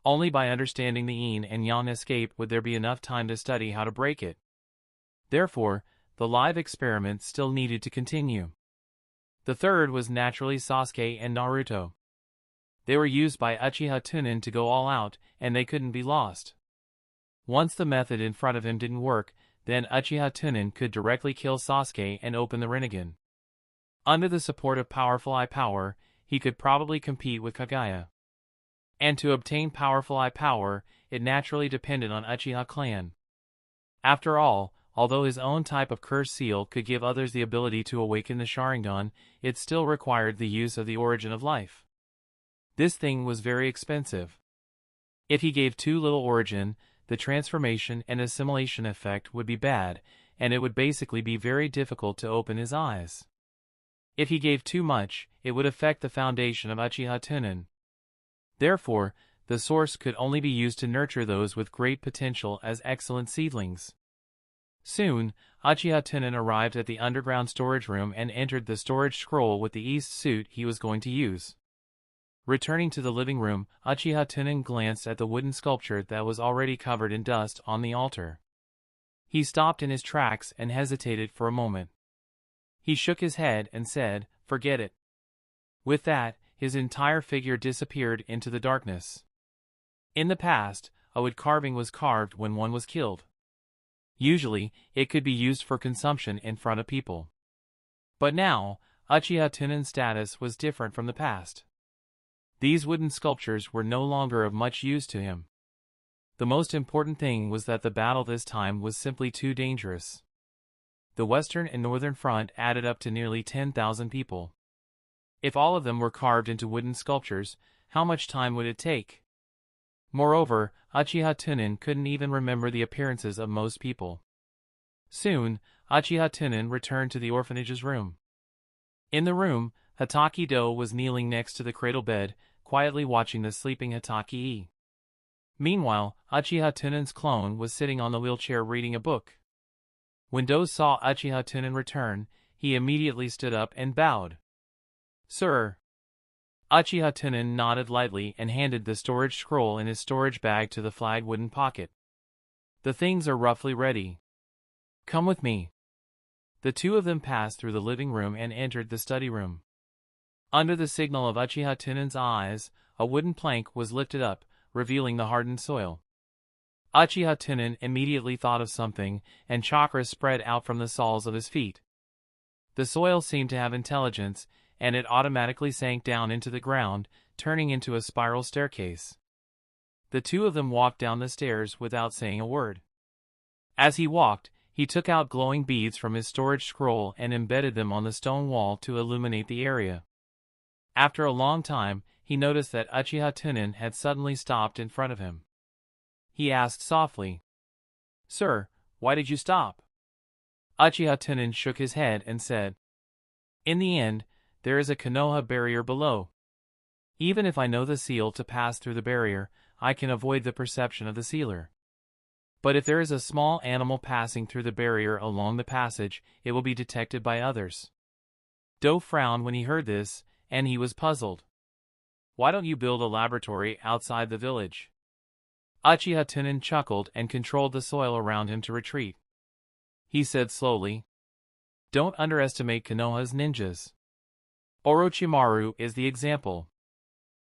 Only by understanding the Yin and Yang escape would there be enough time to study how to break it. Therefore, the live experiments still needed to continue. The third was naturally Sasuke and Naruto. They were used by Uchiha Tunan to go all out, and they couldn't be lost. Once the method in front of him didn't work, then Uchiha Tunan could directly kill Sasuke and open the Rinnegan. Under the support of powerful eye power, he could probably compete with Kagaya. And to obtain powerful eye power, it naturally depended on Uchiha clan. After all, although his own type of curse seal could give others the ability to awaken the Sharingan, it still required the use of the origin of life. This thing was very expensive. If he gave too little origin, the transformation and assimilation effect would be bad, and it would basically be very difficult to open his eyes. If he gave too much, it would affect the foundation of Uchiha Tunan. Therefore, the source could only be used to nurture those with great potential as excellent seedlings. Soon, Uchiha Tunan arrived at the underground storage room and entered the storage scroll with the East suit he was going to use. Returning to the living room, Uchiha Tunan glanced at the wooden sculpture that was already covered in dust on the altar. He stopped in his tracks and hesitated for a moment. He shook his head and said, "Forget it." With that, his entire figure disappeared into the darkness. In the past, a wood carving was carved when one was killed. Usually, it could be used for consumption in front of people. But now, Uchiha Tunan's status was different from the past. These wooden sculptures were no longer of much use to him. The most important thing was that the battle this time was simply too dangerous. The western and northern front added up to nearly 10,000 people. If all of them were carved into wooden sculptures, how much time would it take? Moreover, Uchiha Tunan couldn't even remember the appearances of most people. Soon, Uchiha Tunan returned to the orphanage's room. In the room, Hataki-do was kneeling next to the cradle bed, quietly watching the sleeping Hataki-e. Meanwhile, Uchiha Tunan's clone was sitting on the wheelchair reading a book. When Do saw Uchiha Tunan return, he immediately stood up and bowed. "Sir." Uchiha Tunan nodded lightly and handed the storage scroll in his storage bag to the flagged wooden pocket. "The things are roughly ready. Come with me." The two of them passed through the living room and entered the study room. Under the signal of Uchiha Tunan's eyes, a wooden plank was lifted up, revealing the hardened soil. Uchiha Tunan immediately thought of something, and chakras spread out from the soles of his feet. The soil seemed to have intelligence, and it automatically sank down into the ground, turning into a spiral staircase. The two of them walked down the stairs without saying a word. As he walked, he took out glowing beads from his storage scroll and embedded them on the stone wall to illuminate the area. After a long time, he noticed that Uchiha Tunan had suddenly stopped in front of him. He asked softly, "Sir, why did you stop?" Uchiha Tunan shook his head and said, "In the end, there is a Konoha barrier below. Even if I know the seal to pass through the barrier, I can avoid the perception of the sealer. But if there is a small animal passing through the barrier along the passage, it will be detected by others." Do frowned when he heard this, and he was puzzled. "Why don't you build a laboratory outside the village?" Uchiha Tunan chuckled and controlled the soil around him to retreat. He said slowly, "Don't underestimate Konoha's ninjas. Orochimaru is the example.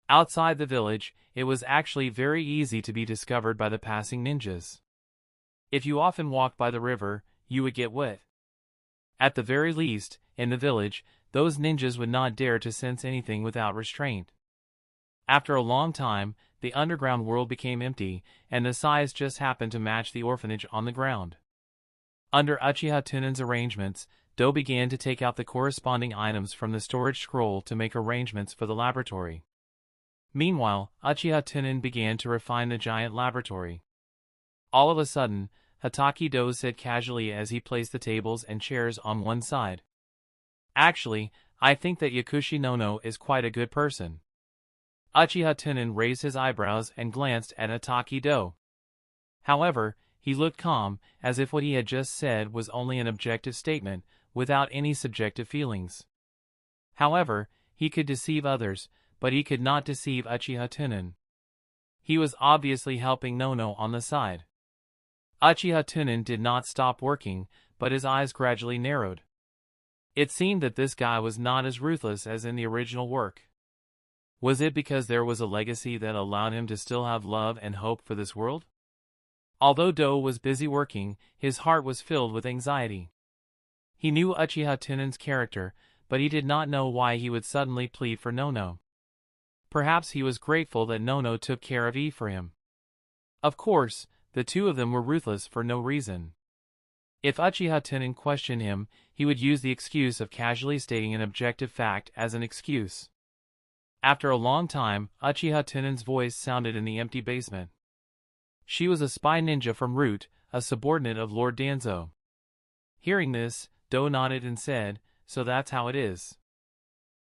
Outside the village, it was actually very easy to be discovered by the passing ninjas. If you often walked by the river, you would get wet. At the very least, in the village, those ninjas would not dare to sense anything without restraint. After a long time, the underground world became empty, and the size just happened to match the orphanage on the ground. Under Uchiha Tunan's arrangements, Do began to take out the corresponding items from the storage scroll to make arrangements for the laboratory. Meanwhile, Uchiha Tunan began to refine the giant laboratory. All of a sudden, Hataki-do said casually as he placed the tables and chairs on one side, "Actually, I think that Yakushi Nono is quite a good person. Uchiha Tunan raised his eyebrows and glanced at Ataki Do. However, he looked calm, as if what he had just said was only an objective statement, without any subjective feelings. However, he could deceive others, but he could not deceive Uchiha Tunan. He was obviously helping Nono on the side. Uchiha Tunan did not stop working, but his eyes gradually narrowed. It seemed that this guy was not as ruthless as in the original work. Was it because there was a legacy that allowed him to still have love and hope for this world? Although Do was busy working, his heart was filled with anxiety. He knew Uchiha Tunan's character, but he did not know why he would suddenly plead for Nono. Perhaps he was grateful that Nono took care of E for him. Of course, the two of them were ruthless for no reason. If Uchiha Tunan questioned him, he would use the excuse of casually stating an objective fact as an excuse. After a long time, Uchiha Tunan's voice sounded in the empty basement. She was a spy ninja from Root, a subordinate of Lord Danzo. Hearing this, Do nodded and said, "So that's how it is."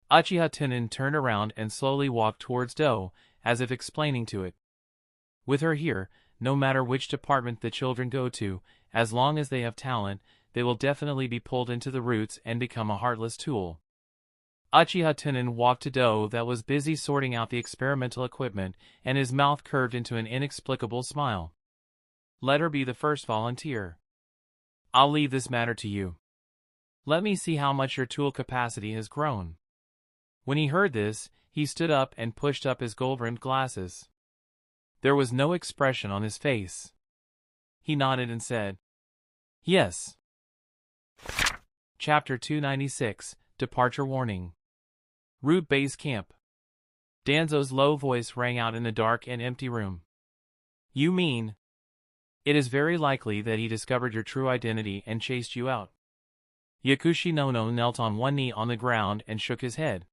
Uchiha Tunan turned around and slowly walked towards Do, as if explaining to it. With her here, no matter which department the children go to, as long as they have talent, they will definitely be pulled into the roots and become a heartless tool. Uchiha Tunan walked to Do that was busy sorting out the experimental equipment, and his mouth curved into an inexplicable smile. "Let her be the first volunteer. I'll leave this matter to you. Let me see how much your tool capacity has grown." When he heard this, he stood up and pushed up his gold-rimmed glasses. There was no expression on his face. He nodded and said, "Yes." Chapter 296, Departure Warning. Root Base Camp. Danzo's low voice rang out in the dark and empty room. "You mean? It is very likely that he discovered your true identity and chased you out." Yakushi Nono knelt on one knee on the ground and shook his head.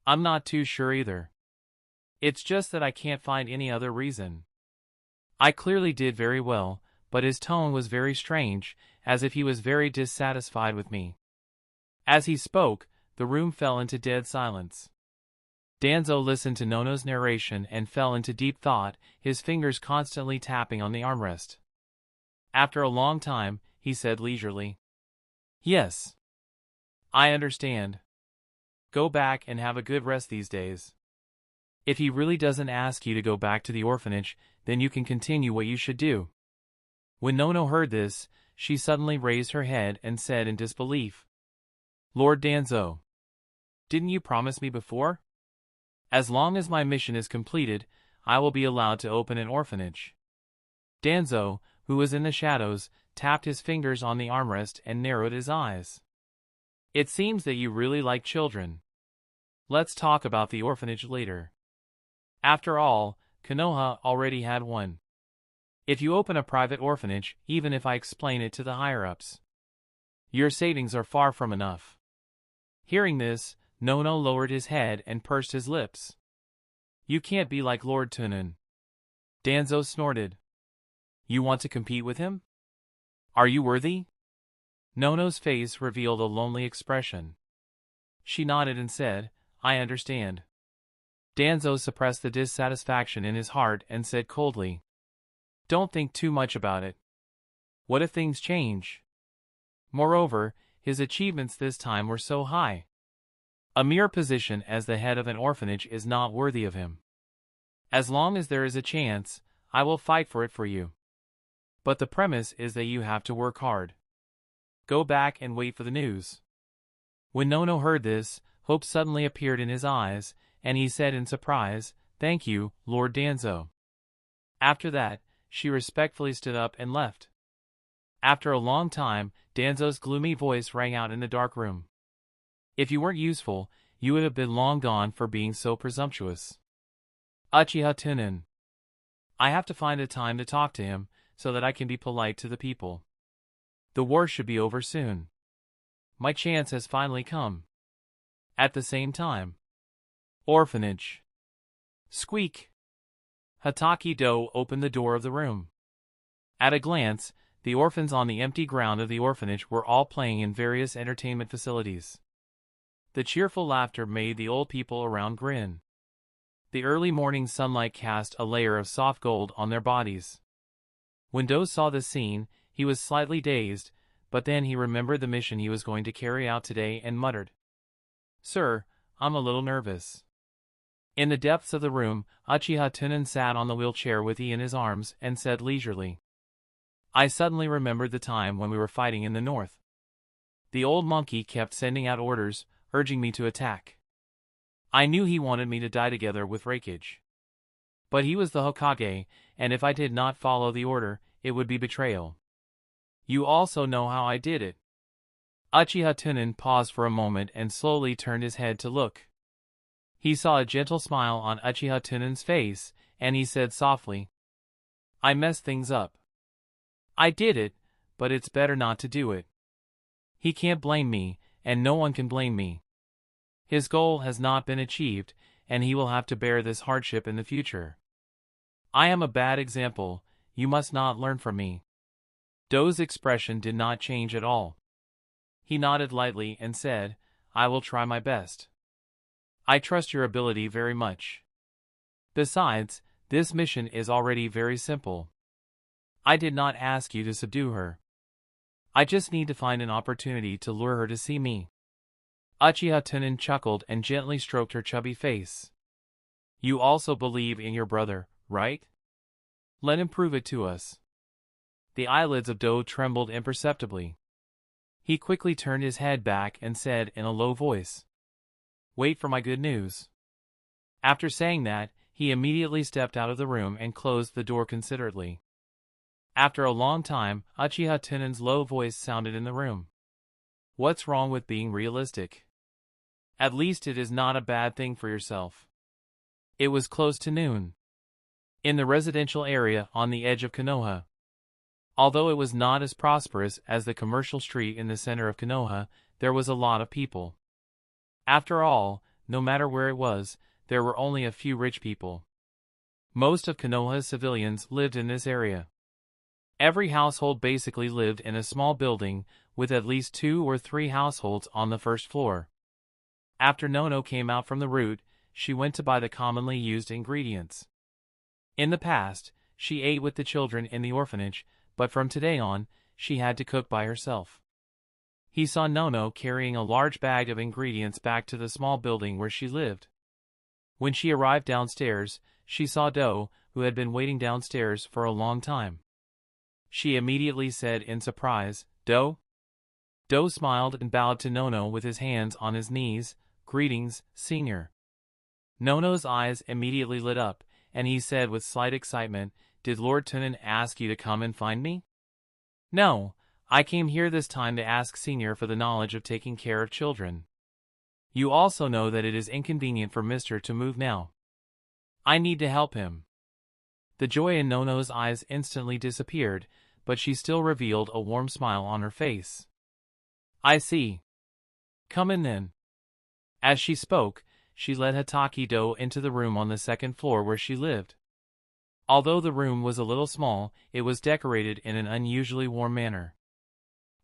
"I'm not too sure either. It's just that I can't find any other reason. I clearly did very well, but his tone was very strange, as if he was very dissatisfied with me." As he spoke, the room fell into dead silence. Danzo listened to Nono's narration and fell into deep thought, his fingers constantly tapping on the armrest. After a long time, he said leisurely, "Yes. I understand. Go back and have a good rest these days. If he really doesn't ask you to go back to the orphanage, then you can continue what you should do." When Nono heard this, she suddenly raised her head and said in disbelief, "Lord Danzo, didn't you promise me before? As long as my mission is completed, I will be allowed to open an orphanage." Danzo, who was in the shadows, tapped his fingers on the armrest and narrowed his eyes. "It seems that you really like children. Let's talk about the orphanage later. After all, Konoha already had one. If you open a private orphanage, even if I explain it to the higher-ups, your savings are far from enough." Hearing this, Nono lowered his head and pursed his lips. "You can't be like Lord Tunan." Danzo snorted. "You want to compete with him? Are you worthy?" Nono's face revealed a lonely expression. She nodded and said, "I understand." Danzo suppressed the dissatisfaction in his heart and said coldly, "Don't think too much about it. What if things change?" Moreover, his achievements this time were so high. A mere position as the head of an orphanage is not worthy of him. As long as there is a chance, I will fight for it for you. But the premise is that you have to work hard. Go back and wait for the news." When Nono heard this, hope suddenly appeared in his eyes, and he said in surprise, "Thank you, Lord Danzo." After that, she respectfully stood up and left. After a long time, Danzo's gloomy voice rang out in the dark room. "If you weren't useful, you would have been long gone for being so presumptuous. Uchiha Tunan. I have to find a time to talk to him, so that I can be polite to the people. The war should be over soon. My chance has finally come." At the same time. Orphanage. Squeak. Hataki Do opened the door of the room. At a glance, the orphans on the empty ground of the orphanage were all playing in various entertainment facilities. The cheerful laughter made the old people around grin. The early morning sunlight cast a layer of soft gold on their bodies. When Do saw this scene, he was slightly dazed, but then he remembered the mission he was going to carry out today and muttered, "Sir, I'm a little nervous." In the depths of the room, Uchiha Tunan sat on the wheelchair with E in his arms and said leisurely, "I suddenly remembered the time when we were fighting in the north. The old monkey kept sending out orders, urging me to attack. I knew he wanted me to die together with Raikage. But he was the Hokage, and if I did not follow the order, it would be betrayal. You also know how I did it." Uchiha Tunan paused for a moment and slowly turned his head to look. He saw a gentle smile on Uchiha Tunan's face, and he said softly, "I messed things up. I did it, but it's better not to do it. He can't blame me, and no one can blame me. His goal has not been achieved, and he will have to bear this hardship in the future. I am a bad example, you must not learn from me." Do's expression did not change at all. He nodded lightly and said, "I will try my best. I trust your ability very much. Besides, this mission is already very simple. I did not ask you to subdue her. I just need to find an opportunity to lure her to see me." Uchiha Tunan chuckled and gently stroked her chubby face. "You also believe in your brother, right? Let him prove it to us." The eyelids of Do trembled imperceptibly. He quickly turned his head back and said in a low voice, "Wait for my good news." After saying that, he immediately stepped out of the room and closed the door considerately. After a long time, Uchiha Tunan's low voice sounded in the room. "What's wrong with being realistic? At least it is not a bad thing for yourself." It was close to noon. In the residential area on the edge of Konoha. Although it was not as prosperous as the commercial street in the center of Konoha, there was a lot of people. After all, no matter where it was, there were only a few rich people. Most of Konoha's civilians lived in this area. Every household basically lived in a small building, with at least 2 or 3 households on the first floor. After Nono came out from the route, she went to buy the commonly used ingredients. In the past, she ate with the children in the orphanage, but from today on, she had to cook by herself. He saw Nono carrying a large bag of ingredients back to the small building where she lived. When she arrived downstairs, she saw Do, who had been waiting downstairs for a long time. She immediately said in surprise, "Do?" Do smiled and bowed to Nono with his hands on his knees. "Greetings, Senior." Nono's eyes immediately lit up, and he said with slight excitement, "Did Lord Tunan ask you to come and find me?" "No. I came here this time to ask Senior for the knowledge of taking care of children. You also know that it is inconvenient for Mr. to move now. I need to help him." The joy in Nono's eyes instantly disappeared, but she still revealed a warm smile on her face. "I see. Come in then." As she spoke, she led Hatake Do into the room on the second floor where she lived. Although the room was a little small, it was decorated in an unusually warm manner.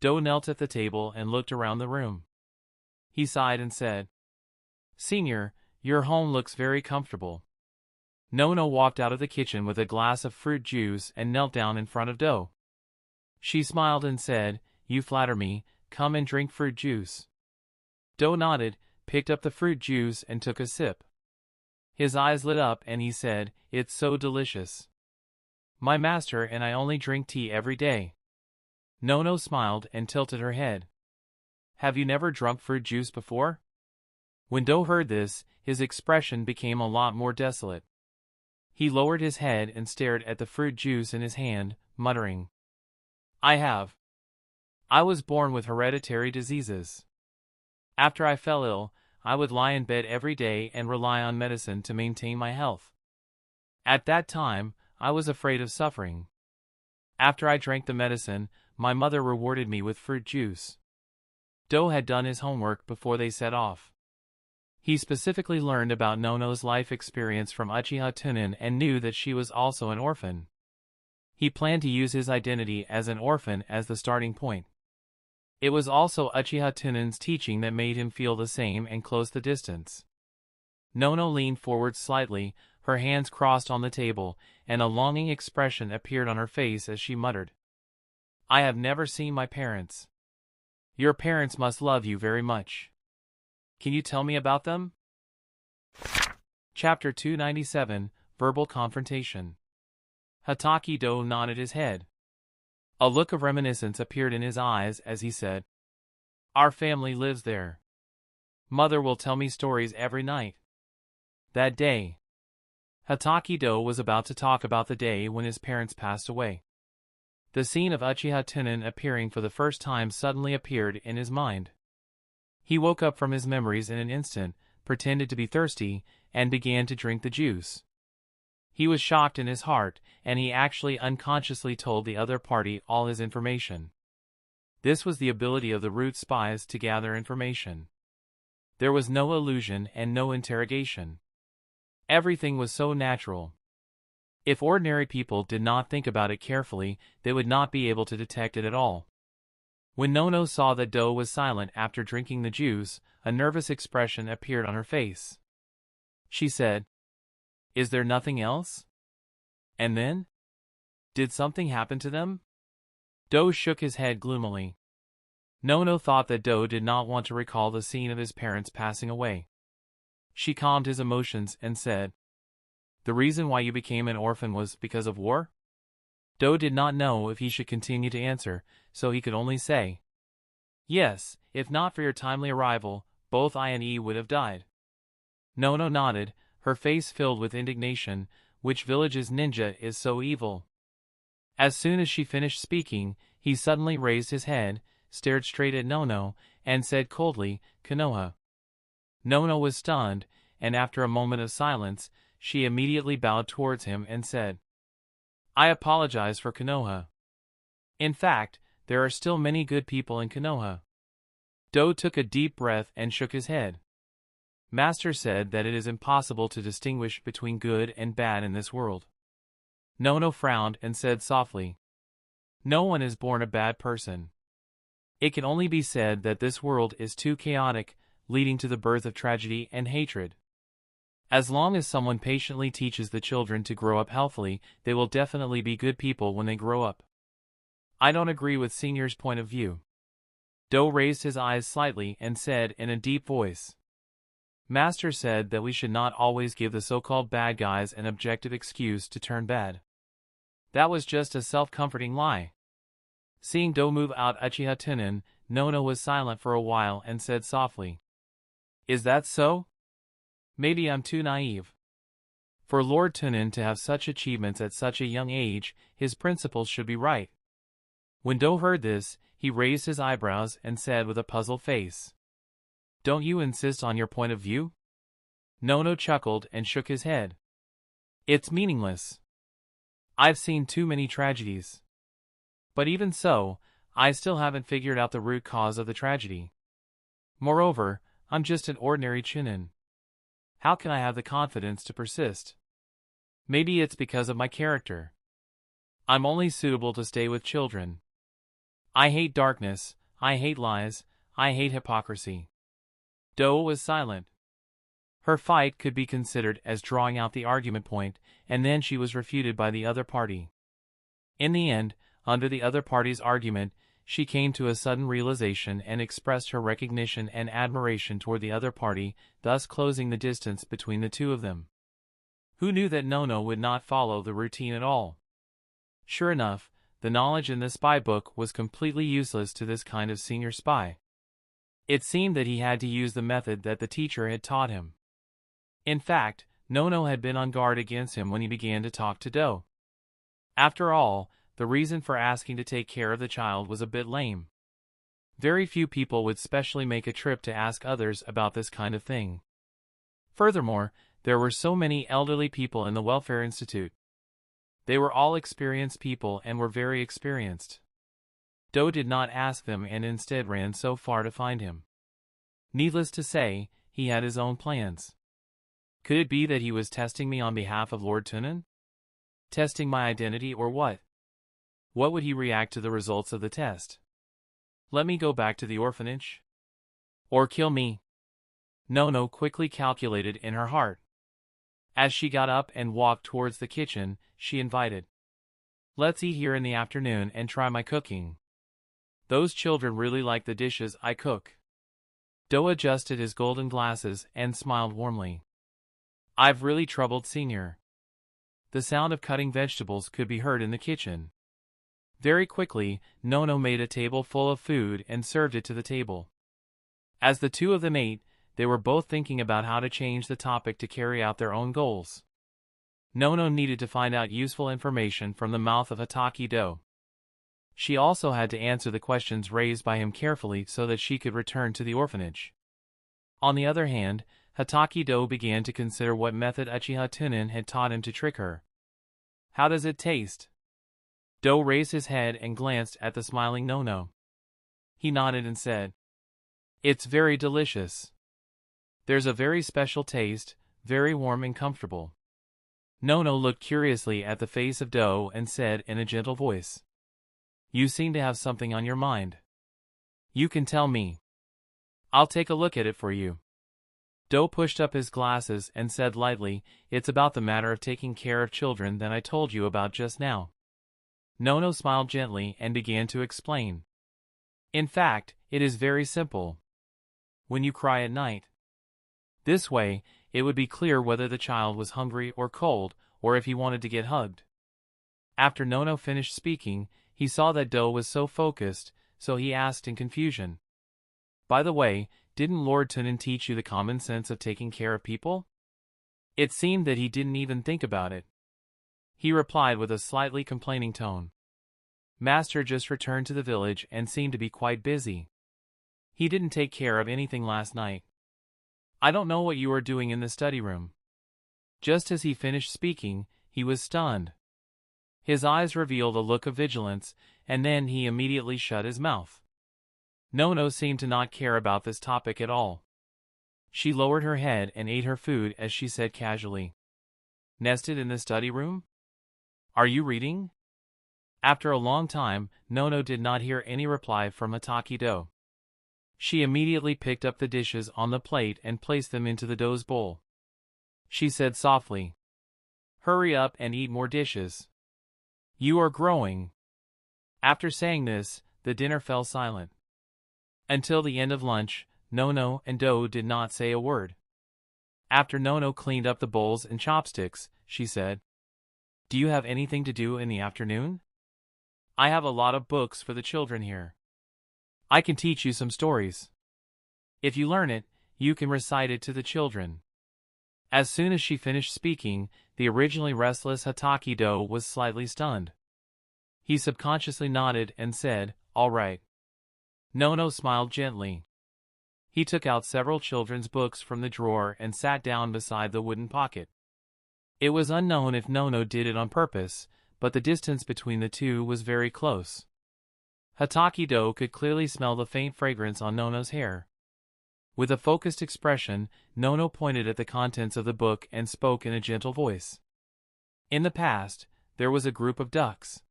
Do knelt at the table and looked around the room. He sighed and said, "Senior, your home looks very comfortable." Nono walked out of the kitchen with a glass of fruit juice and knelt down in front of Do. She smiled and said, "You flatter me, come and drink fruit juice." Do nodded, picked up the fruit juice and took a sip. His eyes lit up and he said, "It's so delicious. My master and I only drink tea every day." Nono smiled and tilted her head. "Have you never drunk fruit juice before?" When Do heard this, his expression became a lot more desolate. He lowered his head and stared at the fruit juice in his hand, muttering, "I have. I was born with hereditary diseases. After I fell ill, I would lie in bed every day and rely on medicine to maintain my health. At that time, I was afraid of suffering. After I drank the medicine, my mother rewarded me with fruit juice." Do had done his homework before they set off. He specifically learned about Nono's life experience from Uchiha Tunan and knew that she was also an orphan. He planned to use his identity as an orphan as the starting point. It was also Uchiha Tunan's teaching that made him feel the same and close the distance. Nono leaned forward slightly, her hands crossed on the table, and a longing expression appeared on her face as she muttered. I have never seen my parents. Your parents must love you very much. Can you tell me about them? Chapter 297, Verbal Confrontation. Hatake Do nodded his head. A look of reminiscence appeared in his eyes as he said, Our family lives there. Mother will tell me stories every night. That day. Hatake Do was about to talk about the day when his parents passed away. The scene of Uchiha Tunan appearing for the first time suddenly appeared in his mind. He woke up from his memories in an instant, pretended to be thirsty, and began to drink the juice. He was shocked in his heart, and he actually unconsciously told the other party all his information. This was the ability of the root spies to gather information. There was no illusion and no interrogation. Everything was so natural. If ordinary people did not think about it carefully, they would not be able to detect it at all. When Nono saw that Do was silent after drinking the juice, a nervous expression appeared on her face. She said, Is there nothing else? And then? Did something happen to them? Do shook his head gloomily. Nono thought that Do did not want to recall the scene of his parents passing away. She calmed his emotions and said, The reason why you became an orphan was because of war? Do did not know if he should continue to answer, so he could only say, Yes, if not for your timely arrival, both I and E would have died. Nono nodded, her face filled with indignation. Which village's ninja is so evil? As soon as she finished speaking, he suddenly raised his head, stared straight at Nono, and said coldly, Konoha. Nono was stunned, and after a moment of silence, she immediately bowed towards him and said, I apologize for Konoha. In fact, there are still many good people in Konoha. Do took a deep breath and shook his head. Master said that it is impossible to distinguish between good and bad in this world. Nono frowned and said softly, No one is born a bad person. It can only be said that this world is too chaotic, leading to the birth of tragedy and hatred. As long as someone patiently teaches the children to grow up healthily, they will definitely be good people when they grow up. I don't agree with Senior's point of view. Do raised his eyes slightly and said in a deep voice, Master said that we should not always give the so-called bad guys an objective excuse to turn bad. That was just a self-comforting lie. Seeing Do move out Uchiha Tunan, Nono was silent for a while and said softly, Is that so? Maybe I'm too naive. For Lord Tunan to have such achievements at such a young age, his principles should be right. When Do heard this, he raised his eyebrows and said with a puzzled face, Don't you insist on your point of view? Nono chuckled and shook his head. It's meaningless. I've seen too many tragedies. But even so, I still haven't figured out the root cause of the tragedy. Moreover, I'm just an ordinary Chunin. How can I have the confidence to persist? Maybe it's because of my character. I'm only suitable to stay with children. I hate darkness, I hate lies, I hate hypocrisy. Do was silent. Her fight could be considered as drawing out the argument point, and then she was refuted by the other party. In the end, under the other party's argument, she came to a sudden realization and expressed her recognition and admiration toward the other party, thus closing the distance between the two of them. Who knew that Nono would not follow the routine at all? Sure enough, the knowledge in the spy book was completely useless to this kind of senior spy. It seemed that he had to use the method that the teacher had taught him. In fact, Nono had been on guard against him when he began to talk to Do. After all, the reason for asking to take care of the child was a bit lame. Very few people would specially make a trip to ask others about this kind of thing. Furthermore, there were so many elderly people in the Welfare Institute. They were all experienced people and were very experienced. Do did not ask them and instead ran so far to find him. Needless to say, he had his own plans. Could it be that he was testing me on behalf of Lord Tunan? Testing my identity or what? What would he react to the results of the test? Let me go back to the orphanage? Or kill me? Nono quickly calculated in her heart. As she got up and walked towards the kitchen, she invited. Let's eat here in the afternoon and try my cooking. Those children really like the dishes I cook. Do adjusted his golden glasses and smiled warmly. I've really troubled Senior. The sound of cutting vegetables could be heard in the kitchen. Very quickly, Nono made a table full of food and served it to the table. As the two of them ate, they were both thinking about how to change the topic to carry out their own goals. Nono needed to find out useful information from the mouth of Hataki Do. She also had to answer the questions raised by him carefully so that she could return to the orphanage. On the other hand, Hataki Do began to consider what method Uchiha Tunan had taught him to trick her. How does it taste? Do raised his head and glanced at the smiling Nono. He nodded and said, It's very delicious. There's a very special taste, very warm and comfortable. Nono looked curiously at the face of Do and said in a gentle voice, You seem to have something on your mind. You can tell me. I'll take a look at it for you. Do pushed up his glasses and said lightly, It's about the matter of taking care of children that I told you about just now. Nono smiled gently and began to explain. In fact, it is very simple. When you cry at night. This way, it would be clear whether the child was hungry or cold, or if he wanted to get hugged. After Nono finished speaking, he saw that Do was so focused, so he asked in confusion. By the way, didn't Lord Tunan teach you the common sense of taking care of people? It seemed that he didn't even think about it. He replied with a slightly complaining tone. Master just returned to the village and seemed to be quite busy. He didn't take care of anything last night. I don't know what you are doing in the study room. Just as he finished speaking, he was stunned. His eyes revealed a look of vigilance, and then he immediately shut his mouth. Nono seemed to not care about this topic at all. She lowered her head and ate her food as she said casually, Nested in the study room? Are you reading? After a long time, Nono did not hear any reply from Hataki Do. She immediately picked up the dishes on the plate and placed them into the Do's bowl. She said softly, Hurry up and eat more dishes. You are growing. After saying this, the dinner fell silent. Until the end of lunch, Nono and Do did not say a word. After Nono cleaned up the bowls and chopsticks, she said, Do you have anything to do in the afternoon? I have a lot of books for the children here. I can teach you some stories. If you learn it, you can recite it to the children. As soon as she finished speaking, the originally restless Hataki Do was slightly stunned. He subconsciously nodded and said, All right. Nono smiled gently. He took out several children's books from the drawer and sat down beside the wooden pocket. It was unknown if Nono did it on purpose, but the distance between the two was very close. Hataki Do could clearly smell the faint fragrance on Nono's hair. With a focused expression, Nono pointed at the contents of the book and spoke in a gentle voice. In the past, there was a group of ducks.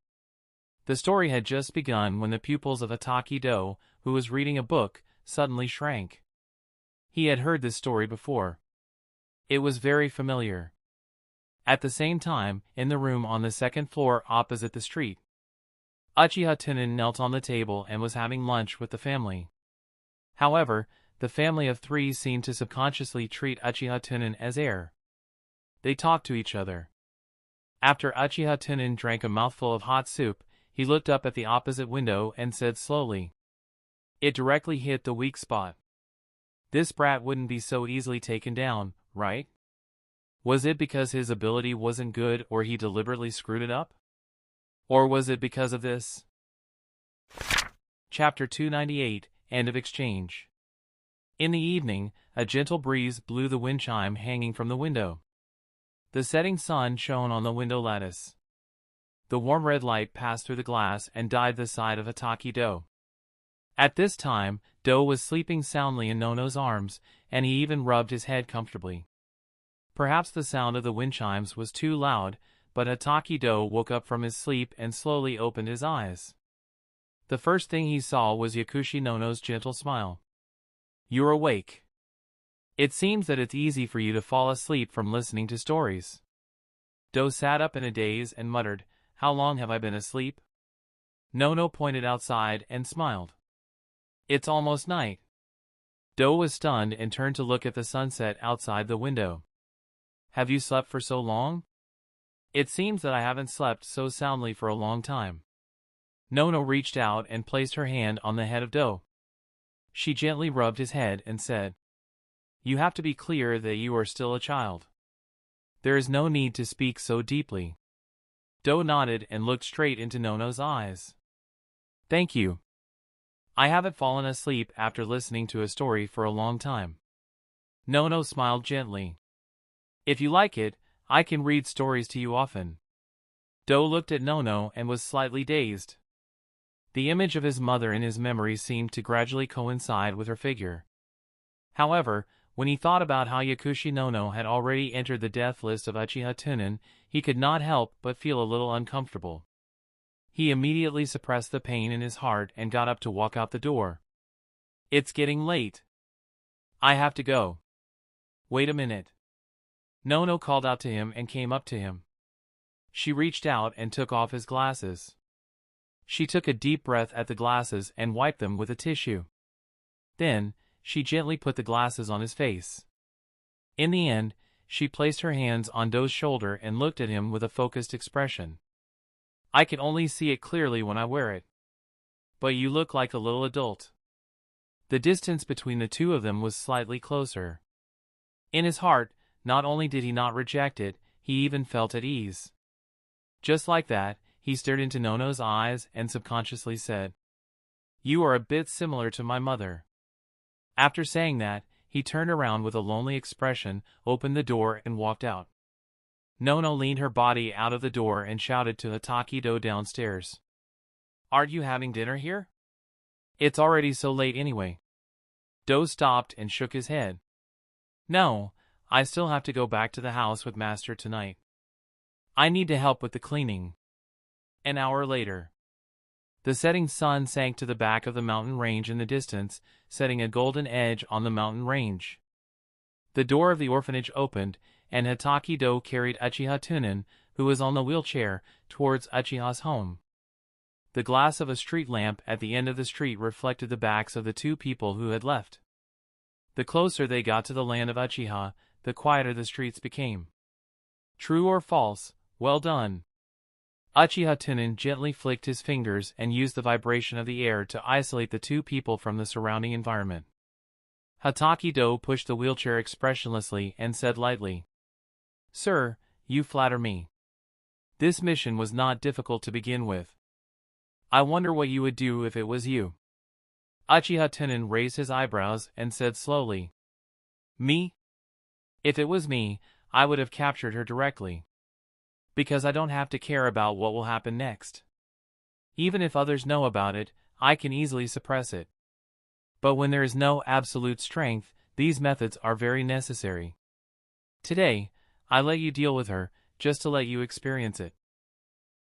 The story had just begun when the pupils of Hataki Do, who was reading a book, suddenly shrank. He had heard this story before. It was very familiar. At the same time, in the room on the second floor opposite the street, Uchiha Tunan knelt on the table and was having lunch with the family. However, the family of three seemed to subconsciously treat Uchiha Tunan as heir. They talked to each other. After Uchiha Tunan drank a mouthful of hot soup, he looked up at the opposite window and said slowly, It directly hit the weak spot. This brat wouldn't be so easily taken down, right? Was it because his ability wasn't good or he deliberately screwed it up? Or was it because of this? Chapter 298, End of Exchange. In the evening, a gentle breeze blew the wind chime hanging from the window. The setting sun shone on the window lattice. The warm red light passed through the glass and dyed the side of Hataki Do. At this time, Do was sleeping soundly in Nono's arms, and he even rubbed his head comfortably. Perhaps the sound of the wind chimes was too loud, but Hataki Do woke up from his sleep and slowly opened his eyes. The first thing he saw was Yakushi Nono's gentle smile. "You're awake. It seems that it's easy for you to fall asleep from listening to stories." Do sat up in a daze and muttered, "How long have I been asleep?" Nono pointed outside and smiled. "It's almost night." Do was stunned and turned to look at the sunset outside the window. "Have you slept for so long?" "It seems that I haven't slept so soundly for a long time." Nono reached out and placed her hand on the head of Do. She gently rubbed his head and said, "You have to be clear that you are still a child. There is no need to speak so deeply." Do nodded and looked straight into Nono's eyes. "Thank you. I haven't fallen asleep after listening to a story for a long time." Nono smiled gently. "If you like it, I can read stories to you often." Do looked at Nono and was slightly dazed. The image of his mother in his memory seemed to gradually coincide with her figure. However, when he thought about how Yakushi Nono had already entered the death list of Uchiha Tunan, he could not help but feel a little uncomfortable. He immediately suppressed the pain in his heart and got up to walk out the door. "It's getting late. I have to go." "Wait a minute." Nono called out to him and came up to him. She reached out and took off his glasses. She took a deep breath at the glasses and wiped them with a tissue. Then, she gently put the glasses on his face. In the end, she placed her hands on Do's shoulder and looked at him with a focused expression. "I can only see it clearly when I wear it. But you look like a little adult." The distance between the two of them was slightly closer. In his heart, not only did he not reject it, he even felt at ease. Just like that, he stared into Nono's eyes and subconsciously said, "You are a bit similar to my mother." After saying that, he turned around with a lonely expression, opened the door and walked out. Nono leaned her body out of the door and shouted to Hatake Do downstairs. "Aren't you having dinner here? It's already so late anyway." Do stopped and shook his head. "No, I still have to go back to the house with Master tonight. I need to help with the cleaning." An hour later. The setting sun sank to the back of the mountain range in the distance, setting a golden edge on the mountain range. The door of the orphanage opened, and Hatake Do carried Uchiha Tunan, who was on the wheelchair, towards Uchiha's home. The glass of a street lamp at the end of the street reflected the backs of the two people who had left. The closer they got to the land of Uchiha, the quieter the streets became. True or false? Well done. Uchiha Tunan gently flicked his fingers and used the vibration of the air to isolate the two people from the surrounding environment. Hatake Do pushed the wheelchair expressionlessly and said lightly, "Sir, you flatter me. This mission was not difficult to begin with. I wonder what you would do if it was you." Uchiha Tunan raised his eyebrows and said slowly, "Me? If it was me, I would have captured her directly. Because I don't have to care about what will happen next. Even if others know about it, I can easily suppress it. But when there is no absolute strength, these methods are very necessary. Today, I let you deal with her, just to let you experience it.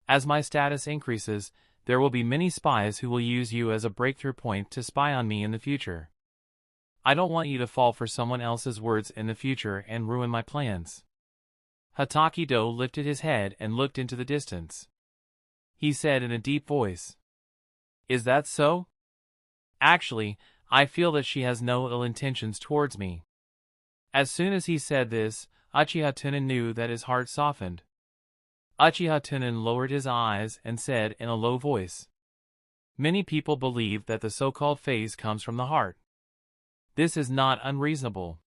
As my status increases, there will be many spies who will use you as a breakthrough point to spy on me in the future. I don't want you to fall for someone else's words in the future and ruin my plans." Hatake Do lifted his head and looked into the distance. He said in a deep voice, "Is that so? Actually, I feel that she has no ill intentions towards me." As soon as he said this, Uchiha Tunan knew that his heart softened. Uchiha Tunan lowered his eyes and said in a low voice, "Many people believe that the so-called phase comes from the heart. This is not unreasonable.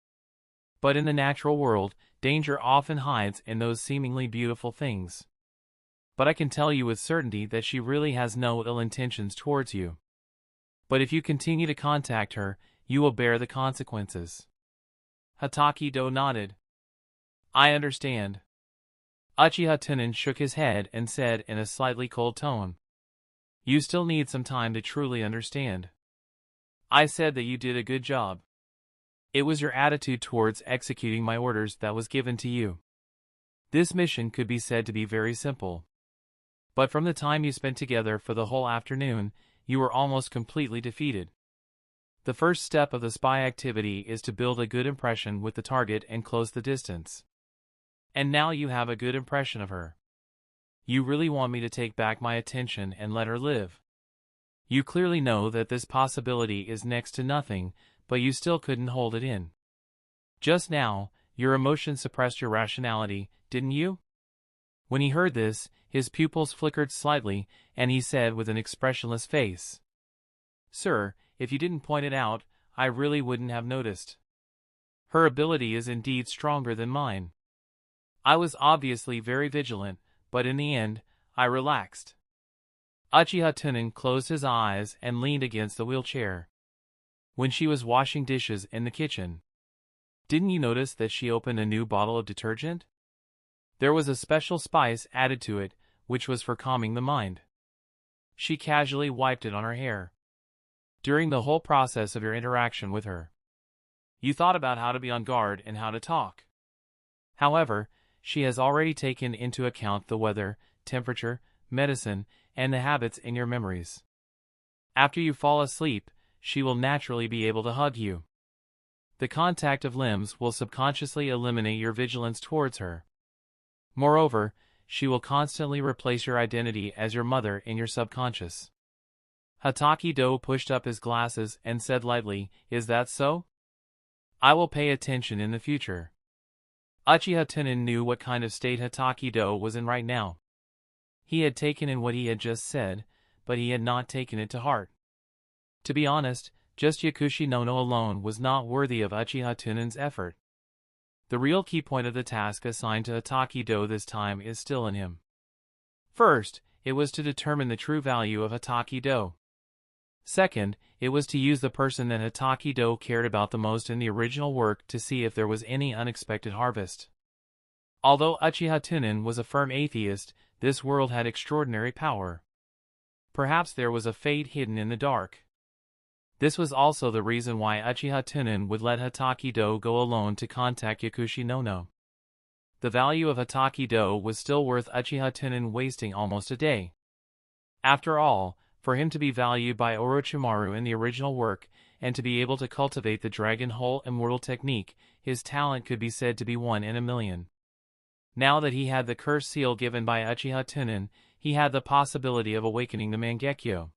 But in the natural world, danger often hides in those seemingly beautiful things. But I can tell you with certainty that she really has no ill intentions towards you. But if you continue to contact her, you will bear the consequences." Hatake Do nodded. "I understand." Uchiha Tunan shook his head and said in a slightly cold tone, "You still need some time to truly understand. I said that you did a good job. It was your attitude towards executing my orders that was given to you. This mission could be said to be very simple. But from the time you spent together for the whole afternoon, you were almost completely defeated. The first step of the spy activity is to build a good impression with the target and close the distance. And now you have a good impression of her. You really want me to take back my attention and let her live. You clearly know that this possibility is next to nothing, but you still couldn't hold it in. Just now, your emotions suppressed your rationality, didn't you? When he heard this, his pupils flickered slightly, and he said with an expressionless face, "Sir, if you didn't point it out, I really wouldn't have noticed. Her ability is indeed stronger than mine. I was obviously very vigilant, but in the end, I relaxed." Uchiha Tunan closed his eyes and leaned against the wheelchair. When she was washing dishes in the kitchen, didn't you notice that she opened a new bottle of detergent? There was a special spice added to it, which was for calming the mind. She casually wiped it on her hair. During the whole process of your interaction with her, you thought about how to be on guard and how to talk. However, she has already taken into account the weather, temperature, medicine, and the habits in your memories. After you fall asleep, she will naturally be able to hug you. The contact of limbs will subconsciously eliminate your vigilance towards her. Moreover, she will constantly replace your identity as your mother in your subconscious. Hataki-do pushed up his glasses and said lightly, "Is that so? I will pay attention in the future." Uchiha Tunan knew what kind of state Hataki-do was in right now. He had taken in what he had just said, but he had not taken it to heart. To be honest, just Yakushi no alone was not worthy of Uchiha Tunan's effort. The real key point of the task assigned to Hataki-do this time is still in him. First, it was to determine the true value of Hataki-do. Second, it was to use the person that Hataki-do cared about the most in the original work to see if there was any unexpected harvest. Although Uchiha Tunan was a firm atheist, this world had extraordinary power. Perhaps there was a fate hidden in the dark. This was also the reason why Uchiha Tunan would let Hataki-do go alone to contact Yakushi no. The value of Hataki-do was still worth Uchiha Tunan wasting almost a day. After all, for him to be valued by Orochimaru in the original work, and to be able to cultivate the Dragon Hole Immortal technique, his talent could be said to be 1 in a million. Now that he had the curse seal given by Uchiha Tunan, he had the possibility of awakening the Mangekyo.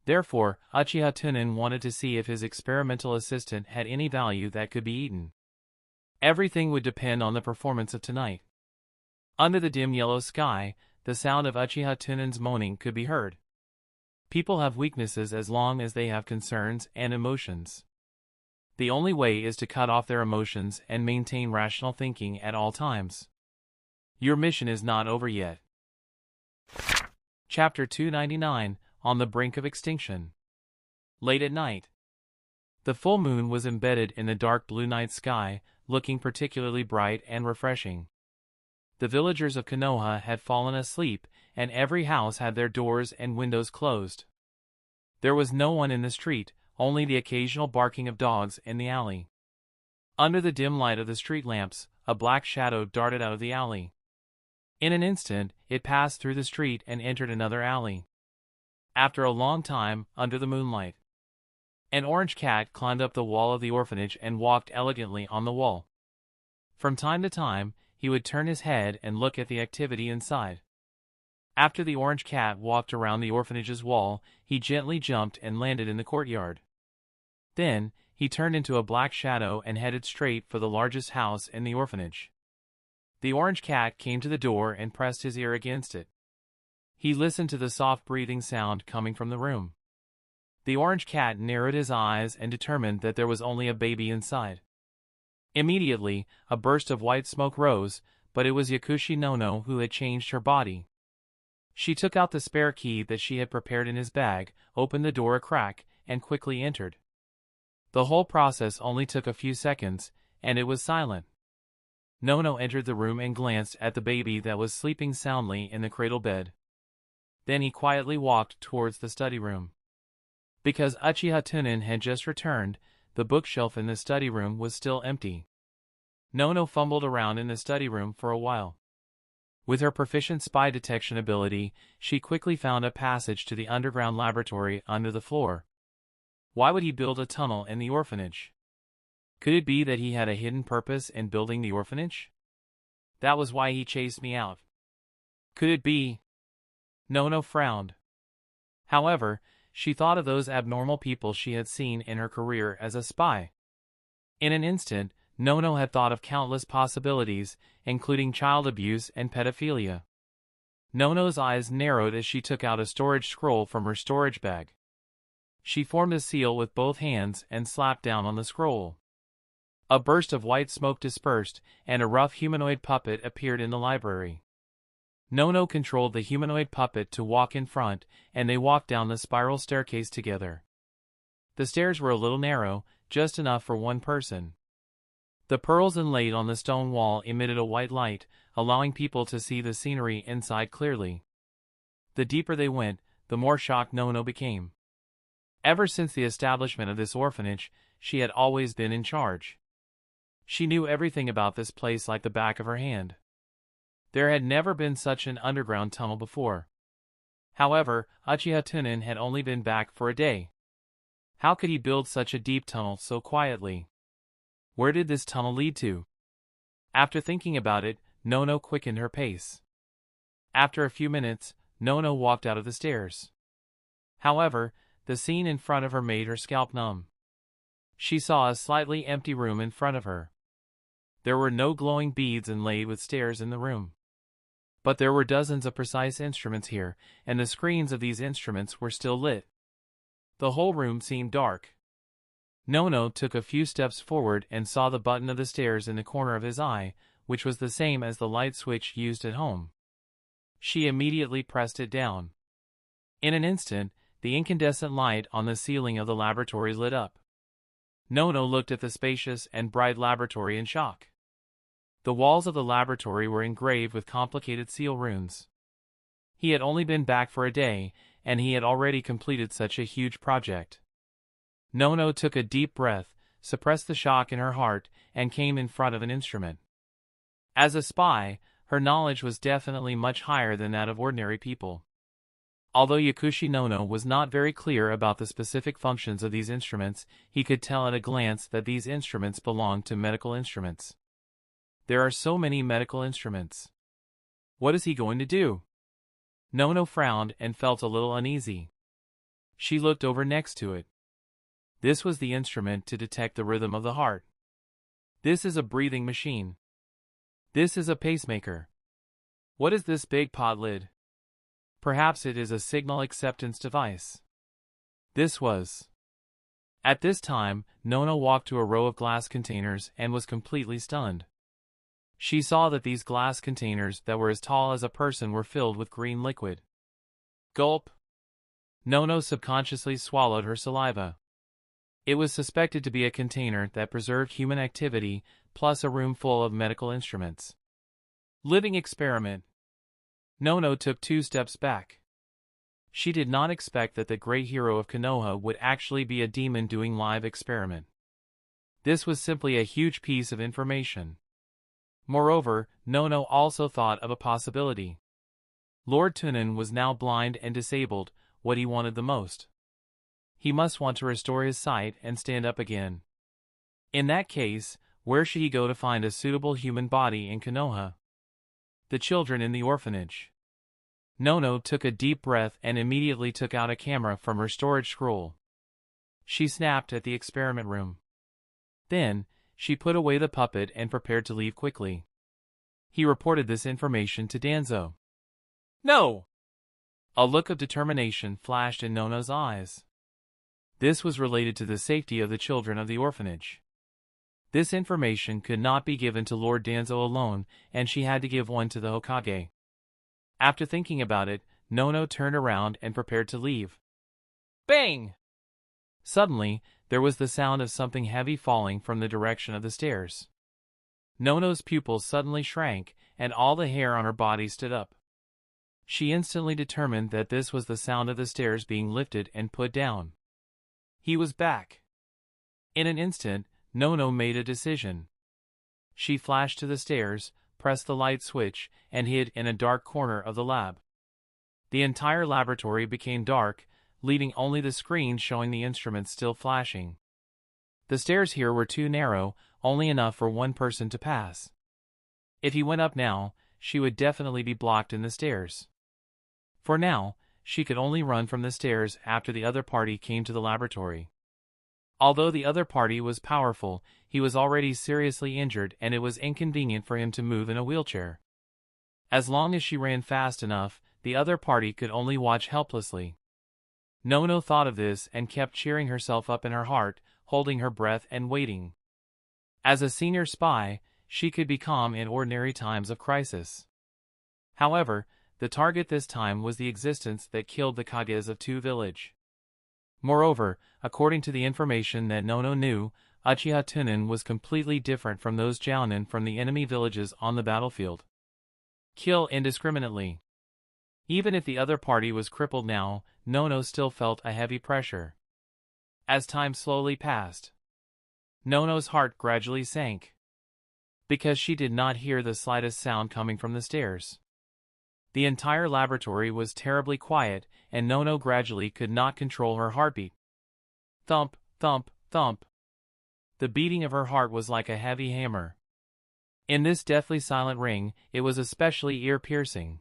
Therefore, Uchiha Tunan wanted to see if his experimental assistant had any value that could be eaten. Everything would depend on the performance of tonight. Under the dim yellow sky, the sound of Uchiha Tunan's moaning could be heard. People have weaknesses as long as they have concerns and emotions. The only way is to cut off their emotions and maintain rational thinking at all times. Your mission is not over yet. Chapter 299, On the Brink of Extinction. Late at night. The full moon was embedded in the dark blue night sky, looking particularly bright and refreshing. The villagers of Konoha had fallen asleep, and every house had their doors and windows closed. There was no one in the street, only the occasional barking of dogs in the alley. Under the dim light of the street lamps, a black shadow darted out of the alley. In an instant, it passed through the street and entered another alley. After a long time, under the moonlight, an orange cat climbed up the wall of the orphanage and walked elegantly on the wall. From time to time, he would turn his head and look at the activity inside. After the orange cat walked around the orphanage's wall, he gently jumped and landed in the courtyard. Then, he turned into a black shadow and headed straight for the largest house in the orphanage. The orange cat came to the door and pressed his ear against it. He listened to the soft breathing sound coming from the room. The orange cat narrowed his eyes and determined that there was only a baby inside. Immediately, a burst of white smoke rose, but it was Yakushi no who had changed her body. She took out the spare key that she had prepared in his bag, opened the door a crack, and quickly entered. The whole process only took a few seconds, and it was silent. Nono entered the room and glanced at the baby that was sleeping soundly in the cradle bed. Then he quietly walked towards the study room. Because Uchiha Tunan had just returned, the bookshelf in the study room was still empty. Nono fumbled around in the study room for a while. With her proficient spy detection ability, she quickly found a passage to the underground laboratory under the floor. Why would he build a tunnel in the orphanage? Could it be that he had a hidden purpose in building the orphanage? That was why he chased me out. Could it be? Nono frowned. However, she thought of those abnormal people she had seen in her career as a spy. In an instant, Nono had thought of countless possibilities, including child abuse and pedophilia. Nono's eyes narrowed as she took out a storage scroll from her storage bag. She formed a seal with both hands and slapped down on the scroll. A burst of white smoke dispersed, and a rough humanoid puppet appeared in the library. Nono controlled the humanoid puppet to walk in front, and they walked down the spiral staircase together. The stairs were a little narrow, just enough for one person. The pearls inlaid on the stone wall emitted a white light, allowing people to see the scenery inside clearly. The deeper they went, the more shocked Nono became. Ever since the establishment of this orphanage, she had always been in charge. She knew everything about this place like the back of her hand. There had never been such an underground tunnel before. However, Uchiha Tunan had only been back for a day. How could he build such a deep tunnel so quietly? Where did this tunnel lead to? After thinking about it, Nono quickened her pace. After a few minutes, Nono walked out of the stairs. However, the scene in front of her made her scalp numb. She saw a slightly empty room in front of her. There were no glowing beads inlaid with stairs in the room. But there were dozens of precise instruments here, and the screens of these instruments were still lit. The whole room seemed dark. Nono took a few steps forward and saw the button of the stairs in the corner of his eye, which was the same as the light switch used at home. She immediately pressed it down. In an instant, the incandescent light on the ceiling of the laboratory lit up. Nono looked at the spacious and bright laboratory in shock. The walls of the laboratory were engraved with complicated seal runes. He had only been back for a day, and he had already completed such a huge project. Nono took a deep breath, suppressed the shock in her heart, and came in front of an instrument. As a spy, her knowledge was definitely much higher than that of ordinary people. Although Yakushi Nono was not very clear about the specific functions of these instruments, he could tell at a glance that these instruments belonged to medical instruments. There are so many medical instruments. What is he going to do? Nono frowned and felt a little uneasy. She looked over next to it. This was the instrument to detect the rhythm of the heart. This is a breathing machine. This is a pacemaker. What is this big pot lid? Perhaps it is a signal acceptance device. This was. At this time, Nono walked to a row of glass containers and was completely stunned. She saw that these glass containers that were as tall as a person were filled with green liquid. Gulp! Nono subconsciously swallowed her saliva. It was suspected to be a container that preserved human activity, plus a room full of medical instruments. Living experiment. Nono took 2 steps back. She did not expect that the great hero of Konoha would actually be a demon doing live experiment. This was simply a huge piece of information. Moreover, Nono also thought of a possibility. Lord Tunan was now blind and disabled, what he wanted the most. He must want to restore his sight and stand up again. In that case, where should he go to find a suitable human body in Konoha? The children in the orphanage. Nono took a deep breath and immediately took out a camera from her storage scroll. She snapped at the experiment room. Then, she put away the puppet and prepared to leave quickly. He reported this information to Danzo. No! A look of determination flashed in Nono's eyes. This was related to the safety of the children of the orphanage. This information could not be given to Lord Danzo alone, and she had to give one to the Hokage. After thinking about it, Nono turned around and prepared to leave. Bang! Suddenly, there was the sound of something heavy falling from the direction of the stairs. Nono's pupils suddenly shrank, and all the hair on her body stood up. She instantly determined that this was the sound of the stairs being lifted and put down. He was back. In an instant, Nono made a decision. She flashed to the stairs, pressed the light switch, and hid in a dark corner of the lab. The entire laboratory became dark, leaving only the screen showing the instruments still flashing. The stairs here were too narrow, only enough for one person to pass. If he went up now, she would definitely be blocked in the stairs. For now, she could only run from the stairs after the other party came to the laboratory. Although the other party was powerful, he was already seriously injured and it was inconvenient for him to move in a wheelchair. As long as she ran fast enough, the other party could only watch helplessly. Nono thought of this and kept cheering herself up in her heart, holding her breath and waiting. As a senior spy, she could be calm in ordinary times of crisis. However, the target this time was the existence that killed the Kages of Two Village. Moreover, according to the information that Nono knew, Uchiha Tunan was completely different from those jounin from the enemy villages on the battlefield. Kill indiscriminately. Even if the other party was crippled now, Nono still felt a heavy pressure. As time slowly passed, Nono's heart gradually sank, because she did not hear the slightest sound coming from the stairs. The entire laboratory was terribly quiet, and Nono gradually could not control her heartbeat. Thump, thump, thump. The beating of her heart was like a heavy hammer. In this deathly silent ring, it was especially ear-piercing.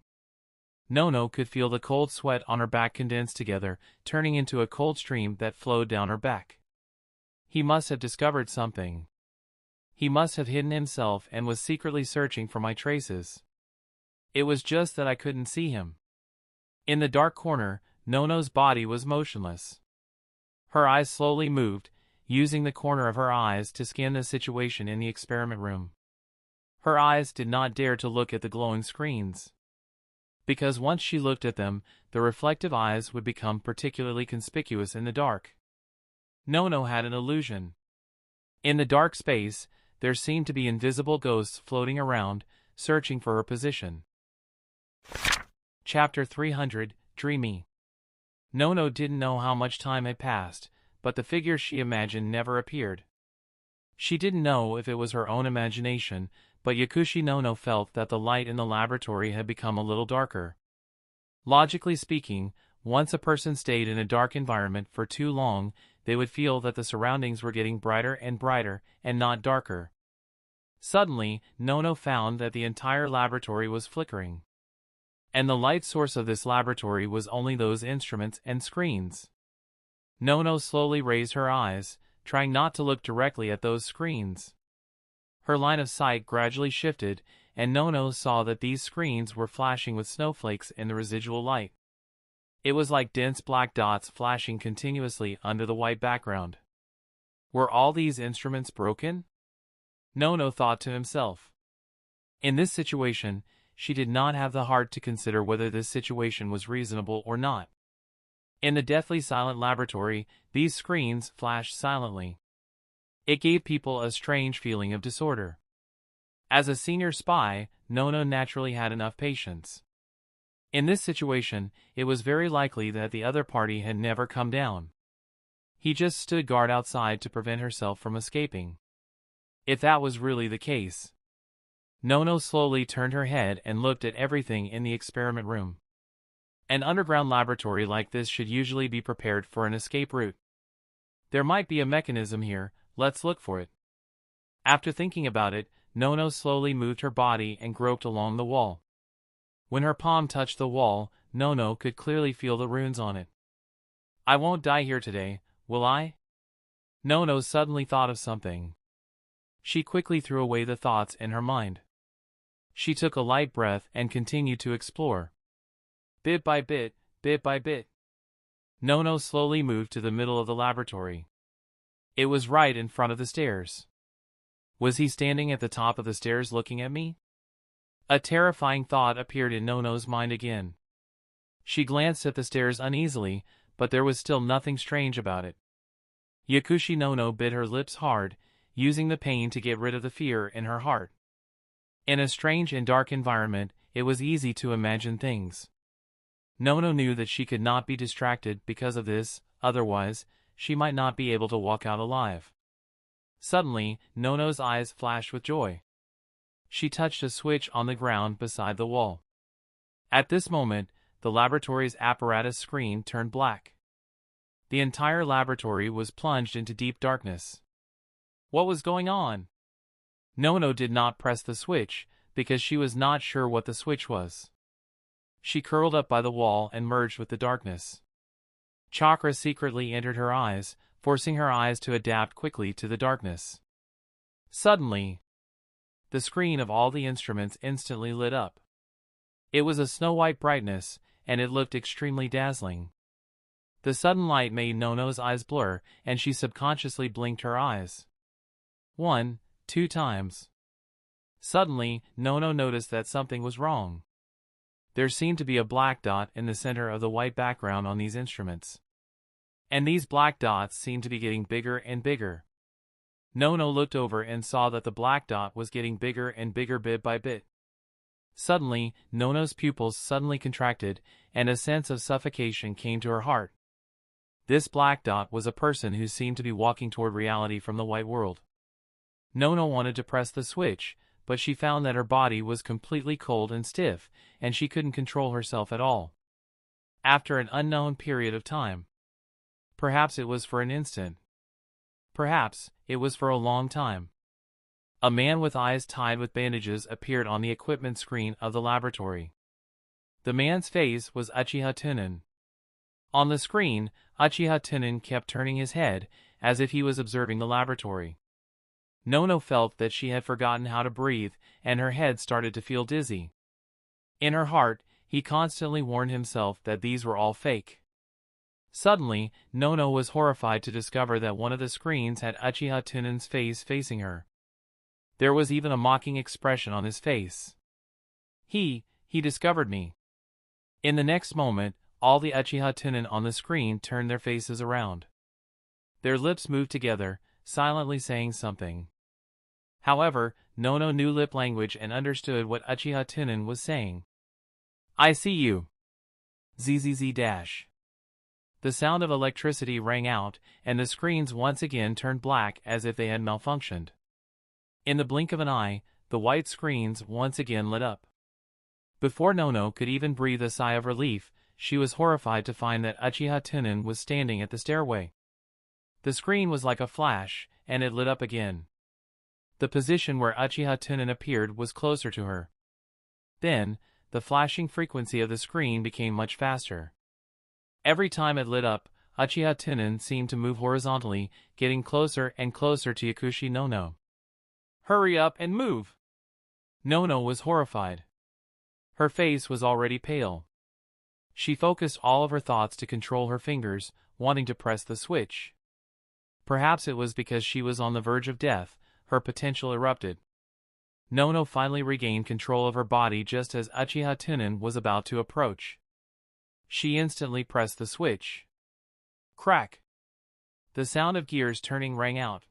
Nono could feel the cold sweat on her back condense together, turning into a cold stream that flowed down her back. He must have discovered something. He must have hidden himself and was secretly searching for my traces. It was just that I couldn't see him. In the dark corner, Nono's body was motionless. Her eyes slowly moved, using the corner of her eyes to scan the situation in the experiment room. Her eyes did not dare to look at the glowing screens, because once she looked at them, the reflective eyes would become particularly conspicuous in the dark. Nono had an illusion. In the dark space, there seemed to be invisible ghosts floating around, searching for her position. Chapter 300, Dreamy. Nono didn't know how much time had passed, but the figure she imagined never appeared. She didn't know if it was her own imagination, but Yakushi Nono felt that the light in the laboratory had become a little darker. Logically speaking, once a person stayed in a dark environment for too long, they would feel that the surroundings were getting brighter and not darker. Suddenly, Nono found that the entire laboratory was flickering. And the light source of this laboratory was only those instruments and screens. Nono slowly raised her eyes, trying not to look directly at those screens. Her line of sight gradually shifted, and Nono saw that these screens were flashing with snowflakes in the residual light. It was like dense black dots flashing continuously under the white background. Were all these instruments broken? Nono thought to himself. In this situation, she did not have the heart to consider whether this situation was reasonable or not. In the deathly silent laboratory, these screens flashed silently. It gave people a strange feeling of disorder. As a senior spy, Nono naturally had enough patience. In this situation, it was very likely that the other party had never come down. He just stood guard outside to prevent herself from escaping. If that was really the case. Nono slowly turned her head and looked at everything in the experiment room. An underground laboratory like this should usually be prepared for an escape route. There might be a mechanism here, let's look for it. After thinking about it, Nono slowly moved her body and groped along the wall. When her palm touched the wall, Nono could clearly feel the runes on it. I won't die here today, will I? Nono suddenly thought of something. She quickly threw away the thoughts in her mind. She took a light breath and continued to explore. Bit by bit, bit by bit. Nono slowly moved to the middle of the laboratory. It was right in front of the stairs. Was he standing at the top of the stairs looking at me? A terrifying thought appeared in Nono's mind again. She glanced at the stairs uneasily, but there was still nothing strange about it. Yakushi Nono bit her lips hard, using the pain to get rid of the fear in her heart. In a strange and dark environment, it was easy to imagine things. Nono knew that she could not be distracted because of this, otherwise, she might not be able to walk out alive. Suddenly, Nono's eyes flashed with joy. She touched a switch on the ground beside the wall. At this moment, the laboratory's apparatus screen turned black. The entire laboratory was plunged into deep darkness. What was going on? Nono did not press the switch, because she was not sure what the switch was. She curled up by the wall and merged with the darkness. Chakra secretly entered her eyes, forcing her eyes to adapt quickly to the darkness. Suddenly, the screen of all the instruments instantly lit up. It was a snow-white brightness, and it looked extremely dazzling. The sudden light made Nono's eyes blur, and she subconsciously blinked her eyes. 1, 2 times. Suddenly, Nono noticed that something was wrong. There seemed to be a black dot in the center of the white background on these instruments. And these black dots seemed to be getting bigger and bigger. Nono looked over and saw that the black dot was getting bigger and bigger bit by bit. Suddenly, Nono's pupils suddenly contracted, and a sense of suffocation came to her heart. This black dot was a person who seemed to be walking toward reality from the white world. Nono wanted to press the switch, but she found that her body was completely cold and stiff, and she couldn't control herself at all. After an unknown period of time. Perhaps it was for an instant. Perhaps it was for a long time. A man with eyes tied with bandages appeared on the equipment screen of the laboratory. The man's face was Uchiha Tunan. On the screen, Uchiha Tunan kept turning his head, as if he was observing the laboratory. Nono felt that she had forgotten how to breathe, and her head started to feel dizzy. In her heart, he constantly warned himself that these were all fake. Suddenly, Nono was horrified to discover that one of the screens had Uchiha Tunan's face facing her. There was even a mocking expression on his face. He discovered me. In the next moment, all the Uchiha Tunan on the screen turned their faces around. Their lips moved together, silently saying something. However, Nono knew lip language and understood what Uchiha Tunan was saying. I see you. ZZZ-. The sound of electricity rang out, and the screens once again turned black as if they had malfunctioned. In the blink of an eye, the white screens once again lit up. Before Nono could even breathe a sigh of relief, she was horrified to find that Uchiha Tunan was standing at the stairway. The screen was like a flash, and it lit up again. The position where Uchiha Tunan appeared was closer to her. Then, the flashing frequency of the screen became much faster. Every time it lit up, Uchiha Tunan seemed to move horizontally, getting closer and closer to Yakushi Nono. Hurry up and move! Nono was horrified. Her face was already pale. She focused all of her thoughts to control her fingers, wanting to press the switch. Perhaps it was because she was on the verge of death, her potential erupted. Nono finally regained control of her body just as Uchiha Tunan was about to approach. She instantly pressed the switch. Crack! The sound of gears turning rang out.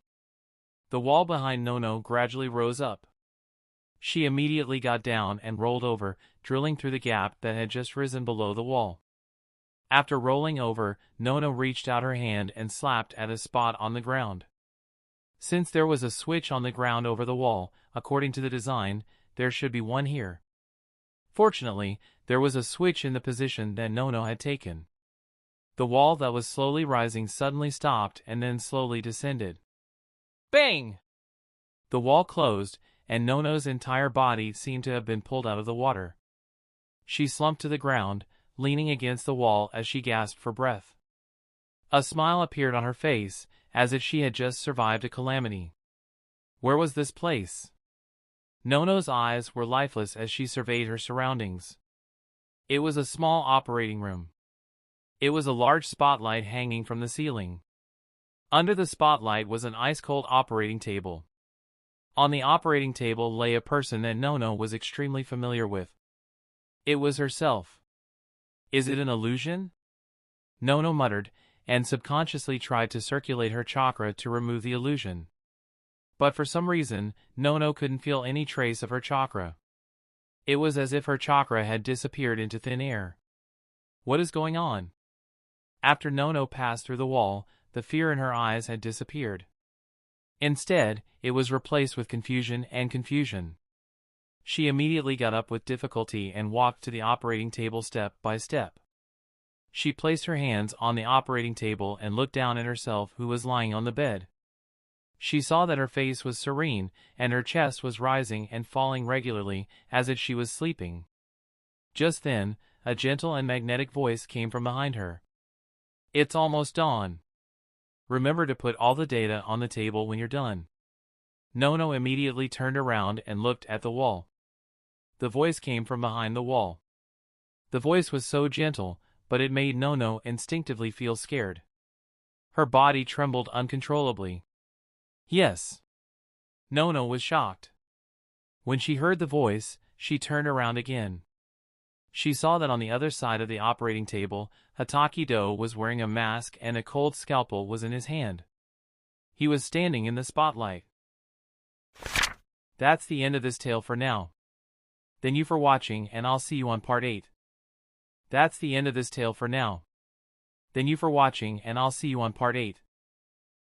The wall behind Nono gradually rose up. She immediately got down and rolled over, drilling through the gap that had just risen below the wall. After rolling over, Nono reached out her hand and slapped at a spot on the ground. Since there was a switch on the ground over the wall, according to the design, there should be one here. Fortunately, there was a switch in the position that Nono had taken. The wall that was slowly rising suddenly stopped and then slowly descended. Bang! The wall closed, and Nono's entire body seemed to have been pulled out of the water. She slumped to the ground, leaning against the wall as she gasped for breath. A smile appeared on her face, as if she had just survived a calamity. Where was this place? Nono's eyes were lifeless as she surveyed her surroundings. It was a small operating room. It was a large spotlight hanging from the ceiling. Under the spotlight was an ice-cold operating table. On the operating table lay a person that Nono was extremely familiar with. It was herself. Is it an illusion? Nono muttered, and subconsciously tried to circulate her chakra to remove the illusion. But for some reason, Nono couldn't feel any trace of her chakra. It was as if her chakra had disappeared into thin air. What is going on? After Nono passed through the wall, the fear in her eyes had disappeared. Instead, it was replaced with confusion and confusion. She immediately got up with difficulty and walked to the operating table step by step. She placed her hands on the operating table and looked down at herself, who was lying on the bed. She saw that her face was serene, and her chest was rising and falling regularly, as if she was sleeping. Just then, a gentle and magnetic voice came from behind her. "It's almost dawn. Remember to put all the data on the table when you're done." Nono immediately turned around and looked at the wall. The voice came from behind the wall. The voice was so gentle, but it made Nono instinctively feel scared. Her body trembled uncontrollably. Yes. Nono was shocked. When she heard the voice, she turned around again. She saw that on the other side of the operating table, Hatakido was wearing a mask and a cold scalpel was in his hand. He was standing in the spotlight. That's the end of this tale for now. Thank you for watching, and I'll see you on part 8. That's the end of this tale for now. Thank you for watching, and I'll see you on part 8.